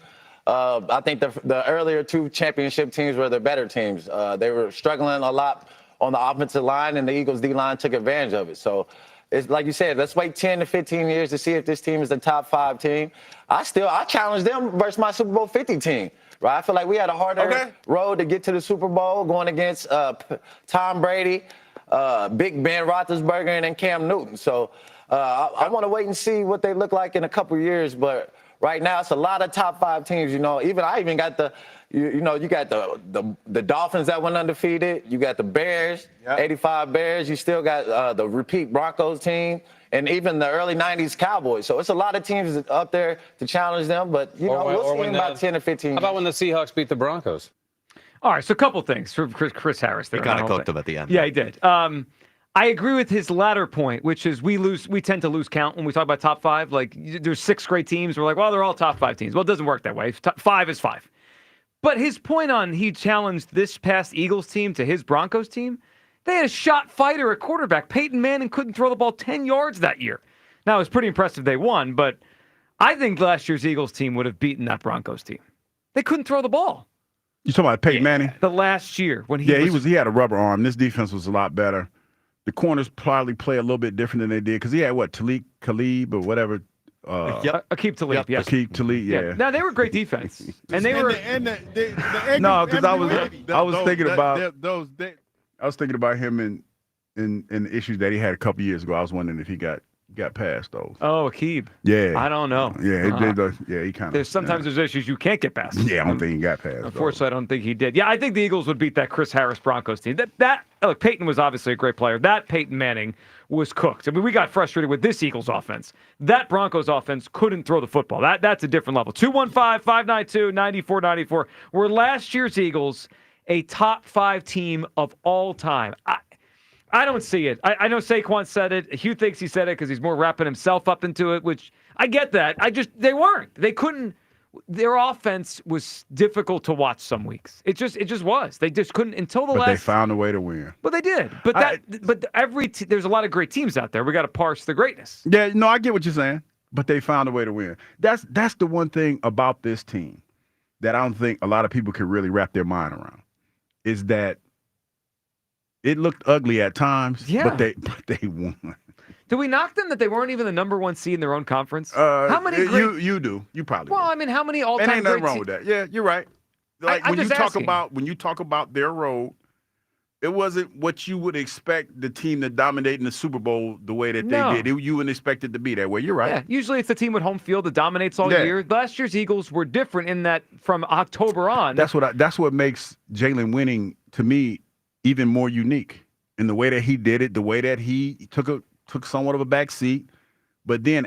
I think the earlier 2 championship teams were the better teams. They were struggling a lot on the offensive line, and the Eagles D-line took advantage of it. So it's like you said, let's wait 10 to 15 years to see if this team is a top 5 team. I challenge them versus my Super Bowl 50 team. Right? I feel like we had a harder road to get to the Super Bowl going against Tom Brady, Big Ben Roethlisberger, and then Cam Newton. So I want to wait and see what they look like in a couple years. But right now, it's a lot of top 5 teams. You know, I even got you got the Dolphins that went undefeated. You got the Bears, 85 Bears. You still got the repeat Broncos team, and even the early 90s Cowboys. So it's a lot of teams up there to challenge them. But, we'll see in about 10 or 15 years. How about when the Seahawks beat the Broncos? All right, so a couple things for Chris Harris there. He kind of cooked him at the end. Yeah, he did. I agree with his latter point, which is we tend to lose count when we talk about top 5. Like, there's 6 great teams. We're like, well, they're all top 5 teams. Well, it doesn't work that way. 5 is 5. But his point on he challenged this past Eagles team to his Broncos team, they had a shot fighter at quarterback. Peyton Manning couldn't throw the ball 10 yards that year. Now, it was pretty impressive they won, but I think last year's Eagles team would have beaten that Broncos team. They couldn't throw the ball. You talking about Peyton Manning? The last year when he he had a rubber arm. This defense was a lot better. The corners probably play a little bit different than they did because he had Talib or whatever. Akeem Talib, yes. Akeem Talib, yeah. Now, they were great defense. And they were. No, because I was thinking about him and the issues that he had a couple years ago. I was wondering if he got past those. Oh, Akeem. Yeah. I don't know. Yeah, he kind of. There's sometimes there's issues you can't get past. Yeah, I don't think he got past. Unfortunately, I don't think he did. Yeah, I think the Eagles would beat that Chris Harris Broncos team. Look, Peyton was obviously a great player. That Peyton Manning was cooked. I mean, we got frustrated with this Eagles offense. That Broncos offense couldn't throw the football. That's a different level. 215-592-9494. Were last year's Eagles a top 5 team of all time? I don't see it. I know Saquon said it. Hugh thinks he said it because he's more wrapping himself up into it, which I get that. They weren't. They couldn't their offense was difficult to watch some weeks. It just was. They just couldn't until the but last. They found a way to win. But they did. But there's a lot of great teams out there. We got to parse the greatness. Yeah, no, I get what you're saying. But they found a way to win. That's the one thing about this team that I don't think a lot of people can really wrap their mind around. Is that it looked ugly at times, but they won. Do we knock them that they weren't even the number one seed in their own conference? How many? You do. You probably. Well, do. I mean, how many all-time? Ain't nothing wrong with that. Yeah, you're right. Like when you talk about their road, it wasn't what you would expect the team to dominate in the Super Bowl the way that they did. You wouldn't expect it to be that way. You're right. Yeah, usually it's the team with home field that dominates all year. Last year's Eagles were different in that from October on. That's what makes Jalen winning to me even more unique in the way that he did it, the way that he took somewhat of a back seat, but then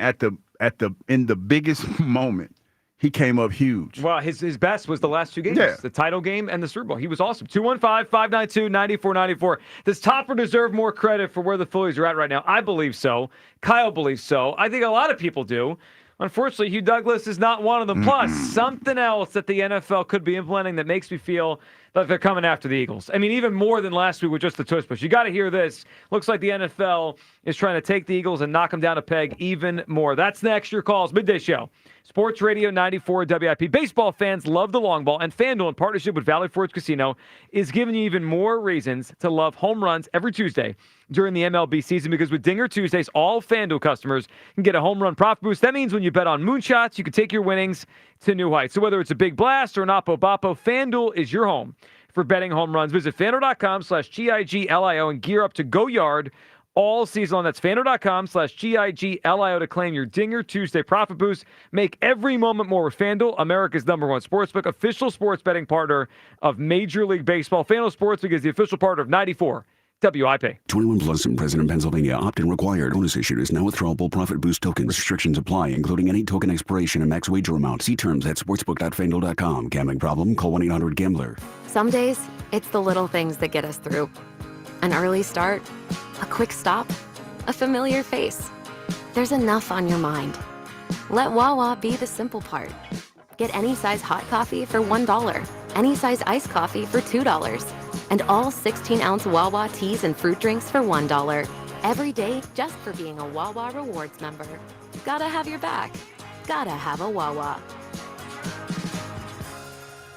in the biggest moment, he came up huge. Well, his best was the last two games, the title game and the Super Bowl. He was awesome. 215-592-9494. Does Topper deserve more credit for where the Phillies are at right now? I believe so. Kyle believes so. I think a lot of people do. Unfortunately, Hugh Douglas is not one of them. Plus, something else that the NFL could be implementing that makes me feel that they're coming after the Eagles. I mean, even more than last week with just the tush push. You got to hear this. Looks like the NFL is trying to take the Eagles and knock them down a peg even more. That's next. Your calls. Midday Show. Sports Radio 94 WIP. Baseball fans love the long ball, and FanDuel, in partnership with Valley Forge Casino, is giving you even more reasons to love home runs every Tuesday during the MLB season, because with Dinger Tuesdays, all FanDuel customers can get a home run profit boost. That means when you bet on moonshots, you can take your winnings to new heights. So whether it's a big blast or an oppo-boppo, FanDuel is your home for betting home runs. Visit FanDuel.com/GIGLIO and gear up to go yard all season long. That's FanDuel.com/GIGLIO to claim your Dinger Tuesday profit boost. Make every moment more with FanDuel, America's #1 sportsbook, official sports betting partner of Major League Baseball. FanDuel Sportsbook is the official partner of 94 WIP. 21 plus and present in Pennsylvania. Opt-in required. Bonus issued is now withdrawable profit boost token. Restrictions apply, including any token expiration and max wager amount. See terms at sportsbook.fanduel.com. Gambling problem? Call 1-800-GAMBLER. Some days, it's the little things that get us through. An early start, a quick stop, a familiar face. There's enough on your mind. Let Wawa be the simple part. Get any size hot coffee for $1, any size iced coffee for $2, and all 16-ounce Wawa teas and fruit drinks for $1. Every day, just for being a Wawa Rewards member. Gotta have your back. Gotta have a Wawa.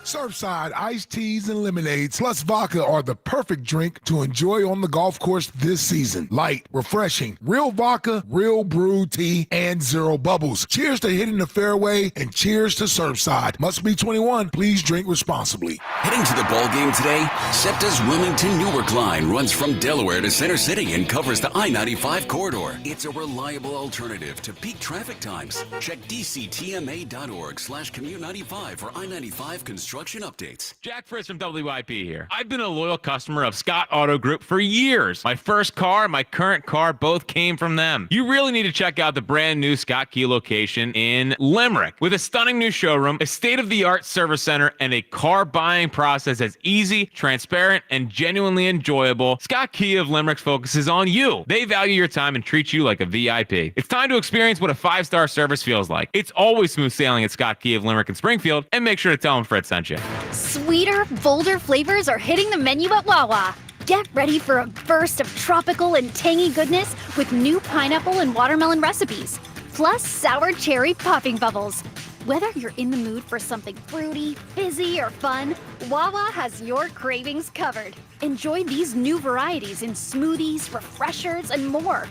Surfside iced teas and lemonades plus vodka are the perfect drink to enjoy on the golf course this season. Light, refreshing, real vodka, real brewed tea, and zero bubbles. Cheers to hitting the fairway and cheers to Surfside. Must be 21. Please drink responsibly. Heading to the ball game today? SEPTA's Wilmington-Newark line runs from Delaware to Center City and covers the I-95 corridor. It's a reliable alternative to peak traffic times. Check dctma.org/commute95 for I-95 construction updates. Jack Fritz from WIP here. I've been a loyal customer of Scott Auto Group for years. My first car and my current car both came from them. You really need to check out the brand new Scott Key location in Limerick. With a stunning new showroom, a state-of-the-art service center, and a car buying process that's easy, transparent, and genuinely enjoyable, Scott Key of Limerick focuses on you. They value your time and treat you like a VIP. It's time to experience what a 5-star service feels like. It's always smooth sailing at Scott Key of Limerick and Springfield, and make sure to tell them Fritz sent you. Sweeter, bolder flavors are hitting the menu at Wawa. Get ready for a burst of tropical and tangy goodness with new pineapple and watermelon recipes, plus sour cherry popping bubbles. Whether you're in the mood for something fruity, fizzy, or fun, Wawa has your cravings covered. Enjoy these new varieties in smoothies, refreshers, and more.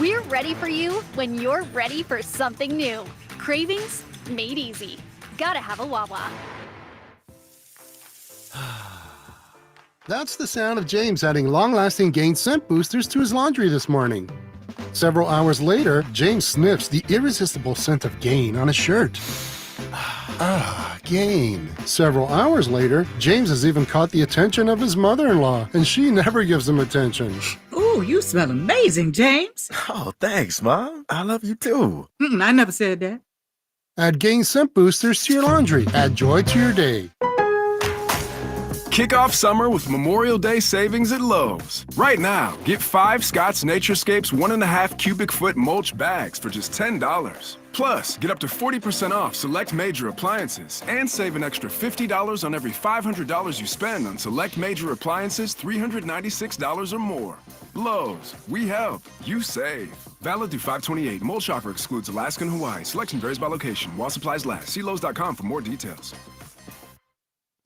We're ready for you when you're ready for something new. Cravings made easy. Gotta have a Wawa. That's the sound of James adding long-lasting Gain scent boosters to his laundry this morning. Several hours later, James sniffs the irresistible scent of Gain on his shirt. Gain. Several hours later, James has even caught the attention of his mother-in-law, and she never gives him attention. Ooh, you smell amazing, James. Oh, thanks, Mom. I love you too. I never said that. Add Gain scent boosters to your laundry. Add joy to your day. Kick off summer with Memorial Day savings at Lowe's. Right now, get 5 Scott's Naturescapes 1.5 cubic foot mulch bags for just $10. Plus, get up to 40% off select major appliances and save an extra $50 on every $500 you spend on select major appliances $396 or more. Lowe's, we help, you save. Valid through 5/28. Mall shopper excludes Alaska and Hawaii. Selection varies by location. While supplies last. See Lowe's.com for more details.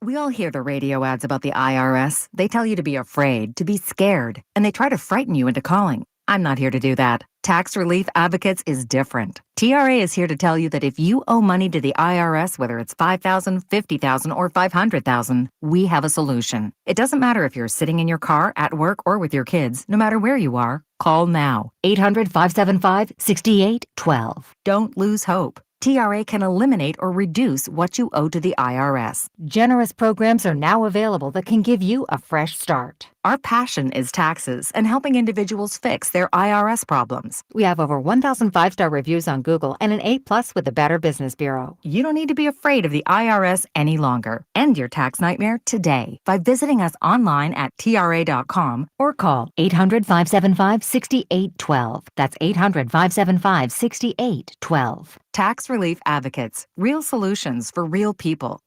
We all hear the radio ads about the IRS. They tell you to be afraid, to be scared, and they try to frighten you into calling. I'm not here to do that. Tax Relief Advocates is different. TRA is here to tell you that if you owe money to the IRS, whether it's $5,000, $50,000, or $500,000, we have a solution. It doesn't matter if you're sitting in your car, at work, or with your kids. No matter where you are, call now. 800-575-6812. Don't lose hope. TRA can eliminate or reduce what you owe to the IRS. Generous programs are now available that can give you a fresh start. Our passion is taxes and helping individuals fix their IRS problems. We have over 1,000 5-star reviews on Google and an A+ with the Better Business Bureau. You don't need to be afraid of the IRS any longer. End your tax nightmare today by visiting us online at TRA.com or call 800-575-6812. That's 800-575-6812. Tax Relief Advocates. Real solutions for real people.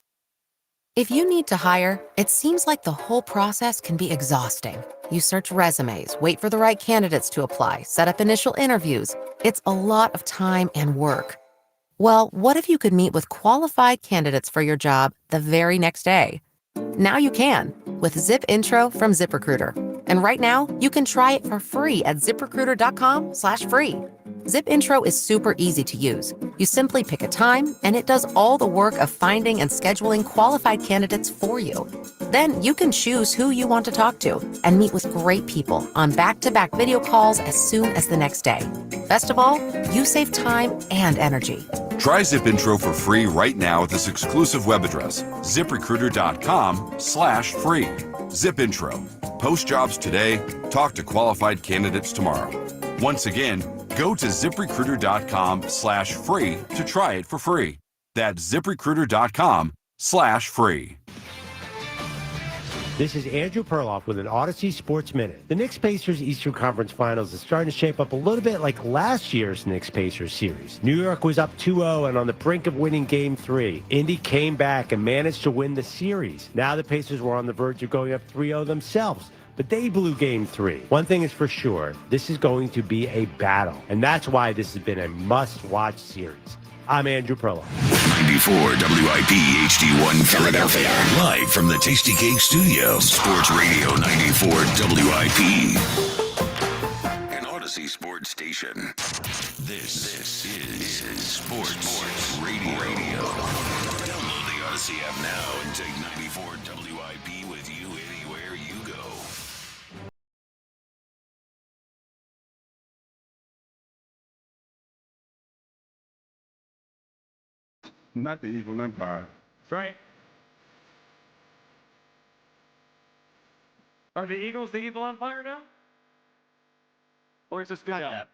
If you need to hire, it seems like the whole process can be exhausting. You search resumes, wait for the right candidates to apply, set up initial interviews. It's a lot of time and work. Well, what if you could meet with qualified candidates for your job the very next day? Now you can with Zip Intro from ZipRecruiter. And right now, you can try it for free at ziprecruiter.com/free. Zip Intro is super easy to use. You simply pick a time, and it does all the work of finding and scheduling qualified candidates for you. Then you can choose who you want to talk to and meet with great people on back-to-back video calls as soon as the next day. Best of all, you save time and energy. Try Zip Intro for free right now at this exclusive web address, ziprecruiter.com/free. Zip Intro. Post jobs today, talk to qualified candidates tomorrow. Once again, go to ziprecruiter.com/free to try it for free. That's ziprecruiter.com/free. This is Andrew Perloff with an Odyssey Sports Minute. The Knicks-Pacers Eastern Conference Finals is starting to shape up a little bit like last year's Knicks-Pacers series. New York was up 2-0 and on the brink of winning Game 3. Indy came back and managed to win the series. Now the Pacers were on the verge of going up 3-0 themselves, but they blew Game 3. One thing is for sure, this is going to be a battle, and that's why this has been a must-watch series. I'm Andrew Perloff. 94 WIP HD1 Philadelphia. Live from the Tasty Cake Studio. Sports Radio 94 WIP. An Odyssey Sports Station. This is Sports Radio. Download the Odyssey app now and take 94 WIP with you anywhere you go. Not the Evil Empire. Right. Are the Eagles the evil empire now? Or is this Goodell?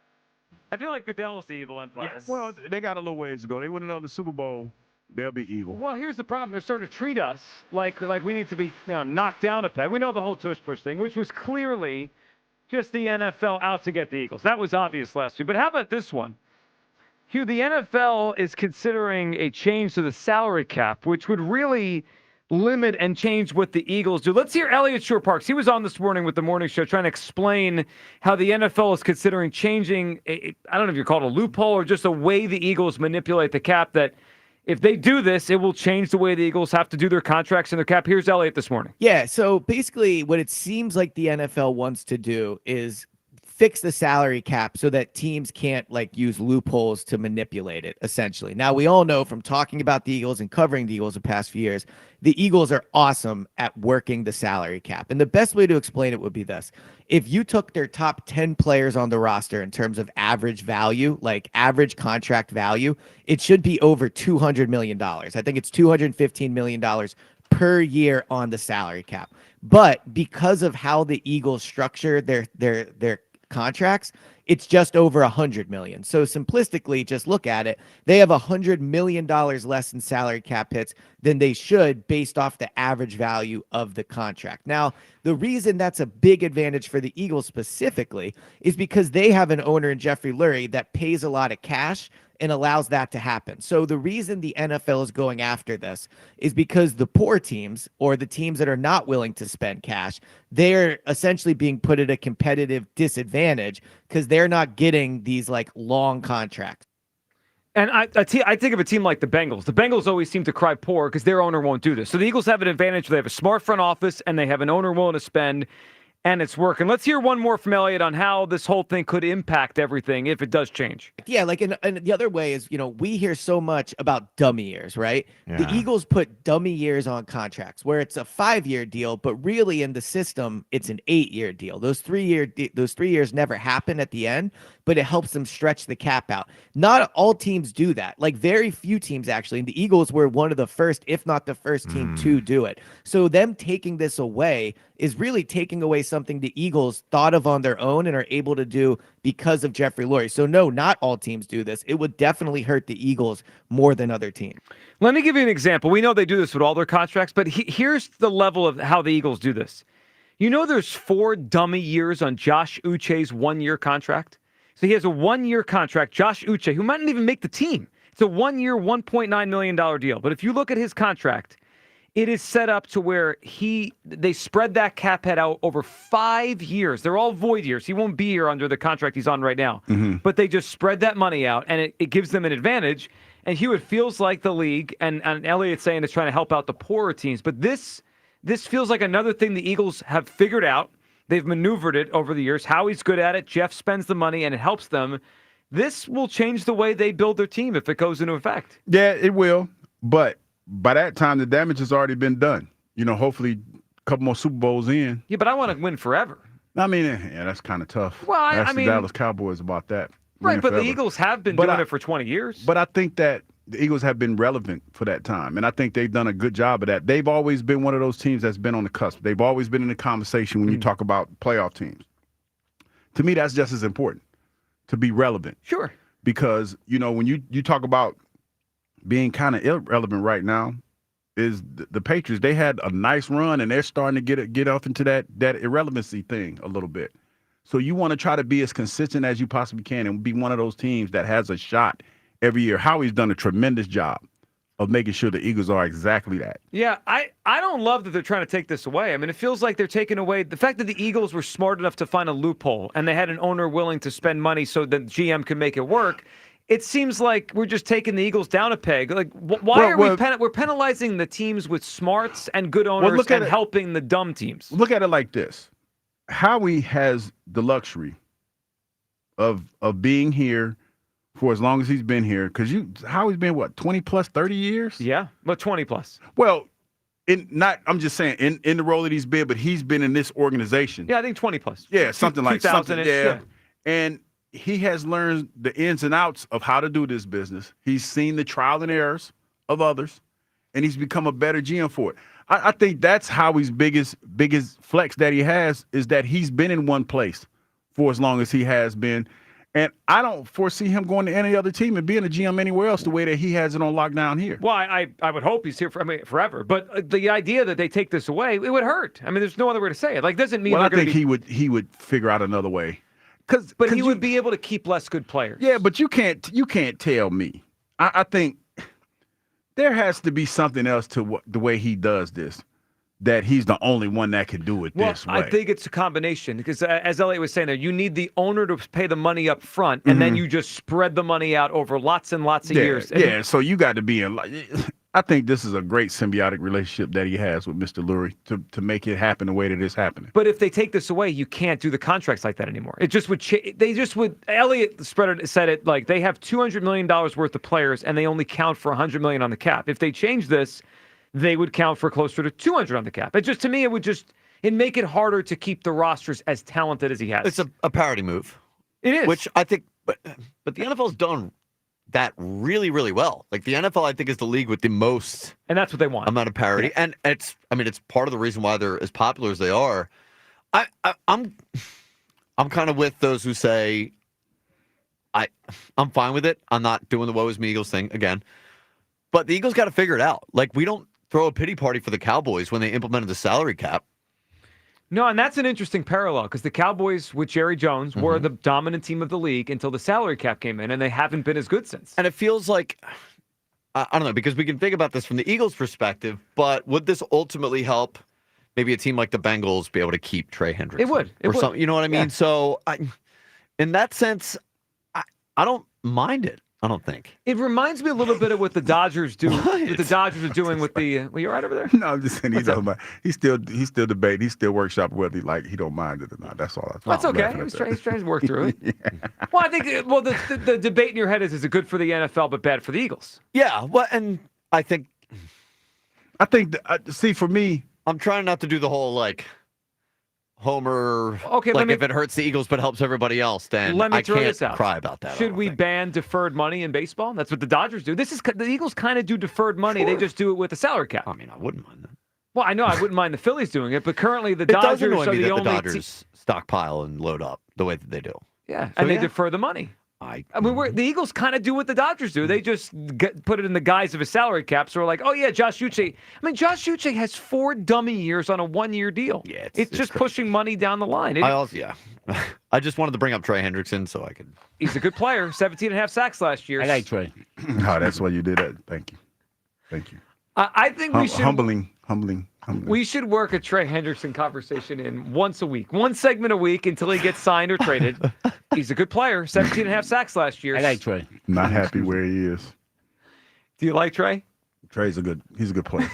I feel like Goodell is the evil empire. Yes. Well, they got a little ways to go. They wouldn't know the Super Bowl. They'll be evil. Well, here's the problem. They're starting to treat us like we need to be knocked down a peg. We know the whole tush push thing, which was clearly just the NFL out to get the Eagles. That was obvious last week. But how about this one? Hugh, the NFL is considering a change to the salary cap, which would really limit and change what the Eagles do. Let's hear Elliot Shorr-Parks. He was on this morning with the morning show trying to explain how the NFL is considering changing, I don't know if you call it a loophole or just a way the Eagles manipulate the cap, that if they do this, it will change the way the Eagles have to do their contracts and their cap. Here's Elliot this morning. Yeah, so basically what it seems like the NFL wants to do is fix the salary cap so that teams can't use loopholes to manipulate it, essentially. Now, we all know from talking about the Eagles and covering the Eagles the past few years, the Eagles are awesome at working the salary cap. And the best way to explain it would be this. If you took their top 10 players on the roster in terms of average value, like average contract value, it should be over $200 million. I think it's $215 million per year on the salary cap. But because of how the Eagles structure their contracts, it's just over $100 million. So simplistically, just look at it. They have $100 million less in salary cap hits than they should based off the average value of the contract. Now, the reason that's a big advantage for the Eagles specifically is because they have an owner in Jeffrey Lurie that pays a lot of cash and allows that to happen. So the reason the NFL is going after this is because the poor teams, or the teams that are not willing to spend cash, they're essentially being put at a competitive disadvantage because they're not getting these like long contracts. And I think of a team like the Bengals. The Bengals always seem to cry poor because their owner won't do this. So the Eagles have an advantage. They have a smart front office, and they have an owner willing to spend, and it's working. Let's hear one more from Elliot on how this whole thing could impact everything if it does change. Yeah, like, and the other way is, we hear so much about dummy years, right? Yeah. The Eagles put dummy years on contracts where it's a 5-year deal, but really in the system, it's an 8-year deal. Those 3 years never happen at the end, but it helps them stretch the cap out. Not all teams do that. Like, very few teams, actually. And the Eagles were one of the first, if not the first team to do it. So them taking this away is really taking away something the Eagles thought of on their own and are able to do because of Jeffrey Lurie. So no, not all teams do this. It would definitely hurt the Eagles more than other teams. Let me give you an example. We know they do this with all their contracts, but here's the level of how the Eagles do this. There's 4 dummy years on Josh Uche's 1-year contract. So he has a 1-year contract, Josh Uche, who might not even make the team. It's a 1-year, $1.9 million deal. But if you look at his contract, it is set up to where they spread that cap head out over 5 years. They're all void years. He won't be here under the contract he's on right now. But they just spread that money out, and it gives them an advantage. And Hugh, it feels like the league, and Elliot's saying it's trying to help out the poorer teams. But this feels like another thing the Eagles have figured out. They've maneuvered it over the years. Howie's good at it. Jeff spends the money, and it helps them. This will change the way they build their team if it goes into effect. Yeah, it will. But by that time, the damage has already been done. Hopefully a couple more Super Bowls in. Yeah, but I want to win forever. I mean, yeah, that's kind of tough. Well, Ask the Dallas Cowboys about that. Right, but the Eagles have been doing it for 20 years. But I think that the Eagles have been relevant for that time, and I think they've done a good job of that. They've always been one of those teams that's been on the cusp. They've always been in the conversation when you talk about playoff teams. To me, that's just as important, to be relevant. Sure. Because, when you talk about being kind of irrelevant right now, is the Patriots. They had a nice run, and they're starting to get off into that irrelevancy thing a little bit. So you want to try to be as consistent as you possibly can and be one of those teams that has a shot every year. Howie's done a tremendous job of making sure the Eagles are exactly that. Yeah, I don't love that they're trying to take this away. I mean, it feels like they're taking away the fact that the Eagles were smart enough to find a loophole and they had an owner willing to spend money so that GM could make it work. It seems like we're just taking the Eagles down a peg. Like, why we're penalizing the teams with smarts and good owners and helping the dumb teams? Look at it like this. Howie has the luxury of being here for as long as he's been here, because Howie's been 20 plus, 30 years? Yeah, but 20 plus. Well, I'm just saying in the role that he's been, but he's been in this organization. Yeah, I think 20 plus. Yeah, something like something. Yeah. And he has learned the ins and outs of how to do this business. He's seen the trial and errors of others, and he's become a better GM for it. I think that's Howie's biggest flex that he has, is that he's been in one place for as long as he has been. And I don't foresee him going to any other team and being a GM anywhere else the way that he has it on lockdown here. Well, I would hope he's here forever. But the idea that they take this away, it would hurt. I mean, there's no other way to say it. Like, doesn't mean. Well, I think he would figure out another way. But he would be able to keep less good players. Yeah, but you can't tell me. I think there has to be something else to the way he does this, that he's the only one that can do it this way. I think it's a combination because, as Elliot was saying there, you need the owner to pay the money up front, and then you just spread the money out over lots and lots of years. Yeah, so you got to be in. I think this is a great symbiotic relationship that he has with Mr. Lurie to make it happen the way that it's happening. But if they take this away, you can't do the contracts like that anymore. It just would. Elliot said it like they have $200 million worth of players, and they only count for $100 million on the cap. If they change this, they would count for closer to 200 on the cap. To me, it'd make it harder to keep the rosters as talented as he has. It's a parity move. It is. Which I think, but the NFL's done that really, really well. Like, the NFL, I think, is the league with the most, and that's what they want, amount of parity. Yeah. And it's part of the reason why they're as popular as they are. I'm kind of with those who say I'm fine with it. I'm not doing the woe is me Eagles thing again. But the Eagles got to figure it out. Like, we don't throw a pity party for the Cowboys when they implemented the salary cap. No, and that's an interesting parallel because the Cowboys with Jerry Jones were the dominant team of the league until the salary cap came in, and they haven't been as good since. And it feels like, I don't know, because we can think about this from the Eagles' perspective, but would this ultimately help maybe a team like the Bengals be able to keep Trey Hendrickson? It would. It would. Something, you know what I mean? Yeah. So, in that sense, I don't mind it. I don't think. It reminds me a little bit of what the Dodgers do. What the Dodgers are doing with the. Were you all right over there? No, I'm just saying he's still debating. He's still workshop whether he don't mind it or not. That's all. That's okay. He's trying to work through it. Yeah. Well, I think the debate in your head is it good for the NFL but bad for the Eagles? Yeah. Well, and I think see, for me, I'm trying not to do the whole Homer. Okay, if it hurts the Eagles but helps everybody else, then let me I throw can't this out. cry about that. Should we ban deferred money in baseball? That's what the Dodgers do. The Eagles kind of do deferred money. Sure. They just do it with the salary cap. I mean, I wouldn't mind that. Well, I know I wouldn't mind the Phillies doing it, but currently the It does Dodgers annoy are me the that only the Dodgers stockpile and load up the way that they do. Yeah, So, and they yeah. defer the money. I mean, the Eagles kind of do what the Dodgers do. They just put it in the guise of a salary cap. So we're like, oh, yeah, Josh Uche. I mean, Josh Uche has 4 dummy years on a 1-year deal. Yeah, it's just crazy. pushing money down the line. I just wanted to bring up Trey Hendrickson so I could. He's a good player. 17.5 sacks last year. I like Trey. Oh, that's why you did that. Thank you. I think we should. Humbling. We should work a Trey Hendrickson conversation in once a week, one segment a week until he gets signed or traded. He's a good player. 17.5 sacks last year. I like Trey. Not happy where he is. Do you like Trey? He's a good player.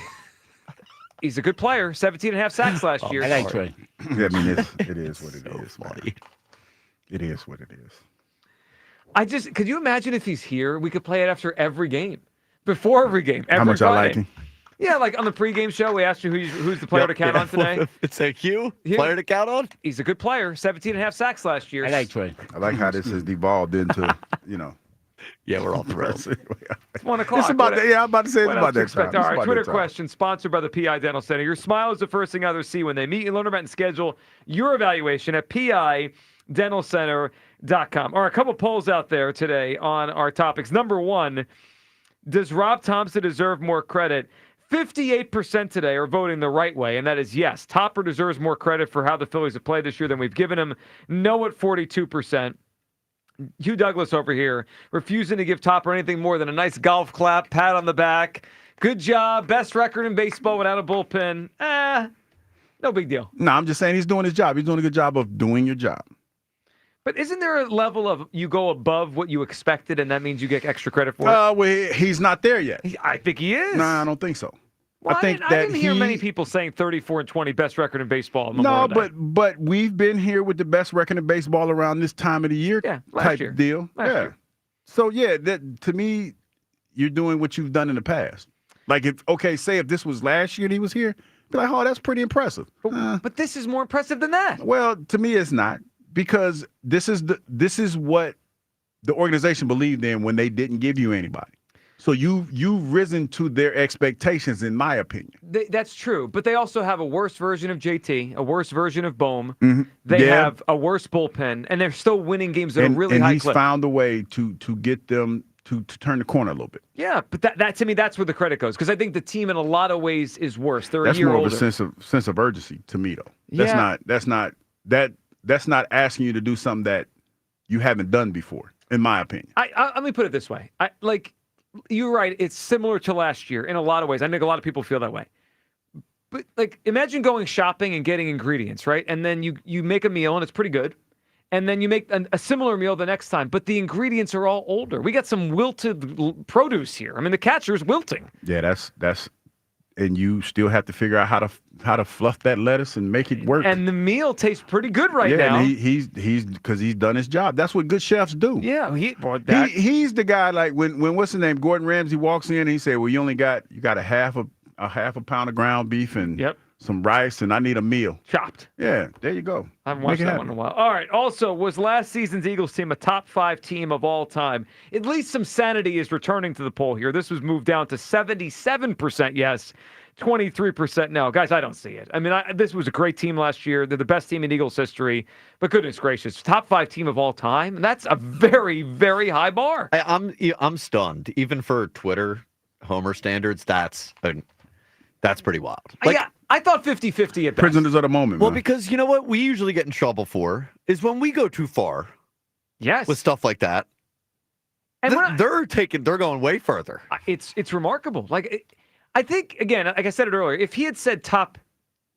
He's a good player. 17.5 sacks last year. I like Trey. Yeah, I mean, it is what it is. Funny. It is what it is. Could you imagine if he's here? We could play it after every game, before every game, every How much Friday. I like him? Yeah, like on the pregame show, we asked you who's the player to count on today. It's a Q player to count on. He's a good player. 17.5 sacks last year. I like Trey. I like how this has devolved into, Yeah, we're all thrilled. It's 1 o'clock. It's about I'm about to say it's What about else that to time. expect? All right, It's about Twitter that time. question sponsored by the PI Dental Center. Your smile is the first thing others see when they meet you. Learn about and schedule your evaluation at PIDentalCenter.com. All right, a couple polls out there today on our topics. Number 1, does Rob Thompson deserve more credit? 58% today are voting the right way, and that is yes. Topper deserves more credit for how the Phillies have played this year than we've given him. No at 42%. Hugh Douglas over here refusing to give Topper anything more than a nice golf clap, pat on the back. Good job. Best record in baseball without a bullpen. No big deal. No, I'm just saying he's doing his job. He's doing a good job of doing your job. But isn't there a level of you go above what you expected, and that means you get extra credit for it? Well, he's not there yet. I think he is. No, I don't think so. Well, I think I didn't hear many people saying 34-20 best record in baseball. No, but we've been here with the best record in baseball around this time of the year type year. deal. Last year. So that to me, you're doing what you've done in the past. Like say if this was last year and he was here, be like, oh, that's pretty impressive. But this is more impressive than that. Well, to me, it's not, because this is what the organization believed in when they didn't give you anybody. So you've risen to their expectations, in my opinion. That's true, but they also have a worse version of JT, a worse version of Bohm. Mm-hmm. They have a worse bullpen, and they're still winning games at a really high he's clip. Found a way to get them to turn the corner a little bit. Yeah, but that to me, that's where the credit goes, because I think the team in a lot of ways is worse. They're That's a year more older. of a sense of urgency to me, though. Yeah. That's not asking you to do something that you haven't done before, in my opinion. Let me put it this way. You're right. It's similar to last year in a lot of ways. I think a lot of people feel that way. But imagine going shopping and getting ingredients, right? And then you make a meal and it's pretty good. And then you make a similar meal the next time, but the ingredients are all older. We got some wilted produce here. I mean, the catcher's wilting. Yeah, that's and you still have to figure out how to fluff that lettuce and make it work. And the meal tastes pretty good right now. And he's because he's done his job. That's what good chefs do. Yeah, he's the guy, like when what's his name, Gordon Ramsay walks in and he said, well, you got a half a pound of ground beef and some rice, and I need a meal. Chopped. Yeah, there you go. I haven't watched that one in a while. All right. Also, was last season's Eagles team a top 5 team of all time? At least some sanity is returning to the poll here. This was moved down to 77% yes, 23% no. Guys, I don't see it. I mean, this was a great team last year. They're the best team in Eagles history. But goodness gracious, top 5 team of all time. And that's a very, very high bar. I'm stunned. Even for Twitter homer standards, that's pretty wild. Yeah, I thought 50-50 at best. Prisoners of the moment, Well, man. because you know what we usually get in trouble for is when we go too far. Yes. With stuff like that. And they're going way further. It's remarkable. I think, again, like I said it earlier, if he had said top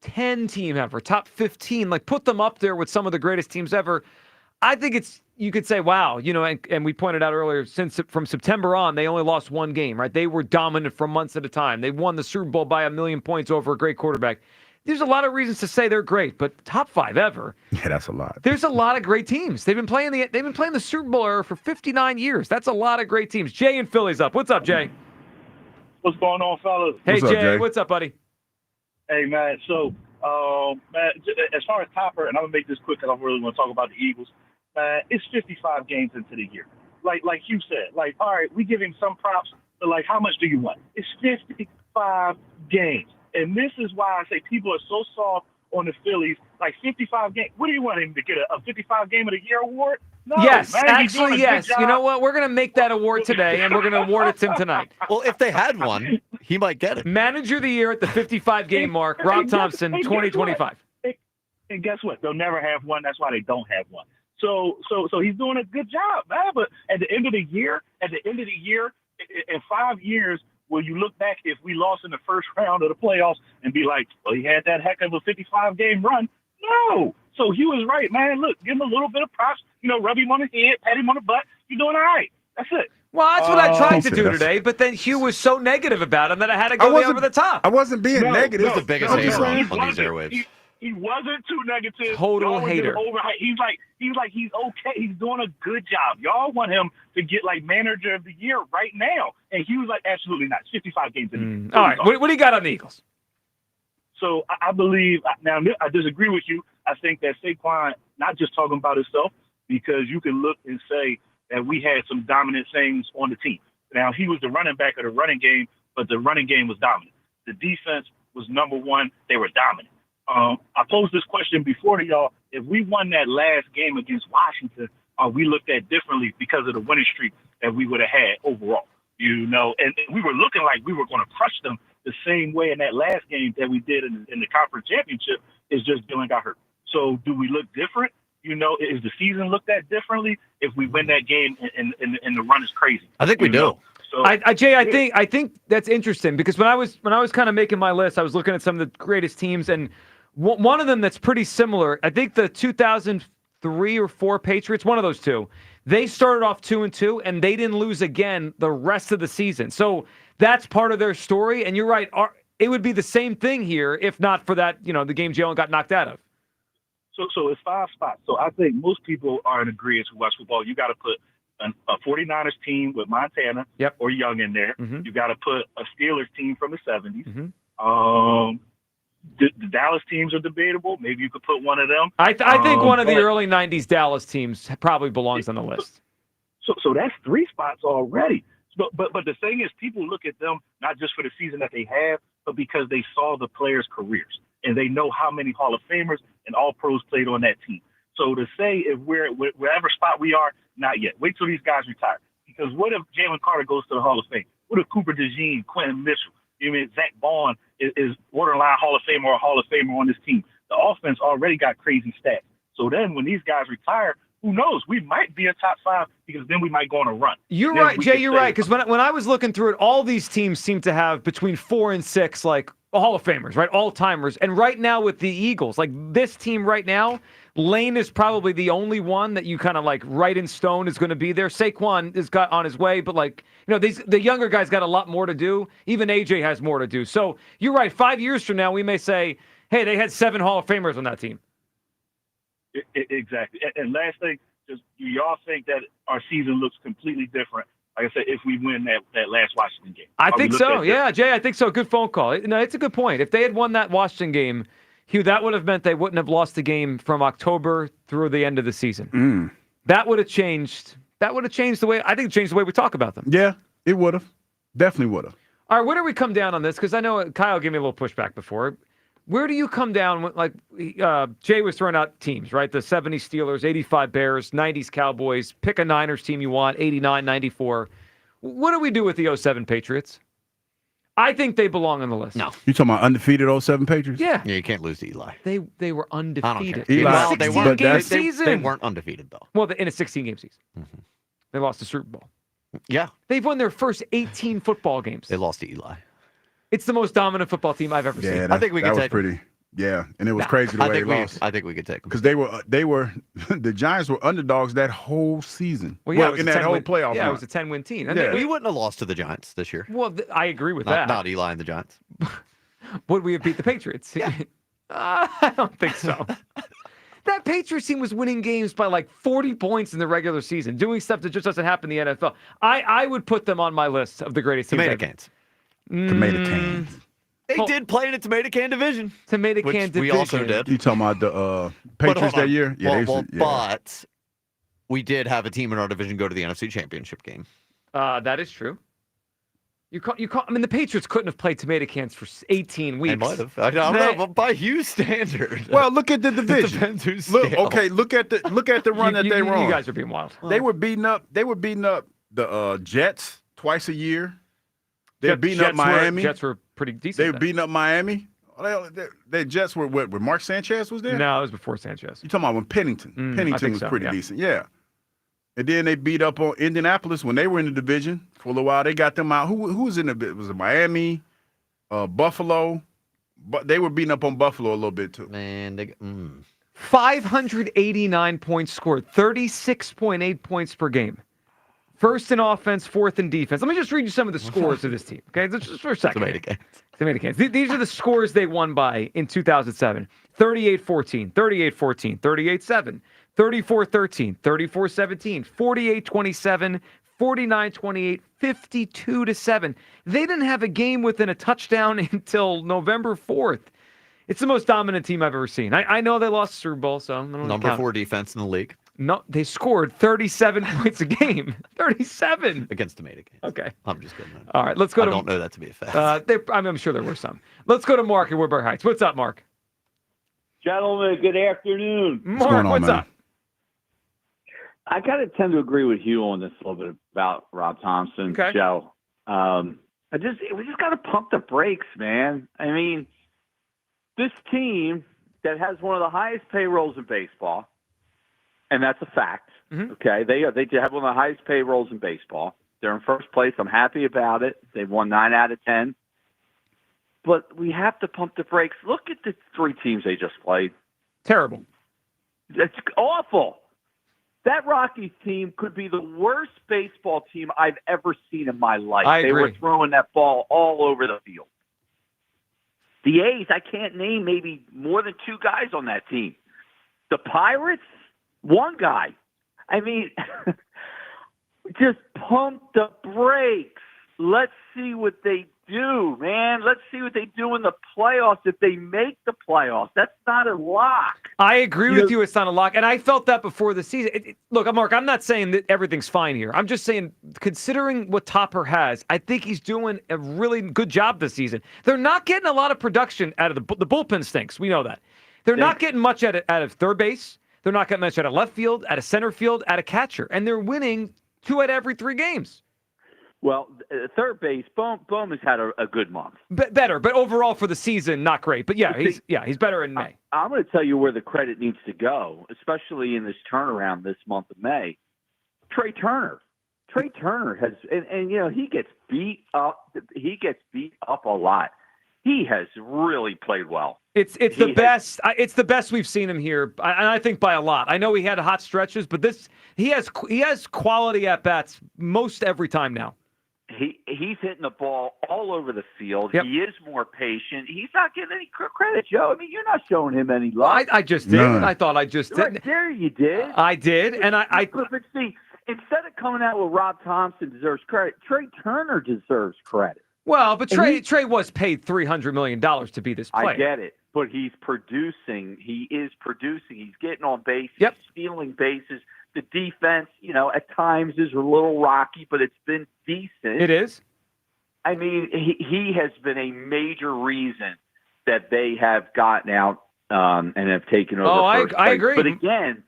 10 team ever, top 15, put them up there with some of the greatest teams ever, I think you could say, wow, and we pointed out earlier, from September on, they only lost one game, right? They were dominant for months at a time. They won the Super Bowl by 1,000,000 points over a great quarterback. There's a lot of reasons to say they're great, but top 5 ever. Yeah, that's a lot. There's a lot of great teams. They've been playing the Super Bowl era for 59 years. That's a lot of great teams. Jay in Philly's up. What's up, Jay? What's going on, fellas? Hey, What's up, Jay. Jay? What's up, buddy? Hey, man. So, man, as far as Topper, and I'm going to make this quick because I really want to talk about the Eagles, it's 55 games into the year. Like you said, all right, we give him some props, but, how much do you want? It's 55 games. And this is why I say people are so soft on the Phillies. 55 games. What do you want him to get, a 55 Game of the Year award? No, Yes, man, actually, yes. You know what? We're going to make that award today, and we're going to award it to him tonight. Well, if they had one, he might get it. Manager of the Year at the 55-game mark, Rob Thompson, 2025. And guess what? They'll never have one. That's why they don't have one. So he's doing a good job, man. But at the end of the year, in 5 years, will you look back if we lost in the first round of the playoffs and be like, well, he had that heck of a 55-game run? No. So he was right, man. Look, give him a little bit of props. Rub him on the head, pat him on the butt. You're doing all right. That's it. Well, that's what I tried to do today, but then Hugh was so negative about him that I had to go over the top. I wasn't being negative. He was the biggest hater on these airwaves. He wasn't too negative. Total hater. He's okay. He's doing a good job. Y'all want him to get Manager of the Year right now, and he was absolutely not. It's 55 games in the year. All right, what do you got on the Eagles? So I believe now I disagree with you. I think that Saquon not just talking about himself, because you can look and say that we had some dominant things on the team. Now he was the running back of the running game, but the running game was dominant. The defense was number one. They were dominant. I posed this question before to y'all. If we won that last game against Washington, we looked at differently because of the winning streak that we would have had overall. And we were looking like we were going to crush them the same way in that last game that we did in the conference championship. Is just Dylan got hurt. So do we look different? Is the season looked at differently if we win that game and the run is crazy? I think we do. So, Jay, I think that's interesting because when I was kind of making my list, I was looking at some of the greatest teams, and one of them that's pretty similar. I think the 2003 or 4 Patriots, one of those two, they started off 2-2, and they didn't lose again the rest of the season. So that's part of their story. And you're right, it would be the same thing here if not for that, the game Jalen got knocked out of. So it's 5 spots. So I think most people are in agreement who watch football. You got to put a 49ers team with Montana or Young in there. Mm-hmm. You got to put a Steelers team from the 70s. Mm-hmm. The Dallas teams are debatable. Maybe you could put one of them. I think one of the early 90s Dallas teams probably belongs on the list. So that's 3 spots already. But the thing is, people look at them not just for the season that they have, but because they saw the players' careers. And they know how many Hall of Famers and All-Pros played on that team. So to say if we're wherever spot we are, not yet. Wait till these guys retire. Because what if Jalen Carter goes to the Hall of Fame? What if Cooper DeJean, Quentin Mitchell, Zach Bond is borderline Hall of Famer or Hall of Famer on this team? The offense already got crazy stats. So then when these guys retire, who knows? We might be a top 5 because then we might go on a run. You're right, Jay. You're right. Because when I was looking through it, all these teams seem to have between 4 and 6 Hall of Famers, right? All-timers. And right now with the Eagles, this team right now, Lane is probably the only one that you kind of write in stone is going to be there. Saquon is got on his way, but the younger guys got a lot more to do. Even AJ has more to do. So you're right. 5 years from now, we may say, hey, they had 7 Hall of Famers on that team. Exactly. And last thing, just do y'all think that our season looks completely different? Like I said, if we win that last Washington game. I think so. Yeah, Jay, I think so. Good phone call. No, it's a good point. If they had won that Washington game, Hugh, that would have meant they wouldn't have lost the game from October through the end of the season. That would have changed. That would have changed the way, I think it changed the way we talk about them. Yeah, it would have. Definitely would have. All right, where do we come down on this? Because I know Kyle gave me a little pushback before. Where do you come down? Like Jay was throwing out teams, right? The 70s Steelers, 85 Bears, 90s Cowboys. Pick a Niners team you want, 89, 94. What do we do with the 07 Patriots? I think they belong on the list. No. You talking about undefeated 07 Patriots? Yeah. Yeah, you can't lose to Eli. They were undefeated. Eli, Well, they weren't undefeated, though. Well, in a 16-game season. Mm-hmm. They lost the Super Bowl. Yeah. They've won their first 18 football games. They lost to Eli. It's the most dominant football team I've ever seen. I think we can take pretty. Yeah, and it was crazy the way they lost. I think we could take them because they were the Giants were underdogs that whole season. Well, in that whole playoff. Yeah, run. it was a 10-win team. And we wouldn't have lost to the Giants this year. Well, I agree with that. Not Eli and the Giants. Would we have beat the Patriots? Yeah. I don't think so. That Patriots team was winning games by like 40 points in the regular season, doing stuff that just doesn't happen in the NFL. I would put them on my list of the greatest teams. Tomato cans. Tomato cans. They did play in a tomato can division. Tomato can division. We also did. You talking about the Patriots that year? Yeah, but we did have a team in our division go to the NFC Championship game. That is true. I mean, the Patriots couldn't have played tomato cans for 18 weeks. They might have. I don't know, but by Hughes standard. Well, look at the division. It depends who's look at the run that they were on. You guys are being wild. They were beating up the Jets twice a year. They were beating up Miami. Jets were pretty decent. They were beating up Miami. The Jets were what? Where Mark Sanchez was there? No, it was before Sanchez. You talking about when Pennington? Pennington was pretty decent. Yeah. And then they beat up on Indianapolis when they were in the division for a little while. They got them out. Who was in the bit? Was it Miami, Buffalo? But they were beating up on Buffalo a little bit too. Man, 589 points scored, 36.8 points per game. First in offense, fourth in defense. Let me just read you some of the scores of this team. Okay, just for a second. Tomato cans. These are the scores they won by in 2007. 38-14, 38-14, 38-7, 34-13, 34-17, 48-27, 49-28, 52-7. They didn't have a game within a touchdown until November 4th. It's the most dominant team I've ever seen. I know they lost the Super Bowl, so I'm going to Number 4 defense in the league. No, they scored 37 points a game. 37 against tomato cans. Okay, I'm just kidding. All right, let's go. I don't know that to be a fact. I'm sure there were some. Let's go to Mark in Woodbury Heights. What's up, Mark? Gentlemen, good afternoon. Mark, what's up? I kind of tend to agree with Hugh on this a little bit about Rob Thompson, Joe. We just got to pump the brakes, man. I mean, this team that has one of the highest payrolls in baseball, and that's a fact. Okay, they have one of the highest payrolls in baseball. They're in first place. I'm happy about it. They've won 9 out of 10. But we have to pump the brakes. Look at the 3 teams they just played. Terrible. It's awful. That Rockies team could be the worst baseball team I've ever seen in my life. I agree. They were throwing that ball all over the field. The A's, I can't name maybe more than 2 guys on that team. The Pirates, 1 guy. I mean, just pump the brakes. Let's see what they do, man. Let's see what they do in the playoffs if they make the playoffs. That's not a lock. I agree with you. It's not a lock. And I felt that before the season. Look, Mark, I'm not saying that everything's fine here. I'm just saying, considering what Topper has, I think he's doing a really good job this season. They're not getting a lot of production out of the bullpen stinks. We know that. They're not getting much out of third base. They're not getting much out of left field, out of center field, out of catcher. And they're winning 2 out of every 3 games. Well, third base, Bowman's had a good month. Better, but overall for the season, not great. But he's better in May. I'm going to tell you where the credit needs to go, especially in this turnaround this month of May. Trey Turner. Trey Turner has, and you know, he gets beat up. He gets beat up a lot. He has really played well. It's the best. It's the best we've seen him here, and I think by a lot. I know he had hot stretches, but he has quality at bats most every time now. He's hitting the ball all over the field. Yep. He is more patient. He's not getting any credit, Joe. I mean, you're not showing him any love. I just did. None. I thought I just did. Right there, you did. I did, and I see. Instead of coming out with Rob Thompson deserves credit, Trey Turner deserves credit. Well, but Trey was paid $300 million to be this player. I get it, but he's producing. He is producing. He's getting on base. Yep. He's stealing bases. The defense, you know, at times is a little rocky, but it's been decent. It is. I mean, he has been a major reason that they have gotten out and have taken over. I agree. But again,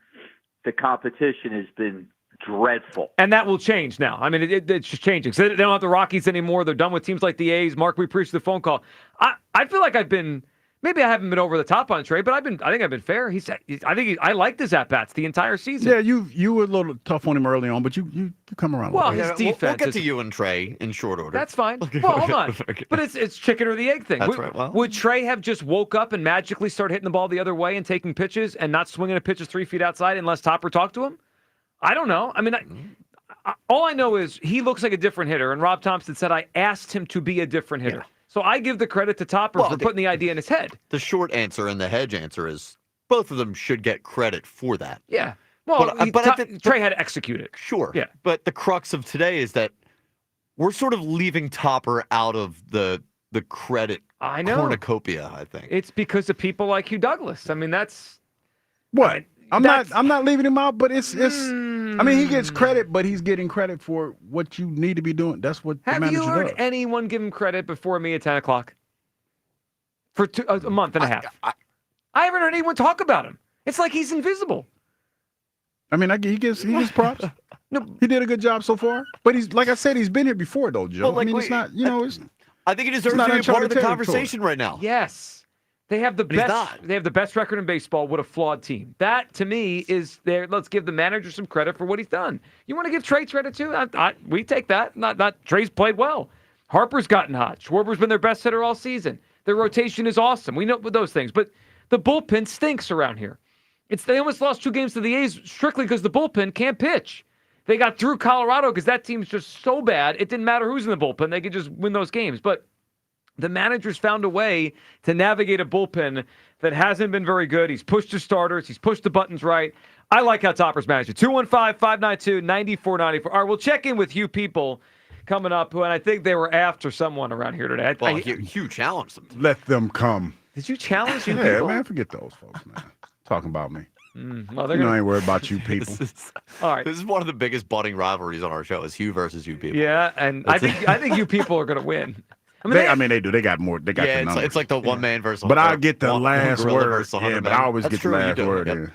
the competition has been dreadful. And that will change now. I mean, it's just changing. So they don't have the Rockies anymore. They're done with teams like the A's. Mark, we appreciate the phone call. I feel like maybe I haven't been over the top on Trey, but I think I've been fair. I liked his at-bats the entire season. Yeah, you were a little tough on him early on, but you come around. Well, his defense. We'll get to you and Trey in short order. That's fine. Well, hold on. But it's chicken or the egg thing. That's right. Well, would Trey have just woke up and magically start hitting the ball the other way and taking pitches and not swinging at pitches 3 feet outside unless Topper talked to him? I don't know. I mean, all I know is he looks like a different hitter, and Rob Thompson said I asked him to be a different hitter. Yeah. So I give the credit to Topper for putting the idea in his head. The short answer and the hedge answer is both of them should get credit for that. Yeah. Well, Trey had to execute it. Sure. Yeah. But the crux of today is that we're sort of leaving Topper out of the credit cornucopia, I think. It's because of people like Hugh Douglas. I mean, that's what? I'm not leaving him out, but it's I mean, he gets credit, but he's getting credit for what you need to be doing. That's what the manager does. Have you heard anyone give him credit before me at 10 o'clock? For a month and a half. I haven't heard anyone talk about him. It's like he's invisible. I mean, he gets props. No, he did a good job so far. But he's like I said, he's been here before, though, Joe. Well, it's not, I think he deserves to be part of the conversation right now. Yes. They have the best. They have the best record in baseball with a flawed team. That to me is there. Let's give the manager some credit for what he's done. You want to give Trey credit too? We take that. Not Trey's played well. Harper's gotten hot. Schwarber's been their best hitter all season. Their rotation is awesome. We know those things, but the bullpen stinks around here. They almost lost 2 games to the A's strictly because the bullpen can't pitch. They got through Colorado because that team's just so bad. It didn't matter who's in the bullpen. They could just win those games, but the manager's found a way to navigate a bullpen that hasn't been very good. He's pushed his starters. He's pushed the buttons right. I like how Topper's managed it. 215-592-9494. All right, we'll check in with Hugh People coming up, and I think they were after someone around here today. Hugh challenged them. Let them come. Did you challenge Hugh Yeah, People? man, forget those folks, man. Talking about me. Well, I ain't worried about you people. All right. This is one of the biggest budding rivalries on our show is Hugh versus you people. Yeah, and I think you people are going to win. They do. They got more. They got the numbers. It's like the one man versus. But I get the last word. Yeah, but I always get the last word. Yep. Yeah.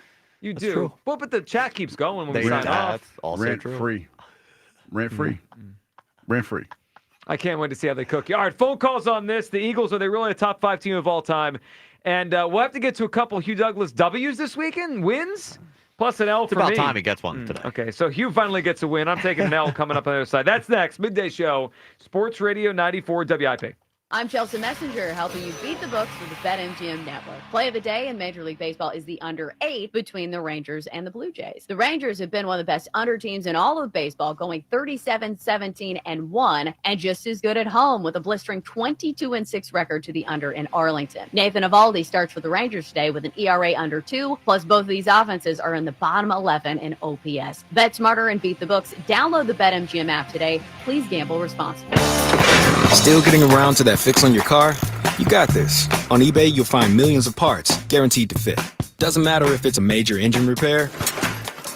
You do. True. Well, but the chat keeps going when we sign off. off. Also Rent true. free. Rent free. Rent free. I can't wait to see how they cook you. All right, phone calls on this. The Eagles, are they really a top 5 team of all time? And we'll have to get to a couple Hugh Douglas W's this weekend, wins, plus an L for me. It's about time he gets one today. Okay, so Hugh finally gets a win. I'm taking an L coming up on the other side. That's next. Midday Show, Sports Radio 94 WIP. I'm Chelsea Messenger, helping you beat the books with the BetMGM Network. Play of the day in Major League Baseball is the under 8 between the Rangers and the Blue Jays. The Rangers have been one of the best under teams in all of baseball, going 37-17-1, and just as good at home with a blistering 22-6 record to the under in Arlington. Nathan Eovaldi starts for the Rangers today with an ERA under 2, plus both of these offenses are in the bottom 11 in OPS. Bet smarter and beat the books. Download the BetMGM app today. Please gamble responsibly. Still getting around to that fix on your car? You got this. On eBay, you'll find millions of parts guaranteed to fit. Doesn't matter if it's a major engine repair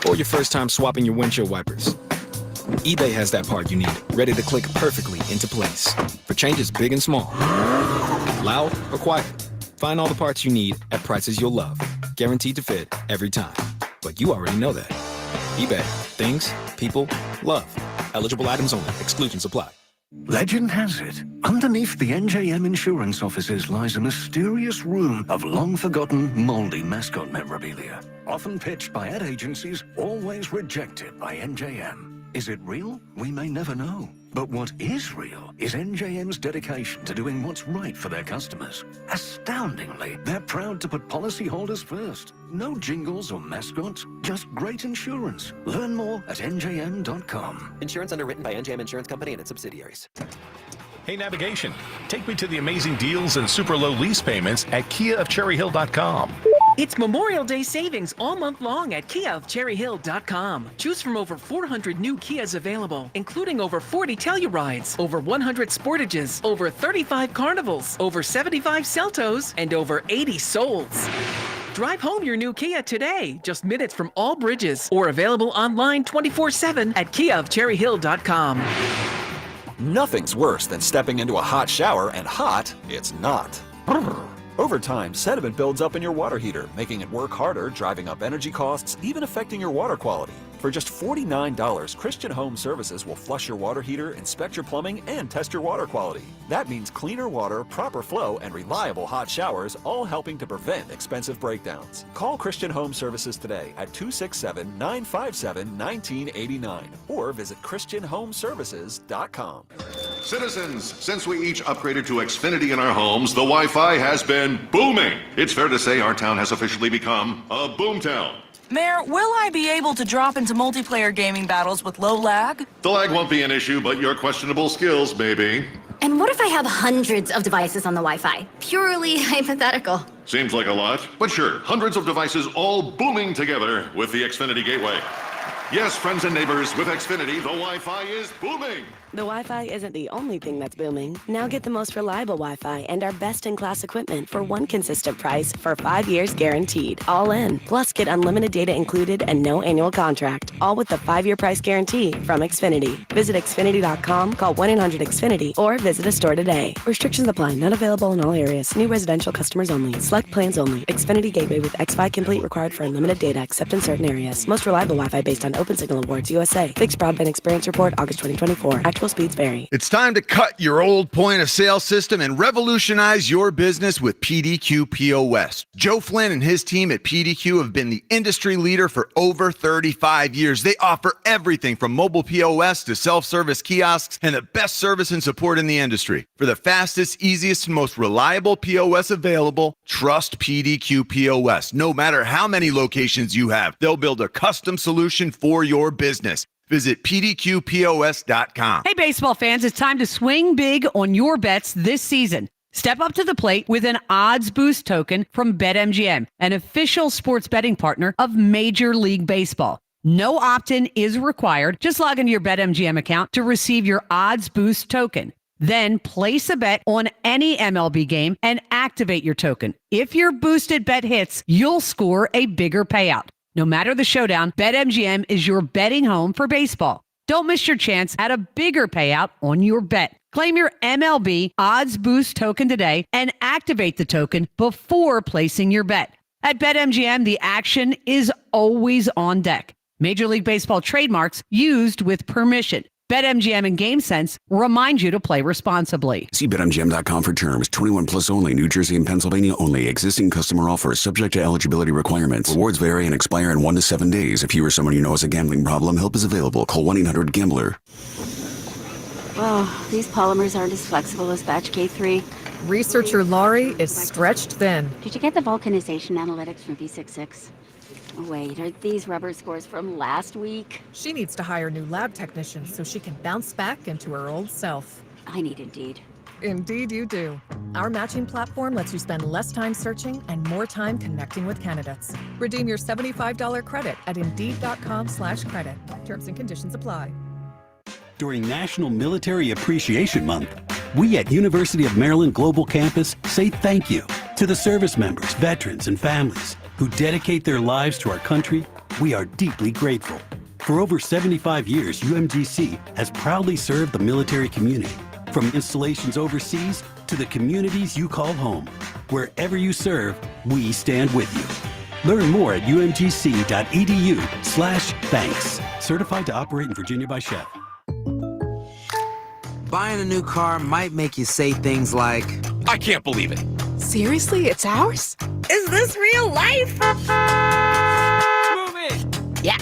or your first time swapping your windshield wipers. eBay has that part you need, ready to click perfectly into place for changes big and small. Loud or quiet, find all the parts you need at prices you'll love. Guaranteed to fit every time. But you already know that. eBay. Things, people, love. Eligible items only. Exclusions apply. Legend has it, underneath the NJM insurance offices lies a mysterious room of long-forgotten, moldy mascot memorabilia. Often pitched by ad agencies, always rejected by NJM. Is it real? We may never know. But what is real is NJM's dedication to doing what's right for their customers. Astoundingly, they're proud to put policyholders first. No jingles or mascots, just great insurance. Learn more at njm.com. Insurance underwritten by NJM Insurance Company and its subsidiaries. Hey, Navigation, take me to the amazing deals and super low lease payments at KiaofCherryHill.com. It's Memorial Day savings all month long at KiaofCherryHill.com. Choose from over 400 new Kias available, including over 40 Tellurides, over 100 Sportages, over 35 Carnivals, over 75 Celtos, and over 80 Souls. Drive home your new Kia today, just minutes from all bridges, or available online 24/7 at KiaofCherryHill.com. Nothing's worse than stepping into a hot shower and hot it's not. Over time, sediment builds up in your water heater, making it work harder, driving up energy costs, even affecting your water quality. For just $49, Christian Home Services will flush your water heater, inspect your plumbing, and test your water quality. That means cleaner water, proper flow, and reliable hot showers, all helping to prevent expensive breakdowns. Call Christian Home Services today at 267-957-1989 or visit ChristianHomeservices.com. Citizens, since we each upgraded to Xfinity in our homes, the Wi-Fi has been booming. It's fair to say our town has officially become a boomtown. Mayor, will I be able to drop into multiplayer gaming battles with low lag? The lag won't be an issue, but your questionable skills may be. And what if I have hundreds of devices on the Wi-Fi? Purely hypothetical. Seems like a lot, but sure, hundreds of devices all booming together with the Xfinity Gateway. Yes, friends and neighbors, with Xfinity, the Wi-Fi is booming. The Wi-Fi isn't the only thing that's booming. Now get the most reliable Wi-Fi and our best-in-class equipment for one consistent price for 5 years guaranteed. All in. Plus, get unlimited data included and no annual contract. All with the 5-year price guarantee from Xfinity. Visit Xfinity.com, call 1-800-XFINITY, or visit a store today. Restrictions apply. Not available in all areas. New residential customers only. Select plans only. Xfinity Gateway with xFi Complete required for unlimited data except in certain areas. Most reliable Wi-Fi based on OpenSignal Awards USA. Fixed Broadband Experience Report, August 2024. Actual speeds vary. It's time to cut your old point of sale system and revolutionize your business with PDQ POS. Joe Flynn and his team at PDQ have been the industry leader for over 35 years. They offer everything from mobile POS to self-service kiosks and the best service and support in the industry. For the fastest, easiest, and most reliable POS available, trust PDQ POS. No matter how many locations you have, they'll build a custom solution for your business. Visit pdqpos.com. Hey, baseball fans, it's time to swing big on your bets this season. Step up to the plate with an odds boost token from BetMGM, an official sports betting partner of Major League Baseball. No opt-in is required. Just log into your BetMGM account to receive your odds boost token. Then place a bet on any MLB game and activate your token. If your boosted bet hits, you'll score a bigger payout. No matter the showdown, BetMGM is your betting home for baseball. Don't miss your chance at a bigger payout on your bet. Claim your MLB Odds Boost token today and activate the token before placing your bet. At BetMGM, the action is always on deck. Major League Baseball trademarks used with permission. BetMGM and GameSense remind you to play responsibly. See BetMGM.com for terms. 21 plus only. New Jersey and Pennsylvania only. Existing customer offer subject to eligibility requirements. Rewards vary and expire in 1 to 7 days. If you or someone you know has a gambling problem, help is available. Call 1-800-GAMBLER. Oh, these polymers aren't as flexible as batch K3. Researcher Laurie is stretched thin. Did you get the vulcanization analytics from V66? Wait, are these rubber scores from last week? She needs to hire new lab technicians so she can bounce back into her old self. I need Indeed. Indeed you do. Our matching platform lets you spend less time searching and more time connecting with candidates. Redeem your $75 credit at Indeed.com/credit. Terms and conditions apply. During National Military Appreciation Month, we at University of Maryland Global Campus say thank you to the service members, veterans, and families who dedicate their lives to our country. We are deeply grateful. For over 75 years, UMGC has proudly served the military community, from installations overseas to the communities you call home. Wherever you serve, we stand with you. Learn more at umgc.edu/thanks. Certified to operate in Virginia by Chef. Buying a new car might make you say things like, I can't believe it. Seriously, it's ours? Is this real life? Move it! Yeah,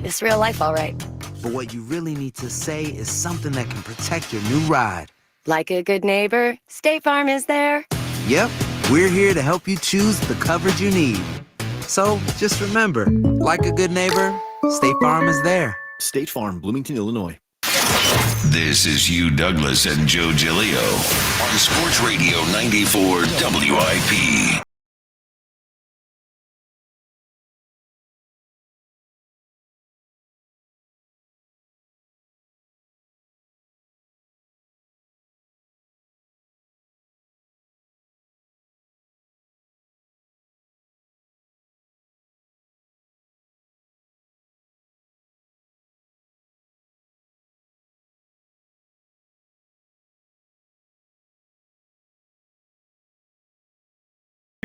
it's real life, all right. But what you really need to say is something that can protect your new ride. Like a good neighbor, State Farm is there. Yep, we're here to help you choose the coverage you need. So just remember, like a good neighbor, State Farm is there. State Farm, Bloomington, Illinois. This is Hugh Douglas and Joe Giglio on Sports Radio 94 WIP.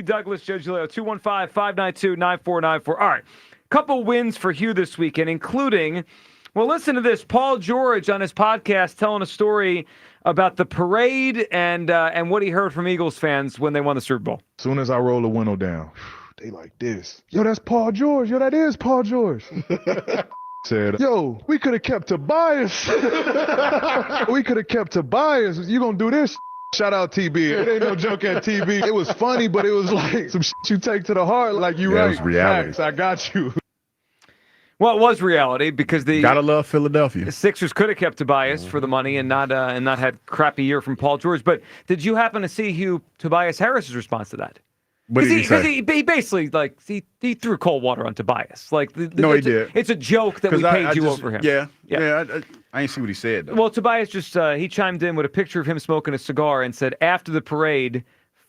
Douglas, Joe Giglio, 215-592-9494. All right, couple wins for Hugh this weekend, including, well, listen to this. Paul George on his podcast telling a story about the parade and what he heard from Eagles fans when they won the Super Bowl. As soon as I roll the window down, they like this. Yo, that's Paul George. Yo, that is Paul George. Said, yo, we could have kept Tobias. We could have kept Tobias. You gonna do this? Shout out TB. It ain't no joke at TB. It was funny, but it was like some shit you take to the heart. Like, you right. It was reality. Facts, I got you. Well, it was reality because the gotta love Philadelphia. The Sixers could have kept Tobias for the money and not had crappy year from Paul George. But did you happen to see Hugh Tobias Harris's response to that? What did he say? He basically he threw cold water on Tobias. Like no, he did. It's a joke that we paid you over him. Yeah. I ain't see what he said though. Well, Tobias just he chimed in with a picture of him smoking a cigar and said after the parade,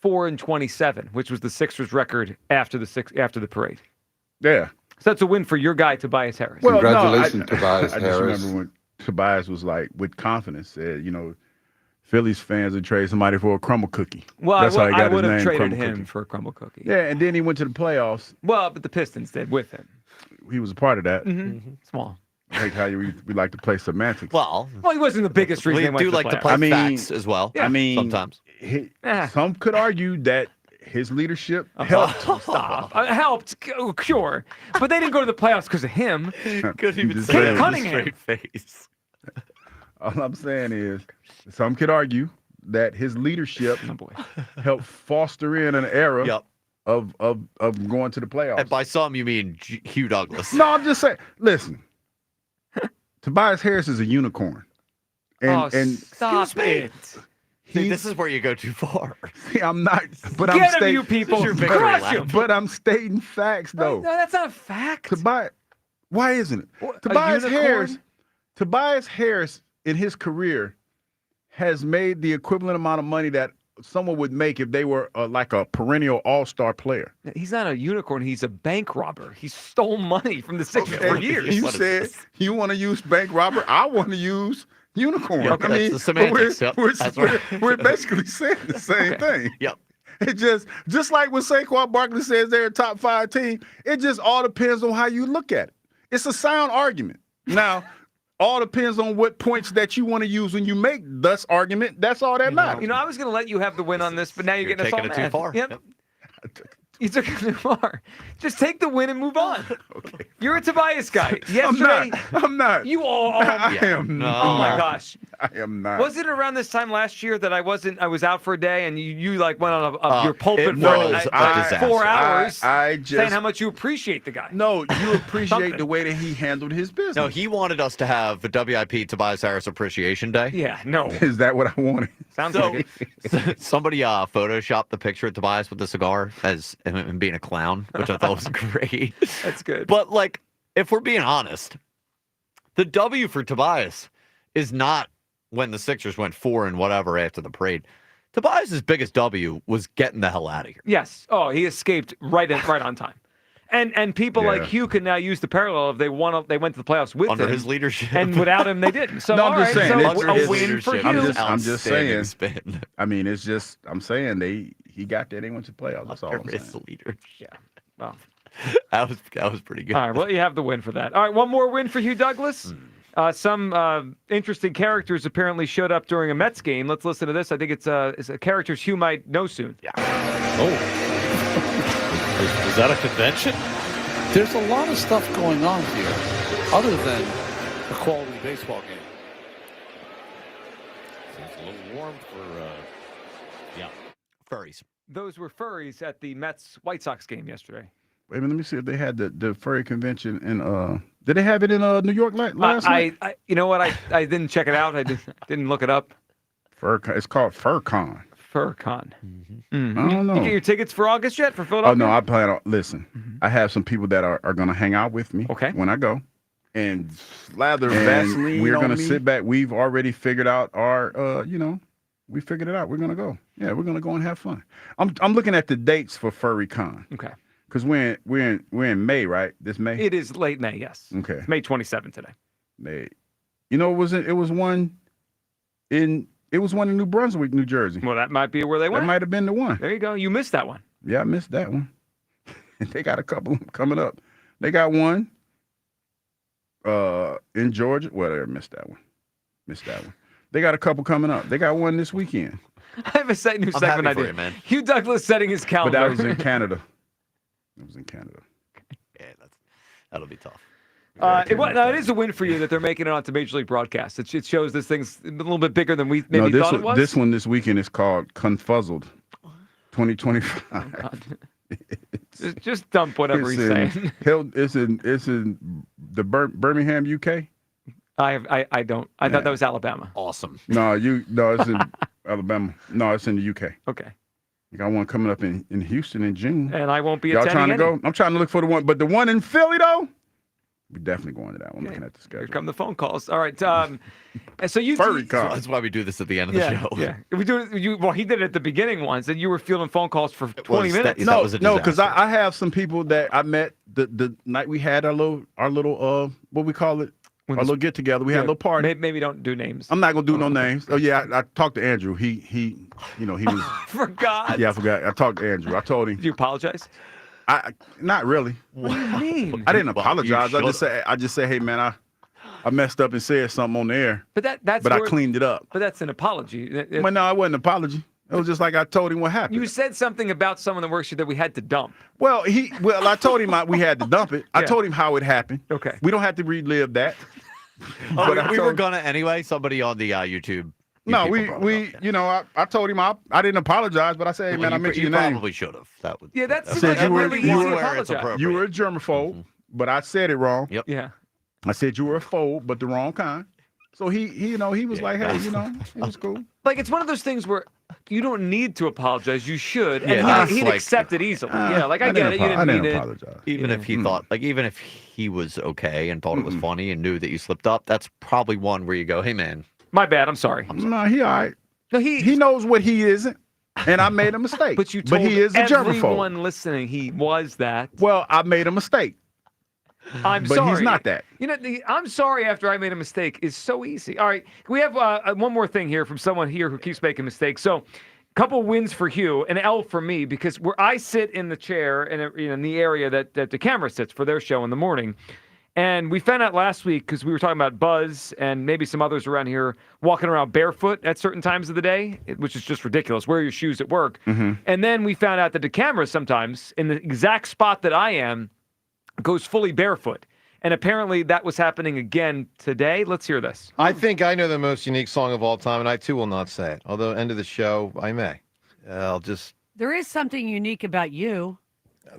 4-27, which was the Sixers record after the parade. Yeah. So that's a win for your guy Tobias Harris. Well, Congratulations, Tobias I Harris. just remember when Tobias was like with confidence said, Phillies fans would trade somebody for a crumble cookie. Well, that's how he got I would his have name, traded Crumble him Cookie. for a crumble cookie. Yeah, and then he went to the playoffs. Well, but the Pistons did with him. He was a part of that. Mm-hmm. Small. Like how we like to play semantics. Well, he wasn't the biggest reason they went do to like the to play playoffs. facts as well. Yeah. I mean, sometimes. Some could argue that his leadership helped. Stop. Helped, sure. But they didn't go to the playoffs because of him. Couldn't even say it with a straight face. All I'm saying is, some could argue that his leadership helped foster in an era of going to the playoffs. And by some, you mean Hugh Douglas. No, I'm just saying. Listen, Tobias Harris is a unicorn. And stop it. See, this is where you go too far. See, I'm not. But Get I'm him, stating, you people. Crush him. But I'm stating facts, though. No, that's not a fact. Why isn't it? What, Tobias Harris in his career has made the equivalent amount of money that someone would make if they were like a perennial all-star player. He's not a unicorn. He's a bank robber. He stole money from the Sixers for years. You said you want to use bank robber. I want to use unicorn. Yep, I mean, the semantics. We're basically saying the same thing. Yep. It just like when Saquon Barkley says they're a top 5 team, it just all depends on how you look at it. It's a sound argument. Now, all depends on what points that you want to use when you make this argument. That's all that matters. I was going to let you have the win on this, but now you're getting us all taking it mad. too far. Yep. You took it too far. Just take the win and move on. Okay. You're a Tobias guy. Yesterday, I'm not. You all are. I am not. Oh my gosh. I am not. Was it around this time last year that I was out for a day and you like went on your pulpit it for was a disaster. 4 hours I just saying how much you appreciate the guy? No, you appreciate the way that he handled his business. No, he wanted us to have a WIP Tobias Harris Appreciation Day. Yeah, no. Is that what I wanted? Sounds like it. Somebody photoshopped the picture of Tobias with the cigar as him being a clown, which I thought was great. That's good. But like, if we're being honest, the W for Tobias is not when the Sixers went 4 and whatever after the parade. Tobias's biggest W was getting the hell out of here. Yes. Oh, he escaped right on time. And people like Hugh can now use the parallel if they went to the playoffs with Under him. his leadership. And without him, they didn't. So, No, I'm just saying, so under a his win for leadership. Hugh. I'm just saying. Spin. I mean, it's just I'm saying he got there. They went to the playoffs. That's all I'm His saying. leadership. Yeah. Well, that was pretty good. all right. Well, you have the win for that. All right. One more win for Hugh Douglas. Some interesting characters apparently showed up during a Mets game. Let's listen to this. I think it's a characters Hugh might know soon. Yeah. Oh. Is that a convention? There's a lot of stuff going on here other than a quality baseball game. Seems a little warm for, furries. Those were furries at the Mets-White Sox game yesterday. Wait a minute, let me see if they had the furry convention in did they have it in New York last night? I you know what? I didn't check it out. I didn't look it up. It's called FurCon. FurCon. I don't know. You get your tickets for August yet for Oh Philadelphia? no, I plan on listen. I have some people that are going to hang out with me when I go. And slather Vaseline. We're going to sit back. We've already figured out our we figured it out. We're going to go. Yeah, we're going to go and have fun. I'm looking at the dates for FurryCon. Okay. Because we're in May, right? This May? It is late May, yes. Okay. It's May 27th today. May. You know, it was one in New Brunswick, New Jersey. Well, that might be where they went. That might have been the one. There you go. You missed that one. Yeah, I missed that one. They got a couple coming up. They got one in Georgia. Well, I missed that one. They got a couple coming up. They got one this weekend. I have a new segment idea. You, man. Hugh Douglas setting his calendar. But that was in Canada. Yeah, that'll be tough. It is a win for you that they're making it onto Major League broadcast. It shows this thing's a little bit bigger than we maybe thought it was. This one this weekend is called Confuzzled 2025. Oh, God. Just dump whatever he's saying. It's in the Birmingham, UK. I don't. I thought that was Alabama. Awesome. No, it's in Alabama. No, it's in the UK. Okay. You got one coming up in Houston in June. And I won't be Y'all attending trying to go? I'm trying to look for the one. But the one in Philly, though, we're definitely going to that one. Looking at the schedule. Here come the phone calls. All right. And so that's why we do this at the end of the show. Yeah. We do it. Well, he did it at the beginning once, and you were fielding phone calls for 20 minutes. No, because I have some people that I met the night we had our little what we call it. Our little get together. We had a little party. Maybe don't do names. I'm not gonna do no names. Oh yeah, I talked to Andrew. He was. Forgot. Yeah, I forgot. I talked to Andrew. I told him. Did you apologize? Not really. What do you mean? I didn't apologize. I just say, hey man, I messed up and said something on the air. But that's. I cleaned it up. But that's an apology. Well, no, it wasn't an apology. It was just like I told him what happened. You said something about someone that works here that we had to dump. Well, I told him we had to dump it. I told him how it happened. Okay. We don't have to relive that. We were gonna anyway. Somebody on the YouTube. No, I told him I didn't apologize, but I said, hey man, I mentioned your name. You probably should have. That would. Yeah, that's said you were apologize. You were a germaphobe, but I said it wrong. Yep. Yeah. I said you were a phobe, but the wrong kind. So he was like, hey, it was cool. Like it's one of those things where you don't need to apologize. You should, and he'd accept it easily. I get it. You didn't mean it. Even if he thought, even if he was okay and thought it was funny and knew that you slipped up, that's probably one where you go, hey man, my bad. I'm sorry. No, he all right. No, he knows what he isn't, and I made a mistake. But you told he is a germaphobe. Everyone listening, he was that. Well, I made a mistake. I'm but sorry. He's not that. I'm sorry after I made a mistake is so easy. All right, we have one more thing here from someone here who keeps making mistakes. So, a couple wins for Hugh, an L for me, because where I sit in the chair in the area that the camera sits for their show in the morning. And we found out last week, because we were talking about Buzz and maybe some others around here walking around barefoot at certain times of the day, which is just ridiculous. Wear your shoes at work. Mm-hmm. And then we found out that the camera sometimes, in the exact spot that I am, goes fully barefoot. And apparently that was happening again today. Let's hear this. I think I know the most unique song of all time, and I too will not say it. Although, end of the show, I may. I'll just... There is something unique about you.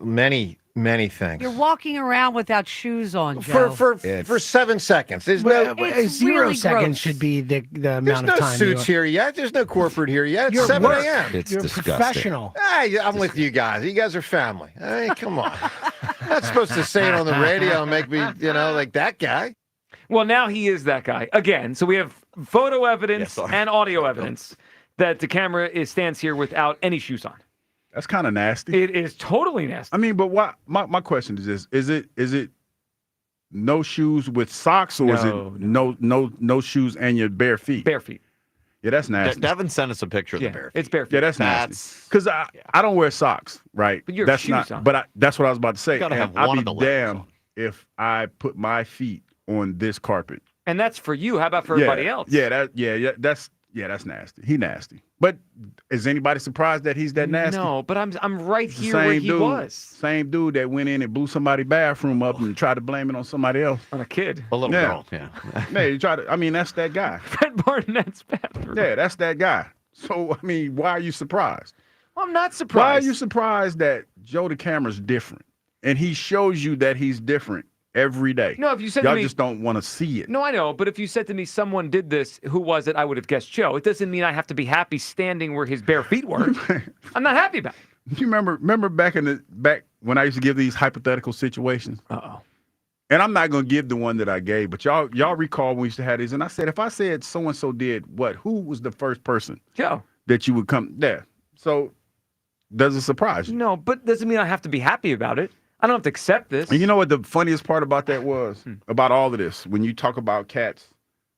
Many things. You're walking around without shoes on, Joe. For 7 seconds. There's no... Zero seconds should be the amount of time. There's no suits here yet. There's no corporate here yet. It's 7 a.m. You're professional. Hey, I'm with you guys. You guys are family. Hey, come on. I'm not supposed to say it on the radio and make me, like that guy. Well, now he is that guy again. So we have photo evidence and audio evidence that the camera stands here without any shoes on. That's kind of nasty. It is totally nasty. I mean, but what? My question is this: Is it no shoes with socks, or is it no shoes and your bare feet? Bare feet. Yeah, that's nasty. Devin sent us a picture of the bare feet. It's bare feet. Yeah, that's nasty. Because I don't wear socks, right? But that's shoes not. on. But that's what I was about to say. You gotta have I'd one be of the layers damned if I put my feet on this carpet. And that's for you. How about for everybody else? That's nasty. He nasty. But is anybody surprised that he's that nasty? No, but I'm right here where he was. Same dude that went in and blew somebody's bathroom up and tried to blame it on somebody else. On a kid. A little girl, yeah. That's that guy. Fred Barnett's bathroom. Yeah, that's that guy. So, why are you surprised? Well, I'm not surprised. Why are you surprised that Joe the camera's different? And he shows you that he's different every day. No, if you said Y'all to me, just don't want to see it. No, I know, but if you said to me someone did this, who was it? I would have guessed Joe. It doesn't mean I have to be happy standing where his bare feet were. I'm not happy about it. You remember back when I used to give these hypothetical situations? Uh-oh. And I'm not gonna give the one that I gave, but y'all recall when we used to have these, and I said if I said so and so did what, who was the first person Joe that you would come there? So does it surprise you? No, but doesn't mean I have to be happy about it. I don't have to accept this. And you know what the funniest part about that was? About all of this, when you talk about cats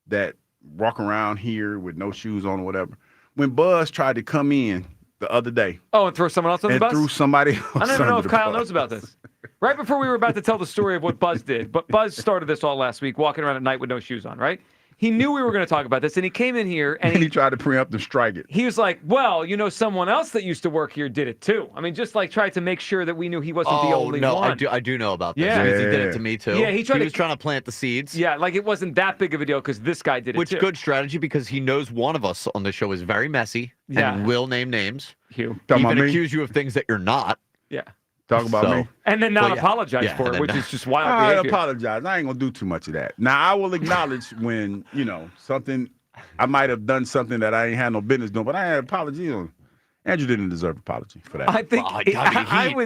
that walk around here with no shoes on or whatever, when Buzz tried to come in the other day. Oh, and throw someone else on the bus? Threw somebody else I don't even know under if the Kyle bus. knows about this. Right before we were about to tell the story of what Buzz did, but Buzz started this all last week, walking around at night with no shoes on, right? He knew we were going to talk about this, and he came in here, and he tried to preempt and strike it. He was like, well, someone else that used to work here did it too. I mean, just like tried to make sure that we knew he wasn't the only one. I do know about this. Yeah. Because he did it to me too. Yeah, he was trying to plant the seeds. Yeah, like it wasn't that big of a deal because this guy did it too. Which good strategy because he knows one of us on the show is very messy and will name names. Hugh. Even accuse you of things that you're not. Yeah. Talk about me. And then not apologize for it, which is just wild I behavior. apologize. I ain't going to do too much of that. Now, I will acknowledge when, something, I might have done something that I ain't had no business doing, but I had an apology. Andrew didn't deserve an apology for that. I think he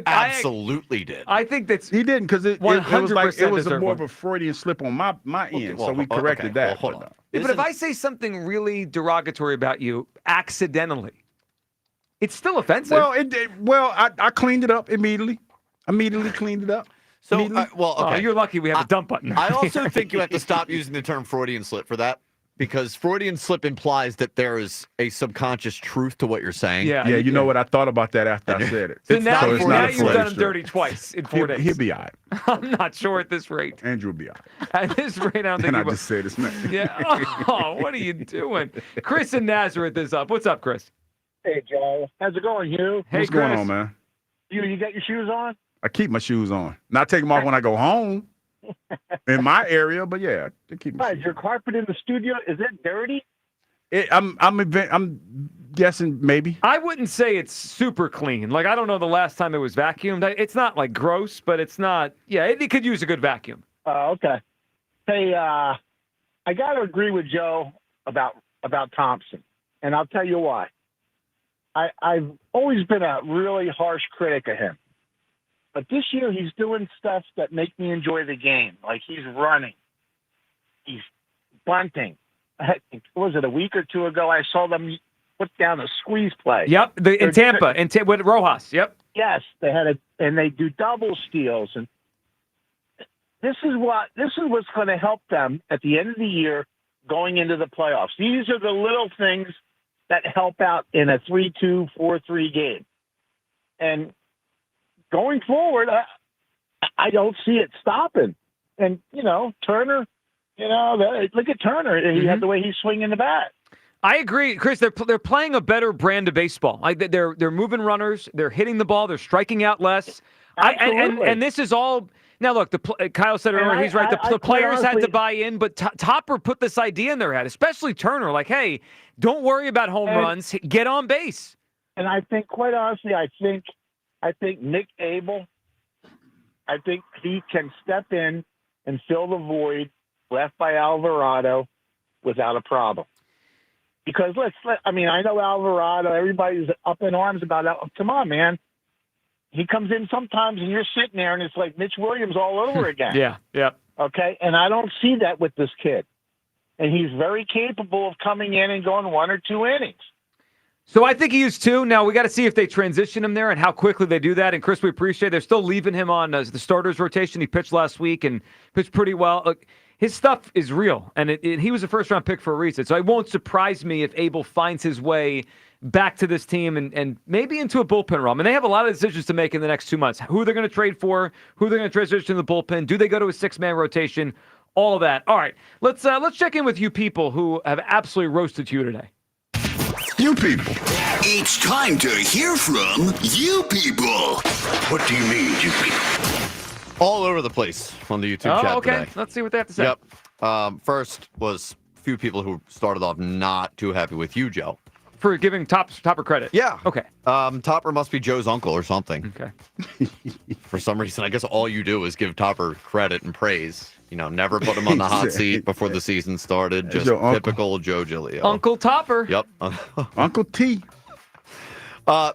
absolutely did. I think that's he didn't because it was like it was more of a Freudian slip on my end, so we corrected that. Hold on. Yeah, but if I say something really derogatory about you accidentally, it's still offensive. Well, I cleaned it up immediately. Immediately cleaned it up. So, Oh, you're lucky we have a dump button. I also think you have to stop using the term Freudian slip for that. Because Freudian slip implies that there is a subconscious truth to what you're saying. Yeah, you know what? I thought about that after I said it. So now it's not a you've done Freudian him slip. dirty twice in 4 days. He'll be all right. I'm not sure at this rate. Andrew will be all right. At this rate, I don't think And he I will. just said his name. Yeah. Oh, what are you doing? Chris in Nazareth is up. What's up, Chris? Hey, Joe. How's it going, Hugh? Hey, What's going on, man? You got your shoes on? I keep my shoes on. Not take them off when I go home in my area, but yeah, I keep my Is your carpet in the studio, is it dirty? I'm guessing maybe. I wouldn't say it's super clean. Like, I don't know the last time it was vacuumed. It's not, like, gross, but it's not. Yeah, it could use a good vacuum. Okay. Hey, I got to agree with Joe about Thompson, and I'll tell you why. I've always been a really harsh critic of him. But this year he's doing stuff that make me enjoy the game. Like he's running. He's bunting. Was it a week or two ago I saw them put down a squeeze play? Yep, in Tampa, with Rojas. Yep. Yes, they had and they do double steals, and this is what's going to help them at the end of the year going into the playoffs. These are the little things that help out in a 3-2, 4-3 game. And going forward, I don't see it stopping. And, Turner, look at Turner. He had the way he's swinging the bat. I agree, Chris. They're playing a better brand of baseball. Like they're moving runners, they're hitting the ball, they're striking out less. And this is all. Now, look, Kyle said earlier, he's right. The players had to buy in, but Topper put this idea in their head, especially Turner. Like, hey, don't worry about home runs. Get on base. And I think, quite honestly, I think Nick Abel, I think he can step in and fill the void left by Alvarado without a problem. Because I know Alvarado, everybody's up in arms about that. Come on, man. He comes in sometimes and you're sitting there and it's like Mitch Williams all over again. Yeah. Okay. And I don't see that with this kid. And he's very capable of coming in and going 1 or 2 innings. So I think he is too. Now we got to see if they transition him there and how quickly they do that. And Chris, we appreciate they're still leaving him on the starters rotation. He pitched last week and pitched pretty well. Look, his stuff is real, and he was a first-round pick for a reason. So it won't surprise me if Abel finds his way back to this team and maybe into a bullpen role. I mean, they have a lot of decisions to make in the next 2 months. Who they're going to trade for, who they're going to transition to the bullpen. Do they go to a 6-man rotation? All of that. All right, let's check in with you people who have absolutely roasted you today. You people. It's time to hear from you people. What do you mean, you people? All over the place on the YouTube chat okay. today. Let's see what they have to say. Yep. First was a few people who started off not too happy with you, Joe. For giving Topper credit. Yeah. Okay. Topper must be Joe's uncle or something. Okay. For some reason, I guess all you do is give Topper credit and praise. Never put him on the hot seat before the season started. Just typical Joe Giglio. Uncle Topper. Yep. Uncle T.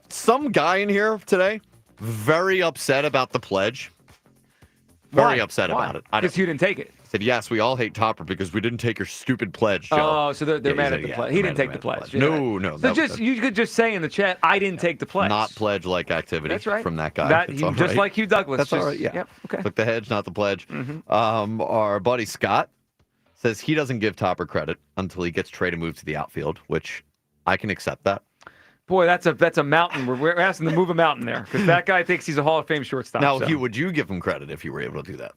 Some guy in here today, very upset about the pledge. Very upset about it. Because you didn't take it. Said, yes, we all hate Topper because we didn't take your stupid pledge, Joe. Oh, so they're mad at the pledge. He didn't take the pledge. No. So you could just say in the chat, I didn't take the pledge. Not pledge-like activity from that guy. Just like Hugh Douglas. That's all right, yeah. Yep, okay. Took the hedge, not the pledge. Mm-hmm. Our buddy Scott says he doesn't give Topper credit until he gets traded and moved to the outfield, which I can accept that. Boy, that's a mountain. We're asking to move a mountain there because that guy thinks he's a Hall of Fame shortstop. Now, so. Hugh, would you give him credit if you were able to do that?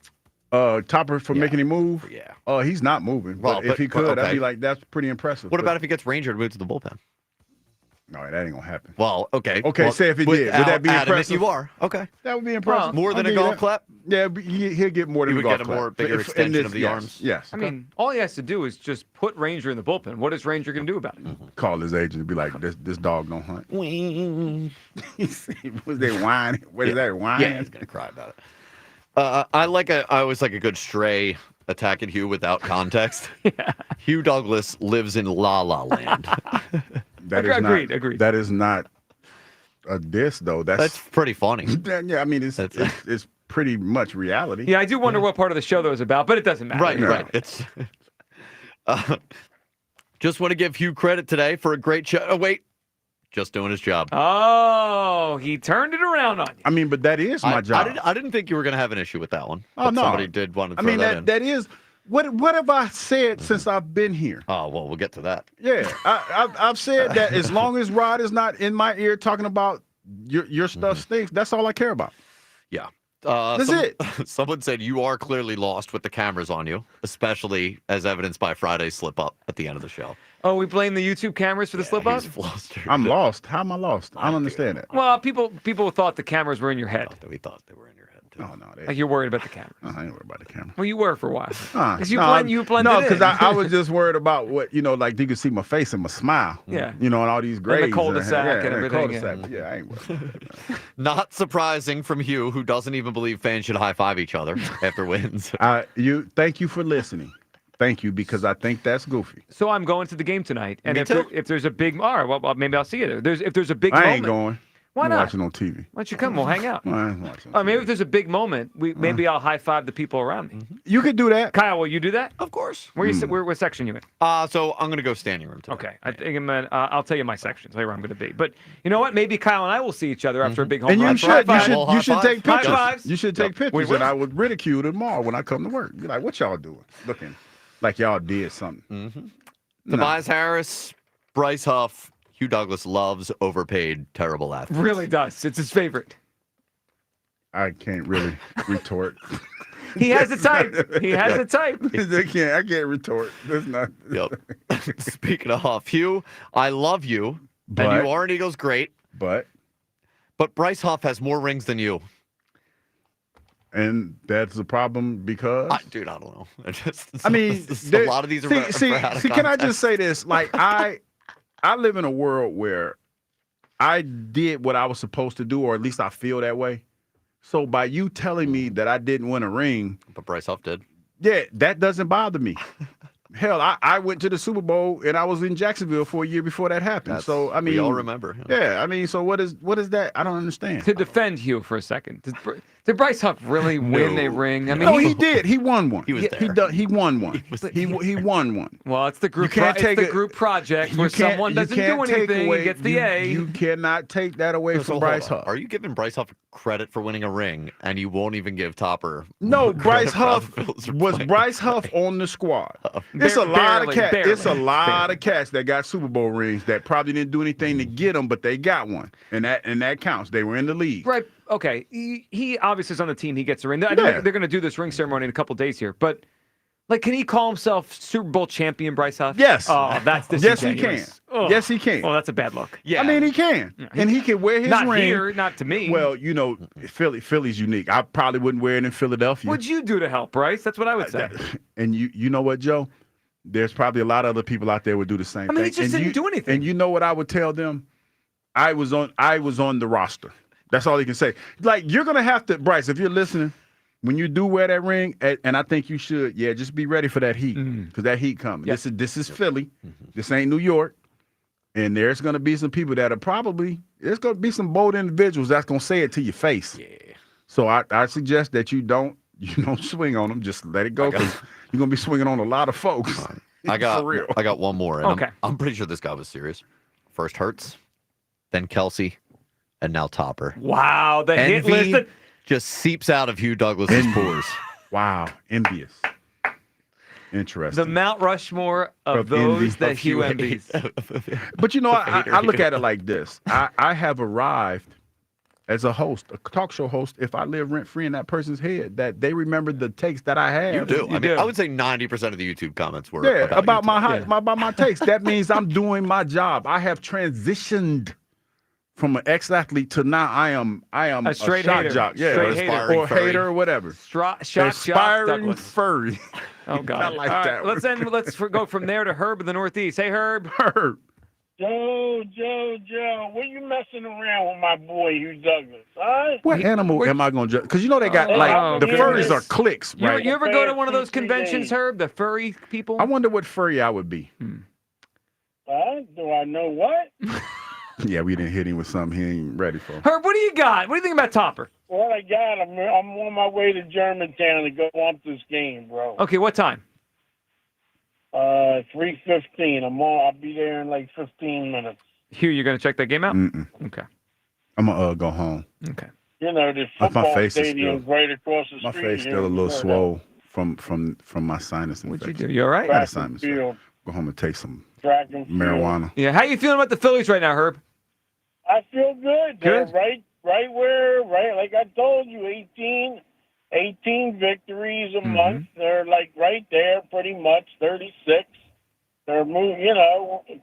Topper for making him move? Yeah. Oh, he's not moving. Well, but if he could, okay. I'd be like, that's pretty impressive. What about if he gets Ranger to move to the bullpen? No, that ain't gonna happen. Well, okay. Okay, well, say if he did. Would that be adamant impressive? You are. Okay. That would be impressive. More than I'll a give you golf that. clap? Yeah, but he'll get more than He a would golf get a clap. more bigger If- extension this- of the yes, arms. Yes. I mean, all he has to do is just put Ranger in the bullpen. What is Ranger going to do about it? Call his agent and be like, this dog don't hunt. Was they whining? What is that, whining? Yeah, he's going to cry about it. I always like a good stray attack at Hugh without context. Hugh Douglas lives in La La Land. Agreed. That is not a diss, though. That's pretty funny. Yeah, I mean, it's pretty much reality. Yeah, I do wonder what part of the show that was about, but it doesn't matter. Right. It's just want to give Hugh credit today for a great show. Oh, wait. Just doing his job. Oh, he turned it around on you. I mean, but that is my job. I didn't think you were going to have an issue with that one. Oh, but no. Somebody did want to I throw mean, that in. that is... What have I said since I've been here? Oh, well, we'll get to that. Yeah, I've said that as long as Rod is not in my ear talking about your stuff stinks, that's all I care about. Yeah. That's it. Someone said you are clearly lost with the cameras on you, especially as evidenced by Friday's slip up at the end of the show. Oh, we blame the YouTube cameras for the slip up? I'm lost. How am I lost? I don't understand that. Well, people thought the cameras were in your head. We thought they were in your head, too. Oh, no. Like you're worried about the cameras. I ain't worried about the camera. Well, you were for a while. Because you blended No, in. because I was just worried about what, like you could see my face and my smile. Yeah. And all these grades. And the cul-de-sac and everything. Cul-de-sac. Yeah, I ain't worried. Not surprising from Hugh, who doesn't even believe fans should high-five each other after wins. Thank you for listening. Thank you, because I think that's goofy. So I'm going to the game tonight, and Me too. if there's a big, all right, well, maybe I'll see it. If there's a big I moment, ain't going. Why I'm not? watching on TV. Why don't you come? We'll hang out. I ain't watching. Maybe if there's a big moment, maybe I'll high five the people around me. You could do that. Kyle, will you do that? Of course. Where you sit? What section you in? So I'm going to go standing room today. Okay, I think I'll tell you my section. Tell you where I'm going to be. But you know what? Maybe Kyle and I will see each other after a big home And run. you should take High pictures. fives. You should take pictures, and I would ridicule tomorrow when I come to work. Be like, what y'all doing? Looking like y'all did something. Tobias Harris, Bryce Huff, Hugh Douglas loves overpaid, terrible athletes. Really does. It's his favorite. I can't really retort. He has a type. He has a type. I can't retort. That's not. Yep. Speaking of Huff, Hugh, I love you, and you are an Eagles great. But Bryce Huff has more rings than you. And that's the problem because dude, I don't know. I mean, a lot of these are see, out of can I context. just say this? Like I live in a world where I did what I was supposed to do, or at least I feel that way. So by you telling me that I didn't win a ring, but Bryce Huff did. Yeah, that doesn't bother me. Hell, I went to the Super Bowl and I was in Jacksonville for a year before that happened. So I mean, we all remember. Yeah, I mean, so what is that? I don't understand. To defend Hugh for a second, did Bryce Huff really win a ring? I mean, no, he did. He won one. He was there. He won one. He won one. Well, it's the group. You can't take it's the group project where someone doesn't do anything and gets the A. You cannot take that away from Bryce Huff. Are you giving Bryce Huff credit for winning a ring, and you won't even give Topper? No, credit Bryce for how Huff the Phillies are was playing? Bryce Huff on the squad. It's a lot of cats. It's a lot of cats that got Super Bowl rings that probably didn't do anything to get them, but they got one, and that counts. They were in the league. Right. Okay. He obviously is on the team. He gets a ring. I know they're going to do this ring ceremony in a couple days here, but like, can he call himself Super Bowl champion, Bryce Huff? Yes. Oh, that's yes, he can. disingenuous. Oh. Yes, he can. Oh, that's a bad look. Yeah. I mean, he can, and he can wear his not ring. here, not to me. Well, you know, Philly's unique. I probably wouldn't wear it in Philadelphia. What'd you do to help, Bryce? That's what I would say. And you know what, Joe? There's probably a lot of other people out there would do the same thing. I mean, he just didn't do anything. And you know what I would tell them? I was on the roster. That's all he can say. Like, you're gonna have to, Bryce, if you're listening, when you do wear that ring, and I think you should, just be ready for that heat, because that heat coming. Yep. This is Philly. This ain't New York. And there's gonna be some people that are there's gonna be some bold individuals that's gonna say it to your face. Yeah. So I suggest that you don't swing on them. Just let it go, because you're gonna be swinging on a lot of folks. I got for real. I got one more. And Okay. I'm pretty sure this guy was serious. First Hurts, then Kelsey, and now Topper. Wow, the hit list just seeps out of Hugh Douglas's pores. Wow, envious. interesting. The Mount Rushmore of those envy, that of Hugh Hugh envies. But I look at it like this. I have arrived as a host, a talk show host, if I live rent-free in that person's head, that they remember the takes that I have. You do. I would say 90% of the YouTube comments were about YouTube. my takes. That means I'm doing my job. I have transitioned from an ex-athlete to now I am a straight shock hater. jock. Yeah, Straight hater. or hater or whatever. Shock jock Aspiring Douglas. furry. Oh, God. I like All right, that one. let's go from there to Herb in the Northeast. Hey, Herb. Herb. Joe, what you messing around with my boy Hugh Douglas? Huh? What animal am I going to judge? Because they got the furries are clicks, right? You ever go to one of those conventions, Herb? The furry people? I wonder what furry I would be. Do I know what? Yeah, we didn't hit him with something he ain't ready for. Herb, what do you got? What do you think about Topper? What I got, I'm on my way to Germantown to go ump this game, bro. Okay, what time? 3:15. I'll be there in like 15 minutes. Hugh, you're going to check that game out? Mm-mm. Okay. I'm going to go home. Okay. The football face is stadium still, right across the my street. face still a little swole from my sinus infection. What'd you do? You all right? I had a sinus infection. Go home and take some Track and field. marijuana. Yeah, how you feeling about the Phillies right now, Herb? I feel good. They're Good? right like I told you, 18 victories a month. They're like right there pretty much, 36. They're moving,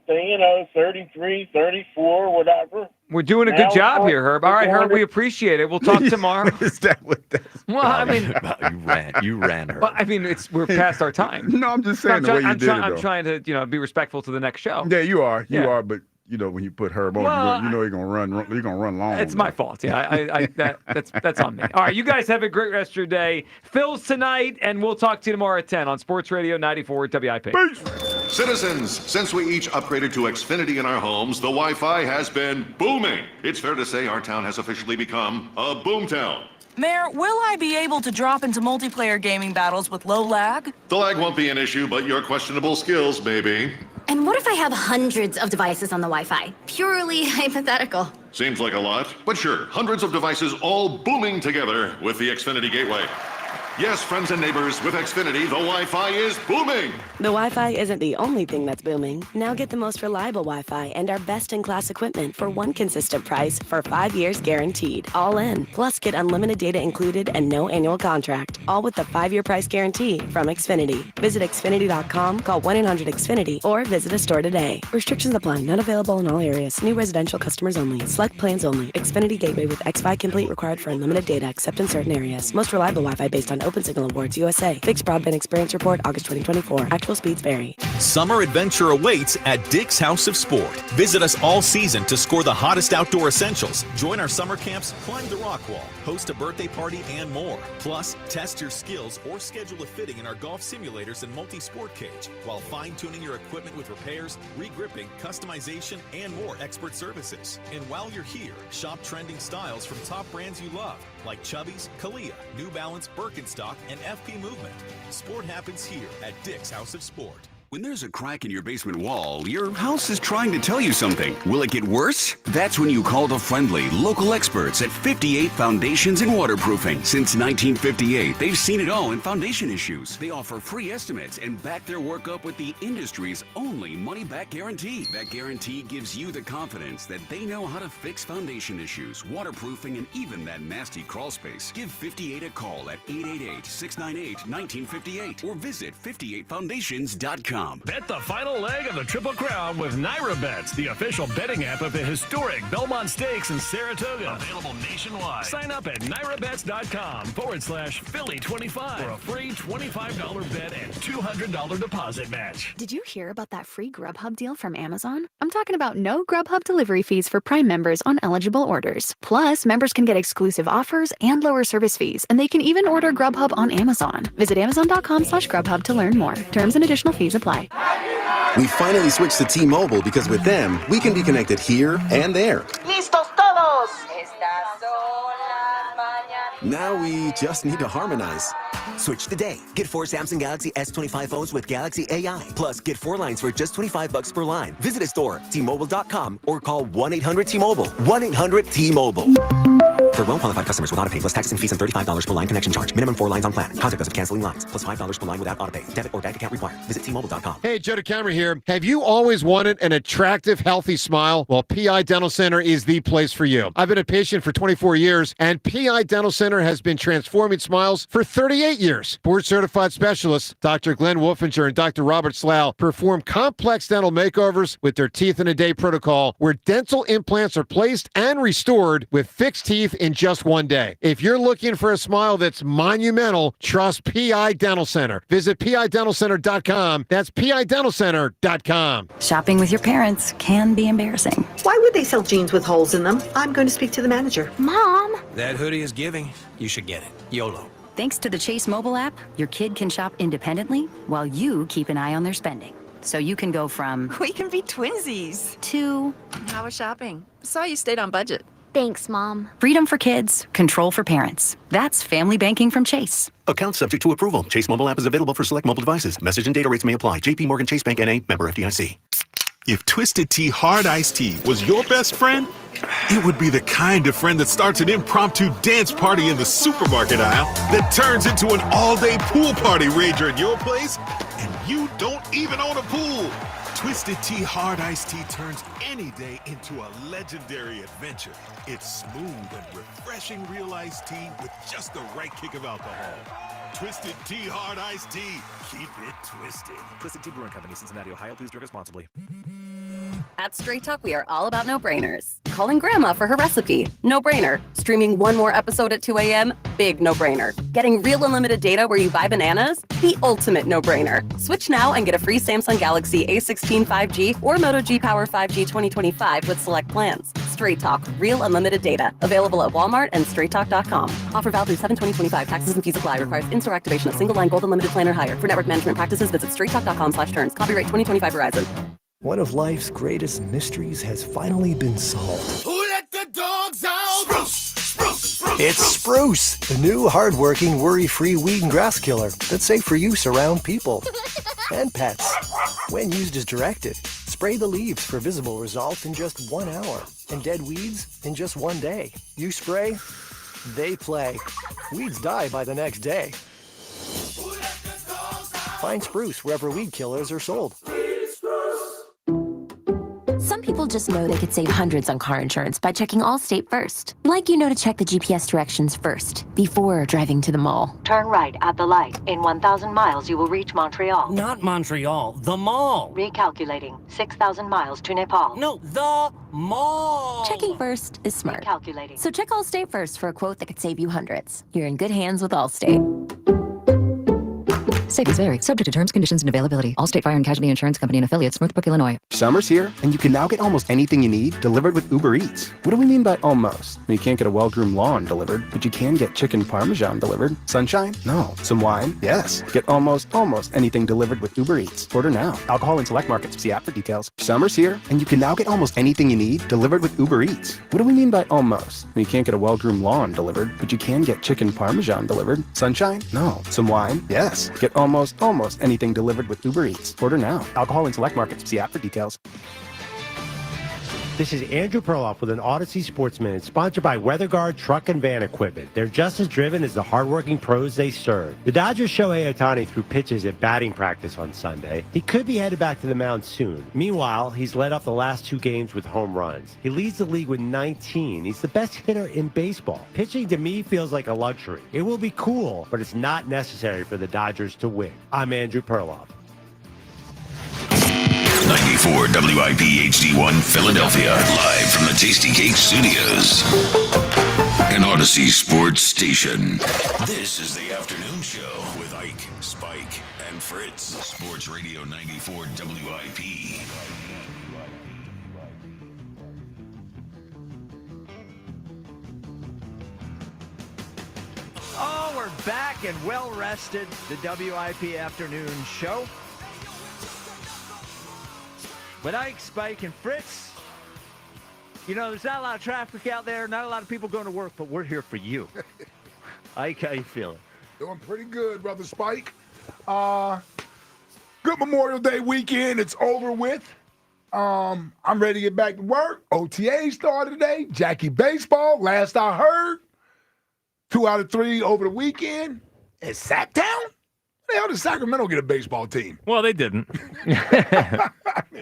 33, 34, whatever. We're doing a good job here, Herb. All right, Herb, we appreciate it. We'll talk tomorrow. Is that what that's Well, I mean, you ran her. Well, I mean, we're past our time. No, I'm just saying the way you did it, though. I'm trying to, be respectful to the next show. Yeah, you are. You Yeah. are, but when you put Herb on, you're gonna run. You're gonna run long. It's my fault. Yeah, that's on me. All right, you guys have a great rest of your day. Phil's tonight, and we'll talk to you tomorrow at 10 on Sports Radio 94 WIP. Peace. Citizens, since we each upgraded to Xfinity in our homes, the Wi-Fi has been booming. It's fair to say our town has officially become a boomtown. Mayor, will I be able to drop into multiplayer gaming battles with low lag? The lag won't be an issue, but your questionable skills, maybe. And what if I have hundreds of devices on the Wi-Fi? Purely hypothetical. Seems like a lot, but sure, hundreds of devices all booming together with the Xfinity Gateway. Yes, friends and neighbors, with Xfinity, the Wi-Fi is booming. The Wi-Fi isn't the only thing that's booming. Now get the most reliable Wi-Fi and our best-in-class equipment for one consistent price for 5 years guaranteed. All in. Plus, get unlimited data included and no annual contract. All with the 5-year price guarantee from Xfinity. Visit Xfinity.com, call 1-800-XFINITY, or visit a store today. Restrictions apply. Not available in all areas. New residential customers only. Select plans only. Xfinity Gateway with X5 Complete required for unlimited data except in certain areas. Most reliable Wi-Fi based on Open Signal Awards USA. Fixed Broadband Experience Report, August 2024. Actual speeds vary. Summer adventure awaits at Dick's House of Sport. Visit us all season to score the hottest outdoor essentials. Join our summer camps, climb the rock wall, host a birthday party, and more. Plus, test your skills or schedule a fitting in our golf simulators and multi-sport cage while fine-tuning your equipment with repairs, re-gripping, customization, and more expert services. And while you're here, shop trending styles from top brands you love, like Chubbies, Kalia, New Balance, Birkenstock, and FP Movement. Sport happens here at Dick's House of Sport. When there's a crack in your basement wall, your house is trying to tell you something. Will it get worse? That's when you call the friendly, local experts at 58 Foundations and Waterproofing. Since 1958, they've seen it all in foundation issues. They offer free estimates and back their work up with the industry's only money-back guarantee. That guarantee gives you the confidence that they know how to fix foundation issues, waterproofing, and even that nasty crawl space. Give 58 a call at 888-698-1958 or visit 58foundations.com. Bet the final leg of the Triple Crown with Naira Bets, the official betting app of the historic Belmont Stakes in Saratoga. Available nationwide. Sign up at NairaBets.com/Philly25 for a free $25 bet and $200 deposit match. Did you hear about that free Grubhub deal from Amazon? I'm talking about no Grubhub delivery fees for Prime members on eligible orders. Plus, members can get exclusive offers and lower service fees, and they can even order Grubhub on Amazon. Visit Amazon.com/Grubhub to learn more. Terms and additional fees apply. We finally switched to T-Mobile because with them, we can be connected here and there. ¡Listos todos! Now we just need to harmonize. Switch today. Get 4 Samsung Galaxy S25 phones with Galaxy AI. Plus, get 4 lines for just $25 per line. Visit a store, T-Mobile.com, or call 1-800-T-Mobile. 1-800-T-Mobile. For well-qualified customers with autopay plus taxes and fees and $35 per line connection charge. Minimum 4 lines on plan. Contact us if canceling lines. Plus $5 per line without autopay. Debit or bank account required. Visit T-Mobile.com. Hey, Joe DeCamera here. Have you always wanted an attractive, healthy smile? Well, PI Dental Center is the place for you. I've been a patient for 24 years, and PI Dental Center has been transforming smiles for 38 years. Board-certified specialists, Dr. Glenn Wolfinger and Dr. Robert Slough, perform complex dental makeovers with their teeth-in-a-day protocol, where dental implants are placed and restored with fixed teeth in just one day. If you're looking for a smile that's monumental, trust PI Dental Center. Visit PIDentalCenter.com. That's PIDentalCenter.com. Shopping with your parents can be embarrassing. Why would they sell jeans with holes in them? I'm going to speak to the manager. Mom! That hoodie is giving. You should get it. YOLO. Thanks to the Chase mobile app, your kid can shop independently while you keep an eye on their spending. So you can go from... We can be twinsies. ...to... How was shopping? Saw you stayed on budget. Thanks, Mom. Freedom for kids, control for parents. That's family banking from Chase. Account subject to approval. Chase mobile app is available for select mobile devices. Message and data rates may apply. JP Morgan Chase Bank N.A. Member FDIC. If Twisted Tea Hard Iced Tea was your best friend, it would be the kind of friend that starts an impromptu dance party in the supermarket aisle that turns into an all-day pool party ranger at your place, and you don't even own a pool. Twisted Tea Hard Iced Tea turns any day into a legendary adventure. It's smooth and refreshing real iced tea with just the right kick of alcohol. Twisted Tea Hard Iced Tea. Keep it twisted. Twisted Tea Brewing Company, Cincinnati, Ohio. Please drink responsibly. At Straight Talk, we are all about no-brainers. Calling Grandma for her recipe. No-brainer. Streaming one more episode at 2 a.m. Big no-brainer. Getting real unlimited data where you buy bananas. The ultimate no-brainer. Switch now and get a free Samsung Galaxy A16 5G or Moto G Power 5G 2025 with select plans. Straight Talk. Real unlimited data. Available at Walmart and straighttalk.com. Offer valid through 7/20/25. Taxes and fees apply. Requires in-store activation of single line gold unlimited plan or higher. For network management practices, visit straighttalk.com/terms. Copyright 2025 Verizon. One of life's greatest mysteries has finally been solved. Who let the dogs out? Spruce! It's Spruce, the new hard-working, worry-free weed and grass killer that's safe for use around people and pets. When used as directed, spray the leaves for visible results in just 1 hour and dead weeds in just 1 day. You spray, they play. Weeds die by the next day. Find Spruce wherever weed killers are sold. Some people just know they could save hundreds on car insurance by checking Allstate first. Like you know to check the GPS directions first, before driving to the mall. Turn right at the light. In 1,000 miles, you will reach Montreal. Not Montreal, the mall. Recalculating. 6,000 miles to Nepal. No, the mall. Checking first is smart. Recalculating. So check Allstate first for a quote that could save you hundreds. You're in good hands with Allstate. Savings vary. Subject to terms, conditions, and availability. Allstate Fire and Casualty Insurance Company and Affiliates, Northbrook, Illinois. Summer's here, and you can now get almost anything you need delivered with Uber Eats. What do we mean by almost? You can't get a well-groomed lawn delivered, but you can get chicken parmesan delivered. Sunshine? No. Some wine? Yes. Get almost anything delivered with Uber Eats. Order now. Alcohol in select markets. See app for details. Summer's here, and you can now get almost anything you need delivered with Uber Eats. What do we mean by almost? You can't get a well-groomed lawn delivered, but you can get chicken parmesan delivered. Sunshine? No. Some wine? Yes. Get almost anything delivered with Uber Eats. Order now. Alcohol in select markets. See app for details. This is Andrew Perloff with an Odyssey Sports Minute, sponsored by WeatherGuard Truck and Van Equipment. They're just as driven as the hardworking pros they serve. The Dodgers' Shohei Ohtani threw pitches at batting practice on Sunday. He could be headed back to the mound soon. Meanwhile, he's led off the last 2 games with home runs. He leads the league with 19. He's the best hitter in baseball. Pitching to me feels like a luxury. It will be cool, but it's not necessary for the Dodgers to win. I'm Andrew Perloff. 94 WIP HD1 Philadelphia, live from the Tasty Cake Studios. An Odyssey Sports Station. This is the afternoon show with Ike, Spike, and Fritz. Sports Radio 94 WIP. Oh, we're back and well rested. The WIP afternoon show. With Ike, Spike, and Fritz. You know, there's not a lot of traffic out there, not a lot of people going to work, but we're here for you. Ike, how you feeling? Doing pretty good, Brother Spike. Good Memorial Day weekend. It's over with. I'm ready to get back to work. OTA started today. Jackie Baseball, last I heard. 2 out of 3 over the weekend. And Sacktown? How the hell did Sacramento get a baseball team? Well, they didn't.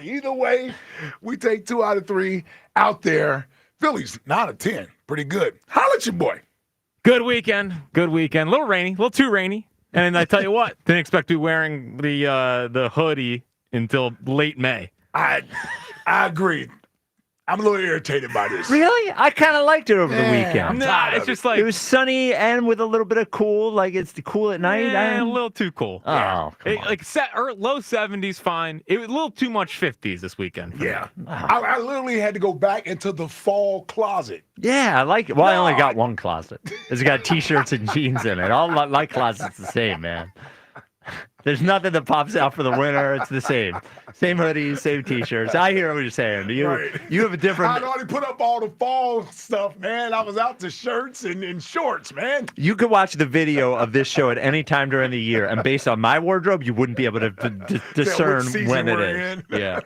Either way, we take 2 out of 3 out there. Phillies, 9 out of 10. Pretty good. Holla at your boy. Good weekend. Good weekend. A little rainy. A little too rainy. And I tell you what, didn't expect to be wearing the hoodie until late May. I agree. I'm a little irritated by this. Really? I kind of liked it over the weekend. Nah, it's just like it was sunny and with a little bit of cool. Like it's cool at night. a little too cool. Oh, yeah. come on. Like low 70s, fine. It was a little too much 50s this weekend. Yeah. I literally had to go back into the fall closet. Yeah, I like it. Well, I only got one closet. It's got T-shirts and jeans in it. All my closet's the same, man. There's nothing that pops out for the winter. It's the same. Same hoodies, same T-shirts. I hear what you're saying. You have a different... I'd already put up all the fall stuff, man. I was out to shirts and shorts, man. You could watch the video of this show at any time during the year, and based on my wardrobe, you wouldn't be able to discern when it is. Yeah.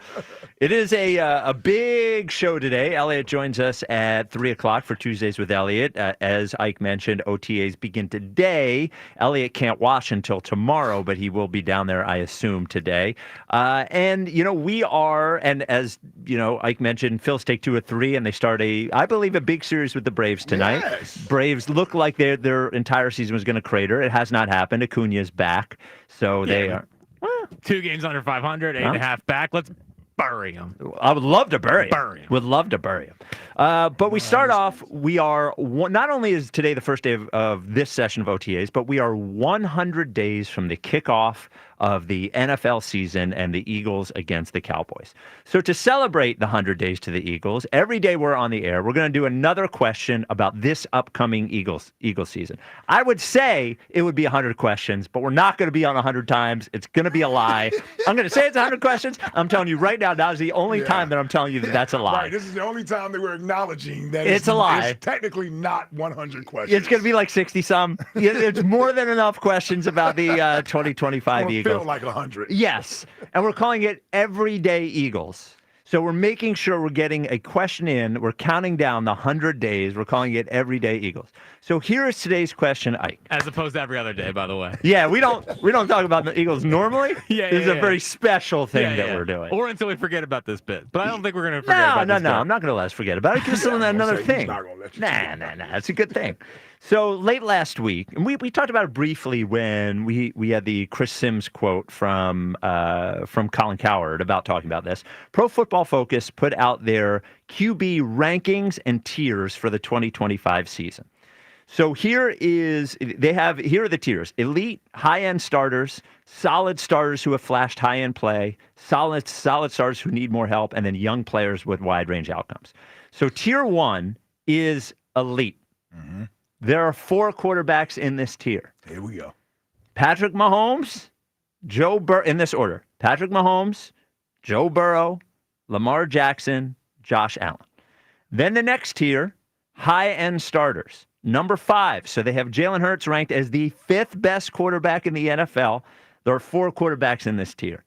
It is a big show today. Elliot joins us at 3 o'clock for Tuesdays with Elliot. As Ike mentioned, OTAs begin today. Elliot can't watch until tomorrow, but he will be down there, I assume, today. And, we are, and as, Ike mentioned, Phil's take 2 of 3, and they start I believe, a big series with the Braves tonight. Yes. Braves look like their entire season was going to crater. It has not happened. Acuna's back, so they are... 2 games under 500, 8.5 back. Let's bury him. I would love to bury him. Bury him. Would love to bury him. But we start off, we are, not only is today the first day of this session of OTAs, but we are 100 days from the kickoff of the NFL season and the Eagles against the Cowboys. So to celebrate the 100 days to the Eagles, every day we're on the air, we're going to do another question about this upcoming Eagles season. I would say it would be 100 questions, but we're not going to be on 100 times. It's going to be a lie. I'm going to say it's 100 questions. I'm telling you right now, is the only time that I'm telling you that's a lie. Right, this is the only time that we're acknowledging that it's a lie. It's technically not 100 questions. It's going to be like 60-some. It's more than enough questions about the 2025 Eagles. Feel like 100. Yes, and we're calling it Everyday Eagles. So we're making sure we're getting a question in. We're counting down the 100 days. We're calling it Everyday Eagles. So here is today's question, Ike. As opposed to every other day, by the way. Yeah, we don't talk about the Eagles normally. This is a very special thing that we're doing. Or until we forget about this bit. But I don't think we're going to forget about this bit. No, I'm not going to let us forget about it. It's another thing. Nah. It's a good thing. So late last week, and we talked about it briefly when we had the Chris Sims quote from Colin Cowherd about talking about this. Pro Football Focus put out their QB rankings and tiers for the 2025 season. So here are the tiers: elite, high-end starters, solid starters who have flashed high-end play, solid starters who need more help, and then young players with wide-range outcomes. So tier 1 is elite. Mm-hmm. There are 4 quarterbacks in this tier. Here we go. Patrick Mahomes, Joe Burrow, in this order. Patrick Mahomes, Joe Burrow, Lamar Jackson, Josh Allen. Then the next tier, high-end starters. Number 5, so they have Jalen Hurts ranked as the 5th best quarterback in the NFL. There are 4 quarterbacks in this tier.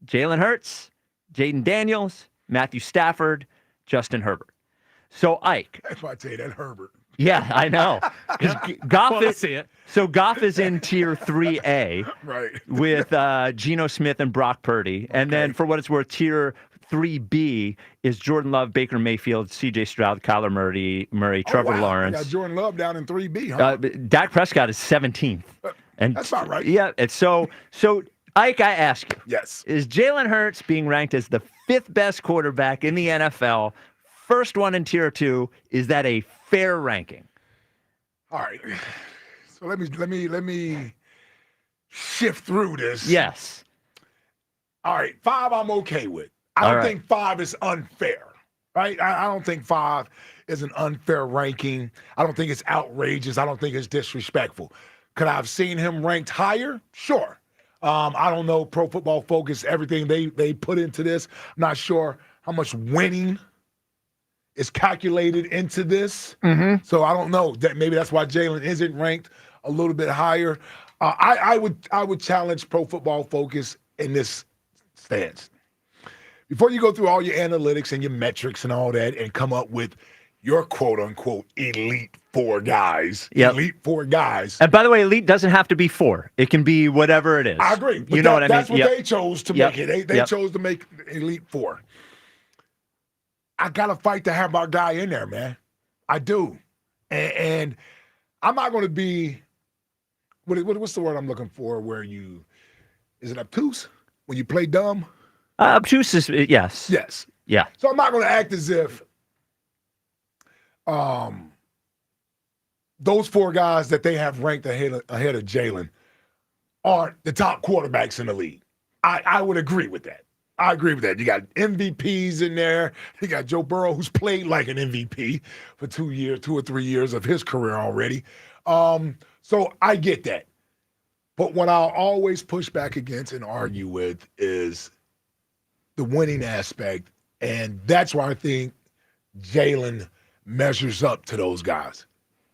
Jalen Hurts, Jaden Daniels, Matthew Stafford, Justin Herbert. So Ike. That's why I tell you that Herbert. Yeah, I know. Goff Goff is in tier 3A, right, with Geno Smith and Brock Purdy. And then for what it's worth, tier 3B is Jordan Love, Baker Mayfield, CJ Stroud, Kyler Murray, Trevor Lawrence. I got Jordan Love down in 3B, huh? Dak Prescott is 17th. And that's not right. Yeah, it's so Ike, I ask you. Yes. Is Jalen Hurts being ranked as the 5th best quarterback in the NFL? First one in tier 2, is that a fair ranking? All right. So let me shift through this. Yes. All right, 5 I'm okay with. I don't think 5 is unfair, right? I don't think 5 is an unfair ranking. I don't think it's outrageous. I don't think it's disrespectful. Could I have seen him ranked higher? Sure. I don't know Pro Football Focus, everything they put into this. I'm not sure how much winning is calculated into this. Mm-hmm. So I don't know. Maybe that's why Jalen isn't ranked a little bit higher. I would challenge Pro Football Focus in this stance. before you go through all your analytics and your metrics and all that and come up with your quote-unquote elite 4 guys, elite 4 guys. And by the way, elite doesn't have to be 4. It can be whatever it is. I agree. But you know what I mean? That's what they chose to make it. They chose to make elite 4. I got to fight to have my guy in there, man. I do. And I'm not going to be, what's the word I'm looking for where is it obtuse? When you play dumb? Obtuse is, yes. Yes. Yeah. So I'm not going to act as if those 4 guys that they have ranked ahead of Jalen aren't the top quarterbacks in the league. I would agree with that. I agree with that. You got MVPs in there. You got Joe Burrow, who's played like an MVP for 2 or 3 years of his career already. So I get that. But what I'll always push back against and argue with is the winning aspect. And that's why I think Jalen measures up to those guys.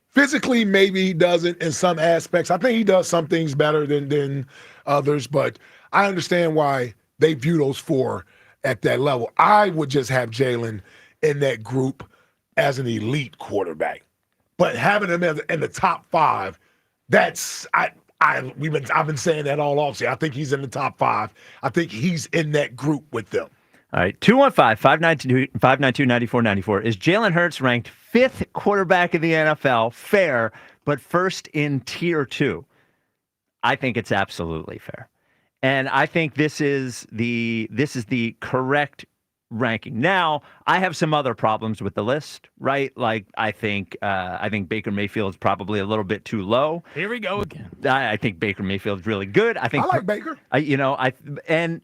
Physically, maybe he doesn't in some aspects. I think he does some things better than others, but I understand why they view those 4 at that level. I would just have Jalen in that group as an elite quarterback. But having him in the top 5, I've been saying that all offseason. I think he's in the top 5. I think he's in that group with them. All right, 215-592-9494. Is Jalen Hurts ranked 5th quarterback in the NFL? Fair, but first in tier 2. I think it's absolutely fair. And I think this is the correct ranking. Now, I have some other problems with the list, right? Like I think Baker Mayfield's probably a little bit too low. Here we go again. I think Baker Mayfield's really good. I like Baker. And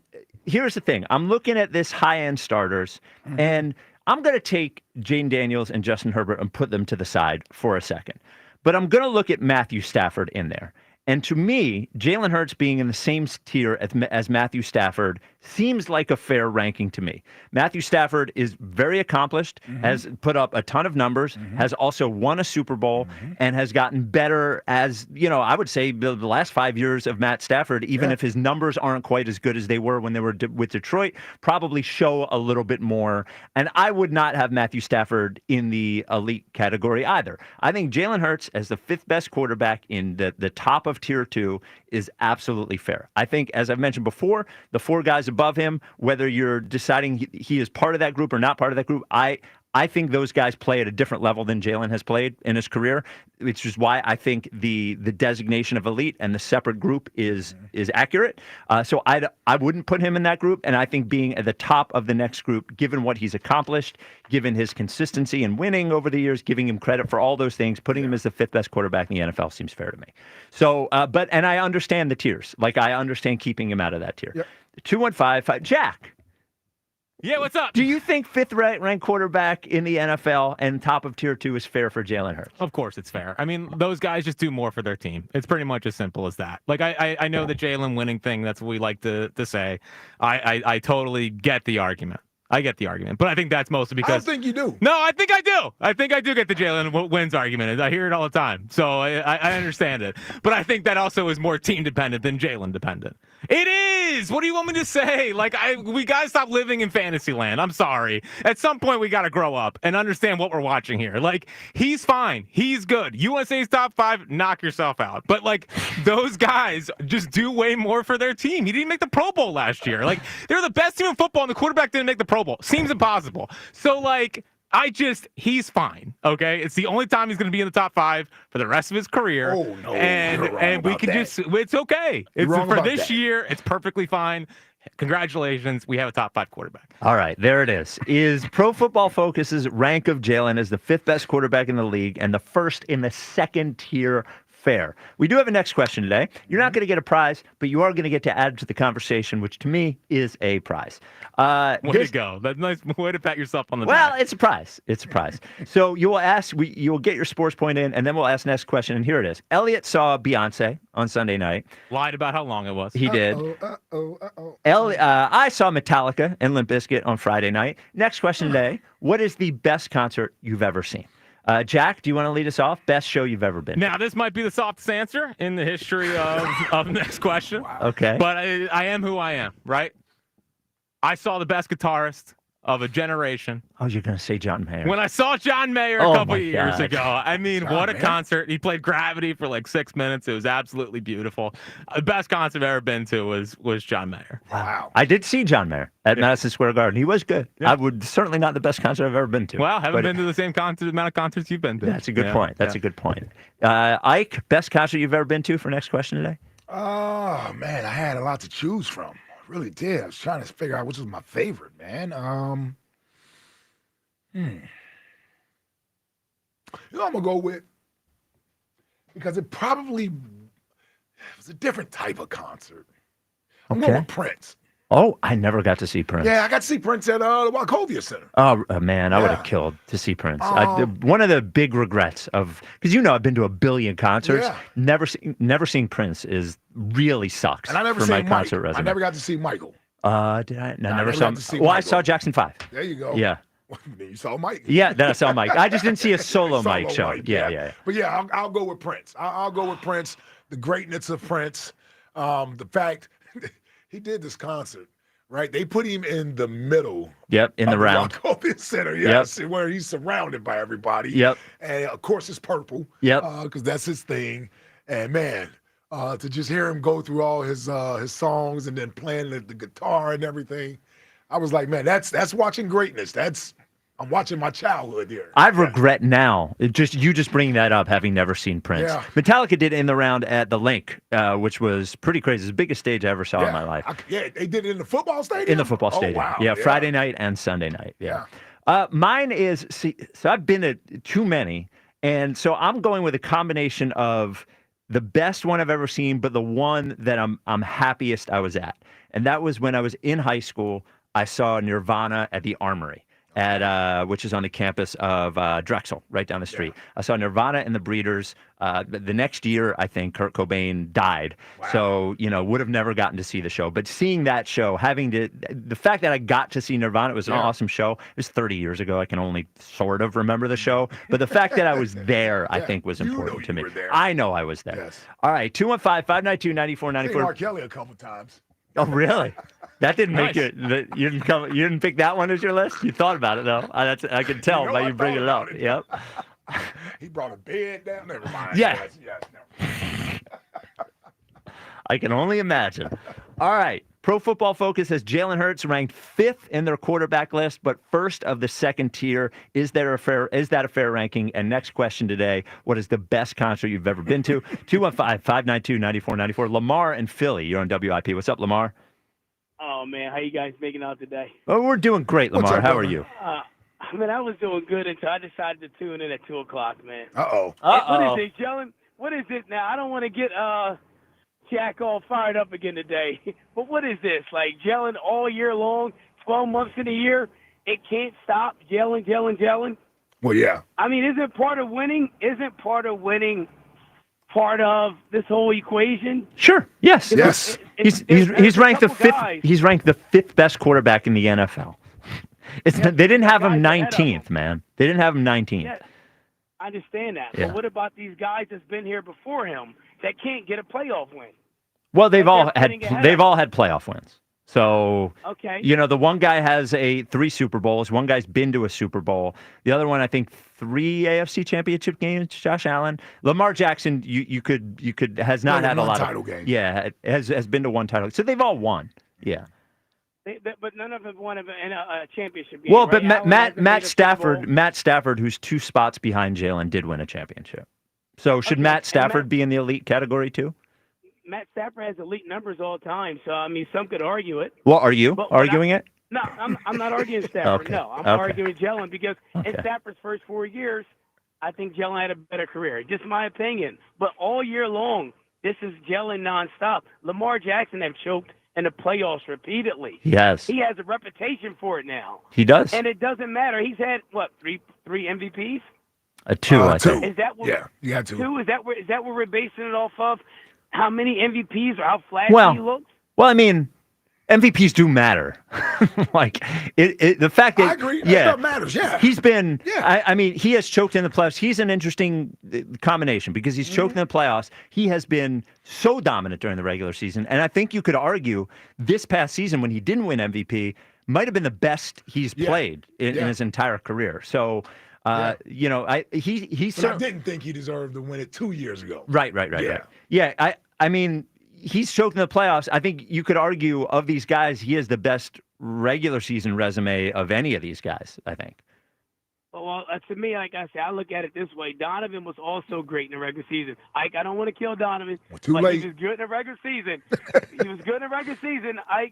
here's the thing. I'm looking at this high-end starters, and I'm going to take Jane Daniels and Justin Herbert and put them to the side for a second. But I'm going to look at Matthew Stafford in there. And to me, Jalen Hurts being in the same tier as Matthew Stafford seems like a fair ranking to me. Matthew Stafford is very accomplished, has put up a ton of numbers, has also won a Super Bowl, and has gotten better as, I would say the last 5 years of Matt Stafford, even if his numbers aren't quite as good as they were when they were with Detroit, probably show a little bit more. And I would not have Matthew Stafford in the elite category either. I think Jalen Hurts as the 5th best quarterback in the top of tier 2 is absolutely fair. I think, as I've mentioned before, the 4 guys above him, whether you're deciding he is part of that group or not part of that group, I think those guys play at a different level than Jalen has played in his career, which is why I think the designation of elite and the separate group is accurate. So I wouldn't put him in that group, and I think being at the top of the next group, given what he's accomplished, given his consistency in winning over the years, giving him credit for all those things, putting him as the 5th best quarterback in the NFL seems fair to me. So, and I understand the tiers. Like, I understand keeping him out of that tier. Yep. 215, Jack. Yeah, what's up? Do you think 5th ranked quarterback in the NFL and top of tier 2 is fair for Jalen Hurts? Of course it's fair. I mean, those guys just do more for their team. It's pretty much as simple as that. Like, I know the Jalen winning thing. That's what we like to say. I totally get the argument. I get the argument, but I think that's mostly because... I don't think you do. No, I think I do. I think I do get the Jalen wins argument. I hear it all the time, so I understand it. But I think that also is more team dependent than Jalen dependent. It is! What do you want me to say? Like, we got to stop living in fantasy land. I'm sorry. At some point, we got to grow up and understand what we're watching here. Like, he's fine. He's good. You want to say he's top 5? Knock yourself out. But, like, those guys just do way more for their team. He didn't make the Pro Bowl last year. Like, they're the best team in football, and the quarterback didn't make the Pro Bowl. Seems impossible. So, like, he's fine, okay? It's the only time he's going to be in the top 5 for the rest of his career. Oh, no. And we can it's okay. It's for this year, it's perfectly fine. Congratulations. We have a top 5 quarterback. All right, there it is. Is Pro Football Focus's rank of Jalen as the 5th best quarterback in the league and the 1st in the 2nd tier fair? We do have a next question today. You're not going to get a prize, but you are going to get to add to the conversation, which to me is a prize. Way to go. That's a nice way to pat yourself on the back. Well, it's a prize. It's a prize. So you will get your sports point in, and then we'll ask the next question, and here it is. Elliot saw Beyonce on Sunday night. Lied about how long it was. He did. I saw Metallica and Limp Bizkit on Friday night. Next question today. What is the best concert you've ever seen? Jack, do you want to lead us off? Best show you've ever been to? Now, this might be the softest answer in the history of the next question. Okay. But I am who I am, right? I saw the best guitarist of a generation. Oh, you're going to say John Mayer. When I saw John Mayer a couple of years ago, I mean, John what a Mayer? concert. He played Gravity for like 6 minutes. It was absolutely beautiful. The best concert I've ever been to was John Mayer. Wow. I did see John Mayer at Madison Square Garden. He was good. Yeah. I would certainly not the best concert I've ever been to. Well, haven't been to the same amount of concerts you've been to. That's a good point. That's a good point. Ike, best concert you've ever been to for next question today? Oh, man, I had a lot to choose from. I really did. I was trying to figure out which was my favorite, man. You know, I'm going to go with, because it probably was a different type of concert. I'm going with Prince. Oh, I never got to see Prince. Yeah, I got to see Prince at the Wachovia Center. Oh, man, I would have killed to see Prince. One of the big regrets of, because I've been to a billion concerts, never seeing Prince really sucks. And I never for my seen concert Mike. resume. I never got to see Michael. Did I? No, I never saw him. Well, Michael. I saw Jackson 5. There you go. Yeah. Then you saw Mike. Yeah, then I saw Mike. I just didn't see a solo Mike show. Mike, Yeah. But yeah, I'll go with Prince. I'll go with Prince. The greatness of Prince. The fact he did this concert, right? They put him in the middle. Yep, in the round. Wachovia Center, yes, where he's surrounded by everybody. Yep. And of course it's purple. Yep. Because that's his thing. And man, to just hear him go through all his songs and then playing the guitar and everything, I was like, man, that's watching greatness. I'm watching my childhood here. I regret now, you just bringing that up, having never seen Prince. Yeah. Metallica did In the Round at the Link, which was pretty crazy. It's the biggest stage I ever saw in my life. They did it in the football stadium? In the football stadium. Wow. Yeah, Friday night and Sunday night. Yeah. Mine is, so I've been to too many, and so I'm going with a combination of the best one I've ever seen, but the one that I'm happiest I was at. And that was when I was in high school. I saw Nirvana at the Armory, which is on the campus of Drexel, right down the street. I saw Nirvana and the Breeders. The next year, I think Kurt Cobain died. Wow. So, would have never gotten to see the show. But seeing that show, the fact that I got to see Nirvana, it was an awesome show. It was 30 years ago. I can only sort of remember the show. But the fact that I was there, I think, was important to me. I know I was there. Yes. All right, 215-592-9494. I seen R. Kelly a couple times. Oh, really? That didn't make you didn't pick that one as your list? You thought about it, though. I could tell by you bringing it up. Yep. He brought a bed down. Never mind. Yeah. Yes, I can only imagine. All right. Pro Football Focus has Jalen Hurts ranked 5th in their quarterback list, but first of the second tier. Is that a fair ranking? And next question today, what is the best concert you've ever been to? 215-592-9494. Lamar and Philly, you're on WIP. What's up, Lamar? Oh, man, how you guys making out today? Oh, we're doing great, Lamar. How are you? Man, I was doing good until I decided to tune in at 2 o'clock, man. Uh-oh. What is it, Jalen? What is it now? I don't want to get Jack all fired up again today. But what is this? Like, gelling all year long, 12 months in a year, it can't stop gelling? Well, yeah. I mean, isn't part of winning part of this whole equation? Sure. Yes. Yes. He's ranked the 5th. He's ranked the 5th best quarterback in the NFL. They didn't have him 19th, man. They didn't have him 19th. Yeah, I understand that. Yeah. But what about these guys that's been here before him that can't get a playoff win? Well, they've all had playoff wins. So, okay. The one guy has 3 Super Bowls. One guy's been to a Super Bowl. The other one, I think, 3 AFC Championship games. Josh Allen, Lamar Jackson. You could has not had a lot title of game. Yeah, has been to one title. So they've all won. Yeah. But none of them won in a championship game. Well, right? but Matt Stafford, who's 2 spots behind Jalen, did win a championship. So should Matt Stafford be in the elite category too? Matt Stafford has elite numbers all the time, so I mean, some could argue it. Well, are you arguing it? No, I'm not arguing Stafford. Okay. No, I'm arguing Jalen because in Stafford's first 4 years, I think Jalen had a better career. Just my opinion. But all year long, this is Jalen nonstop. Lamar Jackson have choked in the playoffs repeatedly. Yes. He has a reputation for it now. He does. And it doesn't matter. He's had three MVPs? 2, I think. Is that what, yeah, you got 2. 2? Is that what we're basing it off of? How many MVPs or how flashy he looks? Well, I mean, MVPs do matter. The fact that I agree. That matters. Yeah. He's been. Yeah. I mean, he has choked in the playoffs. He's an interesting combination because he's choked in the playoffs. He has been so dominant during the regular season, and I think you could argue this past season when he didn't win MVP, might have been the best he's played in his entire career. So, I didn't think he deserved to win it 2 years ago. Right. Yeah, I mean, he's choked in the playoffs. I think you could argue of these guys, he has the best regular season resume of any of these guys, I think. Well, to me, like I said, I look at it this way. Donovan was also great in the regular season. I don't want to kill Donovan, but late. he was good in the regular season.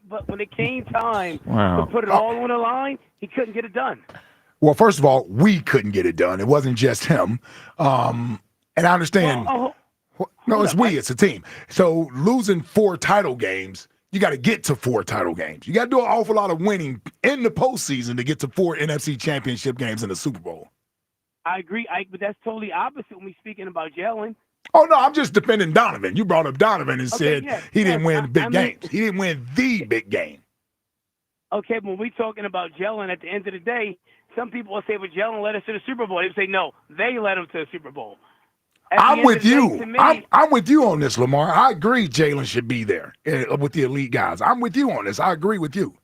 But when it came time to put it all on the line, he couldn't get it done. Well, first of all, we couldn't get it done. It wasn't just him. And I understand. It's a team. So losing 4 title games, you got to get to 4 title games. You got to do an awful lot of winning in the postseason to get to 4 NFC championship games in the Super Bowl. I agree, Ike, but that's totally opposite when we're speaking about Jalen. Oh, no, I'm just defending Donovan. You brought up Donovan and said he didn't win big games. He didn't win the big game. Okay, but when we're talking about Jalen, at the end of the day, some people will say, well, Jalen led us to the Super Bowl. They say, no, they led him to the Super Bowl. I'm with you. I'm with you on this, Lamar. I agree Jalen should be there with the elite guys. I'm with you on this. I agree with you.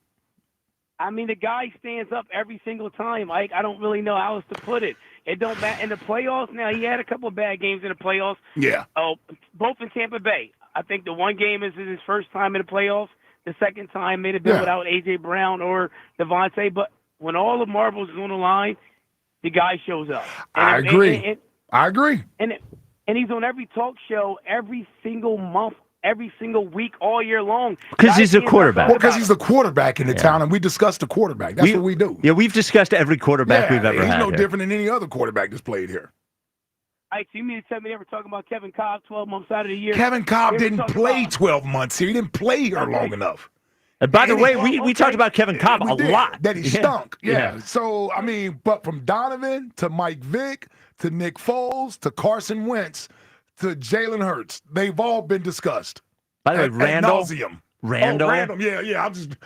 I mean, the guy stands up every single time. I don't really know how else to put it. It don't matter. In the playoffs, now, he had a couple of bad games in the playoffs. Yeah. Oh, both in Tampa Bay. I think the one game is his first time in the playoffs. The second time may have been without A.J. Brown or Devontae. But when all the marbles is on the line, the guy shows up. I agree. I agree. And he's on every talk show every single month, every single week, all year long. Because he's a quarterback. Well, because he's the quarterback in the town, and we discuss the quarterback. That's what we do. Yeah, we've discussed every quarterback we've ever had. He's no different than any other quarterback that's played here. So you mean to tell me they were talking about Kevin Cobb 12 months out of the year? Kevin Cobb didn't play 12 months here. He didn't play here long enough. And by the way, we talked about Kevin Cobb a lot. That he stunk. Yeah. So, I mean, but from Donovan to Mike Vick to Nick Foles to Carson Wentz to Jalen Hurts, they've all been discussed. By the way, Randall. Randall.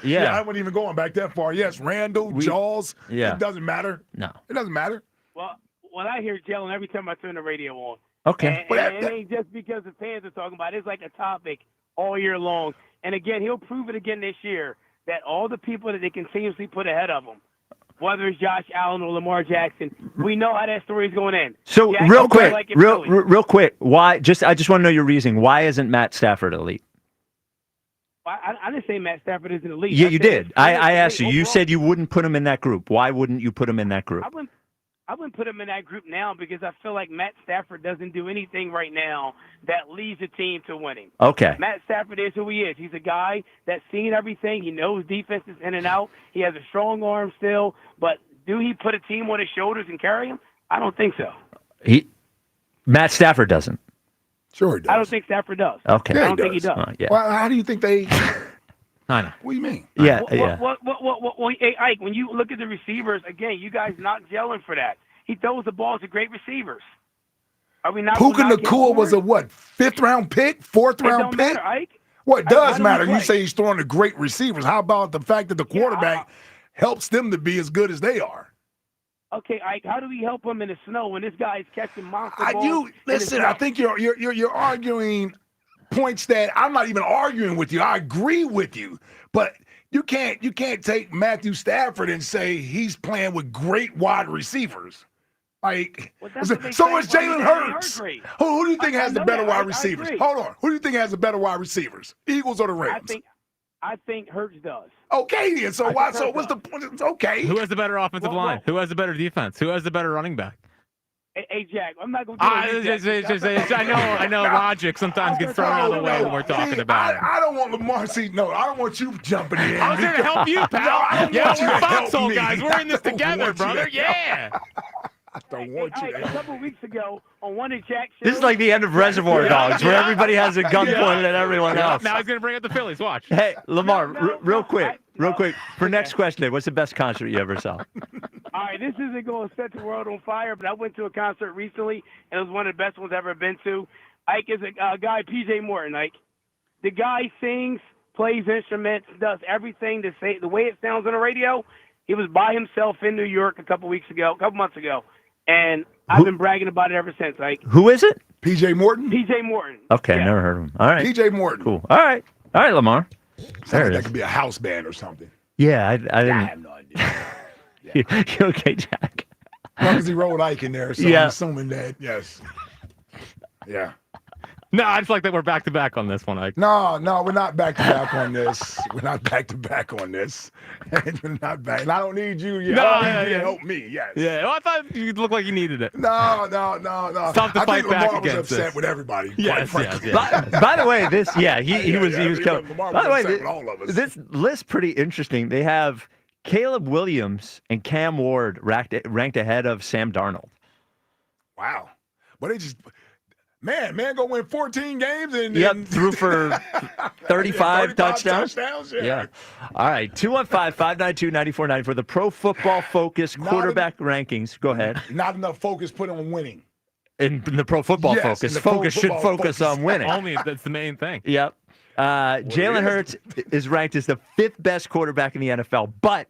Yeah. I wasn't even going back that far. Yes, Randall, Jaws. Yeah. It doesn't matter. No. It doesn't matter. Well, I hear Jalen every time I turn the radio on. Okay. And it ain't just because the fans are talking about it. It's like a topic all year long. And again, he'll prove it again this year that all the people that they continuously put ahead of him, whether it's Josh Allen or Lamar Jackson, we know how that story is going to end. So real quick, why? I just want to know your reasoning. Why isn't Matt Stafford elite? I didn't say Matt Stafford isn't elite. Yeah, you did. I asked you. You said you wouldn't put him in that group. Why wouldn't you put him in that group? I wouldn't put him in that group now because I feel like Matt Stafford doesn't do anything right now that leads a team to winning. Okay. Matt Stafford is who he is. He's a guy that's seen everything. He knows defenses in and out. He has a strong arm still. But do he put a team on his shoulders and carry him? I don't think so. Matt Stafford doesn't. Sure he does. I don't think Stafford does. Okay. I don't think he does. Yeah. Well, how do you think they... I know. What do you mean? Yeah. Hey, Ike, when you look at the receivers, again, you guys not gelling for that. He throws the ball to great receivers. Are we not? Puka Nacua was a what? 5th-round pick? 4th-round pick? Matter, Ike. Well, it does matter. You say he's throwing to great receivers. How about the fact that the quarterback helps them to be as good as they are? Okay, Ike, how do we help him in the snow when this guy is catching monster balls? Listen, I think you're arguing points that I'm not even arguing with you. I agree with you, but you can't take Matthew Stafford and say he's playing with great wide receivers. Like, so is Jalen Hurts. Who do you think has the better wide receivers? Hold on. Who do you think has the better wide receivers? Eagles or the Rams? I think Hurts does. Okay, then. So why? So what's the point? It's okay. Who has the better offensive line? Who has the better defense? Who has the better running back? Hey, Jack, I'm not going to I know logic sometimes gets thrown out of the way when we're talking about it. I don't want Lamar. I don't want you jumping in. I was going to help you, pal. We're foxhole guys. We're in this together, brother. Yeah. I don't want you to help. A couple weeks ago on one of Jack's shows. This is like the end of Reservoir Dogs, where everybody has a gun pointed at everyone else. Now he's going to bring up the Phillies. Watch. Hey, Lamar, real quick. For next question, what's the best concert you ever saw? All right, this isn't going to set the world on fire, but I went to a concert recently, and it was one of the best ones I've ever been to. Ike is a guy, P.J. Morton, Ike. The guy sings, plays instruments, does everything the way it sounds on the radio. He was by himself in New York a couple months ago, and I've been bragging about it ever since, Ike. Who is it? P.J. Morton? P.J. Morton. Okay, never heard of him. All right. P.J. Morton. Cool. All right, Lamar. Sounds like that could be a house band or something. Yeah, I didn't. I have no idea. You okay, Jack? As long as he rolled Ike in there, so Yeah. I'm assuming that, yes. Yeah. No, I just like that we're back to back on this one, Ike. No, we're not back to back on this. We're not back to back on this. We're not back. And I don't need you. Yeah, No, I don't need yeah, you to yeah. help me. Yes. Yeah, well, I thought you looked like you needed it. No. It's tough to I fight think back Lamar was against upset this. with everybody. Yes, quite yes, frankly. yes. By the way, this he was coming. Lamar By the was way, upset with all of us. this list pretty interesting. They have Caleb Williams and Cam Ward ranked ahead of Sam Darnold. Wow. But they just man go win 14 games and Threw for 35 touchdowns. Yeah. All right, 215-592-9494. The Pro Football Focus quarterback rankings. Go ahead. Not enough focus put on winning. In the Pro Football Yes, Focus, in the Pro focus should Football focus Focus. on winning. Only that's the main thing. Yep. Jalen Hurts is ranked as the 5th best quarterback in the NFL, but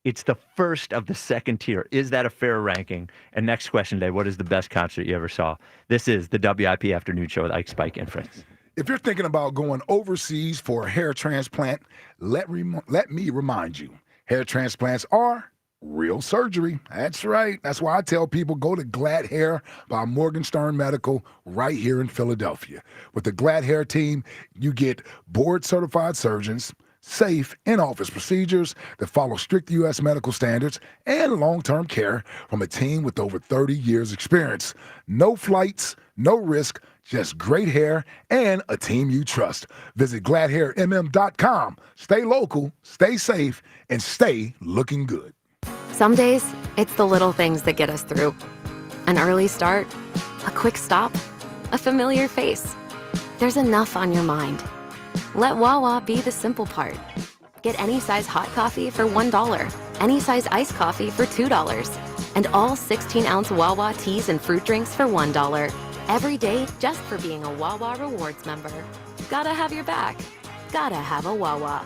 it's the first of the second tier. Is that a fair ranking? And next question, Dave, what is the best concert you ever saw? This is the WIP Afternoon Show with Ike, Spike, and Friends. If you're thinking about going overseas for a hair transplant, let me remind you, hair transplants are real surgery. That's right. That's why I tell people go to Glad Hair by Morgenstern Medical right here in Philadelphia. With the Glad Hair team, you get board-certified surgeons, safe in-office procedures that follow strict U.S. medical standards, and long-term care from a team with over 30 years experience. No flights, no risk, just great hair and a team you trust. Visit gladhairmm.com. Stay local, stay safe, and stay looking good. Some days, it's the little things that get us through. An early start, a quick stop, a familiar face. There's enough on your mind. Let Wawa be the simple part. Get any size hot coffee for $1, any size iced coffee for $2, and all 16-ounce Wawa teas and fruit drinks for $1. Every day, just for being a Wawa Rewards member. Gotta have your back. Gotta have a Wawa.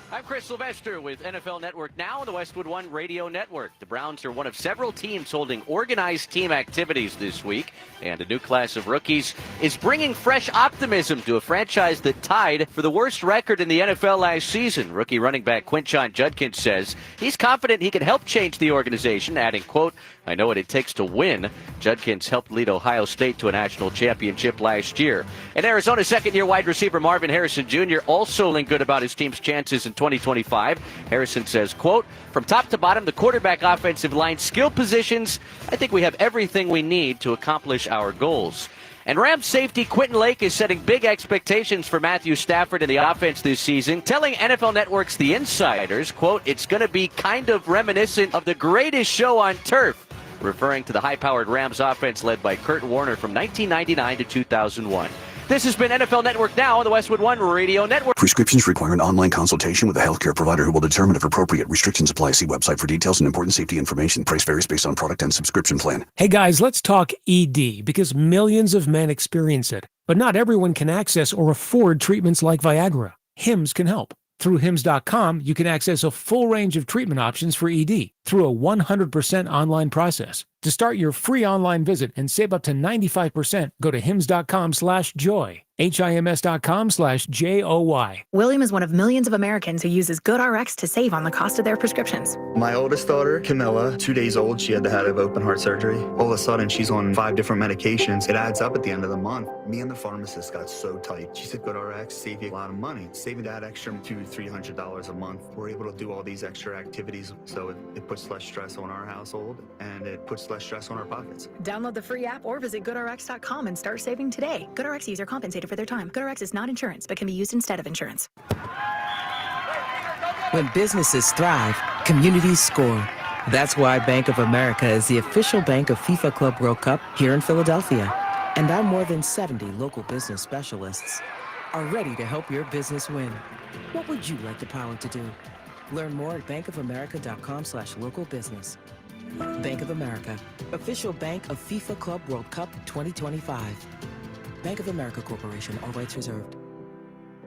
I'm Chris Sylvester with NFL Network Now and the Westwood One Radio Network. The Browns are one of several teams holding organized team activities this week, and a new class of rookies is bringing fresh optimism to a franchise that tied for the worst record in the NFL last season. Rookie running back Quinshon Judkins says he's confident he can help change the organization, adding, quote, "I know what it takes to win." Judkins helped lead Ohio State to a national championship last year. And Arizona second-year wide receiver Marvin Harrison Jr. also feeling good about his team's chances in 2025. Harrison says, quote, "From top to bottom, the quarterback, offensive line, skill positions, I think we have everything we need to accomplish our goals." And Rams safety Quentin Lake is setting big expectations for Matthew Stafford and the offense this season, telling NFL Network's The Insiders, quote, "It's going to be kind of reminiscent of the greatest show on turf," referring to the high-powered Rams offense led by Kurt Warner from 1999 to 2001. This has been NFL Network Now on the Westwood One Radio Network. Prescriptions require an online consultation with a healthcare provider who will determine if appropriate. Restrictions apply. See website for details and important safety information. Price varies based on product and subscription plan. Hey guys, let's talk ED because millions of men experience it. But not everyone can access or afford treatments like Viagra. Hims can help. Through Hims.com, you can access a full range of treatment options for ED through a 100% online process. To start your free online visit and save up to 95%, go to hims.com/joy. HIMS.com/JOY. William is one of millions of Americans who uses GoodRx to save on the cost of their prescriptions. My oldest daughter, Camilla, 2 days old, she had to have open heart surgery. All of a sudden, she's on 5 different medications. It adds up at the end of the month. Me and the pharmacist got so tight. She said, GoodRx save you a lot of money. Saving that extra $200-300 a month. We're able to do all these extra activities, so it puts less stress on our household, and it puts less stress on our pockets. Download the free app or visit GoodRx.com and start saving today. GoodRx user compensated for their time. GoodRx is not insurance, but can be used instead of insurance. When businesses thrive, communities score. That's why Bank of America is the official bank of FIFA Club World Cup here in Philadelphia. And our more than 70 local business specialists are ready to help your business win. What would you like the power to do? Learn more at bankofamerica.com/local business. Bank of America, official bank of FIFA Club World Cup 2025. Bank of America Corporation, all rights reserved.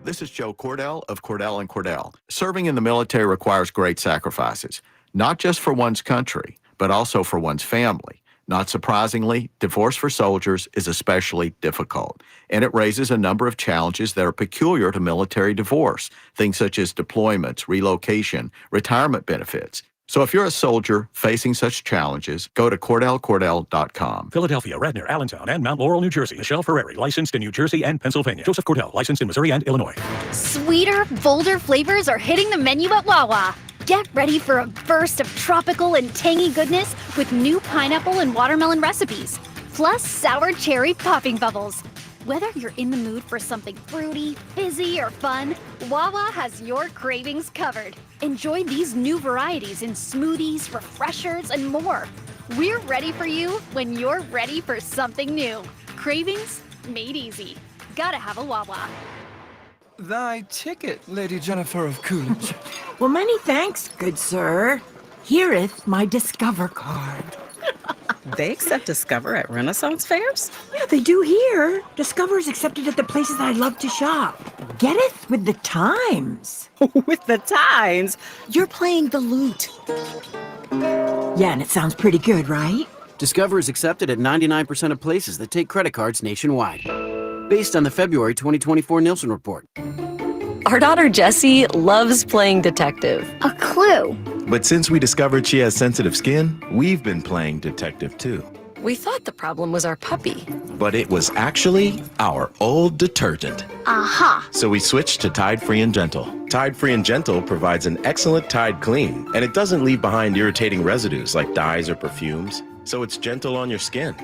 This is Joe Cordell of Cordell & Cordell. Serving in the military requires great sacrifices, not just for one's country, but also for one's family. Not surprisingly, divorce for soldiers is especially difficult, and it raises a number of challenges that are peculiar to military divorce, things such as deployments, relocation, retirement benefits. So if you're a soldier facing such challenges, go to CordellCordell.com. Philadelphia, Radnor, Allentown, and Mount Laurel, New Jersey. Michelle Ferreri, licensed in New Jersey and Pennsylvania. Joseph Cordell, licensed in Missouri and Illinois. Sweeter, bolder flavors are hitting the menu at Wawa. Get ready for a burst of tropical and tangy goodness with new pineapple and watermelon recipes, plus sour cherry popping bubbles. Whether you're in the mood for something fruity, fizzy, or fun, Wawa has your cravings covered. Enjoy these new varieties in smoothies, refreshers, and more. We're ready for you when you're ready for something new. Cravings made easy. Gotta have a Wawa. Thy ticket, Lady Jennifer of Coolidge. Well, many thanks, good sir. Here'th my Discover card. They accept Discover at Renaissance fairs? Yeah, they do here. Discover's accepted at the places I love to shop. Getteth with the times. With the times? You're playing the lute. Yeah, and it sounds pretty good, right? Discover is accepted at 99% of places that take credit cards nationwide. Based on the February 2024 Nielsen report. Our daughter Jessie loves playing detective. A clue. But since we discovered she has sensitive skin, we've been playing detective too. We thought the problem was our puppy. But it was actually our old detergent. Aha! So we switched to Tide Free and Gentle. Tide Free and Gentle provides an excellent Tide clean, and it doesn't leave behind irritating residues like dyes or perfumes. So it's gentle on your skin.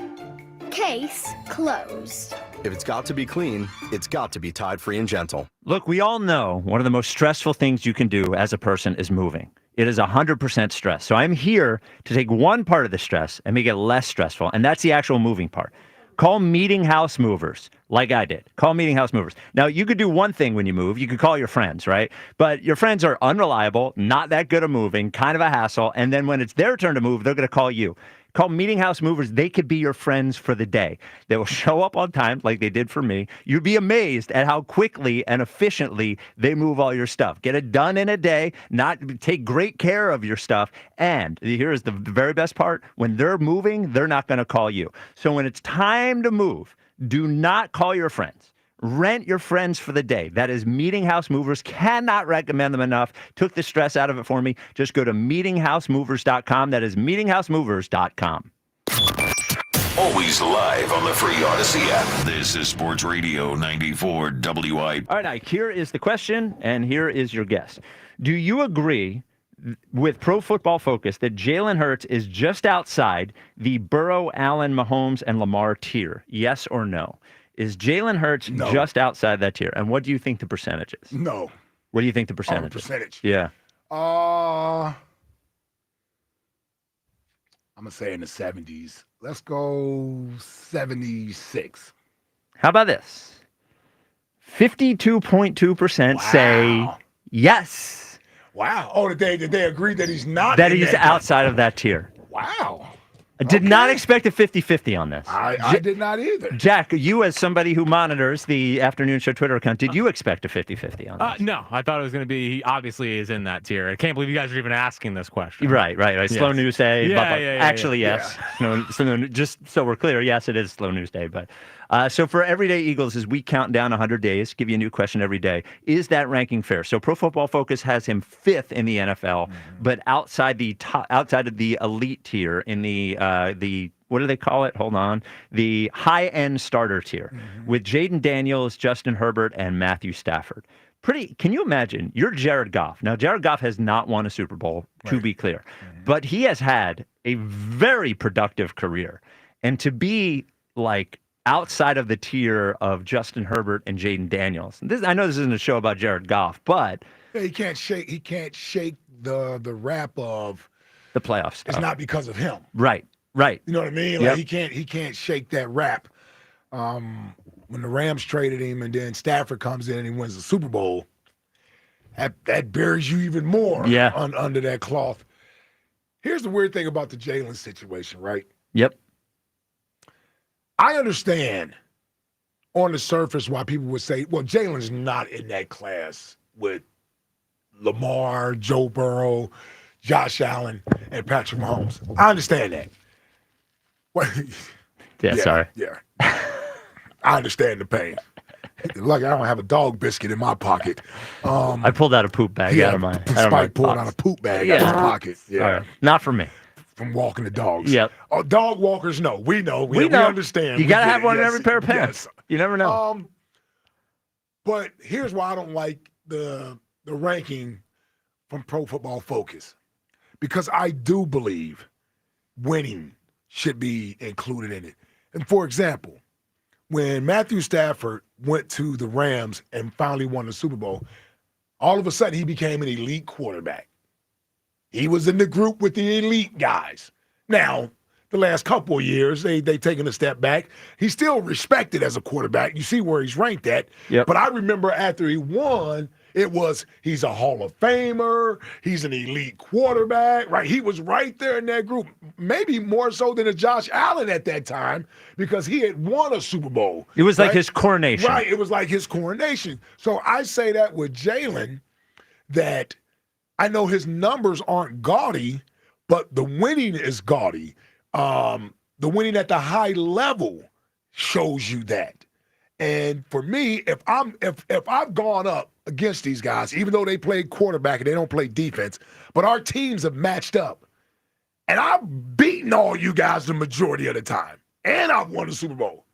Case closed. If it's got to be clean, it's got to be Tide Free and Gentle. Look, we all know one of the most stressful things you can do as a person is moving. It is 100% stress. So I'm here to take one part of the stress and make it less stressful, and that's the actual moving part. Call Meeting House Movers, like I did. Call Meeting House Movers. Now, you could do one thing when you move. You could call your friends, right? But your friends are unreliable, not that good at moving, kind of a hassle, and then when it's their turn to move, they're going to call you. Call Meeting House Movers. They could be your friends for the day. They will show up on time like they did for me. You'd be amazed at how quickly and efficiently they move all your stuff. Get it done in a day, not take great care of your stuff. And here's the very best part. When they're moving, they're not going to call you. So when it's time to move, do not call your friends. Rent your friends for the day. That is Meeting House Movers. Cannot recommend them enough. Took the stress out of it for me. Just go to meetinghousemovers.com. That is meetinghousemovers.com. Always live on the free Odyssey app. This is Sports Radio 94 WIP. All right, Ike, here is the question, and here is your guess. Do you agree with Pro Football Focus that Jalen Hurts is just outside the Burrow, Allen, Mahomes, and Lamar tier? Yes or no? Is Jalen Hurts just outside that tier? And what do you think the percentage is? No. What do you think the percentage is? Percentage. Yeah. I'm going to say in the 70s. Let's go 76. How about this? 52.2% say yes. Wow. Oh, did they agree that he's not? That he's outside of that tier. Wow. I did not expect a 50-50 on this. I did not either. Jack, you as somebody who monitors the afternoon show Twitter account, did you expect a 50-50 on this? No, I thought it was going to be, he obviously is in that tier. I can't believe you guys are even asking this question. Right. Yes. Slow news day. Actually, yeah. yes. No, just so we're clear, yes, it is slow news day. But so for Everyday Eagles, as we count down 100 days, give you a new question every day. Is that ranking fair? So Pro Football Focus has him 5th in the NFL, but outside of the elite tier in the what do they call it? Hold on. The high-end starter tier with Jaden Daniels, Justin Herbert, and Matthew Stafford. Can you imagine? You're Jared Goff. Now, Jared Goff has not won a Super Bowl, to be clear, but he has had a very productive career. And to be like outside of the tier of Justin Herbert and Jaden Daniels. I know this isn't a show about Jared Goff, but he can't shake the rap of the playoff stuff. It's not because of him. Right. You know what I mean? Like he can't shake that rap. When the Rams traded him and then Stafford comes in and he wins the Super Bowl, that buries you even more under that cloth. Here's the weird thing about the Jalen situation, right? Yep. I understand on the surface why people would say, well, Jalen's not in that class with Lamar, Joe Burrow, Josh Allen, and Patrick Mahomes. I understand that. Sorry. Yeah. I understand the pain. Lucky I don't have a dog biscuit in my pocket. I pulled out a poop bag out of my Spike pulled out a poop bag out of his pocket. Yeah. All right. Not for me. From walking the dogs. Yep. Oh, dog walkers know. We know. We know. understand. You We got to get have it. one in Yes. every pair of pants. Yes. You never know. But here's why I don't like the ranking from Pro Football Focus. Because I do believe winning should be included in it. And for example, when Matthew Stafford went to the Rams and finally won the Super Bowl, all of a sudden he became an elite quarterback. He was in the group with the elite guys. Now, the last couple of years, they taken a step back. He's still respected as a quarterback. You see where he's ranked at. Yep. But I remember after he won, it was he's a Hall of Famer. He's an elite quarterback, right? He was right there in that group, maybe more so than a Josh Allen at that time because he had won a Super Bowl. It was like right? his coronation. Right, it was like his coronation. So I say that with Jalen, that I know his numbers aren't gaudy, but the winning is gaudy. The winning at the high level shows you that. And for me, if I've gone up against these guys, even though they play quarterback and they don't play defense, but our teams have matched up, and I've beaten all you guys the majority of the time, and I've won the Super Bowl.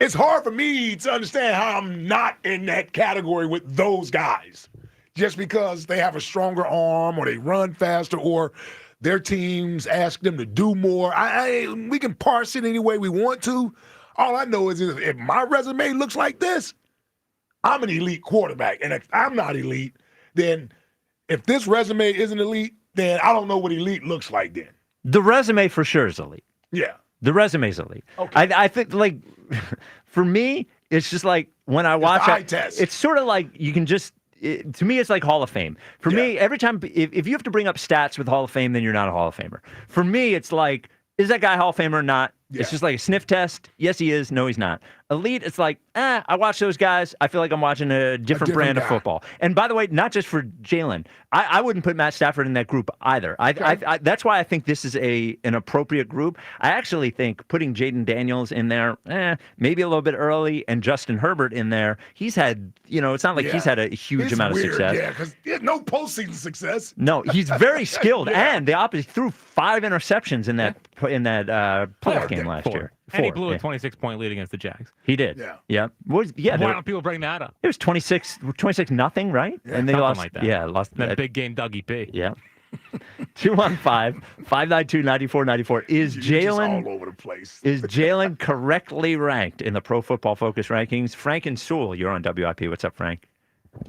It's hard for me to understand how I'm not in that category with those guys, just because they have a stronger arm or they run faster or their teams ask them to do more. We can parse it any way we want to. All I know is if my resume looks like this, I'm an elite quarterback. And if I'm not elite, then if this resume isn't elite, then I don't know what elite looks like then. The resume for sure is elite. Yeah. The resume's elite. Okay. I think, like, for me, it's just like when I watch eye test. It's sort of like you can just, to me, it's like Hall of Fame. For me, every time, if you have to bring up stats with Hall of Fame, then you're not a Hall of Famer. For me, it's like, is that guy Hall of Famer or not? It's just like a sniff test. Yes, he is. No, he's not. Elite, it's like, I watch those guys. I feel like I'm watching a different brand of football. And by the way, not just for Jalen. I wouldn't put Matt Stafford in that group either. That's why I think this is an appropriate group. I actually think putting Jaden Daniels in there, maybe a little bit early, and Justin Herbert in there. He's had, it's not like he's had a huge amount of success. Yeah, because he had no postseason success. No, he's very skilled, and the opposite threw 5 interceptions in that playoff game last year. And he blew a 26-point lead against the Jags. He did. Yeah. Why don't people bring that up? It was 26-0, right? Yeah, and they something lost. like that. Yeah, lost that big game, Dougie P. Yeah. 215-592-9494. Is Jalen all over the place? Is Jalen correctly ranked in the Pro Football Focus rankings? Frank and Sewell, you're on WIP. What's up, Frank?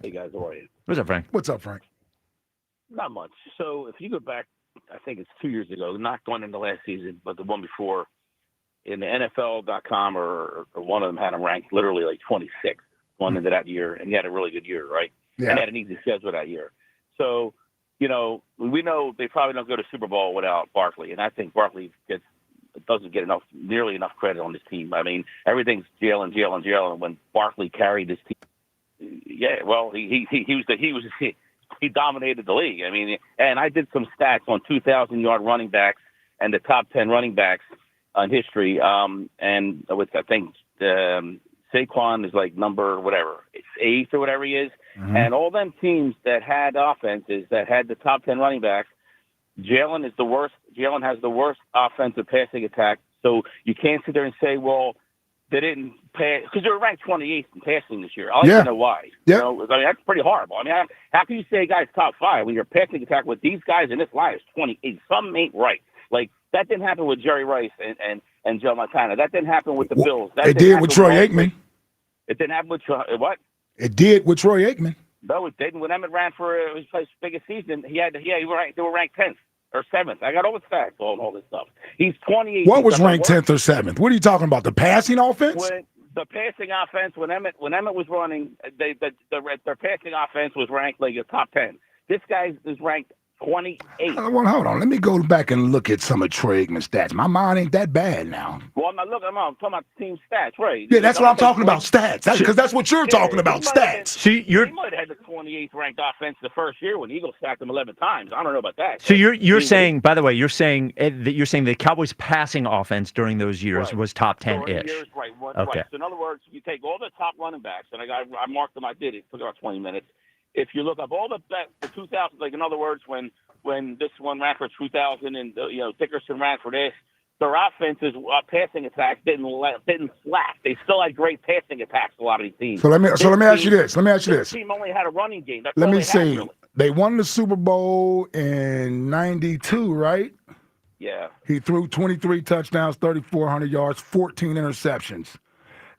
Hey guys, how are you? What's up, Frank? What's up, Frank? Not much. So if you go back, I think it's 2 years ago, not going into last season, but the one before, in the NFL.com or one of them had him ranked literally like 26th going into that year, and he had a really good year, right? Yeah. And had an easy schedule that year. So, we know they probably don't go to Super Bowl without Barkley, and I think Barkley doesn't get nearly enough credit on this team. I mean, everything's Jalen. When Barkley carried this team, yeah, well, he dominated the league. I mean, and I did some stats on 2,000-yard running backs and the top 10 running backs on history, and with I think Saquon is like number whatever, it's 8th or whatever he is, and all them teams that had offenses that had the top 10 running backs, Jalen is the worst. Jalen has the worst offensive passing attack. So you can't sit there and say, well, they didn't pass because they're ranked 28th in passing this year. I don't even know why. Yeah. I mean, that's pretty horrible. I mean, how can you say a guy's top 5 when your passing attack with these guys in this line is 28? Something ain't right. Like, that didn't happen with Jerry Rice and Joe Montana. That didn't happen with the Bills. It did with Troy Aikman. It didn't happen with what? It did with Troy Aikman. No, it didn't. When Emmett ran for his biggest season, they were ranked 10th or 7th. I got all the facts on all this stuff. He's 28. What was ranked 10th or 7th? What are you talking about? The passing offense? The passing offense, when Emmett was running, their passing offense was ranked like a top 10. This guy is ranked 28. Well, hold on. Let me go back and look at some of Troy Aikman's stats. My mind ain't that bad now. Well, I'm talking about team stats, right? Yeah, that's what I'm talking about, stats. Because that's what you're talking about, stats. See, He might have had the 28th ranked offense the first year when the Eagles sacked him 11 times. I don't know about that. So you're saying, by the way, you're saying the Cowboys' passing offense during those years was top 10-ish. Right. Okay. Right. So in other words, you take all the top running backs, and I marked them. I did it. It took about 20 minutes. If you look up all the 2000s, like in other words, when this one ran for 2000 and Dickerson ran for this, their offenses passing attacks didn't slack. They still had great passing attacks. A lot of these teams. So let me ask you this. This team only had a running game. That's Let all me they see. had, really. They won the Super Bowl in '92, right? Yeah. He threw 23 touchdowns, 3,400 yards, 14 interceptions.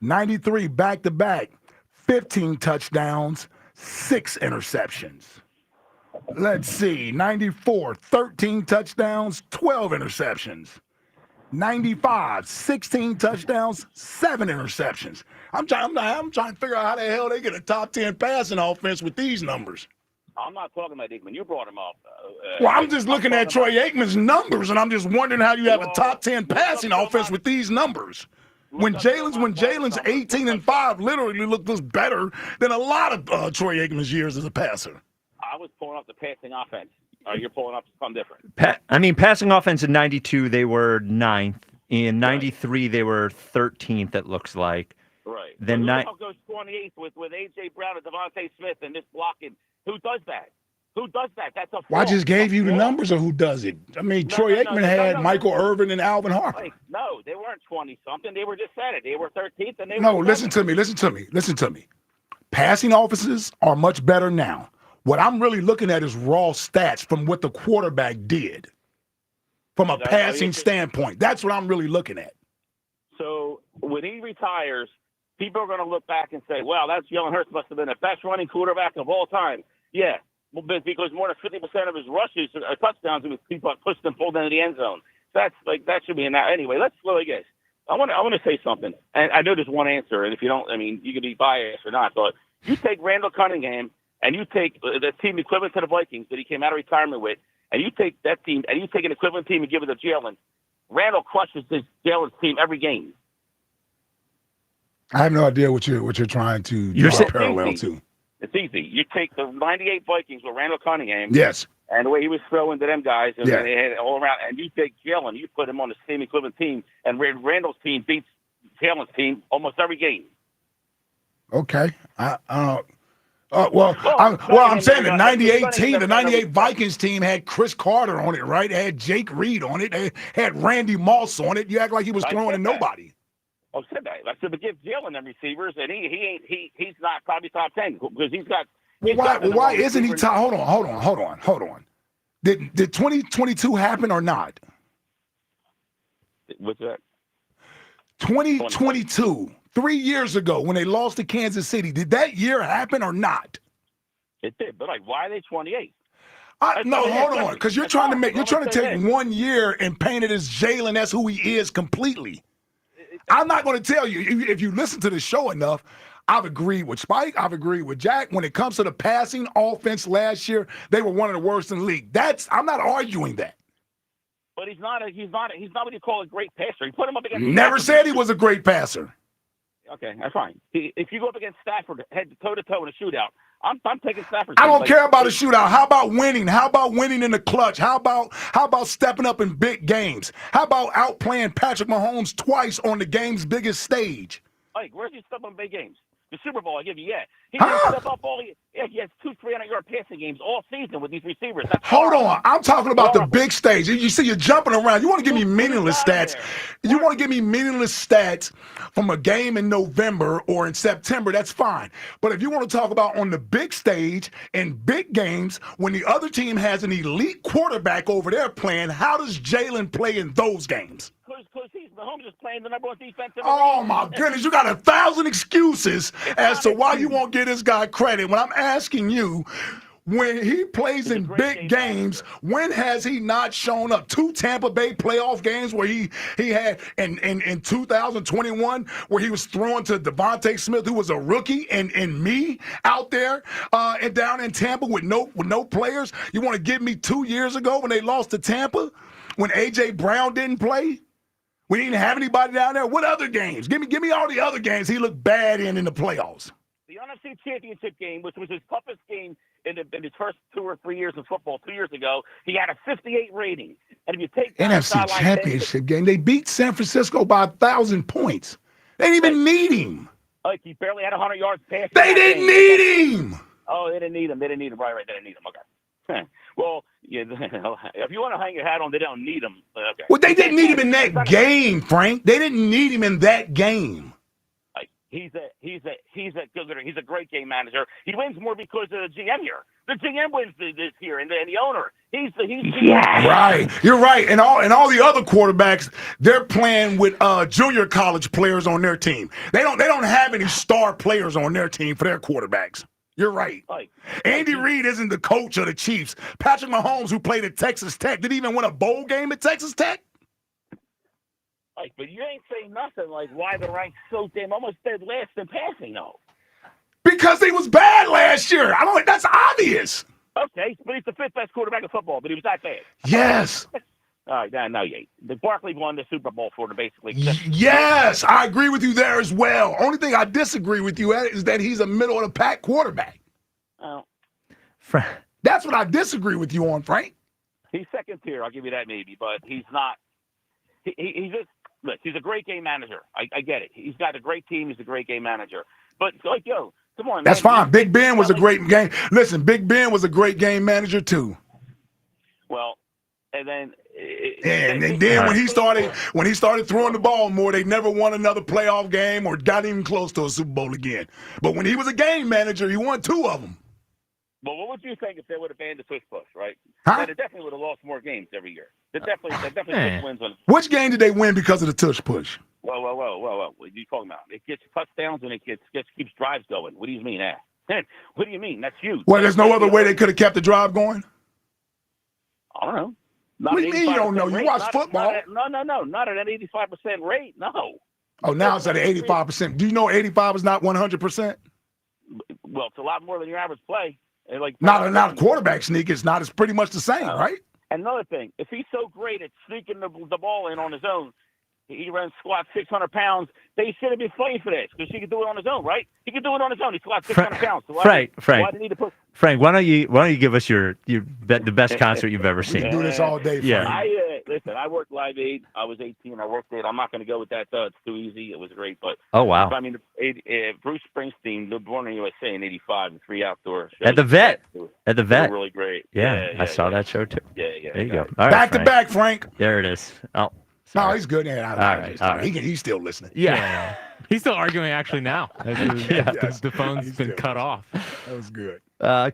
93 back-to-back, 15 touchdowns, 6 interceptions. Let's see. 94, 13 touchdowns, 12 interceptions. 95, 16 touchdowns, 7 interceptions. I'm trying to figure out how the hell they get a top 10 passing offense with these numbers. I'm not talking about Aikman. You brought him up. Well, I'm just looking at Troy Aikman's numbers, and I'm just wondering how you have a top 10 passing offense with these numbers. When Jalen's 18-5, literally looks better than a lot of Troy Aikman's years as a passer. I was pulling up the passing offense. You're pulling up something different. Passing offense in '92 they were 9th. In '93 they were 13th. It looks like. Right. Then who goes 28th with A.J. Brown and Devontae Smith and this blocking? Who does that? Who does that? That's a. Well, I just gave you the numbers of who does it. I mean, Troy Aikman had Michael Irvin and Alvin Harper. No, they weren't 20-something. They were just said it. They were 13th and they No, were. listen to me. Passing offenses are much better now. What I'm really looking at is raw stats from what the quarterback did from a passing standpoint. That's what I'm really looking at. So when he retires, people are going to look back and say, wow, that's Jalen Hurts must have been the best running quarterback of all time. Yeah, because more than 50% of his rushes are touchdowns and people pushed and pulled into the end zone. That should be enough. Anyway, let's slow it, guys. I want to say something. And I know there's one answer, and if you don't, I mean, you can be biased or not, but you take Randall Cunningham and you take the team equivalent to the Vikings that he came out of retirement with, and you take that team and you take an equivalent team and give it to Jalen. Randall crushes Jalen's team every game. I have no idea what you're trying to draw a parallel to. It's easy. You take the '98 Vikings with Randall Cunningham. Yes. And the way he was throwing to them guys, and Yeah. they had it all around. And you take Jalen, you put him on the same equivalent team, and Randall's team beats Jalen's team almost every game. Okay. I'm saying the '98 team, the '98 Vikings team had Chris Carter on it, right? It had Jake Reed on it. They had Randy Moss on it. You act like he was throwing to nobody. I said that. I said, but give Jalen them receivers, and he's not probably top 10 because he's got. Why isn't he top? Hold on. Did 2022 happen or not? What's that? 2022, 3 years ago when they lost to Kansas City, did that year happen or not? It did, but why are they 28? No, hold on, because you're trying to take 1 year and paint it as Jalen. That's who he is completely. I'm not going to tell you. If you listen to the show enough, I've agreed with Spike. I've agreed with Jack. When it comes to the passing offense last year, they were one of the worst in the league. I'm not arguing that. But he's not what you call a great passer. He put him up against. Never said he was a great passer. Okay, that's fine. If you go up against Stafford head toe to toe in a shootout, I'm taking Stafford. I don't care about a shootout. How about winning? How about winning in the clutch? How about stepping up in big games? How about outplaying Patrick Mahomes twice on the game's biggest stage? Like, where's he step up in big games? The Super Bowl, I give you, yeah. He didn't step up he has 200-300-yard passing games all season with these receivers. Hold on. I'm talking about the big stage. You see, you're jumping around. You want to give me meaningless stats. You want to give me meaningless stats from a game in November or in September, that's fine. But if you want to talk about on the big stage in big games, when the other team has an elite quarterback over there playing, how does Jalen play in those games? Because Mahomes is playing the number one defensive. Oh, my goodness. You got 1,000 excuses as to why you won't give this guy credit. When I'm asking you, when he plays in big games, when has he not shown up? 2 Tampa Bay playoff games where he had in 2021 where he was throwing to Devontae Smith, who was a rookie, and me out there and down in Tampa with no players. You want to give me 2 years ago when they lost to Tampa, when A.J. Brown didn't play? We didn't have anybody down there. What other games? Give me all the other games he looked bad in the playoffs. The NFC Championship game, which was his toughest game in his first 2 or 3 years of football 2 years ago, he had a 58 rating. And if you take NFC Championship game, they beat San Francisco by 1,000 points. They didn't even need him. Like, he barely had 100 yards passing. They didn't need him. Oh, they didn't need him. Right. They didn't need him. Okay. Well, yeah, if you want to hang your hat on, they don't need him. Okay. Well, they didn't need him in that game, Frank. They didn't need him in that game. Like, he's a great game manager. He wins more because of the GM here. The GM wins this year, and the owner. He's right. You're right. And all the other quarterbacks, they're playing with junior college players on their team. They don't have any star players on their team for their quarterbacks. You're right. Andy Reid isn't the coach of the Chiefs. Patrick Mahomes, who played at Texas Tech, did he even win a bowl game at Texas Tech? But you ain't saying nothing like why the rank's so damn almost dead last in passing, though. Because he was bad last year. That's obvious. Okay, but he's the 5th best quarterback in football, but he was that bad. Yes. All right, no, the Barkley won the Super Bowl for them, basically. Yes, I agree with you there as well. Only thing I disagree with you at is that he's a middle-of-the-pack quarterback. Oh. That's what I disagree with you on, Frank. He's second tier, I'll give you that maybe, but he's not. He's just look. He's a great game manager. I get it. He's got a great team. He's a great game manager. But come on, that's man. fine. Big Ben was a great game. Listen, Big Ben was a great game manager too. Well, and then. And then when he started throwing the ball more, they never won another playoff game or got even close to a Super Bowl again. But when he was a game manager, he won 2 of them. Well, what would you think if they would have banned the tush push, right? Huh? They definitely would have lost more games every year. They definitely took wins on. Which game did they win because of the tush push? Whoa. What are you talking about? It gets touchdowns and it keeps drives going. What do you mean, What do you mean? That's huge. Well, there's no other way they could have kept the drive going? I don't know. What do you mean you don't know? You watch football. No. Not at an 85% rate. No. Oh, now it's at an 85%. Do you know 85 is not 100%? Well, it's a lot more than your average play. And not a quarterback sneak. It's not. It's pretty much the same, right? Another thing, if he's so great at sneaking the ball in on his own, he runs squat 600 pounds. They shouldn't be playing for this because he can do it on his own, right? He can do it on his own. He squats 600 pounds. So Frank, why do you need to put? Frank, why don't you give us the best concert you've ever seen? We can do this all day, Frank. Yeah. Listen, I worked Live Aid. I was 18. I worked it. I'm not going to go with that, though. It's too easy. It was great. But oh, wow. I mean, Bruce Springsteen, Born in USA in 85, and 3 outdoor shows. At the Vet. At the Vet. Really great. Yeah, I saw that show, too. Yeah. There you go. All right, back to back, Frank. There it is. Oh. Sorry. No, he's good. All right. He's still listening. Yeah. He's still arguing actually now. The phone's been cut off. That was good.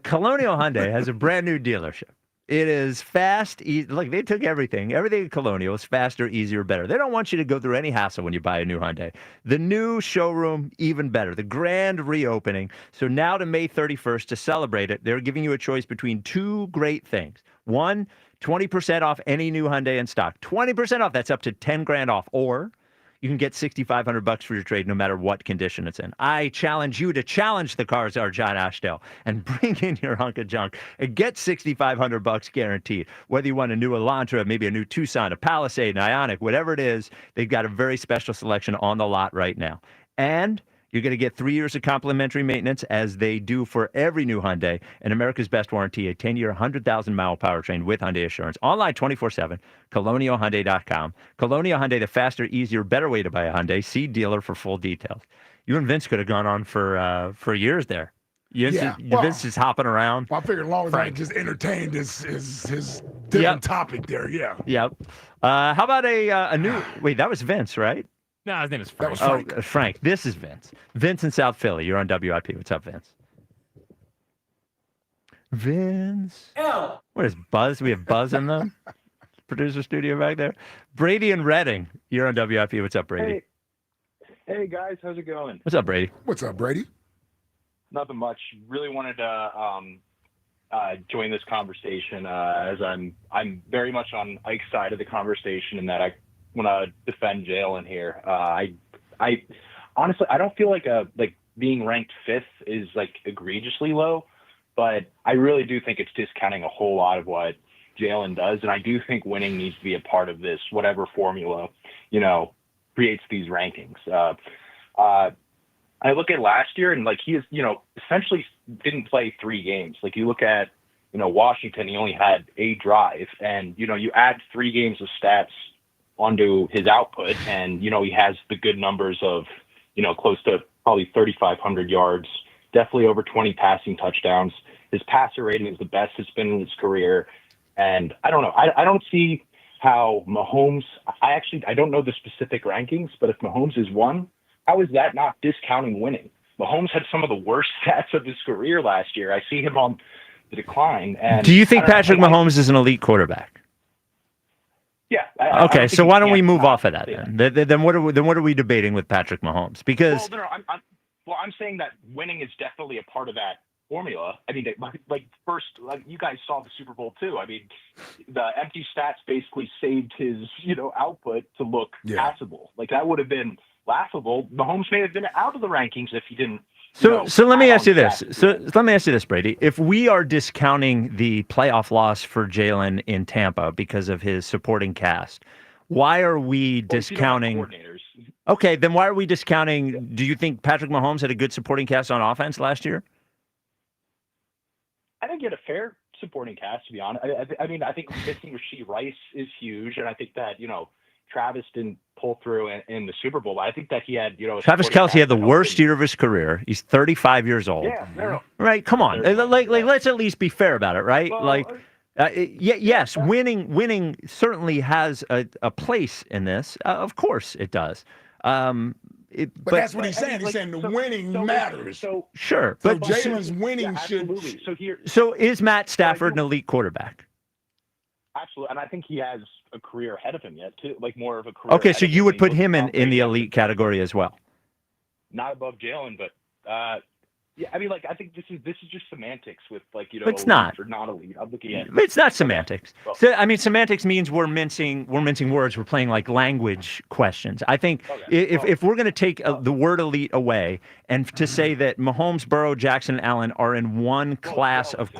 Colonial Hyundai has a brand new dealership. It is fast. Look, they took everything. Everything at Colonial is faster, easier, better. They don't want you to go through any hassle when you buy a new Hyundai. The new showroom, even better. The grand reopening. So now to May 31st, to celebrate it, they're giving you a choice between 2 great things. One, 20% off any new Hyundai in stock. 20% off. That's up to $10,000 off. Or you can get $6,500 for your trade no matter what condition it's in. I challenge you to challenge the Car Czar John Ashdale and bring in your hunk of junk and get $6,500 guaranteed. Whether you want a new Elantra, maybe a new Tucson, a Palisade, an Ioniq, whatever it is, they've got a very special selection on the lot right now. And you're going to get 3 years of complimentary maintenance, as they do for every new Hyundai, and America's best warranty, a 10-year, 100,000-mile powertrain with Hyundai Assurance. Online 24/7, colonialhyundai.com. Colonial Hyundai, the faster, easier, better way to buy a Hyundai. See dealer for full details. You and Vince could have gone on for years there. Vince is hopping around. Well, I figured as long as I just entertained his different topic there, yeah. Yep. How about a new... Wait, that was Vince, right? No, his name is Frank. Frank. Frank. This is Vince. Vince in South Philly. You're on WIP. What's up, Vince? Vince. What is Buzz? We have Buzz in the producer studio back there. Brady and Redding. You're on WIP. What's up, Brady? Hey guys. How's it going? What's up, Brady? What's up, Brady? Nothing much. Really wanted to join this conversation as I'm very much on Ike's side of the conversation in that I want to defend Jalen here. I honestly I don't feel like being ranked 5th is like egregiously low, but I really do think it's discounting a whole lot of what Jalen does, and I do think winning needs to be a part of this, whatever formula, creates these rankings. I look at last year and he is, essentially didn't play 3 games. Like you look at, Washington, he only had a drive, and, you add 3 games of stats onto his output, and, he has the good numbers of, close to probably 3,500 yards, definitely over 20 passing touchdowns. His passer rating is the best it's been in his career. And I don't know. I don't see how Mahomes, I don't know the specific rankings, but if Mahomes is 1, how is that not discounting winning? Mahomes had some of the worst stats of his career last year. I see him on the decline. And do you think Patrick Mahomes is an elite quarterback? Yeah. Okay, so why don't we move off of that then? Then what are we debating with Patrick Mahomes? Because I'm saying that winning is definitely a part of that formula. I mean, first, you guys saw the Super Bowl too. I mean, the empty stats basically saved his, output to look passable. Like that would have been laughable. Mahomes may have been out of the rankings if he didn't. So let me ask you this. Let me ask you this, Brady. If we are discounting the playoff loss for Jalen in Tampa because of his supporting cast, why are we discounting? Okay, then why are we discounting? Do you think Patrick Mahomes had a good supporting cast on offense last year? I think he had a fair supporting cast, to be honest. I mean, I think missing Rashee Rice is huge, and I think that Travis didn't pull through in the Super Bowl. I think that he had Travis Kelce had the worst year of his career. He's 35 years old. Yeah, no. Right? Come on, let's at least be fair about it, right? Well, yes, winning certainly has a place in this. Of course, it does. But that's what he's saying. He's saying the winning matters. Sure, but Jalen's winning should. So is Matt Stafford an elite quarterback? Absolutely, and I think he has a career ahead of him yet too, more of a career. Okay, so you would put him in the elite category as well. Not above Jalen, but yeah, I mean, I think this is just semantics with it's not or not elite. I'm looking at it's not semantics. Well, so I mean, semantics means we're mincing words. We're playing language questions. I think if we're going to take the word elite away and to say that Mahomes, Burrow, Jackson, and Allen are in one class of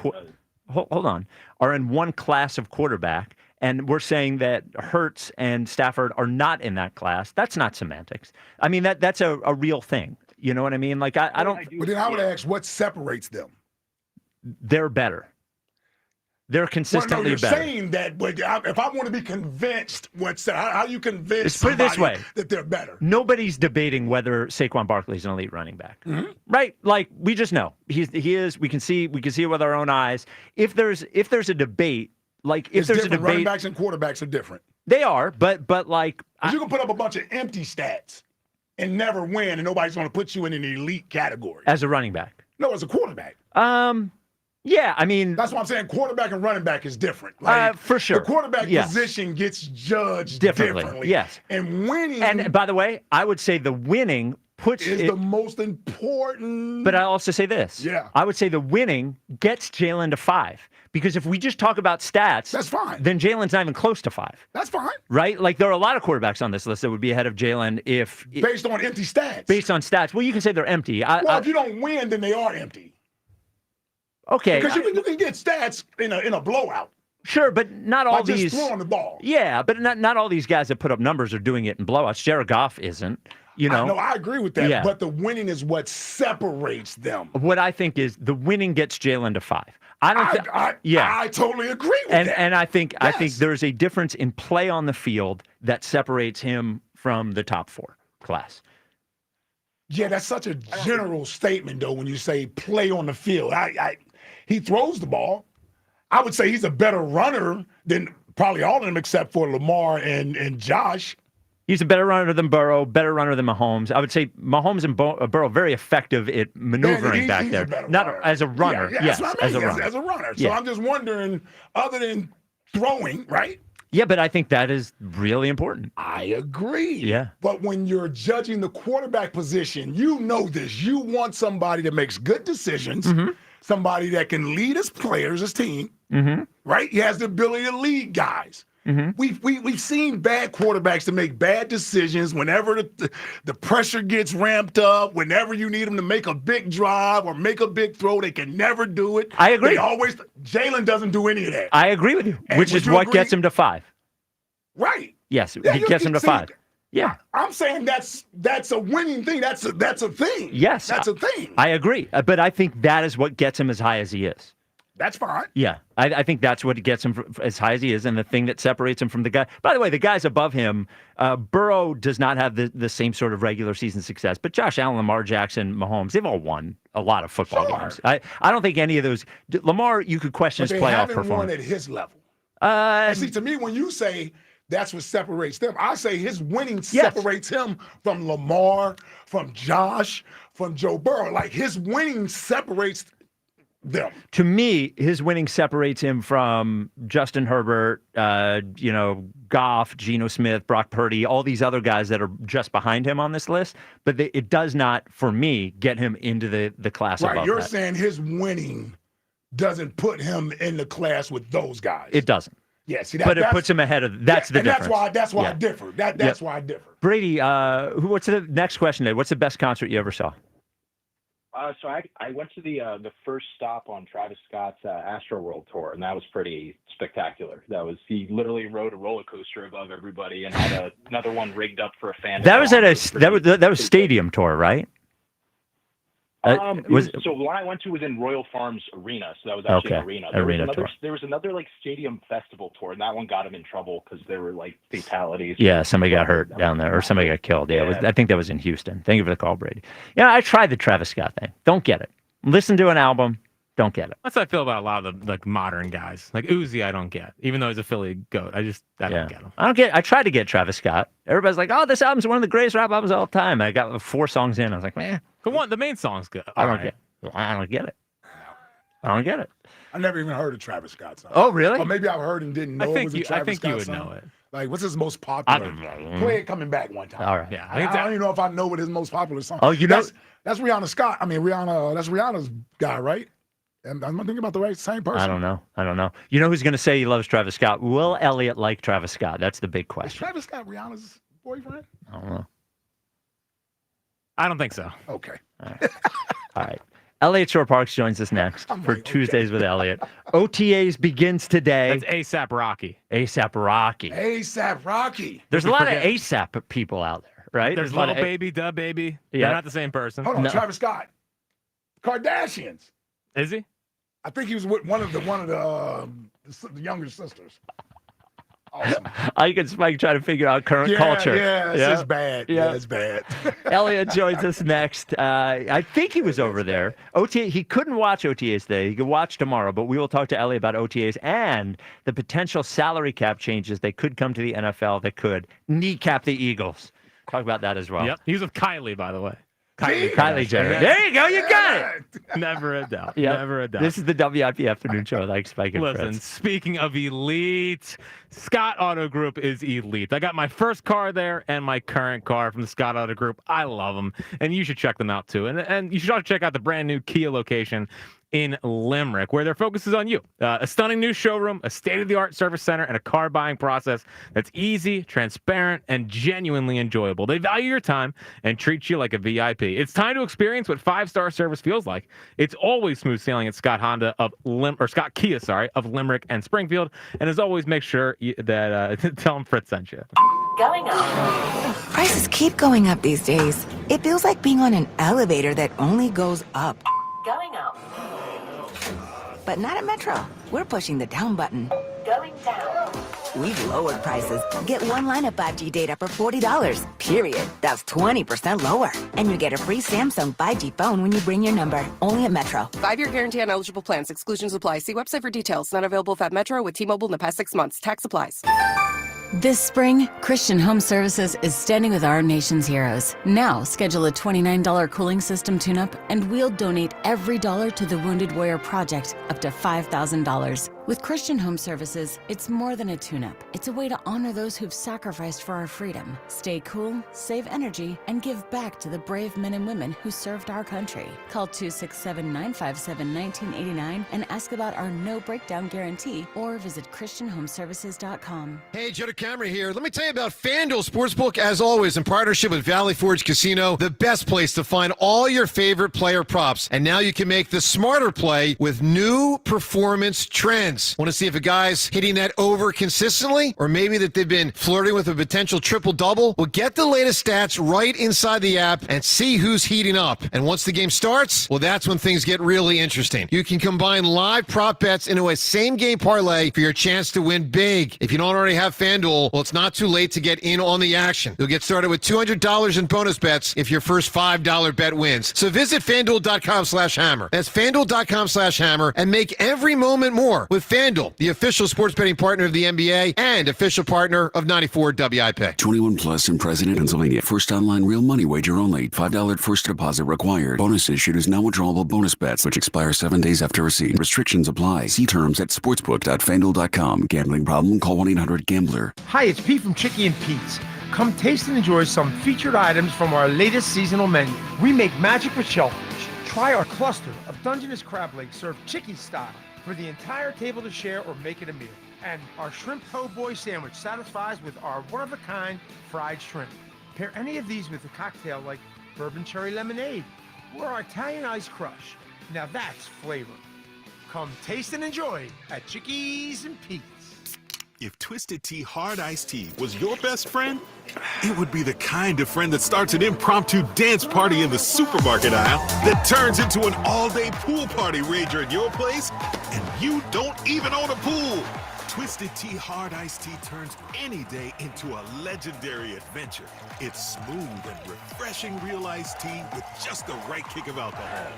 are in one class of quarterback, and we're saying that Hurts and Stafford are not in that class, that's not semantics. I mean, that's a real thing. You know what I mean? I don't. But then I would ask, what separates them? They're better. They're consistently better. You're saying that, but if I want to be convinced, how you convince put it this way, that they're better? Nobody's debating whether Saquon Barkley's an elite running back, right? We just know he is. We can see it with our own eyes. If there's a debate, running backs and quarterbacks are different. They are, but you can put up a bunch of empty stats and never win, and nobody's going to put you in an elite category as a running back. No, as a quarterback. Yeah, I mean that's what I'm saying. Quarterback and running back is different. For sure, the quarterback position gets judged differently. Yes, and winning. And by the way, I would say the winning is the most important. But I also say this. Yeah, I would say the winning gets Jalen to 5. Because if we just talk about stats, that's fine. Then Jalen's not even close to 5. That's fine. Right? There are a lot of quarterbacks on this list that would be ahead of Jalen based on empty stats. Based on stats. Well, you can say they're empty. If you don't win, then they are empty. Okay. Because you can get stats in a blowout. Sure, but not all these. Just throwing the ball. Yeah, but not all these guys that put up numbers are doing it in blowouts. Jared Goff isn't. No, I agree with that. Yeah. But the winning is what separates them. What I think is the winning gets Jalen to 5. I totally agree with that. And I think there's a difference in play on the field that separates him from the top 4 class. Yeah, that's such a general statement, though, when you say play on the field. He throws the ball. I would say he's a better runner than probably all of them except for Lamar and Josh. He's a better runner than Burrow, better runner than Mahomes. I would say Mahomes and Burrow very effective at maneuvering back there. Not as a runner. Yeah, yes, as a runner. So I'm just wondering, other than throwing, right? Yeah, but I think that is really important. I agree. Yeah. But when you're judging the quarterback position, you know this. You want somebody that makes good decisions, somebody that can lead his players, his team, right? He has the ability to lead guys. We've seen bad quarterbacks to make bad decisions whenever the pressure gets ramped up, whenever you need them to make a big drive or make a big throw, they can never do it. I agree. Jalen doesn't do any of that. I agree with you, which is what gets him to 5. Right. Yes, it gets him to 5. Yeah. I'm saying that's a winning thing. That's a thing. Yes. That's a thing. I agree. But I think that is what gets him as high as he is. That's fine. Yeah. I think that's what gets him as high as he is, and the thing that separates him from the guy. By the way, the guys above him, Burrow does not have the same sort of regular season success, but Josh Allen, Lamar Jackson, Mahomes, they've all won a lot of football games. I don't think any of those. Lamar, you could question his playoff performance. They haven't won at his level. See, to me, when you say that's what separates them, I say his winning separates him from Lamar, from Josh, from Joe Burrow. Like, his winning separates them. To me, his winning separates him from Justin Herbert, Goff, Geno Smith, Brock Purdy, all these other guys that are just behind him on this list. But it does not, for me, get him into the class above that. You're saying his winning doesn't put him in the class with those guys. It doesn't. Yeah, see, but it puts him ahead of. That's the difference. That's why I differ. That's why I differ. Brady, what's the next question today? What's the best concert you ever saw? So I went to the first stop on Travis Scott's Astroworld tour, and that was pretty spectacular. He literally rode a roller coaster above everybody and had another one rigged up for a fan. That was that was stadium tour, right? So the one I went to was in Royal Farms Arena, so that was actually an arena. There was another like stadium festival tour, and that one got him in trouble because there were like fatalities. Yeah, somebody got hurt down there, or somebody got killed. Yeah, I think that was in Houston. Thank you for the call, Brady. Yeah, I tried the Travis Scott thing. Don't get it. Listen to an album. Don't get it. That's how I feel about a lot of the modern guys. Like Uzi, I don't get. Even though he's a Philly goat, I don't get him. I tried to get Travis Scott. Everybody's like, "Oh, this album's one of the greatest rap albums of all time." I got 4 songs in. I was like, "Man, the main song's good." I don't get it. I don't get it. I never even heard of Travis Scott song. Oh, really? Or maybe I've heard and didn't know it was a Travis Scott song. I think you would know it. Like, what's his most popular? Play it coming back one time. All right. Yeah, I don't even know if I know what his most popular song. Oh, you know, that's Rihanna Scott. I mean, Rihanna. That's Rihanna's guy, right? Am I thinking about the same person? I don't know. You know who's going to say he loves Travis Scott? Will Elliott like Travis Scott? That's the big question. Is Travis Scott Rihanna's boyfriend? I don't know. I don't think so. Okay. All right. Elliott Shorr-Parks joins us next for Tuesdays with Elliott. OTAs begins today. That's ASAP Rocky. ASAP Rocky. There's a lot of ASAP people out there, right? There's Little Baby, Dub Baby. Yeah. They're not the same person. Hold on, Travis Scott. Kardashians. Is he? I think he was with one of the younger sisters. Awesome. I can Spike try to figure out current culture. Yeah, it's bad. Yeah, it's bad. Elliott joins us next. I think he was over there. He couldn't watch OTAs today. He could watch tomorrow, but we will talk to Elliott about OTAs and the potential salary cap changes that could come to the NFL that could kneecap the Eagles. Talk about that as well. Yep. He was with Kylie, by the way. Kylie Jenner. There you go. You got it. Never a doubt. Yep. Never a doubt. This is the WIP afternoon show. Like Spike and Listen, Fritz. Speaking of elite, Scott Auto Group is elite. I got my first car there and my current car from the Scott Auto Group. I love them, and you should check them out too. And you should also check out the brand new Kia location in Limerick, where their focus is on you. A stunning new showroom, a state-of-the-art service center, and a car buying process that's easy, transparent, and genuinely enjoyable. They value your time and treat you like a VIP. It's time to experience what 5-star service feels like. It's always smooth sailing at Scott Kia, of Limerick and Springfield. And as always, make sure that tell them Fritz sent you. Going up. Prices keep going up these days. It feels like being on an elevator that only goes up. Going up. But not at Metro. We're pushing the down button. Going down. We've lowered prices. Get one line of 5G data for $40. Period. That's 20% lower. And you get a free Samsung 5G phone when you bring your number. Only at Metro. 5-year guarantee on eligible plans. Exclusions apply. See website for details. Not available at Metro with T-Mobile in the past 6 months. Tax applies. This spring, Christian Home Services is standing with our nation's heroes. Now, schedule a $29 cooling system tune-up, and we'll donate every dollar to the Wounded Warrior Project, up to $5,000. With Christian Home Services, it's more than a tune-up. It's a way to honor those who've sacrificed for our freedom, stay cool, save energy, and give back to the brave men and women who served our country. Call 267-957-1989 and ask about our no breakdown guarantee or visit ChristianHomeservices.com. Hey, Joe DeCamera here. Let me tell you about FanDuel Sportsbook, as always, in partnership with Valley Forge Casino, the best place to find all your favorite player props. And now you can make the smarter play with new performance trends. Want to see if a guy's hitting that over consistently, or maybe that they've been flirting with a potential triple-double? Well, get the latest stats right inside the app and see who's heating up. And once the game starts, well, that's when things get really interesting. You can combine live prop bets into a same-game parlay for your chance to win big. If you don't already have FanDuel, well, it's not too late to get in on the action. You'll get started with $200 in bonus bets if your first $5 bet wins. So visit FanDuel.com/hammer. That's FanDuel.com/hammer and make every moment more with FanDuel, the official sports betting partner of the NBA and official partner of 94 WIP. 21 plus in President, Pennsylvania. First online real money wager only. $5 first deposit required. Bonus issued as non-withdrawable bonus bets, which expire 7 days after receipt. Restrictions apply. See terms at sportsbook.fanduel.com. Gambling problem? Call 1-800-GAMBLER. Hi, it's Pete from Chicky and Pete's. Come taste and enjoy some featured items from our latest seasonal menu. We make magic with shellfish. Try our cluster of Dungeness crab legs served Chicky style for the entire table to share or make it a meal. And our shrimp po' boy sandwich satisfies with our one-of-a-kind fried shrimp. Pair any of these with a cocktail like bourbon cherry lemonade or our Italian ice crush. Now that's flavor. Come taste and enjoy at Chickies and Pete's. If Twisted Tea Hard Iced Tea was your best friend, it would be the kind of friend that starts an impromptu dance party in the supermarket aisle that turns into an all-day pool party rager at your place, and you don't even own a pool. Twisted Tea Hard Iced Tea turns any day into a legendary adventure. It's smooth and refreshing real iced tea with just the right kick of alcohol.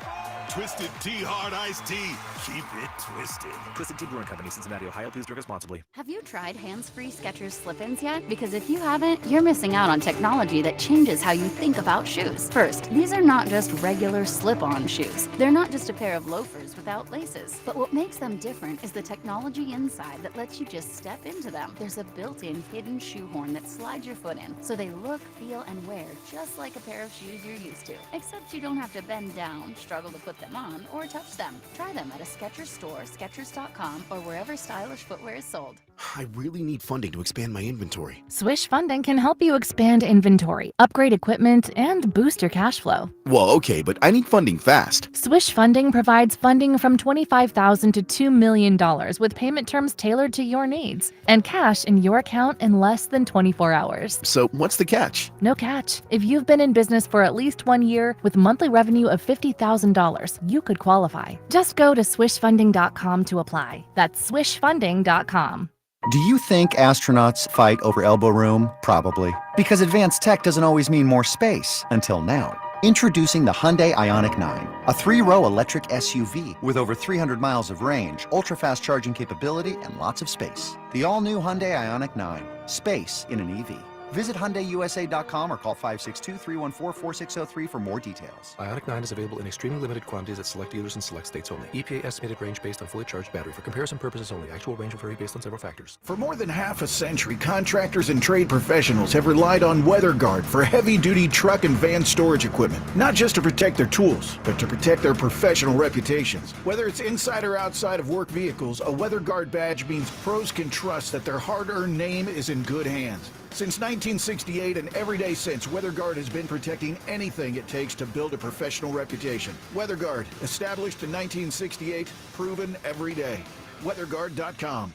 Twisted Tea Hard Iced Tea. Keep it twisted. Twisted Tea Brewing Company, Cincinnati, Ohio. Please drink responsibly. Have you tried hands-free Skechers slip-ins yet? Because if you haven't, you're missing out on technology that changes how you think about shoes. First, these are not just regular slip-on shoes. They're not just a pair of loafers without laces. But what makes them different is the technology inside that lets you just step into them. There's a built-in hidden shoehorn that slides your foot in, so they look, feel, and wear just like a pair of shoes you're used to. Except you don't have to bend down, struggle to put them on, or touch them. Try them at a Skechers store, Skechers.com, or wherever stylish footwear is sold. I really need funding to expand my inventory. Swish Funding can help you expand inventory, upgrade equipment, and boost your cash flow. Well, okay, but I need funding fast. Swish Funding provides funding from $25,000 to $2 million with payment terms tailored to your needs and cash in your account in less than 24 hours. So what's the catch? No catch. If you've been in business for at least 1 year with monthly revenue of $50,000, you could qualify. Just go to swishfunding.com to apply. That's swishfunding.com. Do you think astronauts fight over elbow room? Probably. Because advanced tech doesn't always mean more space, until now. Introducing the Hyundai Ioniq 9, a 3-row electric SUV with over 300 miles of range, ultra-fast charging capability, and lots of space. The all-new Hyundai Ioniq 9, space in an EV. Visit HyundaiUSA.com or call 562-314-4603 for more details. Ioniq 9 is available in extremely limited quantities at select dealers in select states only. EPA estimated range based on fully charged battery. For comparison purposes only. Actual range will vary based on several factors. For more than half a century, contractors and trade professionals have relied on WeatherGuard for heavy-duty truck and van storage equipment. Not just to protect their tools, but to protect their professional reputations. Whether it's inside or outside of work vehicles, a WeatherGuard badge means pros can trust that their hard-earned name is in good hands. Since 1968 and every day since, WeatherGuard has been protecting anything it takes to build a professional reputation. WeatherGuard, established in 1968, proven every day. WeatherGuard.com.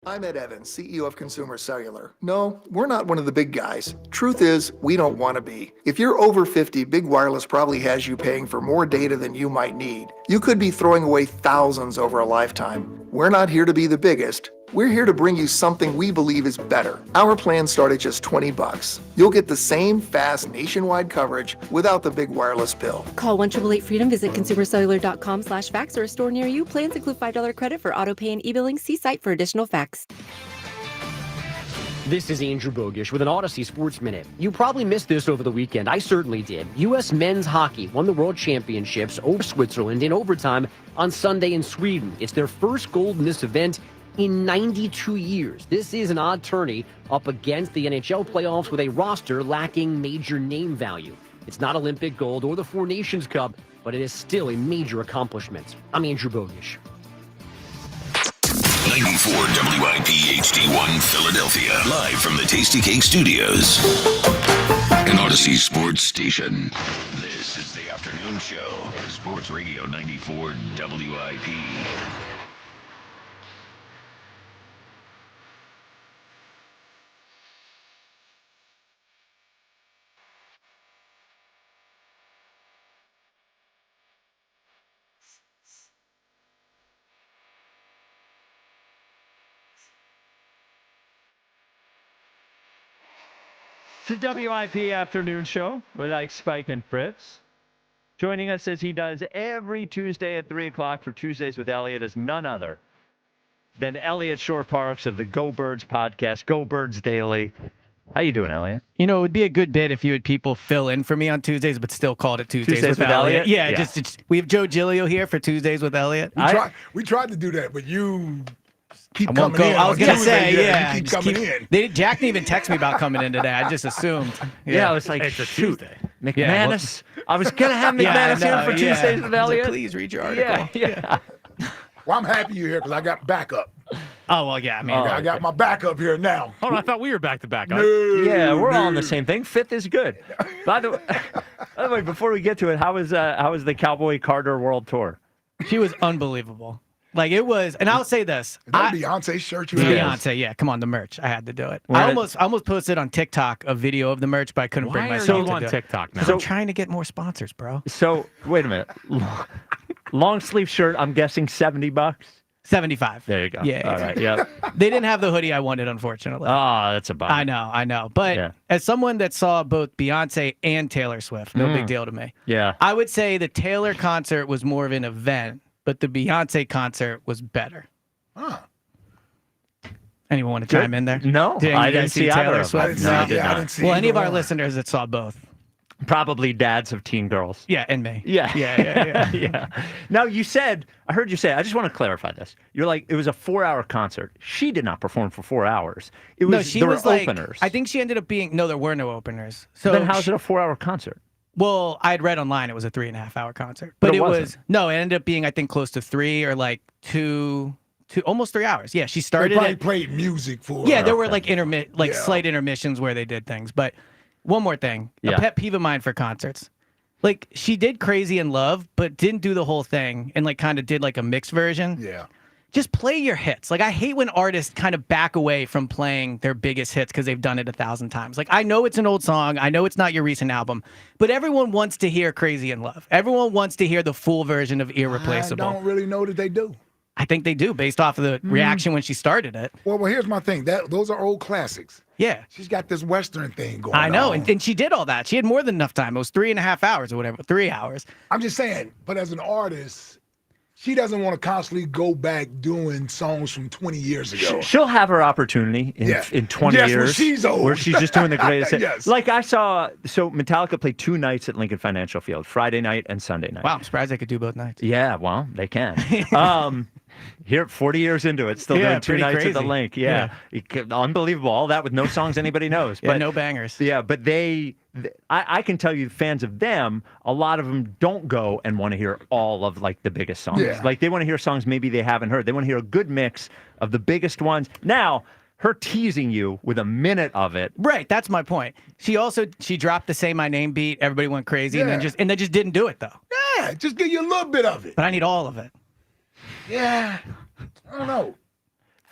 I'm Ed Evans, CEO of Consumer Cellular. No, we're not one of the big guys. Truth is, we don't want to be. If you're over 50, Big Wireless probably has you paying for more data than you might need. You could be throwing away thousands over a lifetime. We're not here to be the biggest. We're here to bring you something we believe is better. Our plans start at just $20. You'll get the same fast nationwide coverage without the big wireless bill. Call 1-888-FREEDOM, visit consumercellular.com/facts or a store near you. Plans include $5 credit for auto pay and e-billing. See site for additional facts. This is Andrew Bogish with an Odyssey Sports Minute. You probably missed this over the weekend. I certainly did. U.S. men's hockey won the World Championships over Switzerland in overtime on Sunday in Sweden. It's their first gold in this event in 92 years. This is an odd tourney up against the NHL playoffs with a roster lacking major name value. It's not Olympic gold or the Four Nations Cup, but it is still a major accomplishment. I'm Andrew Bogish. 94 WIP HD1 Philadelphia. Live from the Tasty Cake Studios. An Odyssey Sports Station. This is the afternoon show. Sports Radio 94 WIP. The WIP Afternoon Show with Ike, Spike, and Fritz. Joining us as he does every Tuesday at 3 o'clock for Tuesdays with Elliot is none other than Elliot Shorr-Parks of the Go Birds podcast, Go Birds Daily. How you doing, Elliot? You know, it would be a good bit if you had people fill in for me on Tuesdays, but still called it Tuesdays with Elliot. Yeah, just we have Joe Gilio here for Tuesdays with Elliot. We tried to do that, but you keep I won't coming go. in. I was gonna say, you keep coming in. Jack didn't even text me about coming in today. I just assumed. Yeah, I was like, it's a shoot. Tuesday. McManus. I was gonna have McManus here for Tuesdays with Elliot. Please read your article. Yeah. Well, I'm happy you're here because I got backup. Oh, well, yeah. I mean, I got my backup here now. Hold on, I thought we were back to back. Yeah, we're all on the same thing. Fifth is good. By the way, before we get to it, how was the Cowboy Carter World Tour? She was unbelievable. Like it was, and I'll say this: Is that Beyonce shirt you have? Beyonce, yeah. Come on, the merch. I had to do it. I almost posted on TikTok a video of the merch, but I couldn't bring myself to on do it. TikTok now? So I'm trying to get more sponsors, bro. So wait a minute. Long sleeve shirt. I'm guessing $70. 75. There you go. Yeah. All right. Yeah. They didn't have the hoodie I wanted, unfortunately. Oh, that's a bummer. I know. But as someone that saw both Beyonce and Taylor Swift, no big deal to me. Yeah. I would say the Taylor concert was more of an event, but the Beyonce concert was better. Huh. Anyone want to chime in there? No, I didn't see Taylor either Swift. No, I didn't see Well, any of either our one. listeners that saw both. Probably dads of teen girls. Yeah, and me. Yeah. Yeah. Now, I heard you say, I just want to clarify this. You're like, it was a 4-hour concert. She did not perform for 4 hours. There were openers. I think she ended up being, there were no openers. So then how's it a 4-hour concert? Well, I'd read online it was a 3.5-hour concert. But But it wasn't. it ended up being, I think, close to 3 or like 2, almost 3 hours. Yeah, she They started probably it. played music for Yeah, her. there were like slight intermissions where they did things. But one more thing, Yeah. a pet peeve of mine for concerts. Like she did Crazy in Love, but didn't do the whole thing and like kind of did like a mixed version. Yeah. Just play your hits. Like I hate when artists kind of back away from playing their biggest hits because they've done it 1,000 times. Like I know it's an old song, I know it's not your recent album, but everyone wants to hear Crazy in Love. Everyone wants to hear the full version of Irreplaceable. I don't really know that they do. I think they do based off of the reaction when she started it. Well, here's my thing. Those are old classics. Yeah. She's got this Western thing going on. I know, and she did all that. She had more than enough time. It was 3.5 hours or whatever, 3 hours. I'm just saying, but as an artist, she doesn't want to constantly go back doing songs from 20 years ago. She'll have her opportunity in 20 Yes, years. when she's old. Where she's just doing the greatest hit. Yes. Like I saw, so Metallica played 2 nights at Lincoln Financial Field, Friday night and Sunday night. Wow, I'm surprised they could do both nights. Yeah, well, they can. Here, 40 years into it, still doing 2 pretty nights at the crazy. Link. Yeah. Unbelievable. All that with no songs anybody knows. Yeah, But no bangers. Yeah, but I can tell you, fans of them, a lot of them don't go and want to hear all of like the biggest songs. Yeah. Like they want to hear songs maybe they haven't heard. They want to hear a good mix of the biggest ones. Now, her teasing you with a minute of it. Right, that's my point. She dropped the Say My Name beat. Everybody went crazy, and they just didn't do it though. Yeah, just give you a little bit of it. But I need all of it. Yeah. I don't know.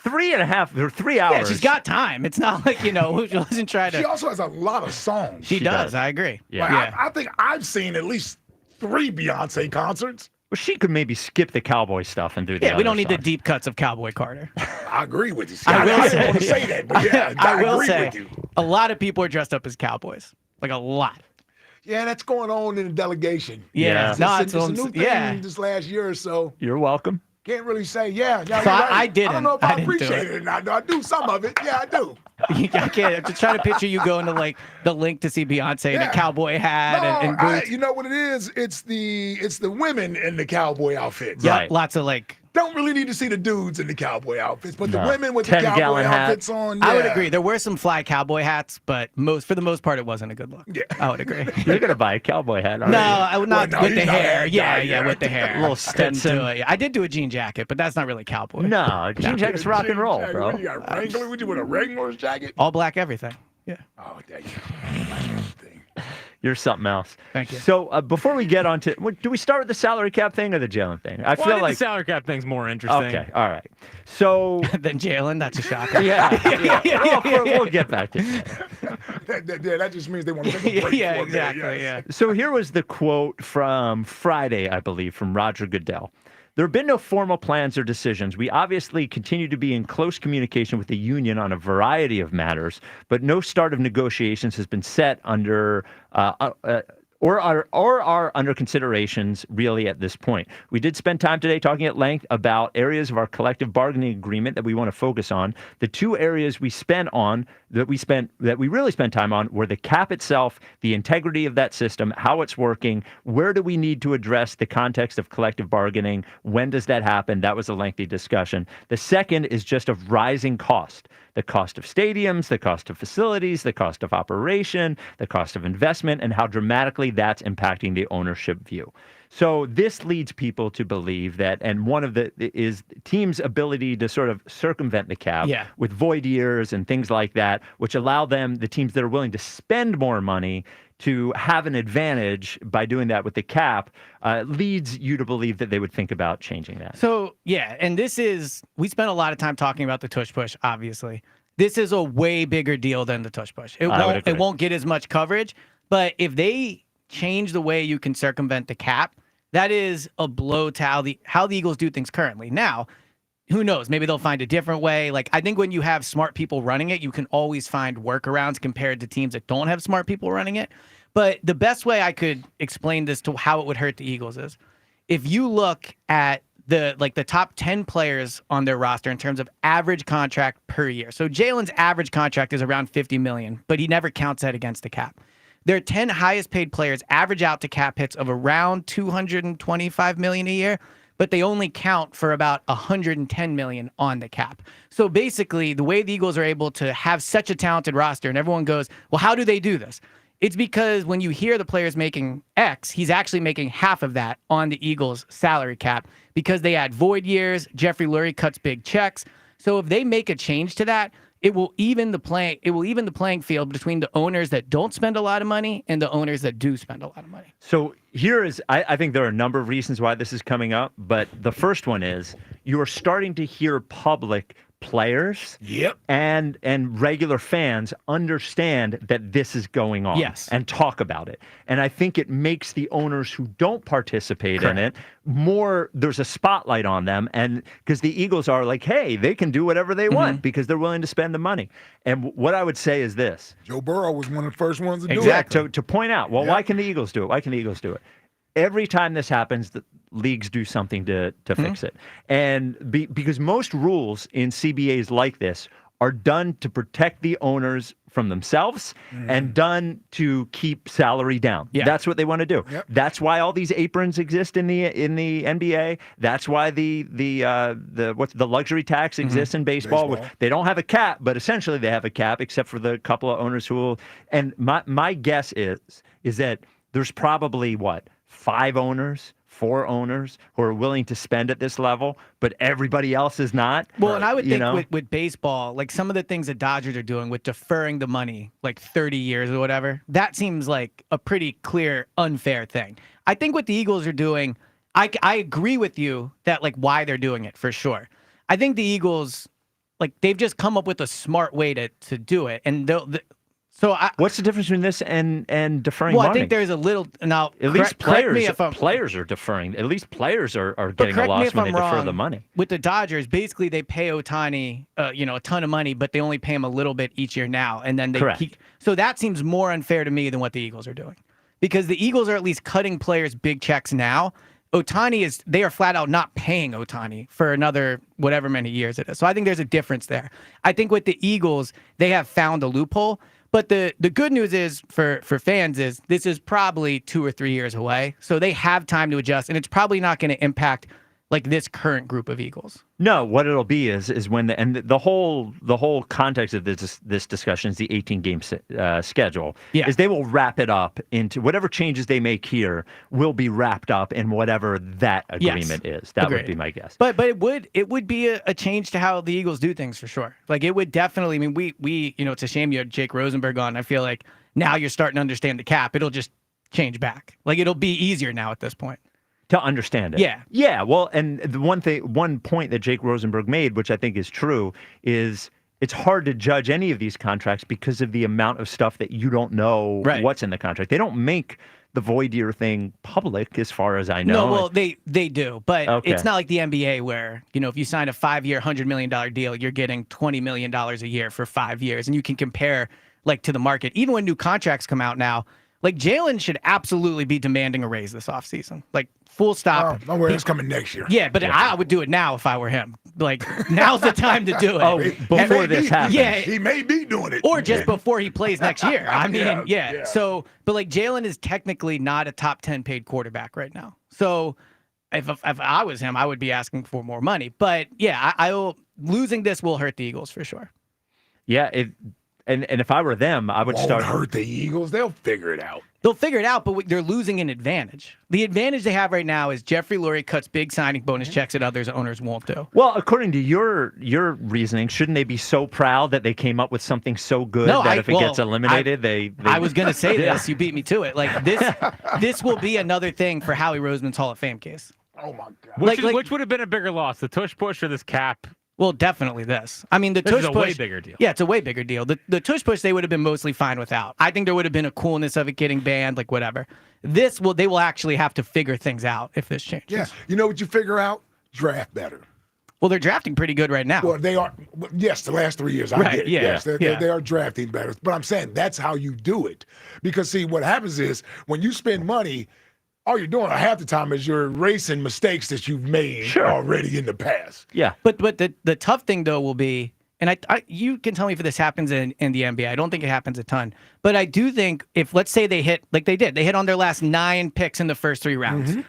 3.5 or 3 hours. Yeah, she's got time. It's not like, she doesn't try to. She also has a lot of songs. She does. I agree. Like, I think I've seen at least 3 Beyonce concerts. Well, she could maybe skip the cowboy stuff and do the Yeah, we other don't need the songs. deep cuts of Cowboy Carter. I agree with you. I will didn't want to say that, but yeah, I will agree say, with you. a lot of people are dressed up as cowboys. Like a lot. Yeah, that's going on in the delegation. Yeah. No, it's a new thing yeah. this last year or so. You're welcome. can't really say, yeah, So you're right. I didn't. I don't know if I I didn't do appreciate it. it or not. I do some of it. Yeah, I do. I can't. I'm just trying to picture you going to like the link to see Beyonce in a cowboy hat and boots. You know what it is? It's the women in the cowboy outfits. Yeah, lots of like. Don't really need to see the dudes in the cowboy outfits, but the No. women with the cowboy 10-gallon hat. outfits on. I would yeah. agree. There were some fly cowboy hats, but for the most part, it wasn't a good look. Yeah. I would agree. You're gonna buy a cowboy hat, aren't No, you? I would not Well, no, with he's the not a hair. hat Yeah, guy, yeah, yeah. with the hair. A little Couldn't do Stetson. it. I did do a jean jacket, but that's not really cowboy. No, jean jacket's rock and roll, Jacket, bro. what, you got Wrangler? Would you with a Wrangler's jacket? All black everything. Yeah. Oh, there you You're something else. Thank you. So before we get on to, do we start with the salary cap thing or the Jalen thing? I I feel think like the salary cap thing's more interesting. Okay, all right. So then Jalen, that's a shocker. yeah. We'll get back to that. that just means they want to take a break. Yeah, for a minute, exactly. yes. Yeah. So here was the quote from Friday, I believe, from Roger Goodell. There have been no formal plans or decisions. We obviously continue to be in close communication with the union on a variety of matters, but no start of negotiations has been set under or are under considerations really at this point. We did spend time today talking at length about areas of our collective bargaining agreement that we want to focus on. The two areas we really spent time on were the cap itself, the integrity of that system, how it's working, where do we need to address the context of collective bargaining, when does that happen? That was a lengthy discussion. The second is just of rising cost. The cost of stadiums, the cost of facilities, the cost of operation, the cost of investment, and how dramatically that's impacting the ownership view. So this leads people to believe that, and one of the is teams' ability to sort of circumvent the cap with void years and things like that, which allow them, the teams that are willing to spend more money, to have an advantage by doing that with the cap, leads you to believe that they would think about changing that. So, yeah, and we spent a lot of time talking about the tush push, obviously. This is a way bigger deal than the tush push. It won't get as much coverage, but if they change the way you can circumvent the cap, that is a blow to how the Eagles do things currently. Now, who knows? Maybe they'll find a different way. Like, I think when you have smart people running it, you can always find workarounds compared to teams that don't have smart people running it. But the best way I could explain this to how it would hurt the Eagles is if you look at the top 10 players on their roster in terms of average contract per year. So Jalen's average contract is around $50 million, but he never counts that against the cap. Their 10 highest paid players average out to cap hits of around $225 million a year, but they only count for about $110 million on the cap. So basically, the way the Eagles are able to have such a talented roster, and everyone goes, well, how do they do this? It's because when you hear the players making X, he's actually making half of that on the Eagles' salary cap because they add void years. Jeffrey Lurie cuts big checks. So if they make a change to that, it will even the playing field between the owners that don't spend a lot of money and the owners that do spend a lot of money. So here is, I think there are a number of reasons why this is coming up, but the first one is you are starting to hear public players and regular fans understand that this is going on and talk about it. And I think it makes the owners who don't participate in it there's a spotlight on them, and because the Eagles are like, hey, they can do whatever they want because they're willing to spend the money. And what I would say is this. Joe Burrow was one of the first ones to do it. Exactly. To point out, well, why can the Eagles do it? Why can the Eagles do it? Every time this happens, the leagues do something to fix it. And because most rules in CBAs like this are done to protect the owners from themselves and done to keep salary down. That's what they want to do. That's why all these aprons exist in the NBA. That's why the luxury tax exists in baseball. They don't have a cap, but essentially they have a cap, except for the couple of owners who will. And my guess is that there's probably 4 owners who are willing to spend at this level, but everybody else is not. Well, and I would think with baseball, like some of the things the Dodgers are doing with deferring the money, like 30 years or whatever, that seems like a pretty clear, unfair thing. I think what the Eagles are doing, I agree with you that like why they're doing it for sure. I think the Eagles, like they've just come up with a smart way to do it. And what's the difference between this and deferring money? I think there's a little now. At least players are deferring. At least players are getting a loss when they defer the money. With the Dodgers, basically they pay Ohtani, a ton of money, but they only pay him a little bit each year now, and then so that seems more unfair to me than what the Eagles are doing, because the Eagles are at least cutting players big checks now. they are flat out not paying Ohtani for another whatever many years it is. So I think there's a difference there. I think with the Eagles, they have found a loophole. But the good news is for fans is this is probably 2 or 3 years away. So they have time to adjust, and it's probably not going to impact like this current group of Eagles. No, what it'll be is when the whole context of this discussion is the 18-game schedule. Yeah. Is they will wrap it up into whatever changes they make here will be wrapped up in whatever that agreement is. That would be my guess. But it would be a change to how the Eagles do things for sure. Like it would definitely. I mean, we it's a shame you had Jake Rosenberg on. I feel like now you're starting to understand the cap. It'll just change back. Like it'll be easier now at this point. To understand it. Yeah. Yeah. Well, and the one point that Jake Rosenberg made, which I think is true, is it's hard to judge any of these contracts because of the amount of stuff that you don't know what's in the contract. They don't make the void year thing public as far as I know. No, well, they do, but it's not like the NBA where, if you sign a 5-year, $100 million deal, you're getting $20 million a year for 5 years, and you can compare like to the market. Even when new contracts come out now, like Jalen should absolutely be demanding a raise this offseason. Like full stop. Oh, it's coming next year. Yeah, but I would do it now if I were him. Like now's the time to do it. Oh, before this happens. Yeah, he may be doing it. Or just before he plays next year. I mean, yeah. So, but like Jalen is technically not a top 10 paid quarterback right now. So if I was him, I would be asking for more money. But yeah, losing this will hurt the Eagles for sure. Yeah, And if I were them, I would start. Hurt the Eagles. They'll figure it out. They'll figure it out, but they're losing an advantage. The advantage they have right now is Jeffrey Lurie cuts big signing bonus checks that other owners won't do. Well, according to your reasoning, shouldn't they be so proud that they came up with something so good that if it gets eliminated, they I was going to say this. You beat me to it. Like this will be another thing for Howie Roseman's Hall of Fame case. Oh my God! Which would have been a bigger loss, the tush push or this cap? Well, definitely this. I mean, the this tush is a push. way bigger deal. Yeah, it's a way bigger deal. The tush push they would have been mostly fine without. I think there would have been a coolness of it getting banned, like whatever. They will actually have to figure things out if this changes. Yeah, you know what you figure out? Draft better. Well, they're drafting pretty good right now. Well, they are. Yes, the last 3 years. I get it. Yeah, yes, they are drafting better. But I'm saying that's how you do it. Because, see, what happens is when you spend money, all you're doing half the time is you're erasing mistakes that you've made already in the past. Yeah. But the tough thing, though, will be, and you can tell me if this happens in the NBA. I don't think it happens a ton. But I do think if, let's say they hit, like they hit on their last 9 picks in the first 3 rounds. Mm-hmm.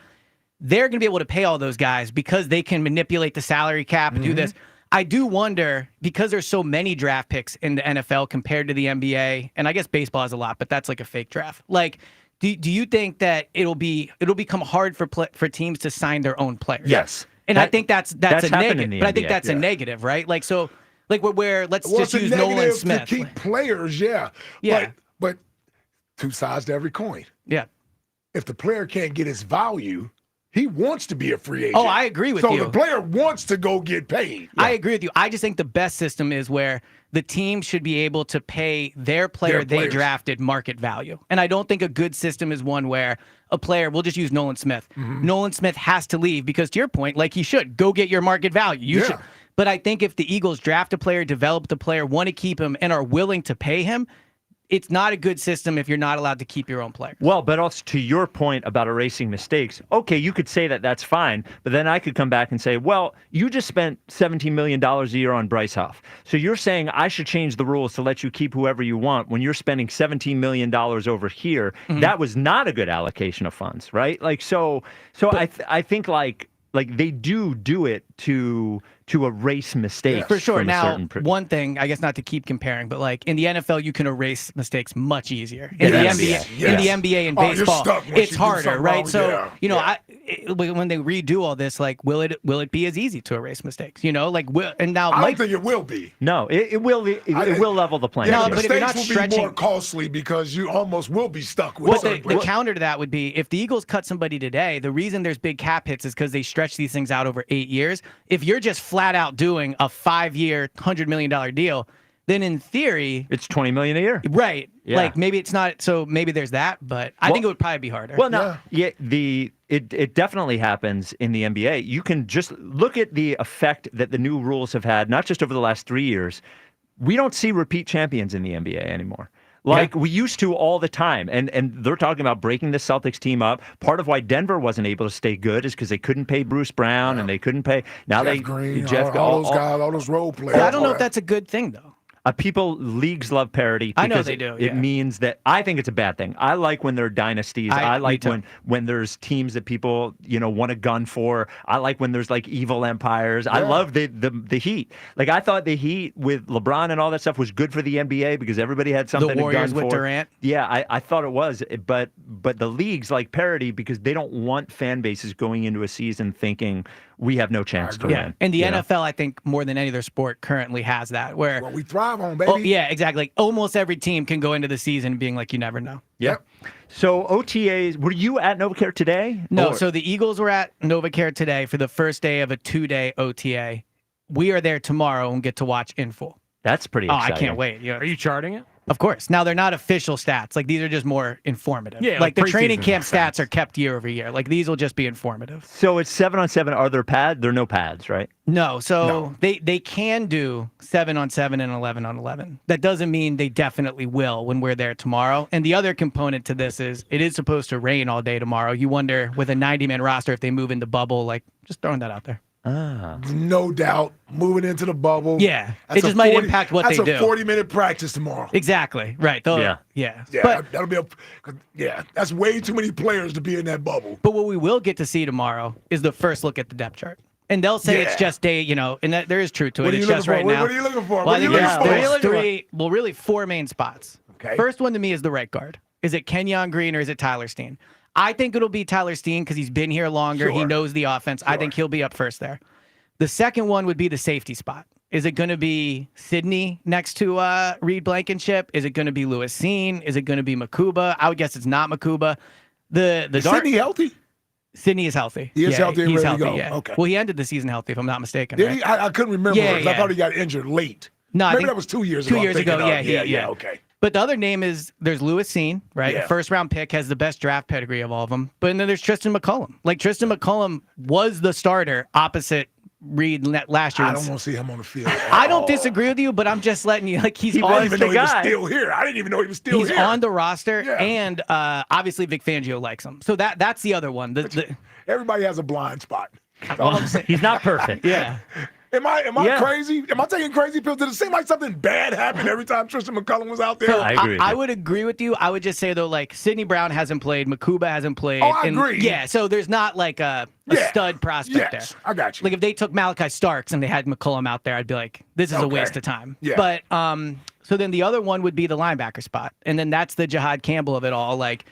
They're going to be able to pay all those guys because they can manipulate the salary cap and do this. I do wonder, because there's so many draft picks in the NFL compared to the NBA, and I guess baseball has a lot, but that's like a fake draft. Like, do you think that it'll become hard for teams to sign their own players? Yes. And I think that's a negative. But I think NBA, that's a negative, right? Like so, like where let's just use Nolan Smith. To keep players, yeah. But 2 sides to every coin. Yeah. If the player can't get his value, he wants to be a free agent. Oh, I agree with you. So the player wants to go get paid. I agree with you. I just think the best system is where the team should be able to pay their player they drafted market value. And I don't think a good system is one where a player, we'll just use Nolan Smith. Mm-hmm. Nolan Smith has to leave because, to your point, like he should, go get your market value. You should. But I think if the Eagles draft a player, develop the player, want to keep him, and are willing to pay him, it's not a good system if you're not allowed to keep your own players. Well, but also to your point about erasing mistakes, okay, you could say that that's fine, but then I could come back and say, well, you just spent $17 million a year on Bryce Huff. So you're saying I should change the rules to let you keep whoever you want when you're spending $17 million over here. Mm-hmm. That was not a good allocation of funds, right? Like, I think like they do it to erase mistakes. For sure. Now, one thing, I guess not to keep comparing, but like in the NFL, you can erase mistakes much easier. In the NBA and baseball, it's harder, right? So, when they redo all this, like, will it be as easy to erase mistakes? And now I don't think it will be. No, it will. It will level the playing. Yeah, but if you're not stretching, will be more costly because you almost will be stuck with. But the counter to that would be if the Eagles cut somebody today, the reason there's big cap hits is because they stretch these things out over 8 years. If you're just flat out doing a 5-year, $100 million deal, then in theory, it's $20 million a year. Right. Yeah. Like maybe it's not. So maybe there's that, but I think it would probably be harder. Well, no. Yeah. It definitely happens in the NBA. You can just look at the effect that the new rules have had, not just over the last 3 years. We don't see repeat champions in the NBA anymore. like we used to all the time. And they're talking about breaking the Celtics team up. Part of why Denver wasn't able to stay good is because they couldn't pay Bruce Brown and they couldn't pay. Now Jeff Green, Jeff, all those guys, all those role players. I don't know if that's a good thing, though. Leagues love parity. I know because they do. It means that I think it's a bad thing. I like when there are dynasties. I like when there's teams that people want to gun for. I like when there's like evil empires. Yeah. I love the Heat. Like I thought the Heat with LeBron and all that stuff was good for the NBA because everybody had something the Warriors to gun with for. Durant. Yeah, I thought it was, but the leagues like parity because they don't want fan bases going into a season thinking we have no chance to win. And the NFL, I think, more than any other sport, currently has that. Where we thrive on, baby. Oh, yeah, exactly. Like, almost every team can go into the season being like, you never know. Yep. So OTAs, were you at NovaCare today? No, so the Eagles were at NovaCare today for the first day of a 2-day OTA. We are there tomorrow and get to watch in full. That's pretty exciting. I can't wait. Are you charting it? Of course. Now, they're not official stats. Like, these are just more informative. Yeah, like the preseason training camp stats are kept year over year. Like, these will just be informative. So it's 7-on-7. Are there pads? There are no pads, right? No. So they can do 7-on-7 and 11-on-11. That doesn't mean they definitely will when we're there tomorrow. And the other component to this is it is supposed to rain all day tomorrow. You wonder with a 90-man roster if they move into bubble. Like, just throwing that out there. No doubt. Moving into the bubble. Yeah. It just might impact what they do. That's a 40-minute practice tomorrow. Exactly. Right. Yeah. But that'll be that's way too many players to be in that bubble. But what we will get to see tomorrow is the first look at the depth chart. And they'll say it's just and that there is truth to it. It's just right now. What are you looking for? Well, I think there's really four main spots. Okay. First one to me is the right guard. Is it Kenyon Green or is it Tyler Steen? I think it'll be Tyler Steen because he's been here longer. Sure. He knows the offense. I think he'll be up first there. The second one would be the safety spot. Is it going to be Sidney next to Reed Blankenship? Is it going to be Lewis Seen? Is it going to be Makuba? I would guess it's not Makuba. Is Sidney healthy? Sidney is healthy. He is healthy and he's ready healthy, to go. yeah. Okay. Well, he ended the season healthy, if I'm not mistaken. Did right? he? I couldn't remember. I thought he got injured late. No, I maybe think that was 2 years ago. 2 years ago, yeah. Okay. But the other name is there's Lewis Seen, right? Yeah. First round pick, has the best draft pedigree of all of them. But then there's Tristan McCullum. Like Tristan McCullum was the starter opposite Reed last year. I don't want to see him on the field. I don't disagree with you, but I'm just letting you he on even know he was still here. I didn't even know he was still here. He's on the roster, Yeah. and obviously Vic Fangio likes him. So that's the other one. Everybody has a blind spot. Well, he's not perfect. Yeah. Am I crazy? Am I taking crazy pills? Did it seem like something bad happened every time Tristan McCullum was out there? So I agree. I would agree with you. I would just say though, like Sidney Brown hasn't played, Makuba hasn't played. Oh, I agree. Yeah, so there's not like a stud prospect there. I got you. Like if they took Malachi Starks and they had McCullum out there, I'd be like, this is a waste of time. Yeah. But so then the other one would be the linebacker spot, and then that's the Jihad Campbell of it all. Like,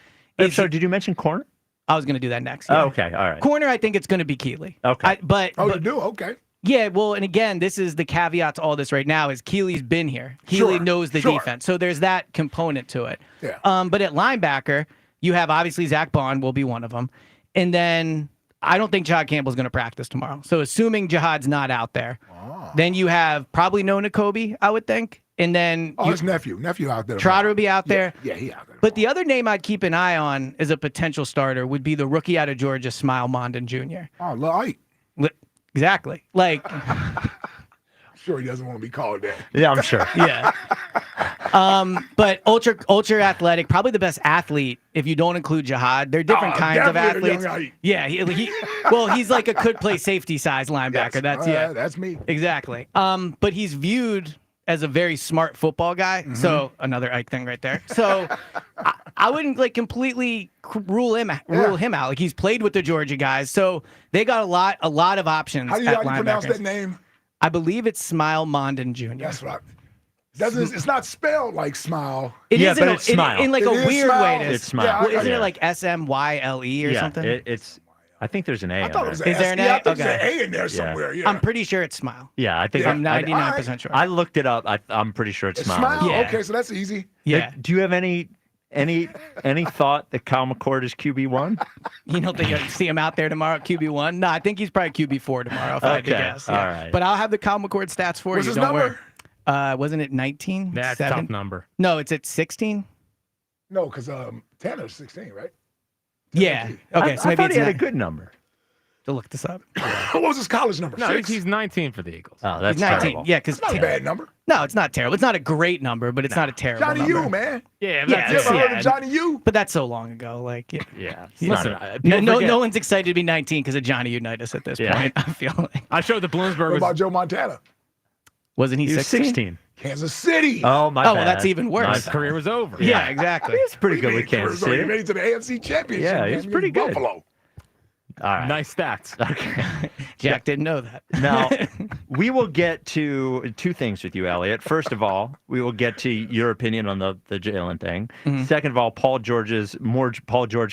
so did you mention corner? I was going to do that next. Oh, okay, all right. Corner, I think it's going to be Keeley. Okay. You do? Okay. Yeah, well, and again, this is the caveat to all this right now is Keeley's been here. Keeley knows the defense. So there's that component to it. Yeah. But at linebacker, you have obviously Zach Bond will be one of them. And then I don't think Jihad Campbell's going to practice tomorrow. So assuming Jihad's not out there, then you have probably Nona Kobe, I would think. And then his nephew out there. Trotter will be out there. Yeah, he out there. But the other name I'd keep an eye on as a potential starter would be the rookie out of Georgia, Smile Mondon Jr. Oh, Ike. Exactly. Like, I'm sure he doesn't want to be called that. Yeah, I'm sure. Yeah. But ultra athletic, probably the best athlete if you don't include Jihad. They're different kinds of athletes. Yeah, he's like a could play safety size linebacker. Yes. That's me. Exactly. But he's viewed as a very smart football guy. Mm-hmm. So another Ike thing right there. So I wouldn't like completely rule him out. Like he's played with the Georgia guys, so they got a lot of options. How do you pronounce that name? I believe it's Smile Mondon Jr. That's right. It's not spelled like smile. It is but it's smile. In like a weird way. It's smile. Yeah, isn't it like SMYLE or something? It's. I think there's an A. I thought it was Is there an A? I think there's an A in there somewhere. Yeah. I'm pretty sure it's Smile. Yeah, I think I'm 99% sure. I looked it up. I'm pretty sure it's Smile. Smile? Yeah. Okay, so that's easy. Yeah. Do you have any thought that Kyle McCord is QB1? You don't think you'll see him out there tomorrow at QB1? No, I think he's probably QB4 tomorrow, if I had to guess. All right. But I'll have the Kyle McCord stats for What's you. his Don't number? worry. Wasn't it 19? That's a tough number. No, it's at 16. No, because Tanner's 16, right? Yeah. Okay, so I maybe thought it's he had a not. good number. to look this up. What was his college number? No, 6? he's 19 for the Eagles. Oh, that's He's 19. terrible. Yeah, because Not a bad number. No, it's not terrible. It's not a great number, but it's not a terrible Johnny number. U, man. Yeah, You ever heard of Johnny U? But that's so long ago. Like, Yeah. Listen, People no forget. one's excited to be 19 because of Johnny Unitas at this point. I feel like. I showed the Bloomsburg What was about Joe Montana? Wasn't he He was 16? Kansas City. Oh, my Oh, bad. well, that's even worse. his career was over. Yeah, exactly. He's pretty good with Kansas He City. made it to the AFC Championship. Yeah, man, he's pretty against good. Buffalo. All right. Nice stats. Okay. Jack didn't know that. Now, we will get to two things with you, Elliot. First of all, we will get to your opinion on the Jalen thing. Mhm. Second of all, Paul George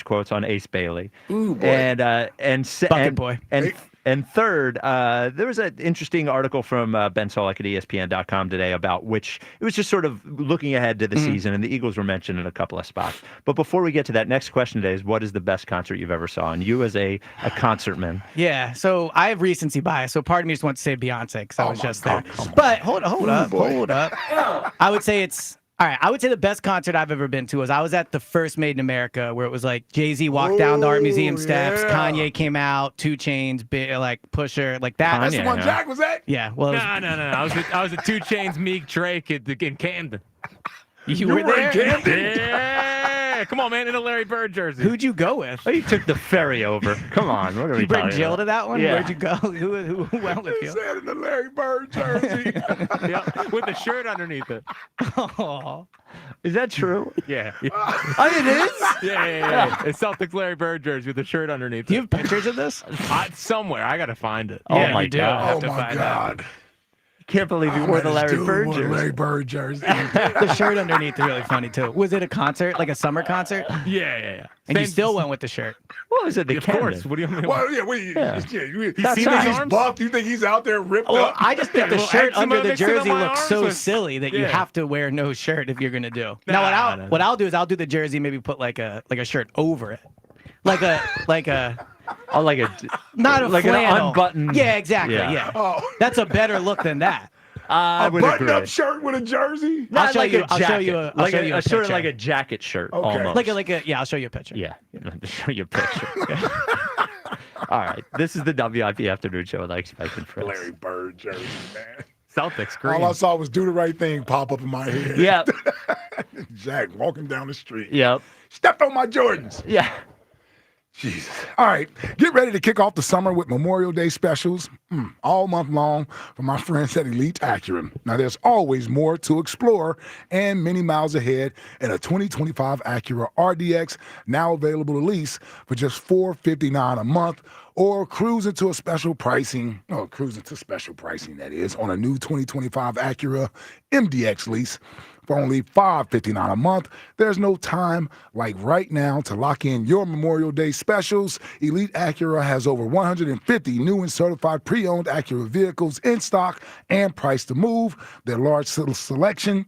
quotes on Ace Bailey. Ooh, boy. Bucket boy. And third, there was an interesting article from Ben Solak at ESPN.com today about it was just sort of looking ahead to the season, and the Eagles were mentioned in a couple of spots. But before we get to that, next question today is, what is the best concert you've ever saw? And you as a concertman. Yeah, so I have recency bias, so part of me just wants to say Beyonce because I was just there. goodness. But hold up. I would say I would say the best concert I've ever been to was I was at the first Made in America, where it was like Jay-Z walked down the Art Museum steps, yeah. Kanye came out, 2 Chainz, like Pusher, like that. That's the one yeah. Jack was at? Yeah, well, it was- No. I was at 2 Chainz, Meek, Drake in Camden. you were there. in Camden? Yeah, come on, man, in a Larry Bird jersey. Who'd you go with? Oh, you took the ferry over. Come on. What are Did we you bring talking Jill about? to that one? Yeah. Where'd you go? Who went with He you? said in the Larry Bird jersey. Yeah, with the shirt underneath it. Oh. Is that true? Yeah. Oh, it is? Yeah. It's Celtics Larry Bird jersey with the shirt underneath Do you it. have pictures of this? Somewhere. I got to find it. Oh, Yeah, my you do. God. I have Oh to my find out. God. Can't believe you wore the Larry Bird jersey. jersey. Larry Bird jersey. The shirt underneath is really funny too. Was it a concert, like a summer concert? Yeah. And you still went with the shirt? What was it? The Of course. What do you mean? Well, yeah, You you see think his he's arms? buffed? You think he's out there ripped Well, up? I just think the Well, shirt eczema under the mixing up jersey my looks arms so with- silly that you Yeah. have to wear no shirt if you're gonna do. Nah, Now what nah. I'll do is I'll do the jersey, maybe put like a shirt over it, like a Oh, like a not a like an flannel. unbuttoned. Yeah, exactly. Yeah. Yeah, Oh, that's a better look than that. I a would button-up agree. shirt with a jersey? I'll show like you. a I'll show jacket. you. I'll Like show you a sort of picture. like a jacket shirt, Okay. almost. Yeah, I'll show you a picture. Yeah, to show you a picture. All right, this is the WIP afternoon show with Ike Spike and Fritz. Larry Bird jersey, man. Celtics green. All I saw was do the right thing pop up in my head. Yep. Jack walking down the street. Yep. Stepped on my Jordans. Yeah. Jesus. All right. Get ready to kick off the summer with Memorial Day specials all month long from my friends at Elite Acura. Now, there's always more to explore and many miles ahead in a 2025 Acura RDX, now available to lease for just $459 a month, or cruise into special pricing, that is, on a new 2025 Acura MDX lease for only $559 a month. There's no time like right now to lock in your Memorial Day specials. Elite Acura has over 150 new and certified pre-owned Acura vehicles in stock and priced to move. Their large selection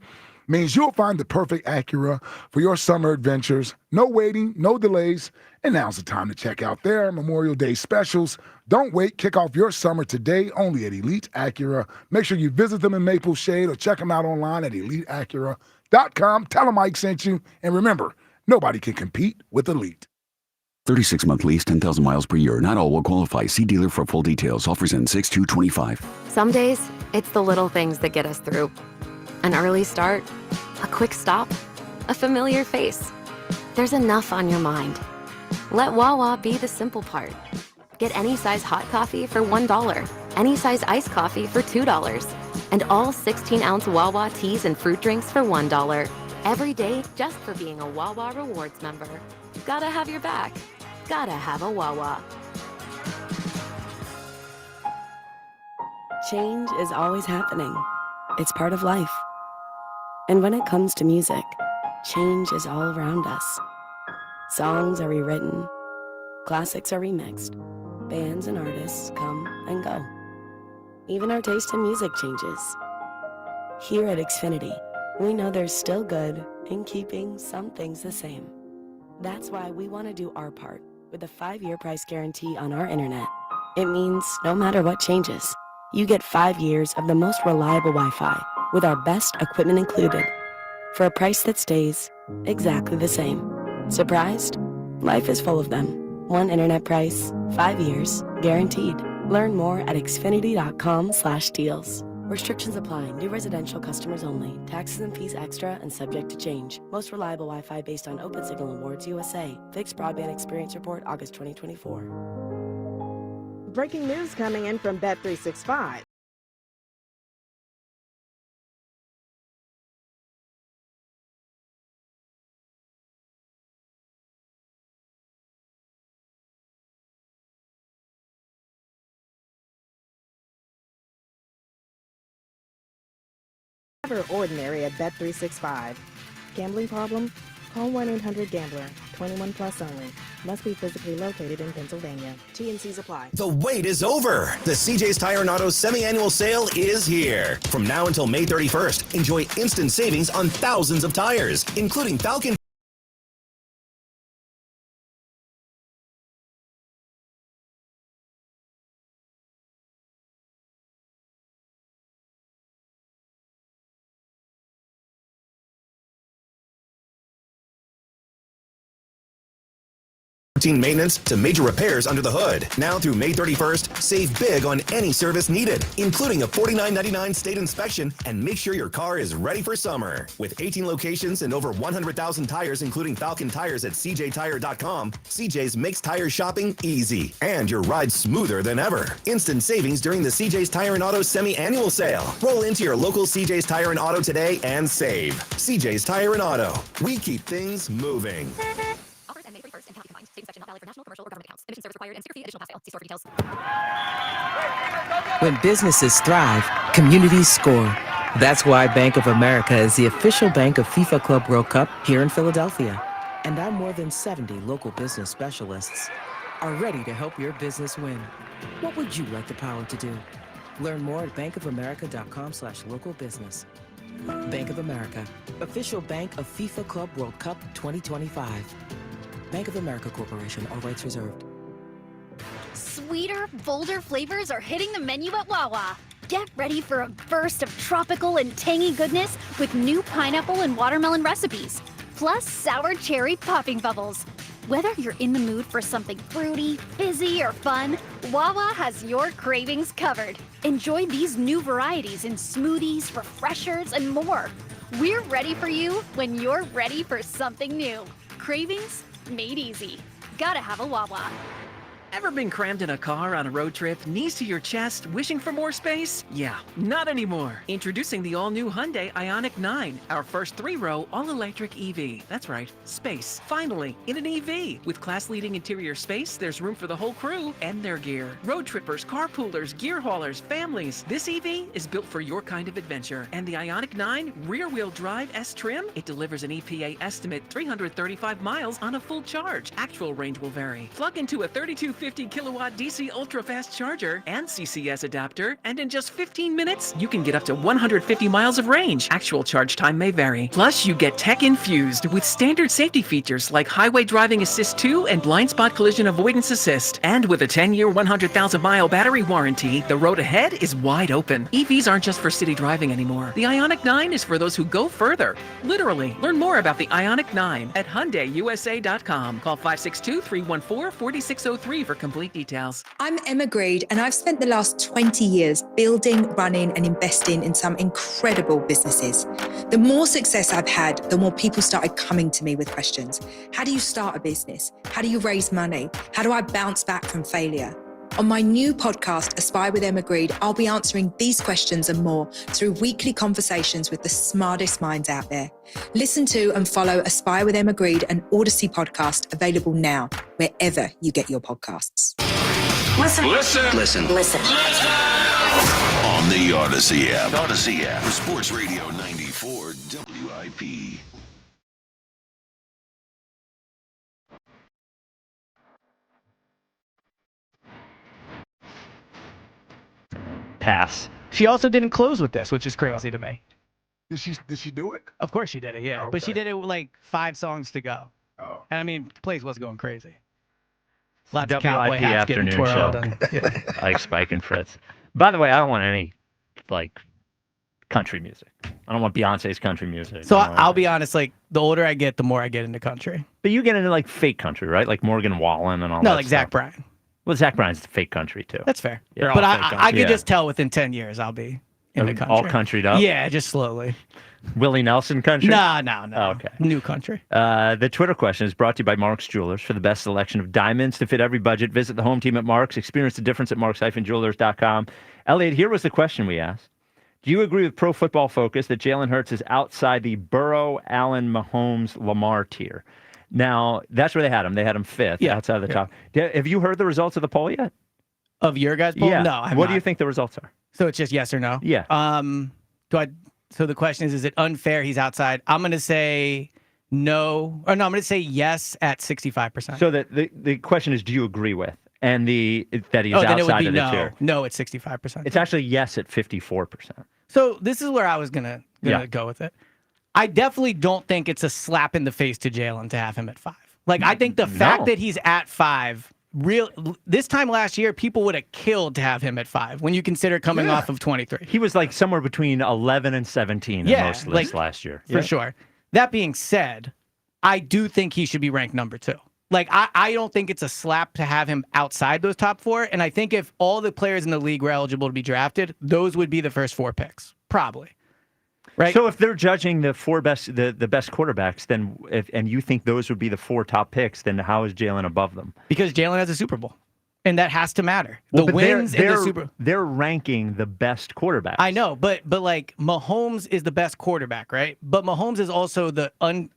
means you'll find the perfect Acura for your summer adventures. No waiting, no delays, and now's the time to check out their Memorial Day specials. Don't wait. Kick off your summer today only at Elite Acura. Make sure you visit them in Maple Shade or check them out online at EliteAcura.com. Tell them Mike sent you. And remember, nobody can compete with Elite. 36-month lease, 10,000 miles per year. Not all will qualify. See dealer for full details. Offers end 6/2/25. Some days, it's the little things that get us through. An early start, a quick stop, a familiar face. There's enough on your mind. Let Wawa be the simple part. Get any size hot coffee for $1, any size iced coffee for $2, and all 16-ounce Wawa teas and fruit drinks for $1. Every day, just for being a Wawa Rewards member. Gotta have your back. Gotta have a Wawa. Change is always happening. It's part of life. And when it comes to music, change is all around us. Songs are rewritten, classics are remixed, bands and artists come and go. Even our taste in music changes. Here at Xfinity, we know there's still good in keeping some things the same. That's why we want to do our part with a 5-year price guarantee on our internet. It means no matter what changes, you get 5 years of the most reliable Wi-Fi with our best equipment included for a price that stays exactly the same. Surprised? Life is full of them. One internet price, 5 years, guaranteed. Learn more at xfinity.com/deals. Restrictions apply. New residential customers only. Taxes and fees extra and subject to change. Most reliable Wi-Fi based on Open Signal Awards USA. Fixed Broadband Experience Report, August 2024. Breaking news coming in from Bet365. Never ordinary at Bet365. Gambling problem? Call 1-800-GAMBLER. 21 plus only. Must be physically located in Pennsylvania. T&Cs apply. The wait is over. The CJ's Tire and Auto semi-annual sale is here. From now until May 31st, enjoy instant savings on thousands of tires, including Falcon maintenance to major repairs under the hood. Now through May 31st, save big on any service needed, including a $49.99 state inspection, and make sure your car is ready for summer. With 18 locations and over 100,000 tires, including Falcon tires at cjtire.com, CJ's makes tire shopping easy and your ride smoother than ever. Instant savings during the CJ's Tire and Auto semi-annual sale. Roll into your local CJ's Tire and Auto today and save. CJ's Tire and Auto. We keep things moving. Offers end May 31st and county combined. State section not valid for national, commercial, or government accounts. Emission service required and sticker fee additional pass fail. See store for details. When businesses thrive, communities score. That's why Bank of America is the official bank of FIFA Club World Cup here in Philadelphia. And our more than 70 local business specialists are ready to help your business win. What would you like the power to do? Learn more at bankofamerica.com/local business. Bank of America, official bank of FIFA Club World Cup 2025. Bank of America Corporation, all rights reserved. Sweeter, bolder flavors are hitting the menu at Wawa. Get ready for a burst of tropical and tangy goodness with new pineapple and watermelon recipes, plus sour cherry popping bubbles. Whether you're in the mood for something fruity, fizzy, or fun, Wawa has your cravings covered. Enjoy these new varieties in smoothies, refreshers, and more. We're ready for you when you're ready for something new. Cravings made easy. Gotta have a Wawa. Ever been crammed in a car on a road trip, knees to your chest, wishing for more space? Yeah, not anymore. Introducing the all-new Hyundai Ioniq 9, our first 3-row all-electric EV. That's right, space. Finally, in an EV. With class-leading interior space, there's room for the whole crew and their gear. Road trippers, carpoolers, gear haulers, families. This EV is built for your kind of adventure. And the Ioniq 9 rear-wheel drive S-Trim, it delivers an EPA estimate 335 miles on a full charge. Actual range will vary. Plug into a 3250 kilowatt DC ultra-fast charger and CCS adapter, and in just 15 minutes, you can get up to 150 miles of range. Actual charge time may vary. Plus, you get tech infused with standard safety features like Highway Driving Assist 2 and Blind Spot Collision Avoidance Assist. And with a 10-year, 100,000-mile battery warranty, the road ahead is wide open. EVs aren't just for city driving anymore. The Ioniq 9 is for those who go further. Literally, learn more about the Ioniq 9 at HyundaiUSA.com. Call 562-314-4603 for complete details. I'm Emma Greed, and I've spent the last 20 years building, running, and investing in some incredible businesses. The more success I've had, the more people started coming to me with questions. How do you start a business? How do you raise money? How do I bounce back from failure? On my new podcast, Aspire with Emma Greed, I'll be answering these questions and more through weekly conversations with the smartest minds out there. Listen to and follow Aspire with Emma Greed, an Odyssey podcast, available now, wherever you get your podcasts. Listen. On the Odyssey app. For Sports Radio 94 WIP. Pass. She also didn't close with this, which is crazy to me. Did she do it? Of course she did it, yeah. Okay. But she did it with like 5 songs to go. Oh. And I mean, the place was going crazy. Lots of WIP cowboy hats getting afternoon twirled. show. Like Spike and Fritz. By the way, I don't want any country music. I don't want Beyonce's country music. So I'll be honest, like the older I get, the more I get into country. But you get into like fake country, right? Like Morgan Wallen and all that. No, like stuff. Zach Bryan. Well, Zach Bryan's fake country too. That's fair. Yeah. But I could just tell within 10 years I'll be into country. All countryed up? Yeah, just slowly. Willie Nelson country? No. Oh, okay. New country. The Twitter question is brought to you by Mark's Jewelers. For the best selection of diamonds to fit every budget, visit the home team at Mark's. Experience the difference at marks-jewelers.com. Elliot, here was the question we asked. Do you agree with Pro Football Focus that Jalen Hurts is outside the Burrow, Allen, Mahomes, Lamar tier? Now, that's where they had him. They had him fifth outside of the top. Have you heard the results of the poll yet? Of your guys' poll? Yeah. No, I'm What not. do you think the results are? So it's just yes or no? Yeah. So the question is it unfair he's outside? I'm going to say no. Or no, I'm going to say yes at 65%. So the question is, do you agree with? And that he's then it would outside be of the no. tier. No at 65%. It's actually yes at 54%. So this is where I was gonna go with it. I definitely don't think it's a slap in the face to Jalen to have him at 5. Like I think the fact that he's at 5, this time last year, people would have killed to have him at 5 when you consider coming off of 23. He was like somewhere between 11 and 17 in most lists last year. For sure. That being said, I do think he should be ranked number 2. Like, I don't think it's a slap to have him outside those top 4. And I think if all the players in the league were eligible to be drafted, those would be the first 4 picks. Probably. Right? So if they're judging the 4 best, the best quarterbacks, then and you think those would be the 4 top picks, then how is Jalen above them? Because Jalen has a Super Bowl. And that has to matter. The wins in the Super Bowl. They're ranking the best quarterbacks. I know, but like Mahomes is the best quarterback, right? But Mahomes is also the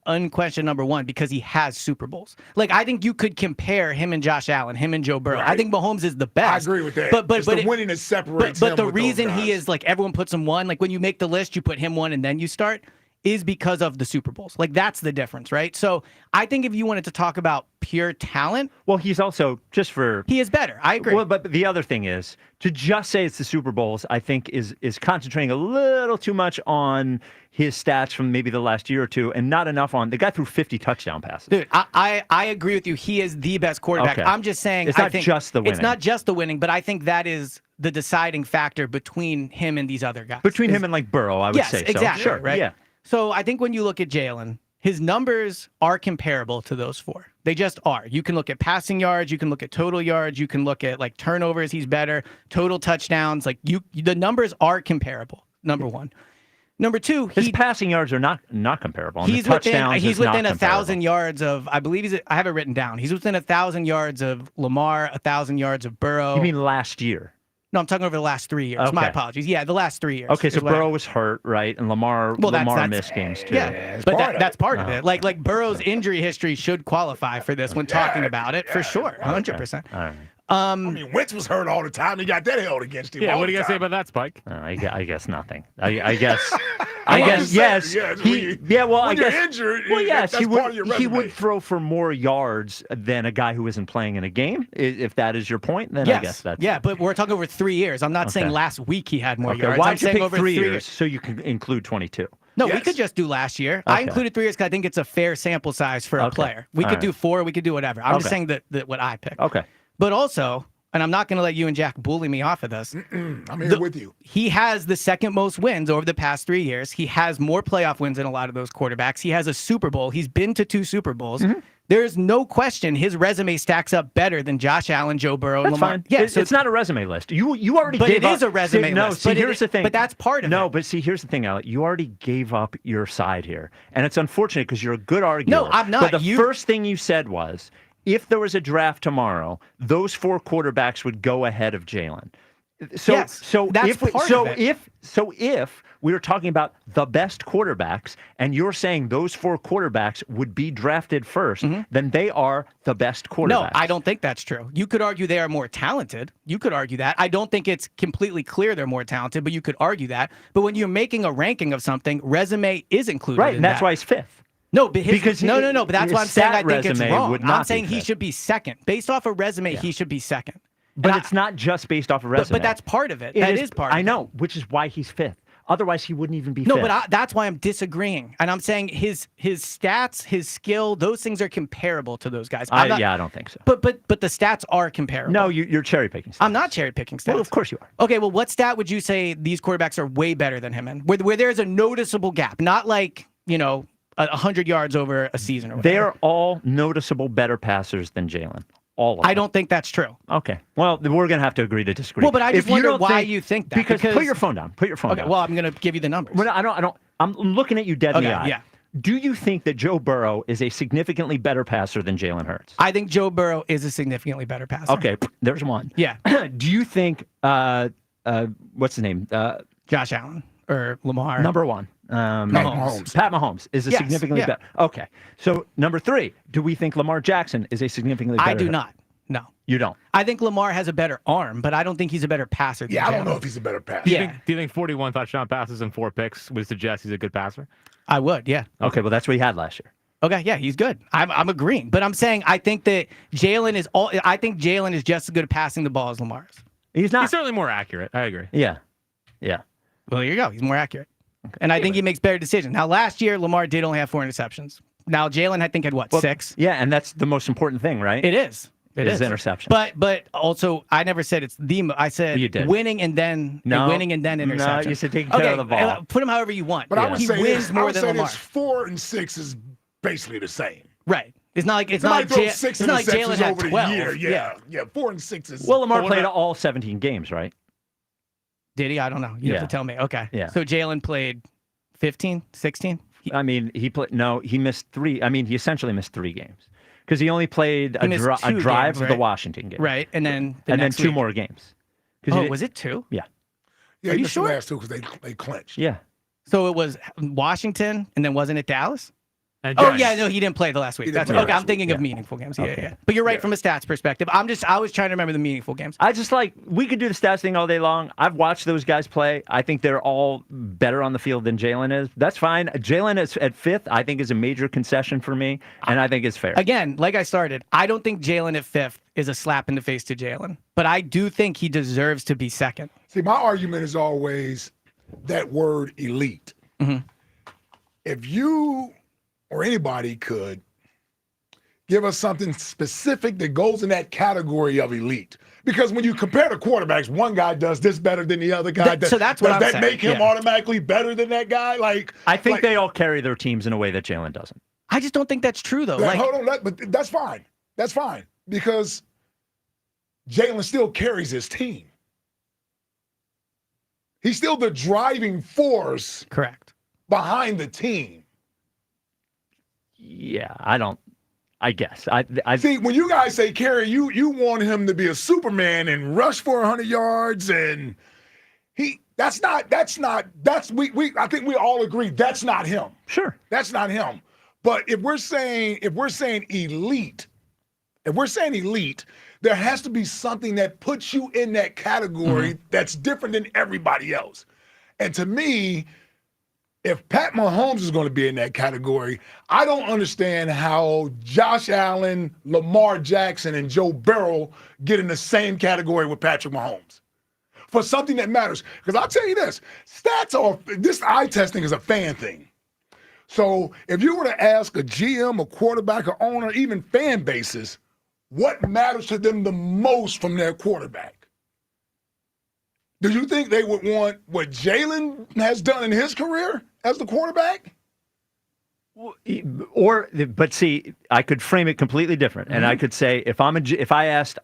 unquestioned number 1 because he has Super Bowls. Like I think you could compare him and Josh Allen, him and Joe Burrow. Right. I think Mahomes is the best. I agree with that. But the winning that separates him. But the with reason those guys. he is like everyone puts him 1, like when you make the list, you put him 1 and then you start. Is because of the Super Bowls. Like, that's the difference, right? So I think if you wanted to talk about pure talent... Well, he's also, just for... He is better. I agree. Well, but the other thing is, to just say it's the Super Bowls, I think is concentrating a little too much on his stats from maybe the last year or two and not enough on... The guy threw 50 touchdown passes. Dude, I agree with you. He is the best quarterback. Okay. I'm just saying... It's not just the winning. It's not just the winning, but I think that is the deciding factor between him and these other guys. Between him and, like, Burrow, I would say so. Yes, exactly. Sure, right? Yeah. So I think when you look at Jalen, his numbers are comparable to those 4. They just are. You can look at passing yards, you can look at total yards, you can look at like turnovers, he's better, total touchdowns, like the numbers are comparable. Number 1. Number 2, his passing yards are not comparable. And he's the touchdowns he's within 1,000 yards of, I believe I have it written down. He's within 1,000 yards of Lamar, 1,000 yards of Burrow. You mean last year? No, I'm talking over the last 3 years. Okay. My apologies. Yeah, the last 3 years. Okay, so Burrow was hurt, right? And Lamar missed games too. Yeah, but that's part of it. Like Burrow's injury history should qualify for this when talking about it, for sure, 100%. All right. I mean, Wentz was hurt all the time. He got that held against him. Yeah, all what do you the got to say time. about that, Spike? I guess nothing. I guess yes. Well, when you're injured, yes, that's part of your resume. he would throw for more yards than a guy who isn't playing in a game. If that is your point, then I guess that's but we're talking over 3 years. I'm not saying last week he had more yards. Why'd I'm you saying pick over 3 years so you can include 22? No, we could just do last year. I included 3 years because I think it's a fair sample size for a player. We could do 4. We could do whatever. I'm just saying that what I picked. Okay. But also, and I'm not going to let you and Jack bully me off of this. I'm here with you. He has the second most wins over the past 3 years. He has more playoff wins than a lot of those quarterbacks. He has a Super Bowl. He's been to 2 Super Bowls. There's no question his resume stacks up better than Josh Allen, Joe Burrow, and Lamar. Fine. Yeah, it's not a resume list. You already but gave up. It is a resume list. No, here's the thing. But that's part of it. No, but see, here's the thing, Alec. You already gave up your side here. And it's unfortunate because you're a good arguer. No, I'm not. But the first thing you said was, if there was a draft tomorrow, those 4 quarterbacks would go ahead of Jalen. So if we were talking about the best quarterbacks, and you're saying those 4 quarterbacks would be drafted first, then they are the best quarterbacks. No, I don't think that's true. You could argue they are more talented. You could argue that. I don't think it's completely clear they're more talented, but you could argue that. But when you're making a ranking of something, resume is included. Right, and that's why he's 5th. No, but no. But that's why I'm saying I think it's wrong. I'm saying he fifth. should be second. Based off a resume, he should be second. But it's not just based off a resume. But that's part of it. That is part of it. I know, which is why he's 5th. Otherwise, he wouldn't even be No, fifth. but that's why I'm disagreeing. And I'm saying his stats, his skill, those things are comparable to those guys. I don't think so. But the stats are comparable. No, you're cherry picking. I'm not cherry picking stats. Well, of course you are. Okay, well, what stat would you say these quarterbacks are way better than him in? Where there's a noticeable gap, not like 100 yards over a season or whatever. They are all noticeable better passers than Jalen. All of them. I don't think that's true. Okay. Well, we're going to have to agree to disagree. Well, but I just If you wonder don't why you think that. Because put your phone down. Put your phone Okay, down. well, I'm going to give you the numbers. Well, I don't. I'm looking at you dead in the eye. Yeah. Do you think that Joe Burrow is a significantly better passer than Jalen Hurts? I think Joe Burrow is a significantly better passer. Okay, there's one. Yeah. Do you think what's his name? Josh Allen or Lamar? Number one. Mahomes. Pat Mahomes is a Yes, significantly yeah. better. Okay. So number 3, do we think Lamar Jackson is a significantly better? I do not. No. You don't. I think Lamar has a better arm, but I don't think he's a better passer. Than Yeah, I don't Jalen. know if he's a better passer. Yeah. Do you think 41 touchdown passes and 4 picks would suggest he's a good passer? I would, yeah. Okay, well, that's what he had last year. Okay, yeah, he's good. I'm agreeing, but I'm saying I think that Jalen is all. I think Jalen is just as good at passing the ball as Lamar is. He's not. He's certainly more accurate. I agree. Yeah. Yeah. Well, here you go. He's more accurate, and I think he makes better decisions. Now, last year Lamar did only have 4 interceptions. Now Jalen, I think, had what 6? Yeah, and that's the most important thing, right? It is. It is interception. But also, I never said it's the. I said You did. winning and then winning and then interception. No, you said taking care of the ball. Put him however you want. But I would he say wins more than Lamar. 4 and 6 is basically the same. Right. It's not like Somebody throws 6 it's not like Jalen interceptions had over 12. the year. Yeah, 4 and 6 is. Well, Lamar played all 17 games, right? Did he? I don't know. You have to tell me. Okay. Yeah. So Jalen played 15, 16? I mean, he missed 3. I mean, he essentially missed 3 games because he only played He a missed drive 2 of games, the right? Washington game. Right. And then then next 2 week. more games. Oh, was it 2? Yeah. Yeah, Are he you missed sure? the last 2 because they clinched. Yeah. So it was Washington, and then wasn't it Dallas? And Oh Josh- yeah, no, he didn't play the last week. He That's didn't play okay. last I'm thinking week, of yeah. meaningful games. Yeah, Okay. yeah. But you're right from a stats perspective. I was trying to remember the meaningful games. I just we could do the stats thing all day long. I've watched those guys play. I think they're all better on the field than Jalen is. That's fine. Jalen is at 5th, I think, is a major concession for me, and I think it's fair. Again, like I started, I don't think Jalen at 5th is a slap in the face to Jalen, but I do think he deserves to be 2nd. See, my argument is always that word elite. Mhm. If you or anybody could give us something specific that goes in that category of elite. Because when you compare the quarterbacks, one guy does this better than the other guy. So that's what does I'm that saying, make him yeah. automatically better than that guy? I think they all carry their teams in a way that Jalen doesn't. I just don't think that's true though. Hold on, but that's fine. That's fine because Jalen still carries his team. He's still the driving force. Correct. Behind the team. Yeah, I guess. I see when you guys say carry, you want him to be a Superman and rush for 100 yards, and I think we all agree that's not him. Sure, that's not him. But if we're saying elite, there has to be something that puts you in that category that's different than everybody else. And to me, if Pat Mahomes is going to be in that category, I don't understand how Josh Allen, Lamar Jackson, and Joe Burrow get in the same category with Patrick Mahomes for something that matters. Because I'll tell you this, this eye testing is a fan thing. So if you were to ask a GM, a quarterback, or owner, even fan bases, what matters to them the most from their quarterback? Do you think they would want what Jalen has done in his career as the quarterback? But see, I could frame it completely different, and I could say if I asked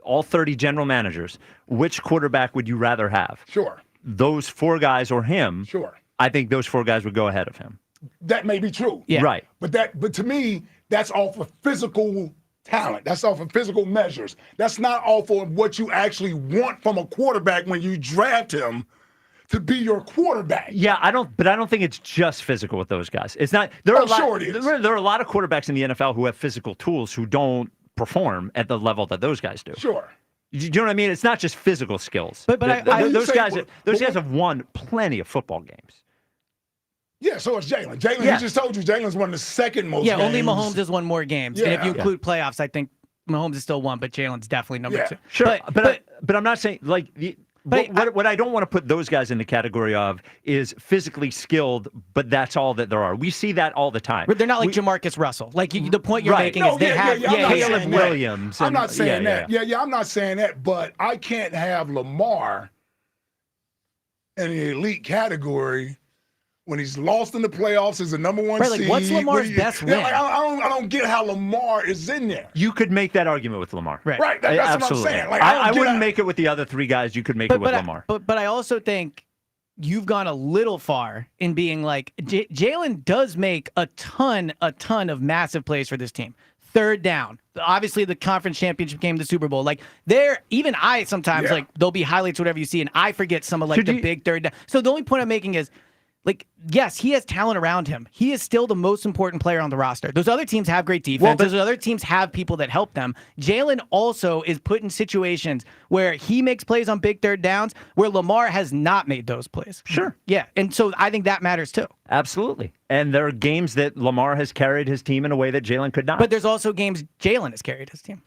all 30 general managers, which quarterback would you rather have? Sure. Those 4 guys or him? Sure. I think those 4 guys would go ahead of him. That may be true. Yeah. Right. But to me, that's off of physical talent. That's off of physical measures. That's not off of what you actually want from a quarterback when you draft him to be your quarterback. Yeah, I don't think it's just physical with those guys. It's not. There are sure it is. There are a lot of quarterbacks in the NFL who have physical tools who don't perform at the level that those guys do. Sure. Do you know what I mean? It's not just physical skills. But those guys have won plenty of football games. Yeah, so it's Jalen. He just told you Jalen's won the second most games. Only Mahomes has won more games. And if you include playoffs, I think Mahomes is still 1, but Jalen's definitely number 2. Sure. But I'm not saying what I don't want to put those guys in the category of is physically skilled, but that's all that there are. We see that all the time. But they're not like Jamarcus Russell. Like the point you're making is they have Caleb Williams. I'm not saying that. Yeah, I'm not saying that. But I can't have Lamar in the elite category when he's lost in the playoffs as the number one seed. Like, what's Lamar's best win? I don't get how Lamar is in there. You could make that argument with Lamar. Right. That's Absolutely. what I'm saying. Like, I wouldn't make it with the other three guys. You could make it with Lamar. But I also think you've gone a little far in being like, Jalen does make a ton of massive plays for this team. Third down. Obviously, the conference championship game, the Super Bowl. Like, even I sometimes, like, there'll be highlights, whatever you see, and I forget some of, like, the big third down. So the only point I'm making is, like, yes, he has talent around him. He is still the most important player on the roster. Those other teams have great defense. Those other teams have people that help them. Jalen also is put in situations where he makes plays on big third downs where Lamar has not made those plays. Sure. Yeah, and so I think that matters too. Absolutely. And there are games that Lamar has carried his team in a way that Jalen could not. But there's also games Jalen has carried his team.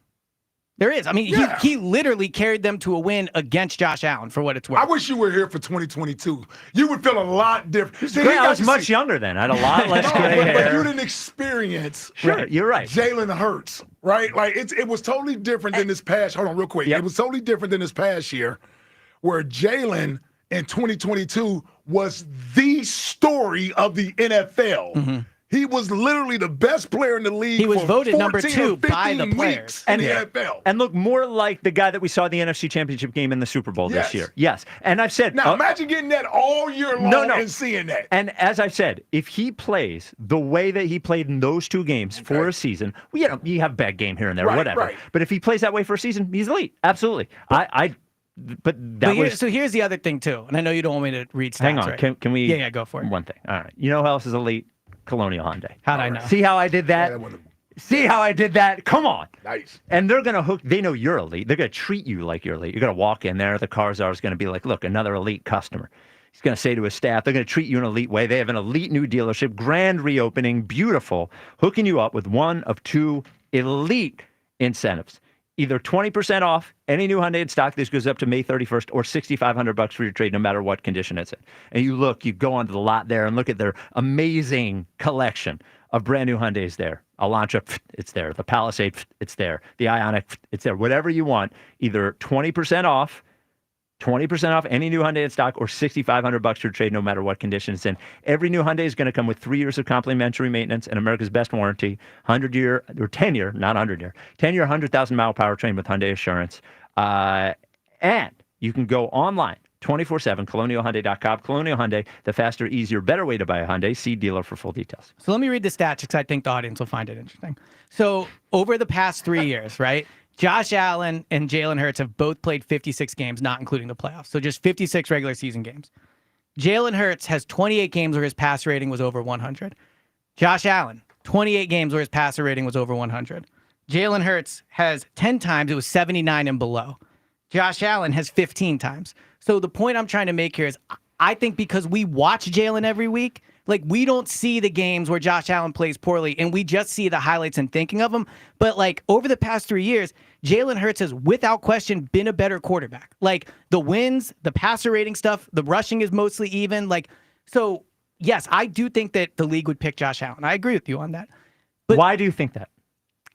There is. I mean, he literally carried them to a win against Josh Allen, for what it's worth. I wish you were here for 2022. You would feel a lot different. See, I was much younger then. I had a lot less gray hair. But you didn't experience. Sure, you're right. Jalen Hurts, right? Like, it was totally different than this past. Hold on, real quick. It was totally different than this past year, where Jalen in 2022 was the story of the NFL. Mm-hmm. He was literally the best player in the league. He was voted number 2 by the players in the NFL. And look more like the guy that we saw in the NFC Championship game in the Super Bowl this year. Yes. And I've said... Now, imagine getting that all year long and seeing that. And as I've said, if he plays the way that he played in those two games for a season, well, you have a bad game here and there, whatever. Right. But if he plays that way for a season, he's elite. Absolutely. So here's the other thing, too. And I know you don't want me to read stats. Hang on. Right? Can we... Yeah, go for it. One thing. All right. You know who else is elite? Colonial Hyundai. How'd I know? See how I did that? See how I did that? Come on. Nice. And they're going to hook, they know you're elite. They're going to treat you like you're elite. You're going to walk in there. The car czar is going to be like, look, another elite customer. He's going to say to his staff, they're going to treat you in an elite way. They have an elite new dealership, grand reopening, beautiful, hooking you up with one of two elite incentives. Either 20% off any new Hyundai in stock. This goes up to May 31st, or $6,500 for your trade, no matter what condition it's in. And you go onto the lot there and look at their amazing collection of brand new Hyundais there. Elantra, it's there. The Palisade, it's there. The Ioniq, it's there. Whatever you want, either 20% off any new Hyundai in stock, or $6,500 for your trade, no matter what condition it's in. Every new Hyundai is going to come with 3 years of complimentary maintenance and America's best warranty, 10-year, 100,000-mile powertrain with Hyundai Assurance. And you can go online 24/7, colonialhyundai.com. Colonial Hyundai, the faster, easier, better way to buy a Hyundai. See dealer for full details. So let me read the stats because I think the audience will find it interesting. So over the past 3 years, right? Josh Allen and Jalen Hurts have both played 56 games, not including the playoffs. So just 56 regular season games. Jalen Hurts has 28 games where his passer rating was over 100. Josh Allen, 28 games where his passer rating was over 100. Jalen Hurts has 10 times it was 79 and below. Josh Allen has 15 times. So the point I'm trying to make here is I think because we watch Jalen every week, like, we don't see the games where Josh Allen plays poorly, and we just see the highlights and thinking of him. But, like, over the past 3 years, Jalen Hurts has, without question, been a better quarterback. Like, the wins, the passer rating stuff, the rushing is mostly even. Like, so, yes, I do think that the league would pick Josh Allen. I agree with you on that. But why do you think that?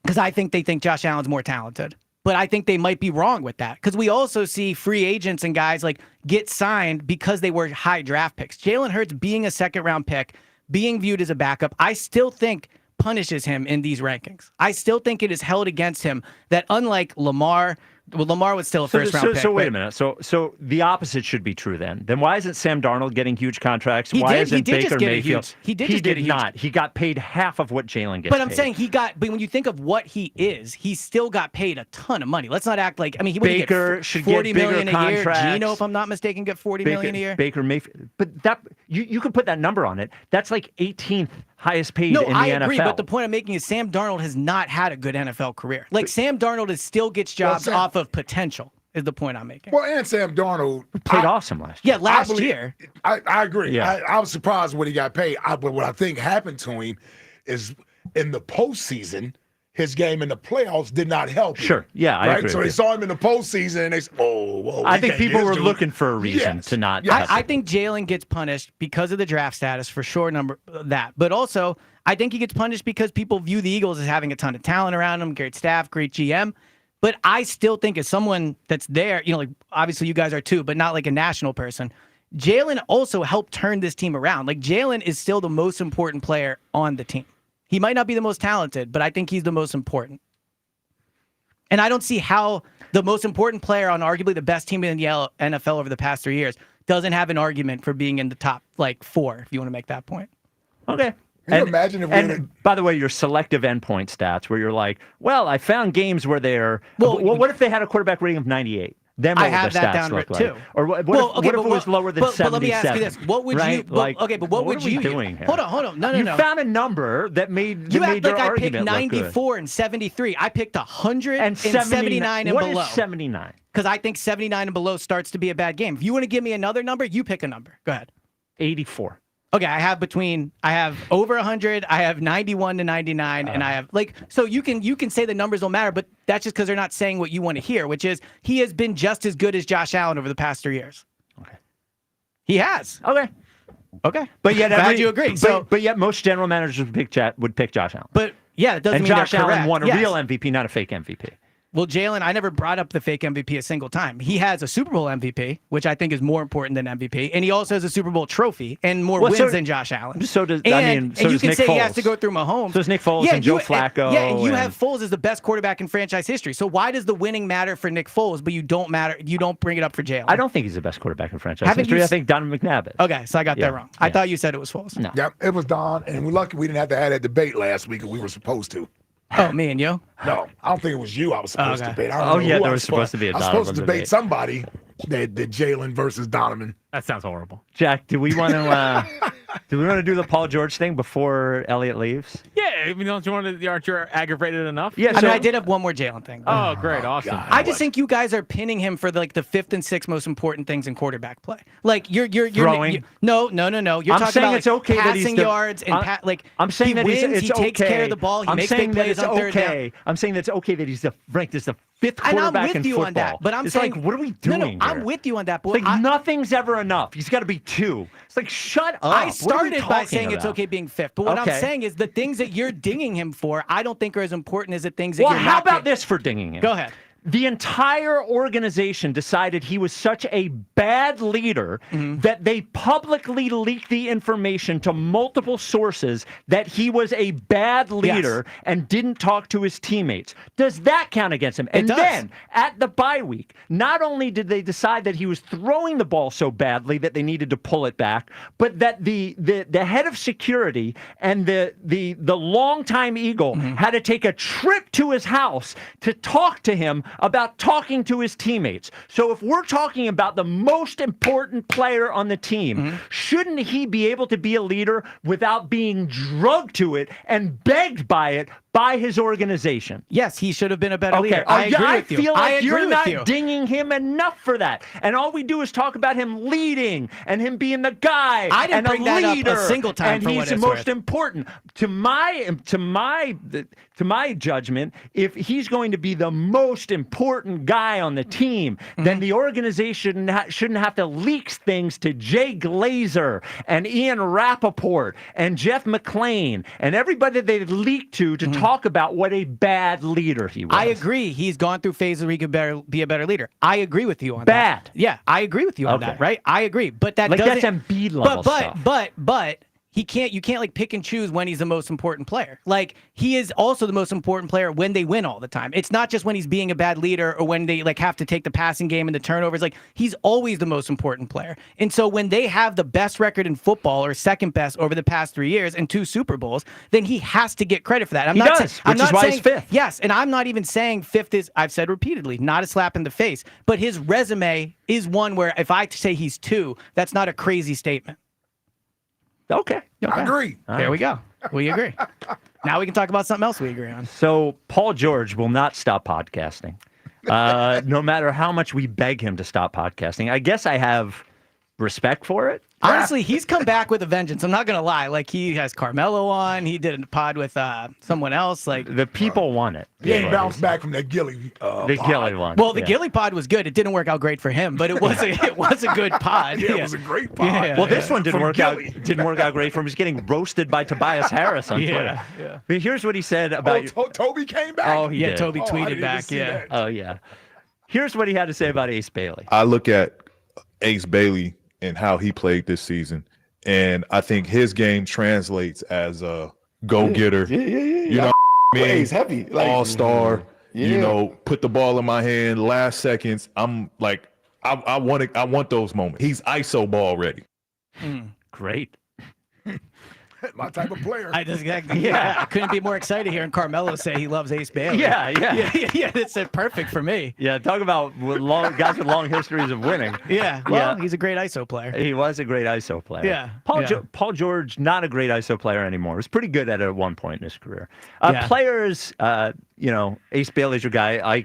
Because I think they think Josh Allen's more talented. But I think they might be wrong with that because we also see free agents and guys like get signed because they were high draft picks. Jalen Hurts being a second-round pick, being viewed as a backup, I still think punishes him in these rankings. I still think it is held against him that unlike Lamar, well, Lamar was still a first-round pick. So wait a minute. So the opposite should be true then. Then why isn't Sam Darnold getting huge contracts? He why did. isn't He did Baker just get Mayfield? He did not. He got paid half of what Jalen gets. But I'm paid. saying but when you think of what he is, he still got paid a ton of money. Let's not act like, I mean, he would Baker get should $40 get million bigger a year. contracts. Gino, if I'm not mistaken, get $40 million a year. Baker Mayfield. But that you could put that number on it. That's like 18th highest paid in the NFL. No, I agree, but the point I'm making is Sam Darnold has not had a good NFL career. Like, Sam Darnold still gets jobs off of potential, is the point I'm making. Well, and Sam Darnold played awesome last year. Yeah, last year. I agree. Yeah. I was surprised when he got paid. But what I think happened to him is in the postseason, his game in the playoffs did not help him. Sure. Yeah, I right? agree So with they you. saw him in the postseason, and they said, "Oh, whoa." I think people were looking for a reason Yes. to not. Yes. I think Jalen gets punished because of the draft status, for sure, that. But also, I think he gets punished because people view the Eagles as having a ton of talent around them, great staff, great GM. But I still think as someone that's there, like obviously you guys are too, but not like a national person, Jalen also helped turn this team around. Like Jalen is still the most important player on the team. He might not be the most talented, but I think he's the most important. And I don't see how the most important player on arguably the best team in the NFL over the past 3 years doesn't have an argument for being in the top, 4, if you want to make that point. Okay. Can you imagine if we and by the way, your selective endpoint stats, where you're like, well, I found games where they're. Well, what if they had a quarterback rating of 98? Then what I would have the that stats down look like? too. Or what if it was lower than 77? But let me ask you this: what would right? you? Like, But what would are we you doing here? Hold on. No. You found a number that made You that act made like your I picked argument look good. 94 and 73. I picked 100 and 79 and what below. What is 79? Because I think 79 and below starts to be a bad game. If you want to give me another number, you pick a number. Go ahead. 84. Okay, I have over 100, I have 91 to 99, and I have so you can say the numbers don't matter, but that's just because they're not saying what you want to hear, which is he has been just as good as Josh Allen over the past 3 years. Okay. He has. Okay. But yet, glad you agree. But yet, most general managers would pick Josh Allen. But yeah, it doesn't and mean Josh they're Allen correct. won a Yes. real MVP, not a fake MVP. Well, Jalen, I never brought up the fake MVP a single time. He has a Super Bowl MVP, which I think is more important than MVP, and he also has a Super Bowl trophy and more wins than Josh Allen. So does and you can Nick say Foles. he has to go through Mahomes. So does Nick Foles and Joe Flacco. And you have Foles as the best quarterback in franchise history. So why does the winning matter for Nick Foles, but you don't bring it up for Jalen? I don't think he's the best quarterback in franchise Haven't history. you I think Donovan McNabb is. Okay, so I got that wrong. I thought you said it was Foles. No. Yep, it was Don, and we're lucky we didn't have to have that debate last week, and we were supposed to. Oh, me and you? No, I don't think it was you I was supposed to debate. I don't Oh, know yeah, who there I was supposed to be a I was supposed to Donovan debate debate. somebody that Jalen versus Donovan. That sounds horrible. Jack, do we want to do the Paul George thing before Elliott leaves? Yeah, I mean, aren't you aggravated enough? Yeah, I mean, I did have one more Jalen thing. Oh, great, awesome. I just think you guys are pinning him for the 5th and 6th most important things in quarterback play. Like you're Throwing? No. You're I'm talking saying about it's okay that he's passing the- yards and I'm saying he that wins, it's he takes okay. care of the ball, he I'm makes saying big that plays it's on third down. okay. I'm saying that's okay that he's ranked as the 5th And I'm quarterback with in you football. on that, but I'm it's saying like, what are we doing? No, here? I'm with you on that. But It's like nothing's ever enough. He's got to be 2. It's like shut up. I What are we started by talking saying it's about? okay being 5th, but what Okay. I'm saying is the things that you're dinging him for, I don't think are as important as the things that Well, you're how not about getting. this for dinging him? Go ahead. The entire organization decided he was such a bad leader that they publicly leaked the information to multiple sources that he was a bad leader and didn't talk to his teammates. Does that count against him? And does. then at the bye week, not only did they decide that he was throwing the ball so badly that they needed to pull it back, but that the head of security and the longtime Eagle had to take a trip to his house to talk to him about talking to his teammates. So if we're talking about the most important player on the team, shouldn't he be able to be a leader without being drugged to it and begged by it by his organization? Yes, he should have been a better leader. I I agree with you. feel I like agree you're with not you. dinging him enough for that. And all we do is talk about him leading and him being the guy I didn't and bring a that up a leader. single time and for he's what the it's most worth. important. To my judgment, if he's going to be the most important guy on the team, then the organization shouldn't have to leak things to Jay Glazer and Ian Rappaport and Jeff McClain and everybody they leaked to talk about what a bad leader he was. I agree. He's gone through phases where he could be a better leader. I agree with you on Bad. that. Yeah, I agree with you on that, right? I agree. But that Like, doesn't... that's Embiid level stuff. But you can't like pick and choose when he's the most important player. Like he is also the most important player when they win all the time. It's not just when he's being a bad leader or when they like have to take the passing game and the turnovers. Like he's always the most important player. And so when they have the best record in football or second best over the past 3 years and 2 Super Bowls, then he has to get credit for that. He does, which is why he's 5th. Yes, and I'm not even saying 5th is, I've said repeatedly, not a slap in the face. But his resume is one where if I say he's 2, that's not a crazy statement. Okay. I agree. There we go. We agree. Now we can talk about something else we agree on. So Paul George will not stop podcasting, no matter how much we beg him to stop podcasting. I guess I have respect for it. Honestly, he's come back with a vengeance. I'm not gonna lie. Like he has Carmelo on. He did a pod with someone else. Like the people want it. He ain't bounced back from that Gilly. Gilly one. Well, the Gilly pod was good. It didn't work out great for him, but it was a good pod. Yeah, it was a great pod. Yeah. Well, this one didn't From work out. Gilly. Didn't work out great for him. He's getting roasted by Tobias Harris on Twitter. Yeah. But here's what he said about. Toby came back. Oh, he did. Toby I tweeted didn't back. see Yeah. that. Oh yeah. Here's what he had to say about Ace Bailey. I look at Ace Bailey and how he played this season, and I think his game translates as a go-getter. Yeah. You know what I mean? He's heavy. Like, all-star. Yeah. You know, put the ball in my hand last seconds. I'm like, I want those moments. He's ISO ball ready. Great. My type of player. I couldn't be more excited hearing Carmelo say he loves Ace Bailey. Yeah. That's perfect for me. Yeah, talk about guys with long histories of winning. Yeah, well, he's a great ISO player. He was a great ISO player. Yeah, Paul George, not a great ISO player anymore. He was pretty good at it at one point in his career. Players, Ace Bailey's your guy.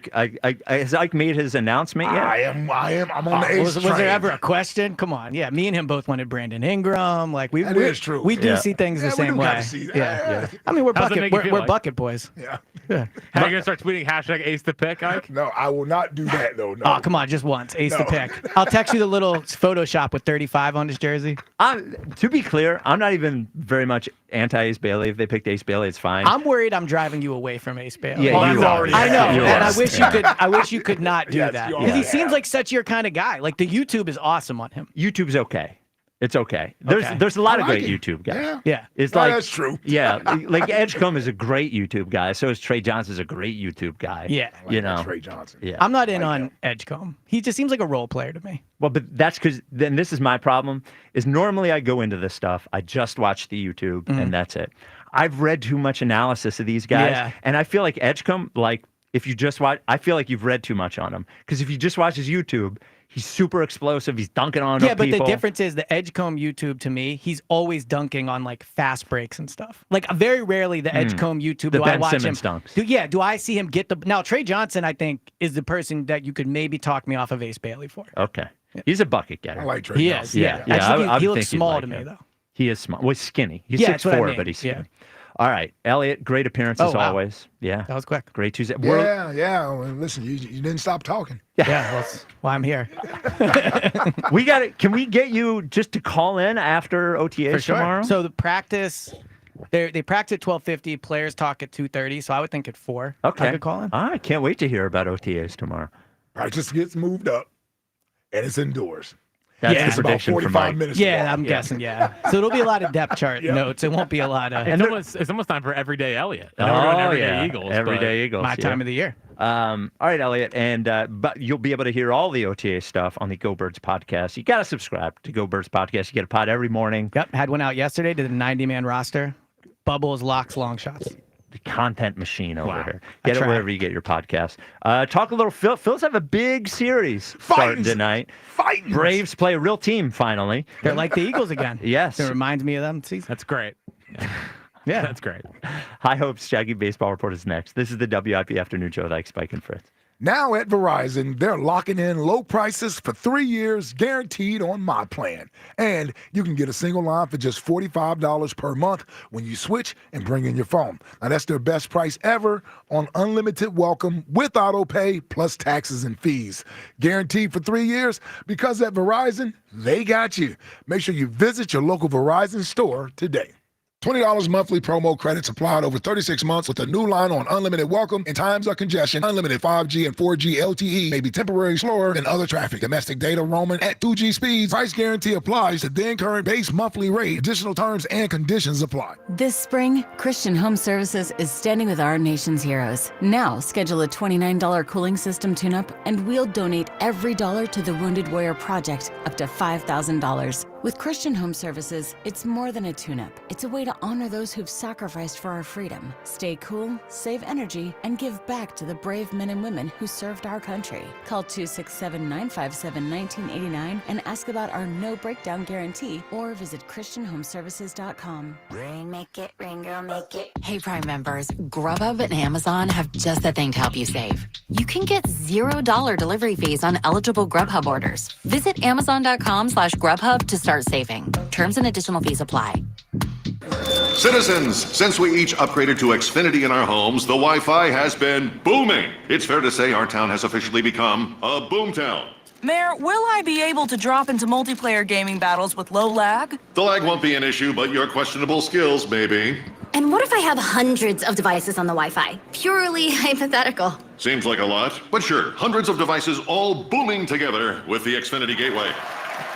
Has Ike made his announcement yet? I am. I'm on the Ace Was train. there ever a question? Come on, yeah. Me and him both wanted Brandon Ingram. Like That is true. We do Yeah. see things the Yeah, we same do kinda way. see that. Yeah. I mean, we're How's that bucket. make you We're, feel, we're Ike? bucket boys. Yeah. Yeah. How are you gonna start tweeting hashtag Ace the Pick, Ike? No, I will not do that though. No. Oh, come on, just once. Ace the No. pick. I'll text you the little Photoshop with 35 on his jersey. To be clear, I'm not even very much anti-Ace Bailey. If they picked Ace Bailey, it's fine. I'm worried I'm driving you away from Ace Bailey. Yeah, you are. I know, You and are. I wish you could not do Yes, that you are. because he Yeah. seems like such your kind of guy. Like the YouTube is awesome on him. YouTube's okay. It's okay. There's a lot of great YouTube guys. Yeah. It's No, like that's true. Yeah, like Edgecombe is a great YouTube guy. So is Trey Johnson's a great YouTube guy. Yeah. You know. Trey Johnson. Yeah. I'm not in on Edgecombe. He just seems like a role player to me. Well, but that's because then this is my problem. Is normally I go into this stuff. I just watch the YouTube and that's it. I've read too much analysis of these guys, and I feel like Edgecombe, like if you just watch, I feel like you've read too much on him because if you just watch his YouTube. He's super explosive. He's dunking on but people. the difference is the Edgecombe YouTube to me, he's always dunking on like fast breaks and stuff. Like very rarely the Edgecombe YouTube The do I Ben watch Simmons him. dunks. Do I see him get the now Trey Johnson? I think is the person that you could maybe talk me off of Ace Bailey for. Okay, he's a bucket getter. I like Trey He Johnson. is. Yeah. Actually, I he would looks think you'd small like to me him. though. He is small. Well, skinny. He's Yeah, that's what I 6'4", mean. but he's skinny. Yeah. All right, Elliot, great appearance as Oh, wow. always. Yeah, That was quick. great Tuesday. Yeah. Well, listen, you didn't stop talking. Yeah, that's why I'm here. We got it. Can we get you just to call in after OTAs tomorrow? So the practice, they practice at 12:50. Players talk at 2:30. So I would think at 4. Okay. I could call in. I can't wait to hear about OTAs tomorrow. Practice gets moved up, and it's indoors. That's Yeah. the It's about prediction for 45 Mike. minutes. Yeah, long. I'm guessing. Yeah. So it'll be a lot of depth chart notes. It won't be a lot of It's almost time for Everyday Elliot. I know we're doing Everyday Eagles. Everyday Eagles. my time of the year. All right, Elliot, and but you'll be able to hear all the OTA stuff on the Go Birds podcast. You got to subscribe to Go Birds podcast. You get a pod every morning. Yep. Had one out yesterday to the 90-man roster. Bubbles, locks, long shots. The content machine over Wow. here. I Get it try. wherever you get your podcast. Talk a little. Phil's have a big series starting tonight. Fighting. Braves play a real team finally. They're like the Eagles again. Yes. It reminds me of them. Season. That's great. Yeah. That's great. High Hopes Shaggy Baseball Report is next. This is the WIP Afternoon Show with Ike, Spike, and Fritz. Now at Verizon, they're locking in low prices for 3 years, guaranteed on my plan. And you can get a single line for just $45 per month when you switch and bring in your phone. Now that's their best price ever on unlimited welcome with auto pay plus taxes and fees. Guaranteed for 3 years because at Verizon, they got you. Make sure you visit your local Verizon store today. $20 monthly promo credits applied over 36 months with a new line on unlimited welcome. In times of congestion, unlimited 5G and 4G LTE may be temporarily slower than other traffic. Domestic data roaming at 2G speeds. Price guarantee applies to then current base monthly rate. Additional terms and conditions apply. This spring, Christian Home Services is standing with our nation's heroes. Now, schedule a $29 cooling system tune-up, and we'll donate every dollar to the Wounded Warrior Project, up to $5,000. With Christian Home Services, it's more than a tune-up. It's a way to honor those who've sacrificed for our freedom, stay cool, save energy, and give back to the brave men and women who served our country. Call 267-957-1989 and ask about our no breakdown guarantee, or visit ChristianHomeservices.com. Rain, make it, rain, girl, make it. Hey, Prime members, Grubhub and Amazon have just the thing to help you save. You can get $0 delivery fees on eligible Grubhub orders. Visit Amazon.com/Grubhub to start saving. Terms and additional fees apply. Citizens, since we each upgraded to Xfinity in our homes, the Wi-Fi has been booming. It's fair to say our town has officially become a boomtown. Mayor, will I be able to drop into multiplayer gaming battles with low lag? The lag won't be an issue, but your questionable skills, maybe. And what if I have hundreds of devices on the Wi-Fi? Purely hypothetical. Seems like a lot, but sure, hundreds of devices all booming together with the Xfinity Gateway.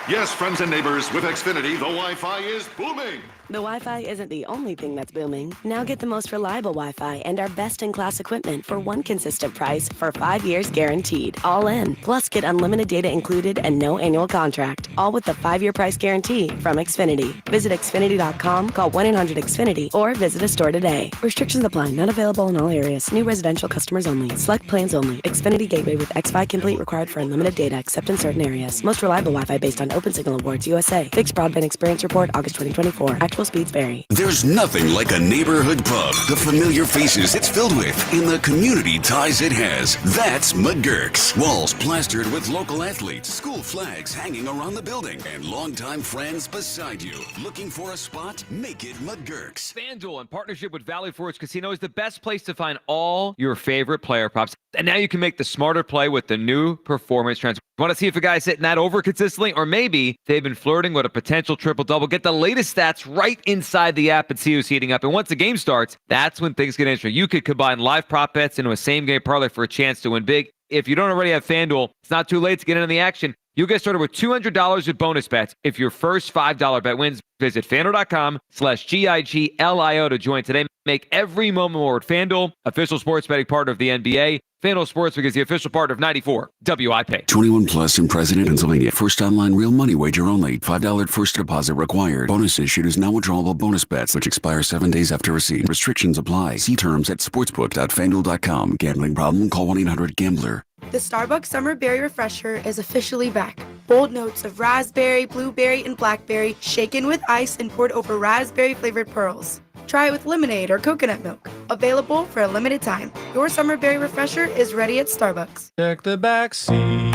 Yes, friends and neighbors, with Xfinity, the Wi-Fi is booming. The Wi-Fi isn't the only thing that's booming. Now get the most reliable Wi-Fi and our best-in-class equipment for one consistent price for 5 years guaranteed. All in. Plus, get unlimited data included and no annual contract. All with the 5-year price guarantee from Xfinity. Visit Xfinity.com, call 1-800-XFINITY, or visit a store today. Restrictions apply. Not available in all areas. New residential customers only. Select plans only. Xfinity Gateway with Xfi Complete required for unlimited data except in certain areas. Most reliable Wi-Fi based on OpenSignal Awards USA. Fixed Broadband Experience Report, August 2024. Actual speeds vary. There's nothing like a neighborhood pub. The familiar faces it's filled with and the community ties it has. That's McGurk's. Walls plastered with local athletes, school flags hanging around the building, and longtime friends beside you. Looking for a spot? Make it McGurk's. FanDuel, in partnership with Valley Forge Casino, is the best place to find all your favorite player props. And now you can make the smarter play with the new performance trends. Want to see if a guy's hitting that over consistently, or maybe they've been flirting with a potential triple-double? Get the latest stats right inside the app and see who's heating up. And once the game starts, that's when things get interesting. You could combine live prop bets into a same-game parlay for a chance to win big. If you don't already have FanDuel, it's not too late to get into the action. You'll get started with $200 with bonus bets if your first $5 bet wins. Visit FanDuel.com/GIGLIO to join today. Make every moment more with FanDuel, official sports betting partner of the NBA. FanDuel Sportsbook is the official partner of 94 WIP. 21 plus in President, Pennsylvania. First online real money wager only. $5 first deposit required. Bonus issued is now withdrawable bonus bets, which expire 7 days after receipt. Restrictions apply. See terms at sportsbook.fanduel.com. Gambling problem? Call 1-800-GAMBLER. The Starbucks Summer Berry Refresher is officially back. Bold notes of raspberry, blueberry, and blackberry, shaken with ice and poured over raspberry-flavored pearls. Try it with lemonade or coconut milk. Available for a limited time. Your Summer Berry Refresher is ready at Starbucks. Check the back seat.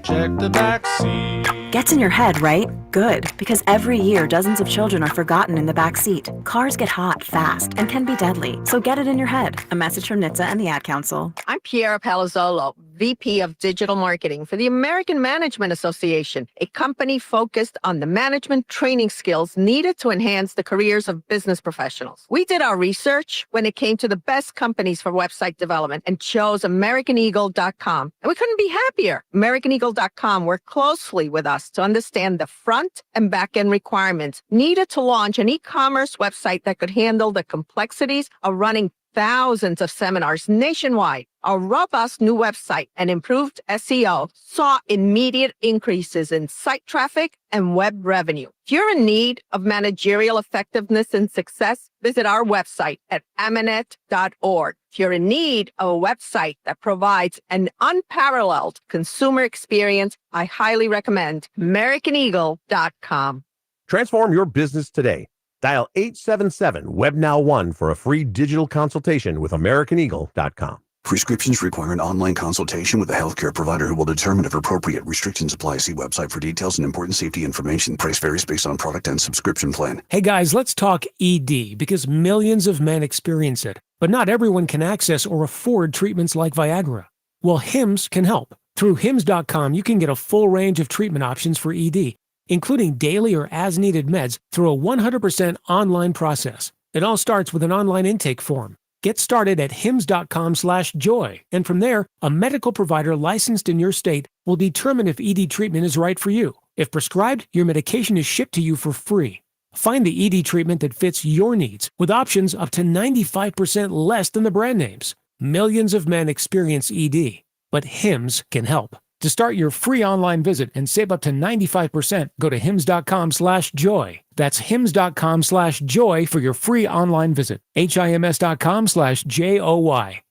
Check the back seat. Gets in your head, right? Good, because every year dozens of children are forgotten in the back seat. Cars get hot fast and can be deadly, so get it in your head. A message from NHTSA and the Ad Council. I'm Piera Palazzolo, VP of Digital Marketing for the American Management Association, a company focused on the management training skills needed to enhance the careers of business professionals. We did our research when it came to the best companies for website development and chose AmericanEagle.com. And we couldn't be happier. AmericanEagle.com worked closely with us to understand the front and back end requirements needed to launch an e-commerce website that could handle the complexities of running thousands of seminars nationwide. Our robust new website and improved SEO saw immediate increases in site traffic and web revenue. If you're in need of managerial effectiveness and success, visit our website at amanet.org. If you're in need of a website that provides an unparalleled consumer experience, I highly recommend AmericanEagle.com. Transform your business today. Dial 877-WebNow1 for a free digital consultation with AmericanEagle.com. Prescriptions require an online consultation with a healthcare provider who will determine if appropriate. Restrictions apply. See website for details and important safety information. Price varies based on product and subscription plan. Hey guys, let's talk ED because millions of men experience it, but not everyone can access or afford treatments like Viagra. Well, Hims can help. Through Hims.com, you can get a full range of treatment options for ED, including daily or as-needed meds through a 100% online process. It all starts with an online intake form. Get started at hims.com/joy, and from there, a medical provider licensed in your state will determine if ED treatment is right for you. If prescribed, your medication is shipped to you for free. Find the ED treatment that fits your needs with options up to 95% less than the brand names. Millions of men experience ED, but Hims can help. To start your free online visit and save up to 95%, go to hims.com/joy. That's hims.com/joy for your free online visit. HIMS.com/JOY.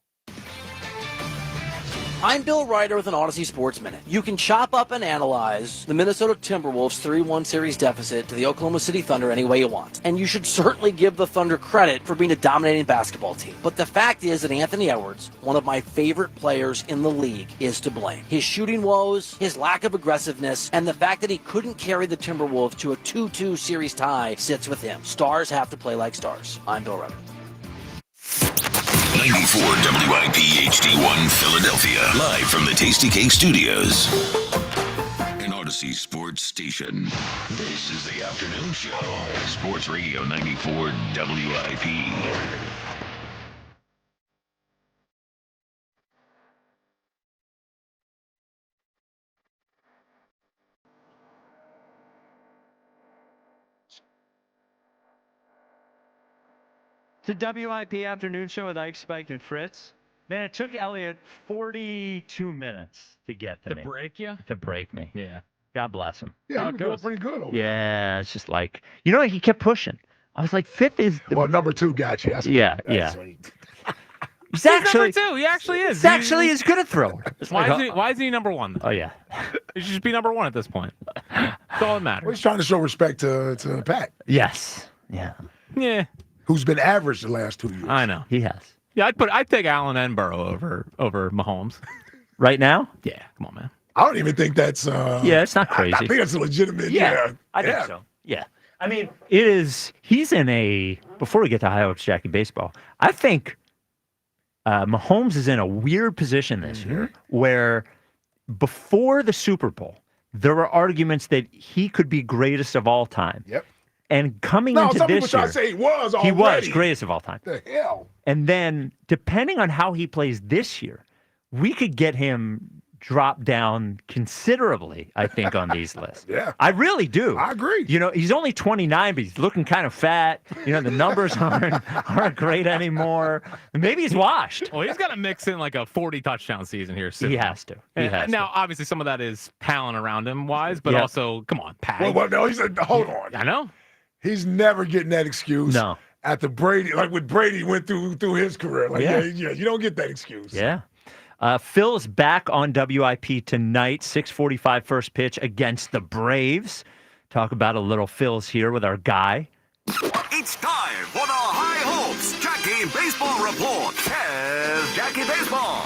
I'm Bill Ryder with an Odyssey Sports Minute. You can chop up and analyze the Minnesota Timberwolves' 3-1 series deficit to the Oklahoma City Thunder any way you want. And you should certainly give the Thunder credit for being a dominating basketball team. But the fact is that Anthony Edwards, one of my favorite players in the league, is to blame. His shooting woes, his lack of aggressiveness, and the fact that he couldn't carry the Timberwolves to a 2-2 series tie sits with him. Stars have to play like stars. I'm Bill Ryder. 94 WIP HD1 Philadelphia. Live from the Tasty Cake Studios. An Odyssey Sports Station. This is the afternoon show. Sports Radio 94 WIP. It's a WIP afternoon show with Ike, Spike, and Fritz. Man, it took Elliot 42 minutes to get to me. To break you? To break me. Yeah. God bless him. Yeah, he was pretty good over Yeah, it's just like, he kept pushing. I was like, fifth is... Well, number 2 got you. That's yeah. He's actually number 2. He actually is. He's actually as good at throwing. Why is he number 1? Oh, yeah. He should just be number 1 at this point. That's all that matters. Well, he's trying to show respect to Pat. Yes. Yeah. Yeah. Who's been average the last 2 years. I know. He has. Yeah, I'd take Allen and Burrow over Mahomes. Right now? Yeah, come on, man. I don't even think that's it's not crazy. I think it's a legitimate I think so. Yeah. I mean, he's in a, before we get to High Hopes Jackie baseball, I think Mahomes is in a weird position this year where before the Super Bowl, there were arguments that he could be greatest of all time. Yep. And coming No, into some people this try year, to say he was already. he was greatest of all time. The hell? And then, depending on how he plays this year, we could get him dropped down considerably, I think, on these lists. Yeah. I really do. I agree. He's only 29, but he's looking kind of fat. The numbers aren't great anymore. Maybe he's washed. Well, he's got to mix in like a 40 touchdown season here soon. He has to. Now, obviously, some of that is talent around him wise, but also, come on, Pat. Well, no, he said, hold on. I know. He's never getting that excuse. No. After Brady, like what Brady went through his career. Like, you don't get that excuse. Yeah. Phil's back on WIP tonight, 6:45 first pitch against the Braves. Talk about a little Phil's here with our guy. It's time for the High Hopes Jackie Baseball Report. Here's Jackie Baseball.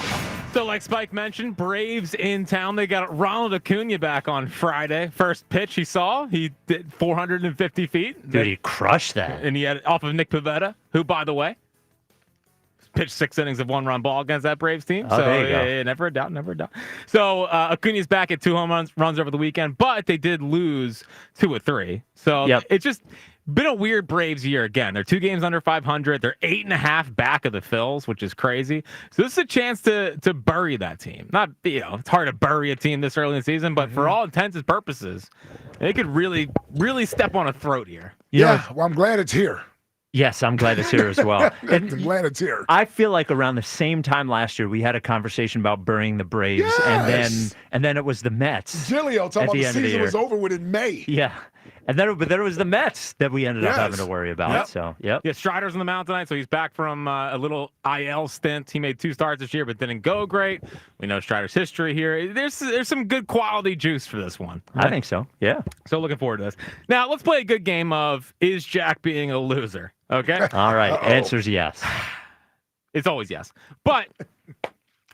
So like Spike mentioned, Braves in town. They got Ronald Acuna back on Friday. First pitch he saw, he did 450 feet. Dude, he crushed that. And he had it off of Nick Pivetta, who, by the way, pitched 6 innings of 1-run ball against that Braves team. Oh, so there you go. yeah, never a doubt, never a doubt. So Acuna's back at 2 home runs over the weekend, but they did lose 2 of 3. So it's just been a weird Braves year again. They're 2 games under 500. They're 8.5 back of the Phils, which is crazy. So this is a chance to bury that team. Not, it's hard to bury a team this early in the season, but for all intents and purposes, they could really, really step on a throat here. Well, I'm glad it's here. Yes, I'm glad it's here as well. I'm glad it's here. I feel like around the same time last year, we had a conversation about burying the Braves, and then it was the Mets. Giglio talking about the season was over with in May. Yeah. And then it was the Mets that we ended up having to worry about. Yep. So, yep. Yeah, Strider's on the mound tonight, so he's back from a little IL stint. He made 2 starts this year, but didn't go great. We know Strider's history here. There's some good quality juice for this one. I think so. Yeah. So looking forward to this. Now, let's play a good game of Is Jack Being a Loser? Okay? All right. Answer's yes. It's always yes. But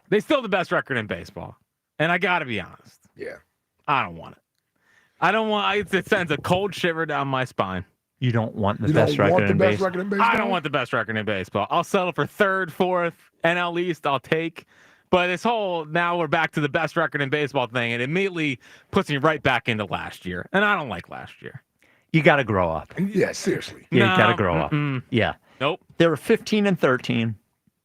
they still have the best record in baseball. And I got to be honest. Yeah. I don't want it. I don't want it sends a cold shiver down my spine. You don't want the best record in baseball? I don't want the best record in baseball. I'll settle for 3rd, 4th, NL East, I'll take. But this whole now we're back to the best record in baseball thing, it immediately puts me right back into last year. And I don't like last year. You got to grow up. Yeah, seriously. Yeah, you got to grow up. Yeah. Nope. They were 15-13.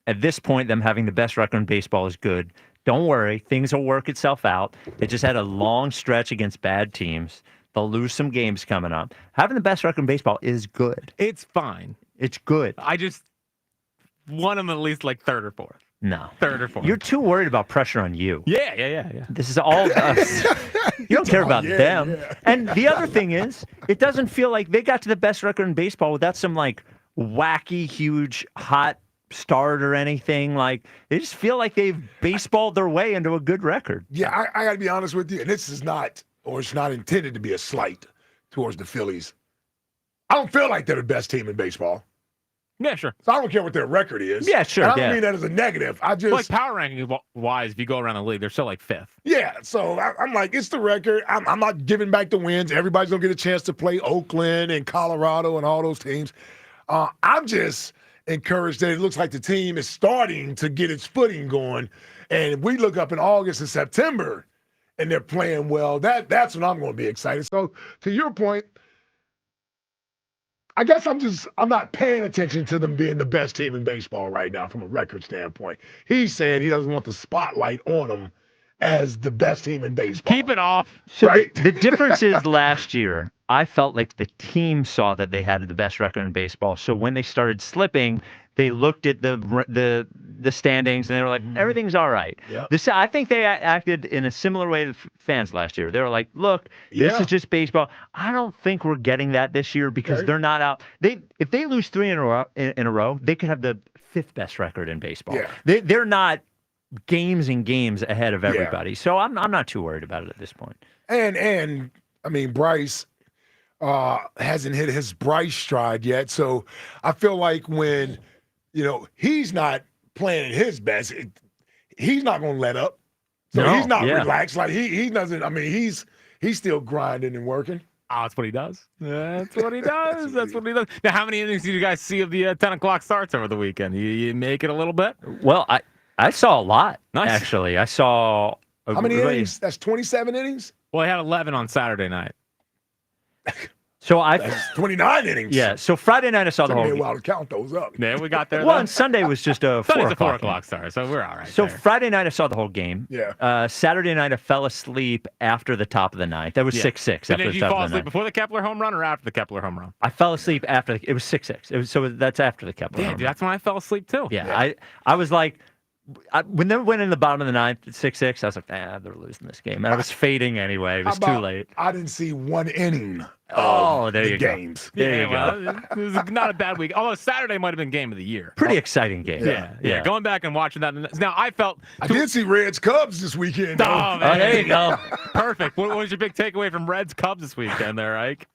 At this point, them having the best record in baseball is good. Don't worry, things will work itself out. They just had a long stretch against bad teams. They'll lose some games coming up. Having the best record in baseball is good. It's fine. It's good. I just want them at least like 3rd or 4th. No. Third or fourth. You're too worried about pressure on you. Yeah. This is all us. You don't care about them. Yeah. And the other thing is, it doesn't feel like they got to the best record in baseball without some like wacky, huge, hot start or anything. Like they just feel like they've baseballed their way into a good record. Yeah, I got to be honest with you, and this is not, or it's not intended to be a slight towards the Phillies. I don't feel like they're the best team in baseball. Yeah, sure. So I don't care what their record is. Yeah, sure. And I don't mean that as a negative. I just like power ranking wise, if you go around the league, they're still like fifth. Yeah, so I'm like, it's the record. I'm not giving back the wins. Everybody's gonna get a chance to play Oakland and Colorado and all those teams. I'm just encouraged that it looks like the team is starting to get its footing going. And if we look up in August and September and they're playing well, that's when I'm going to be excited. So to your point, I guess I'm not paying attention to them being the best team in baseball right now from a record standpoint. He's saying he doesn't want the spotlight on them as the best team in baseball. Keep it off. So right? The difference is last year, I felt like the team saw that they had the best record in baseball. So when they started slipping, they looked at the standings and they were like, everything's all right. Yep. I think they acted in a similar way to fans last year. They were like, look, this is just baseball. I don't think we're getting that this year because they're not out. If they lose 3 in a row, they could have the 5th best record in baseball. Yeah. They're not games and games ahead of everybody. So I'm not too worried about it at this point. And I mean, Bryce hasn't hit his Bryce stride yet. So I feel like when, he's not playing at his best, he's not going to let up. So he's not relaxed. Like he doesn't, I mean, he's still grinding and working. Oh, that's what he does. That's what he does. That's what he does. Now, how many innings did you guys see of the 10 o'clock starts over the weekend? You make it a little bit? Well, I saw a lot, Nice. actually. I saw... How many innings? That's 27 innings? Well, he had 11 on Saturday night. So That's 29 innings. Yeah, so Friday night I saw the Took whole me a game. while to count those up. Yeah, we got there. Well, though. and Sunday was just a 4 Sunday's a 4 o'clock o'clock start, so we're all right. So there. Friday night I saw the whole game. Yeah. Saturday night I fell asleep after the top of the ninth. That was 6-6 And after did the you top fall of the asleep ninth. before the Kepler home run or after the Kepler home run? I fell asleep after it was 6-6. So that's after the Kepler. Yeah, home dude, run. that's when I fell asleep too. Yeah. I was like, when they went in the bottom of the ninth at 6-6, I was like, they're losing this game. And I was fading anyway. It was too late. I didn't see one inning. Oh, there the you games. go. There you well, it was not a bad week. Although Saturday might have been game of the year. Pretty exciting game. Yeah. Going back and watching that. Now, I felt... I did see Reds Cubs this weekend. Oh, though. man. there you go. Perfect. What was your big takeaway from Reds Cubs this weekend there, Ike?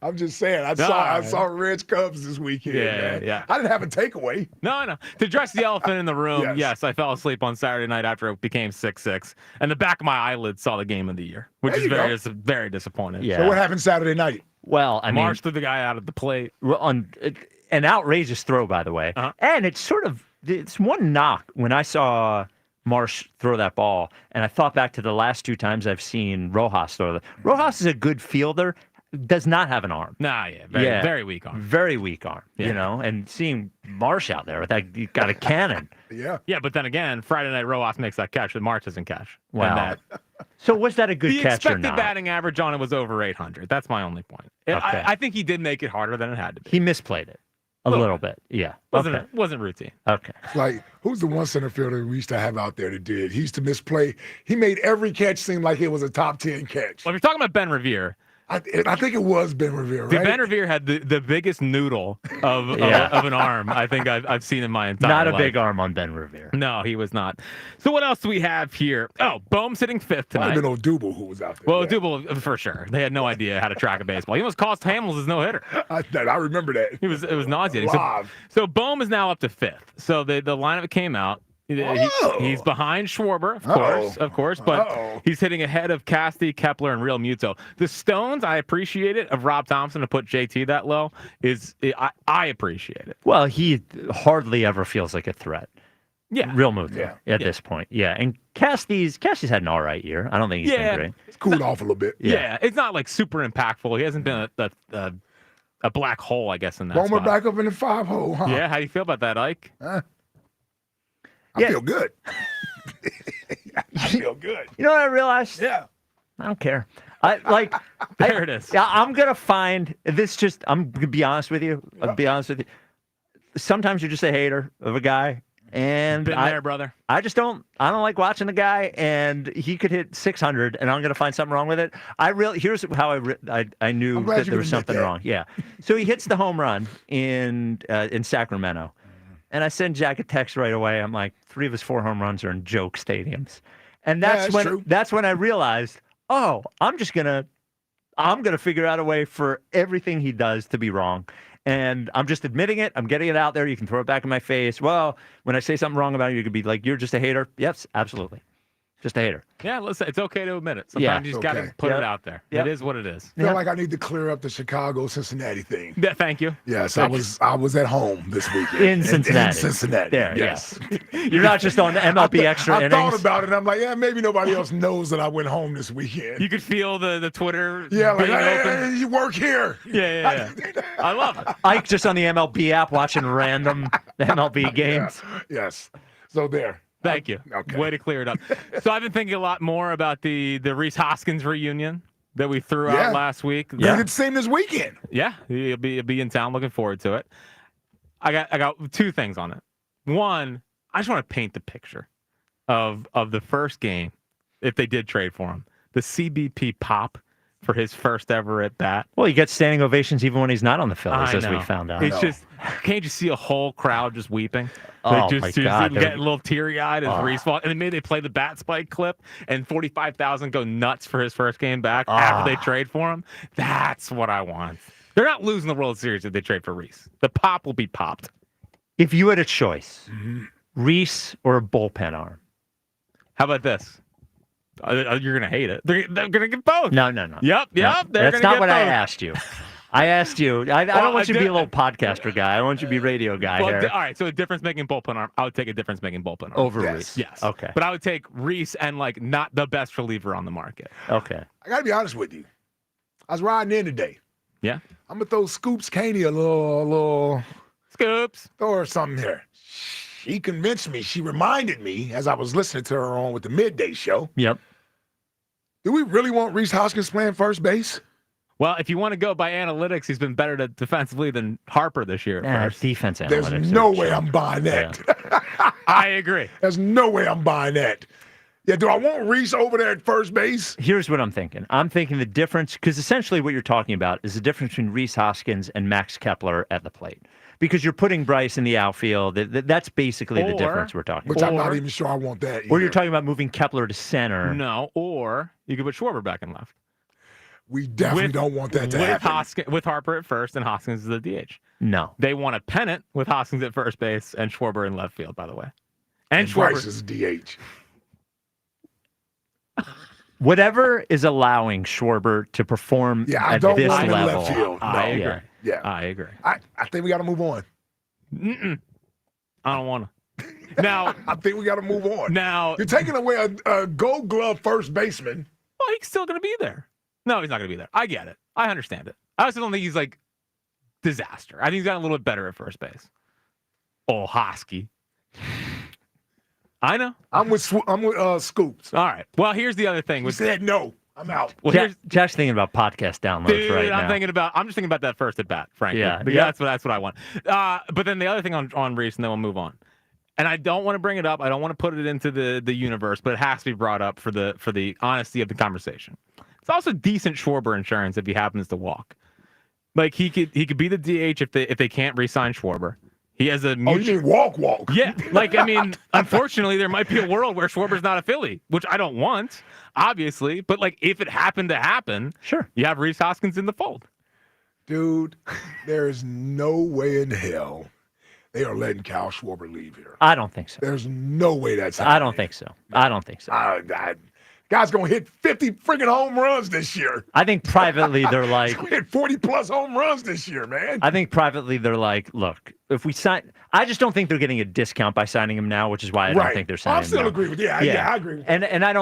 I'm just saying. I saw Reds Cubs this weekend. Man. Yeah. I didn't have a takeaway. No, I know. To address the elephant in the room, Yes. I fell asleep on Saturday night after it became 6-6. And the back of my eyelids saw the game of the year, which There is you very disappointing. Yeah. So what happened Saturday night? Well, I mean, Marsh threw the guy out of the plate. An outrageous throw, by the way. And it's one knock when I saw Marsh throw that ball, and I thought back to the last 2 times I've seen Rojas throw it. Rojas is a good fielder, does not have an arm. Nah, very weak arm. Very weak arm, and seeing Marsh out there with that, he got a cannon. Yeah, but then again, Friday night Rojas makes that catch that March doesn't catch. Wow. So was that a good the catch or expected not? batting average on it was over 800. That's my only point. Okay. I think he did make it harder than it had to be. He misplayed it a little bit. Yeah. Wasn't routine. Okay. Like, who's the one center fielder we used to have out there that did? He used to misplay. He made every catch seem like it was a top 10 catch. Well, if you're talking about Ben Revere, I think it was Ben Revere, right? Ben Revere had the biggest noodle of an arm I think I've seen in my entire life. Not a big arm on Ben Revere. No, he was not. So what else do we have here? Oh, Bohm's hitting 5th tonight. Might have been Odubel who was out there. Well, Odubel, for sure. They had no idea how to track a baseball. He almost cost Hamels his no-hitter. I remember that. It was nauseating. So Bohm is now up to 5th. So the lineup came out. He's behind Schwarber, of course, but he's hitting ahead of Casti, Kepler, and Real Muto. The Stones, I appreciate it. Of Rob Thompson to put JT that low I appreciate it. Well, he hardly ever feels like a threat. Yeah, Real Muto at this point. Yeah, and Casti's had an all right year. I don't think he's been great. It's cooled off a little bit. Yeah, it's not like super impactful. He hasn't been a black hole, I guess, in that Bomer spot. back up in the 5-hole, huh? Yeah, how do you feel about that, Ike? I feel good. I feel good. You know what I realized? Yeah. I don't care. There it is. Yeah, I'm gonna find this. I'm gonna be honest with you. I'll be honest with you. sometimes you're just a hater of a guy. And Been there, brother. I don't like watching the guy, and he could hit 600, and I'm going to find something wrong with it. Here's how I knew that there was something wrong. Yeah. So he hits the home run in Sacramento, and I send Jack a text right away. I'm like, 3 of his 4 home runs are in joke stadiums, and that's when I realized, oh, I'm gonna figure out a way for everything he does to be wrong. And I'm just admitting it. I'm getting it out there. You can throw it back in my face. Well, when I say something wrong about you, you could be like, you're just a hater. Yes, absolutely. Just a hater. Yeah, listen, it's okay to admit it. Sometimes you just got to put it out there. It is what it is. I feel like I need to clear up the Chicago-Cincinnati thing. Yeah, thank you. Yes, I was at home this weekend. In Cincinnati. In Cincinnati. There, yes. You're not just on the MLB extra innings. I thought about it, and I'm like, yeah, maybe nobody else knows that I went home this weekend. You could feel the Twitter like, being open. Hey, you work here. Yeah. I love it. Ike just on the MLB app watching random MLB games. Yeah. Yes. So there. Thank you. Okay. Way to clear it up. So I've been thinking a lot more about the Rhys Hoskins reunion that we threw out last week. Yeah. It's the same this weekend. Yeah, he'll be in town. Looking forward to it. I got 2 things on it. One, I just want to paint the picture of the first game if they did trade for him. The CBP pop for his first ever at bat. Well, he gets standing ovations even when he's not on the Phillies, as we found out. It's just, can't you see a whole crowd just weeping? Oh, my God. Getting a little teary-eyed as Rhys falls. And then maybe they play the bat spike clip, and 45,000 go nuts for his first game back after they trade for him. That's what I want. They're not losing the World Series if they trade for Rhys. The pop will be popped. If you had a choice, Rhys or a bullpen arm? How about this? You're gonna hate it. They're gonna get both. No. Yep. That's not what I asked you. I asked you. I don't want you to be a little podcaster podcaster guy. I want you to be radio guy here. All right. So a difference-making bullpen arm. I would take a difference-making bullpen arm Over Rhys. Yes. Okay. But I would take Rhys and not the best reliever on the market. Okay. I gotta be honest with you. I was riding in today. Yeah. I'm gonna throw Scoops Caney a little Scoops. Throw her something here. She convinced me. She reminded me as I was listening to her on with the midday show. Yep. Do we really want Rhys Hoskins playing first base? Well, if you want to go by analytics, he's been better defensively than Harper this year. Defense analytics. There's no way I'm buying that. Yeah. I agree. There's no way I'm buying that. Yeah, do I want Rhys over there at first base? Here's what I'm thinking. I'm thinking the difference, because essentially what you're talking about is the difference between Rhys Hoskins and Max Kepler at the plate. Because you're putting Bryce in the outfield. That's basically the difference we're talking about. Which I'm not even sure I want that either. Or you're talking about moving Kepler to center. No, or you could put Schwarber back in left. We definitely don't want that to happen. With Harper at first and Hoskins as the DH. No. They want a pennant with Hoskins at first base and Schwarber in left field, by the way. And Schwarber. Bryce is DH. Whatever is allowing Schwarber to perform at this level. Left field. No. I agree. Yeah. I agree. I think we got to move on. I don't want to. Now, I think we got to move on. Now, you're taking away a Gold Glove first baseman. Well, he's still going to be there. No, he's not going to be there. I get it. I understand it. I also don't think he's like disaster. I think he's gotten a little bit better at first base. Oh, Hosky. I know. I'm with Scoops. All right. Well, here's the other thing. He said no. I'm out. Well, Josh's thinking about podcast downloads right now. I'm just thinking about that first at bat, frankly. Yeah. That's what I want. But then the other thing on Rhys, and then we'll move on. And I don't want to bring it up. I don't want to put it into the universe, but it has to be brought up for the honesty of the conversation. It's also decent Schwarber insurance if he happens to walk. Like he could be the DH if they can't re-sign Schwarber. He has a mutual... Oh, you mean walk? Yeah. Like, I mean, unfortunately, there might be a world where Schwarber's not a Philly, which I don't want, obviously. But, like, if it happened to happen, sure, you have Rhys Hoskins in the fold. Dude, there is no way in hell they are letting Kyle Schwarber leave here. I don't think so. There's no way that's happening. I don't think so. Guy's going to hit 50 freaking home runs this year. I think privately they're like... He's going to hit 40-plus home runs this year, man. I think privately they're like, look, if we sign... I just don't think they're getting a discount by signing him now, which is why I don't think they're signing him. I still agree with you. Yeah, I agree with you. And I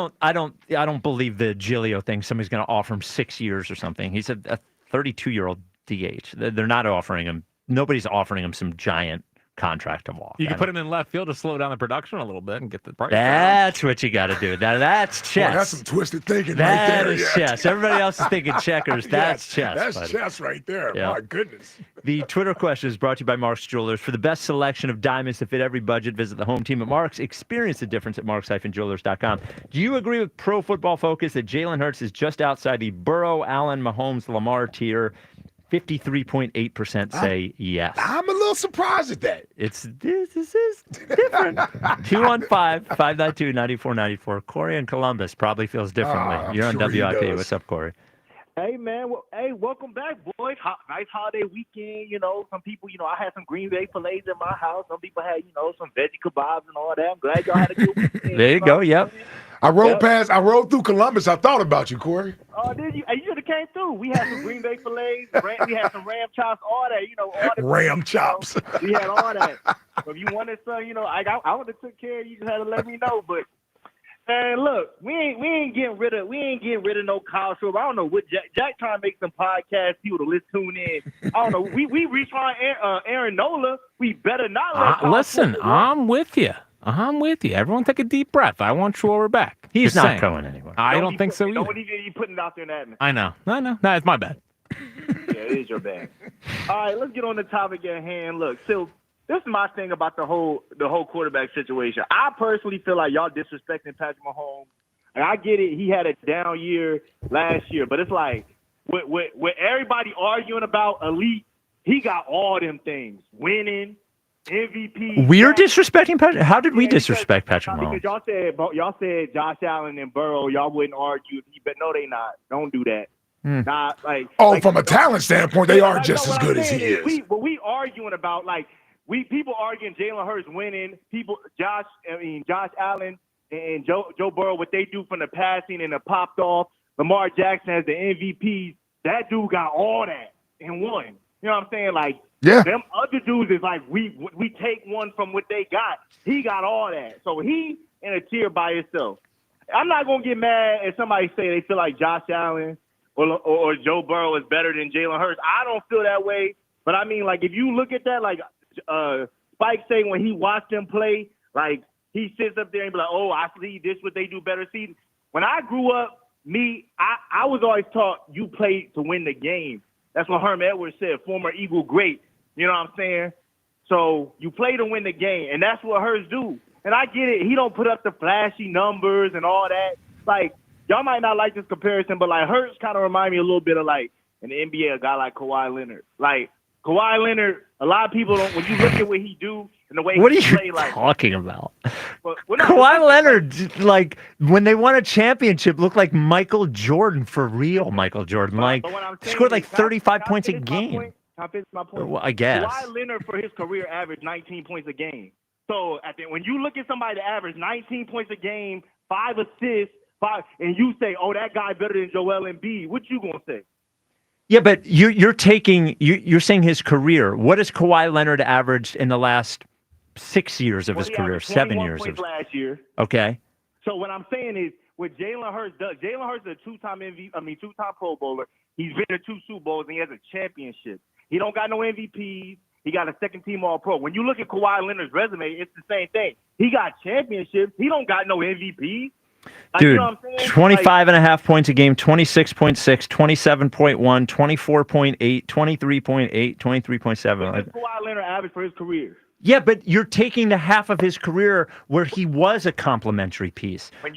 don't believe the Giglio thing. Somebody's going to offer him 6 years or something. He's a 32-year-old DH. They're not offering him... Nobody's offering him some giant contract to walk. You can put him in left field to slow down the production a little bit and get the price down. That's what you got to do. That's chess. Boy, that's some twisted thinking That right there. is Yeah. chess. Everybody else is thinking checkers. That's chess. That's buddy. chess right there. Yeah. My goodness. The Twitter question is brought to you by Mark's Jewelers. For the best selection of diamonds to fit every budget, visit the home team at Mark's. Experience the difference at marks-jewelers.com. Do you agree with Pro Football Focus that Jalen Hurts is just outside the Burrow, Allen, Mahomes, Lamar tier? 53.8% say yes. I'm a little surprised at that. This is different. 215-592-9494. Corey in Columbus probably feels differently. You're on sure he WIP. does. What's up, Corey? Hey, man. Well, hey, welcome back, boys. Nice holiday weekend. You know, some people, I had some Green Bay fillets in my house. Some people had, some veggie kebabs and all that. I'm glad y'all had a good weekend. There you go. Yep. I rode through Columbus. I thought about you, Corey. Oh, did you? Hey, you should have came through. We had some Green Bay fillets. We had some ram chops, all that. All that. Ram chops. We had all that. So if you wanted some, I would have took care of you. You just had to let me know. But man, look, we ain't getting rid of no Kyle Schwarber. I don't know what Jack trying to make some podcast. People to listen tune in. I don't know. We reached on Aaron Nola. We better not let Kyle Listen, Schwarber I'm with you. Everyone take a deep breath. I want Schwarber back. He's Just not saying. going anywhere. I don't think so either. Don't even be putting it out there in that. I know. No, it's my bad. Yeah, it is your bad. All right, let's get on the topic at hand. Look, so this is my thing about the whole quarterback situation. I personally feel like y'all disrespecting Patrick Mahomes. And I get it. He had a down year last year, but it's like with everybody arguing about elite, he got all them things. Winning, MVP. We're disrespecting Patrick. How did we disrespect Patrick Mahomes? Because y'all said Josh Allen and Burrow, y'all wouldn't argue if he, but no, they not. Don't do that. Not From a talent standpoint, they are just as good as he is. We arguing about people arguing Jalen Hurts winning. Josh Allen and Joe Burrow, what they do from the passing and the popped off. Lamar Jackson has the MVPs. That dude got all that and won. You know what I'm saying? Them other dudes is we take one from what they got. He got all that. So he in a tier by himself. I'm not going to get mad if somebody say they feel like Josh Allen or Joe Burrow is better than Jalen Hurts. I don't feel that way. But, I mean, if you look at that, Spike say when he watched them play, he sits up there and be like, oh, I see this what they do better. See, when I grew up, I was always taught you play to win the game. That's what Herm Edwards said, former Eagle great. You know what I'm saying? So you play to win the game, and that's what Hurts do. And I get it. He don't put up the flashy numbers and all that. Y'all might not like this comparison, but, Hurts kind of remind me a little bit of, in the NBA, a guy like Kawhi Leonard. Kawhi Leonard, a lot of people don't – when you look at what he do and the way What are he you play, talking about? Kawhi Kawhi Leonard, when they won a championship, looked like Michael Jordan, for real Michael Jordan. Scored 35 points a game. Can I finish my point? Well, I guess. Kawhi Leonard, for his career, averaged 19 points a game. So, when you look at somebody that averaged 19 points a game, 5 assists, and you say, oh, that guy better than Joel Embiid, what you going to say? Yeah, but you're saying his career. What has Kawhi Leonard averaged in the last 6 years of his career? 7 years points last year. Okay. So what I'm saying is, what Jalen Hurts does, Jalen Hurts is a two-time Pro Bowler. He's been to 2 Super Bowls and he has a championship. He don't got no MVPs. He got a second-team All-Pro. When you look at Kawhi Leonard's resume, it's the same thing. He got championships. He don't got no MVPs. Dude, you know what I'm saying? 25.5 points a game, 26.6, 27.1, 24.8, 23.8, 23.7. That's Kawhi Leonard average for his career. Yeah, but you're taking the half of his career where he was a complimentary piece. And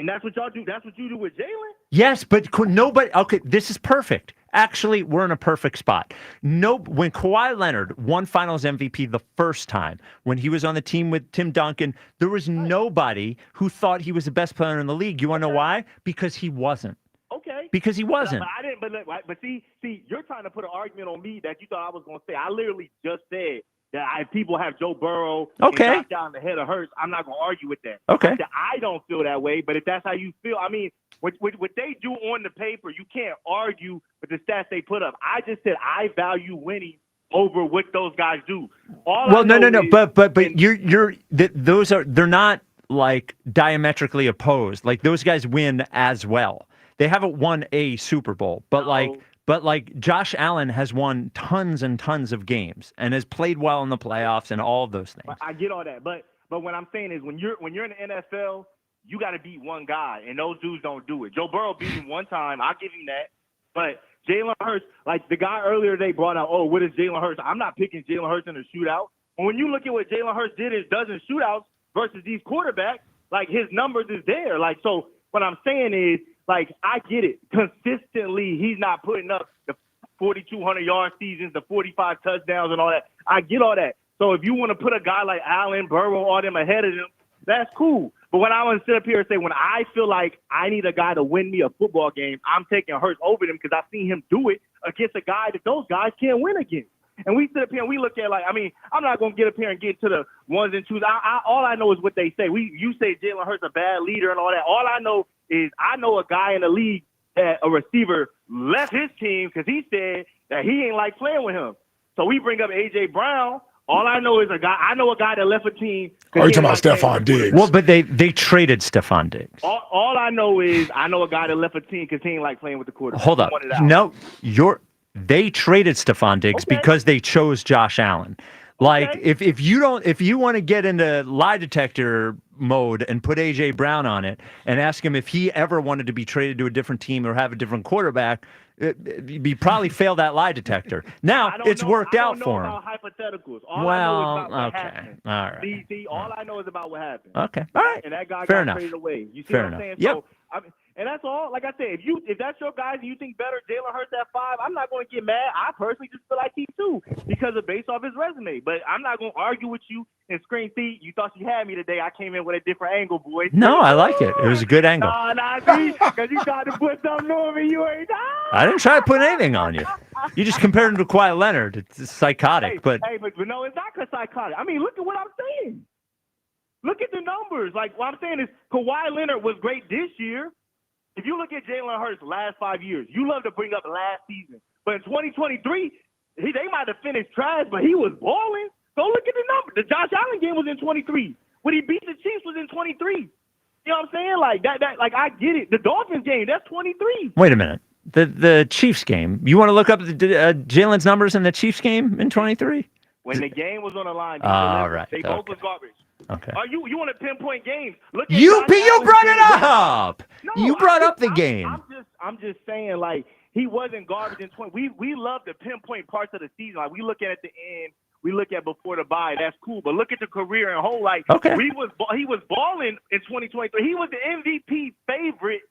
that's what y'all do. That's what you do with Jalen? Yes, but nobody. Okay, this is perfect. Actually, we're in a perfect spot. When Kawhi Leonard won Finals MVP the first time, when he was on the team with Tim Duncan, there was nobody who thought he was the best player in the league. You want to know why? Because he wasn't. Okay. Because he wasn't. But I didn't. But see, you're trying to put an argument on me that you thought I was going to say. I literally just said that if people have Joe Burrow and Josh Allen ahead of Hurts, I'm not going to argue with that. Okay. I don't feel that way, but if that's how you feel, I mean, what they do on the paper, you can't argue with the stats they put up. I just said I value winning over what those guys do. They're not diametrically opposed. Those guys win as well. They haven't won a Super Bowl, but But like Josh Allen has won tons and tons of games and has played well in the playoffs and all of those things. I get all that, but what I'm saying is when you're in the NFL, you got to beat one guy, and those dudes don't do it. Joe Burrow beat him one time. I'll give him that. But Jalen Hurts, like the guy earlier they brought out, what is Jalen Hurts? I'm not picking Jalen Hurts in a shootout. But when you look at what Jalen Hurts does in shootouts versus these quarterbacks, like his numbers is there. Like, so what I'm saying is, like, I get it. Consistently, he's not putting up the 4,200-yard seasons, the 45 touchdowns and all that. I get all that. So if you want to put a guy like Allen, Burrow, all them ahead of them, that's cool. But when I want to sit up here and say, when I feel like I need a guy to win me a football game, I'm taking Hurts over them because I've seen him do it against a guy that those guys can't win against. And we sit up here and we look at, like, I mean, I'm not going to get up here and get to the ones and twos. All I know is what they say. You say Jalen Hurts a bad leader and all that. All I know is I know a guy in the league that a receiver left his team because he said that he ain't like playing with him. So we bring up A.J. Brown. All I know is I know a guy that left a team. Are you talking about Stephon Diggs? Well, but they traded Stephon Diggs. All I know is I know a guy that left a team because he ain't like playing with the quarterback. Hold up. No, they traded Stephon Diggs because they chose Josh Allen. Like, if you want to get into lie detector mode and put A.J. Brown on it and ask him if he ever wanted to be traded to a different team or have a different quarterback, you probably fail that lie detector. Now, it's worked out for him. I don't know about hypotheticals. All I know is about what happened. All right. See, all I know is about what happened. Okay. All right. And that guy Fair got enough. traded away. You see Fair what I'm enough. saying? Yep. So, and that's all. Like I said, if that's your guys and you think better Jalen Hurts at 5, I'm not going to get mad. I personally just feel like he too because of based off his resume. But I'm not going to argue with you and scream. See, you thought you had me today. I came in with a different angle, boy. No, I like it. It was a good angle. Nah, because you tried to put something on me. You ain't. I didn't try to put anything on you. You just compared him to Kawhi Leonard. It's psychotic, but no, it's not psychotic. I mean, look at what I'm saying. Look at the numbers. Like, what I'm saying is Kawhi Leonard was great this year. If you look at Jalen Hurts' last 5 years, you love to bring up last season. But in 2023, they might have finished trash, but he was balling. So look at the number. The Josh Allen game was in 23. When he beat the Chiefs was in 23. You know what I'm saying? Like that. Like, I get it. The Dolphins game, that's 23. wait a minute. The Chiefs game. You want to look up Jalen's numbers in the Chiefs game in 23? When the game was on the line, right. They both was garbage. Okay. You want to pinpoint games? Look at You Josh Allen's brought it game. up. No, You brought up the game. I'm just saying, like, he wasn't garbage in 20. We love to pinpoint parts of the season. Like, we look at the end. We look at before the bye. That's cool. But look at the career in whole. Like, he was balling in 2023. He was the MVP favorite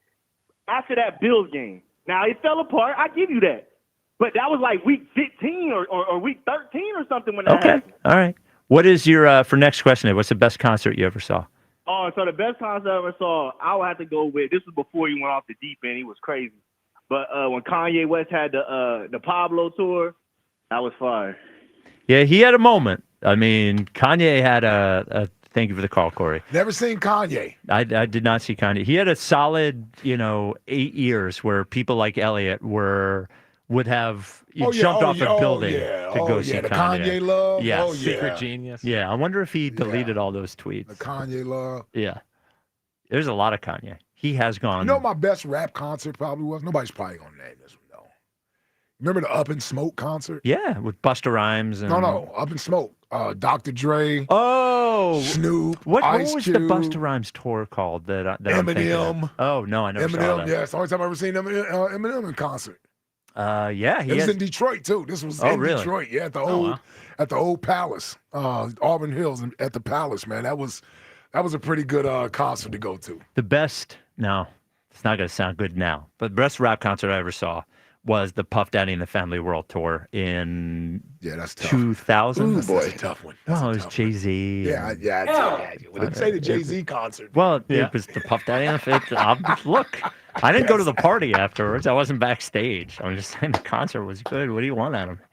after that Bills game. Now, it fell apart. I give you that. But that was like week 15 or week 13 or something when that happened. All right. What is your, for next question, what's the best concert you ever saw? Oh, so the best concert I ever saw, I would have to go with, this was before he went off the deep end. He was crazy. But when Kanye West had the Pablo tour, that was fire. Yeah, he had a moment. I mean, Kanye had a thank you for the call, Corey. Never seen Kanye. I did not see Kanye. He had a solid, 8 years where people like Elliot would have jumped off a building to go see the Kanye. Kanye love. Yeah, Secret genius. Yeah, I wonder if he deleted all those tweets. The Kanye love. Yeah, there's a lot of Kanye. He has gone. You know what my best rap concert probably was? Nobody's probably gonna name this one though. Remember the Up in Smoke concert? Yeah, with Busta Rhymes and No, Up in Smoke. Dr. Dre. Oh, Snoop. What Ice was Cube, the Busta Rhymes tour called? That I'm thinking of? Eminem. Oh no, I never saw Eminem. that. Yeah, it's the only time I've ever seen Eminem in concert. Yeah, It was in Detroit too. This was in really? Detroit. Yeah, wow. at the old Palace, Auburn Hills, at the Palace. Man, that was a pretty good concert to go to. The best. No, it's not going to sound good now. But the best rap concert I ever saw was the Puff Daddy and the Family World Tour in that's tough. 2000. Ooh, boy, that's a tough one. Oh, it was Jay-Z. Let's say the Jay-Z concert. Well, it was the Puff Daddy and the Look, I didn't go to the party afterwards. I wasn't backstage. I'm just saying the concert was good. What do you want out of me?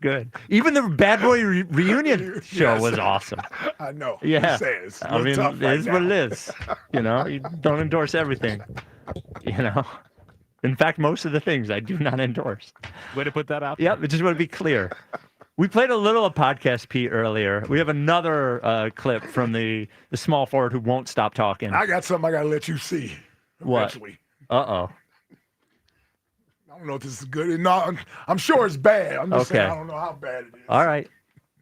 Good. Even the Bad Boy reunion show was awesome. I know. Yeah. It's I mean, tough it is what it is. You don't endorse everything. In fact, most of the things I do not endorse. Way to put that out. Yep, I just want to be clear. We played a little of Podcast Pete earlier. We have another clip from the small forward who won't stop talking. I got something I got to let you see. What? Eventually. Uh-oh. I don't know if this is good. No, I'm sure it's bad. I'm just saying Okay. I don't know how bad it is. All right.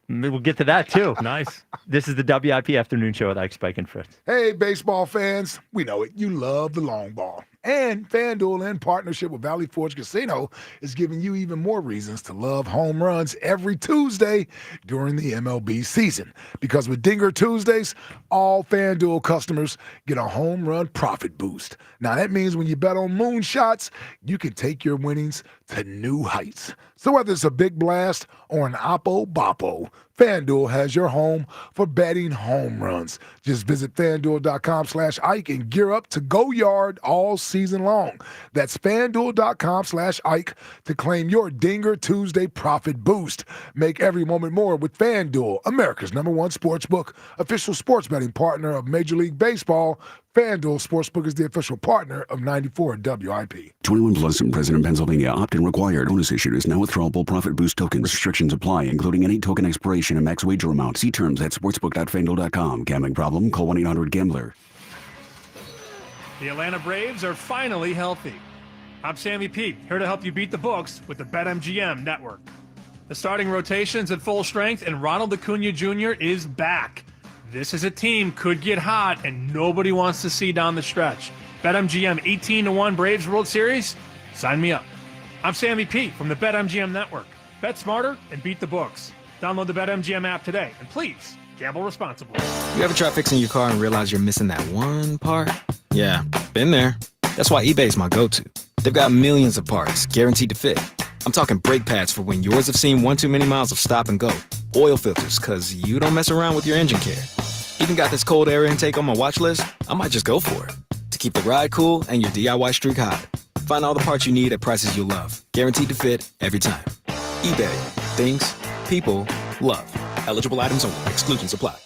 We'll get to that too. Nice. This is the WIP Afternoon Show with Ike, Spike, and Fritz. Hey, baseball fans, we know it. You love the long ball. And FanDuel, in partnership with Valley Forge Casino, is giving you even more reasons to love home runs every Tuesday during the MLB season. Because with Dinger Tuesdays, all FanDuel customers get a home run profit boost. Now, that means when you bet on moonshots, you can take your winnings to new heights. So whether it's a big blast or an oppo-boppo, FanDuel has your home for betting home runs. Just visit FanDuel.com/Ike and gear up to go yard all season long. That's FanDuel.com/Ike to claim your Dinger Tuesday profit boost. Make every moment more with FanDuel, America's #1 sportsbook, official sports betting partner of Major League Baseball. FanDuel Sportsbook is the official partner of 94 WIP. 21 plus and present in Pennsylvania. Opt-in required. Bonus issued is now withdrawable profit boost token. Restrictions apply, including any token expiration and max wager amount. See terms at sportsbook.fanduel.com. Gambling problem? Call 1-800-GAMBLER. The Atlanta Braves are finally healthy. I'm Sammy Pete, here to help you beat the books with the BetMGM network. The starting rotation's at full strength, and Ronald Acuna Jr. is back. This is a team could get hot, and nobody wants to see down the stretch. BetMGM 18-1 Braves World Series? Sign me up. I'm Sammy Pete from the BetMGM network. Bet smarter and beat the books. Download the BetMGM app today, and please, gamble responsibly. You ever try fixing your car and realize you're missing that one part? Yeah, been there. That's why eBay's my go-to. They've got millions of parts, guaranteed to fit. I'm talking brake pads for when yours have seen one too many miles of stop and go. Oil filters, because you don't mess around with your engine care. Even got this cold air intake on my watch list. I might just go for it. To keep the ride cool and your DIY streak hot. Find all the parts you need at prices you'll love. Guaranteed to fit every time. eBay. Things people love. Eligible items only. Exclusions apply.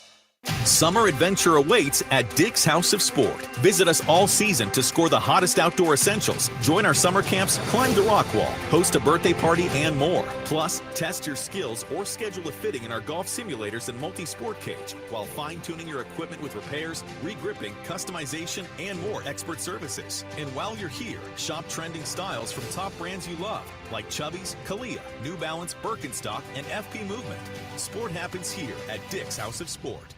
Summer adventure awaits at Dick's House of Sport. Visit us all season to score the hottest outdoor essentials. Join our summer camps, climb the rock wall, host a birthday party, and more. Plus, test your skills or schedule a fitting in our golf simulators and multi-sport cage while fine-tuning your equipment with repairs, re-gripping, customization, and more expert services. And while you're here, shop trending styles from top brands you love, like Chubbies, Kalia, New Balance, Birkenstock, and FP Movement. Sport happens here at Dick's House of Sport.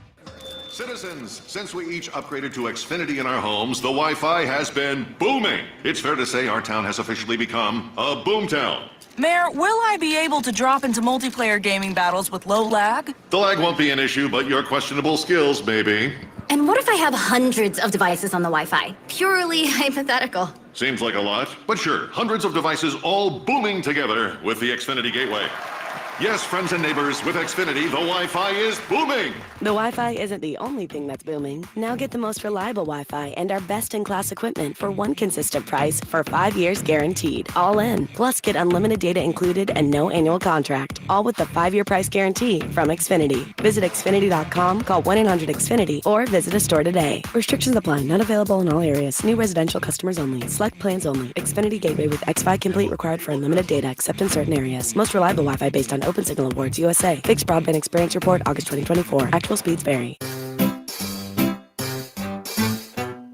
Citizens, since we each upgraded to Xfinity in our homes, the Wi-Fi has been booming. It's fair to say our town has officially become a boomtown. Mayor, will I be able to drop into multiplayer gaming battles with low lag? The lag won't be an issue, but your questionable skills, maybe. And what if I have hundreds of devices on the Wi-Fi? Purely hypothetical. Seems like a lot, but sure, hundreds of devices all booming together with the Xfinity Gateway. Yes, friends and neighbors, with Xfinity, the Wi-Fi is booming. The Wi-Fi isn't the only thing that's booming. Now get the most reliable Wi-Fi and our best-in-class equipment for one consistent price for 5 years guaranteed. All in. Plus, get unlimited data included and no annual contract. All with the 5-year price guarantee from Xfinity. Visit Xfinity.com, call 1-800-XFINITY, or visit a store today. Restrictions apply. Not available in all areas. New residential customers only. Select plans only. Xfinity Gateway with X-Fi Complete required for unlimited data except in certain areas. Most reliable Wi-Fi based on Open Signal Awards USA. Fixed Broadband Experience Report, August 2024. Actual speeds vary.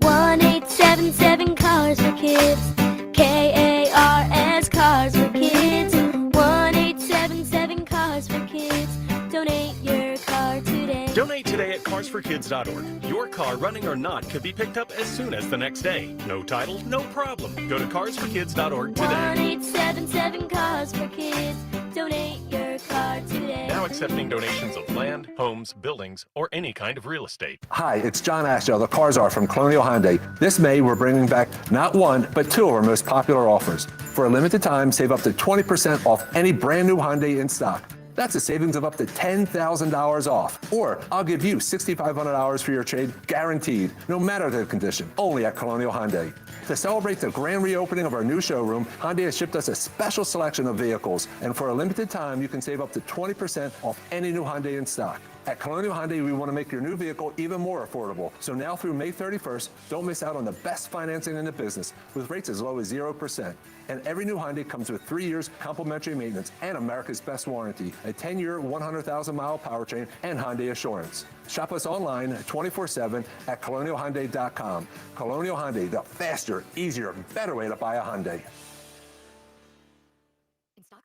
1877 Cars for Kids. KARS Cars for Kids. 1877 Cars for Kids. Donate your car today. Donate today at carsforkids.org. Your car, running or not, could be picked up as soon as the next day. No title, no problem. Go to carsforkids.org today. 1877 Cars for Kids. Donate your car today. Now accepting donations of land, homes, buildings, or any kind of real estate. Hi, it's John Ashdale, the Car Czar from Colonial Hyundai. This May, we're bringing back not one, but two of our most popular offers. For a limited time, save up to 20% off any brand new Hyundai in stock. That's a savings of up to $10,000 off. Or I'll give you $6,500 for your trade, guaranteed, no matter the condition, only at Colonial Hyundai. To celebrate the grand reopening of our new showroom, Hyundai has shipped us a special selection of vehicles. And for a limited time, you can save up to 20% off any new Hyundai in stock. At Colonial Hyundai, we want to make your new vehicle even more affordable. So now through May 31st, don't miss out on the best financing in the business with rates as low as 0%. And every new Hyundai comes with 3 years complimentary maintenance and America's best warranty, a 10-year, 100,000-mile powertrain, and Hyundai Assurance. Shop us online 24/7 at colonialhyundai.com. Colonial Hyundai, the faster, easier, better way to buy a Hyundai.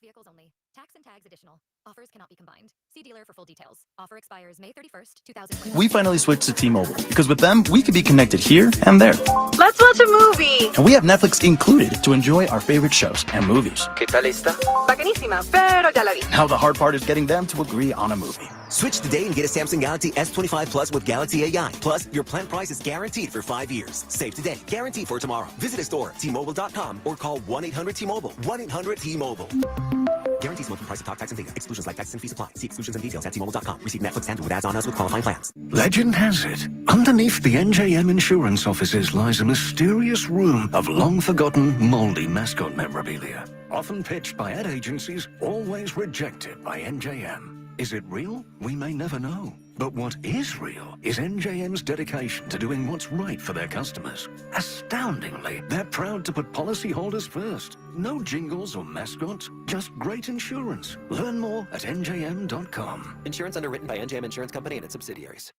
vehicles only. Tax and tags additional. Offers cannot be combined. See dealer for full details. Offer expires May 31st, 2020. We finally switched to T-Mobile because with them, we could be connected here and there. Let's watch a movie. And we have Netflix included to enjoy our favorite shows and movies. ¿Qué tal esta? Bacanísima, pero ya la vi. Now the hard part is getting them to agree on a movie. Switch today and get a Samsung Galaxy S25 Plus with Galaxy AI. Plus, your plan price is guaranteed for 5 years. Save today, guarantee for tomorrow. Visit a store, T-Mobile.com, or call 1-800-T-Mobile. 1-800-T-Mobile. Guarantees monthly price of talk, tax, and data. Exclusions like taxes and fees apply. See exclusions and details at T-Mobile.com. Receive Netflix and with ads on us with qualifying plans. Legend has it, underneath the NJM insurance offices lies a mysterious room of long-forgotten, moldy mascot memorabilia. Often pitched by ad agencies, always rejected by NJM. Is it real? We may never know. But what is real is NJM's dedication to doing what's right for their customers. Astoundingly, they're proud to put policyholders first. No jingles or mascots, just great insurance. Learn more at njm.com. Insurance underwritten by NJM Insurance Company and its subsidiaries.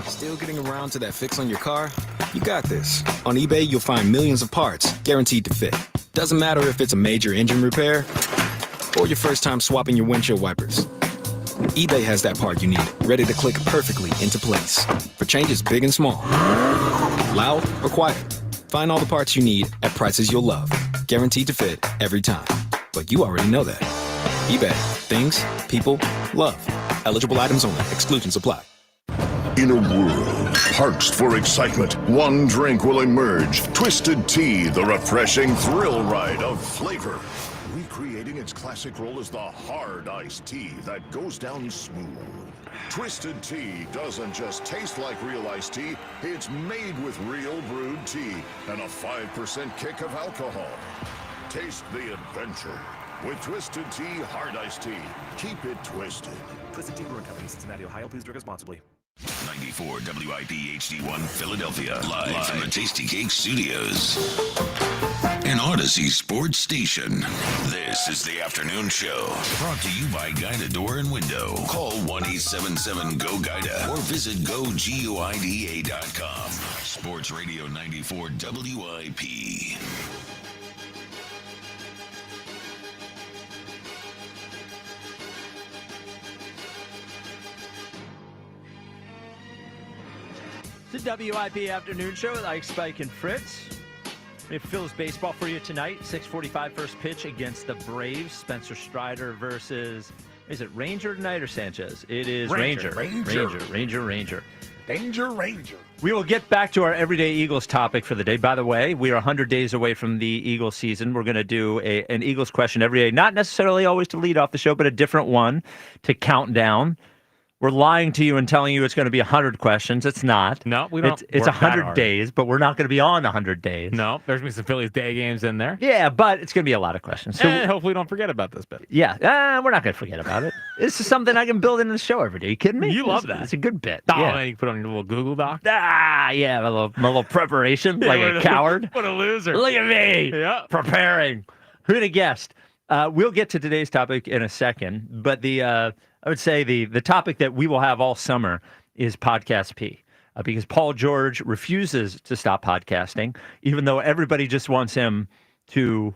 Still getting around to that fix on your car? You got this. On eBay, you'll find millions of parts guaranteed to fit. Doesn't matter if it's a major engine repair or your first time swapping your windshield wipers. eBay has that part you need, ready to click perfectly into place for changes big and small, loud or quiet. Find all the parts you need at prices you'll love, guaranteed to fit every time. But you already know that. eBay, things, people, love. Eligible items only. Exclusions apply. In a world parched for excitement, one drink will emerge. Twisted Tea, the refreshing thrill ride of flavor. Recreating its classic role as the hard iced tea that goes down smooth. Twisted Tea doesn't just taste like real iced tea, it's made with real brewed tea and a 5% kick of alcohol. Taste the adventure with Twisted Tea Hard Iced Tea. Keep it twisted. Twisted Tea Brewing Company, Cincinnati, Ohio. Please drink responsibly. 94 WIP HD1 Philadelphia. Live from the Tasty Cake Studios. An Odyssey sports station. This is the afternoon show. Brought to you by Guida Door and Window. Call 1-877-GO-GUIDA or visit GoGuida.com. Sports Radio 94 WIP. The WIP Afternoon Show with Ike, Spike, and Fritz. We have Phillies baseball for you tonight. 6:45 first pitch against the Braves. Spencer Strider versus, is it Ranger tonight or Sanchez? It is Ranger. Ranger. Ranger. We will get back to our Everyday Eagles topic for the day. By the way, we are 100 days away from the Eagles season. We're going to do an Eagles question every day. Not necessarily always to lead off the show, but a different one to count down. We're lying to you and telling you it's going to be 100 questions. It's not. No, we don't. It's 100 days, but we're not going to be on 100 days. No, there's going to be some Phillies day games in there. Yeah, but it's going to be a lot of questions. So and hopefully don't forget about this bit. Yeah, we're not going to forget about it. This is something I can build into the show every day. Are you kidding me? You love that. It's a good bit. Oh, yeah. and you can put on your little Google Doc. Yeah, my little preparation, like a coward. What a loser. Look at me. Yeah. Preparing. Who'd have guessed? We'll get to today's topic in a second, but I would say the topic that we will have all summer is Podcast P, because Paul George refuses to stop podcasting, even though everybody just wants him to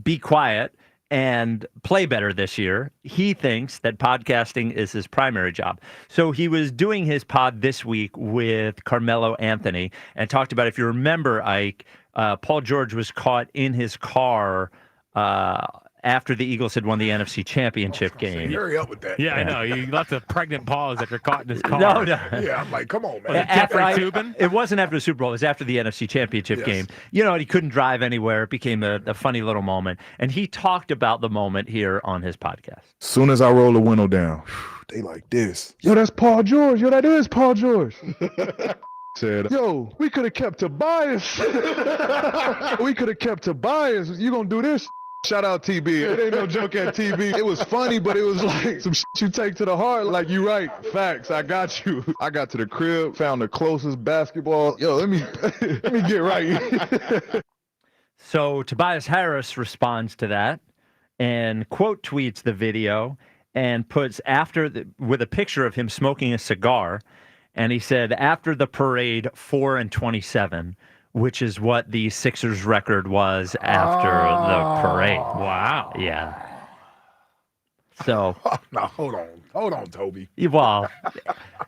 be quiet and play better this year. He thinks that podcasting is his primary job. So he was doing his pod this week with Carmelo Anthony and talked about, if you remember, Ike, Paul George was caught in his car after the Eagles had won the NFC Championship game. Hurry up with that. Yeah, I know. You left a pregnant pause after caught in his car. No. Yeah, I'm like, come on, man. It wasn't after the Super Bowl. It was after the NFC Championship game. You know, and he couldn't drive anywhere. It became a funny little moment. And he talked about the moment here on his podcast. Soon as I roll the window down, they like this. Yo, that's Paul George. Yo, that is Paul George. Said, yo, we could have kept Tobias. We could have kept Tobias. You gonna do this? Shout out TB. It ain't no joke at TB. It was funny, but it was like some shit you take to the heart. Like, you right. Facts. I got you. I got to the crib, found the closest basketball. Yo, let me get right. So Tobias Harris responds to that and quote tweets the video and puts with a picture of him smoking a cigar. And he said, after the parade, 4-27. Which is what the Sixers record was after the parade. Wow. Yeah. So no, hold on, Toby. Well,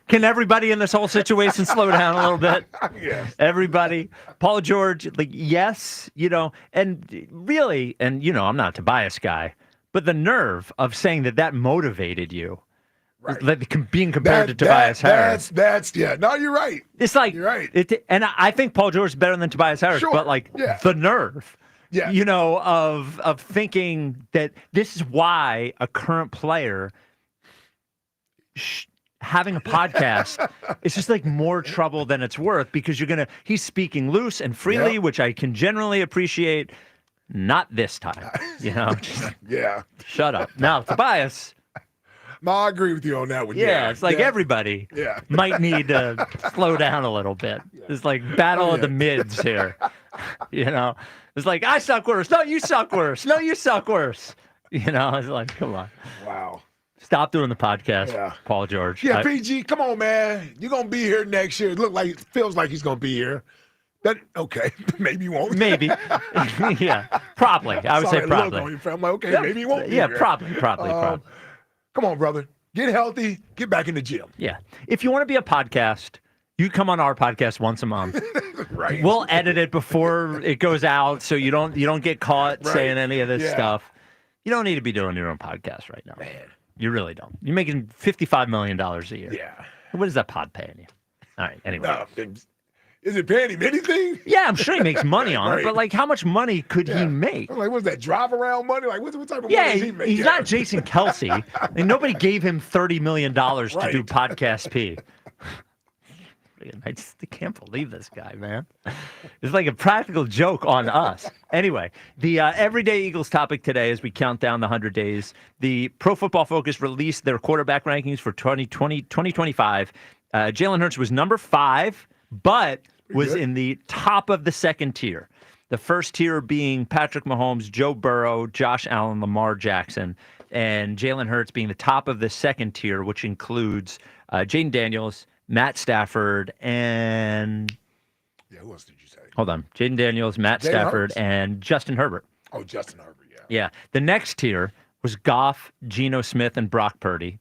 can everybody in this whole situation slow down a little bit? Yes. Everybody. Paul George, yes, and really, and I'm not a Tobias guy, but the nerve of saying that motivated you. Right. Like being compared to Tobias Harris. No, you're right. It's like, you're right. And I think Paul George is better than Tobias Harris, Sure. but the nerve. Yeah. Of thinking that this is why a current player having a podcast is just like more trouble than it's worth, because he's speaking loose and freely, which I can generally appreciate. Not this time, Yeah. Shut up. Now, Tobias. No, I agree with you on that one. Yeah, it's like everybody might need to slow down a little bit. It's like battle of the mids here. It's like, I suck worse. No, you suck worse. No, you suck worse. It's like, come on. Wow. Stop doing the podcast, Paul George. Yeah, PG, come on, man. You're going to be here next year. It feels like he's going to be here. Okay, maybe you won't. Maybe. Yeah, probably. I would say probably. I'm like, okay, maybe you won't be here. Probably. Come on, brother. Get healthy. Get back in the gym. Yeah. If you want to be a podcast, you come on our podcast once a month. Right. We'll edit it before it goes out, so you don't get caught saying any of this stuff. You don't need to be doing your own podcast right now. Man. You really don't. You're making $55 million a year. Yeah. What is that pod paying you? All right. Anyway. No, is it paying him anything? Yeah, I'm sure he makes money on it, but how much money could he make? Oh, I'm like, what's that, drive around money? Like, what type of money does he make? He's not Jason Kelsey, and nobody gave him $30 million to do Podcast P. I can't believe this guy, man. It's like a practical joke on us. Anyway, the Everyday Eagles topic today, as we count down the 100 days, the Pro Football Focus released their quarterback rankings for 2025. Jalen Hurts was number 5, but was in the top of the second tier. The first tier being Patrick Mahomes, Joe Burrow, Josh Allen, Lamar Jackson, and Jalen Hurts being the top of the second tier, which includes Jaden Daniels, Matt Stafford, and who else did you say? Hold on. Jaden Daniels, Matt Stafford, and Justin Herbert. Oh, Justin Herbert, Yeah. The next tier was Goff, Geno Smith, and Brock Purdy.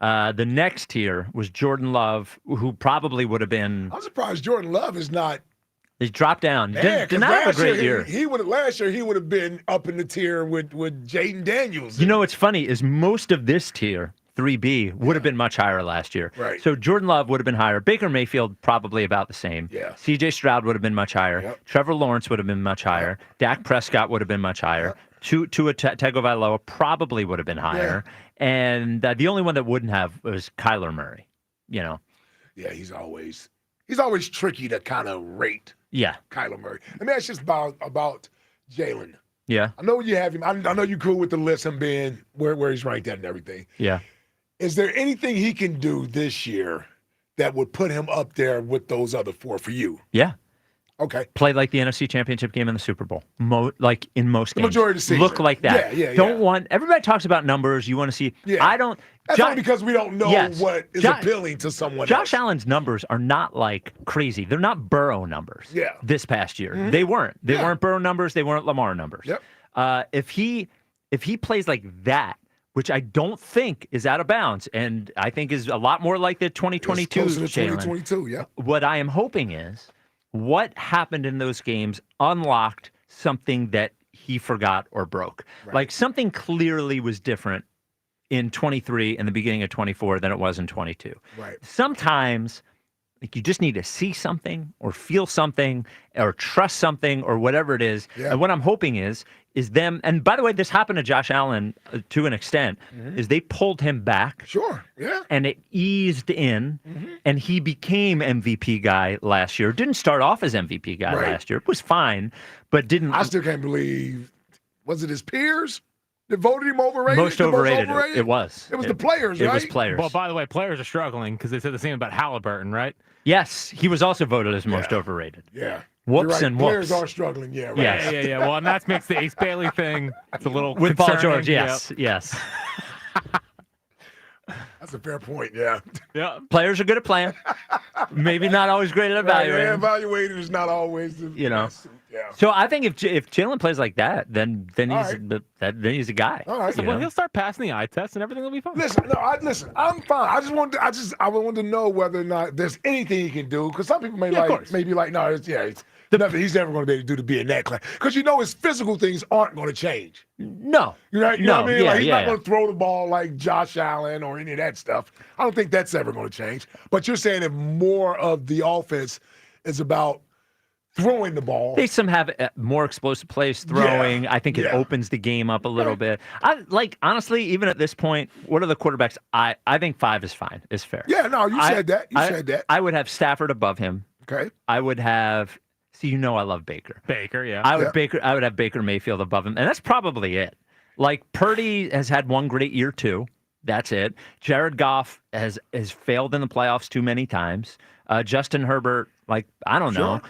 The next tier was Jordan Love, who probably would have been. I'm surprised Jordan Love is not. He dropped down. Man, Did not have a great year. Last year he would have been up in the tier with Jaden Daniels. Funny is most of this tier, 3B, would have been much higher last year. Right. So Jordan Love would have been higher. Baker Mayfield probably about the same. Yeah. CJ Stroud would have been much higher. Yep. Trevor Lawrence would have been much higher. Dak Prescott would have been much higher. Tua Tagovailoa probably would have been higher. And the only one that wouldn't have was Kyler Murray. Yeah, he's always tricky to kind of rate. Yeah. Kyler Murray. I mean, it's just about Jalen. Yeah. I know you have him. I know you're cool with the list, him being where he's ranked at and everything. Yeah. Is there anything he can do this year that would put him up there with those other 4 for you? Yeah. Okay. Play like the NFC Championship game in the Super Bowl. Like in most games. Majority of the season. Look like that. Yeah. Everybody talks about numbers. You want to see. Yeah. I don't. That's only because we don't know what is appealing to someone Josh else. Allen's numbers are not like crazy. They're not Burrow numbers. Yeah. This past year. Mm-hmm. They weren't. They weren't Burrow numbers. They weren't Lamar numbers. Yep. If he plays like that, which I don't think is out of bounds, and I think is a lot more like the 2022 Jalen. 2022, yeah. What I am hoping is what happened in those games unlocked something that he forgot or broke. Right. Like something clearly was different in 23 and the beginning of 24 than it was in 22. Right. Sometimes you just need to see something or feel something or trust something or whatever it is. Yeah. And what I'm hoping is them. And by the way, this happened to Josh Allen to an extent, is they pulled him back. Sure. Yeah. And it eased in, and he became MVP guy last year. Didn't start off as MVP guy last year. It was fine, but didn't. I still can't believe. Was it his peers that voted him overrated? Most overrated. It was. It was the players, right? It was players. Well, by the way, players are struggling because they said the same about Halliburton, right? Yes, he was also voted as most overrated. Yeah. Whoops Right. and Players whoops. are struggling, yeah. Right. Yes. Yeah. Well, and that makes the Ace Bailey thing. It's a little With Paul concerning. George, yes. That's a fair point, yeah. Yeah. Players are good at playing. Maybe not always great at evaluating. Evaluating is not always the You know. best. Yeah. So I think if Jalen plays like that, then he's then he's a guy. All right. Well, he'll start passing the eye test, and everything will be fine. Listen, I'm fine. I wanted to know whether or not there's anything he can do, because some people may be like, no, it's nothing. He's never going to be able to do to be in that class, because his physical things aren't going to change. No, you know what I mean? Yeah, he's not going to throw the ball like Josh Allen or any of that stuff. I don't think that's ever going to change. But you're saying if more of the offense is about throwing the ball. They some have more explosive plays throwing. Yeah. I think it opens the game up a little bit. Honestly, even at this point, what are the quarterbacks? I think 5 is fine. Is fair. Yeah, no, you said that. You said that. I would have Stafford above him. Okay. I would have. See, I love Baker. Baker, yeah. I would have Baker Mayfield above him, and that's probably it. Like Purdy has had one great year too. That's it. Jared Goff has failed in the playoffs too many times. Justin Herbert, I don't know.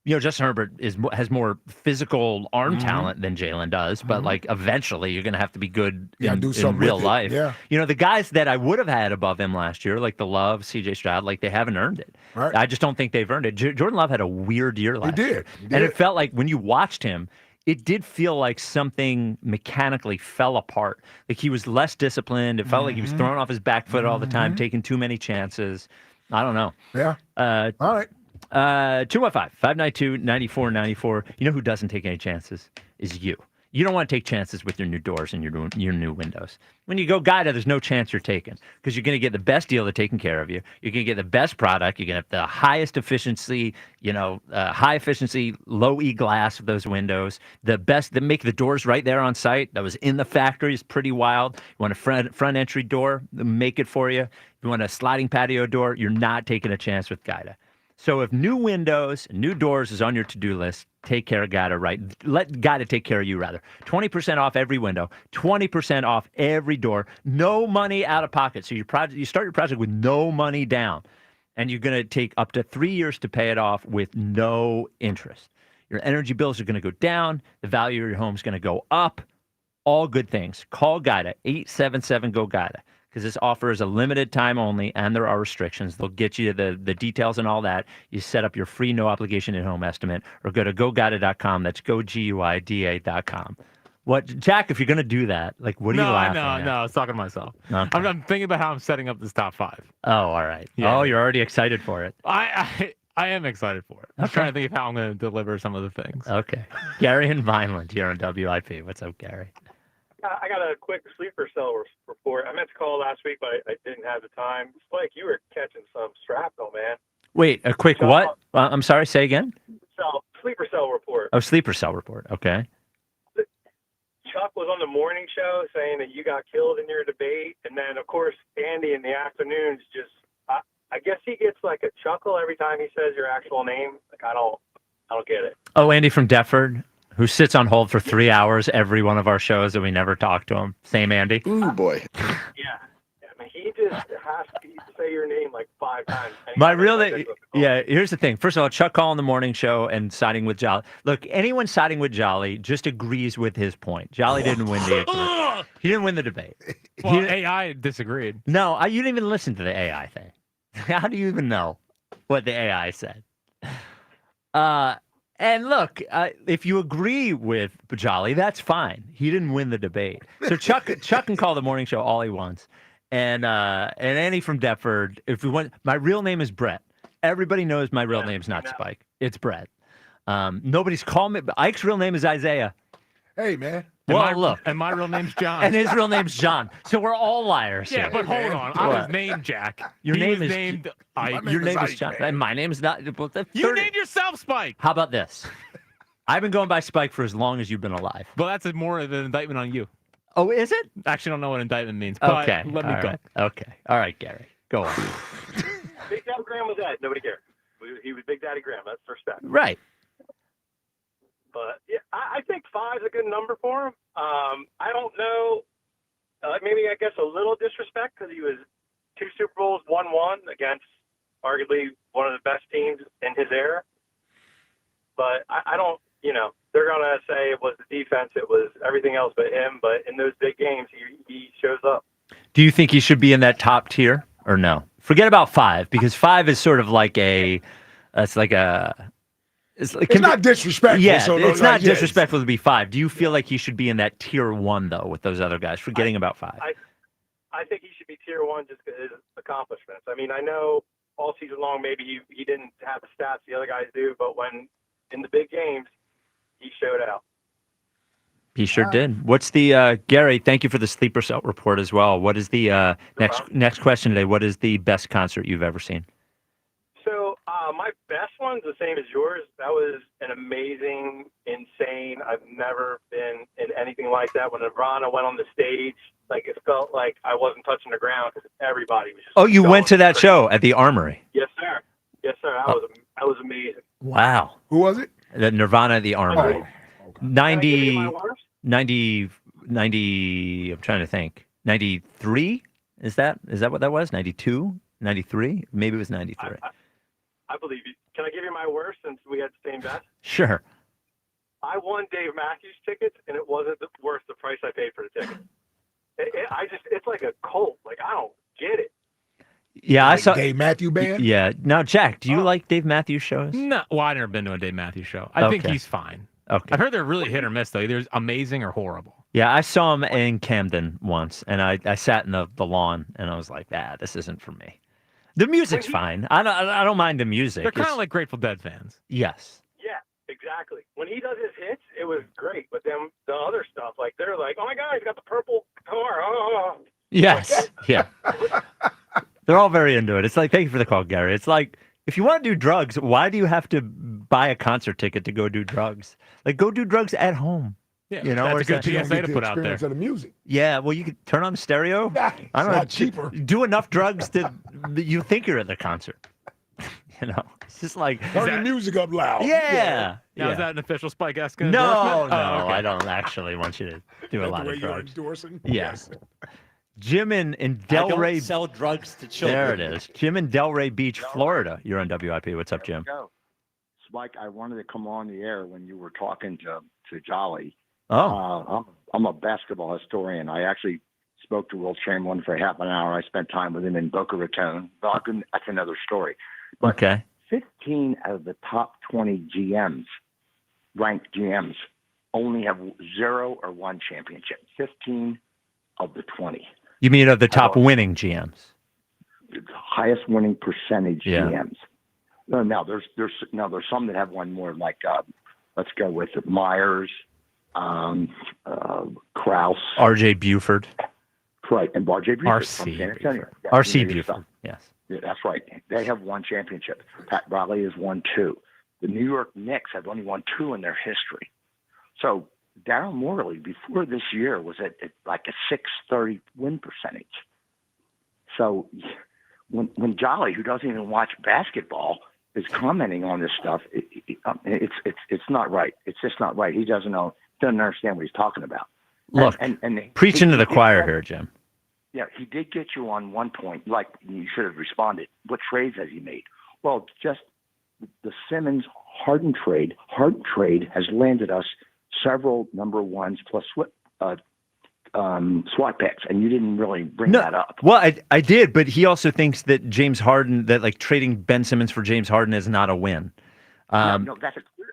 Yeah. Justin Herbert has more physical arm talent than Jalen does, but eventually you're going to have to be good in real life. Yeah. The guys that I would have had above him last year, like the Love, CJ Stroud, they haven't earned it. Right. I just don't think they've earned it. Jordan Love had a weird year last year. He did. And it felt like when you watched him, it did feel like something mechanically fell apart. Like he was less disciplined. It felt like he was throwing off his back foot all the time, taking too many chances. I don't know. Yeah. All right. 215-592-9494. You know who doesn't take any chances? Is you. You don't want to take chances with your new doors and your new windows. When you go Guida, there's no chance you're taking, because you're going to get the best deal of taking care of you. You're going to get the best product. You're going to have the highest efficiency, high efficiency, low E glass of those windows. The best that make the doors right there on site. That was in the factory. Is pretty wild. You want a front entry door? Make it for you. You want a sliding patio door? You're not taking a chance with Guida. So if new windows, new doors is on your to-do list, take care of Guida, right? Let Guida take care of you, rather. 20% off every window, 20% off every door, no money out of pocket. So you start your project with no money down, and you're going to take up to 3 years to pay it off with no interest. Your energy bills are going to go down. The value of your home is going to go up. All good things. Call Guida, 877-GO-GUIDA. Because this offer is a limited time only, and there are restrictions. They'll get you the details and all that. You set up your free no-obligation in-home estimate, or go to GoGuida.com. That's GoGuida.com. What, Jack, if you're going to do that, what are you laughing at? No, I was talking to myself. Okay. I'm thinking about how I'm setting up this top 5. Oh, all right. Yeah. Oh, you're already excited for it. I am excited for it. I'm trying to think of how I'm going to deliver some of the things. Okay. Gary and Vineland here on WIP. What's up, Gary? I got a quick sleeper cell report. I meant to call last week, but I didn't have the time. Spike, you were catching some shrapnel, man. Wait, a quick what? I'm sorry, say again? Sleeper cell report. Oh, sleeper cell report. Okay. Chuck was on the morning show saying that you got killed in your debate. And then, of course, Andy in the afternoons I guess he gets a chuckle every time he says your actual name. I don't get it. Oh, Andy from Deptford, who sits on hold for 3 hours every one of our shows, and we never talk to him. Same Andy? Ooh, boy. Yeah. I mean, he just has to say your name 5 times. My real name, here's the thing. First of all, Chuck Call on the morning show and siding with Jolly. Look, anyone siding with Jolly just agrees with his point. Jolly didn't win the He didn't win the debate. Well, AI disagreed. No, you didn't even listen to the AI thing. How do you even know what the AI said? And look, if you agree with Jolly, that's fine. He didn't win the debate. So Chuck can call the morning show all he wants. And Andy from Deptford, my real name is Brett. Everybody knows my real name's not Spike. It's Brett. Nobody's called me. Ike's real name is Isaiah. Hey, man. And my real name's John. And his real name's John. So we're all liars. Yeah, here. but hold on. I was named Jack. Your name is named Ike. Your name is John. And my name's not. You named yourself Spike. How about this? I've been going by Spike for as long as you've been alive. Well, that's more of an indictment on you. Oh, is it? Actually, I don't know what indictment means. But Okay. Let me go. Right. Okay. All right, Gary. Go on. Big Daddy Graham was that. Nobody cared. He was Big Daddy Graham. That's respect. Right. But yeah, I think 5 is a good number for him. I don't know. Maybe I guess a little disrespect because he was 2 Super Bowls, 1 against arguably one of the best teams in his era. But I don't. They're gonna say it was the defense, it was everything else but him. But in those big games, he shows up. Do you think he should be in that top tier or no? Forget about 5 because 5 is sort of like it's like a It's not disrespectful. Yeah, so it's like, not disrespectful to be 5. Do you feel like he should be in that tier 1 though with those other guys? Forgetting about 5. I think he should be tier 1 just because of his accomplishments. I mean, I know all season long maybe he didn't have the stats the other guys do, but when in the big games, he showed out. He sure did. What's the Gary? Thank you for the sleeper cell report as well. What is the next question today? What is the best concert you've ever seen? So my best one's the same as yours. That was an amazing, insane. I've never been in anything like that. When Nirvana went on the stage, like it felt like I wasn't touching the ground because everybody was just. Oh, you went to that crazy. show at the Armory. Yes, sir. Yes, sir. That was amazing. Wow. Who was it? The Nirvana at the Armory. Okay. 90, I'm trying to think. 93? Is that what that was? 92? 93? Maybe it was 93. I believe you. Can I give you my worst since we had the same bet? Sure. I won Dave Matthews tickets, and it wasn't worth the price I paid for the ticket. It's like a cult. Like, I don't get it. Yeah, I saw Dave Matthews Band. Yeah. Now, Jack, do you like Dave Matthews shows? No, well, I've never been to a Dave Matthews show. I think he's fine. Okay. I've heard they're really hit or miss, though. Either amazing or horrible. Yeah, I saw him in Camden once, and I sat in the lawn, and I was like, this isn't for me. The music's fine. I don't mind the music. They're kind of like Grateful Dead fans. Yes. Yeah, exactly. When he does his hits, it was great. But then the other stuff, like they're like, oh my God, he's got the purple car. Oh. Yes. Yeah. They're all very into it. It's like, thank you for the call, Gary. It's like, if you want to do drugs, why do you have to buy a concert ticket to go do drugs? Like, go do drugs at home. Yeah, you know, that's a good PSA to put out there. Of the music. Yeah, well, you could turn on the stereo. I don't know, cheaper. Do enough drugs that you think you're at the concert. You know, it's just like turn the music up loud. Now, is that an official Spike-esque No, endorsement? no, okay. I don't actually want you to do a lot of drugs. Endorsing? Yes. Jim in Delray. I don't sell drugs to children. There it is. Jim in Delray Beach, Florida. You're on WIP. What's up, Jim? Spike, I wanted to come on the air when you were talking to Jolly. Oh. I'm a basketball historian. I actually spoke to Will Chamberlain for half an hour. I spent time with him in Boca Raton. That's another story. But okay. 15 out of the top 20 GMs, ranked GMs, only have 0 or 1 championship. 15 of the 20. You mean of the top winning GMs? Highest winning percentage Yeah. GMs. Now there's some that have one more, like let's go with Myers, Krause, R.J. Buford. right, and R.J. Buford R.C. from San Antonio. Yeah, R.C. you know your Buford. stuff. Yes. Yeah, that's right. They have 1 championship. Pat Riley has won 2. The New York Knicks have only won 2 in their history. So Daryl Morley before this year was at like a 630 win percentage. So when Jolly, who doesn't even watch basketball, is commenting on this stuff, it's not right. It's just not right. He doesn't understand what he's talking about. Look, preaching to the choir here, Jim. Yeah, he did get you on one point, like you should have responded. What trades has he made? Well, just the Simmons Harden trade. Harden trade has landed us several number ones plus SWAT picks, and you didn't really bring that up. Well, I did, but he also thinks that James Harden, that like trading Ben Simmons for James Harden is not a win. No,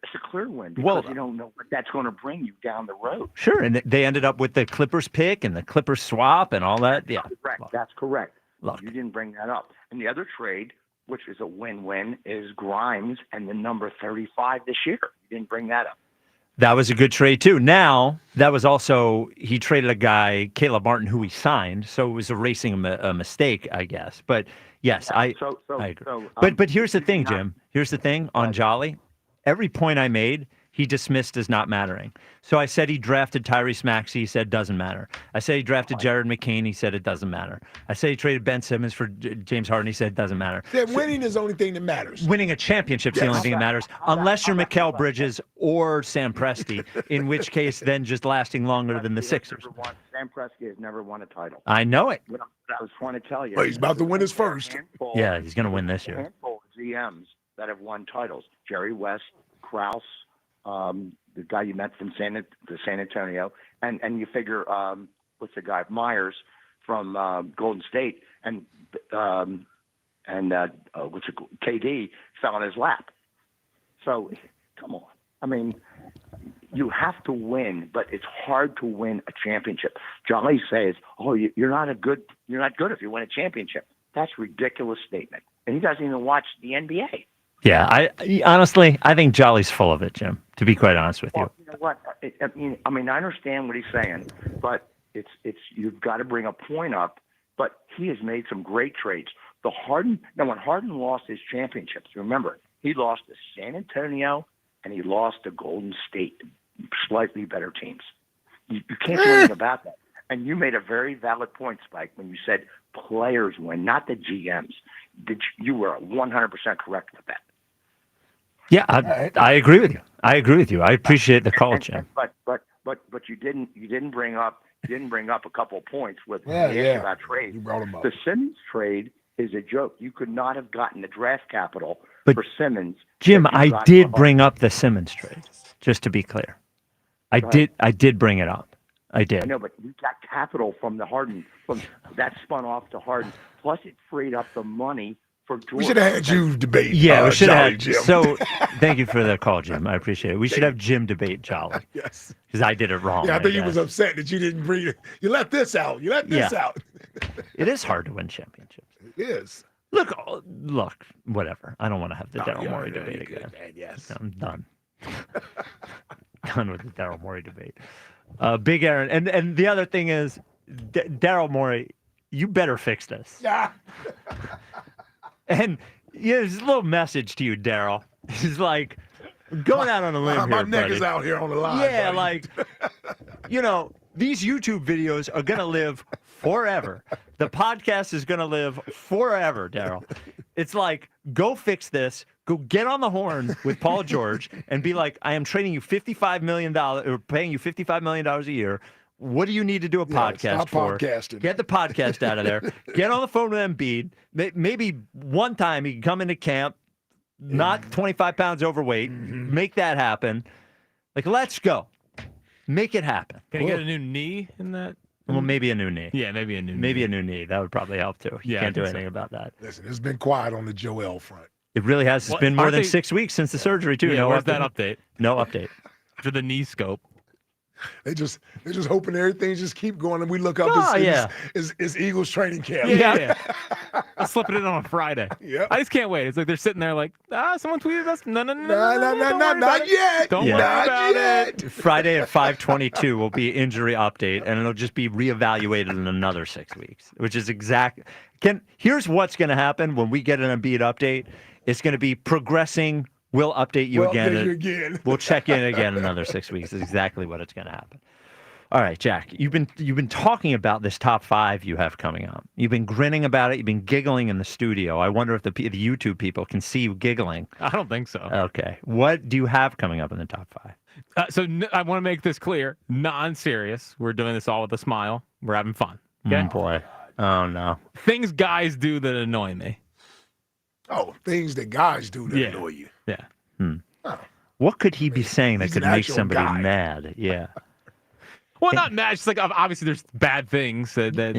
it's a clear win because you don't know what that's going to bring you down the road. Sure, and they ended up with the Clippers pick and the Clippers swap and all that. Yeah, correct. That's correct. Look. You didn't bring that up. And the other trade, which is a win-win, is Grimes and the number 35 this year. You didn't bring that up. That was a good trade too. Now, that was also, he traded a guy, Caleb Martin, who he signed, so it was erasing a mistake, I guess. But yes, I agree. But here's the thing, Jim. Here's the thing on Jolly. Every point I made, he dismissed as not mattering. So I said he drafted Tyrese Maxey. He said doesn't matter. I said he drafted Jared McCain. He said it doesn't matter. I said he traded Ben Simmons for James Harden. He said it doesn't matter. Winning is the only thing that matters. Winning a championship's the only thing that matters, unless you're Mikal Bridges or Sam Presti, in which case then just lasting longer than the Sixers. Sam Presti has never won a title. I know it. What I was trying to tell you. Well, he's about to win his first. Yeah, he's going to win this A year. handful of GMs that have won titles. Jerry West, Krause, the guy you met from San Antonio, and you figure what's the guy Myers from Golden State, and KD fell on his lap. So Come on. I mean, you have to win, but it's hard to win a championship. Jolly says, "Oh, you're not good if you win a championship." That's a ridiculous statement, and he doesn't even watch the NBA. Yeah, I honestly, I think Jolly's full of it, Jim. To be quite honest with you. Well, you know what? I mean, I understand what he's saying, but it's you've got to bring a point up. But he has made some great trades. When Harden lost his championships, remember he lost to San Antonio and he lost to Golden State, slightly better teams. You can't do anything about that. And you made a very valid point, Spike, when you said players win, not the GMs. You were 100% correct with that. Yeah, I agree with you. I appreciate the call, Jim. But you didn't bring up a couple of points with about trade. You brought them up. The Simmons trade is a joke. You could not have gotten the draft capital for Simmons. Jim, I did bring up the Simmons trade, just to be clear. I did bring it up. I did. I know, but we got capital from the Harden. From that spun off to Harden. Plus, it freed up the money for George. We should have had you debate. Yeah, we should have. Jim. So, thank you for the call, Jim. I appreciate it. We should have Jim debate Jolly. Yes. Because I did it wrong. Yeah, I think he was upset that you didn't bring it. You let this out. Out. It is hard to win championships. It is. Look, whatever. I don't want to have the Daryl Morey debate again. Man, yes. I'm done. Done with the Daryl Morey debate. Big Aaron. And the other thing is, Daryl Morey, you better fix this. Yeah. And there's a little message to you, Daryl. It's like going out on a limb here, my neck buddy. is out here on the line. Yeah, buddy. like, these YouTube videos are going to live forever. The podcast is going to live forever, Daryl. It's like, go fix this. Go get on the horn with Paul George and be like, I am trading you $55 million or paying you $55 million a year. What do you need to do a podcast for? Podcasting. Get the podcast out of there. Get on the phone with Embiid. Maybe one time he can come into camp, not 25 pounds overweight. Mm-hmm. Make that happen. Like, let's go. Make it happen. Can you get a new knee in that? Well, maybe a new knee. Yeah, maybe a new knee. Maybe a new knee. That would probably help too. You Yeah, can't do I think anything about that. Listen, it's been quiet on the Joel front. It really has. It's been more than 6 weeks since the surgery too. Yeah, No where's update. that update? No update. For the knee scope. They're just hoping everything just keep going, and we look up. It's Eagles training camp. Yeah. I'm slipping it on a Friday. Yeah. I just can't wait. It's like they're sitting there like, someone tweeted us. No, not yet. Don't worry about it. Friday at 5:22 will be injury update, and it'll just be reevaluated in another 6 weeks, which is exact. Here's what's going to happen when we get an Embiid update. It's going to be progressing. We'll update you again. We'll check in again in another 6 weeks. Is exactly what it's going to happen. All right, Jack, you've been talking about this top 5 you have coming up. You've been grinning about it. You've been giggling in the studio. I wonder if the YouTube people can see you giggling. I don't think so. Okay. What do you have coming up in the top 5? I want to make this clear. Non-serious. We're doing this all with a smile. We're having fun. Okay? Boy. Oh, no. Things guys do that annoy me. Oh, things that guys do that annoy you. Yeah. Oh. What could he be saying that He's could an make actual somebody guy. mad? Yeah. Well, not mad. Just like obviously there's bad things that that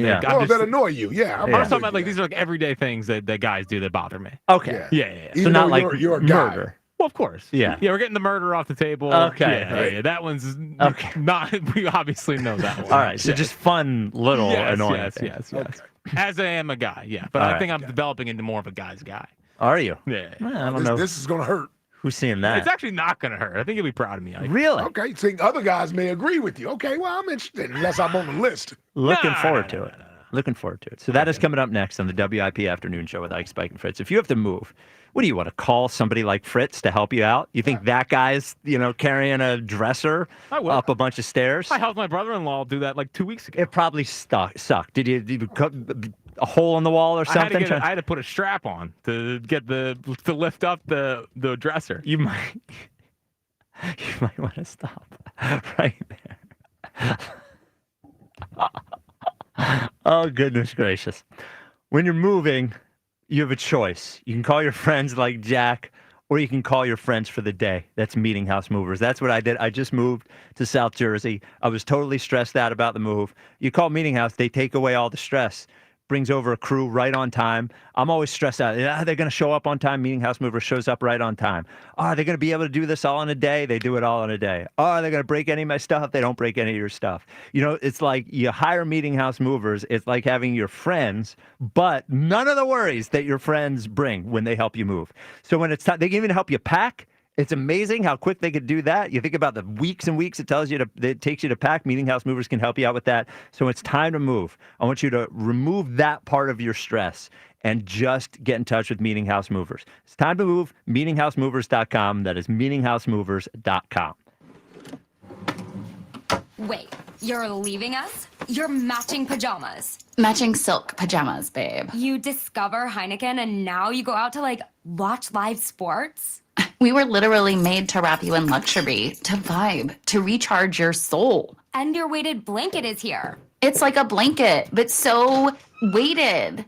annoy you. Yeah. I'm talking about like these are like everyday things that guys do that bother me. Okay. Yeah. So Even not though like you're a guy. murder. Well, of course. Yeah. Yeah, we're getting the murder off the table. Okay. Yeah. That one's Okay. not. We obviously know that one. All right. So just fun little annoying Yes. things. As I am a guy, yeah. But All I right. think I'm developing into more of a guy's guy. Are you? Yeah. I don't know. This is gonna hurt. Who's seeing that? It's actually not going to hurt. I think you'll be proud of me. Ike. Really? Okay. So other guys may agree with you. Okay. Well, I'm interested unless I'm on the list. Looking forward to it. Looking forward to it. So that is coming up next on the WIP Afternoon Show with Ike, Spike, and Fritz. If you have to move, what do you want to call somebody like Fritz to help you out? You think that guy's, carrying a dresser up a bunch of stairs? I helped my brother-in-law do that like 2 weeks ago. It probably sucked. Did you cut a hole in the wall or something? I had to put a strap on to get to lift up the dresser. You might want to stop right there. Oh, goodness gracious. When you're moving, you have a choice. You can call your friends like Jack, or you can call your friends for the day. That's Meeting House Movers. That's what I did. I just moved to South Jersey. I was totally stressed out about the move. You call Meeting House, they take away all the stress. brings over a crew right on time. I'm always stressed out. Are they going to show up on time? Meeting House Mover shows up right on time. Are they going to be able to do this all in a day? They do it all in a day. Are they going to break any of my stuff? They don't break any of your stuff. You know, it's like you hire Meeting House Movers. It's like having your friends, but none of the worries that your friends bring when they help you move. So when it's time, they can even help you pack. It's amazing how quick they could do that. You think about the weeks and weeks it takes you to pack. Meeting House Movers can help you out with that. So it's time to move. I want you to remove that part of your stress and just get in touch with Meeting House Movers. It's time to move. MeetingHouseMovers.com. That is MeetingHouseMovers.com. Wait, you're leaving us? You're matching pajamas. Matching silk pajamas, babe. You discover Heineken and now you go out to, like, watch live sports? We were literally made to wrap you in luxury, to vibe, to recharge your soul. And your weighted blanket is here. It's like a blanket, but so weighted.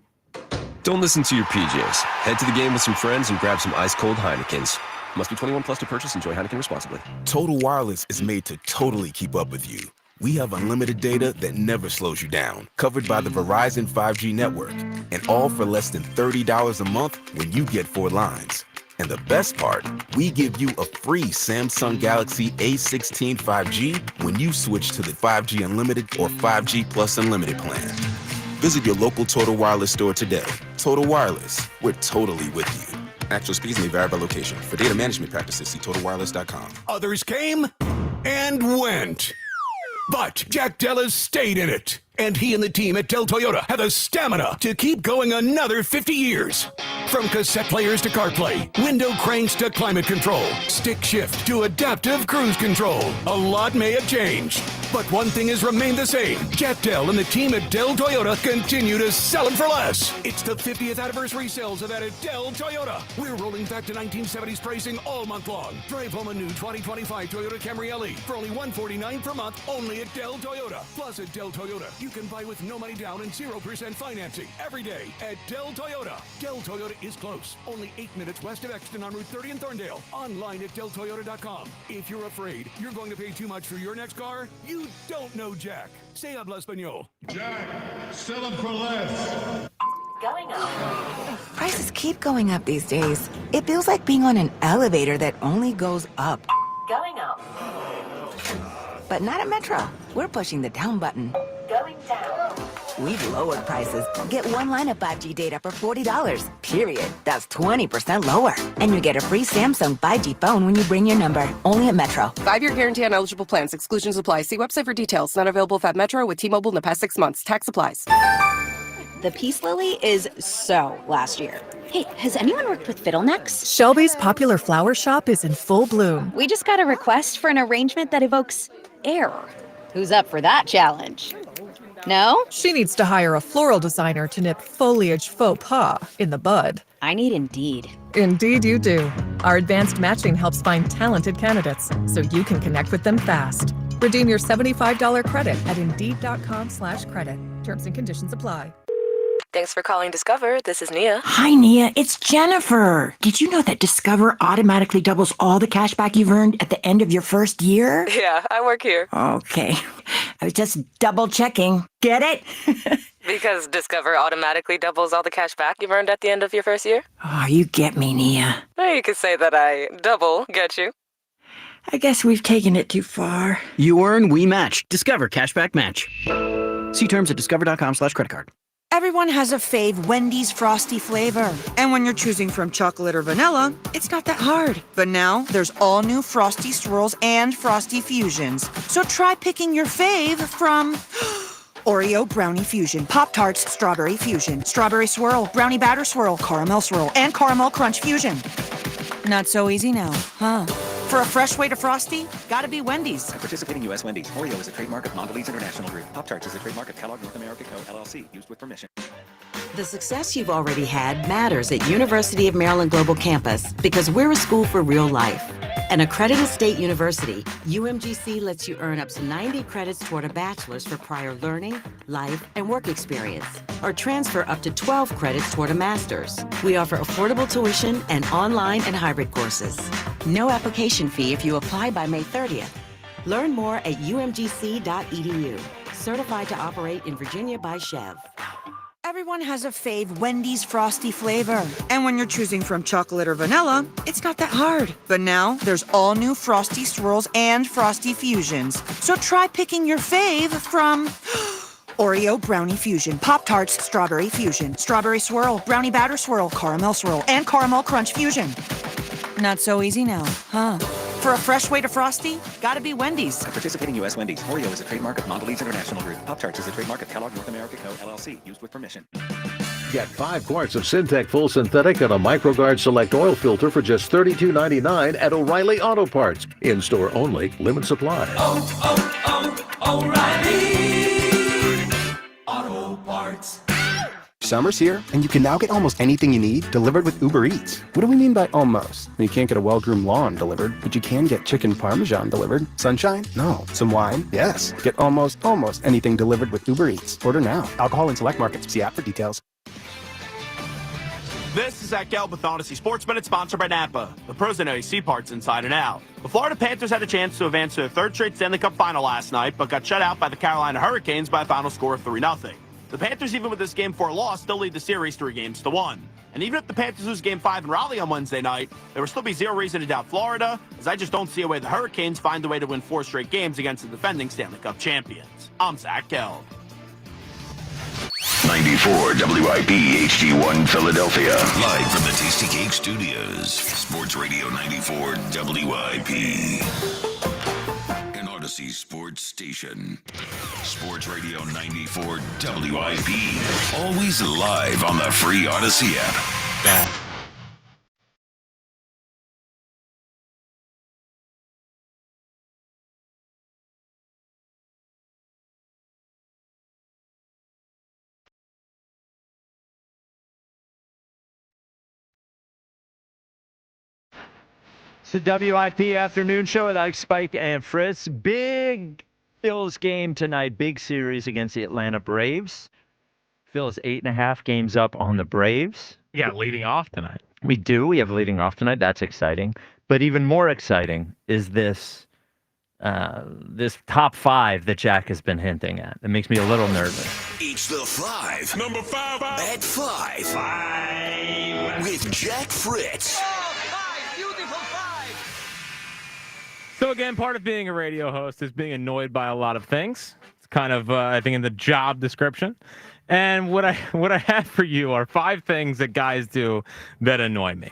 Don't listen to your PJs. Head to the game with some friends and grab some ice-cold Heinekens. Must be 21 plus to purchase. Enjoy Heineken responsibly. Total Wireless is made to totally keep up with you. We have unlimited data that never slows you down, covered by the Verizon 5G network, and all for less than $30 a month when you get 4 lines. And the best part, we give you a free Samsung Galaxy A16 5G when you switch to the 5G Unlimited or 5G Plus Unlimited plan. Visit your local Total Wireless store today. Total Wireless, we're totally with you. Actual speeds may vary by location. For data management practices, see TotalWireless.com. Others came and went. But Jack Della's stayed in it. And he and the team at Del Toyota have the stamina to keep going another 50 years. From cassette players to CarPlay, window cranks to climate control, stick shift to adaptive cruise control. A lot may have changed, but one thing has remained the same. Jack Del and the team at Del Toyota continue to sell them for less. It's the 50th anniversary sales of that at Del Toyota. We're rolling back to 1970s pricing all month long. Drive home a new 2025 Toyota Camry LE for only $149 per month, only at Del Toyota. Plus at Del Toyota, you can buy with no money down and 0% financing every day at Del Toyota. Del Toyota is close. Only 8 minutes west of Exton on Route 30 in Thorndale. Online at deltoyota.com. If you're afraid you're going to pay too much for your next car, you don't know Jack. Se habla español. Jack, sell them for less. Going up. Prices keep going up these days. It feels like being on an elevator that only goes up. Going up. But not at Metro. We're pushing the down button. Going down. We've lowered prices. Get one line of 5G data for $40. Period. That's 20% lower. And you get a free Samsung 5G phone when you bring your number. Only at Metro. 5-year guarantee on eligible plans. Exclusions apply. See website for details. Not available at Metro with T-Mobile in the past 6 months. Tax applies. The Peace Lily is so last year. Hey, has anyone worked with fiddlenecks? Shelby's popular flower shop is in full bloom. We just got a request for an arrangement that evokes air. Who's up for that challenge? No? She needs to hire a floral designer to nip foliage faux pas in the bud. I need Indeed. Indeed you do. Our advanced matching helps find talented candidates so you can connect with them fast. Redeem your $75 credit at Indeed.com/credit. Terms and conditions apply. Thanks for calling Discover. This is Nia. Hi, Nia. It's Jennifer. Did you know that Discover automatically doubles all the cash back you've earned at the end of your first year? Yeah, I work here. Okay. I was just double checking. Get it? Because Discover automatically doubles all the cash back you've earned at the end of your first year? Oh, you get me, Nia. Or you could say that I double get you. I guess we've taken it too far. You earn, we match. Discover Cashback Match. See terms at discover.com/creditcard. Everyone has a fave Wendy's Frosty flavor. And when you're choosing from chocolate or vanilla, it's not that hard. But now, there's all new Frosty Swirls and Frosty Fusions. So try picking your fave from Oreo Brownie Fusion, Pop-Tarts Strawberry Fusion, Strawberry Swirl, Brownie Batter Swirl, Caramel Swirl, and Caramel Crunch Fusion. Not so easy now, huh? For a fresh way to Frosty, gotta be Wendy's. Participating U.S. Wendy's. Oreo is a trademark of Mondelez International Group. Pop-Tarts is a trademark of Kellogg North America Co., LLC. Used with permission. The success you've already had matters at University of Maryland Global Campus because we're a school for real life. An accredited state university, UMGC lets you earn up to 90 credits toward a bachelor's for prior learning, life, and work experience, or transfer up to 12 credits toward a master's. We offer affordable tuition and online and hybrid courses. No application fee if you apply by May 30th. Learn more at umgc.edu. Certified to operate in Virginia by Chev. Everyone has a fave Wendy's Frosty flavor. And when you're choosing from chocolate or vanilla, it's not that hard. But now, there's all new Frosty Swirls and Frosty Fusions. So try picking your fave from Oreo Brownie Fusion, Pop-Tarts Strawberry Fusion, Strawberry Swirl, Brownie Batter Swirl, Caramel Swirl, and Caramel Crunch Fusion. Not so easy now, huh? For a fresh way to Frosty, gotta be Wendy's. Participating U.S. Wendy's. Oreo is a trademark of Mondelez International Group. Pop-Tarts is a trademark of Kellogg North America Co., LLC. Used with permission. Get 5 quarts of Syntec Full Synthetic and a MicroGuard Select Oil Filter for just $32.99 at O'Reilly Auto Parts. In-store only. Limit supply. O'Reilly Auto Parts. Summer's here, and you can now get almost anything you need delivered with Uber Eats. What do we mean by almost? You can't get a well-groomed lawn delivered, but you can get chicken parmesan delivered. Sunshine? No. Some wine? Yes. Get almost anything delivered with Uber Eats. Order now. Alcohol in select markets. See app for details. This is Zach Gelb with Odyssey Sports Minute, sponsored by Napa, the pros that know AC parts inside and out. The Florida Panthers had a chance to advance to their third straight Stanley Cup final last night, but got shut out by the Carolina Hurricanes by a final score of 3-0. The Panthers, even with this Game 4 loss, still lead the series 3-1. And even if the Panthers lose Game 5 in Raleigh on Wednesday night, there will still be zero reason to doubt Florida, as I just don't see a way the Hurricanes find a way to win 4 straight games against the defending Stanley Cup champions. I'm Zach Gelb. 94 WIP HD1 Philadelphia. Live from the Tasty Cake Studios. Sports Radio 94 WIP. An Odyssey Sports Station. Sports Radio 94 WIP. Always live on the free Odyssey app. It's the WIP afternoon show with Ike, Spike, and Fritz. Big Phil's game tonight. Big series against the Atlanta Braves. Phil's 8.5 games up on the Braves. Yeah, leading off tonight. We do. We have leading off tonight. That's exciting. But even more exciting is this top 5 that Jack has been hinting at. It makes me a little nervous. It's the 5. Number 5. At 5. 5. With Jack Fritz. So again, part of being a radio host is being annoyed by a lot of things. It's kind of, I think, in the job description. And what I have for you are 5 things that guys do that annoy me.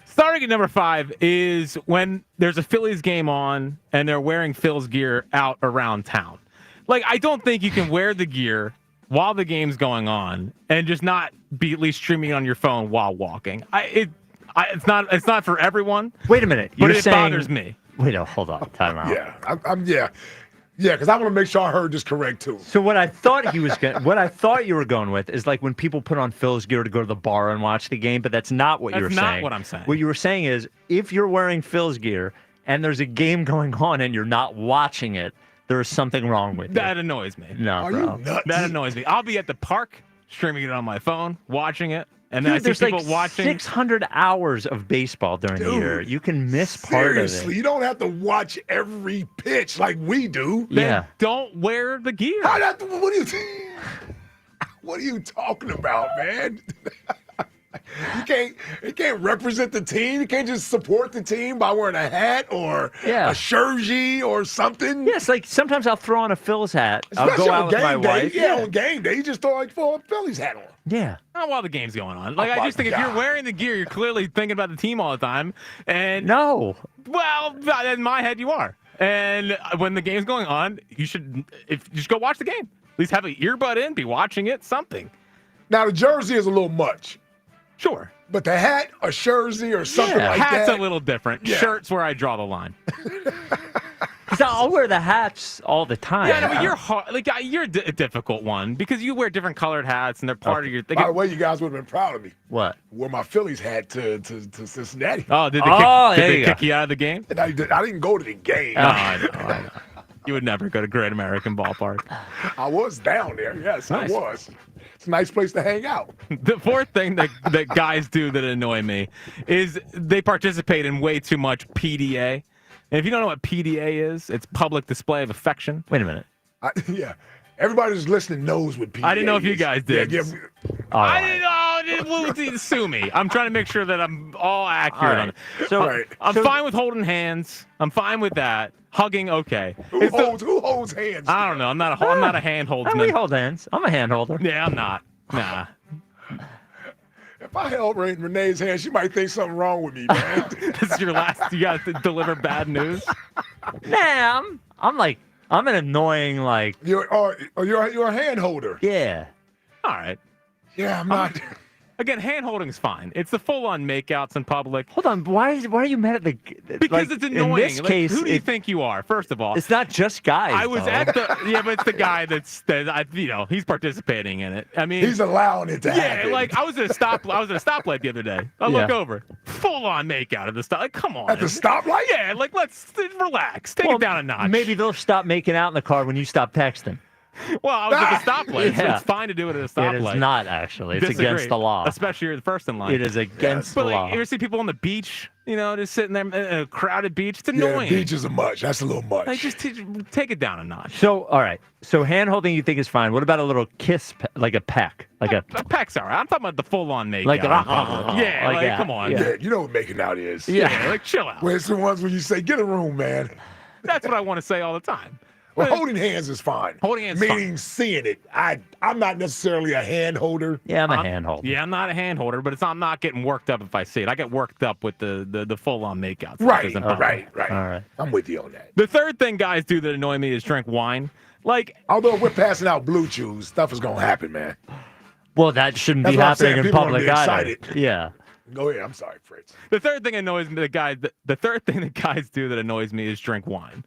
Starting at number 5 is when there's a Phillies game on and they're wearing Phil's gear out around town. Like, I don't think you can wear the gear while the game's going on and just not be at least streaming it on your phone while walking. It's not for everyone. Wait a minute. But it bothers me. Wait, hold on. Time out. Yeah, because I want to make sure I heard this correct too. So what I thought you were going with is like when people put on Phil's gear to go to the bar and watch the game, but that's not what you were saying. That's not what I'm saying. What you were saying is if you're wearing Phil's gear and there's a game going on and you're not watching it, there is something wrong with you. That annoys me. No, bro. That annoys me. I'll be at the park streaming it on my phone, watching it. And then Dude, I see people like watching 600 hours of baseball during the year. You can miss part of it. Seriously, you don't have to watch every pitch like we do. Then don't wear the gear. What are you talking about, man? You can't represent the team. You can't just support the team by wearing a hat or a jersey or something. Yes, like sometimes I'll throw on a Phil's hat. Especially I'll go out with my day. wife. Yeah, on game day, you just throw like a Phillies hat on. Yeah. Not while the game's going on. Like, Oh, I just think my if you're God. wearing the gear, you're clearly thinking about the team all the time. And no. Well, in my head, you are. And when the game's going on, you should just go watch the game. At least have an earbud in, be watching it, something. Now, the jersey is a little much. Sure. But the hat, a jersey, or something like Hat's that. a little different. Yeah. Shirt's where I draw the line. Because I'll wear the hats all the time. Yeah, no, but you're hard. Like, you're a difficult one because you wear different colored hats and they're part of your thing. By the way, you guys would have been proud of me. What? Wore my Phillies hat to Cincinnati. Oh, did they kick you out of the game? And I didn't go to the game. Oh, I know. You would never go to Great American Ballpark. I was down there. Yes, Nice. I was. It's a nice place to hang out. The fourth thing that guys do that annoy me is they participate in way too much PDA. And if you don't know what PDA is, it's public display of affection. Wait a minute. Yeah. Everybody who's listening knows what PDA is. I didn't know if you guys did. Yeah, All I right. didn't know. Sue me. I'm trying to make sure that I'm all accurate on it. So, I'm fine with holding hands. I'm fine with that. Hugging, okay. Who holds hands? I don't know. I'm not a hand holdsman. We hold hands. I'm a hand holder. Yeah, I'm not. Nah. If I held Renee's hand, she might think something wrong with me, man. This is your last. You got to deliver bad news. Nah, I'm an annoying You're a hand holder. Yeah. All right. Yeah, I'm not. Again, hand holding is fine. It's the full-on makeouts in public. Hold on, why are you mad at the? Because it's annoying. In this case, who do you think you are? First of all, it's not just guys. I was at the but it's the guy he's participating in it. I mean, he's allowing it to happen. Yeah, like I was at a stoplight the other day. I look over, full-on makeout at the stop. Like, come on. At the stoplight? Yeah, like let's relax, take it down a notch. Maybe they'll stop making out in the car when you stop texting. Well, I was at the stoplight, so Yeah. it's fine to do it at a stoplight. It is not, actually. It's Disagree. against the law. Especially you're the first in line. It is against the law. You ever see people on the beach, just sitting there in a crowded beach? It's annoying. Yeah, beach is that's a little much. Like, just take it down a notch. So, all right. So hand holding you think is fine. What about a little kiss, like a peck? Like a peck's all right. I'm talking about the full-on makeout. Like yeah, come on. Yeah, you know what making out is. Yeah, like chill out. Where's the ones where you say, get a room, man? That's what I want to say all the time. Well, holding hands is fine. Holding hands meaning fine. seeing it. I'm not necessarily a hand holder. Yeah, I'm a hand holder. Yeah, I'm not a hand holder, but I'm not getting worked up if I see it. I get worked up with the full-on makeouts. Right. All right. All right. I'm with you on that. The third thing guys do that annoy me is drink wine. Like, although if we're passing out blue chews, stuff is gonna happen, man. Well, that shouldn't That's be what I'm saying. happening in People wanna public be either. excited. Yeah. Go ahead. I'm sorry, Fritz. The third thing annoys me, the third thing that guys do that annoys me is drink wine.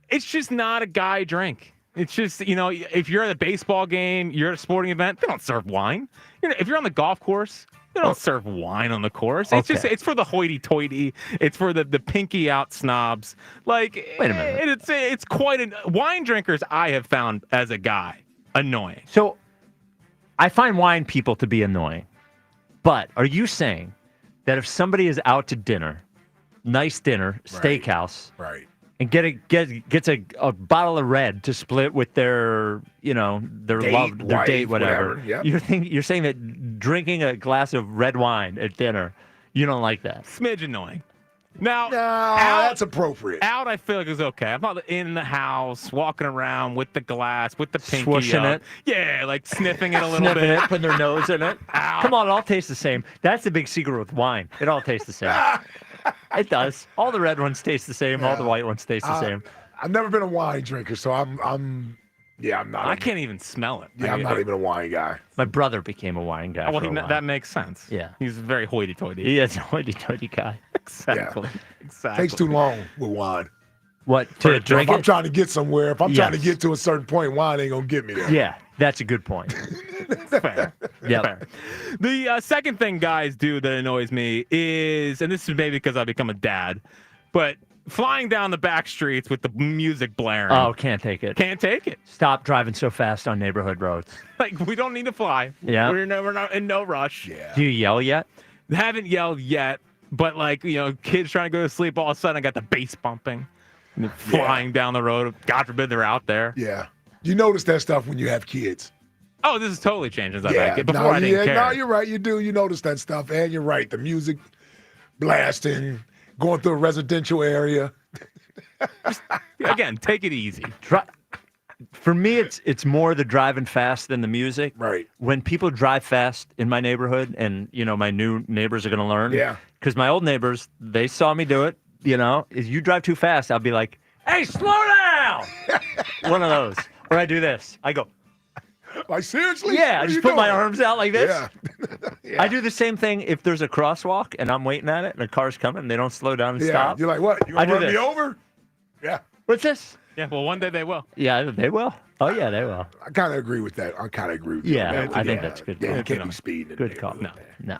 It's just not a guy drink. It's just, if you're at a baseball game, you're at a sporting event, they don't serve wine. If you're on the golf course, they don't serve wine on the course. It's just, it's for the hoity-toity. It's for the pinky out snobs. Like, wait a minute. It's quite wine drinkers I have found as a guy annoying. So I find wine people to be annoying. But are you saying that if somebody is out to dinner, nice dinner, steakhouse, right, and gets a bottle of red to split with their date, whatever. Yep. You're saying that drinking a glass of red wine at dinner, you don't like that? Smidge annoying. Now, that's appropriate. Out, I feel like is okay. I'm not in the house, walking around with the glass, with the pinky Swooshing up. it. Yeah, like sniffing it a little Sniffing bit. it, putting their nose in it. Ow. Come on, it all tastes the same. That's the big secret with wine. It all tastes the same. It does. All the red ones taste the same. All the white ones taste the same. I've never been a wine drinker, so I'm not. I can't even smell it. Yeah, I'm not even a wine guy. My brother became a wine guy. Well, for a while. that makes sense. Yeah. He's very hoity-toity. He is a hoity-toity guy. Exactly. Exactly. Takes too long with wine. What, to drink If I'm it? trying to get somewhere, if I'm trying to Yes. get to a certain point, wine ain't gonna get me there. Yeah, that's a good point. Fair. Yep. Fair. The second thing guys do that annoys me is, and this is maybe because I've become a dad, but flying down the back streets with the music blaring. Oh, can't take it. Can't take it. Stop driving so fast on neighborhood roads. Like, we don't need to fly. Yeah. We're not in no rush. Yeah. Do you yell yet? Haven't yelled yet, but kids trying to go to sleep, all of a sudden I got the bass bumping. And they're flying down the road. God forbid they're out there. Yeah. You notice that stuff when you have kids. Oh, this is totally changed since Yeah. I before I didn't care. No, you're right. You do. You notice that stuff. And you're right. The music blasting, going through a residential area. Again, take it easy. For me, it's more the driving fast than the music. Right. When people drive fast in my neighborhood, and my new neighbors are going to learn. Yeah. Because my old neighbors, they saw me do it. If you drive too fast, I'll be like, "Hey, slow down!" One of those. Or I do this. I go. Like, seriously? Yeah, I What just are put you my doing? arms out like this. Yeah. I do the same thing if there's a crosswalk and I'm waiting at it and a car's coming and they don't slow down and Yeah. stop. You're like, what? You I gonna do run me this. over? Yeah. What's this? Yeah, well, one day they will. Yeah, they will. Oh, yeah, they will. I kind of agree with that. I kind of agree with Yeah, you. I think that's good. Yeah, you call. can't be speeding. in Good there. call. No.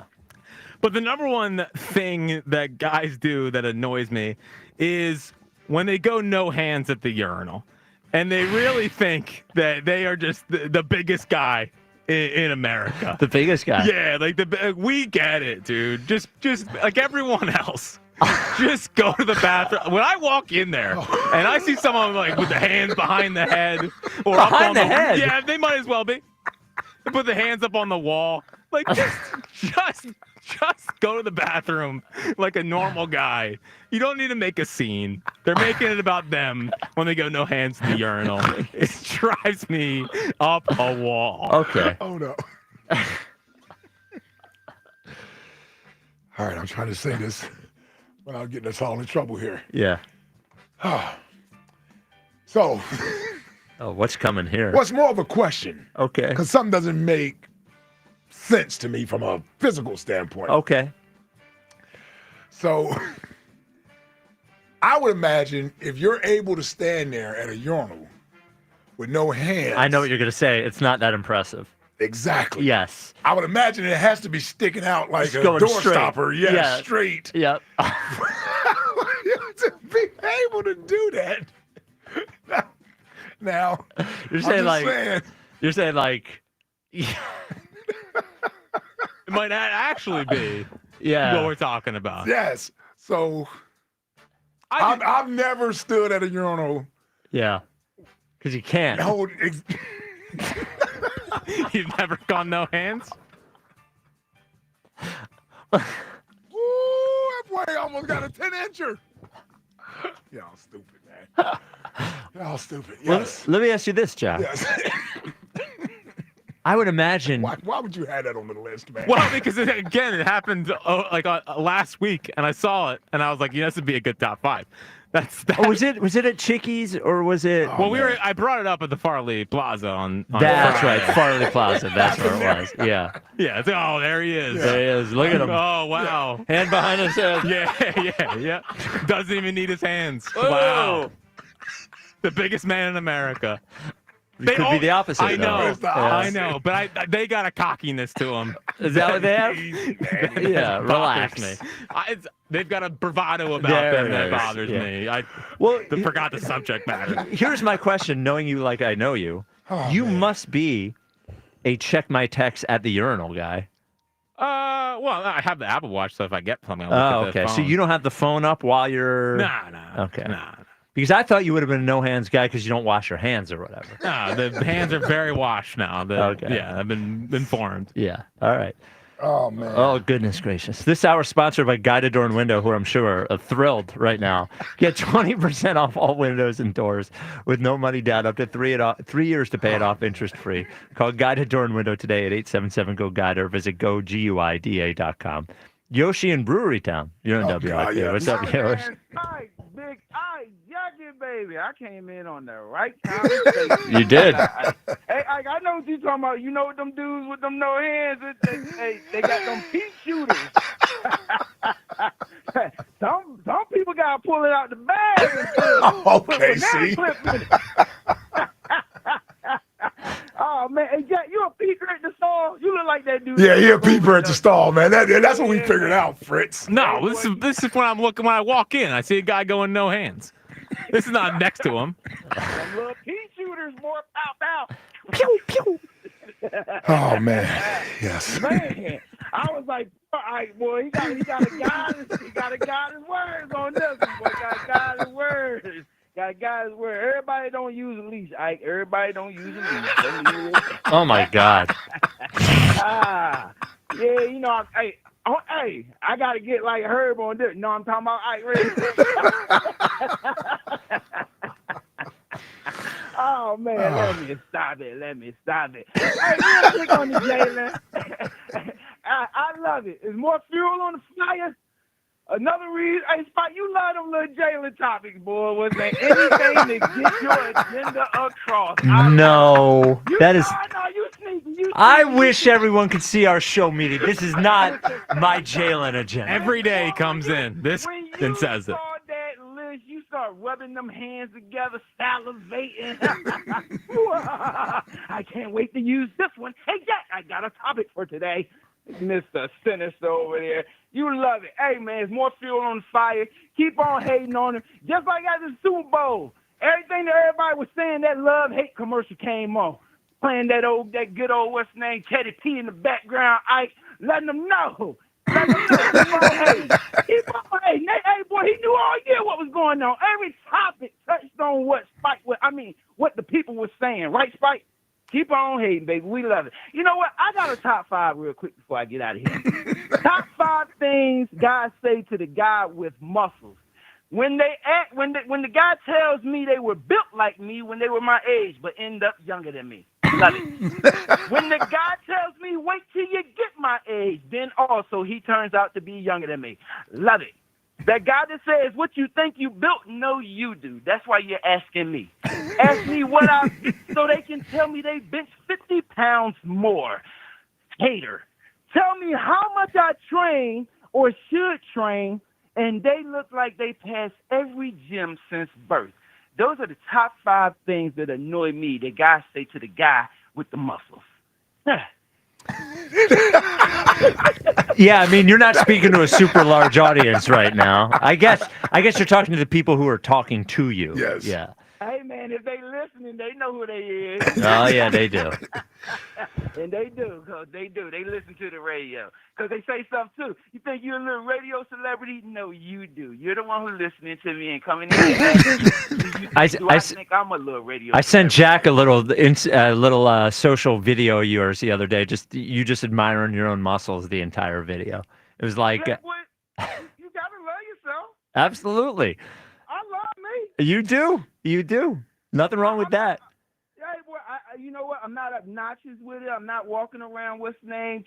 But the number one thing that guys do that annoys me is when they go no hands at the urinal. And they really think that they are just the biggest guy in America. The biggest guy. Yeah, like we get it, dude. Just like everyone else. Just go to the bathroom. When I walk in there and I see someone like with the hands behind the head or Behind up on the head? yeah, they might as well be. But put the hands up on the wall. Like, just go to the bathroom like a normal guy. You don't need to make a scene. They're making it about them when they go no hands in the urinal. It drives me up a wall. Okay. Oh, no. All right, I'm trying to say this without getting us all in trouble here. Yeah. So. Oh, what's coming here? What's more of a question? Okay. Because something doesn't make sense to me from a physical standpoint. Okay. So I would imagine if you're able to stand there at a urinal with no hands. I know what you're going to say. It's not that impressive. Exactly. Yes. I would imagine it has to be sticking out like It's a going door straight. stopper. Yeah, Yeah. straight. Yep. To be able to do that. Now, You're I'm saying just saying. You're saying like. It might not actually be Yeah. what we're talking about. Yes. So I've never stood at a urinal. Yeah. Because you can't. You've never gone no hands? Ooh, that boy almost got a 10-incher. Y'all stupid, man. Y'all stupid. Yes. Let me ask you this, Jack. Yes. I would imagine. Why would you have that on the list, man? Well, because it happened last week, and I saw it, and I was like, this would be a good top 5. Oh, was it at Chickies or was it? Well, I brought it up at the Farley Plaza on That's Friday. right, Farley Plaza. That's where it was. Yeah. Yeah. Oh, there he is. There he is. Look at him. Oh, wow. Hand behind his head. Yeah. Doesn't even need his hands. Whoa. Wow. The biggest man in America. It could be the opposite. I know. though. I know. But they got a cockiness to them. Is that what they have? Yeah, relax. Me. They've got a bravado about There them it that is. bothers Yeah. me. I forgot the subject matter. Here's my question, knowing you like I know you. You must be a check my text at the urinal guy. Well, I have the Apple Watch, so if I get something, I'll look at the okay. So phone. you don't have the phone up while you're. Nah. Okay. Nah. Because I thought you would have been a no hands guy because you don't wash your hands or whatever. No, the hands are very washed now. Okay. Yeah, I've been informed. Yeah. All right. Oh, man. Oh, goodness gracious. This hour is sponsored by Guided Door and Window, who I'm sure are thrilled right now. Get 20% off all windows and doors with no money down, up to 3 years to pay it off interest-free. Call Guided Door and Window today at 877-GO-GUIDE or visit GoGUIDA.com. Yoshi in Brewery Town. You're in WIP. yeah. What's up, Yoshi? Big Jackie, baby. I came in on the right time. You did. Hey, I know what you're talking about. You know what them dudes with them no hands, they got them peep shooters. some people got to pull it out the bag. Okay, see? Oh, man. Hey, Jack, you a peeper at the stall? You look like that dude. Yeah, he a peeper at the stall, man. That's what we figured out, Fritz. No, this is when I'm looking when I walk in. I see a guy going no hands. This is not next to him. Them little pea shooters, more pow. Pew, pew. Oh, man. Yes. Man, I was like, all right, boy, he got to guide his words on this one, boy. Got to guide his words. Got to guide his words. Everybody don't use a leash, Ike. Everybody don't use a leash. Oh, my God. Yeah, you know, hey, I got to get like Herb on this. You know what I'm talking about, Ike? Oh, man, let me stop it. Hey, real quick on the Jalen. I love it. There's more fuel on the fire. Another reason, hey, Spot, you love them little Jalen topics, boy. Was there anything to get your agenda across? No, that is. I know, you sneaky. I wish everyone could see our show meeting. This is not my Jalen agenda. Every day comes in this and says it. Saw that list, you start rubbing them hands together, salivating. I can't wait to use this one. Hey, Jack, I got a topic for today. Mr. Sinister over there. You love it. Hey, man, it's more fuel on the fire. Keep on hating on him. Just like at the Super Bowl. Everything that everybody was saying, that love-hate commercial came on. Playing that good old, what's his name, Teddy P in the background, Ike, letting them know. Keep on hating. Hey, boy, he knew all year what was going on. Every topic touched on what the people were saying. Right, Spike? Keep on hating, baby. We love it. You know what? I got a top 5 real quick before I get out of here. Top 5 things guys say to the guy with muscles. When the guy tells me they were built like me when they were my age, but end up younger than me. Love it. When the guy tells me, wait till you get my age, then also he turns out to be younger than me. Love it. That guy that says, what you think you built, no, you do. That's why you're asking me. Ask me what I so they can tell me they bench 50 pounds more. Hater. Tell me how much I train or should train, and they look like they passed every gym since birth. Those are the top 5 things that annoy me that guys say to the guy with the muscles. Yeah, I mean, you're not speaking to a super large audience right now. I guess you're talking to the people who are talking to you. Yes. Yeah. Hey, man, if they listening, they know who they is. Oh, yeah, they do. And they do, because they do. They listen to the radio. Because they say stuff, too. You think you're a little radio celebrity? No, you do. You're the one who's listening to me and coming in and asking me, I think I'm a little radio I sent Jack a little social video of yours the other day. You just admiring your own muscles the entire video. It was like... Yeah, you got to love yourself. Absolutely. I love me. You do. Nothing wrong with that. Hey, boy, you know what? I'm not obnoxious with it. I'm not walking around,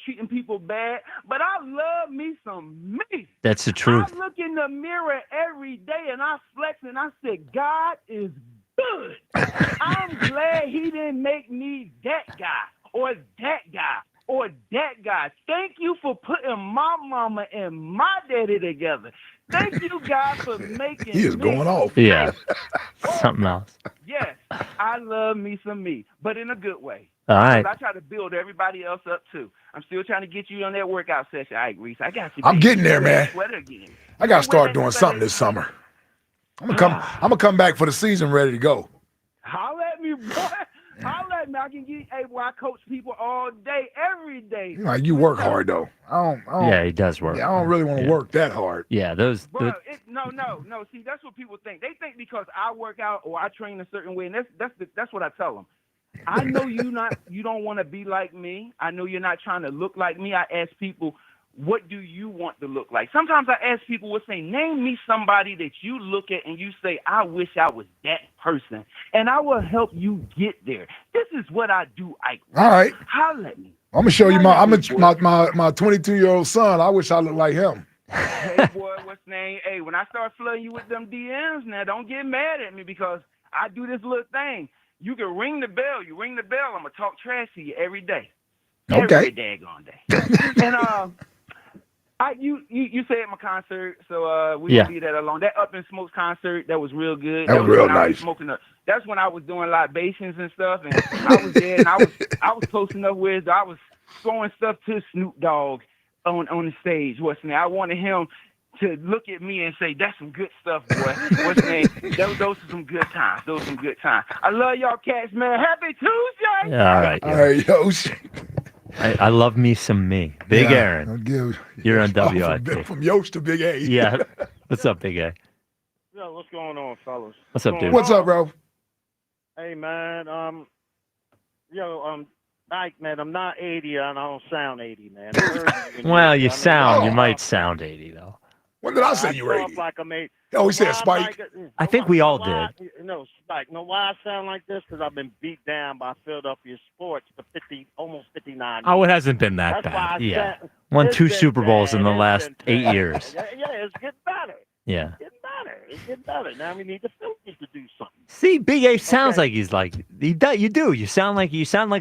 treating people bad. But I love me some me. That's the truth. I look in the mirror every day and I flex and I say, God is good. I'm glad he didn't make me that guy or that guy or that guy. Thank you for putting my mama and my daddy together. Thank you, God, for making He is me. going off. Yeah. Something else. Yes, I love me some me, but in a good way. All right. I try to build everybody else up, too. I'm still trying to get you on that workout session. All right, Reese, I got you. I'm getting there, man. Sweater again. I got to start doing something this summer. I'm gonna come back for the season ready to go. Holla at me, boy. Holla at me. I can get. Hey, boy, I coach people all day, every day. Like you work hard though. I don't Yeah, he does work. Yeah, I don't really want to work that hard. Yeah, No. See, that's what people think. They think because I work out or I train a certain way, and that's what I tell them. I know you don't want to be like me. I know you're not trying to look like me. I ask people, what do you want to look like? Sometimes I ask people, will say, name me somebody that you look at and you say, I wish I was that person, and I will help you get there. This is what I do, Ike. All right. Holla at me. I'm gonna show you my 22-year-old son. I wish I looked like him. Hey, boy, what's name? Hey, when I start flooding you with them DMs, now don't get mad at me because I do this little thing. You can ring the bell. You ring the bell, I'm going to talk trash to you every day. Okay. Every daggone day. And you said my concert, so we can leave that alone. That Up in Smokes concert, that was real good. That was real nice. That's when I was doing libations and stuff, and I was there, and I was close enough with, I was throwing stuff to Snoop Dogg on the stage. What's name? I wanted him to look at me and say, that's some good stuff, boy. What's name? Those are some good times. Those are some good times. I love y'all cats, man. Happy Tuesday. Yeah, all right. All right, yo. I love me some me. Big Aaron. You're on WIP. From Yost to Big A. Yeah. What's up, Big A? Yo, what's going on, fellas? What's up, dude? What's up, bro? Hey, man. Ike, man, I'm not 80 and I don't sound 80, man. Well, you might sound 80, though. When did I say you were 80? Like I'm 80. Oh, he said Spike. I think we all did. No, Spike. Know why I sound like this? Because I've been beat down by Philadelphia sports for almost 59 years. Oh, it hasn't been that bad. Yeah. Won 2 Super Bowls in the last 8 years. Yeah, it's getting better. Yeah. It's getting better. Now we need the Phillies to do something. See, Big A sounds like he's like you do. You sound like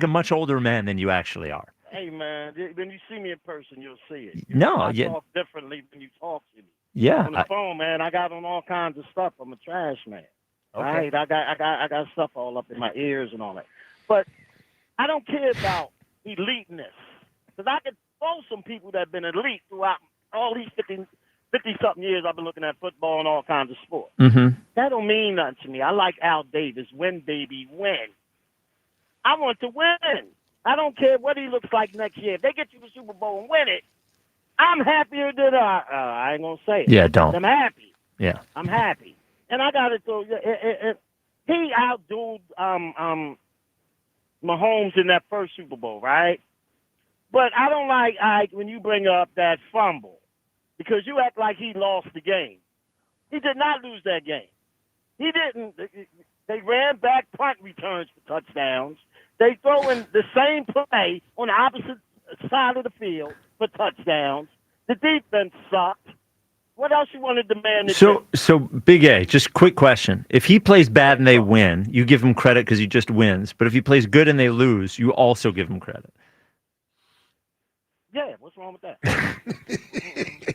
a much older man than you actually are. Hey, man, when you see me in person, you'll see it. I talk differently when you talk to me. Yeah. On the phone, man, I got on all kinds of stuff. I'm a trash man. Okay. Right? I got stuff all up in my ears and all that. But I don't care about eliteness. Because I could throw some people that have been elite throughout all these 50-something years I've been looking at football and all kinds of sports. Mm-hmm. That don't mean nothing to me. I like Al Davis. Win, baby, win. I want to win. I don't care what he looks like next year. If they get you the Super Bowl and win it, I'm happier than I ain't going to say it. Yeah, don't. I'm happy. Yeah. I'm happy. And I got to throw he outdueled Mahomes in that first Super Bowl, right? But I don't like Ike when you bring up that fumble because you act like he lost the game. He did not lose that game. He didn't. They ran back punt returns for touchdowns. They throw in the same play on the opposite side of the field for touchdowns. The defense sucked. What else you wanted the man to do? So Big A, just quick question. If he plays bad and they win, you give him credit because he just wins. But if he plays good and they lose, you also give him credit. Yeah, what's wrong with that?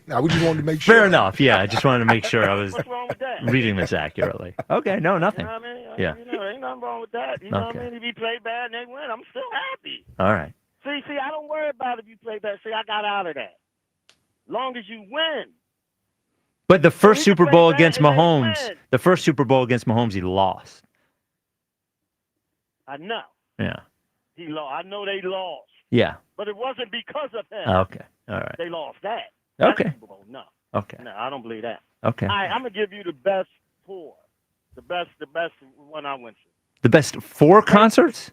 Now, we just wanted to make sure. Fair enough. Yeah, I just wanted to make sure I was What's wrong with that? reading this accurately. Okay, no, nothing. You know what I mean? Yeah. You know, ain't nothing wrong with that. You know what I mean? If you play bad and they win, I'm still happy. All right. See, I don't worry about if you play bad. See, I got out of that. Long as you win. But the first He can Super play Bowl bad against and they Mahomes, win. the first Super Bowl against Mahomes, he lost. I know. Yeah. He lost. I know they lost. Yeah. But it wasn't because of him. Okay. All right. They lost that. Okay. That Super Bowl, no. Okay. No, I don't believe that. Okay. All right, I'm going to give you the best four. The best one I went to. The best 4 concerts?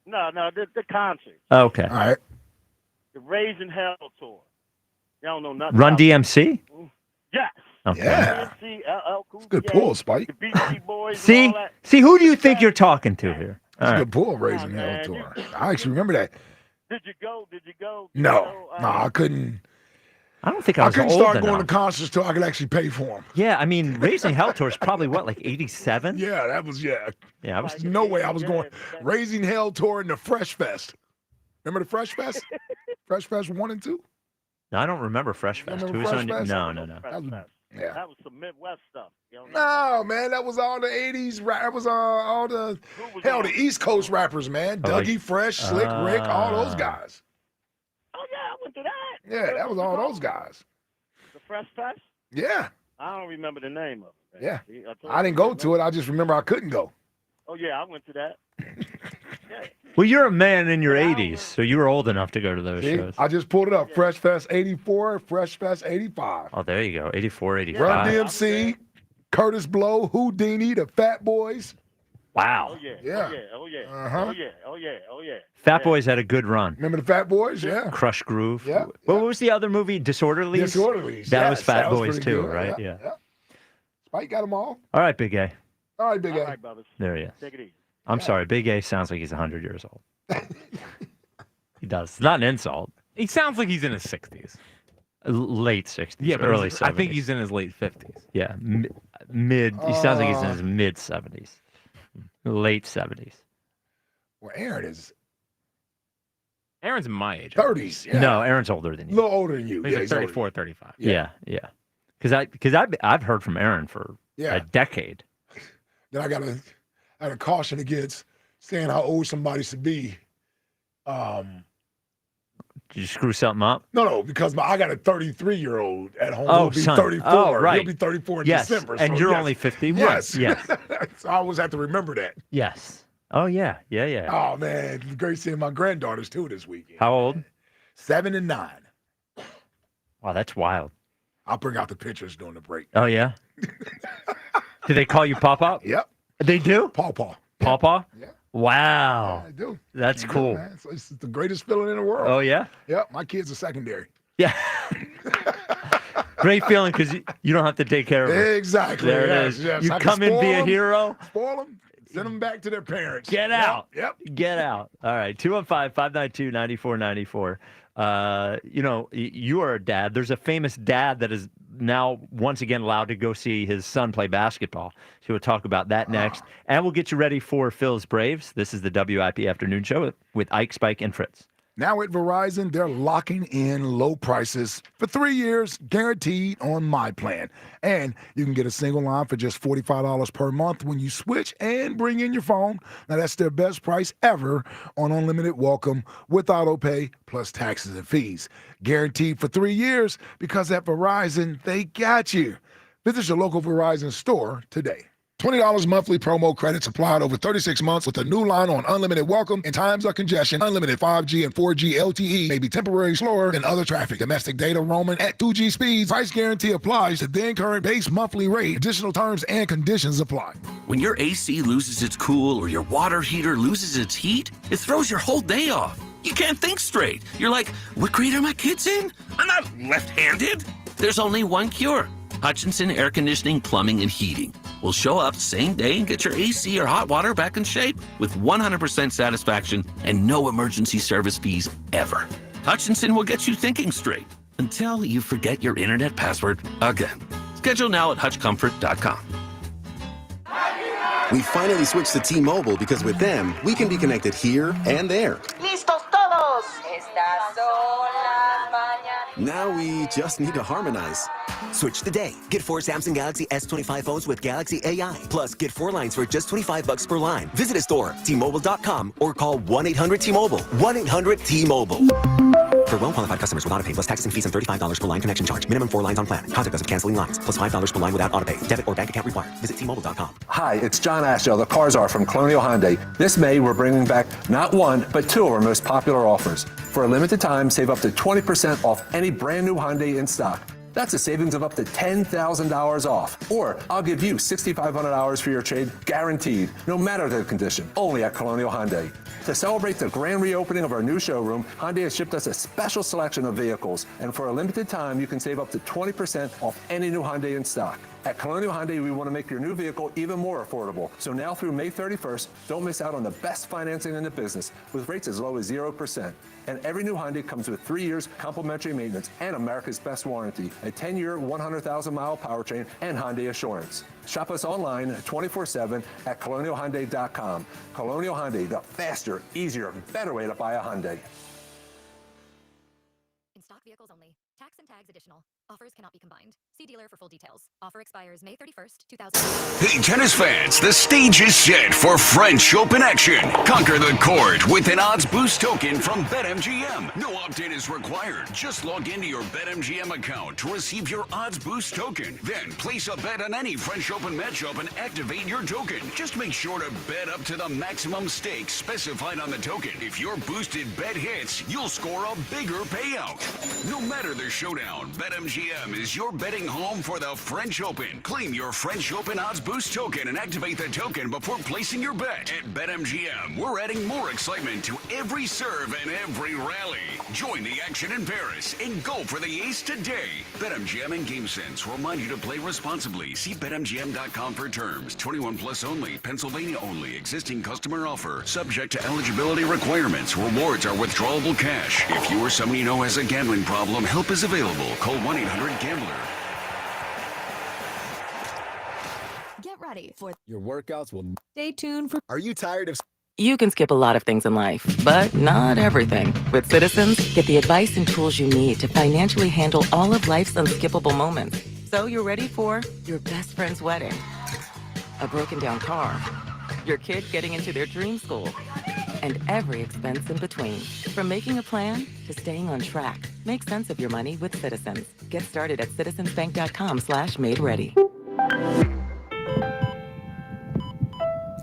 No, the concert. Okay. All right. The Raising Hell tour. Y'all don't know nothing Run about DMC? Yes. Okay. Yeah. DMC, LL Cool Good J, pull, Spike. The Beastie Boys See? and all that. See, who do you think you're talking to here? That's All a right. good pull, Raising Hell man, tour. I actually remember that. Did you go? Did you go? No, I couldn't. I don't think I was couldn't old start enough. going to concerts till I could actually pay for them. Yeah, I mean, Raising Hell Tour is probably what, like 87? Yeah, that was Yeah, I was. There's no way I was going. Raising Hell tour and the Fresh Fest. Remember the Fresh Fest? Fresh Fest 1 and 2. No, I don't remember Fresh Fest. remember Who's Fresh on? Fest? No. That was, Yeah. That was some Midwest stuff. You know? No, man, that was all the '80s. That was all the the East Coast rappers, man. Dougie Fresh, Slick Rick, all those guys. Oh yeah, I went to that. Yeah, that was all those guys. The Fresh Fest. Yeah, I don't remember the name of it. yeah. See, I didn't go to it. I just remember I couldn't go. Oh yeah, I went to that. Well, you're a man in your 80s, so you were old enough to go to those See, shows. I just pulled it up. Fresh Fest '84, Fresh Fest '85. Oh, there you go. 84, 85. Run DMC, Curtis Blow, Houdini, the Fat Boys. Wow. Oh yeah. Yeah. Oh yeah. Oh yeah. Uh-huh. Oh yeah. Oh yeah. Oh yeah. Fat Boys had a good run. Remember the Fat Boys? Yeah. Crush Groove. Yeah. What was the other movie? Disorderlies? Disorderlies. That yes, was Fat that was Boys pretty too, good. right? Yeah. Yeah. Spike got them all. All right, Big A. All right, Big A. All right, brothers. There he is. Take it easy. I'm sorry. Big A sounds like he's 100 years old. He does. It's not an insult. He sounds like he's in his 60s. Late 60s. Yeah, but early 70s. I think he's in his late 50s. Yeah. Mid. He sounds like he's in his mid 70s. Late 70s. Well, Aaron is Aaron's my age. 30s. Yeah. No, Aaron's older than A you. little older than you. He's Yeah, like he's older. 34, 35. Yeah. Because I've heard from Aaron for Yeah. a decade. Then I got a caution against saying how old somebody should be. Did you screw something up? No, because I got a 33-year-old at home. Oh, He'll be son. 34. Oh, right. He'll be 34 in Yes, December. and so you're yes. only 51. Yes. Yes. So I always have to remember that. Yes. Oh, yeah. Yeah. Oh, man. It's great seeing my granddaughters, too, this weekend. How old? 7 and 9. Wow, that's wild. I'll bring out the pictures during the break. Oh, yeah? Do they call you Papa? Yep. They do? Paw. Papa? Yeah. Yeah, Wow. I do. That's cool. Man. So it's the greatest feeling in the world. Oh, yeah? Yep. My kids are secondary. Yeah. Great feeling because you don't have to take care of them. Exactly. There yes, it is. Yes. You I can come and be spoil a them, hero. Spoil them. Send them back to their parents. Get out. Yep. Get out. All right. 215-592-9494. You are a dad. There's a famous dad that is now once again allowed to go see his son play basketball. So we'll talk about that next. And we'll get you ready for Phil's Braves. This is the WIP Afternoon Show with Ike, Spike, and Fritz. Now at Verizon, they're locking in low prices for 3 years, guaranteed on my plan. And you can get a single line for just $45 per month when you switch and bring in your phone. Now that's their best price ever on unlimited welcome with auto pay plus taxes and fees. Guaranteed for 3 years because at Verizon, they got you. Visit your local Verizon store today. $20 monthly promo credits applied over 36 months with a new line on unlimited welcome in times of congestion. Unlimited 5G and 4G LTE may be temporarily slower than other traffic. Domestic data roaming at 2G speeds. Price guarantee applies to then current base monthly rate. Additional terms and conditions apply. When your AC loses its cool or your water heater loses its heat, it throws your whole day off. You can't think straight. You're like, what grade are my kids in? I'm not left-handed. There's only one cure. Hutchinson Air Conditioning, Plumbing, and Heating will show up same day and get your AC or hot water back in shape with 100% satisfaction and no emergency service fees ever. Hutchinson will get you thinking straight until you forget your internet password again. Schedule now at hutchcomfort.com. We finally switched to T-Mobile because with them, we can be connected here and there. ¡Listos todos! Estas son las mañanas. Now we just need to harmonize. Switch today. Get 4 Samsung Galaxy S25 phones with Galaxy AI. Plus, get 4 lines for just $25 per line. Visit a store, T-Mobile.com, or call 1-800-T-Mobile. 1-800-T-Mobile. For well-qualified customers with autopay plus taxes and fees and $35 per line connection charge. Minimum 4 lines on plan. Contact us if canceling lines. Plus $5 per line without autopay. Debit or bank account required. Visit T-Mobile.com. Hi, it's John Ashdale, the Car Czar from Colonial Hyundai. This May, we're bringing back not one, but 2 of our most popular offers. For a limited time, save up to 20% off any brand new Hyundai in stock. That's a savings of up to $10,000 off. Or I'll give you $6,500 for your trade, guaranteed, no matter the condition, only at Colonial Hyundai. To celebrate the grand reopening of our new showroom, Hyundai has shipped us a special selection of vehicles. And for a limited time, you can save up to 20% off any new Hyundai in stock. At Colonial Hyundai, we want to make your new vehicle even more affordable. So now through May 31st, don't miss out on the best financing in the business with rates as low as 0%. And every new Hyundai comes with 3 years complimentary maintenance and America's best warranty, a 10-year, 100,000-mile powertrain, and Hyundai Assurance. Shop us online 24/7 at colonialhyundai.com. Colonial Hyundai, the faster, easier, better way to buy a Hyundai. In stock vehicles only. Tax and tags additional. Offers cannot be combined. See dealer for full details. Offer expires May 31st, 2000. Hey, tennis fans, the stage is set for French Open action. Conquer the court with an odds boost token from BetMGM. No opt-in is required. Just log into your BetMGM account to receive your odds boost token. Then place a bet on any French Open matchup and activate your token. Just make sure to bet up to the maximum stakes specified on the token. If your boosted bet hits, you'll score a bigger payout. No matter the showdown, BetMGM is your betting home for the French Open. Claim your French Open odds boost token and activate the token before placing your bet. At BetMGM, we're adding more excitement to every serve and every rally. Join the action in Paris and go for the ace today. BetMGM and GameSense remind you to play responsibly. See BetMGM.com for terms. 21 plus only. Pennsylvania only. Existing customer offer. Subject to eligibility requirements. Rewards are withdrawable cash. If you or someone you know has a gambling problem, help is available. Call 1-800-GAMBLER. Get ready for your workouts will stay tuned for. Are you tired of? You can skip a lot of things in life, but not everything. With Citizens, get the advice and tools you need to financially handle all of life's unskippable moments. So you're ready for your best friend's wedding, a broken down car, your kid getting into their dream school, and every expense in between. From making a plan to staying on track, make sense of your money with Citizens. Get started at citizensbank.com/made-ready.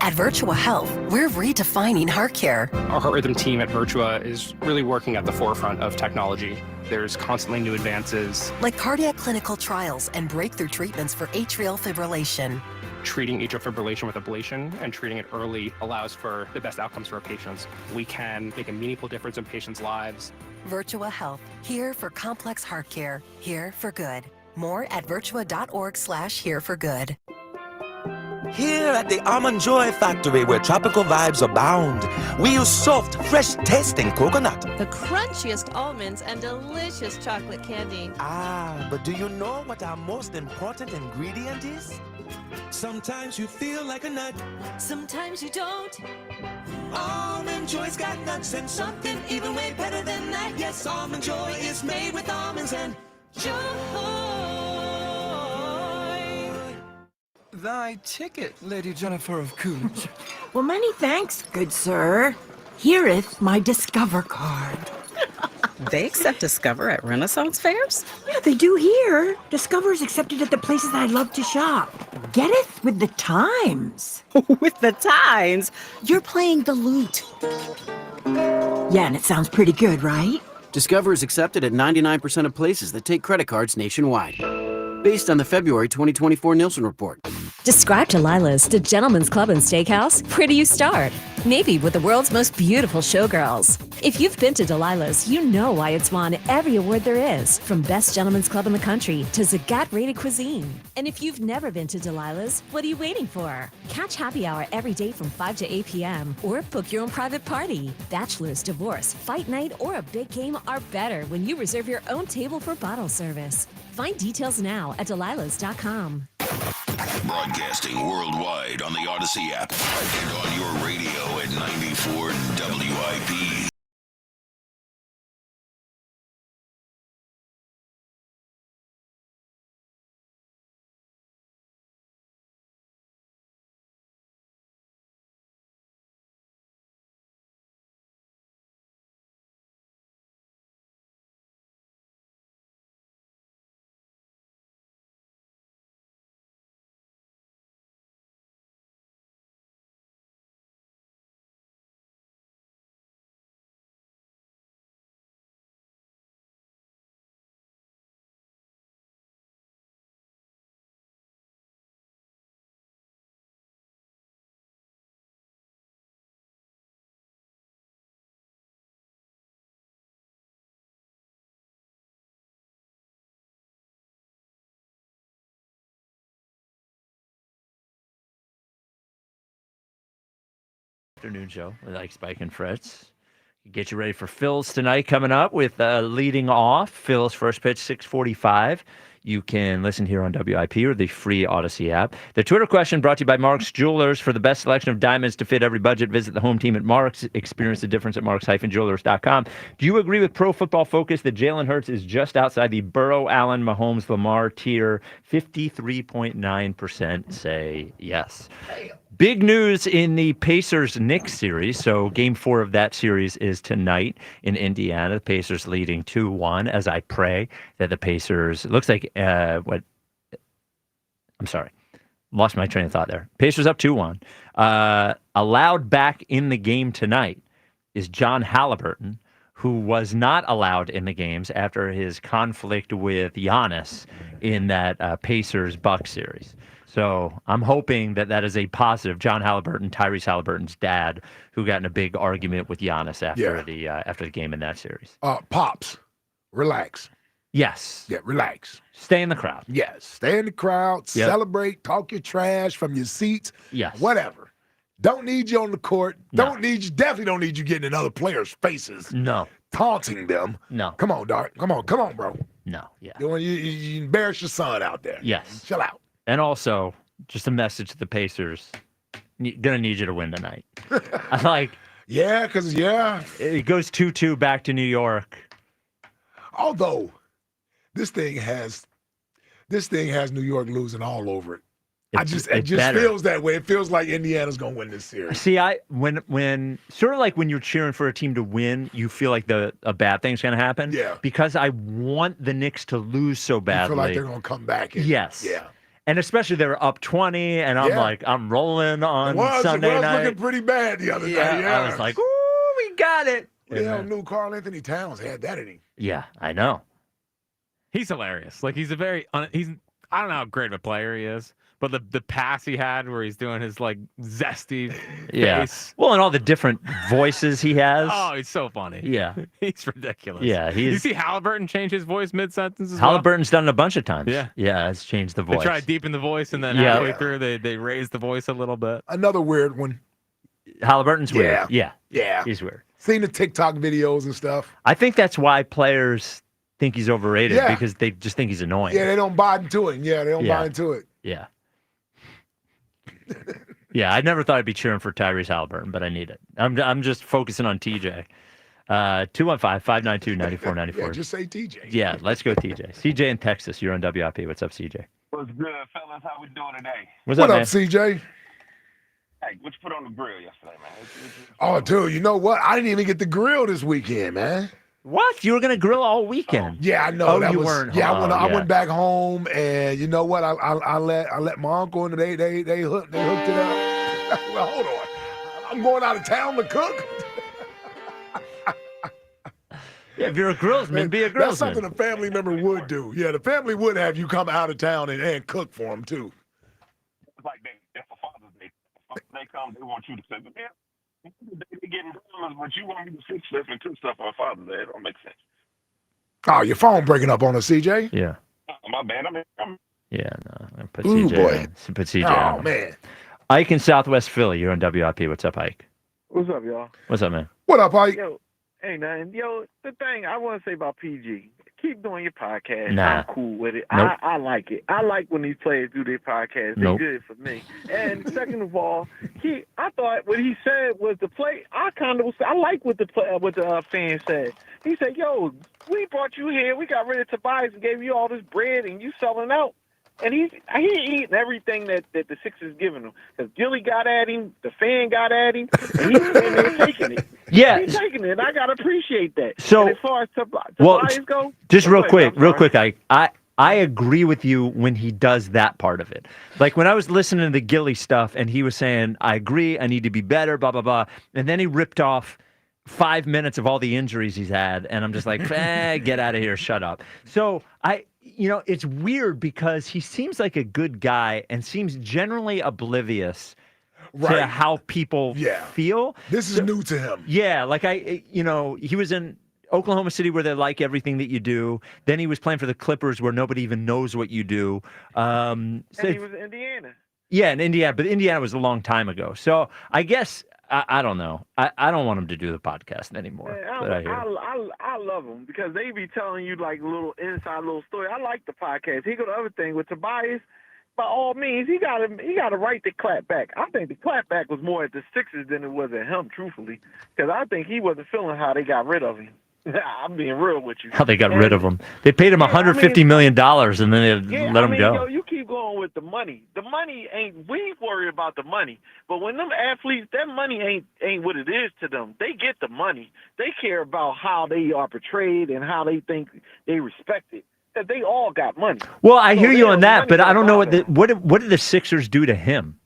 At Virtua Health, we're redefining heart care. Our heart rhythm team at Virtua is really working at the forefront of technology. There's constantly new advances. Like cardiac clinical trials and breakthrough treatments for atrial fibrillation. Treating atrial fibrillation with ablation and treating it early allows for the best outcomes for our patients. We can make a meaningful difference in patients' lives. Virtua Health, here for complex heart care, here for good. More at virtua.org/here for good. Here at the Almond Joy Factory, where tropical vibes abound, we use soft, fresh-tasting coconut. The crunchiest almonds and delicious chocolate candy. Ah, but do you know what our most important ingredient is? Sometimes you feel like a nut. Sometimes you don't. Almond Joy's got nuts and something even way better than that. Yes, Almond Joy is made with almonds and joy. Thy ticket, Lady Jennifer of Coolidge. Well, many thanks, good sir. Hereeth my Discover card. They accept Discover at Renaissance fairs? Yeah, they do here. Discover is accepted at the places I love to shop. Get it with the times. With the times. You're playing the lute. Yeah, and it sounds pretty good, right? Discover is accepted at 99% of places that take credit cards nationwide. Based on the February 2024 Nielsen report. Describe Delilah's to Gentlemen's Club and Steakhouse. Where do you start? Maybe with the world's most beautiful showgirls. If you've been to Delilah's, you know why it's won every award there is, from Best Gentlemen's Club in the country to Zagat-rated cuisine. And if you've never been to Delilah's, what are you waiting for? Catch happy hour every day from 5 to 8 p.m. or book your own private party. Bachelor's, divorce, fight night, or a big game are better when you reserve your own table for bottle service. Find details now at delilahs.com. Broadcasting worldwide on the Odyssey app and on your radio at 94 WIP. Afternoon show with like Spike and Fritz. Get you ready for Phil's tonight coming up with leading off. Phil's first pitch, 6:45. You can listen here on WIP or the free Odyssey app. The Twitter question brought to you by Mark's Jewelers. For the best selection of diamonds to fit every budget, visit the home team at Mark's. Experience the difference at marks-jewelers.com. Do you agree with Pro Football Focus that Jalen Hurts is just outside the Burrow, Allen, Mahomes, Lamar tier? 53.9% say yes. Big news in the Pacers-Knicks series. So game 4 of that series is tonight in Indiana. The Pacers leading 2-1 as I pray that the Pacers, it looks like, I'm sorry, lost my train of thought there. Pacers up 2-1. Allowed back in the game tonight is John Halliburton, who was not allowed in the games after his conflict with Giannis in that Pacers-Bucks series. So I'm hoping that that is a positive. John Halliburton, Tyrese Halliburton's dad, who got in a big argument with Giannis after the game in that series. Pops, relax. Yes. Yeah, relax. Stay in the crowd. Yes, stay in the crowd, celebrate, talk your trash from your seats. Yes. Whatever. Don't need you on the court. Definitely don't need you getting in other players' faces. No. Taunting them. No. Come on, Dart. Come on, bro. No. Yeah. You embarrass your son out there. Yes. Chill out. And also, just a message to the Pacers. Gonna need you to win tonight. I'm like, it goes 2-2 back to New York. Although this thing has New York losing all over it. It just feels that way. It feels like Indiana's gonna win this series. See, when sort of like when you're cheering for a team to win, you feel like a bad thing's gonna happen. Yeah. Because I want the Knicks to lose so badly. I feel like they're gonna come back. Yes. Yeah. And especially they were up 20, and I'm rolling on Sunday night. It was looking pretty bad the other night. Yeah. I was like, ooh, we got it. We knew Karl Anthony Towns had that in him. Yeah, I know. He's hilarious. Like he's I don't know how great of a player he is, but the pass he had where he's doing his like zesty face. Well, and all the different voices he has. Oh, he's so funny. Yeah. He's ridiculous. Yeah, You see Halliburton change his voice mid-sentence as Halliburton's done it a bunch of times. Yeah. Yeah, has changed the voice. They try to deepen the voice, and then halfway through they raise the voice a little bit. Another weird one. Halliburton's weird. Yeah. He's weird. Seen the TikTok videos and stuff. I think that's why players think he's overrated because they just think he's annoying. Yeah, they don't buy into it. Yeah, they don't buy into it. Yeah. Yeah, I never thought I'd be cheering for Tyrese Halliburton, but I need it. I'm just focusing on TJ. 215-592-9494. Yeah, just say TJ. Yeah, let's go TJ. CJ in Texas, you're on WIP. What's up, CJ? What's good, fellas? How we doing today? What up, CJ? Hey, what you put on the grill yesterday, man? Oh, dude, you know what? I didn't even get the grill this weekend, man. What? You were going to grill all weekend? Yeah, I know. Oh, that you was, weren't. Yeah, oh, I went back home, and you know what? I let my uncle and they hooked it up. Well, hold on. I'm going out of town to cook. Yeah, if you're a grillsman, be a grillsman. That's something a family member would do. Yeah, the family would have you come out of town and cook for them too. It's like if a Father's Day, they come, they want you to say, "Yeah, they getting dollars, but you want me to fix stuff and cook stuff on Father's Day." It don't make sense. Oh, your phone breaking up on us, CJ? Yeah. My bad. Yeah, no. Put Ooh, CJ boy. on. Put CJ Oh, on. man. Ike in Southwest Philly. You're on WIP. What's up, Ike? What's up, y'all? What's up, man? What up, Ike? Yo, ain't nothing. Yo, the thing I want to say about PG, keep doing your podcast. Nah. I'm cool with it. Nope. I like it. I like when these players do their podcast. They're Nope. good for me. And second of all, I thought what he said was the play. I like what the fans said. He said, "Yo, we brought you here. We got rid of Tobias and gave you all this bread, and you selling out." And he eating everything that the Sixers giving him. Because Gilly got at him, the fan got at him, and he's in there taking it. Yeah. He's taking it, and I got to appreciate that. So, and as far as Tobias go, just go real ahead, quick, I agree with you when he does that part of it. Like when I was listening to the Gilly stuff and he was saying, I agree, I need to be better, blah, blah, blah. And then he ripped off 5 minutes of all the injuries he's had. And I'm just like, get out of here, shut up. So it's weird because he seems like a good guy and seems generally oblivious to how people feel. This is new to him. Yeah, like he was in Oklahoma City where they like everything that you do. Then he was playing for the Clippers where nobody even knows what you do. and he was in Indiana. Yeah, in Indiana, but Indiana was a long time ago. So I guess I don't know. I don't want him to do the podcast anymore. I love them because they be telling you like little inside little story. I like the podcast. He go the other thing with Tobias. By all means, he got a right to clap back. I think the clap back was more at the Sixers than it was at him, truthfully, because I think he wasn't feeling how they got rid of him. I'm being real with you. How they got rid of him? They paid him $150 million and then they let him go. Yo, you keep going with the money. The money ain't. We worry about the money, but when them athletes, that money ain't what it is to them. They get the money. They care about how they are portrayed and how they think they respect it. Because they all got money. Well, I hear you on that, but I don't know what did the Sixers do to him?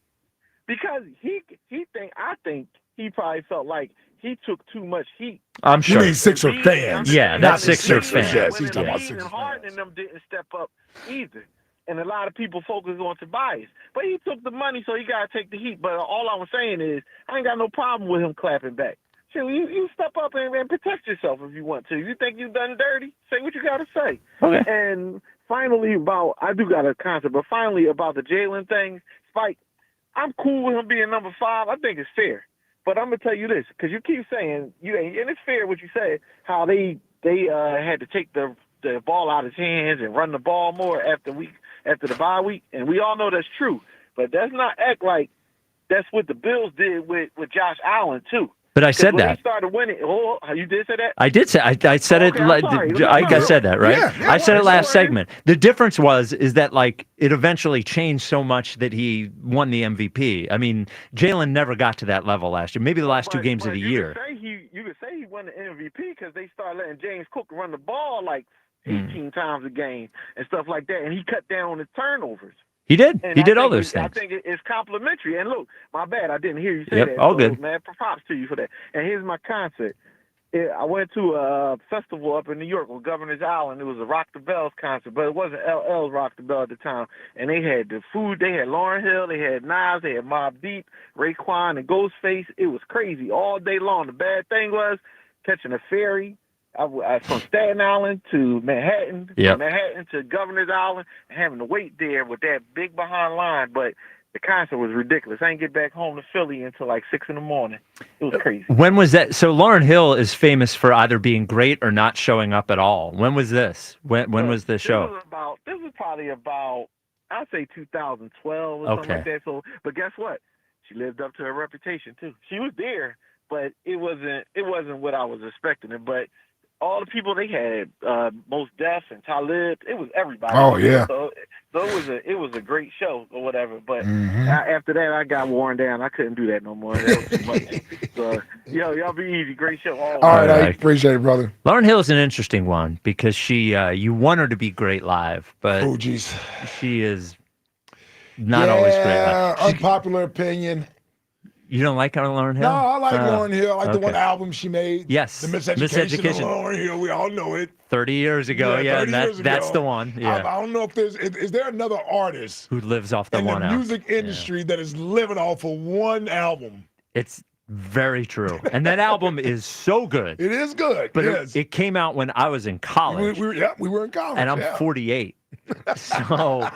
Because I think he probably felt like he took too much heat. I'm sure. You mean Sixer fans? Yeah, that's Sixer fans. Yes, he's talking about Sixer fans. Harden and them didn't step up either. And a lot of people focus on Tobias. But he took the money, so he got to take the heat. But all I'm saying is, I ain't got no problem with him clapping back. So you step up and protect yourself if you want to. If you think you've done dirty, say what you got to say. Okay. And finally, I do got a concept, but finally about the Jalen thing, Spike, I'm cool with him being number 5. I think it's fair. But I'm going to tell you this, because you keep saying, and it's fair what you said, how they had to take the ball out of his hands and run the ball more after the bye week. And we all know that's true. But that's not act like that's what the Bills did with Josh Allen, too. But I said when that. He started winning. Oh, you did say that? I did say. I said it. I said that, right? Yeah, I said it last segment. The difference is that like it eventually changed so much that he won the MVP. I mean, Jalen never got to that level last year. Maybe the last 2 games of the year. You could say he won the MVP because they started letting James Cook run the ball like 18 times a game and stuff like that, and he cut down on his turnovers. He did. And He did all those things. I think it's complimentary. And look, my bad, I didn't hear you say that. All good. Man, props to you for that. And here's my concert. I went to a festival up in New York with Governor's Island. It was a Rock the Bells concert, but it wasn't LL's Rock the Bell at the time. And they had the food. They had Lauryn Hill. They had Nas. They had Mobb Deep, Raekwon, and Ghostface. It was crazy all day long. The bad thing was catching a ferry. I from Staten Island to Manhattan, from Manhattan to Governor's Island, and having to wait there with that big behind line. But the concert was ridiculous. I didn't get back home to Philly until like 6 in the morning. It was crazy. When was that? So Lauryn Hill is famous for either being great or not showing up at all. When was this? When was the show? This was probably about, I'd say 2012 or something like that. So, but guess what? She lived up to her reputation too. She was there, but it wasn't what I was expecting. But all the people they had, Mos Def and Talib. It was everybody. Oh, yeah. So it was a great show or whatever. But after that, I got worn down. I couldn't do that no more. That was too much. So y'all be easy. Great show. All right, I appreciate it, brother. Lauryn Hill is an interesting one because she, you want her to be great live, but she is not always great live. Unpopular opinion. You don't like Lauryn Hill? No, I like Lauryn Hill. I like the one album she made. Yes. The Miseducation of Lauryn Hill. We all know it. 30 years ago. Yeah, 30 years ago. That's the one. Yeah. I don't know if is there another artist who lives off the in one the album? music industry that is living off of one album. It's very true. And that album is so good. It is good. But yes. it came out when I was in college. We were in college. And I'm 48. So,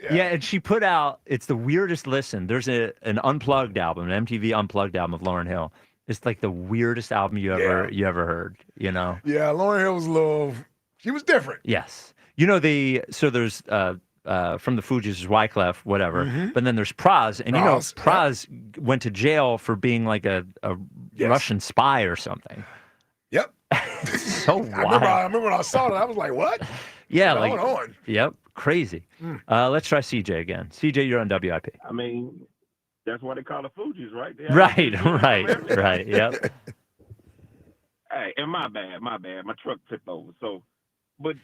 and she put out, it's the weirdest listen. There's an Unplugged album, an MTV Unplugged album of Lauryn Hill. It's like the weirdest album you ever heard, you know? Yeah, Lauryn Hill was she was different. Yes. You know, so there's from the Fugees, Wyclef, whatever. But then there's Praz. And Praz went to jail for being like a Russian spy or something. Yep. So wild. I remember when I saw it, I was like, what? Yeah, What's going on? Yep, crazy. Let's try CJ again. CJ, you're on WIP. I mean, that's why they call it Fugees, right? Right, yep. Hey, and my bad. My truck tipped over. So, but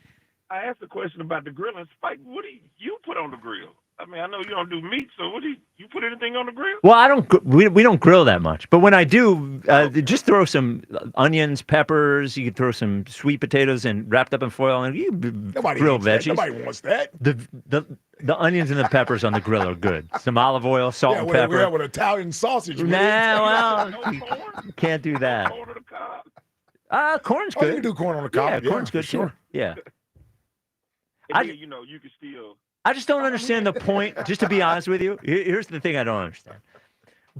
I asked a question about the grill, and Spike, what do you put on the grill? I mean, I know you don't do meat, so what do you put anything on the grill? Well, we don't grill that much, but when I do, just throw some onions, peppers. You could throw some sweet potatoes and wrapped up in foil, and you grill veggies. Nobody wants that. The onions and the peppers on the grill are good. Some olive oil, salt and pepper. Yeah, with Italian sausage. Well, you can't do that. Corn on the cob. Corn's good. You can do corn on the cob. Yeah, corn's good sure. too. Yeah. And then, you can still. I just don't understand the point. Just to be honest with you, here's the thing I don't understand.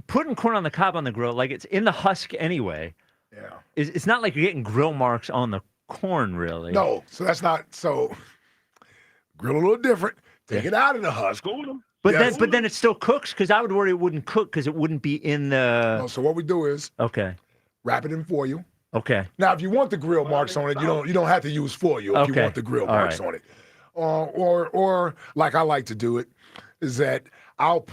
Putting corn on the cob on the grill, like it's in the husk anyway. Yeah. It's not like you're getting grill marks on the corn, really. No, so that's not so. Grill a little different. Take it out of the husk. But then it still cooks because I would worry it wouldn't cook because it wouldn't be in the. No, so what we do is wrap it in foil. Okay. Now, if you want the grill marks on it, you don't have to use foil if you want the grill marks on it. Or like I like to do it, is that I'll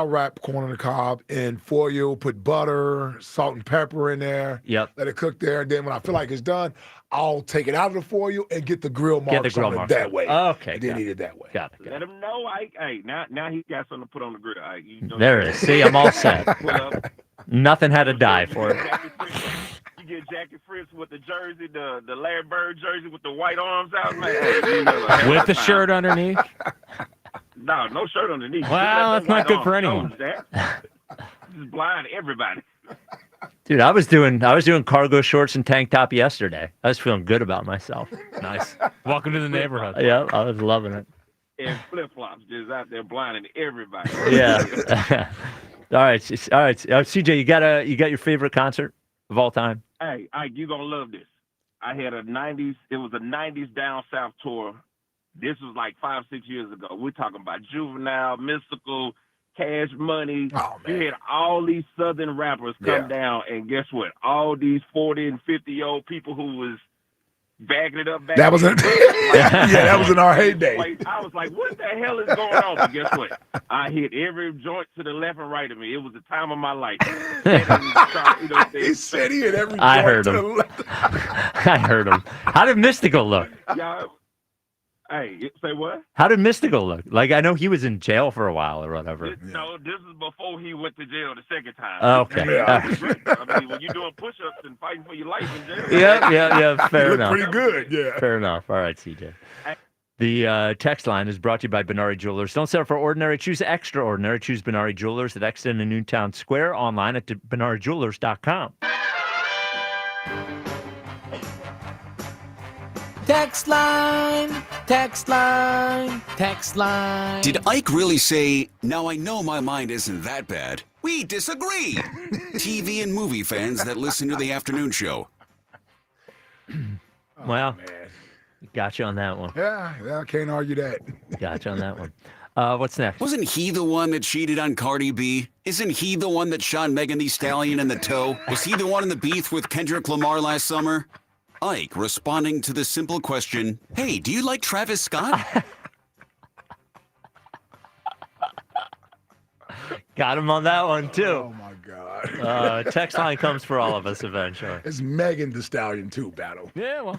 wrap corn on the cob in foil, put butter, salt and pepper in there. Yep. Let it cook there, and then when I feel like it's done, I'll take it out of the foil and get the grill marks on it that way. Okay. And then eat it that way. Got it. Let him know. Hey, now he got something to put on the grill. There it is. See, I'm all set. Nothing had to die for it. You get Jackie Fritz with the jersey, the Larry Bird jersey with the white arms out, man. With the shirt underneath? No shirt underneath. Well, that's not good for anyone. Just blind everybody. Dude, I was doing cargo shorts and tank top yesterday. I was feeling good about myself. Nice. Welcome to the neighborhood. Yeah, I was loving it. And flip flops, just out there blinding everybody. Yeah. All right. CJ, you got your favorite concert of all time? Hey, you're gonna love this. I had a 90s down south tour. This was like 5-6 years ago. We're talking about Juvenile, Mystical, Cash Money. Oh, man. We had all these southern rappers come down, and guess what? All these 40 and 50-year-old people who was backing it up. That was that was in our heyday. I was like, what the hell is going on? But guess what? I hit every joint to the left and right of me. It was the time of my life. He said he hit every joint I heard to him. the left. I heard him. How did Mystical look? Hey, say what? How did Mystical look? Like, I know he was in jail for a while or whatever. No, this is before he went to jail the second time. Okay. I mean, when you're doing push-ups and fighting for your life in jail. Yeah. Fair enough. Pretty good, yeah. Fair enough. All right, CJ. The text line is brought to you by Benari Jewelers. Don't settle for ordinary. Choose extraordinary. Choose Benari Jewelers at Exton and Newtown Square. Online at benarijewelers.com. Text line, text line, text line. Did Ike really say, now I know my mind isn't that bad? We disagree. TV and movie fans that listen to the afternoon show. Well, got you on that one. Yeah, I can't argue that. Got you on that one. What's next? Wasn't he the one that cheated on Cardi B? Isn't he the one that shot Megan Thee Stallion in the toe? Was he the one in the beef with Kendrick Lamar last summer? Ike responding to the simple question, hey, do you like Travis Scott? Got him on that one, too. Oh, my God. Text line comes for all of us eventually. It's Megan Thee Stallion, too, battle. Yeah,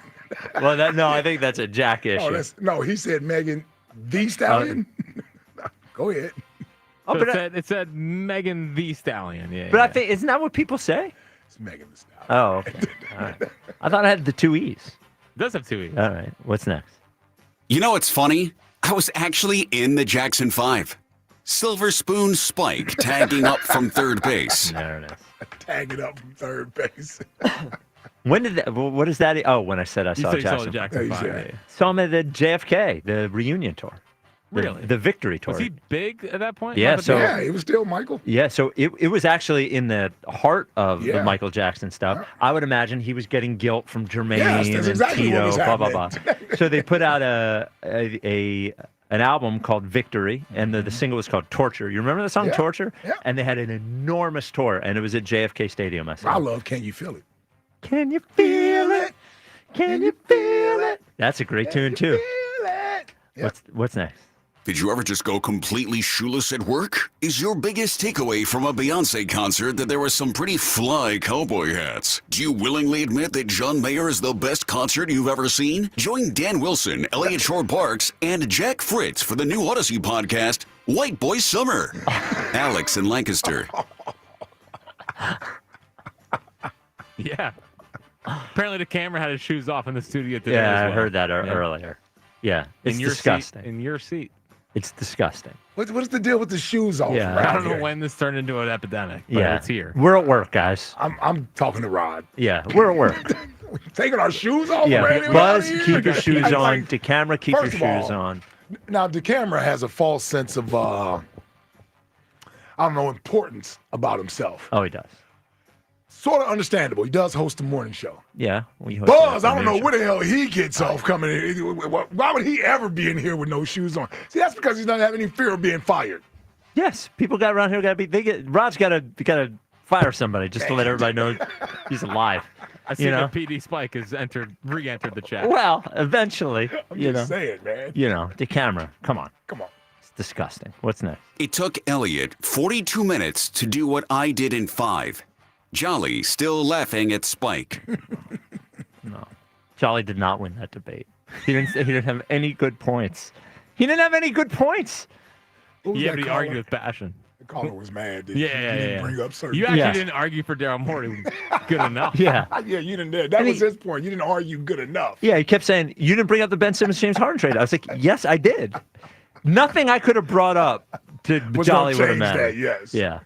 well. No, I think that's a Jack issue. No, he said Megan Thee Stallion. Go ahead. So it said Megan Thee Stallion. Yeah. But I think, isn't that what people say? It's Megan Thee Stallion. Oh, okay. All right. I thought I had the 2 E's. It does have 2 E's. All right. What's next? You know what's funny? I was actually in the Jackson 5. Silver Spoon Spike tagging up from third base. There it is. Tagging up from third base. When did that? What is that? Oh, when I said I saw Jackson. Jackson 5. Saw him at the JFK, the reunion tour. Really? The victory tour. Was he big at that point? Yeah. Yeah, he was still Michael. Yeah, so it was actually in the heart of the Michael Jackson stuff. Yeah. I would imagine he was getting guilt from Jermaine Yes, and that's exactly what Tito, was blah blah blah. happening. So they put out an album called Victory, and the single was called Torture. You remember the song Yeah, Torture? yeah. And they had an enormous tour, and it was at JFK Stadium. I love Can You Feel It? Can you feel it? Can you feel it? That's a great tune too. What's next? Did you ever just go completely shoeless at work? Is your biggest takeaway from a Beyonce concert that there were some pretty fly cowboy hats? Do you willingly admit that John Mayer is the best concert you've ever seen? Join Dan Wilson, Elliot Shorr-Parks, and Jack Fritz for the new Odyssey podcast, White Boy Summer. Alex in Lancaster. Yeah. Apparently the camera had his shoes off in the studio today. Yeah, as I well. heard that earlier. Yeah, it's in your disgusting. Seat, in your seat. It's disgusting. What's the deal with the shoes off? Yeah. I don't know when this turned into an epidemic, but it's here. We're at work, guys. I'm talking to Rod. Yeah, we're at work. Taking our shoes off. Yeah, already? Buzz, We're out keep your here? shoes Like, on. To camera, keep your first of shoes all, on. Now, the camera has a false sense of, I don't know, importance about himself. Oh, he does. Sort of understandable. He does host a morning show. Yeah. Buzz, I don't know where the hell he gets off coming in. Why would he ever be in here with no shoes on? See, that's because he's not having any fear of being fired. Yes, people got around here. Rod's got to fire somebody just to let everybody know he's alive. I see that PD Spike has re-entered the chat. Well, eventually, I'm just saying, man. The camera. Come on. Come on. It's disgusting. What's next? It took Elliot 42 minutes to do what I did in 5. Jolly still laughing at Spike. No, Jolly did not win that debate. He didn't have any good points. He didn't have any good points. Yeah, but he argued with passion. The caller was mad. Yeah. Bring up certain. You actually didn't argue for Daryl Morey good enough. Yeah. Yeah, you didn't. That was his point. You didn't argue good enough. Yeah, he kept saying, you didn't bring up the Ben Simmons James Harden trade. I was like, yes, I did. Nothing I could have brought up to Jolly would have mattered. That, yes. Yeah.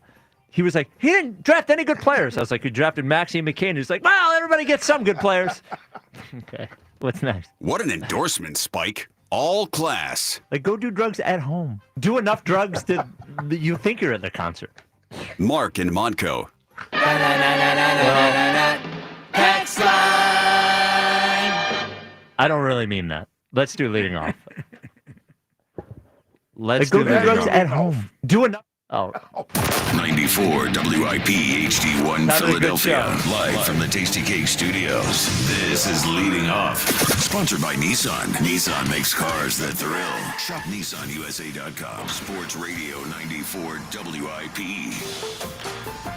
He was like, he didn't draft any good players. I was like, you drafted Maxine McCain. He's like, well, everybody gets some good players. Okay. What's next? What an endorsement, Spike. All class. Like, go do drugs at home. Do enough drugs that you think you're at the concert. Mark in Montco. Text line. I don't really mean that. Let's do leading off. Let's go do do drugs drugs at home. Do enough. Oh. 94 WIP HD1 That was a good Philadelphia, show. live from the Tasty Cake Studios. This is Leading Off. Sponsored by Nissan. Nissan makes cars that thrill. Shop NissanUSA.com. Sports Radio 94 WIP.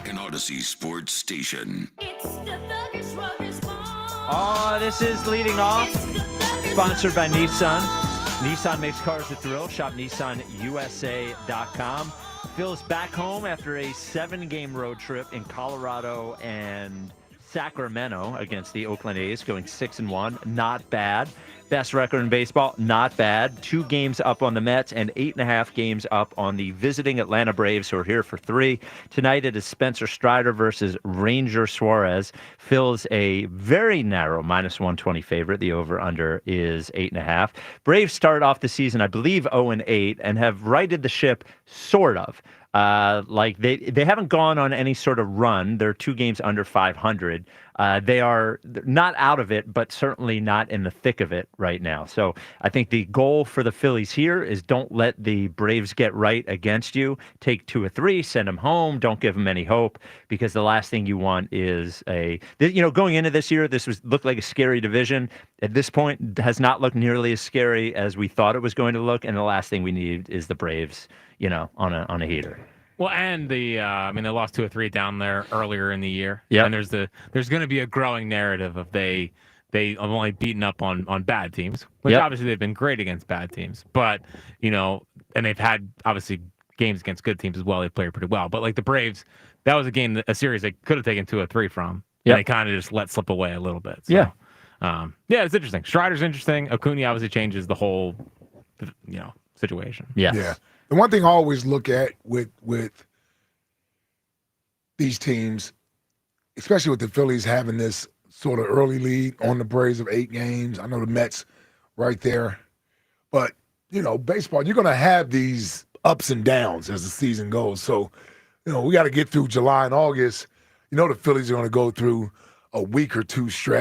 An Odyssey Sports Station. Oh, this is leading off. Sponsored by Nissan. Nissan makes cars that thrill. Shop NissanUSA.com. Phil's back home after a 7-game road trip in Colorado and Sacramento against the Oakland A's, going 6-1. Not bad. Best record in baseball, not bad. 2 games up on the Mets and 8.5 games up on the visiting Atlanta Braves, who are here for 3. Tonight it is Spencer Strider versus Ranger Suarez. Phil's a very narrow -120 favorite. The over-under is 8.5. Braves start off the season, I believe, 0-8 and have righted the ship, sort of. Like they haven't gone on any sort of run. They're 2 games under 500. They are not out of it, but certainly not in the thick of it right now. So I think the goal for the Phillies here is don't let the Braves get right against you. Take 2 or 3, send them home. Don't give them any hope, because the last thing you want is going into this year, looked like a scary division. At this point, has not looked nearly as scary as we thought it was going to look. And the last thing we need is the Braves, on a heater. Well, and they lost 2 or 3 down there earlier in the year. Yeah. And there's going to be a growing narrative of they have only beaten up on bad teams, which obviously they've been great against bad teams. But, and they've had obviously games against good teams as well. They played pretty well. But like the Braves, that was a series they could have taken 2 or 3 from. And they kind of just let slip away a little bit. So, it's interesting. Strider's interesting. Acuna obviously changes the whole, situation. Yes. Yeah. The one thing I always look at with these teams, especially with the Phillies having this sort of early lead on the Braves of 8 games. I know the Mets right there. But, baseball, you're going to have these ups and downs as the season goes. So, we got to get through July and August. The Phillies are going to go through a week or 2 stretch.